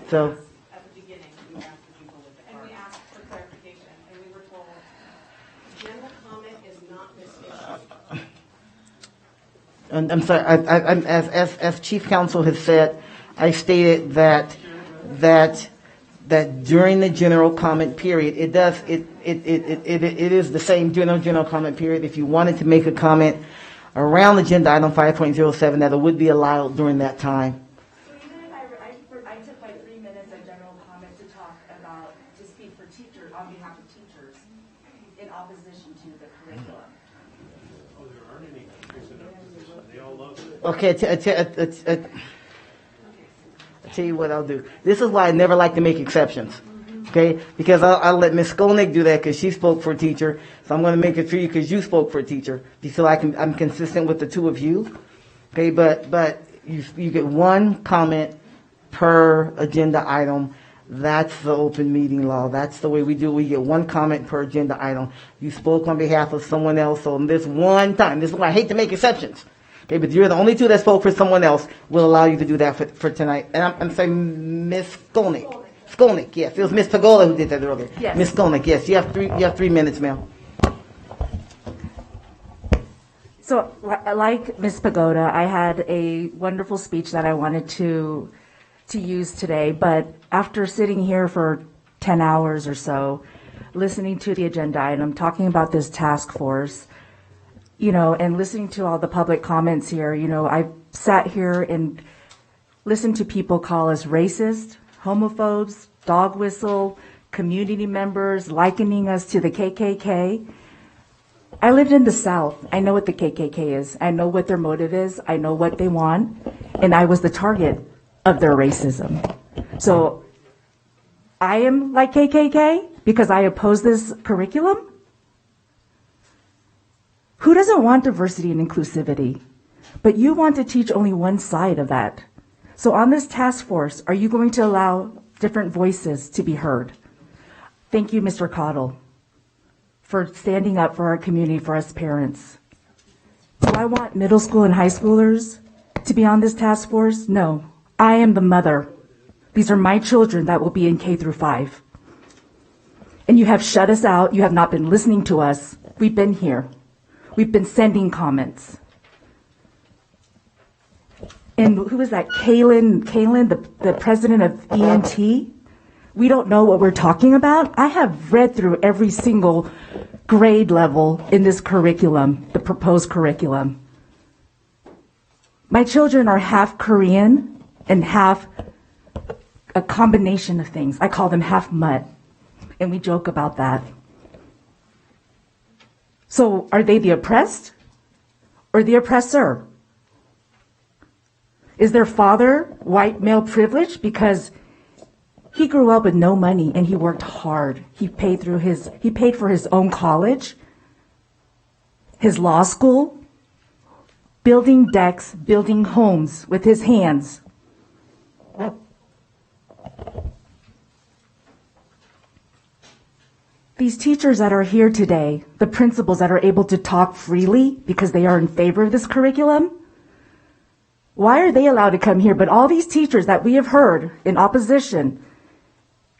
So. At the beginning, we asked the people with the cards. And we asked for clarification, and we were told general comment is not this issue. And I'm sorry. As Chief Counsel has said, I stated that during the general comment period, it is the same general comment period. If you wanted to make a comment around agenda item 5.07, that it would be allowed during that time. So even if I took my 3 minutes of general comment to talk about, to speak for teachers, on behalf of teachers, in opposition to the curriculum. Oh, there aren't any teachers in opposition. They all love it. Okay, I'll tell you what I'll do. This is why I never like to make exceptions. Okay, because I'll let Ms. Skolnick do that because she spoke for a teacher. So I'm going to make it for you because you spoke for a teacher. So I'm consistent with the two of you. Okay, but you get one comment per agenda item. That's the open meeting law. That's the way we do. We get one comment per agenda item. You spoke on behalf of someone else. So this one time, this is why I hate to make exceptions. Okay, but you're the only two that spoke for someone else. We'll allow you to do that for tonight. And I'm saying Ms. Skolnick. Skolnick, yes. It was Ms. Pagola who did that earlier. Yes. Ms. Skolnick, yes. You have 3 minutes, ma'am. So, like Ms. Pagoda, I had a wonderful speech that I wanted to use today, but after sitting here for 10 hours or so, listening to the agenda item, talking about this task force, and listening to all the public comments here, I've sat here and listened to people call us racist, homophobes, dog whistle, community members, likening us to the KKK. I lived in the South. I know what the KKK is. I know what their motive is. I know what they want. And I was the target of their racism. So I am like KKK because I oppose this curriculum. Who doesn't want diversity and inclusivity? But you want to teach only one side of that. So on this task force, are you going to allow different voices to be heard? Thank you, Mr. Cottle, for standing up for our community, for us parents. Do I want middle school and high schoolers to be on this task force? No. I am the mother. These are my children that will be in K through 5. And you have shut us out. You have not been listening to us. We've been here. We've been sending comments. And who is that? Kaylin, the president of ENT? We don't know what we're talking about. I have read through every single grade level in this curriculum, the proposed curriculum. My children are half Korean and half a combination of things. I call them half mutt, and we joke about that. So are they the oppressed or the oppressor? Is their father white male privilege because he grew up with no money and he worked hard? He paid for his own college, his law school, building decks, building homes with his hands. These teachers that are here today, the principals that are able to talk freely because they are in favor of this curriculum, why are they allowed to come here? But all these teachers that we have heard in opposition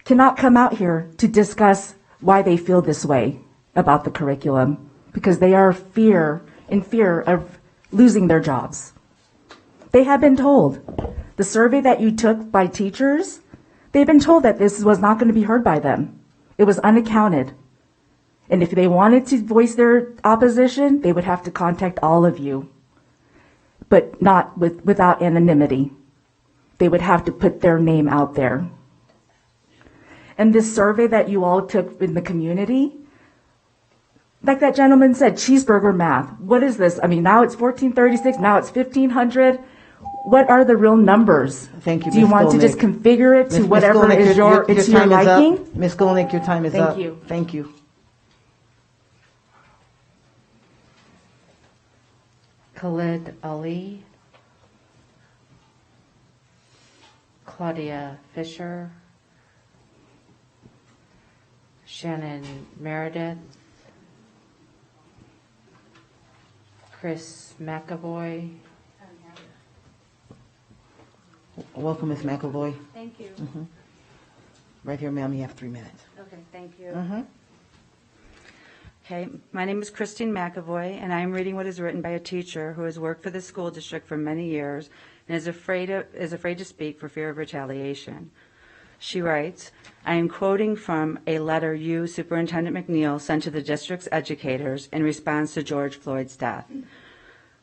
cannot come out here to discuss why they feel this way about the curriculum because they are in fear of losing their jobs. They have been told. The survey that you took by teachers, they've been told that this was not going to be heard by them. It was unaccounted. And if they wanted to voice their opposition, they would have to contact all of you, but not without anonymity. They would have to put their name out there. And this survey that you all took in the community, like that gentleman said, cheeseburger math. What is this? I mean, now it's 1436, now it's 1500. What are the real numbers? Thank you, Do you Ms. want to Skolnick. just configure it to Ms. whatever Skolnick, is your time is liking? up. Ms. Skolnick, your time is Thank up. you. Thank you. Khalid Ali, Claudia Fisher, Shannon Meredith, Chris McAvoy. Welcome, Ms. McAvoy. Thank you. Right here, ma'am, you have 3 minutes. Okay, thank you. Okay, my name is Christine McAvoy, and I am reading what is written by a teacher who has worked for the school district for many years and is afraid to speak for fear of retaliation. She writes, I am quoting from a letter you, Superintendent McNeil, sent to the district's educators in response to George Floyd's death.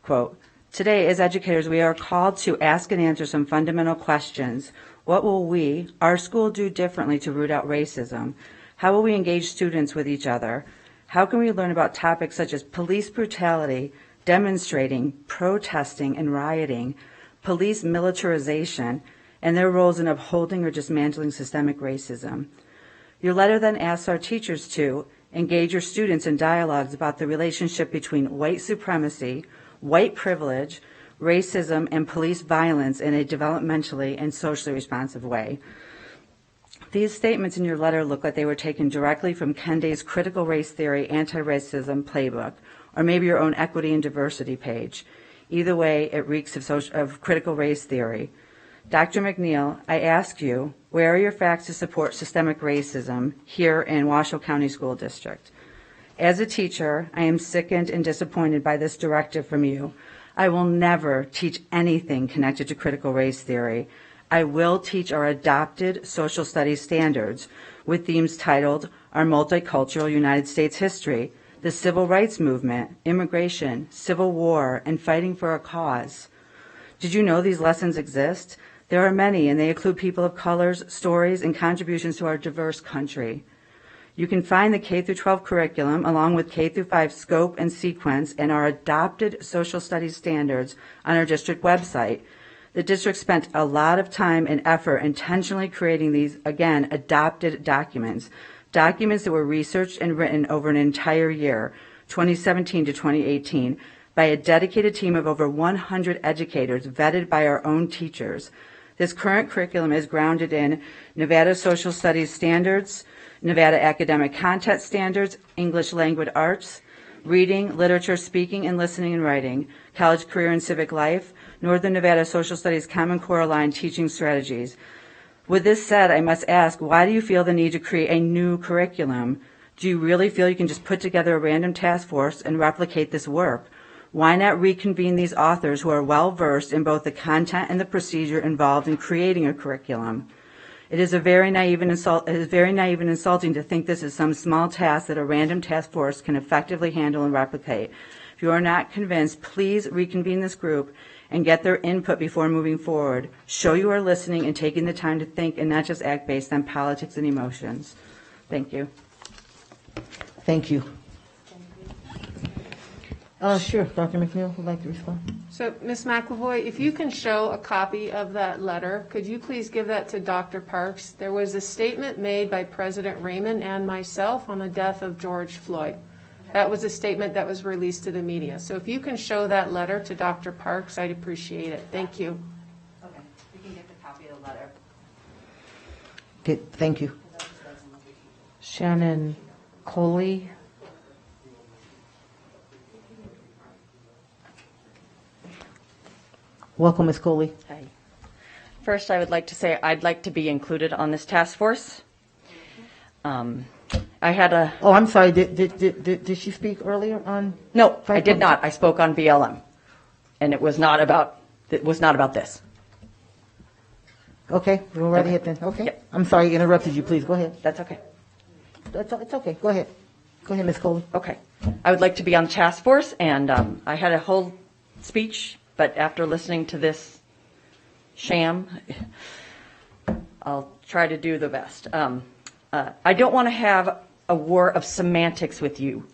Quote, today, as educators, we are called to ask and answer some fundamental questions. What will we, our school, do differently to root out racism? How will we engage students with each other? How can we learn about topics such as police brutality, demonstrating, protesting, and rioting, police militarization, and their roles in upholding or dismantling systemic racism? Your letter then asks our teachers to engage your students in dialogues about the relationship between white supremacy, white privilege, racism, and police violence in a developmentally and socially responsive way. These statements in your letter look like they were taken directly from Ken Day's Critical Race Theory Anti-Racism Playbook, or maybe your own Equity and Diversity page. Either way, it reeks of critical race theory. Dr. McNeil, I ask you, where are your facts to support systemic racism here in Washoe County School District? As a teacher, I am sickened and disappointed by this directive from you. I will never teach anything connected to critical race theory. I will teach our adopted social studies standards with themes titled Our Multicultural United States History, the Civil Rights Movement, Immigration, Civil War, and Fighting for a Cause. Did you know these lessons exist? There are many, and they include people of colors, stories, and contributions to our diverse country. You can find the K-12 curriculum along with K-5 scope and sequence and our adopted social studies standards on our district website. The district spent a lot of time and effort intentionally creating these, again, adopted documents that were researched and written over an entire year, 2017 to 2018, by a dedicated team of over 100 educators vetted by our own teachers. This current curriculum is grounded in Nevada Social Studies Standards, Nevada Academic Content Standards, English Language Arts, Reading, Literature, Speaking, and Listening and Writing, College Career and Civic Life, Northern Nevada Social Studies Common Core Aligned Teaching Strategies. With this said, I must ask, why do you feel the need to create a new curriculum? Do you really feel you can just put together a random task force and replicate this work? Why not reconvene these authors who are well-versed in both the content and the procedure involved in creating a curriculum? It is very naive and insulting to think this is some small task that a random task force can effectively handle and replicate. If you are not convinced, please reconvene this group and get their input before moving forward. Show you are listening and taking the time to think and not just act based on politics and emotions. Thank you. Thank you. Sure, Dr. McNeil would like to respond. So, Ms. McAvoy, if you can show a copy of that letter, could you please give that to Dr. Parks? There was a statement made by President Raymond and myself on the death of George Floyd. That was a statement that was released to the media. So if you can show that letter to Dr. Parks, I'd appreciate it. Thank you. Okay, we can get the copy of the letter. Okay, thank you. Shannon Coley. Welcome, Ms. Coley. Hi. First, I would like to say I'd like to be included on this task force. I had a... Oh, I'm sorry. Did she speak earlier on? No, I did not. I spoke on BLM, and it was not about this. Okay, we'll go right ahead then. Okay. Yep. I'm sorry, I interrupted you. Please go ahead. That's okay. It's okay. Go ahead. Go ahead, Ms. Coley. Okay. I would like to be on the task force, and I had a whole speech, but after listening to this sham, I'll try to do the best. I don't want to have a war of semantics with you.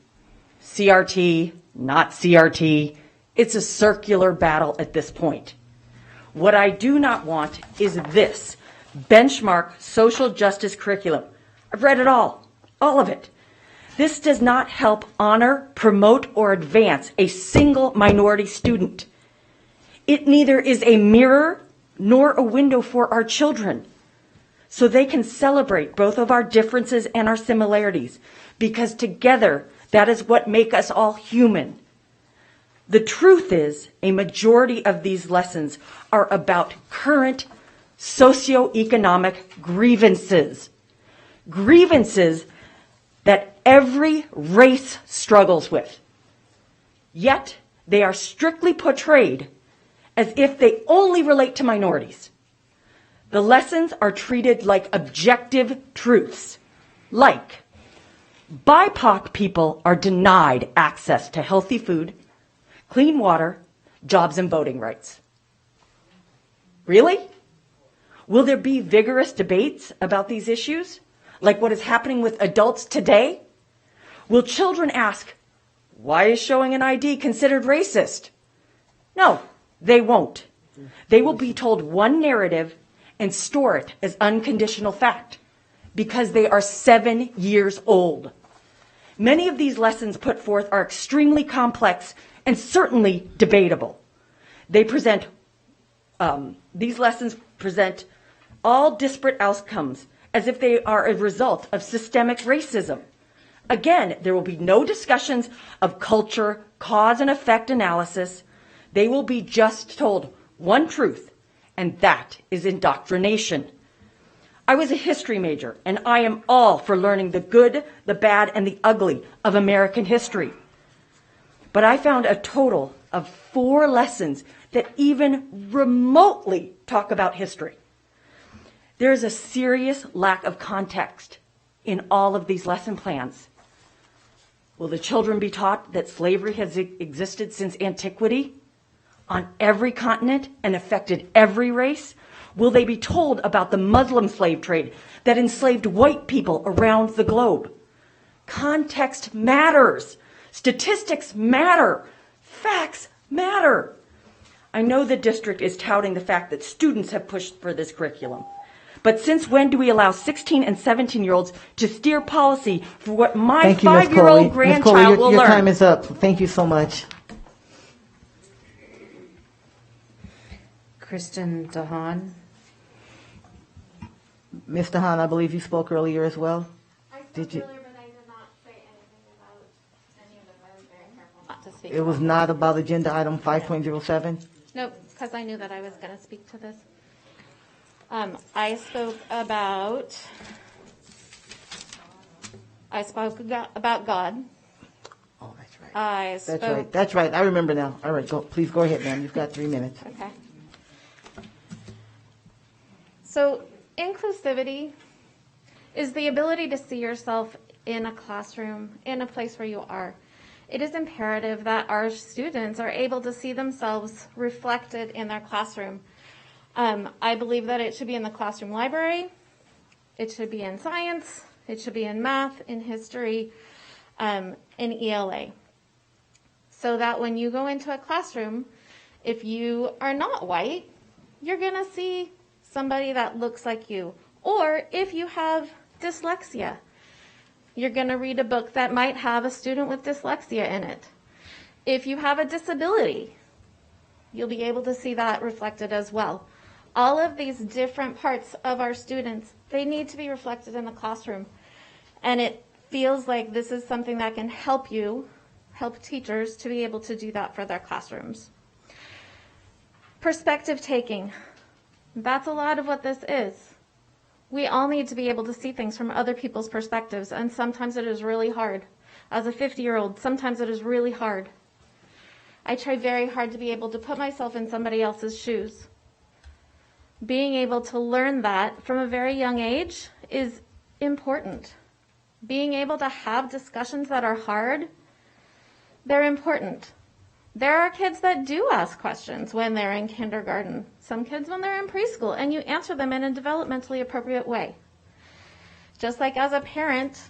CRT, not CRT. It's a circular battle at this point. What I do not want is this benchmark social justice curriculum. I've read it all of it. This does not help honor, promote, or advance a single minority student. It neither is a mirror nor a window for our children, so they can celebrate both of our differences and our similarities, because together, that is what makes us all human. The truth is, a majority of these lessons are about current socioeconomic grievances. Grievances that every race struggles with. Yet, they are strictly portrayed as if they only relate to minorities. The lessons are treated like objective truths, like BIPOC people are denied access to healthy food, clean water, jobs, and voting rights. Really? Will there be vigorous debates about these issues, like what is happening with adults today? Will children ask, why is showing an ID considered racist? No, they won't. They will be told one narrative and store it as unconditional fact because they are 7 years old. Many of these lessons put forth are extremely complex and certainly debatable. These lessons present all disparate outcomes as if they are a result of systemic racism. Again, there will be no discussions of culture, cause and effect analysis. They will be just told one truth, and that is indoctrination. I was a history major, and I am all for learning the good, the bad, and the ugly of American history. But I found a total of 4 lessons that even remotely talk about history. There is a serious lack of context in all of these lesson plans. Will the children be taught that slavery has existed since antiquity on every continent and affected every race? Will they be told about the Muslim slave trade that enslaved white people around the globe? Context matters. Statistics matter. Facts matter. I know the district is touting the fact that students have pushed for this curriculum. But since when do we allow 16 and 17-year-olds to steer policy for what my 5-year-old grandchild will learn? Your time is up. Thank you so much. Kristen DeHaan. Ms. DeHaan, I believe you spoke earlier as well. Did you? It was not about agenda item 5.07? Nope, because I knew that I was going to speak to this. I spoke about God. Oh, that's right. That's right. I remember now. All right, please go ahead, ma'am. You've got 3 minutes. Okay. So inclusivity is the ability to see yourself in a classroom, in a place where you are. It is imperative that our students are able to see themselves reflected in their classroom. I believe that it should be in the classroom library, it should be in science, it should be in math, in history, in ELA. so that when you go into a classroom, if you are not white, you're going to see somebody that looks like you. Or if you have dyslexia, you're going to read a book that might have a student with dyslexia in it. If you have a disability, you'll be able to see that reflected as well. All of these different parts of our students, they need to be reflected in the classroom. And it feels like this is something that can help you, help teachers to be able to do that for their classrooms. Perspective taking. That's a lot of what this is. We all need to be able to see things from other people's perspectives, and sometimes it is really hard. As a 50-year-old, sometimes it is really hard. I try very hard to be able to put myself in somebody else's shoes. Being able to learn that from a very young age is important. Being able to have discussions that are hard, they're important. There are kids that do ask questions when they're in kindergarten. Some kids when they're in preschool, and you answer them in a developmentally appropriate way. Just like as a parent,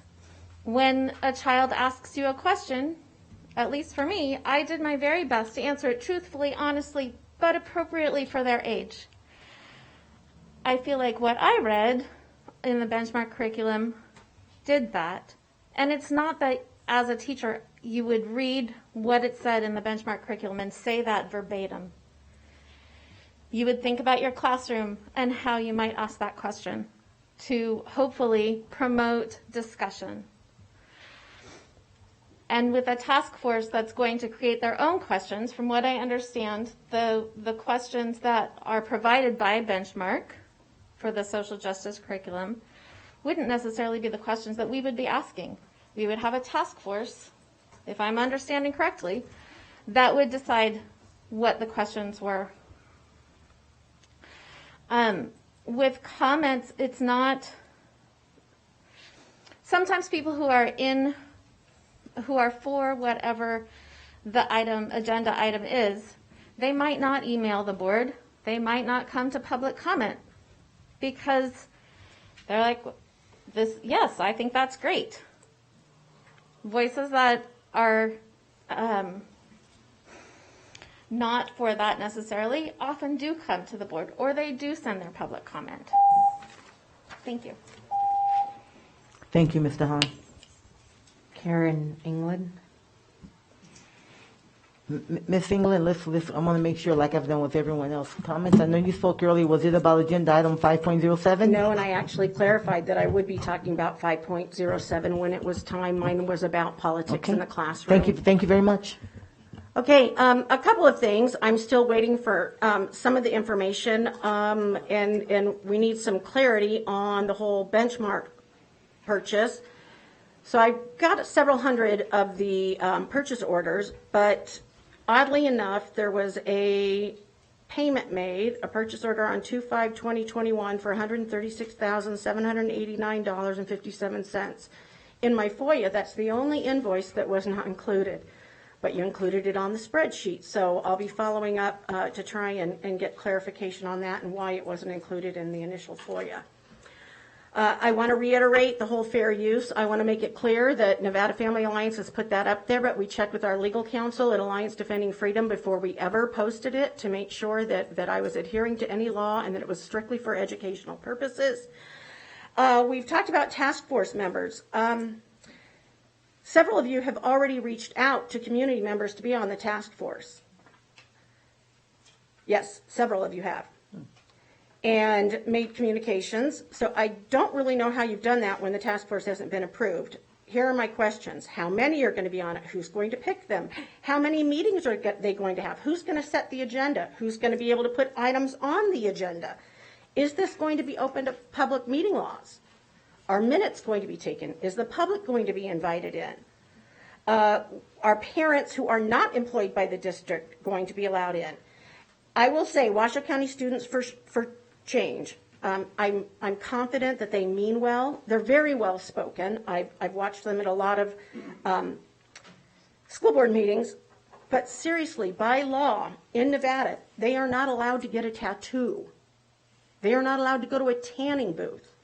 when a child asks you a question, at least for me, I did my very best to answer it truthfully, honestly, but appropriately for their age. I feel like what I read in the benchmark curriculum did that. And it's not that as a teacher you would read what it said in the benchmark curriculum and say that verbatim. You would think about your classroom and how you might ask that question to hopefully promote discussion. And with a task force that's going to create their own questions, from what I understand, the questions that are provided by Benchmark for the social justice curriculum wouldn't necessarily be the questions that we would be asking. We would have a task force, if I'm understanding correctly, that would decide what the questions were. With comments, it's not, sometimes people who are for whatever the agenda item is, they might not email the board, they might not come to public comment, because they're like, yes, I think that's great. Voices that are not for that necessarily often do come to the board, or they do send their public comment. Thank you. Thank you, Mr. Hahn. Karen England. Ms. England, let's, I want to make sure, like I've done with everyone else, comments. I know you spoke earlier. Was it about agenda item 5.07? No, and I actually clarified that I would be talking about 5.07 when it was time. Mine was about politics in the classroom. Thank you very much. Okay, a couple of things. I'm still waiting for some of the information, and we need some clarity on the whole benchmark purchase. So I got several hundred of the purchase orders, but oddly enough, there was a payment made, a purchase order on 2/5/2021 for $136,789.57. In my FOIA, that's the only invoice that was not included, but you included it on the spreadsheet. So I'll be following up to try and get clarification on that and why it wasn't included in the initial FOIA. I want to reiterate the whole fair use. I want to make it clear that Nevada Family Alliance has put that up there, but we checked with our legal counsel at Alliance Defending Freedom before we ever posted it to make sure that I was adhering to any law and that it was strictly for educational purposes. We've talked about task force members. Several of you have already reached out to community members to be on the task force. Yes, several of you have. And made communications. So I don't really know how you've done that when the task force hasn't been approved. Here are my questions. How many are going to be on it? Who's going to pick them? How many meetings are they going to have? Who's going to set the agenda? Who's going to be able to put items on the agenda? Is this going to be open to public meeting laws? Are minutes going to be taken? Is the public going to be invited in? Are parents who are not employed by the district going to be allowed in? I will say Washoe County Students for Change. I'm confident that they mean well. They're very well spoken. I've watched them at a lot of school board meetings. But seriously, by law in Nevada, they are not allowed to get a tattoo. They are not allowed to go to a tanning booth.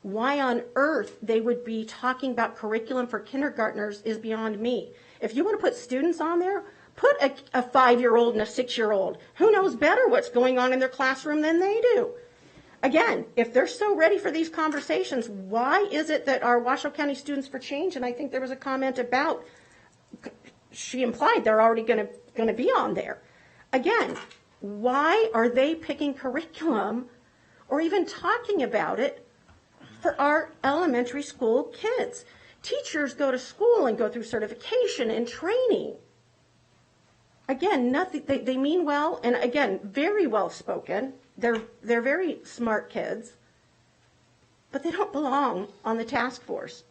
Why on earth they would be talking about curriculum for kindergartners is beyond me. If you want to put students on there, Put a 5-year-old and a 6-year-old who knows better what's going on in their classroom than they do. Again, if they're so ready for these conversations, why is it that our Washoe County Students for Change, and I think there was a comment about, she implied they're already going to be on there. Again, why are they picking curriculum or even talking about it for our elementary school kids? Teachers go to school and go through certification and training. Again, nothing. They mean well, and again, very well spoken. They're very smart kids, but they don't belong on the task force.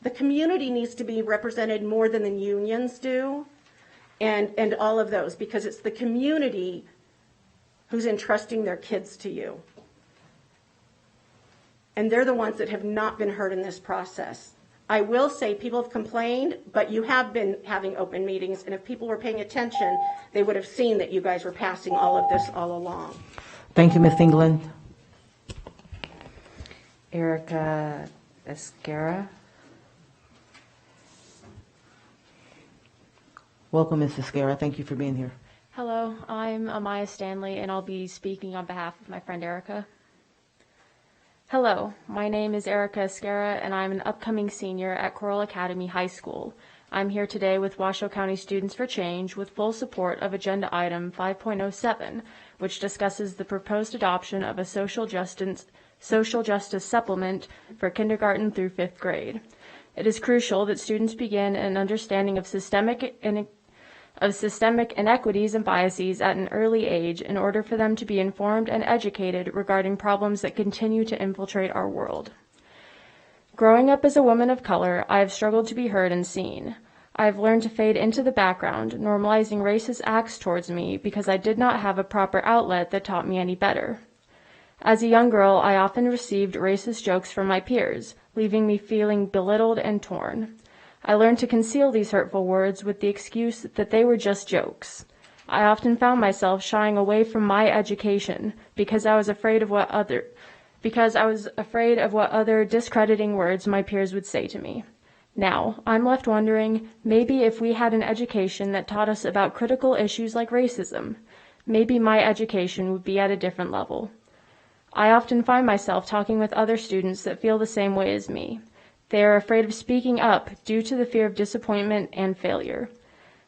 The community needs to be represented more than the unions do, and all of those, because it's the community who's entrusting their kids to you. And they're the ones that have not been heard in this process. I will say people have complained, but you have been having open meetings, and if people were paying attention, they would have seen that you guys were passing all of this all along. Thank you, Ms. England. Erica Esquera. Welcome, Ms. Esquera. Thank you for being here. Hello, I'm Amaya Stanley, and I'll be speaking on behalf of my friend Erica. Hello, my name is Erica Esquera, and I'm an upcoming senior at Coral Academy High School. I'm here today with Washoe County Students for Change with full support of Agenda Item 5.07, which discusses the proposed adoption of a social justice supplement for kindergarten through 5th grade. It is crucial that students begin an understanding of systemic inequities and biases at an early age in order for them to be informed and educated regarding problems that continue to infiltrate our world. Growing up as a woman of color, I have struggled to be heard and seen. I have learned to fade into the background, normalizing racist acts towards me because I did not have a proper outlet that taught me any better. As a young girl, I often received racist jokes from my peers, leaving me feeling belittled and torn. I learned to conceal these hurtful words with the excuse that they were just jokes. I often found myself shying away from my education because I was afraid of what other discrediting words my peers would say to me. Now, I'm left wondering, maybe if we had an education that taught us about critical issues like racism, maybe my education would be at a different level. I often find myself talking with other students that feel the same way as me. They are afraid of speaking up due to the fear of disappointment and failure.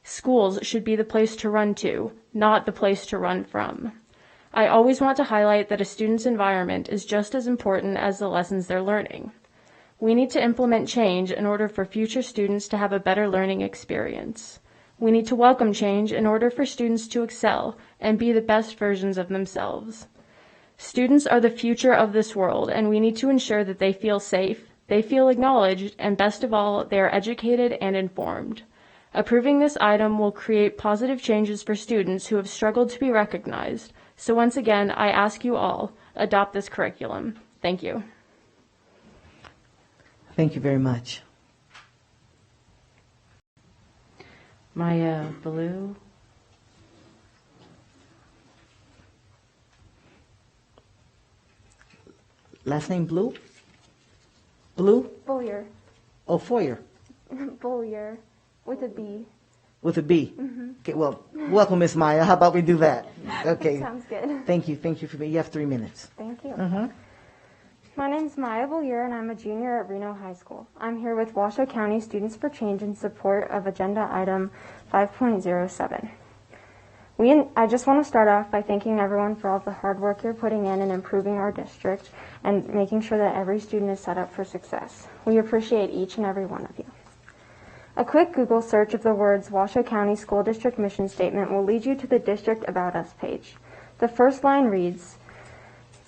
Schools should be the place to run to, not the place to run from. I always want to highlight that a student's environment is just as important as the lessons they're learning. We need to implement change in order for future students to have a better learning experience. We need to welcome change in order for students to excel and be the best versions of themselves. Students are the future of this world, and we need to ensure that they feel safe, they feel acknowledged, and best of all, they are educated and informed. Approving this item will create positive changes for students who have struggled to be recognized. So once again, I ask you all, adopt this curriculum. Thank you. Thank you very much. Maya Blue. Last name Blue? Blue? Boyer. Oh, Foyer. Boyer. With a B. With a B? Mm-hmm. Okay, well, welcome, Miss Maya. How about we do that? Okay. Sounds good. Thank you. Thank you for being. You have 3 minutes. Thank you. Mm-hmm. My name's Maya Boyer, and I'm a junior at Reno High School. I'm here with Washoe County Students for Change in support of Agenda Item 5.07. I just want to start off by thanking everyone for all the hard work you're putting in improving our district and making sure that every student is set up for success. We appreciate each and every one of you. A quick Google search of the words Washoe County School District Mission Statement will lead you to the District About Us page. The first line reads,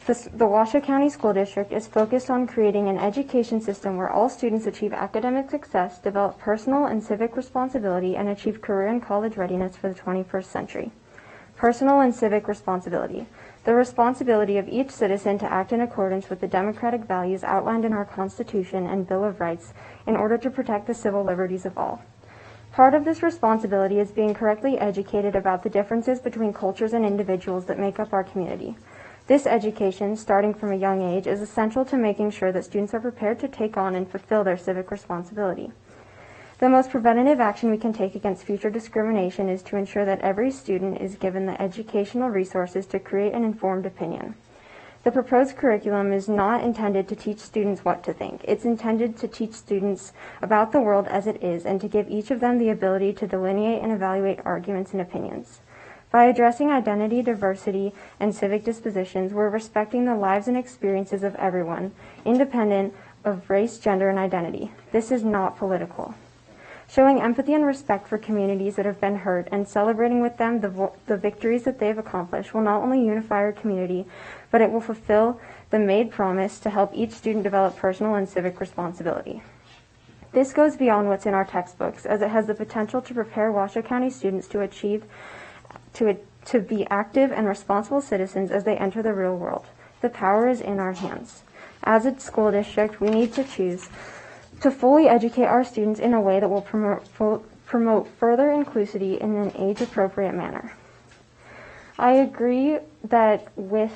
the Washoe County School District is focused on creating an education system where all students achieve academic success, develop personal and civic responsibility, and achieve career and college readiness for the 21st century. Personal and civic responsibility. The responsibility of each citizen to act in accordance with the democratic values outlined in our Constitution and Bill of Rights in order to protect the civil liberties of all. Part of this responsibility is being correctly educated about the differences between cultures and individuals that make up our community. This education, starting from a young age, is essential to making sure that students are prepared to take on and fulfill their civic responsibility. The most preventative action we can take against future discrimination is to ensure that every student is given the educational resources to create an informed opinion. The proposed curriculum is not intended to teach students what to think. It's intended to teach students about the world as it is and to give each of them the ability to delineate and evaluate arguments and opinions. By addressing identity, diversity, and civic dispositions, we're respecting the lives and experiences of everyone, independent of race, gender, and identity. This is not political. Showing empathy and respect for communities that have been hurt and celebrating with them the victories that they've accomplished will not only unify our community, but it will fulfill the made promise to help each student develop personal and civic responsibility. This goes beyond what's in our textbooks, as it has the potential to prepare Washoe County students to be active and responsible citizens as they enter the real world. The power is in our hands. As a school district, we need to choose to fully educate our students in a way that will promote further inclusivity in an age-appropriate manner. I agree that with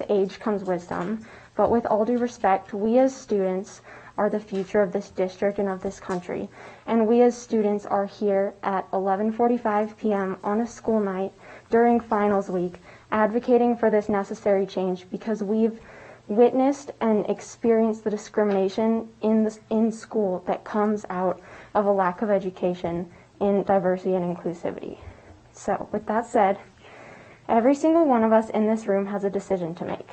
age comes wisdom, but with all due respect, we as students are the future of this district and of this country. And we as students are here at 11:45 p.m. on a school night during finals week advocating for this necessary change because we've witnessed and experienced the discrimination in school that comes out of a lack of education in diversity and inclusivity. So with that said, every single one of us in this room has a decision to make.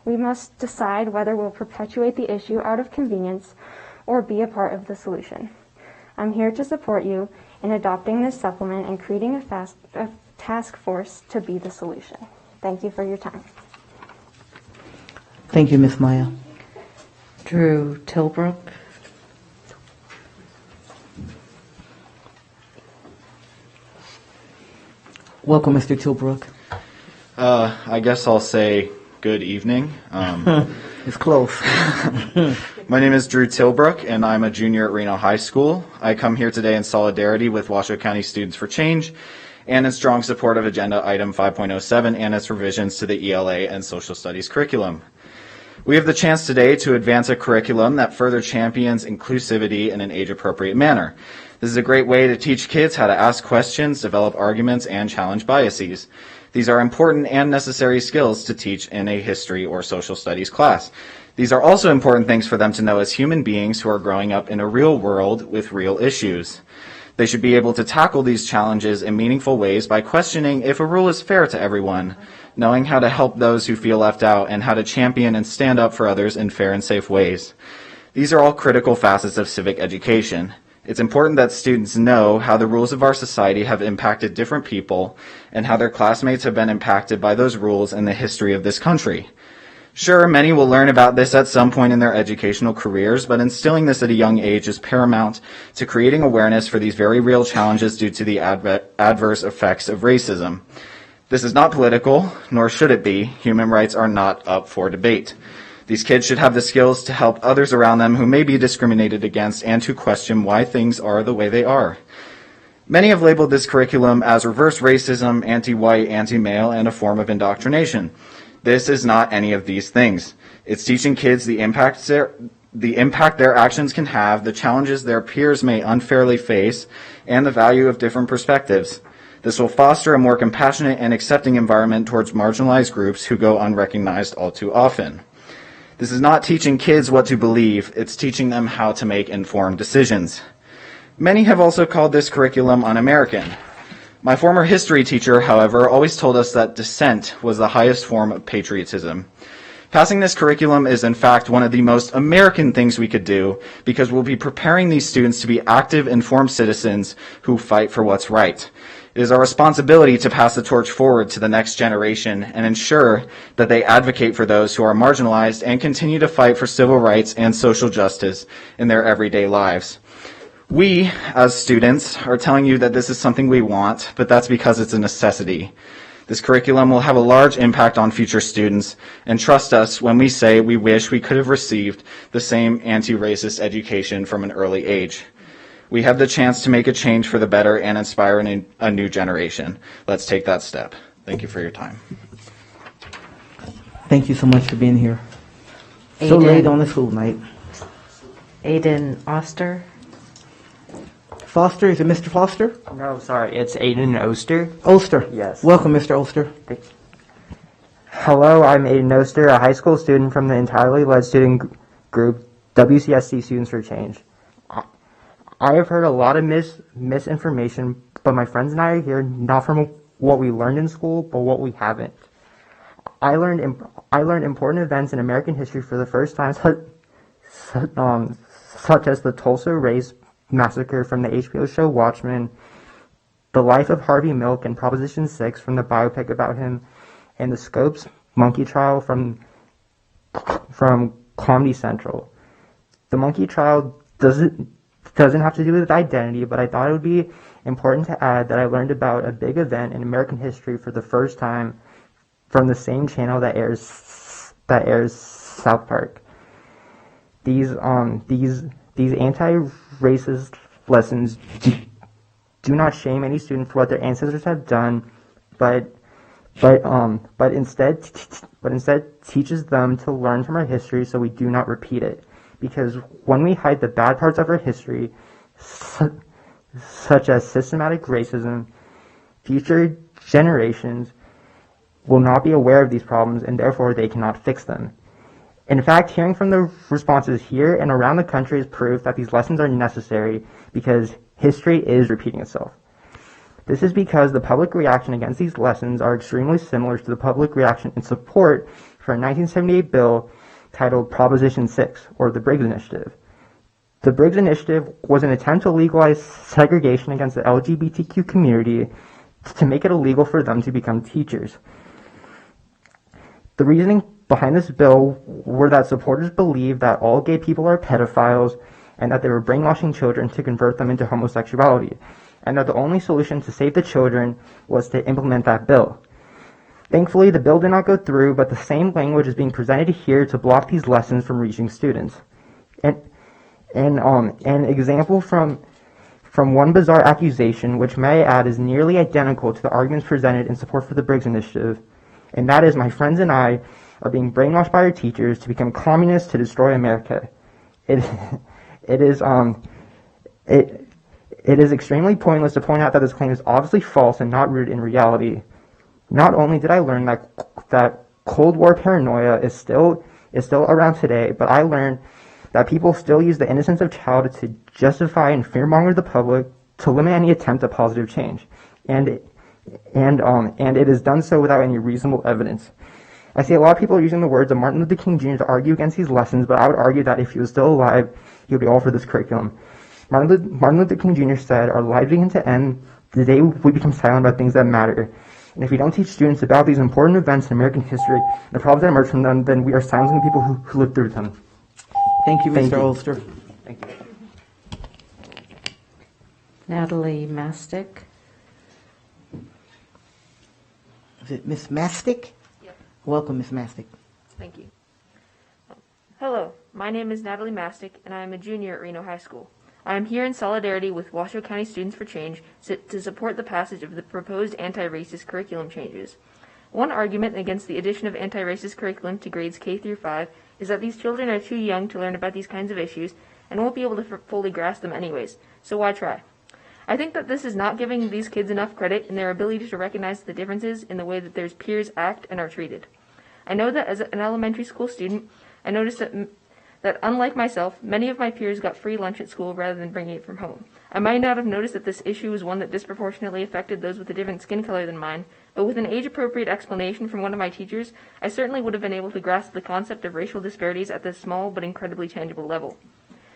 We must decide whether we'll perpetuate the issue out of convenience or be a part of the solution. I'm here to support you in adopting this supplement and creating a task force to be the solution. Thank you for your time. Thank you, Ms. Maya. Drew Tilbrook. Welcome, Mr. Tilbrook. I guess I'll say good evening. It's close. My name is Drew Tilbrook, and I'm a junior at Reno High School. I come here today in solidarity with Washoe County Students for Change and in strong support of Agenda Item 5.07 and its revisions to the ELA and Social Studies curriculum. We have the chance today to advance a curriculum that further champions inclusivity in an age-appropriate manner. This is a great way to teach kids how to ask questions, develop arguments, and challenge biases. These are important and necessary skills to teach in a history or social studies class. These are also important things for them to know as human beings who are growing up in a real world with real issues. They should be able to tackle these challenges in meaningful ways by questioning if a rule is fair to everyone, knowing how to help those who feel left out, and how to champion and stand up for others in fair and safe ways. These are all critical facets of civic education. It's important that students know how the rules of our society have impacted different people and how their classmates have been impacted by those rules in the history of this country. Sure, many will learn about this at some point in their educational careers, but instilling this at a young age is paramount to creating awareness for these very real challenges due to the adverse effects of racism. This is not political, nor should it be. Human rights are not up for debate. These kids should have the skills to help others around them who may be discriminated against and to question why things are the way they are. Many have labeled this curriculum as reverse racism, anti-white, anti-male, and a form of indoctrination. This is not any of these things. It's teaching kids the impact their actions can have, the challenges their peers may unfairly face, and the value of different perspectives. This will foster a more compassionate and accepting environment towards marginalized groups who go unrecognized all too often. This is not teaching kids what to believe, it's teaching them how to make informed decisions. Many have also called this curriculum un-American. My former history teacher, however, always told us that dissent was the highest form of patriotism. Passing this curriculum is in fact one of the most American things we could do because we'll be preparing these students to be active, informed citizens who fight for what's right. It is our responsibility to pass the torch forward to the next generation and ensure that they advocate for those who are marginalized and continue to fight for civil rights and social justice in their everyday lives. We, as students, are telling you that this is something we want, but that's because it's a necessity. This curriculum will have a large impact on future students, and trust us when we say we wish we could have received the same anti-racist education from an early age. We have the chance to make a change for the better and inspire a new generation. Let's take that step. Thank you for your time. Thank you so much for being here. So late on the school night. Aiden Oster. Foster, is it Mr. Foster? No, sorry, it's Aiden Oster. Oster. Yes. Welcome, Mr. Oster. Hello, I'm Aiden Oster, a high school student from the entirely led student group WCSD Students for Change. I have heard a lot of misinformation, but my friends and I are here not from what we learned in school, but what we haven't. I learned important events in American history for the first time, such as the Tulsa Race Massacre from the HBO show Watchmen, the life of Harvey Milk and Proposition 6 from the biopic about him, and the Scopes monkey trial from Comedy Central. The monkey trial doesn't have to do with identity, but I thought it would be important to add that I learned about a big event in American history for the first time from the same channel that airs South Park. These anti-racist lessons do not shame any student for what their ancestors have done, but instead teaches them to learn from our history so we do not repeat it. Because when we hide the bad parts of our history, such as systematic racism, future generations will not be aware of these problems and therefore they cannot fix them. In fact, hearing from the responses here and around the country is proof that these lessons are necessary because history is repeating itself. This is because the public reaction against these lessons are extremely similar to the public reaction in support for a 1978 bill titled Proposition 6, or the Briggs Initiative. The Briggs Initiative was an attempt to legalize segregation against the LGBTQ community to make it illegal for them to become teachers. The reasoning behind this bill were that supporters believed that all gay people are pedophiles and that they were brainwashing children to convert them into homosexuality, and that the only solution to save the children was to implement that bill. Thankfully, the bill did not go through, but the same language is being presented here to block these lessons from reaching students. An example from one bizarre accusation, which may I add is nearly identical to the arguments presented in support for the Briggs Initiative, and that is my friends and I are being brainwashed by our teachers to become communists to destroy America. It is extremely pointless to point out that this claim is obviously false and not rooted in reality. Not only did I learn that Cold War paranoia is still around today, but I learned that people still use the innocence of childhood to justify and fearmonger the public to limit any attempt at positive change, and it is done so without any reasonable evidence. I see a lot of people using the words of Martin Luther King Jr. to argue against these lessons, but I would argue that if he was still alive, he would be all for this curriculum. Martin Luther King Jr. said, "Our lives begin to end the day we become silent about things that matter. And if we don't teach students about these important events in American history and the problems that emerge from them, then we are silencing the people who lived through them." Thank you, Mr. Olster. Thank you. Natalie Mastick. Is it Miss Mastick? Yep. Welcome, Miss Mastick. Thank you. Hello, my name is Natalie Mastick, and I am a junior at Reno High School. I am here in solidarity with Washoe County Students for Change to support the passage of the proposed anti-racist curriculum changes. One argument against the addition of anti-racist curriculum to grades K through 5 is that these children are too young to learn about these kinds of issues and won't be able to fully grasp them anyways, so why try? I think that this is not giving these kids enough credit in their ability to recognize the differences in the way that their peers act and are treated. I know that as an elementary school student, I noticed that unlike myself, many of my peers got free lunch at school rather than bringing it from home. I might not have noticed that this issue was one that disproportionately affected those with a different skin color than mine, but with an age-appropriate explanation from one of my teachers, I certainly would have been able to grasp the concept of racial disparities at this small but incredibly tangible level.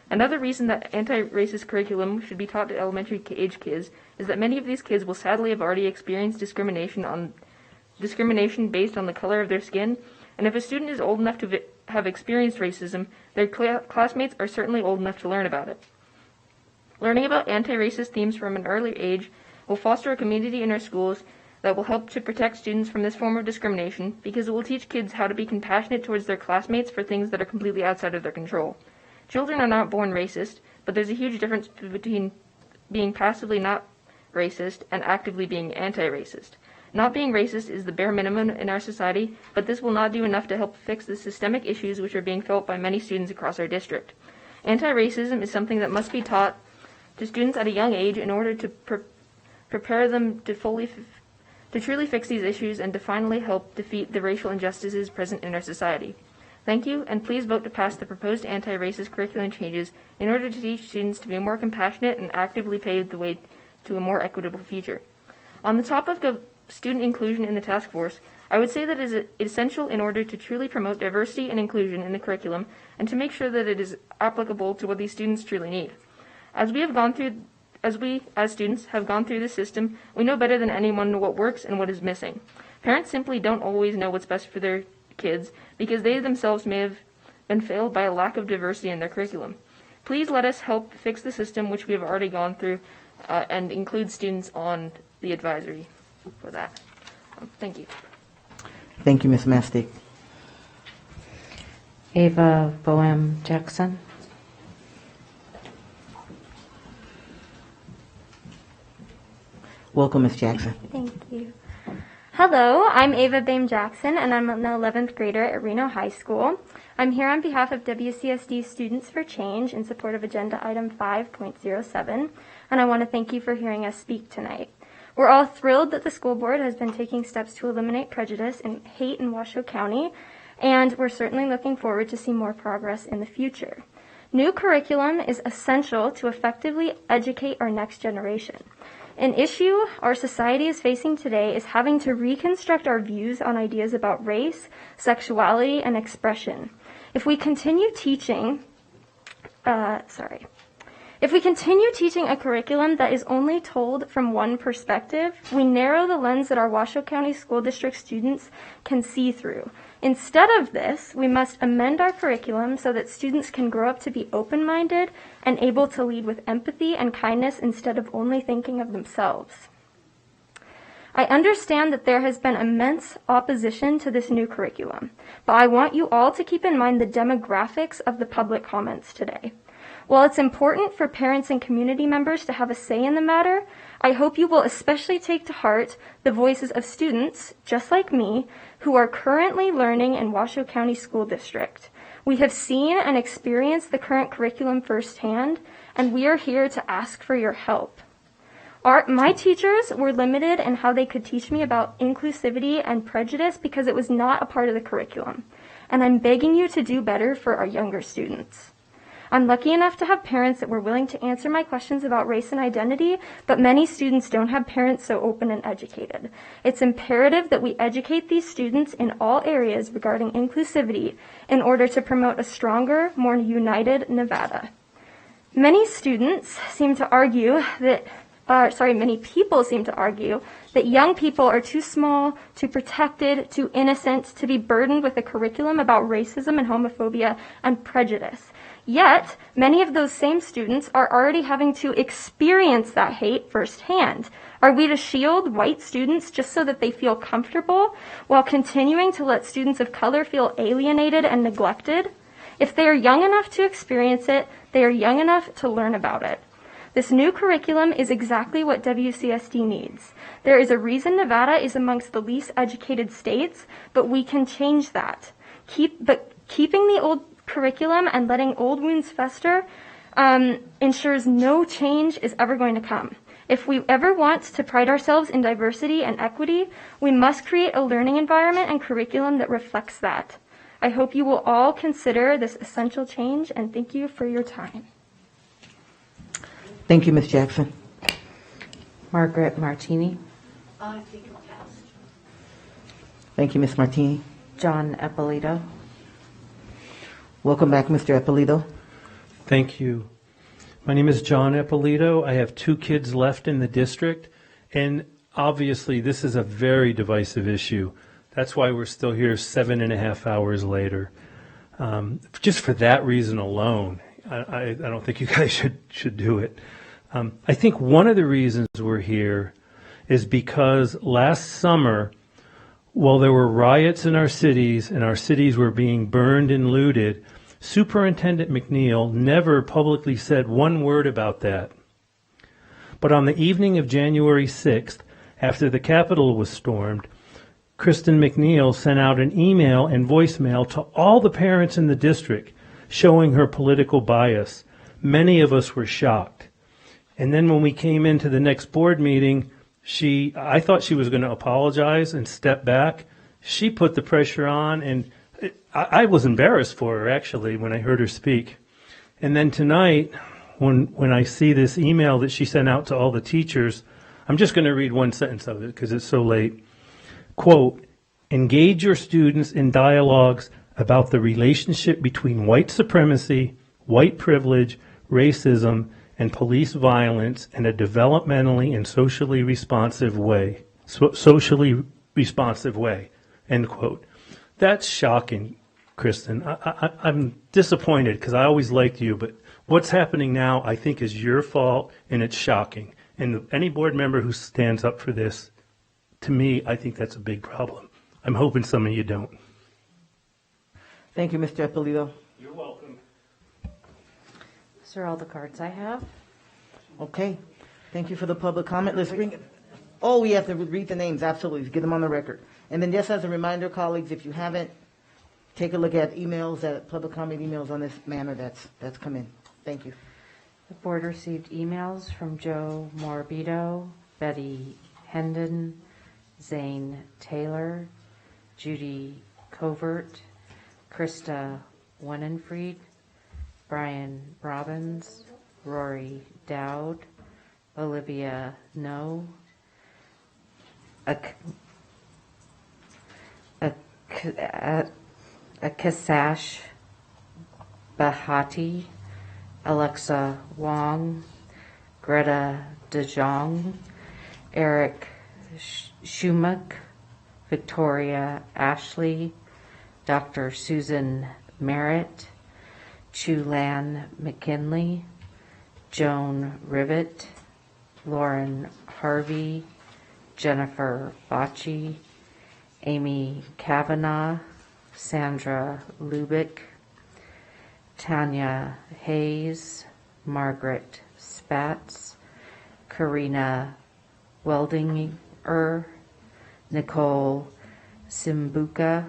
Another reason that anti-racist curriculum should be taught to elementary age kids is that many of these kids will sadly have already experienced discrimination based on the color of their skin, and if a student is old enough to have experienced racism, their classmates are certainly old enough to learn about it. Learning about anti-racist themes from an early age will foster a community in our schools that will help to protect students from this form of discrimination because it will teach kids how to be compassionate towards their classmates for things that are completely outside of their control. Children are not born racist, but there's a huge difference between being passively not racist and actively being anti-racist. Not being racist is the bare minimum in our society, but this will not do enough to help fix the systemic issues which are being felt by many students across our district. Anti-racism is something that must be taught to students at a young age in order to prepare them to truly fix these issues and to finally help defeat the racial injustices present in our society. Thank you, and please vote to pass the proposed anti-racist curriculum changes in order to teach students to be more compassionate and actively pave the way to a more equitable future. On the topic of student inclusion in the task force, I would say that it is essential in order to truly promote diversity and inclusion in the curriculum and to make sure that it is applicable to what these students truly need. As we, as students, have gone through the system, we know better than anyone what works and what is missing. Parents simply don't always know what's best for their kids because they themselves may have been failed by a lack of diversity in their curriculum. Please let us help fix the system which we have already gone through and include students on the advisory for that. Thank you. Thank you, Ms. Mastic. Ava Boehm Jackson. Welcome, Ms. Jackson. Thank you. Hello, I'm Ava Boehm Jackson, and I'm an 11th grader at Reno High School. I'm here on behalf of WCSD Students for Change in support of Agenda Item 5.07, and I want to thank you for hearing us speak tonight. We're all thrilled that the school board has been taking steps to eliminate prejudice and hate in Washoe County, and we're certainly looking forward to see more progress in the future. New curriculum is essential to effectively educate our next generation. An issue our society is facing today is having to reconstruct our views on ideas about race, sexuality, and expression. If we continue teaching a curriculum that is only told from one perspective, we narrow the lens that our Washoe County School District students can see through. Instead of this, we must amend our curriculum so that students can grow up to be open-minded and able to lead with empathy and kindness instead of only thinking of themselves. I understand that there has been immense opposition to this new curriculum, but I want you all to keep in mind the demographics of the public comments today. While it's important for parents and community members to have a say in the matter, I hope you will especially take to heart the voices of students, just like me, who are currently learning in Washoe County School District. We have seen and experienced the current curriculum firsthand, and we are here to ask for your help. My teachers were limited in how they could teach me about inclusivity and prejudice because it was not a part of the curriculum, and I'm begging you to do better for our younger students. I'm lucky enough to have parents that were willing to answer my questions about race and identity, but many students don't have parents so open and educated. It's imperative that we educate these students in all areas regarding inclusivity in order to promote a stronger, more united Nevada. Many students seem to argue that many people seem to argue that young people are too small, too protected, too innocent to be burdened with a curriculum about racism and homophobia and prejudice. Yet, many of those same students are already having to experience that hate firsthand. Are we to shield white students just so that they feel comfortable while continuing to let students of color feel alienated and neglected? If they are young enough to experience it, they are young enough to learn about it. This new curriculum is exactly what WCSD needs. There is a reason Nevada is amongst the least educated states, but we can change that. Keeping the old curriculum and letting old wounds fester ensures no change is ever going to come. If we ever want to pride ourselves in diversity and equity, we must create a learning environment and curriculum that reflects that. I hope you will all consider this essential change, and thank you for your time. Thank you, Ms. Jackson. Margaret Martini. Thank you, Ms. Martini. John Eppolito. Welcome back, Mr. Eppolito. Thank you. My name is John Eppolito. I have 2 kids left in the district, and obviously this is a very divisive issue. That's why we're still here 7.5 hours later. Just for that reason alone, I don't think you guys should do it. I think one of the reasons we're here is because last summer, while there were riots in our cities and our cities were being burned and looted, Superintendent McNeil never publicly said one word about that. But on the evening of January 6th, after the Capitol was stormed, Kristen McNeil sent out an email and voicemail to all the parents in the district showing her political bias. Many of us were shocked. And then when we came into the next board meeting, I thought she was going to apologize and step back. She put the pressure on, and I was embarrassed for her, actually, when I heard her speak. And then tonight, when I see this email that she sent out to all the teachers, I'm just going to read one sentence of it because it's so late. Quote, engage your students in dialogues about the relationship between white supremacy, white privilege, racism, and police violence in a developmentally and socially responsive way. End quote. That's shocking, Kristen. I'm disappointed because I always liked you, but what's happening now I think is your fault, and it's shocking. And any board member who stands up for this, to me, I think that's a big problem. I'm hoping some of you don't. Thank you, Mr. Ippolito. You're welcome. Those are all the cards I have. Okay. Thank you for the public comment. Let's bring it. Oh, we have to read the names. Absolutely. Get them on the record. And then just as a reminder, colleagues, if you haven't, take a look at emails, at public comment emails on this manner that's come in. Thank you. The board received emails from Joe Morbido, Betty Hendon, Zane Taylor, Judy Covert, Krista Wenenfried, Brian Robbins, Rory Dowd, Olivia No, Akasash Bahati, Alexa Wong, Greta DeJong, Eric Schumach, Victoria Ashley, Dr. Susan Merritt, Chulan McKinley, Joan Rivet, Lauren Harvey, Jennifer Bocci, Amy Kavanaugh, Sandra Lubick, Tanya Hayes, Margaret Spatz, Karina Weldinger, Nicole Simbuka,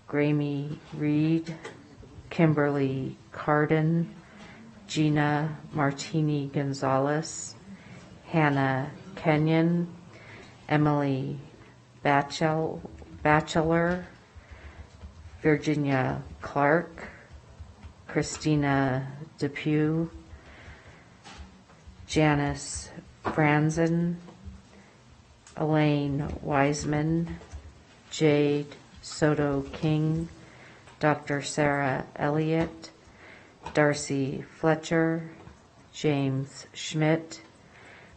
Grammy Reed, Kimberly Carden, Gina Martini Gonzalez, Hannah Kenyon, Emily Batchelor, Virginia Clark, Christina Depew, Janice Franzen, Elaine Wiseman, Jade Soto King, Dr. Sarah Elliott, Darcy Fletcher, James Schmidt,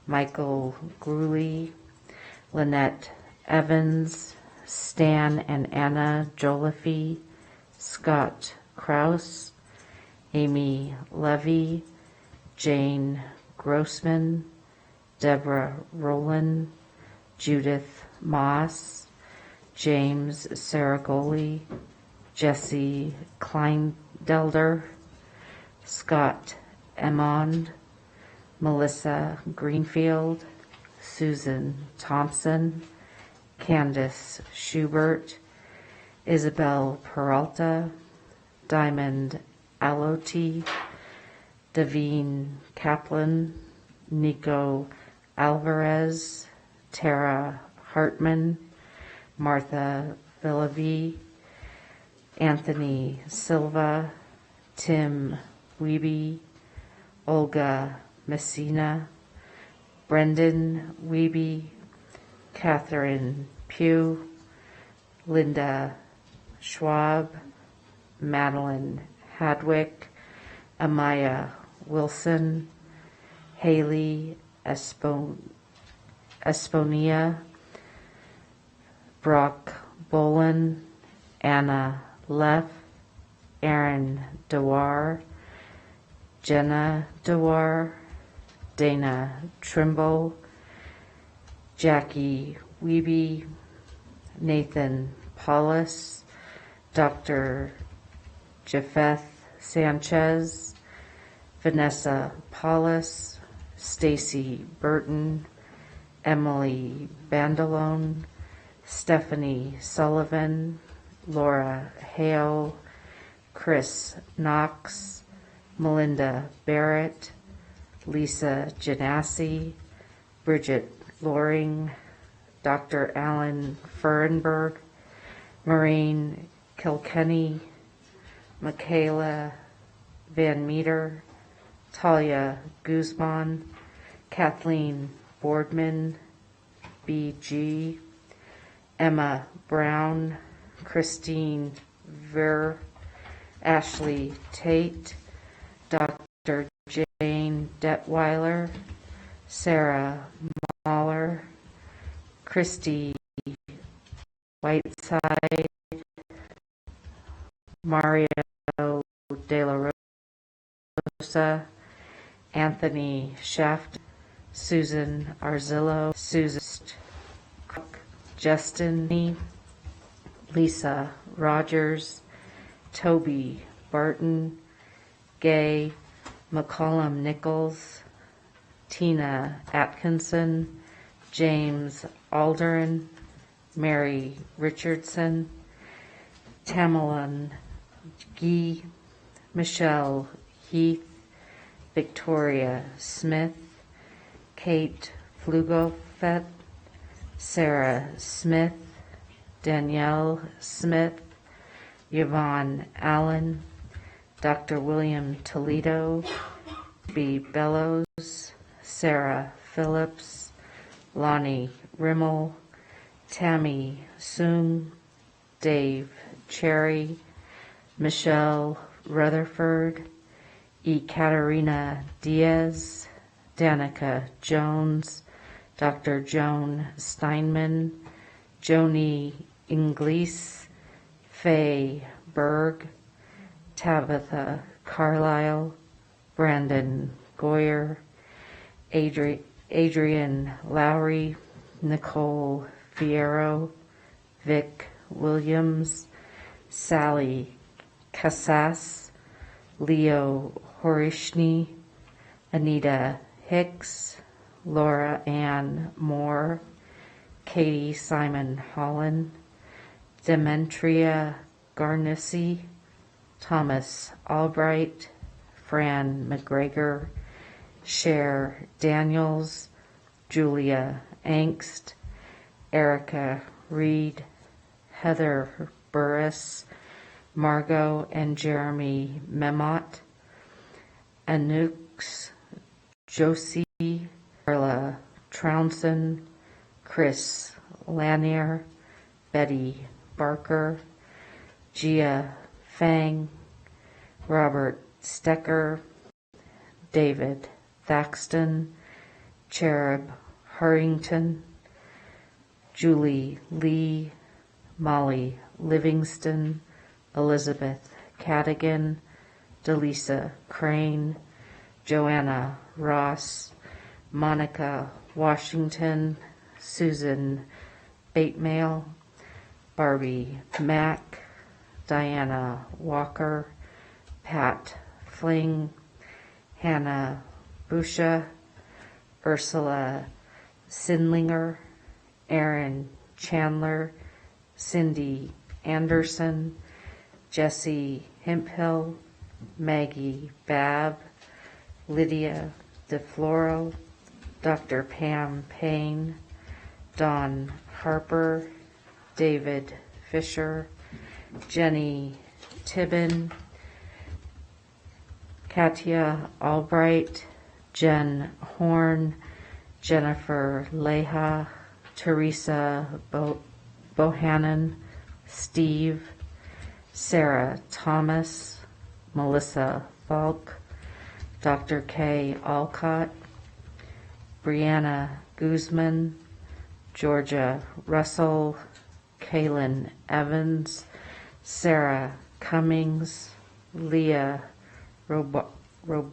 Michael Gruley, Lynette Evans, Stan and Anna Joliffe, Scott Kraus, Amy Levy, Jane Grossman, Deborah Rowland, Judith Moss, James Saragoli, Jesse Kleindelder, Scott Emmond, Melissa Greenfield, Susan Thompson, Candace Schubert, Isabel Peralta, Diamond Aloti, Davine Kaplan, Nico Alvarez, Tara Hartman, Martha Villavi, Anthony Silva, Tim Wiebe, Olga Messina, Brendan Wiebe, Catherine Pugh, Linda Schwab, Madeline Hadwick, Amaya Wilson, Haley Esponia, Brock Bolin, Anna Leff, Aaron Dewar, Jenna Dewar, Dana Trimble, Jackie Wiebe, Nathan Paulus, Dr. Japheth Sanchez, Vanessa Paulus, Stacy Burton, Emily Bandalone, Stephanie Sullivan, Laura Hale, Chris Knox, Melinda Barrett, Lisa Janassi, Bridget Loring, Dr. Alan Fehrenberg, Maureen Kilkenny, Michaela Van Meter, Talia Guzman, Kathleen Boardman, B.G., Emma Brown, Christine Ver, Ashley Tate, Dr. Jane Detweiler, Sarah Mahler, Christy Whiteside, Mario De La Rosa, Anthony Shaft, Susan Arzillo, Susan Cook, Justin, Lisa Rogers, Toby Barton, Gay McCollum Nichols, Tina Atkinson, James Alderin, Mary Richardson, Tamerlan Gee, Michelle Heath, Victoria Smith, Kate Flugofet, Sarah Smith, Danielle Smith, Yvonne Allen, Dr. William Toledo, B. Bellows, Sarah Phillips, Lonnie Rimmel, Tammy Soong, Dave Cherry, Michelle Rutherford, E. Katerina Diaz, Danica Jones, Dr. Joan Steinman, Joni Inglis, Faye Berg, Tabitha Carlisle, Brandon Goyer, Adrian Lowry, Nicole Fierro, Vic Williams, Sally Casas, Leo Horishny, Anita Hicks, Laura Ann Moore, Katie Simon Holland, Demetria Garnisi, Thomas Albright, Fran McGregor, Cher Daniels, Julia Angst, Erica Reed, Heather Burris, Margot and Jeremy Memott, Anux Josie, Carla Trounson, Chris Lanier, Betty Barker, Gia Fang, Robert Stecker, David Thaxton, Cherub Harrington, Julie Lee, Molly Livingston, Elizabeth Cadigan, Delisa Crane, Joanna Ross, Monica Washington, Susan Batemail, Barbie Mack, Diana Walker, Pat Fling, Hannah Busha, Ursula Sindlinger, Aaron Chandler, Cindy Anderson, Jesse Hemphill, Maggie Babb, Lydia DeFloro, Dr. Pam Payne, Don Harper, David Fisher, Jenny Tibbin, Katia Albright, Jen Horn, Jennifer Leha, Teresa Bohannon, Steve, Sarah Thomas, Melissa Falk, Dr. Kay Alcott, Brianna Guzman, Georgia Russell, Kaylin Evans, Sarah Cummings, Leah Robards,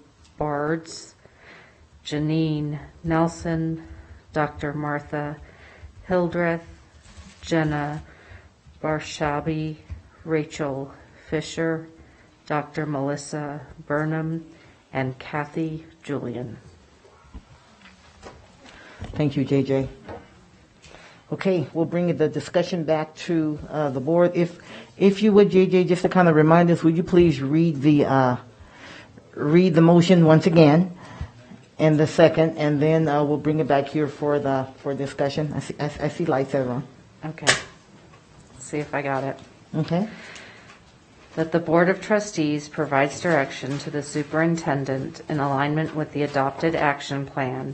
Janine Nelson, Dr. Martha Hildreth, Jenna Barshabi, Rachel Fisher, Dr. Melissa Burnham, and Kathy Julian. Thank you, JJ. Okay, we'll bring the discussion back to the board. If you would, JJ, just to kind of remind us, would you please read the motion once again? and the second, and then we'll bring it back here for discussion. I see lights, everyone. Okay. Let's see if I got it. Okay. That the Board of Trustees provides direction to the superintendent in alignment with the adopted action plan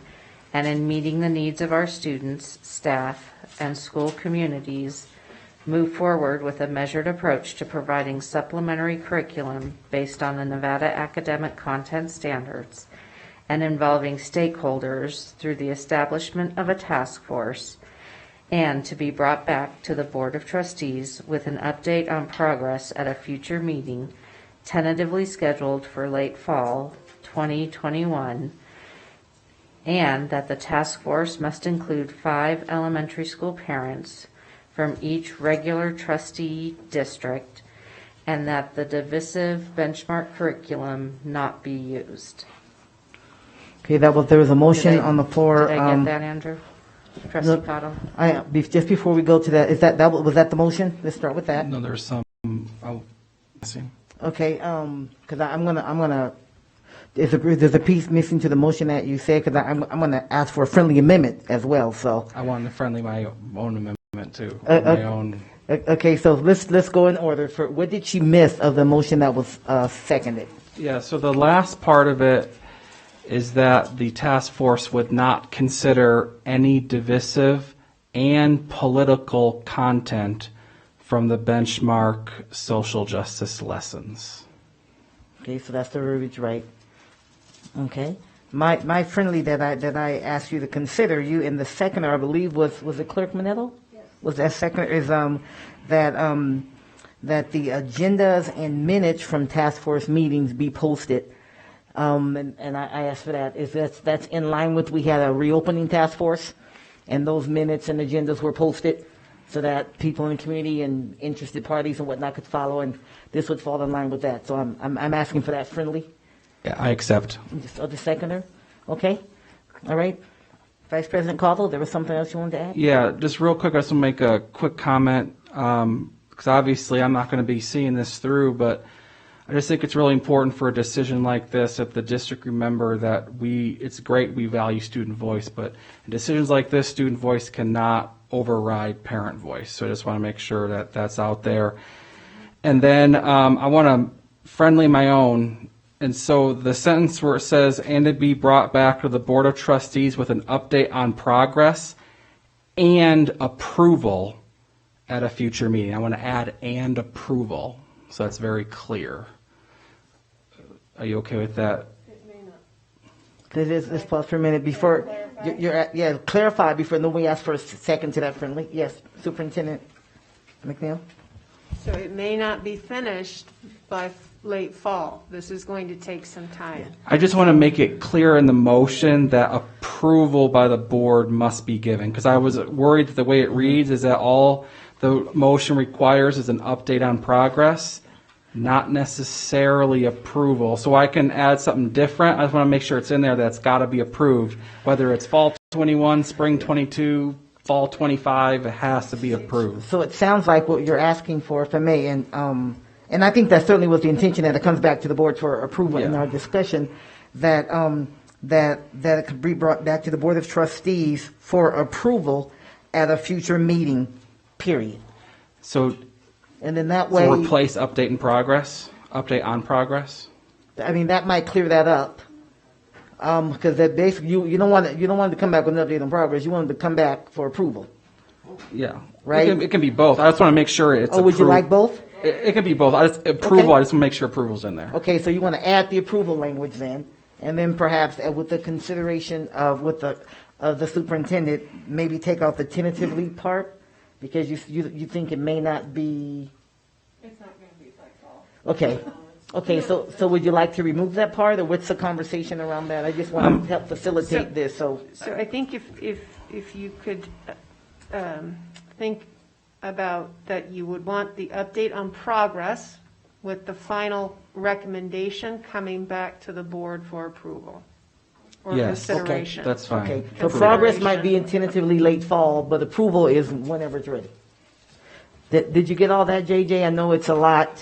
and in meeting the needs of our students, staff, and school communities, move forward with a measured approach to providing supplementary curriculum based on the Nevada Academic Content Standards and involving stakeholders through the establishment of a task force, and to be brought back to the Board of Trustees with an update on progress at a future meeting, tentatively scheduled for late fall 2021, and that the task force must include 5 elementary school parents from each regular trustee district, and that the divisive benchmark curriculum not be used. Okay, there was a motion on the floor. Did I get that, Andrew? Trustee Cottle? Just before we go to that, was that the motion? Let's start with that. No, there's some. See. Okay, because I'm gonna. There's a piece missing to the motion that you said, because I'm gonna ask for a friendly amendment as well. So I want to friendly my own amendment too. My own. Okay, so let's go in order. For what did she miss of the motion that was seconded? Yeah. So the last part of it is that the task force would not consider any divisive and political content from the benchmark social justice lessons. Okay, so that's the verbiage, right? Okay. My friendly that I asked you to consider, you in the seconder, I believe, was it Clerk Manetto? Yes. Was that seconder is that the agendas and minutes from task force meetings be posted. And I asked for that. That's in line with, we had a reopening task force, and those minutes and agendas were posted so that people in the community and interested parties and whatnot could follow, and this would fall in line with that. So I'm asking for that friendly. Yeah, I accept. The seconder. Okay. All right. Vice President Caldwell, there was something else you wanted to add? Yeah, just real quick, I just want to make a quick comment, because obviously I'm not going to be seeing this through, but I just think it's really important for a decision like this that the district remember that it's great we value student voice, but in decisions like this, student voice cannot override parent voice. So I just want to make sure that that's out there. And then I want to friendly my own. And so the sentence where it says, and to be brought back to the Board of Trustees with an update on progress and approval at a future meeting. I want to add and approval, so that's very clear. Are you okay with that? Let's pause for a minute before clarify before nobody asks for a second to that friendly. Yes, Superintendent McNeil. So it may not be finished by late fall. This is going to take some time. I just want to make it clear in the motion that approval by the board must be given, because I was worried that the way it reads is that all the motion requires is an update on progress, not necessarily approval. So I can add something different. I just want to make sure it's in there that's got to be approved, whether it's fall 21, spring 22, fall 25, it has to be approved. So it sounds like what you're asking for, if I may, and I think that certainly was the intention, that it comes back to the board for approval in our discussion, that it could be brought back to the Board of Trustees for approval at a future meeting, period. So, and then that way, replace update in progress, update on progress. I mean, that might clear that up, because that basically you don't want to come back with an update on progress. You want them to come back for approval. Yeah, right. It can be both. I just want to make sure it's. Oh, would you like both? It can be both. Approval. Okay. I just want to make sure approval's in there. Okay, so you want to add the approval language then, and then perhaps with the consideration of the superintendent, maybe take out the tentatively part, because you think it may not be. It's not going to be like fall. Okay. Okay, so would you like to remove that part, or what's the conversation around that? I just want to help facilitate this. So I think if you could think about that, you would want the update on progress with the final recommendation coming back to the board for approval or consideration. Okay, that's fine. Okay, so progress might be in tentatively late fall, but approval is whenever it's ready. Did you get all that, JJ? I know it's a lot.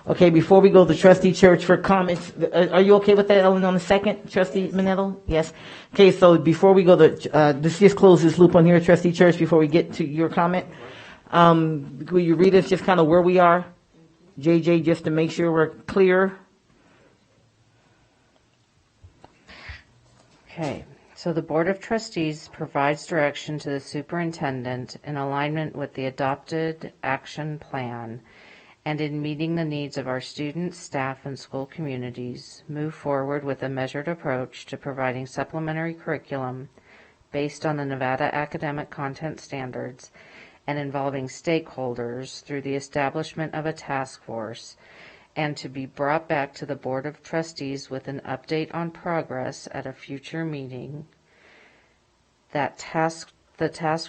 Okay, before we go to Trustee Church for comments, are you okay with that, Ellen, on the second? Trustee Manetto? Yes. Okay, so before we go to, let's just close this loop on here, Trustee Church, before we get to your comment. Will you read us just kind of where we are? JJ, just to make sure we're clear. Okay, so the Board of Trustees provides direction to the superintendent in alignment with the adopted action plan and in meeting the needs of our students, staff, and school communities, move forward with a measured approach to providing supplementary curriculum based on the Nevada Academic Content Standards and involving stakeholders through the establishment of a task force, and to be brought back to the Board of Trustees with an update on progress at a future meeting. The task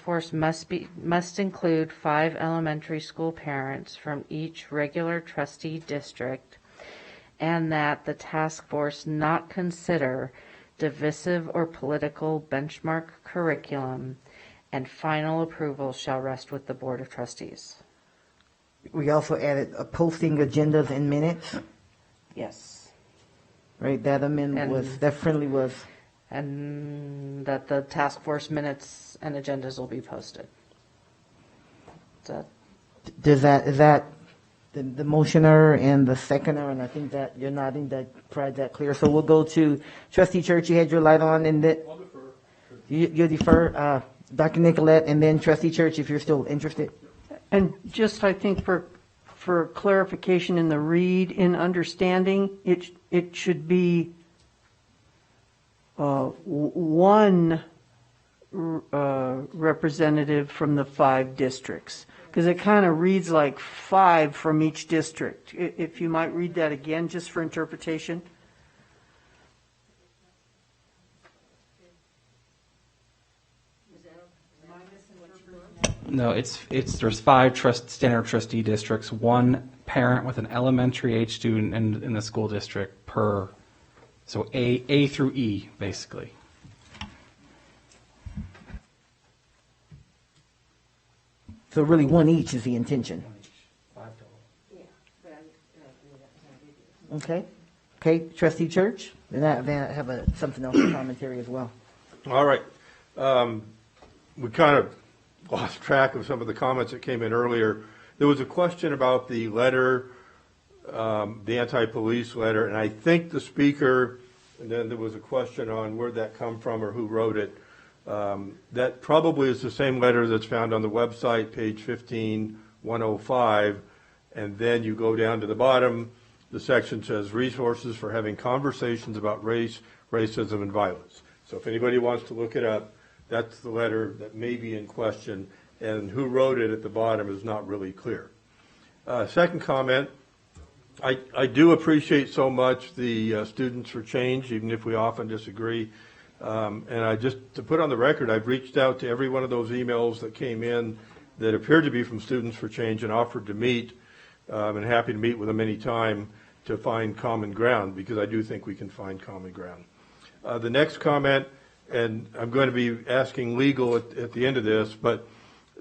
force must include 5 elementary school parents from each regular trustee district, and that the task force not consider divisive or political benchmark curriculum, and final approval shall rest with the Board of Trustees. We also added posting agendas and minutes. Yes. Right, that amendment was, that friendly was. And that the task force minutes and agendas will be posted. Is that the motioner and the seconder, and I think that you're nodding, that provides that clear. So we'll go to Trustee Church. You had your light on, and then you defer, Dr. Nicolette, and then Trustee Church, if you're still interested. And just, I think, for clarification in the read, in understanding, it should be one representative from the 5 districts, because it kind of reads like 5 from each district. If you might read that again, just for interpretation. No, there's 5 standard trustee districts, 1 parent with an elementary age student in the school district per, so A through E, basically. So really 1 each is the intention. Okay. Okay, Trustee Church, and I have something else for commentary as well. All right. We kind of lost track of some of the comments that came in earlier. There was a question about the letter, the anti-police letter, and I think the speaker, and then there was a question on where'd that come from or who wrote it. That probably is the same letter that's found on the website, page 15105, and then you go down to the bottom, the section says resources for having conversations about race, racism, and violence. So if anybody wants to look it up, that's the letter that may be in question, and who wrote it at the bottom is not really clear. Second comment, I do appreciate so much the Students for Change, even if we often disagree. And I just, to put on the record, I've reached out to every one of those emails that came in that appeared to be from Students for Change and offered to meet, and happy to meet with them anytime to find common ground, because I do think we can find common ground. The next comment, and I'm going to be asking legal at the end of this, but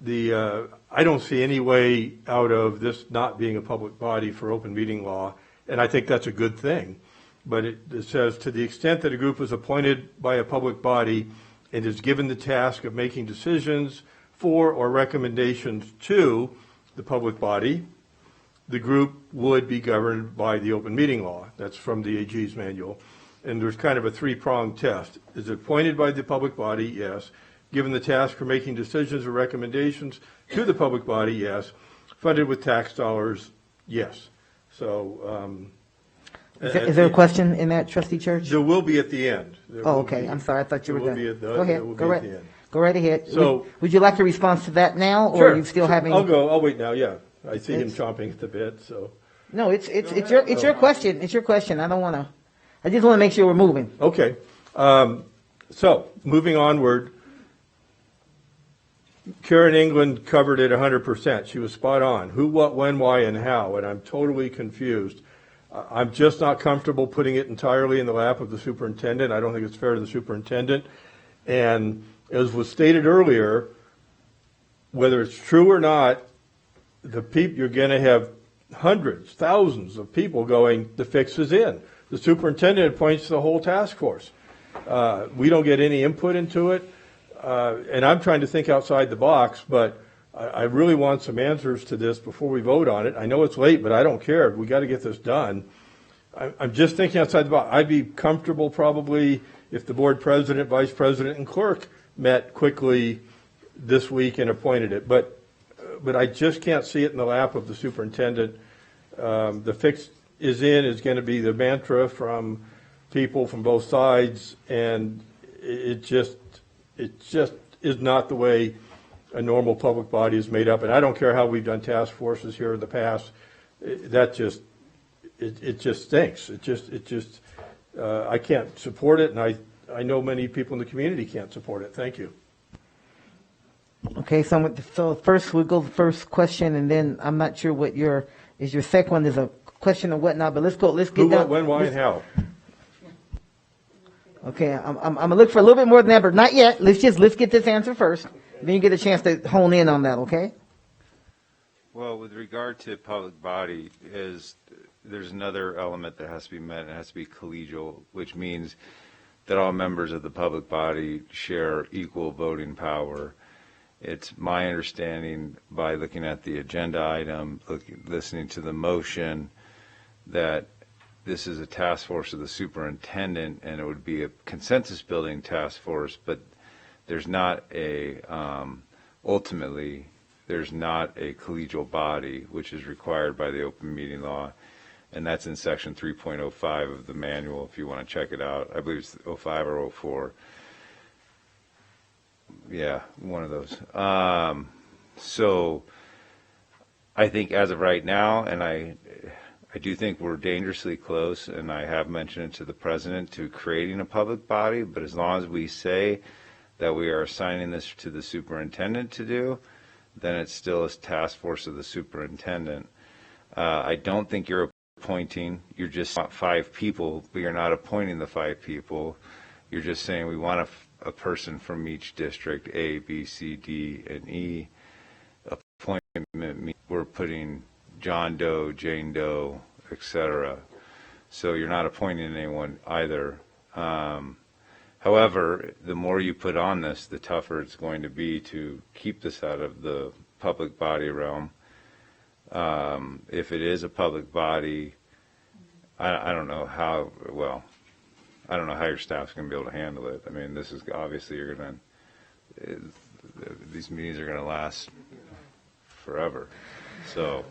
I don't see any way out of this not being a public body for open meeting law, and I think that's a good thing. But it says, to the extent that a group is appointed by a public body and is given the task of making decisions for or recommendations to the public body, the group would be governed by the open meeting law. That's from the AG's manual. And there's kind of a 3-pronged test. Is it appointed by the public body? Yes. Given the task for making decisions or recommendations to the public body? Yes. Funded with tax dollars? Yes. So, is there a question in that, Trustee Church? There will be at the end. Oh, okay. I'm sorry. I thought you were done. Go ahead. Go right. Go right ahead. So, would you like a response to that now, or sure, are you still having? I'll wait now. Yeah, I see him chomping at the bit. So. No, it's your question. It's your question. I don't want to. I just want to make sure we're moving. Okay. So moving onward. Karen England covered it 100%. She was spot on. Who, what, when, why, and how. And I'm totally confused. I'm just not comfortable putting it entirely in the lap of the superintendent. I don't think it's fair to the superintendent. And as was stated earlier, whether it's true or not, the people, you're going to have hundreds, thousands of people going, the fix is in. The superintendent appoints the whole task force. We don't get any input into it. And I'm trying to think outside the box, but I really want some answers to this before we vote on it. I know it's late, but I don't care. We got to get this done. I'm just thinking outside the box. I'd be comfortable probably if the board president, vice president, and clerk met quickly this week and appointed it. But I just can't see it in the lap of the superintendent. The fix is in is going to be the mantra from people from both sides, and it just is not the way a normal public body is made up. And I don't care how we've done task forces here in the past. It just stinks. I can't support it, and I know many people in the community can't support it. Thank you. Okay, so first we'll go first question, and then I'm not sure what your second one is a question or whatnot, but let's get Who, down. what, when, why, and how. Okay, I'm gonna look for a little bit more than that, but not yet. Let's get this answer first. Then you get a chance to hone in on that, okay? Well, with regard to public body, there's another element that has to be met, and it has to be collegial, which means that all members of the public body share equal voting power. It's my understanding, by looking at the agenda item, listening to the motion, that this is a task force of the superintendent, and it would be a consensus building task force, but there's not ultimately, there's not a collegial body, which is required by the open meeting law, and that's in section 3.05 of the manual, if you want to check it out. I believe it's 05 or 04. Yeah, one of those. So I think as of right now, and I do think we're dangerously close, and I have mentioned it to the president, to creating a public body, but as long as we say that we are assigning this to the superintendent to do, then it's still a task force of the superintendent. I don't think you're appointing, you're just want 5 people, but you're not appointing the 5 people. You're just saying we want a person from each district, A, B, C, D, and E. Appointment, we're putting John Doe, Jane Doe, etc. So you're not appointing anyone either. However, the more you put on this, the tougher it's going to be to keep this out of the public body realm. If it is a public body, I don't know how, well, I don't know how your staff's going to be able to handle it. I mean, this is obviously these meetings are going to last forever. So.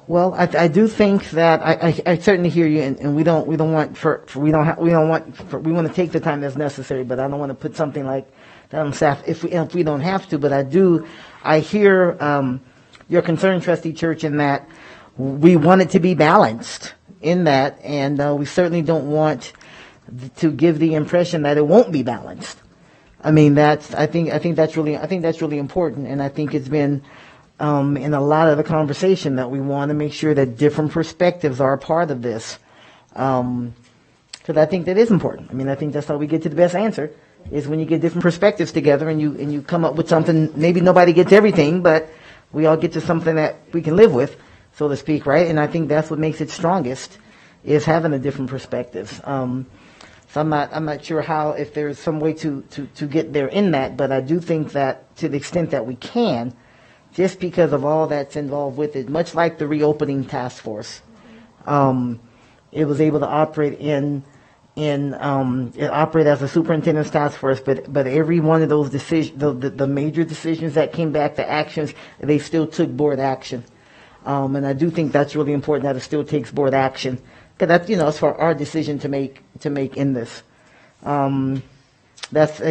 Well, I do think that I certainly hear you, and we want to take the time that's necessary, but I don't want to put something like that on staff if we don't have to. But I hear your concern, Trustee Church, in that we want it to be balanced in that, and we certainly don't want to give the impression that it won't be balanced. I mean, I think that's really important, and I think it's been in a lot of the conversation that we want to make sure that different perspectives are a part of this, because I think that is important. I mean, I think that's how we get to the best answer, is when you get different perspectives together and you come up with something. Maybe nobody gets everything, but we all get to something that we can live with, so to speak, right? And I think that's what makes it strongest, is having a different perspectives. So I'm not sure if there's some way to get there in that, but I do think that to the extent that we can, just because of all that's involved with it, much like the reopening task force, it was able to operate operate as a superintendent's task force, but every one of those decisions, the major decisions that came back, the actions, they still took board action. And I do think that's really important, that it still takes board action, because that's, it's for our decision to make in this. I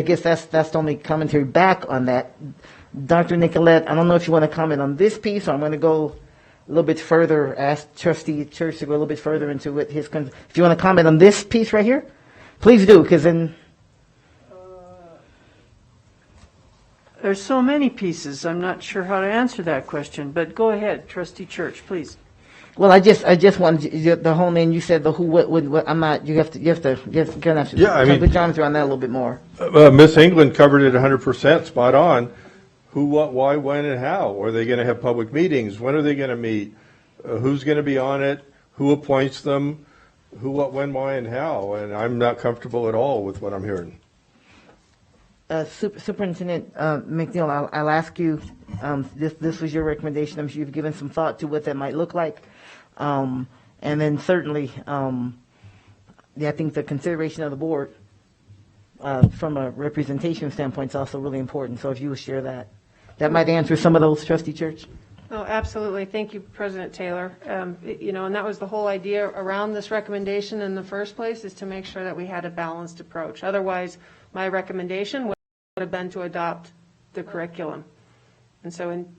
guess that's the only commentary back on that. Dr. Nicolette, I don't know if you want to comment on this piece, or I'm going to go a little bit further, ask Trustee Church to go a little bit further into what if you want to comment on this piece right here, please do, because then. There's so many pieces, I'm not sure how to answer that question, but go ahead, Trustee Church, please. Well, I just wanted the whole name. You said the who, what. I'm not. You have to. Yeah, I mean, put geometry on that a little bit more. Miss England covered it 100%, spot on. Who, what, why, when, and how? Are they going to have public meetings? When are they going to meet? who's going to be on it, who appoints them, who, what, when, why, and how, and I'm not comfortable at all with what I'm hearing. Superintendent McNeil, I'll ask you, this was your recommendation. I'm sure you've given some thought to what that might look like. And then certainly, I think the consideration of the board from a representation standpoint is also really important. So if you will share that, that might answer some of those, Trustee Church. Oh, absolutely. Thank you, President Taylor. And that was the whole idea around this recommendation in the first place, is to make sure that we had a balanced approach. Otherwise, my recommendation would have been to adopt the curriculum. And so in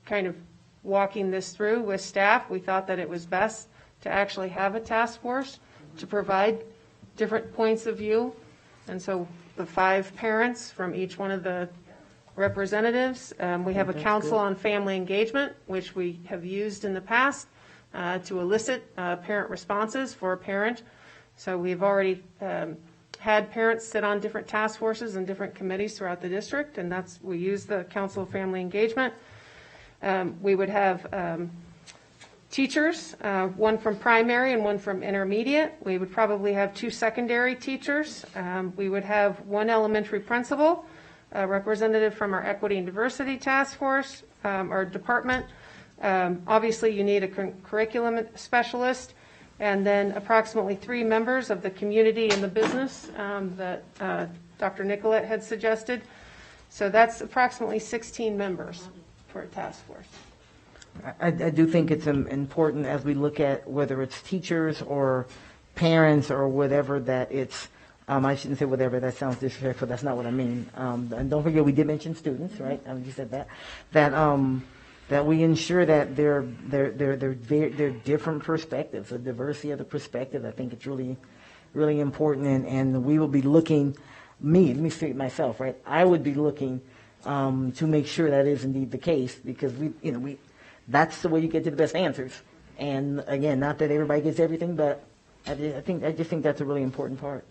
kind of walking this through with staff, we thought that it was best to actually have a task force to provide different points of view. And so the 5 parents from each one of the representatives, we have a council on family engagement, which we have used in the past to elicit parent responses for a parent. So we've already had parents sit on different task forces and different committees throughout the district, and we use the Council of Family Engagement. We would have teachers, one from primary and one from intermediate. We would probably have 2 secondary teachers. We would have 1 elementary principal, a representative from our Equity and Diversity Task Force, or department. Obviously, you need a curriculum specialist, and then approximately 3 members of the community and the business that Dr. Nicolette had suggested. So that's approximately 16 members for a task force. I do think it's important as we look at whether it's teachers or parents or whatever, that it's, I shouldn't say whatever, that sounds disrespectful, that's not what I mean. And don't forget, we did mention students, right? You said that. That we ensure that they're different perspectives, the diversity of the perspective. I think it's really, really important, and we will be looking, let me speak myself, right? I would be looking to make sure that is indeed the case, because that's the way you get to the best answers. And again, not that everybody gets everything, but I just think that's a really important part.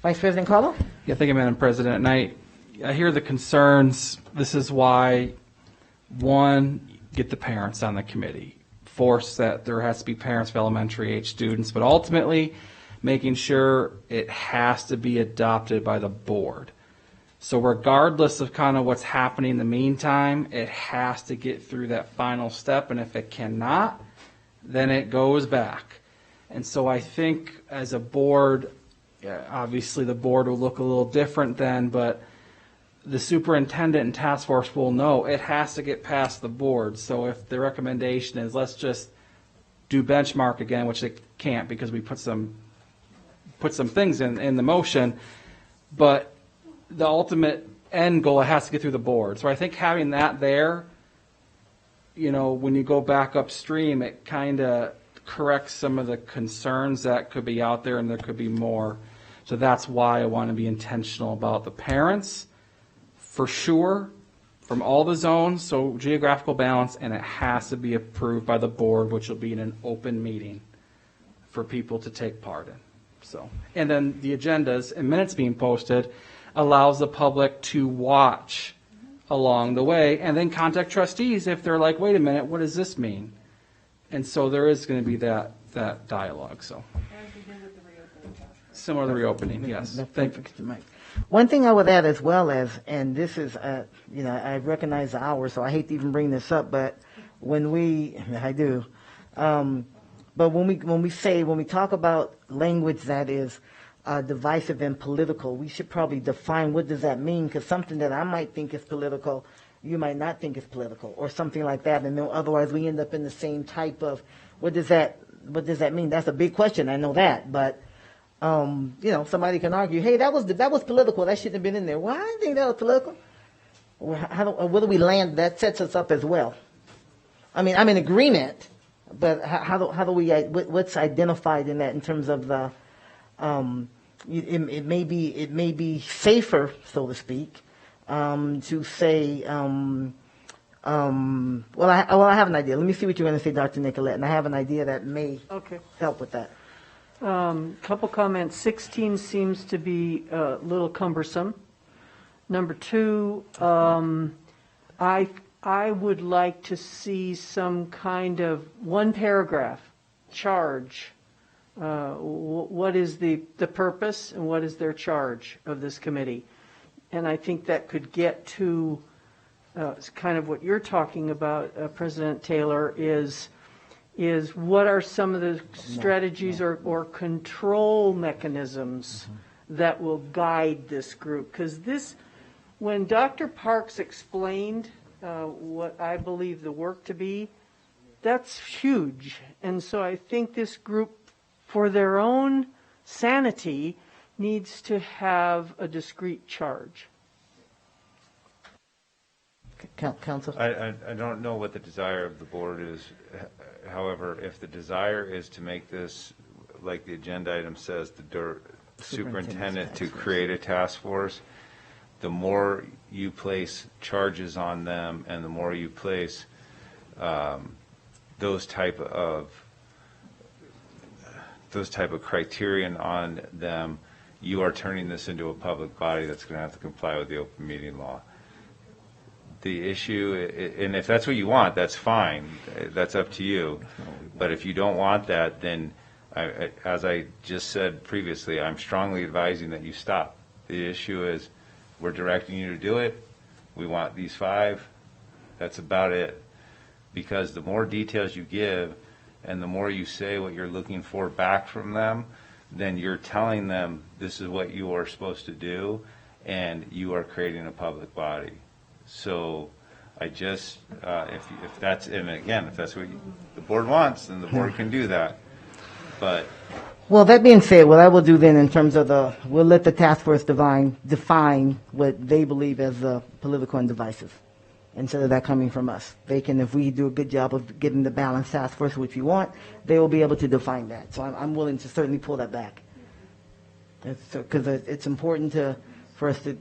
Vice President Caldwell? Yeah, thank you, Madam President. And I hear the concerns. This is why, 1, get the parents on the committee. Force that there has to be parents of elementary age students, but ultimately making sure it has to be adopted by the board. So regardless of kind of what's happening in the meantime, it has to get through that final step, and if it cannot, then it goes back. And so I think as a board, obviously the board will look a little different then, but the superintendent and task force will know it has to get past the board. So if the recommendation is let's just do benchmark again, which it can't because we put some things in the motion, but the ultimate end goal, it has to get through the board. So I think having that there, when you go back upstream, it kind of corrects some of the concerns that could be out there, and there could be more. So that's why I want to be intentional about the parents, for sure, from all the zones, so geographical balance, and it has to be approved by the board, which will be in an open meeting for people to take part in. So, and then the agendas and minutes being posted allows the public to watch along the way, and then contact trustees if they're like, wait a minute, what does this mean? And so there is going to be that dialogue. So similar to the reopening, yes. Thank you. One thing I would add as well as, and this is, I recognize the hour, so I hate to even bring this up, but when we talk about language that is divisive and political, we should probably define what does that mean, because something that I might think is political, you might not think is political, or something like that, and then otherwise we end up in the same type of, what does that mean? That's a big question, I know that, but somebody can argue, hey, that was political, that shouldn't have been in there. Well, I didn't think that was political. Where do we land? That sets us up as well. I mean, I'm in agreement, but how do we, what's identified in that in terms of the, it may be safer, so to speak, to say, I have an idea. Let me see what you're going to say, Dr. Nicolette, and I have an idea that may help with that. Couple comments. 16 seems to be a little cumbersome. Number 2, I I would like to see some kind of one paragraph charge. What is the purpose and what is their charge of this committee? And I think that could get to kind of what you're talking about, President Taylor, is what are some of the strategies or control mechanisms that will guide this group? Because when Dr. Parks explained what I believe the work to be, that's huge. And so I think this group, for their own sanity, needs to have a discrete charge. Council? I don't know what the desire of the board is. However, if the desire is to make this, like the agenda item says, the superintendent to create a task force, the more you place charges on them and the more you place those type of criterion on them, you are turning this into a public body that's going to have to comply with the open meeting law. The issue, and if that's what you want, that's fine. That's up to you. But if you don't want that, then, as I just said previously, I'm strongly advising that you stop. The issue is, we're directing you to do it. We want these 5. That's about it. Because the more details you give and the more you say what you're looking for back from them, then you're telling them this is what you are supposed to do, and you are creating a public body. So I just, if that's, and again, if that's what the board wants, then the board can do that. But well, that being said, what I will do then in terms of we'll let the task force define what they believe as political and divisive, instead of that coming from us. They can, if we do a good job of getting the balanced task force, which we want, they will be able to define that. So I'm willing to certainly pull that back. Because it's important for us to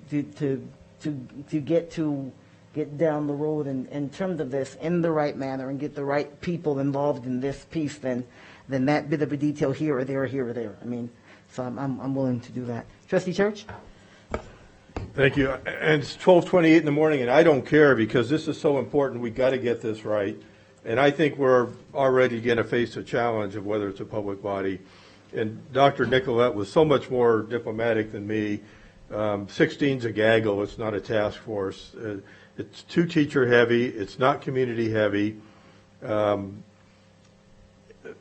get down the road in terms of this in the right manner and get the right people involved in this piece than that bit of a detail here or there. I mean, so I'm willing to do that. Trustee Church? Thank you. And it's 12:28 in the morning, and I don't care because this is so important. We got to get this right. And I think we're already going to face a challenge of whether it's a public body. And Dr. Nicolette was so much more diplomatic than me. 16's a gaggle. It's not a task force. It's too teacher heavy. It's not community heavy.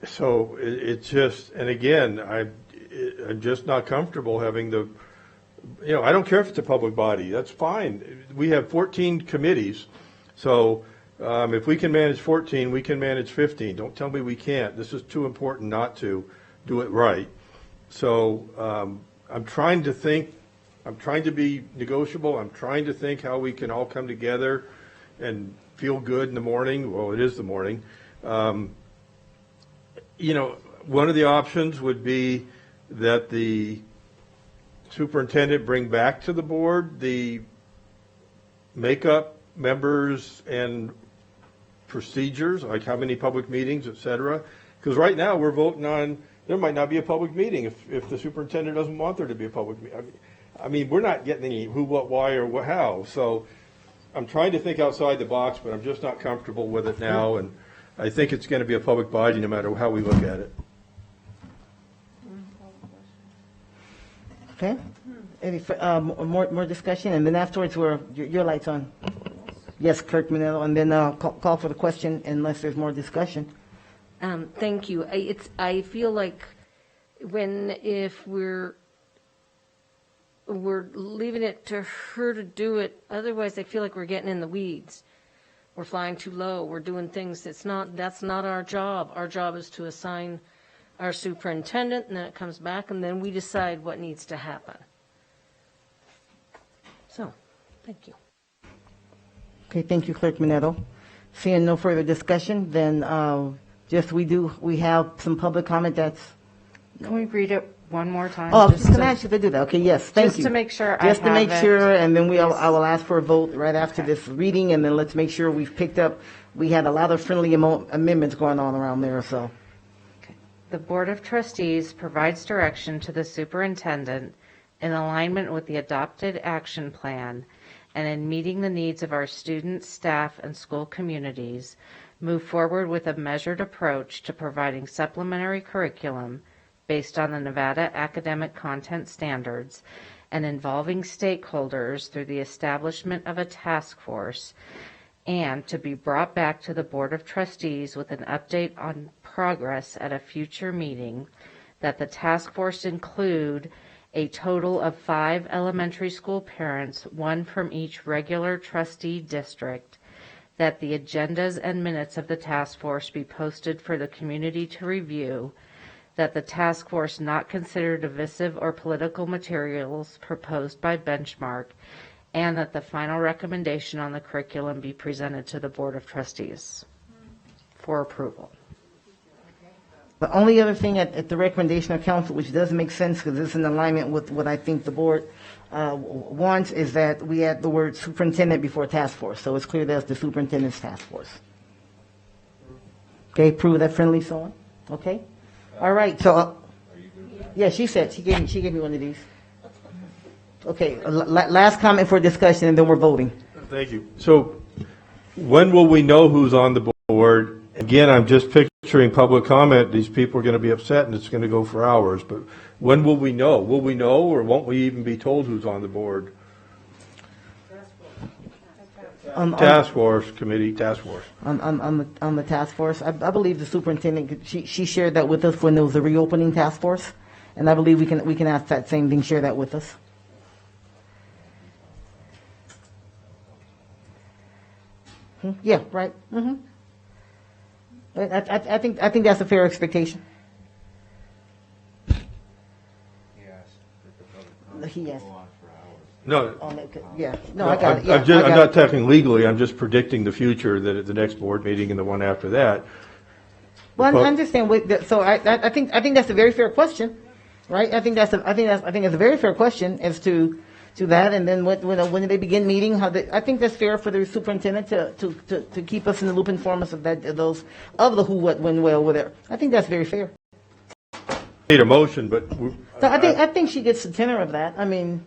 So it's just, and again, I'm just not comfortable having I don't care if it's a public body. That's fine. We have 14 committees. So if we can manage 14, we can manage 15. Don't tell me we can't. This is too important not to do it right. So I'm trying to think. I'm trying to be negotiable. I'm trying to think how we can all come together and feel good in the morning. Well, it is the morning. One of the options would be that the superintendent bring back to the board the makeup, members, and procedures, like how many public meetings, et cetera. Because right now we're voting on, there might not be a public meeting if the superintendent doesn't want there to be a public meeting. I mean, we're not getting any who, what, why, or what, how. So I'm trying to think outside the box, but I'm just not comfortable with it now. And I think it's going to be a public body no matter how we look at it. Okay. Any more discussion, and then afterwards, your light's on. Yes, Kirk Manello, and then call for the question unless there's more discussion. Thank you. I feel like if we're leaving it to her to do it, otherwise I feel like we're getting in the weeds. We're flying too low. We're doing things that's not our job. Our job is to assign our superintendent, and then it comes back, and then we decide what needs to happen. So, thank you. Okay, thank you, Clerk Minetto. Seeing no further discussion, then we have some public comment that's... Can we read it one more time? Oh, I was just going to ask you to do that. Okay, yes, thank you. Just to make sure Just to make sure, and then I will ask for a vote right after Okay. this reading, and then let's make sure we've picked up, we had a lot of friendly amendments going on around there, so... The Board of Trustees provides direction to the superintendent in alignment with the adopted action plan and in meeting the needs of our students, staff, and school communities, move forward with a measured approach to providing supplementary curriculum based on the Nevada Academic Content Standards and involving stakeholders through the establishment of a task force, and to be brought back to the Board of Trustees with an update on progress at a future meeting, that the task force include a total of 5 elementary school parents, 1 from each regular trustee district, that the agendas and minutes of the task force be posted for the community to review, that the task force not consider divisive or political materials proposed by Benchmark, and that the final recommendation on the curriculum be presented to the Board of Trustees for approval. The only other thing at the recommendation of council, which does make sense because it's in alignment with what I think the board wants, is that we add the word superintendent before task force. So it's clear that's the superintendent's task force. Okay, approve that friendly, so on. Okay? All right, so, yeah, she said, she gave me one of these. Okay, last comment for discussion, and then we're voting. Thank you. So when will we know who's on the board? Again, I'm just picturing public comment. These people are going to be upset, and it's going to go for hours. But when will we know? Will we know, or won't we even be told who's on the board? Task force committee, task force. On the task force, I believe the superintendent, she shared that with us when there was a reopening task force, and I believe we can ask that same thing, share that with us. Yeah, right. Mm-hmm. I think that's a fair expectation. Yes. No. Yeah. No, I got it. Yeah, I'm not talking legally. I'm just predicting the future, that at the next board meeting and the one after that. Well, I understand. So I think that's a very fair question, right? I think that's a very fair question as to that. And then when they begin meeting, I think that's fair for the superintendent to keep us in the loop, inform us of the who, what, when, where, over there. I think that's very fair. Need a motion, but So I think she gets the tenor of that. I mean.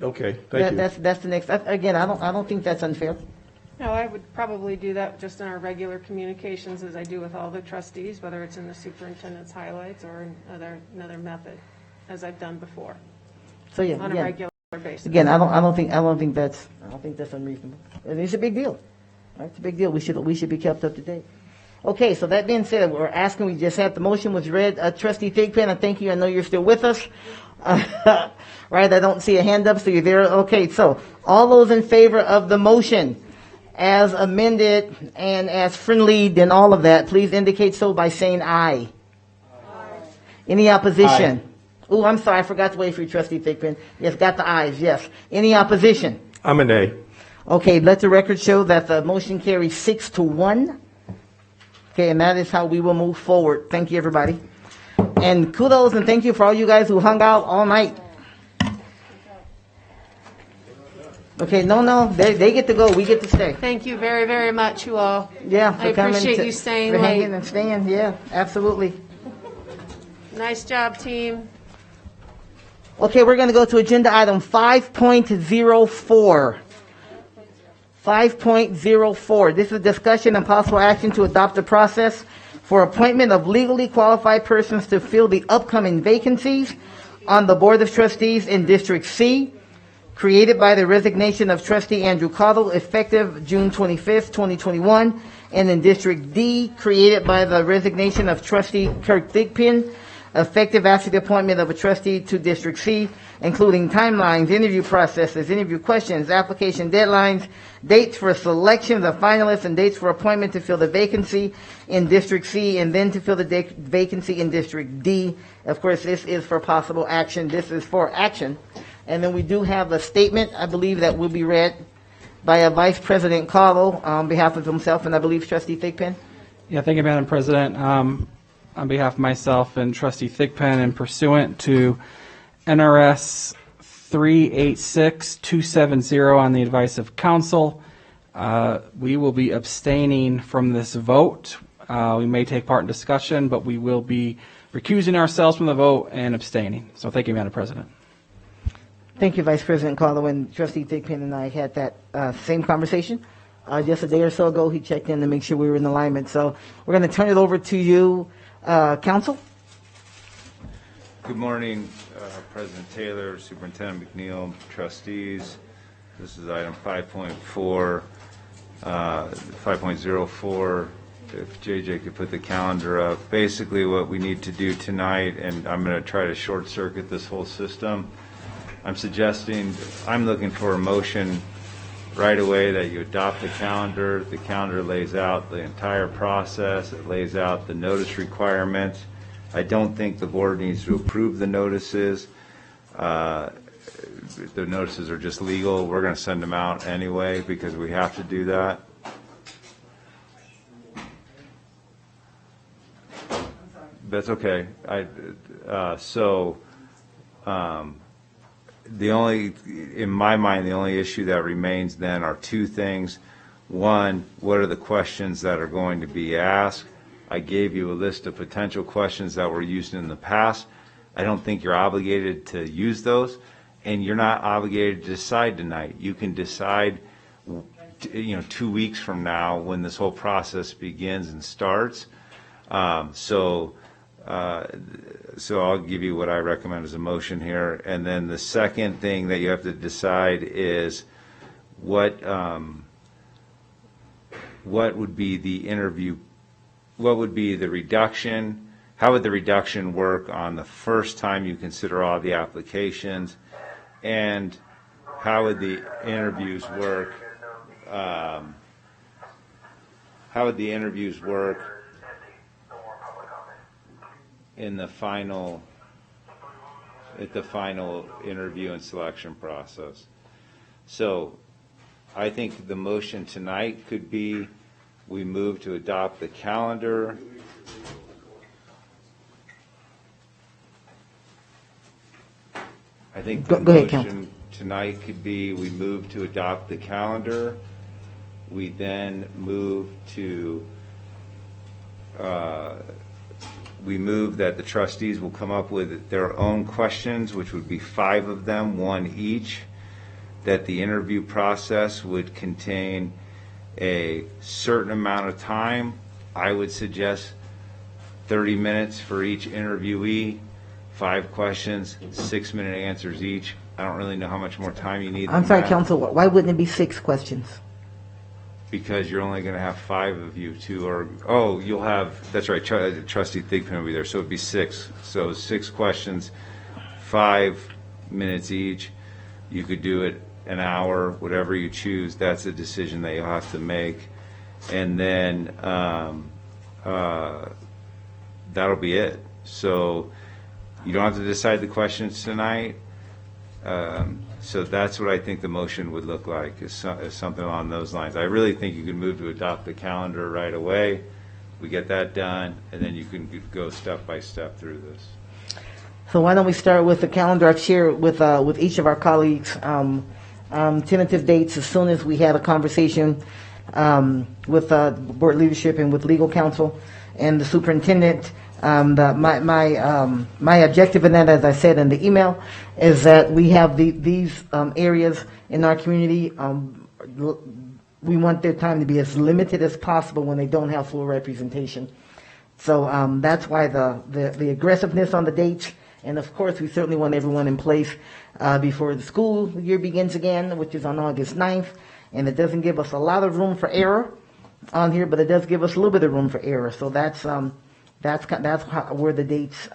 Okay, thank you. That's the next. Again, I don't think that's unfair. No, I would probably do that just in our regular communications as I do with all the trustees, whether it's in the superintendent's highlights or another method, as I've done before. So yeah, on a regular basis. Again, I don't think that's unreasonable. It's a big deal. Right? It's a big deal. We should be kept up to date. Okay, so that being said, we're asking. We just had the motion was read. Trustee Thigpen, I thank you. I know you're still with us. Right, I don't see a hand up, so you're there. Okay, so all those in favor of the motion as amended and as friendly and all of that, please indicate so by saying aye. Aye. Any opposition? Oh, I'm sorry, I forgot to wait for you, Trustee Thigpen. Yes, got the ayes, yes. Any opposition? I'm a nay. Okay, let the record show that the motion carries 6-1. Okay, and that is how we will move forward. Thank you, everybody. And kudos and thank you for all you guys who hung out all night. Okay, no, they get to go. We get to stay. Thank you very, very much, you all. Yeah, I appreciate you staying for late. hanging and staying. Yeah, absolutely. Nice job, team. Okay, we're going to go to agenda item 5.04. 5.04. This is discussion and possible action to adopt a process for appointment of legally qualified persons to fill the upcoming vacancies on the Board of Trustees in District C, created by the resignation of Trustee Andrew Cottle, effective June 25th, 2021, and in District D, created by the resignation of Trustee Kirk Thigpen, effective after the appointment of a trustee to District C, including timelines, interview processes, interview questions, application deadlines, dates for selection of finalists, and dates for appointment to fill the vacancy in District C, and then to fill the vacancy in District D. Of course, this is for possible action. This is for action. And then we do have a statement, I believe, that will be read by Vice President Cottle on behalf of himself, and I believe Trustee Thigpen. Yeah, thank you, Madam President. On behalf of myself and Trustee Thigpen, and pursuant to NRS 386270 on the advice of counsel, we will be abstaining from this vote. We may take part in discussion, but we will be recusing ourselves from the vote and abstaining. So thank you, Madam President. Thank you, Vice President Calderwin. Trustee Thigpen and I had that same conversation just a day or so ago. He checked in to make sure we were in alignment. So we're going to turn it over to you, Council. Good morning, President Taylor, Superintendent McNeil, trustees. This is item 5.4, 5.04. If JJ could put the calendar up. Basically what we need to do tonight, and I'm going to try to short circuit this whole system, I'm looking for a motion right away that you adopt the calendar. The calendar lays out the entire process. It lays out the notice requirements. I don't think the board needs to approve the notices. The notices are just legal. We're going to send them out anyway because we have to do that. That's okay. In my mind, the only issue that remains then are two things. One, what are the questions that are going to be asked? I gave you a list of potential questions that were used in the past. I don't think you're obligated to use those, and you're not obligated to decide tonight. You can decide, 2 weeks from now when this whole process begins and starts. So I'll give you what I recommend as a motion here. And then the second thing that you have to decide is what would be the interview, what would be the reduction, how would the reduction work on the first time you consider all the applications, and how would the interviews work, at the final interview and selection process. So I think the motion tonight could be we move to adopt the calendar. I think the motion tonight could be we move to adopt the calendar. We then move to we move that the trustees will come up with their own questions, which would be 5 of them, 1 each, that the interview process would contain a certain amount of time. I would suggest 30 minutes for each interviewee, 5 questions, 6-minute answers each. I don't really know how much more time you need. I'm sorry, Council, why wouldn't it be 6 questions? Because you're only going to have 5 of you you'll have, that's right, Trustee Thigpen will be there, so it'd be 6. So 6 questions, 5 minutes each. You could do it an hour, whatever you choose. That's a decision that you'll have to make. And then that'll be it. So you don't have to decide the questions tonight. So that's what I think the motion would look like, is something along those lines. I really think you can move to adopt the calendar right away. We get that done, and then you can go step by step through this. So why don't we start with the calendar? I've shared with each of our colleagues tentative dates as soon as we had a conversation with board leadership and with legal counsel and the superintendent. My objective in that, as I said in the email, is that we have these areas in our community. We want their time to be as limited as possible when they don't have full representation. So that's why the aggressiveness on the dates, and of course we certainly want everyone in place before the school year begins again, which is on August 9th, and it doesn't give us a lot of room for error on here, but it does give us a little bit of room for error. So that's where the dates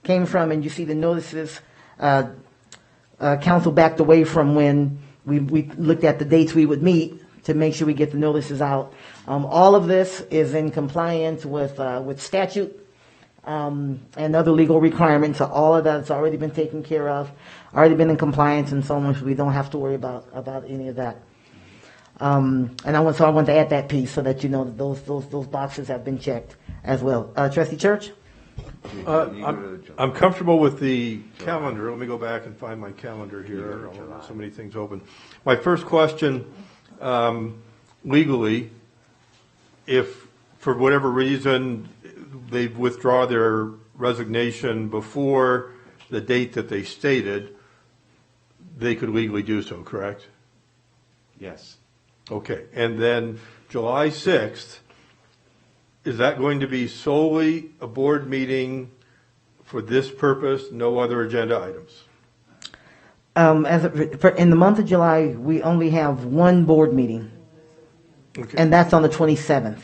came from, and you see the notices. Council backed away from when we looked at the dates we would meet to make sure we get the notices out. All of this is in compliance with statute and other legal requirements. So all of that's already been taken care of, already been in compliance, and so much we don't have to worry about any of that. And I want to add that piece so that you know that those boxes have been checked as well. Trustee Church? I'm comfortable with the calendar. Let me go back and find my calendar here. So many things open. My first question, legally, if for whatever reason they withdraw their resignation before the date that they stated, they could legally do so, correct? Yes. Okay, and then July 6th, is that going to be solely a board meeting for this purpose, no other agenda items? In the month of July, we only have one board meeting, Okay. and that's on the 27th.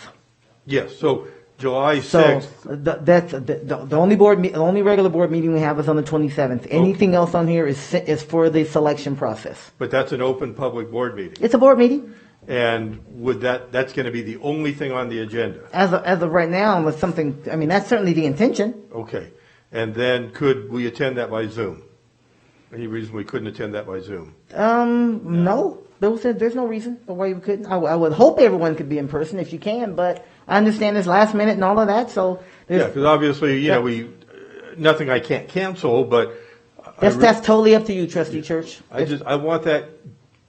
Yes, so July So 6th, that's the only the only regular board meeting we have is on the 27th. Anything else on here is for the selection process. but that's an open public board meeting. It's a board meeting. And would that's going to be the only thing on the agenda? As of right now, unless something, I mean, that's certainly the intention. Okay, and then could we attend that by Zoom? Any reason we couldn't attend that by Zoom? No, there's no reason why you couldn't. I would hope everyone could be in person if you can, but I understand it's last minute and all of that, so. Yeah, because obviously, you know, nothing I can't cancel, but. That's totally up to you, Trustee Church. I want that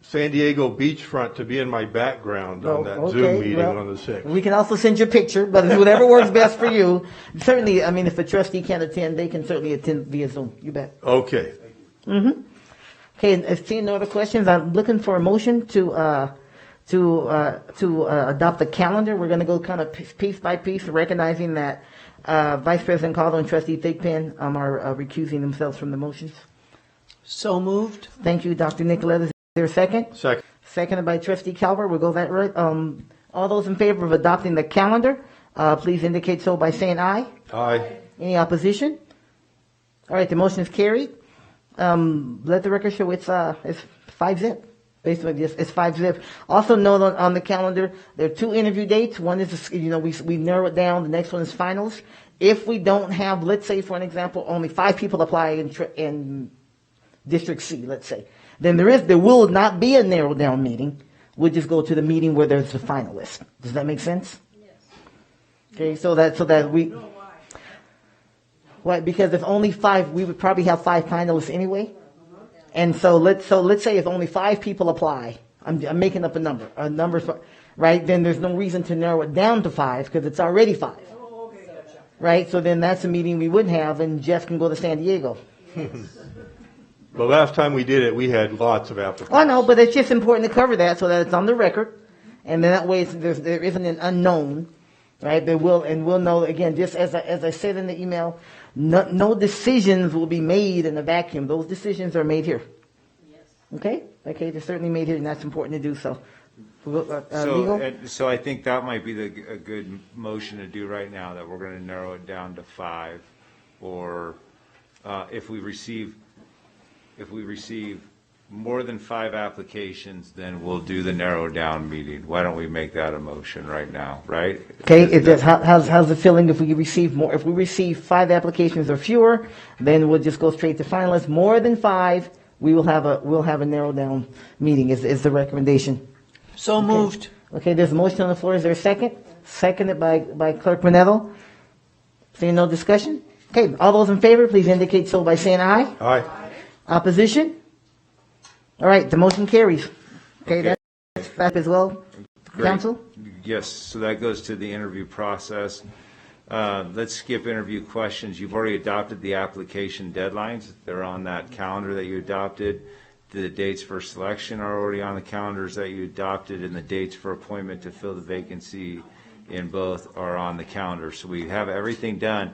San Diego beachfront to be in my background on that Zoom meeting on the 6th. We can also send you a picture, but whatever works best for you. Certainly, I mean, if a trustee can't attend, they can certainly attend via Zoom. You bet. Okay. Mm-hmm. Okay, and seeing no other questions, I'm looking for a motion to adopt the calendar. We're going to go kind of piece by piece, recognizing that Vice President Caldo and Trustee Thigpen are recusing themselves from the motions. So moved. Thank you, Dr. Nicolette. Is there a second? Second. Seconded by Trustee Calvert. We'll go that right. All those in favor of adopting the calendar, please indicate so by saying aye. Aye. Any opposition? All right, the motion is carried. Let the record show it's 5-0. Basically, it's 5-0. Also note on the calendar, there are 2 interview dates. One is, we narrow it down. The next one is finals. If we don't have, let's say, for an example, only 5 people apply in District C, let's say, then there will not be a narrowed down meeting. We'll just go to the meeting where there's a finalist. Does that make sense? Yes. Okay, so that we. Why? Because if only 5, we would probably have 5 finalists anyway. And so let's say if only 5 people apply, I'm making up a number, right? Then there's no reason to narrow it down to 5 because it's already 5, right? So then that's a meeting we wouldn't have, and Jeff can go to San Diego. The last time we did it, we had lots of applicants. Oh no, but it's just important to cover that so that it's on the record, and then that way there isn't an unknown, right? We'll know again. Just as I said in the email. No decisions will be made in a vacuum. Those decisions are made here. Yes. Okay, they're certainly made here, and that's important to do so. So I think that might be a good motion to do right now, that we're going to narrow it down to 5, or if we receive more than 5 applications, then we'll do the narrow down meeting. Why don't we make that a motion right now, right? Okay, how's the feeling if we receive more? If we receive 5 applications or fewer, then we'll just go straight to finalists. More than 5, we'll have a narrow down meeting is the recommendation. So moved. Okay, there's a motion on the floor. Is there a second? Seconded by Clerk Manetto. Seeing no discussion? Okay, all those in favor, please indicate so by saying aye. Aye. Opposition? All right, the motion carries. Okay, that's back as well. Great. Council? Yes, so that goes to the interview process. Let's skip interview questions. You've already adopted the application deadlines. They're on that calendar that you adopted. The dates for selection are already on the calendars that you adopted, and the dates for appointment to fill the vacancy in both are on the calendar. So we have everything done.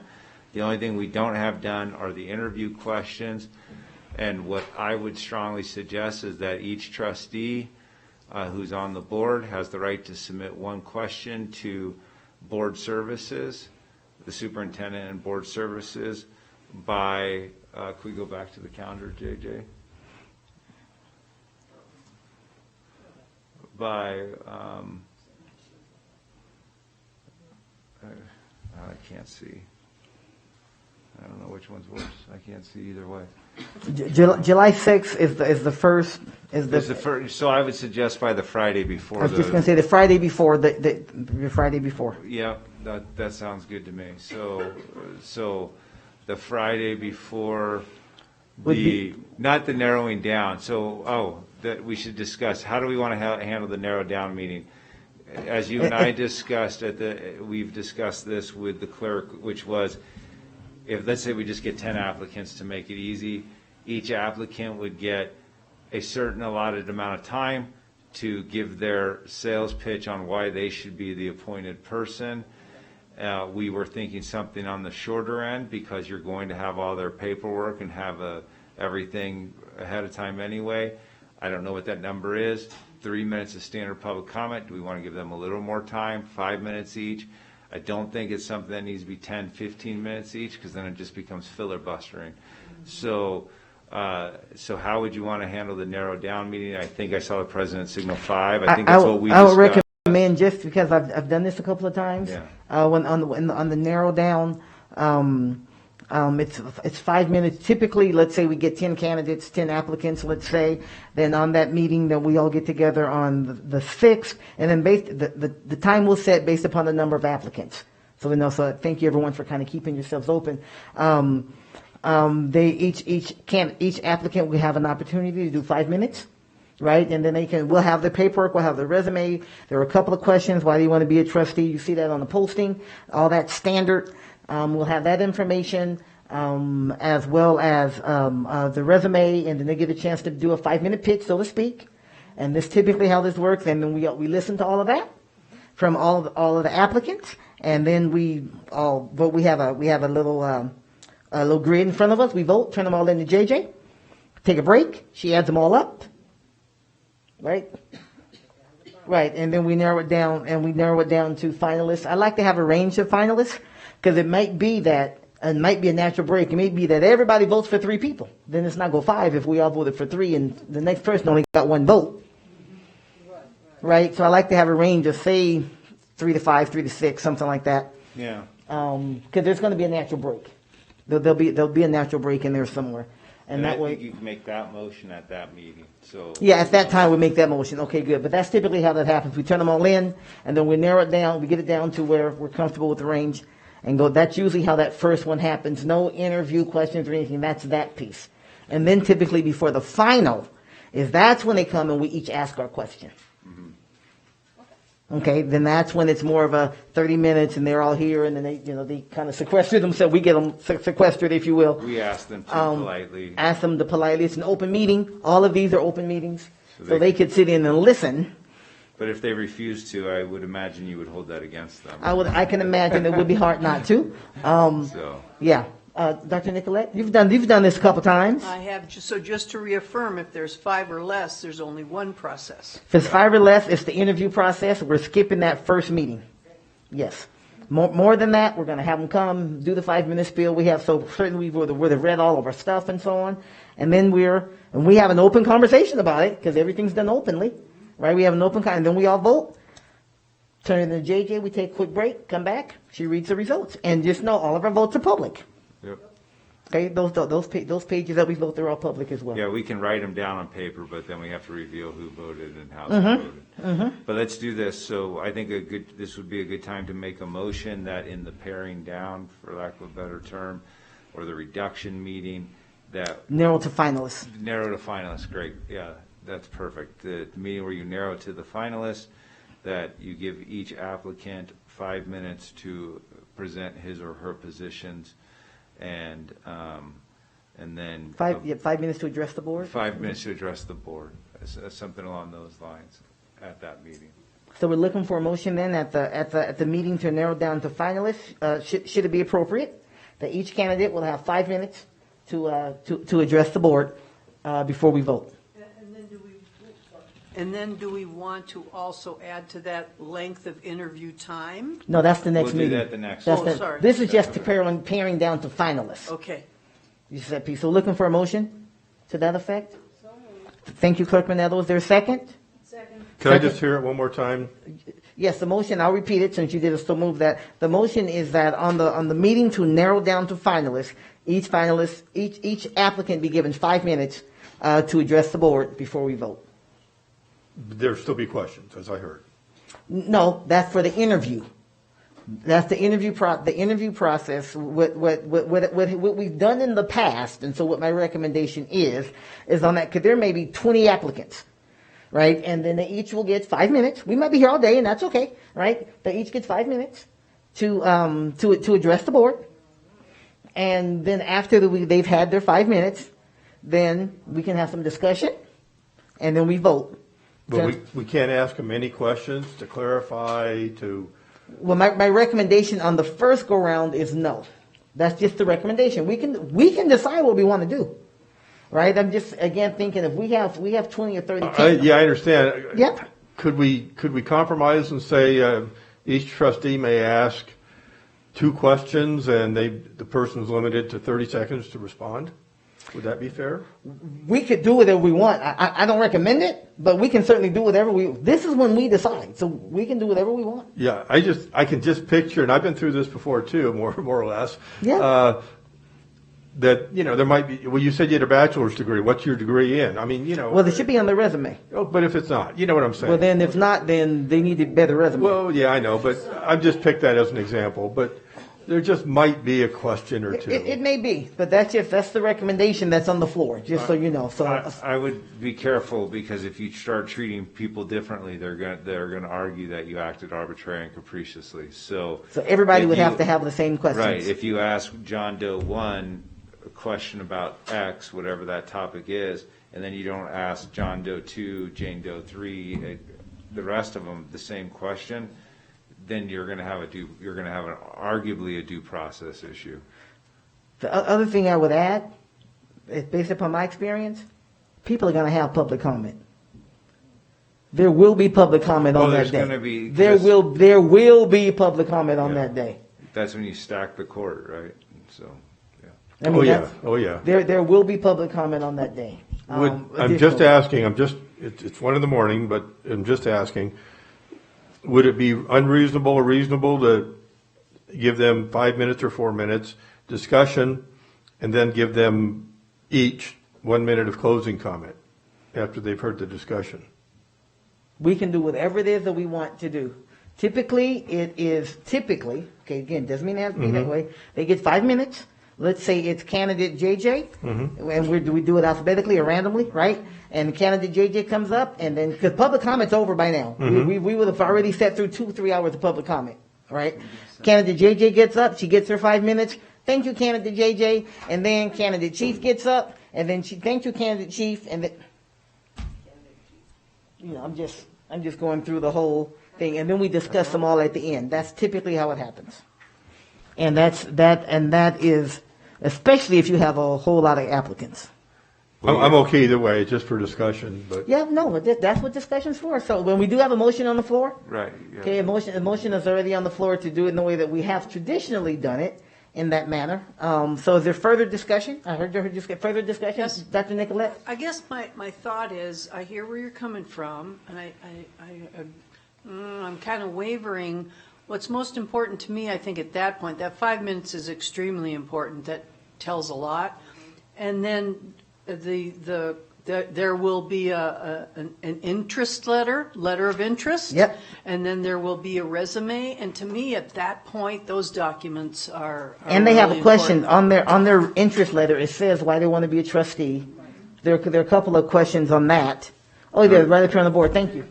The only thing we don't have done are the interview questions. And what I would strongly suggest is that each trustee who's on the board has the right to submit 1 question to board services, the superintendent and board services, by, can we go back to the calendar, JJ? By, I can't see. I don't know which one's worse. I can't see either way. July 6th is the first. So I would suggest by the Friday before. I was just going to say the Friday before the Friday before. Yeah, that sounds good to me. So the Friday before not the narrowing down. So that we should discuss how do we want to handle the narrow down meeting. As you and I discussed we've discussed this with the clerk, which was, if let's say we just get 10 applicants to make it easy, each applicant would get a certain allotted amount of time to give their sales pitch on why they should be the appointed person. We were thinking something on the shorter end because you're going to have all their paperwork and have everything ahead of time anyway. I don't know what that number is. 3 minutes of standard public comment. Do we want to give them a little more time? 5 minutes each? I don't think it's something that needs to be 10, 15 minutes each, because then it just becomes filibustering. So how would you want to handle the narrowed down meeting? I think I saw the president signal 5. I think that's what we discussed. I would recommend, just because I've done this a couple of times, when on the narrow down, it's 5 minutes. Typically, let's say we get 10 candidates, 10 applicants, let's say. Then on that meeting, then we all get together on the 6th, and then the time will set based upon the number of applicants. So thank you everyone for kind of keeping yourselves open. Each applicant will have an opportunity to do 5 minutes, right? And then we'll have the paperwork, we'll have the resume. There are a couple of questions. Why do you want to be a trustee? You see that on the posting, all that standard. We'll have that information, as well as the resume, and then they get a chance to do a 5-minute pitch, so to speak. And this typically how this works. And then we listen to all of that from all of the applicants, and then we all vote. We have a little grid in front of us. We vote, turn them all into JJ, take a break. She adds them all up, right? Right, and then we narrow it down, to finalists. I like to have a range of finalists, because it might be a natural break. It may be that everybody votes for 3 people. Then it's not go 5 if we all voted for 3 and the next person only got 1 vote. Right? So I like to have a range of, say, 3 to 5, 3 to 6, something like that. Yeah. Because there's going to be a natural break. There'll be a natural break in there somewhere. And that I way, think you can make that motion at that meeting. So yeah, at that time we make that motion. Okay, good. But that's typically how that happens. We turn them all in, and then we narrow it down. We get it down to where we're comfortable with the range, and go. That's usually how that first one happens. No interview questions or anything. That's that piece. And then typically before the final, that's when they come and we each ask our question. Okay, then that's when it's more of a 30 minutes, and they're all here, and then they kind of sequester themselves. We get them sequestered, if you will. We ask them to politely. Ask them to politely. It's an open meeting. All of these are open meetings, so they could sit in and listen. But if they refuse to, I would imagine you would hold that against them. I can imagine it would be hard not to. Yeah. Dr. Nicolette, you've done this a couple times. I have. So just to reaffirm, if there's 5 or less, there's only one process. If it's 5 or less, it's the interview process. We're skipping that first meeting. Yes. More than that, we're going to have them come, do the 5-minute spiel. We have, so certainly we've read all of our stuff and so on. And then we have an open conversation about it, because everything's done openly, right? We have an open and then we all vote. Turn it into JJ, we take a quick break, come back, she reads the results. And just know all of our votes are public. Yep. Okay, those pages that we vote, they're all public as well. Yeah, we can write them down on paper, but then we have to reveal who voted and how they voted. But let's do this. So I think this would be a good time to make a motion that in the paring down, for lack of a better term, or the reduction meeting, that narrow to finalists. Narrow to finalists, great. Yeah, that's perfect. The meeting where you narrow to the finalists, that you give each applicant 5 minutes to present his or her positions. And then 5 minutes to address the board. 5 minutes to address the board. Something along those lines at that meeting. So we're looking for a motion then at the meeting to narrow down to finalists. Should it be appropriate that each candidate will have 5 minutes to address the board before we vote. And then do we want to also add to that length of interview time? No, that's the next meeting. We'll do that the next. Sorry. This is just paring down to finalists. Okay. You said piece. So looking for a motion to that effect? Thank you, Clerk Manetto. Is there a second? Second. Can I just hear it one more time? Yes, the motion, I'll repeat it since you did so move that. The motion is that on the meeting to narrow down to finalists, each applicant be given 5 minutes to address the board before we vote. There'll still be questions, as I heard. No, that's for the interview. That's the interview process. What we've done in the past, and so what my recommendation is on that, because there may be 20 applicants, right? And then they each will get 5 minutes. We might be here all day, and that's okay, right? They each get 5 minutes to address the board, and then after they've had their 5 minutes, then we can have some discussion. and then we vote. But we can't ask them any questions to clarify, to... Well, my recommendation on the first go-round is no. That's just the recommendation. We can decide what we want to do, right? I'm just, again, thinking if we have 20 or 30 people. Yeah, I understand. Yeah. Could we compromise and say each trustee may ask 2 questions and the person's limited to 30 seconds to respond? Would that be fair? We could do whatever we want. I don't recommend it, but we can certainly do whatever this is when we decide, so we can do whatever we want. Yeah, I can just picture, and I've been through this before too, more or less. Yeah. That, there might be, well, you said you had a bachelor's degree. What's your degree in? I mean, Well, it should be on the resume. Oh, but if it's not, you know what I'm saying? Well, then if not, then they need a better resume. Well, yeah, I know, but I've just picked that as an example. But there just might be a question or two. It may be, but that's the recommendation that's on the floor, just so you know. So I would be careful, because if you start treating people differently, they're going to argue that you acted arbitrarily and capriciously. So everybody would have to have the same questions. Right. If you ask John Doe 1 a question about X, whatever that topic is, and then you don't ask John Doe 2, Jane Doe 3, the rest of them the same question, then you're going to have arguably a due process issue. The other thing I would add, is based upon my experience, people are going to have public comment. There will be public comment on that day. Going to be there will be public comment on that day. That's when you stack the court, right? So, I mean, oh yeah. There will be public comment on that day. I'm just asking. It's 1 a.m, but I'm just asking. Would it be unreasonable or reasonable to give them 5 minutes or 4 minutes discussion, and then give them each 1 minute of closing comment after they've heard the discussion? We can do whatever it is that we want to do. Typically, okay, again, doesn't mean it has to be that way. They get 5 minutes. Let's say it's candidate JJ, and we do it alphabetically or randomly, right? And candidate JJ comes up, and then, because public comment's over by now. We would have already sat through 2-3 hours of public comment, right? Candidate JJ gets up, she gets her 5 minutes. Thank you, candidate JJ. And then candidate Chief gets up, and then thank you, candidate Chief. And then, I'm just going through the whole thing, and then we discuss them all at the end. That's typically how it happens. And that is, especially if you have a whole lot of applicants. I'm okay either way, just for discussion. But yeah, no, that's what discussion's for. So when we do have a motion on the floor, right? Yeah. Okay, a motion is already on the floor to do it in the way that we have traditionally done it, in that manner. So is there further discussion? I heard you just get further discussion, yes. Dr. Nicolette. I guess my thought is, I hear where you're coming from, and I'm kind of wavering. What's most important to me, I think, at that point, that 5 minutes is extremely important. That tells a lot. And then there will be an interest letter of interest. Yep. And then there will be a resume. And to me, at that point, those documents are and they have really a question important. on their interest letter. It says why they want to be a trustee. There are a couple of questions on that. Oh, they're right up here on the board. Thank you.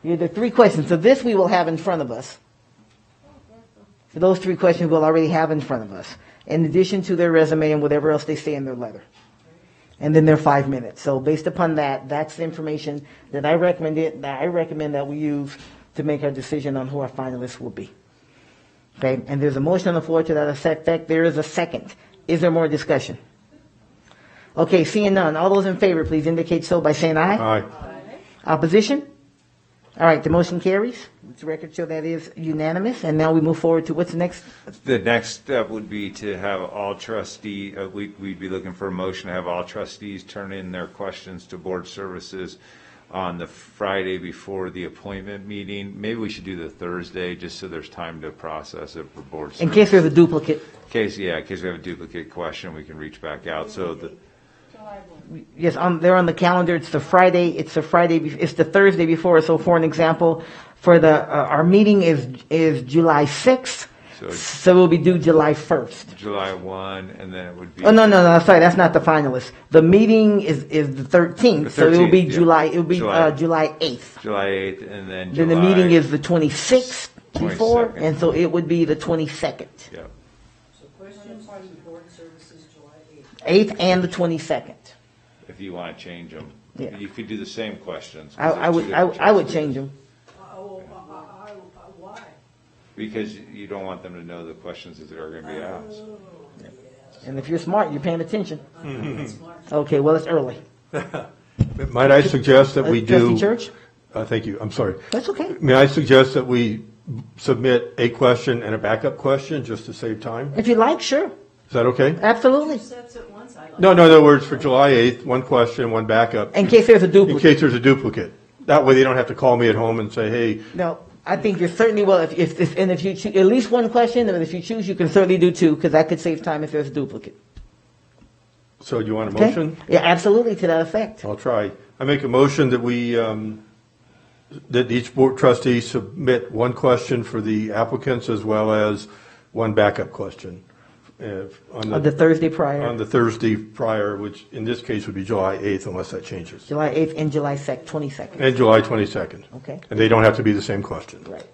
There are 3 questions. So this we will have in front of us. So those 3 questions we'll already have in front of us, in addition to their resume and whatever else they say in their letter. And then their 5 minutes. So based upon that, that's the information that I recommend that we use to make our decision on who our finalists will be. Okay, and there's a motion on the floor to that effect. There is a second. Is there more discussion? Okay, seeing none. All those in favor, please indicate so by saying aye. Aye. Opposition? All right, the motion carries. The record show that is unanimous. And now we move forward to what's next? The next step would be to have all trustees, we'd be looking for a motion to have all trustees turn in their questions to board services on the Friday before the appointment meeting. Maybe we should do the Thursday, just so there's time to process it for board services. In case there's a duplicate. In case we have a duplicate question, we can reach back out. So yes, they're on the calendar. It's the Friday. It's the Thursday before. So for an example, for our meeting is July 6th. So it will be due July 1st. July 1, and then it would be. Oh no, sorry, that's not the finalist. The meeting is the 13th. So it will be July. It will be July 8th. July 8th, and then. Then the meeting is the 26th before, and so it would be the 22nd. Yeah. So questions to board services July 8th. 8th and the 22nd. If you want to change them. Yeah. You could do the same questions. 'cause I they're two would, different I would trustees. change them. Why? Because you don't want them to know the questions that are going to be asked. And if you're smart, you're paying attention. Okay, well, it's early. Might I suggest that we do? Trustee Church? Thank you, I'm sorry. That's okay. May I suggest that we submit a question and a backup question, just to save time? If you like, sure. Is that okay? Absolutely. No, in other words, for July 8th, one question, one backup. In case there's a duplicate. In case there's a duplicate. That way they don't have to call me at home and say, hey, No, I think you're certainly, well, if you choose at least one question, and if you choose, you can certainly do two, because that could save time if there's a duplicate. so do you want a Okay? motion? Yeah, absolutely, to that effect. I'll try. I make a motion that we, that each board trustee submit one question for the applicants as well as one backup question. On the Thursday prior. On the Thursday prior, which in this case would be July 8th unless that changes. July 8th and July 22nd. And July 22nd. Okay. And they don't have to be the same question. Right.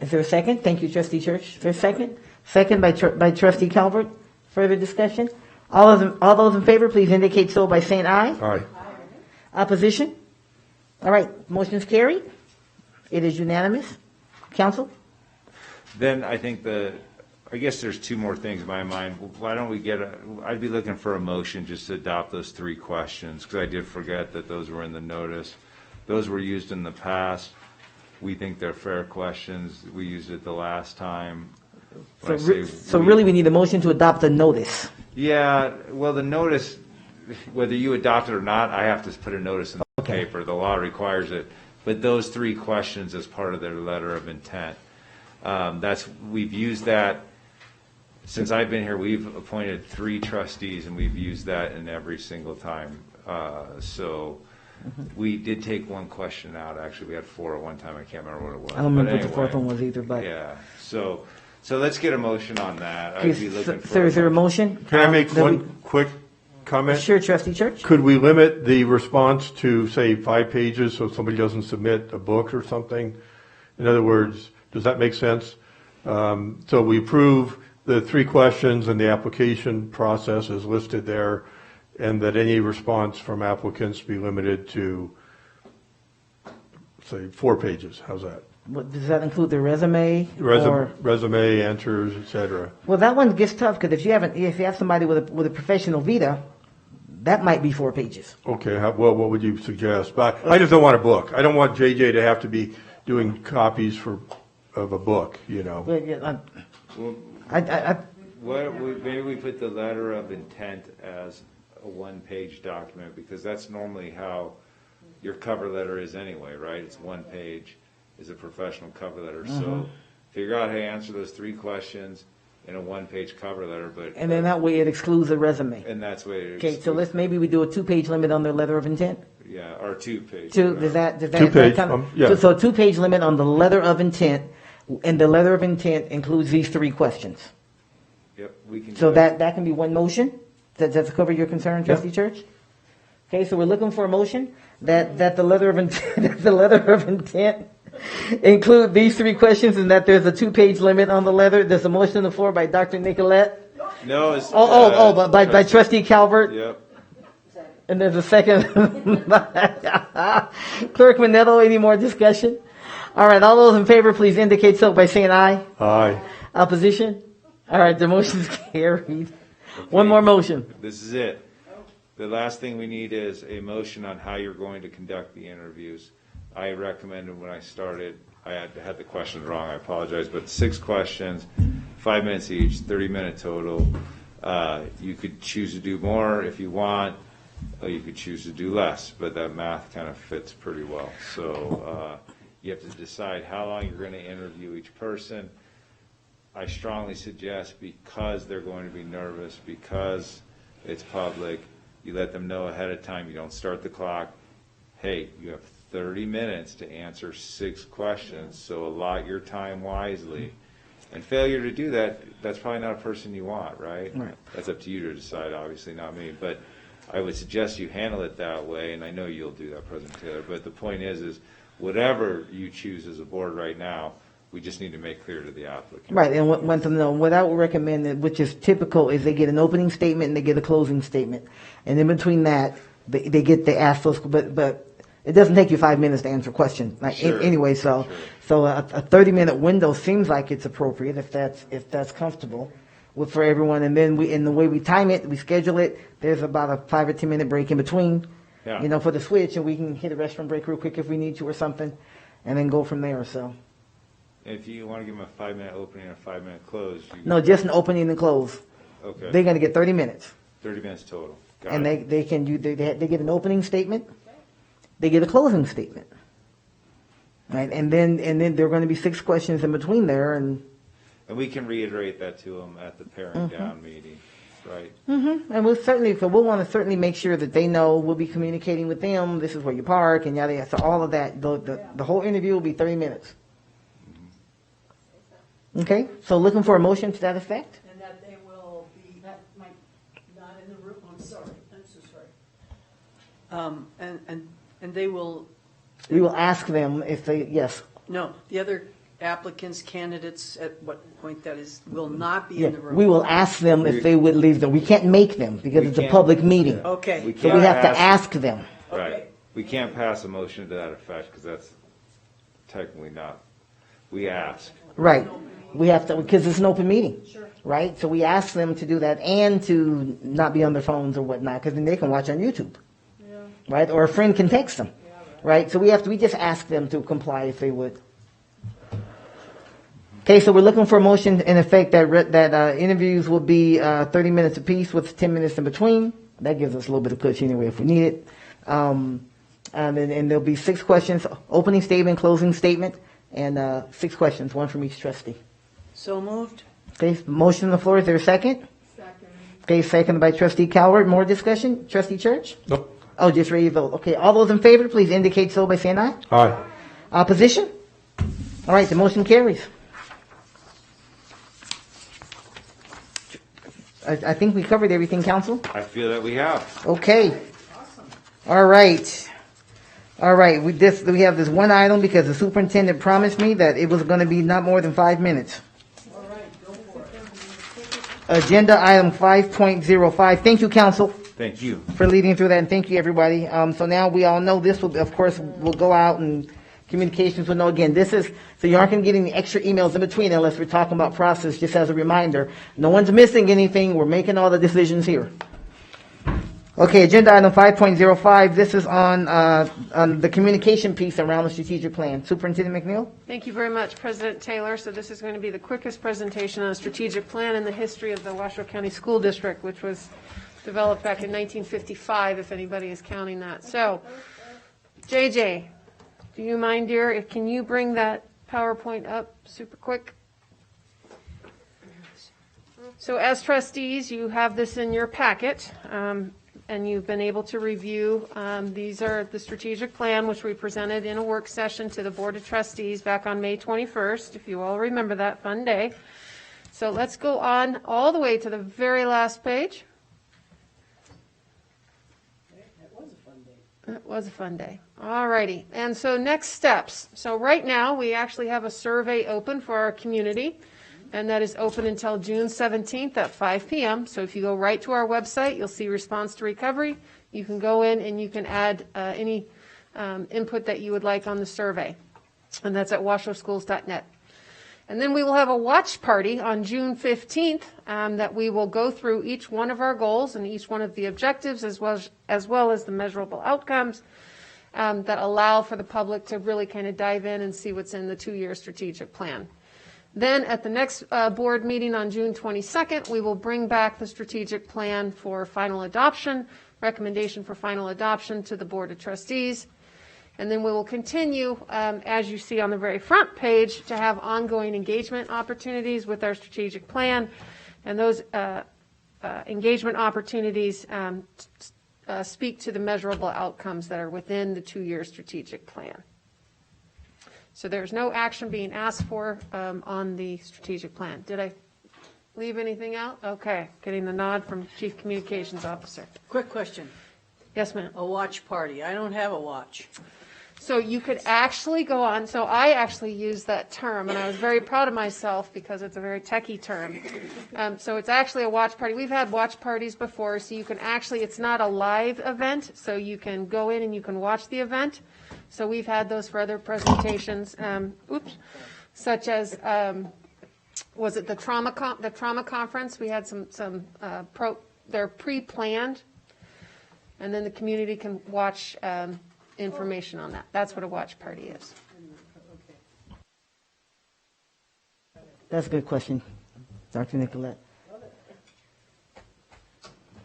Is there a second? Thank you, Trustee Church. Is there a second? Second by Trustee Calvert. Further discussion? All those in favor, please indicate so by saying aye. Aye. Opposition? All right, motion's carried. It is unanimous. Council? Then I think I guess there's two more things in my mind. Why don't we I'd be looking for a motion just to adopt those three questions, because I did forget that those were in the notice. Those were used in the past. We think they're fair questions. We used it the last time. So really, we need a motion to adopt the notice. Yeah, well, the notice, whether you adopt it or not, I have to put a notice in the paper. The law requires it. But those three questions as part of their letter of intent. We've used that since I've been here. We've appointed 3 trustees, and we've used that in every single time. We did take one question out. Actually, we had 4 at one time. I can't remember what it was. I don't remember what the But fourth anyway, one was either, but. yeah. So let's get a motion on that. I'd be looking for Sir, is there a motion? Can I make one quick comment? Sure, Trustee Church. Could we limit the response to, say, 5 pages so somebody doesn't submit a book or something? In other words, does that make sense? So we approve the 3 questions and the application process is listed there, and that any response from applicants be limited to, say, 4 pages. How's that? Does that include the resume? Resume, answers, et cetera. Well, that one gets tough, because if you have somebody with a professional vita, that might be 4 pages. Okay, well, what would you suggest? But I just don't want a book. I don't want JJ to have to be doing copies of a book, you know. Maybe we put the letter of intent as a 1-page document, because that's normally how your cover letter is anyway, right? It's 1 page is a professional cover letter. So figure out how to answer those 3 questions in a 1-page cover letter. And then that way it excludes the resume. And that's the way it Okay, so maybe we do a 2-page limit on the letter of intent. Yeah, or 2 page. Does that 2 page, yeah. So a 2-page limit on the letter of intent, and the letter of intent includes these 3 questions. Yep, we can. So that can be one motion. Does that cover your concern, Trustee Church? Okay, so we're looking for a motion that the letter of intent include these 3 questions, and that there's a 2-page limit on the letter. There's a motion on the floor by Dr. Nicolette. No, it's by Trustee Calvert. Yep. And there's a second. Clerk Manetto, any more discussion? All right, all those in favor, please indicate so by saying aye. Aye. Opposition? All right, the motion's carried. One more motion. This is it. The last thing we need is a motion on how you're going to conduct the interviews. I recommended when I started, I had the questions wrong, I apologize, but 6 questions, 5 minutes each, 30-minute total. You could choose to do more if you want, or you could choose to do less, but that math kind of fits pretty well. So you have to decide how long you're going to interview each person. I strongly suggest, because they're going to be nervous, because it's public, you let them know ahead of time. You don't start the clock. Hey, you have 30 minutes to answer 6 questions, so allot your time wisely. And failure to do that, that's probably not a person you want, right? Right. That's up to you to decide, obviously, not me. But I would suggest you handle it that way, and I know you'll do that, President Taylor. But the point is whatever you choose as a board right now, we just need to make clear to the applicant. Right, and what I would recommend, which is typical, is they get an opening statement and they get a closing statement. And in between that, they ask those, but it doesn't take you 5 minutes to answer questions. Like, Sure. Anyway, so a 30-minute window seems like it's appropriate if that's comfortable for everyone. And then in the way we time it, we schedule it. There's about a 5 or 10 minute break in between, Yeah. For the switch, and we can hit a restroom break real quick if we need to or something, and then go from there. So If you want to give them a 5-minute opening and a 5-minute close, no, just an opening and close. Okay. They're going to get 30 minutes. 30 minutes total. Got And it. they get an opening statement, they get a closing statement, right? And then there are going to be 6 questions in between there, and we can reiterate that to them at the paring down meeting, right? and we'll want to certainly make sure that they know we'll be communicating with them. This is where you park, and yada yada. So all of that, the whole interview will be 30 minutes. Okay, so looking for a motion to that effect. And that they will be, that might not in the room, I'm sorry, I'm so sorry. And they will, We will ask them if they, yes. no, the other applicants, candidates, at what point that is, will not be Yeah, in the room. we will ask them if they would leave them. We can't make them because We it's a can't- public meeting. Okay. So we have to ask them. Right. We can't pass a motion to that effect because that's technically not, we ask. Right. We have to, because it's an open meeting. Right? So we ask them to do that and to not be on their phones or whatnot, because then they can watch on YouTube. Right? Or a friend can text them. Right? So we just ask them to comply if they would. Okay, so we're looking for a motion in effect that interviews will be 30 minutes apiece with 10 minutes in between. That gives us a little bit of cushion anyway if we need it. And there'll be 6 questions, opening statement, closing statement, and 6 questions, 1 from each trustee. So moved. Okay, motion on the floor. Is there a second? Second. Okay, seconded by Trustee Coward. More discussion? Trustee Church? Nope. Oh, just ready to vote. Okay, all those in favor, please indicate so by saying aye. Aye. Opposition? All right, the motion carries. I think we covered everything, Council. I feel that we have. Okay. All right. All right. We have this one item because the superintendent promised me that it was going to be not more than 5 minutes. Agenda item 5.05. Thank you, Council. Thank you. For leading through that, and thank you, everybody. So now we all know this will, of course, will go out and communications will know. Again, this is, so you aren't going to get any extra emails in between unless we're talking about process, just as a reminder. No one's missing anything. We're making all the decisions here. Okay, agenda item 5.05. This is on the communication piece around the strategic plan. Superintendent McNeil? Thank you very much, President Taylor. So this is going to be the quickest presentation on a strategic plan in the history of the Washoe County School District, which was developed back in 1955, if anybody is counting that. So, JJ, do you mind, dear, can you bring that PowerPoint up super quick? So as trustees, you have this in your packet, and you've been able to review. These are the strategic plan, which we presented in a work session to the Board of Trustees back on May 21st, if you all remember that fun day. So let's go on all the way to the very last page. It was a fun day. All righty. And so next steps. So right now, we actually have a survey open for our community, and that is open until June 17th at 5 p.m. So if you go right to our website, you'll see Response to Recovery. You can go in and you can add any input that you would like on the survey. And that's at washoeschools.net. And then we will have a watch party on June 15th that we will go through each one of our goals and each one of the objectives as well as the measurable outcomes that allow for the public to really kind of dive in and see what's in the 2-year strategic plan. Then at the next board meeting on June 22nd, we will bring back the strategic plan for final adoption, recommendation for final adoption to the Board of Trustees. And then we will continue, as you see on the very front page, to have ongoing engagement opportunities with our strategic plan. And those engagement opportunities speak to the measurable outcomes that are within the 2-year strategic plan. So there's no action being asked for on the strategic plan. Did I leave anything out? Okay, getting the nod from Chief Communications Officer. Quick question. Yes, ma'am. A watch party. I don't have a watch. So you could actually go on, so I actually used that term, and I was very proud of myself because it's a very techie term. So it's actually a watch party. We've had watch parties before, so you can actually, it's not a live event, so you can go in and you can watch the event. So we've had those for other presentations, such as, was it the trauma conference? We had they're pre-planned, and then the community can watch information on that. That's what a watch party is. That's a good question, Dr. Nicolette.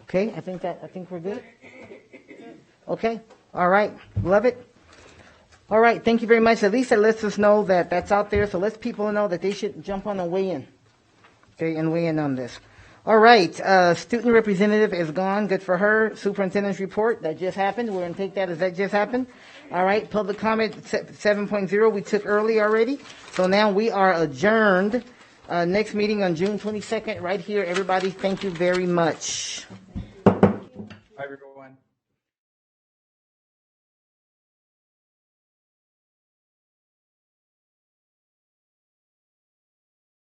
Okay, I think we're good. Okay, all right, love it. All right, thank you very much. At least that lets us know that that's out there, so lets people know that they should jump on and weigh in. Okay, and weigh in on this. All right, student representative is gone. Good for her. Superintendent's report, that just happened. We're going to take that as that just happened. All right, public comment 7.0 we took early already. So now we are adjourned. Next meeting on June 22nd right here. Everybody, thank you very much.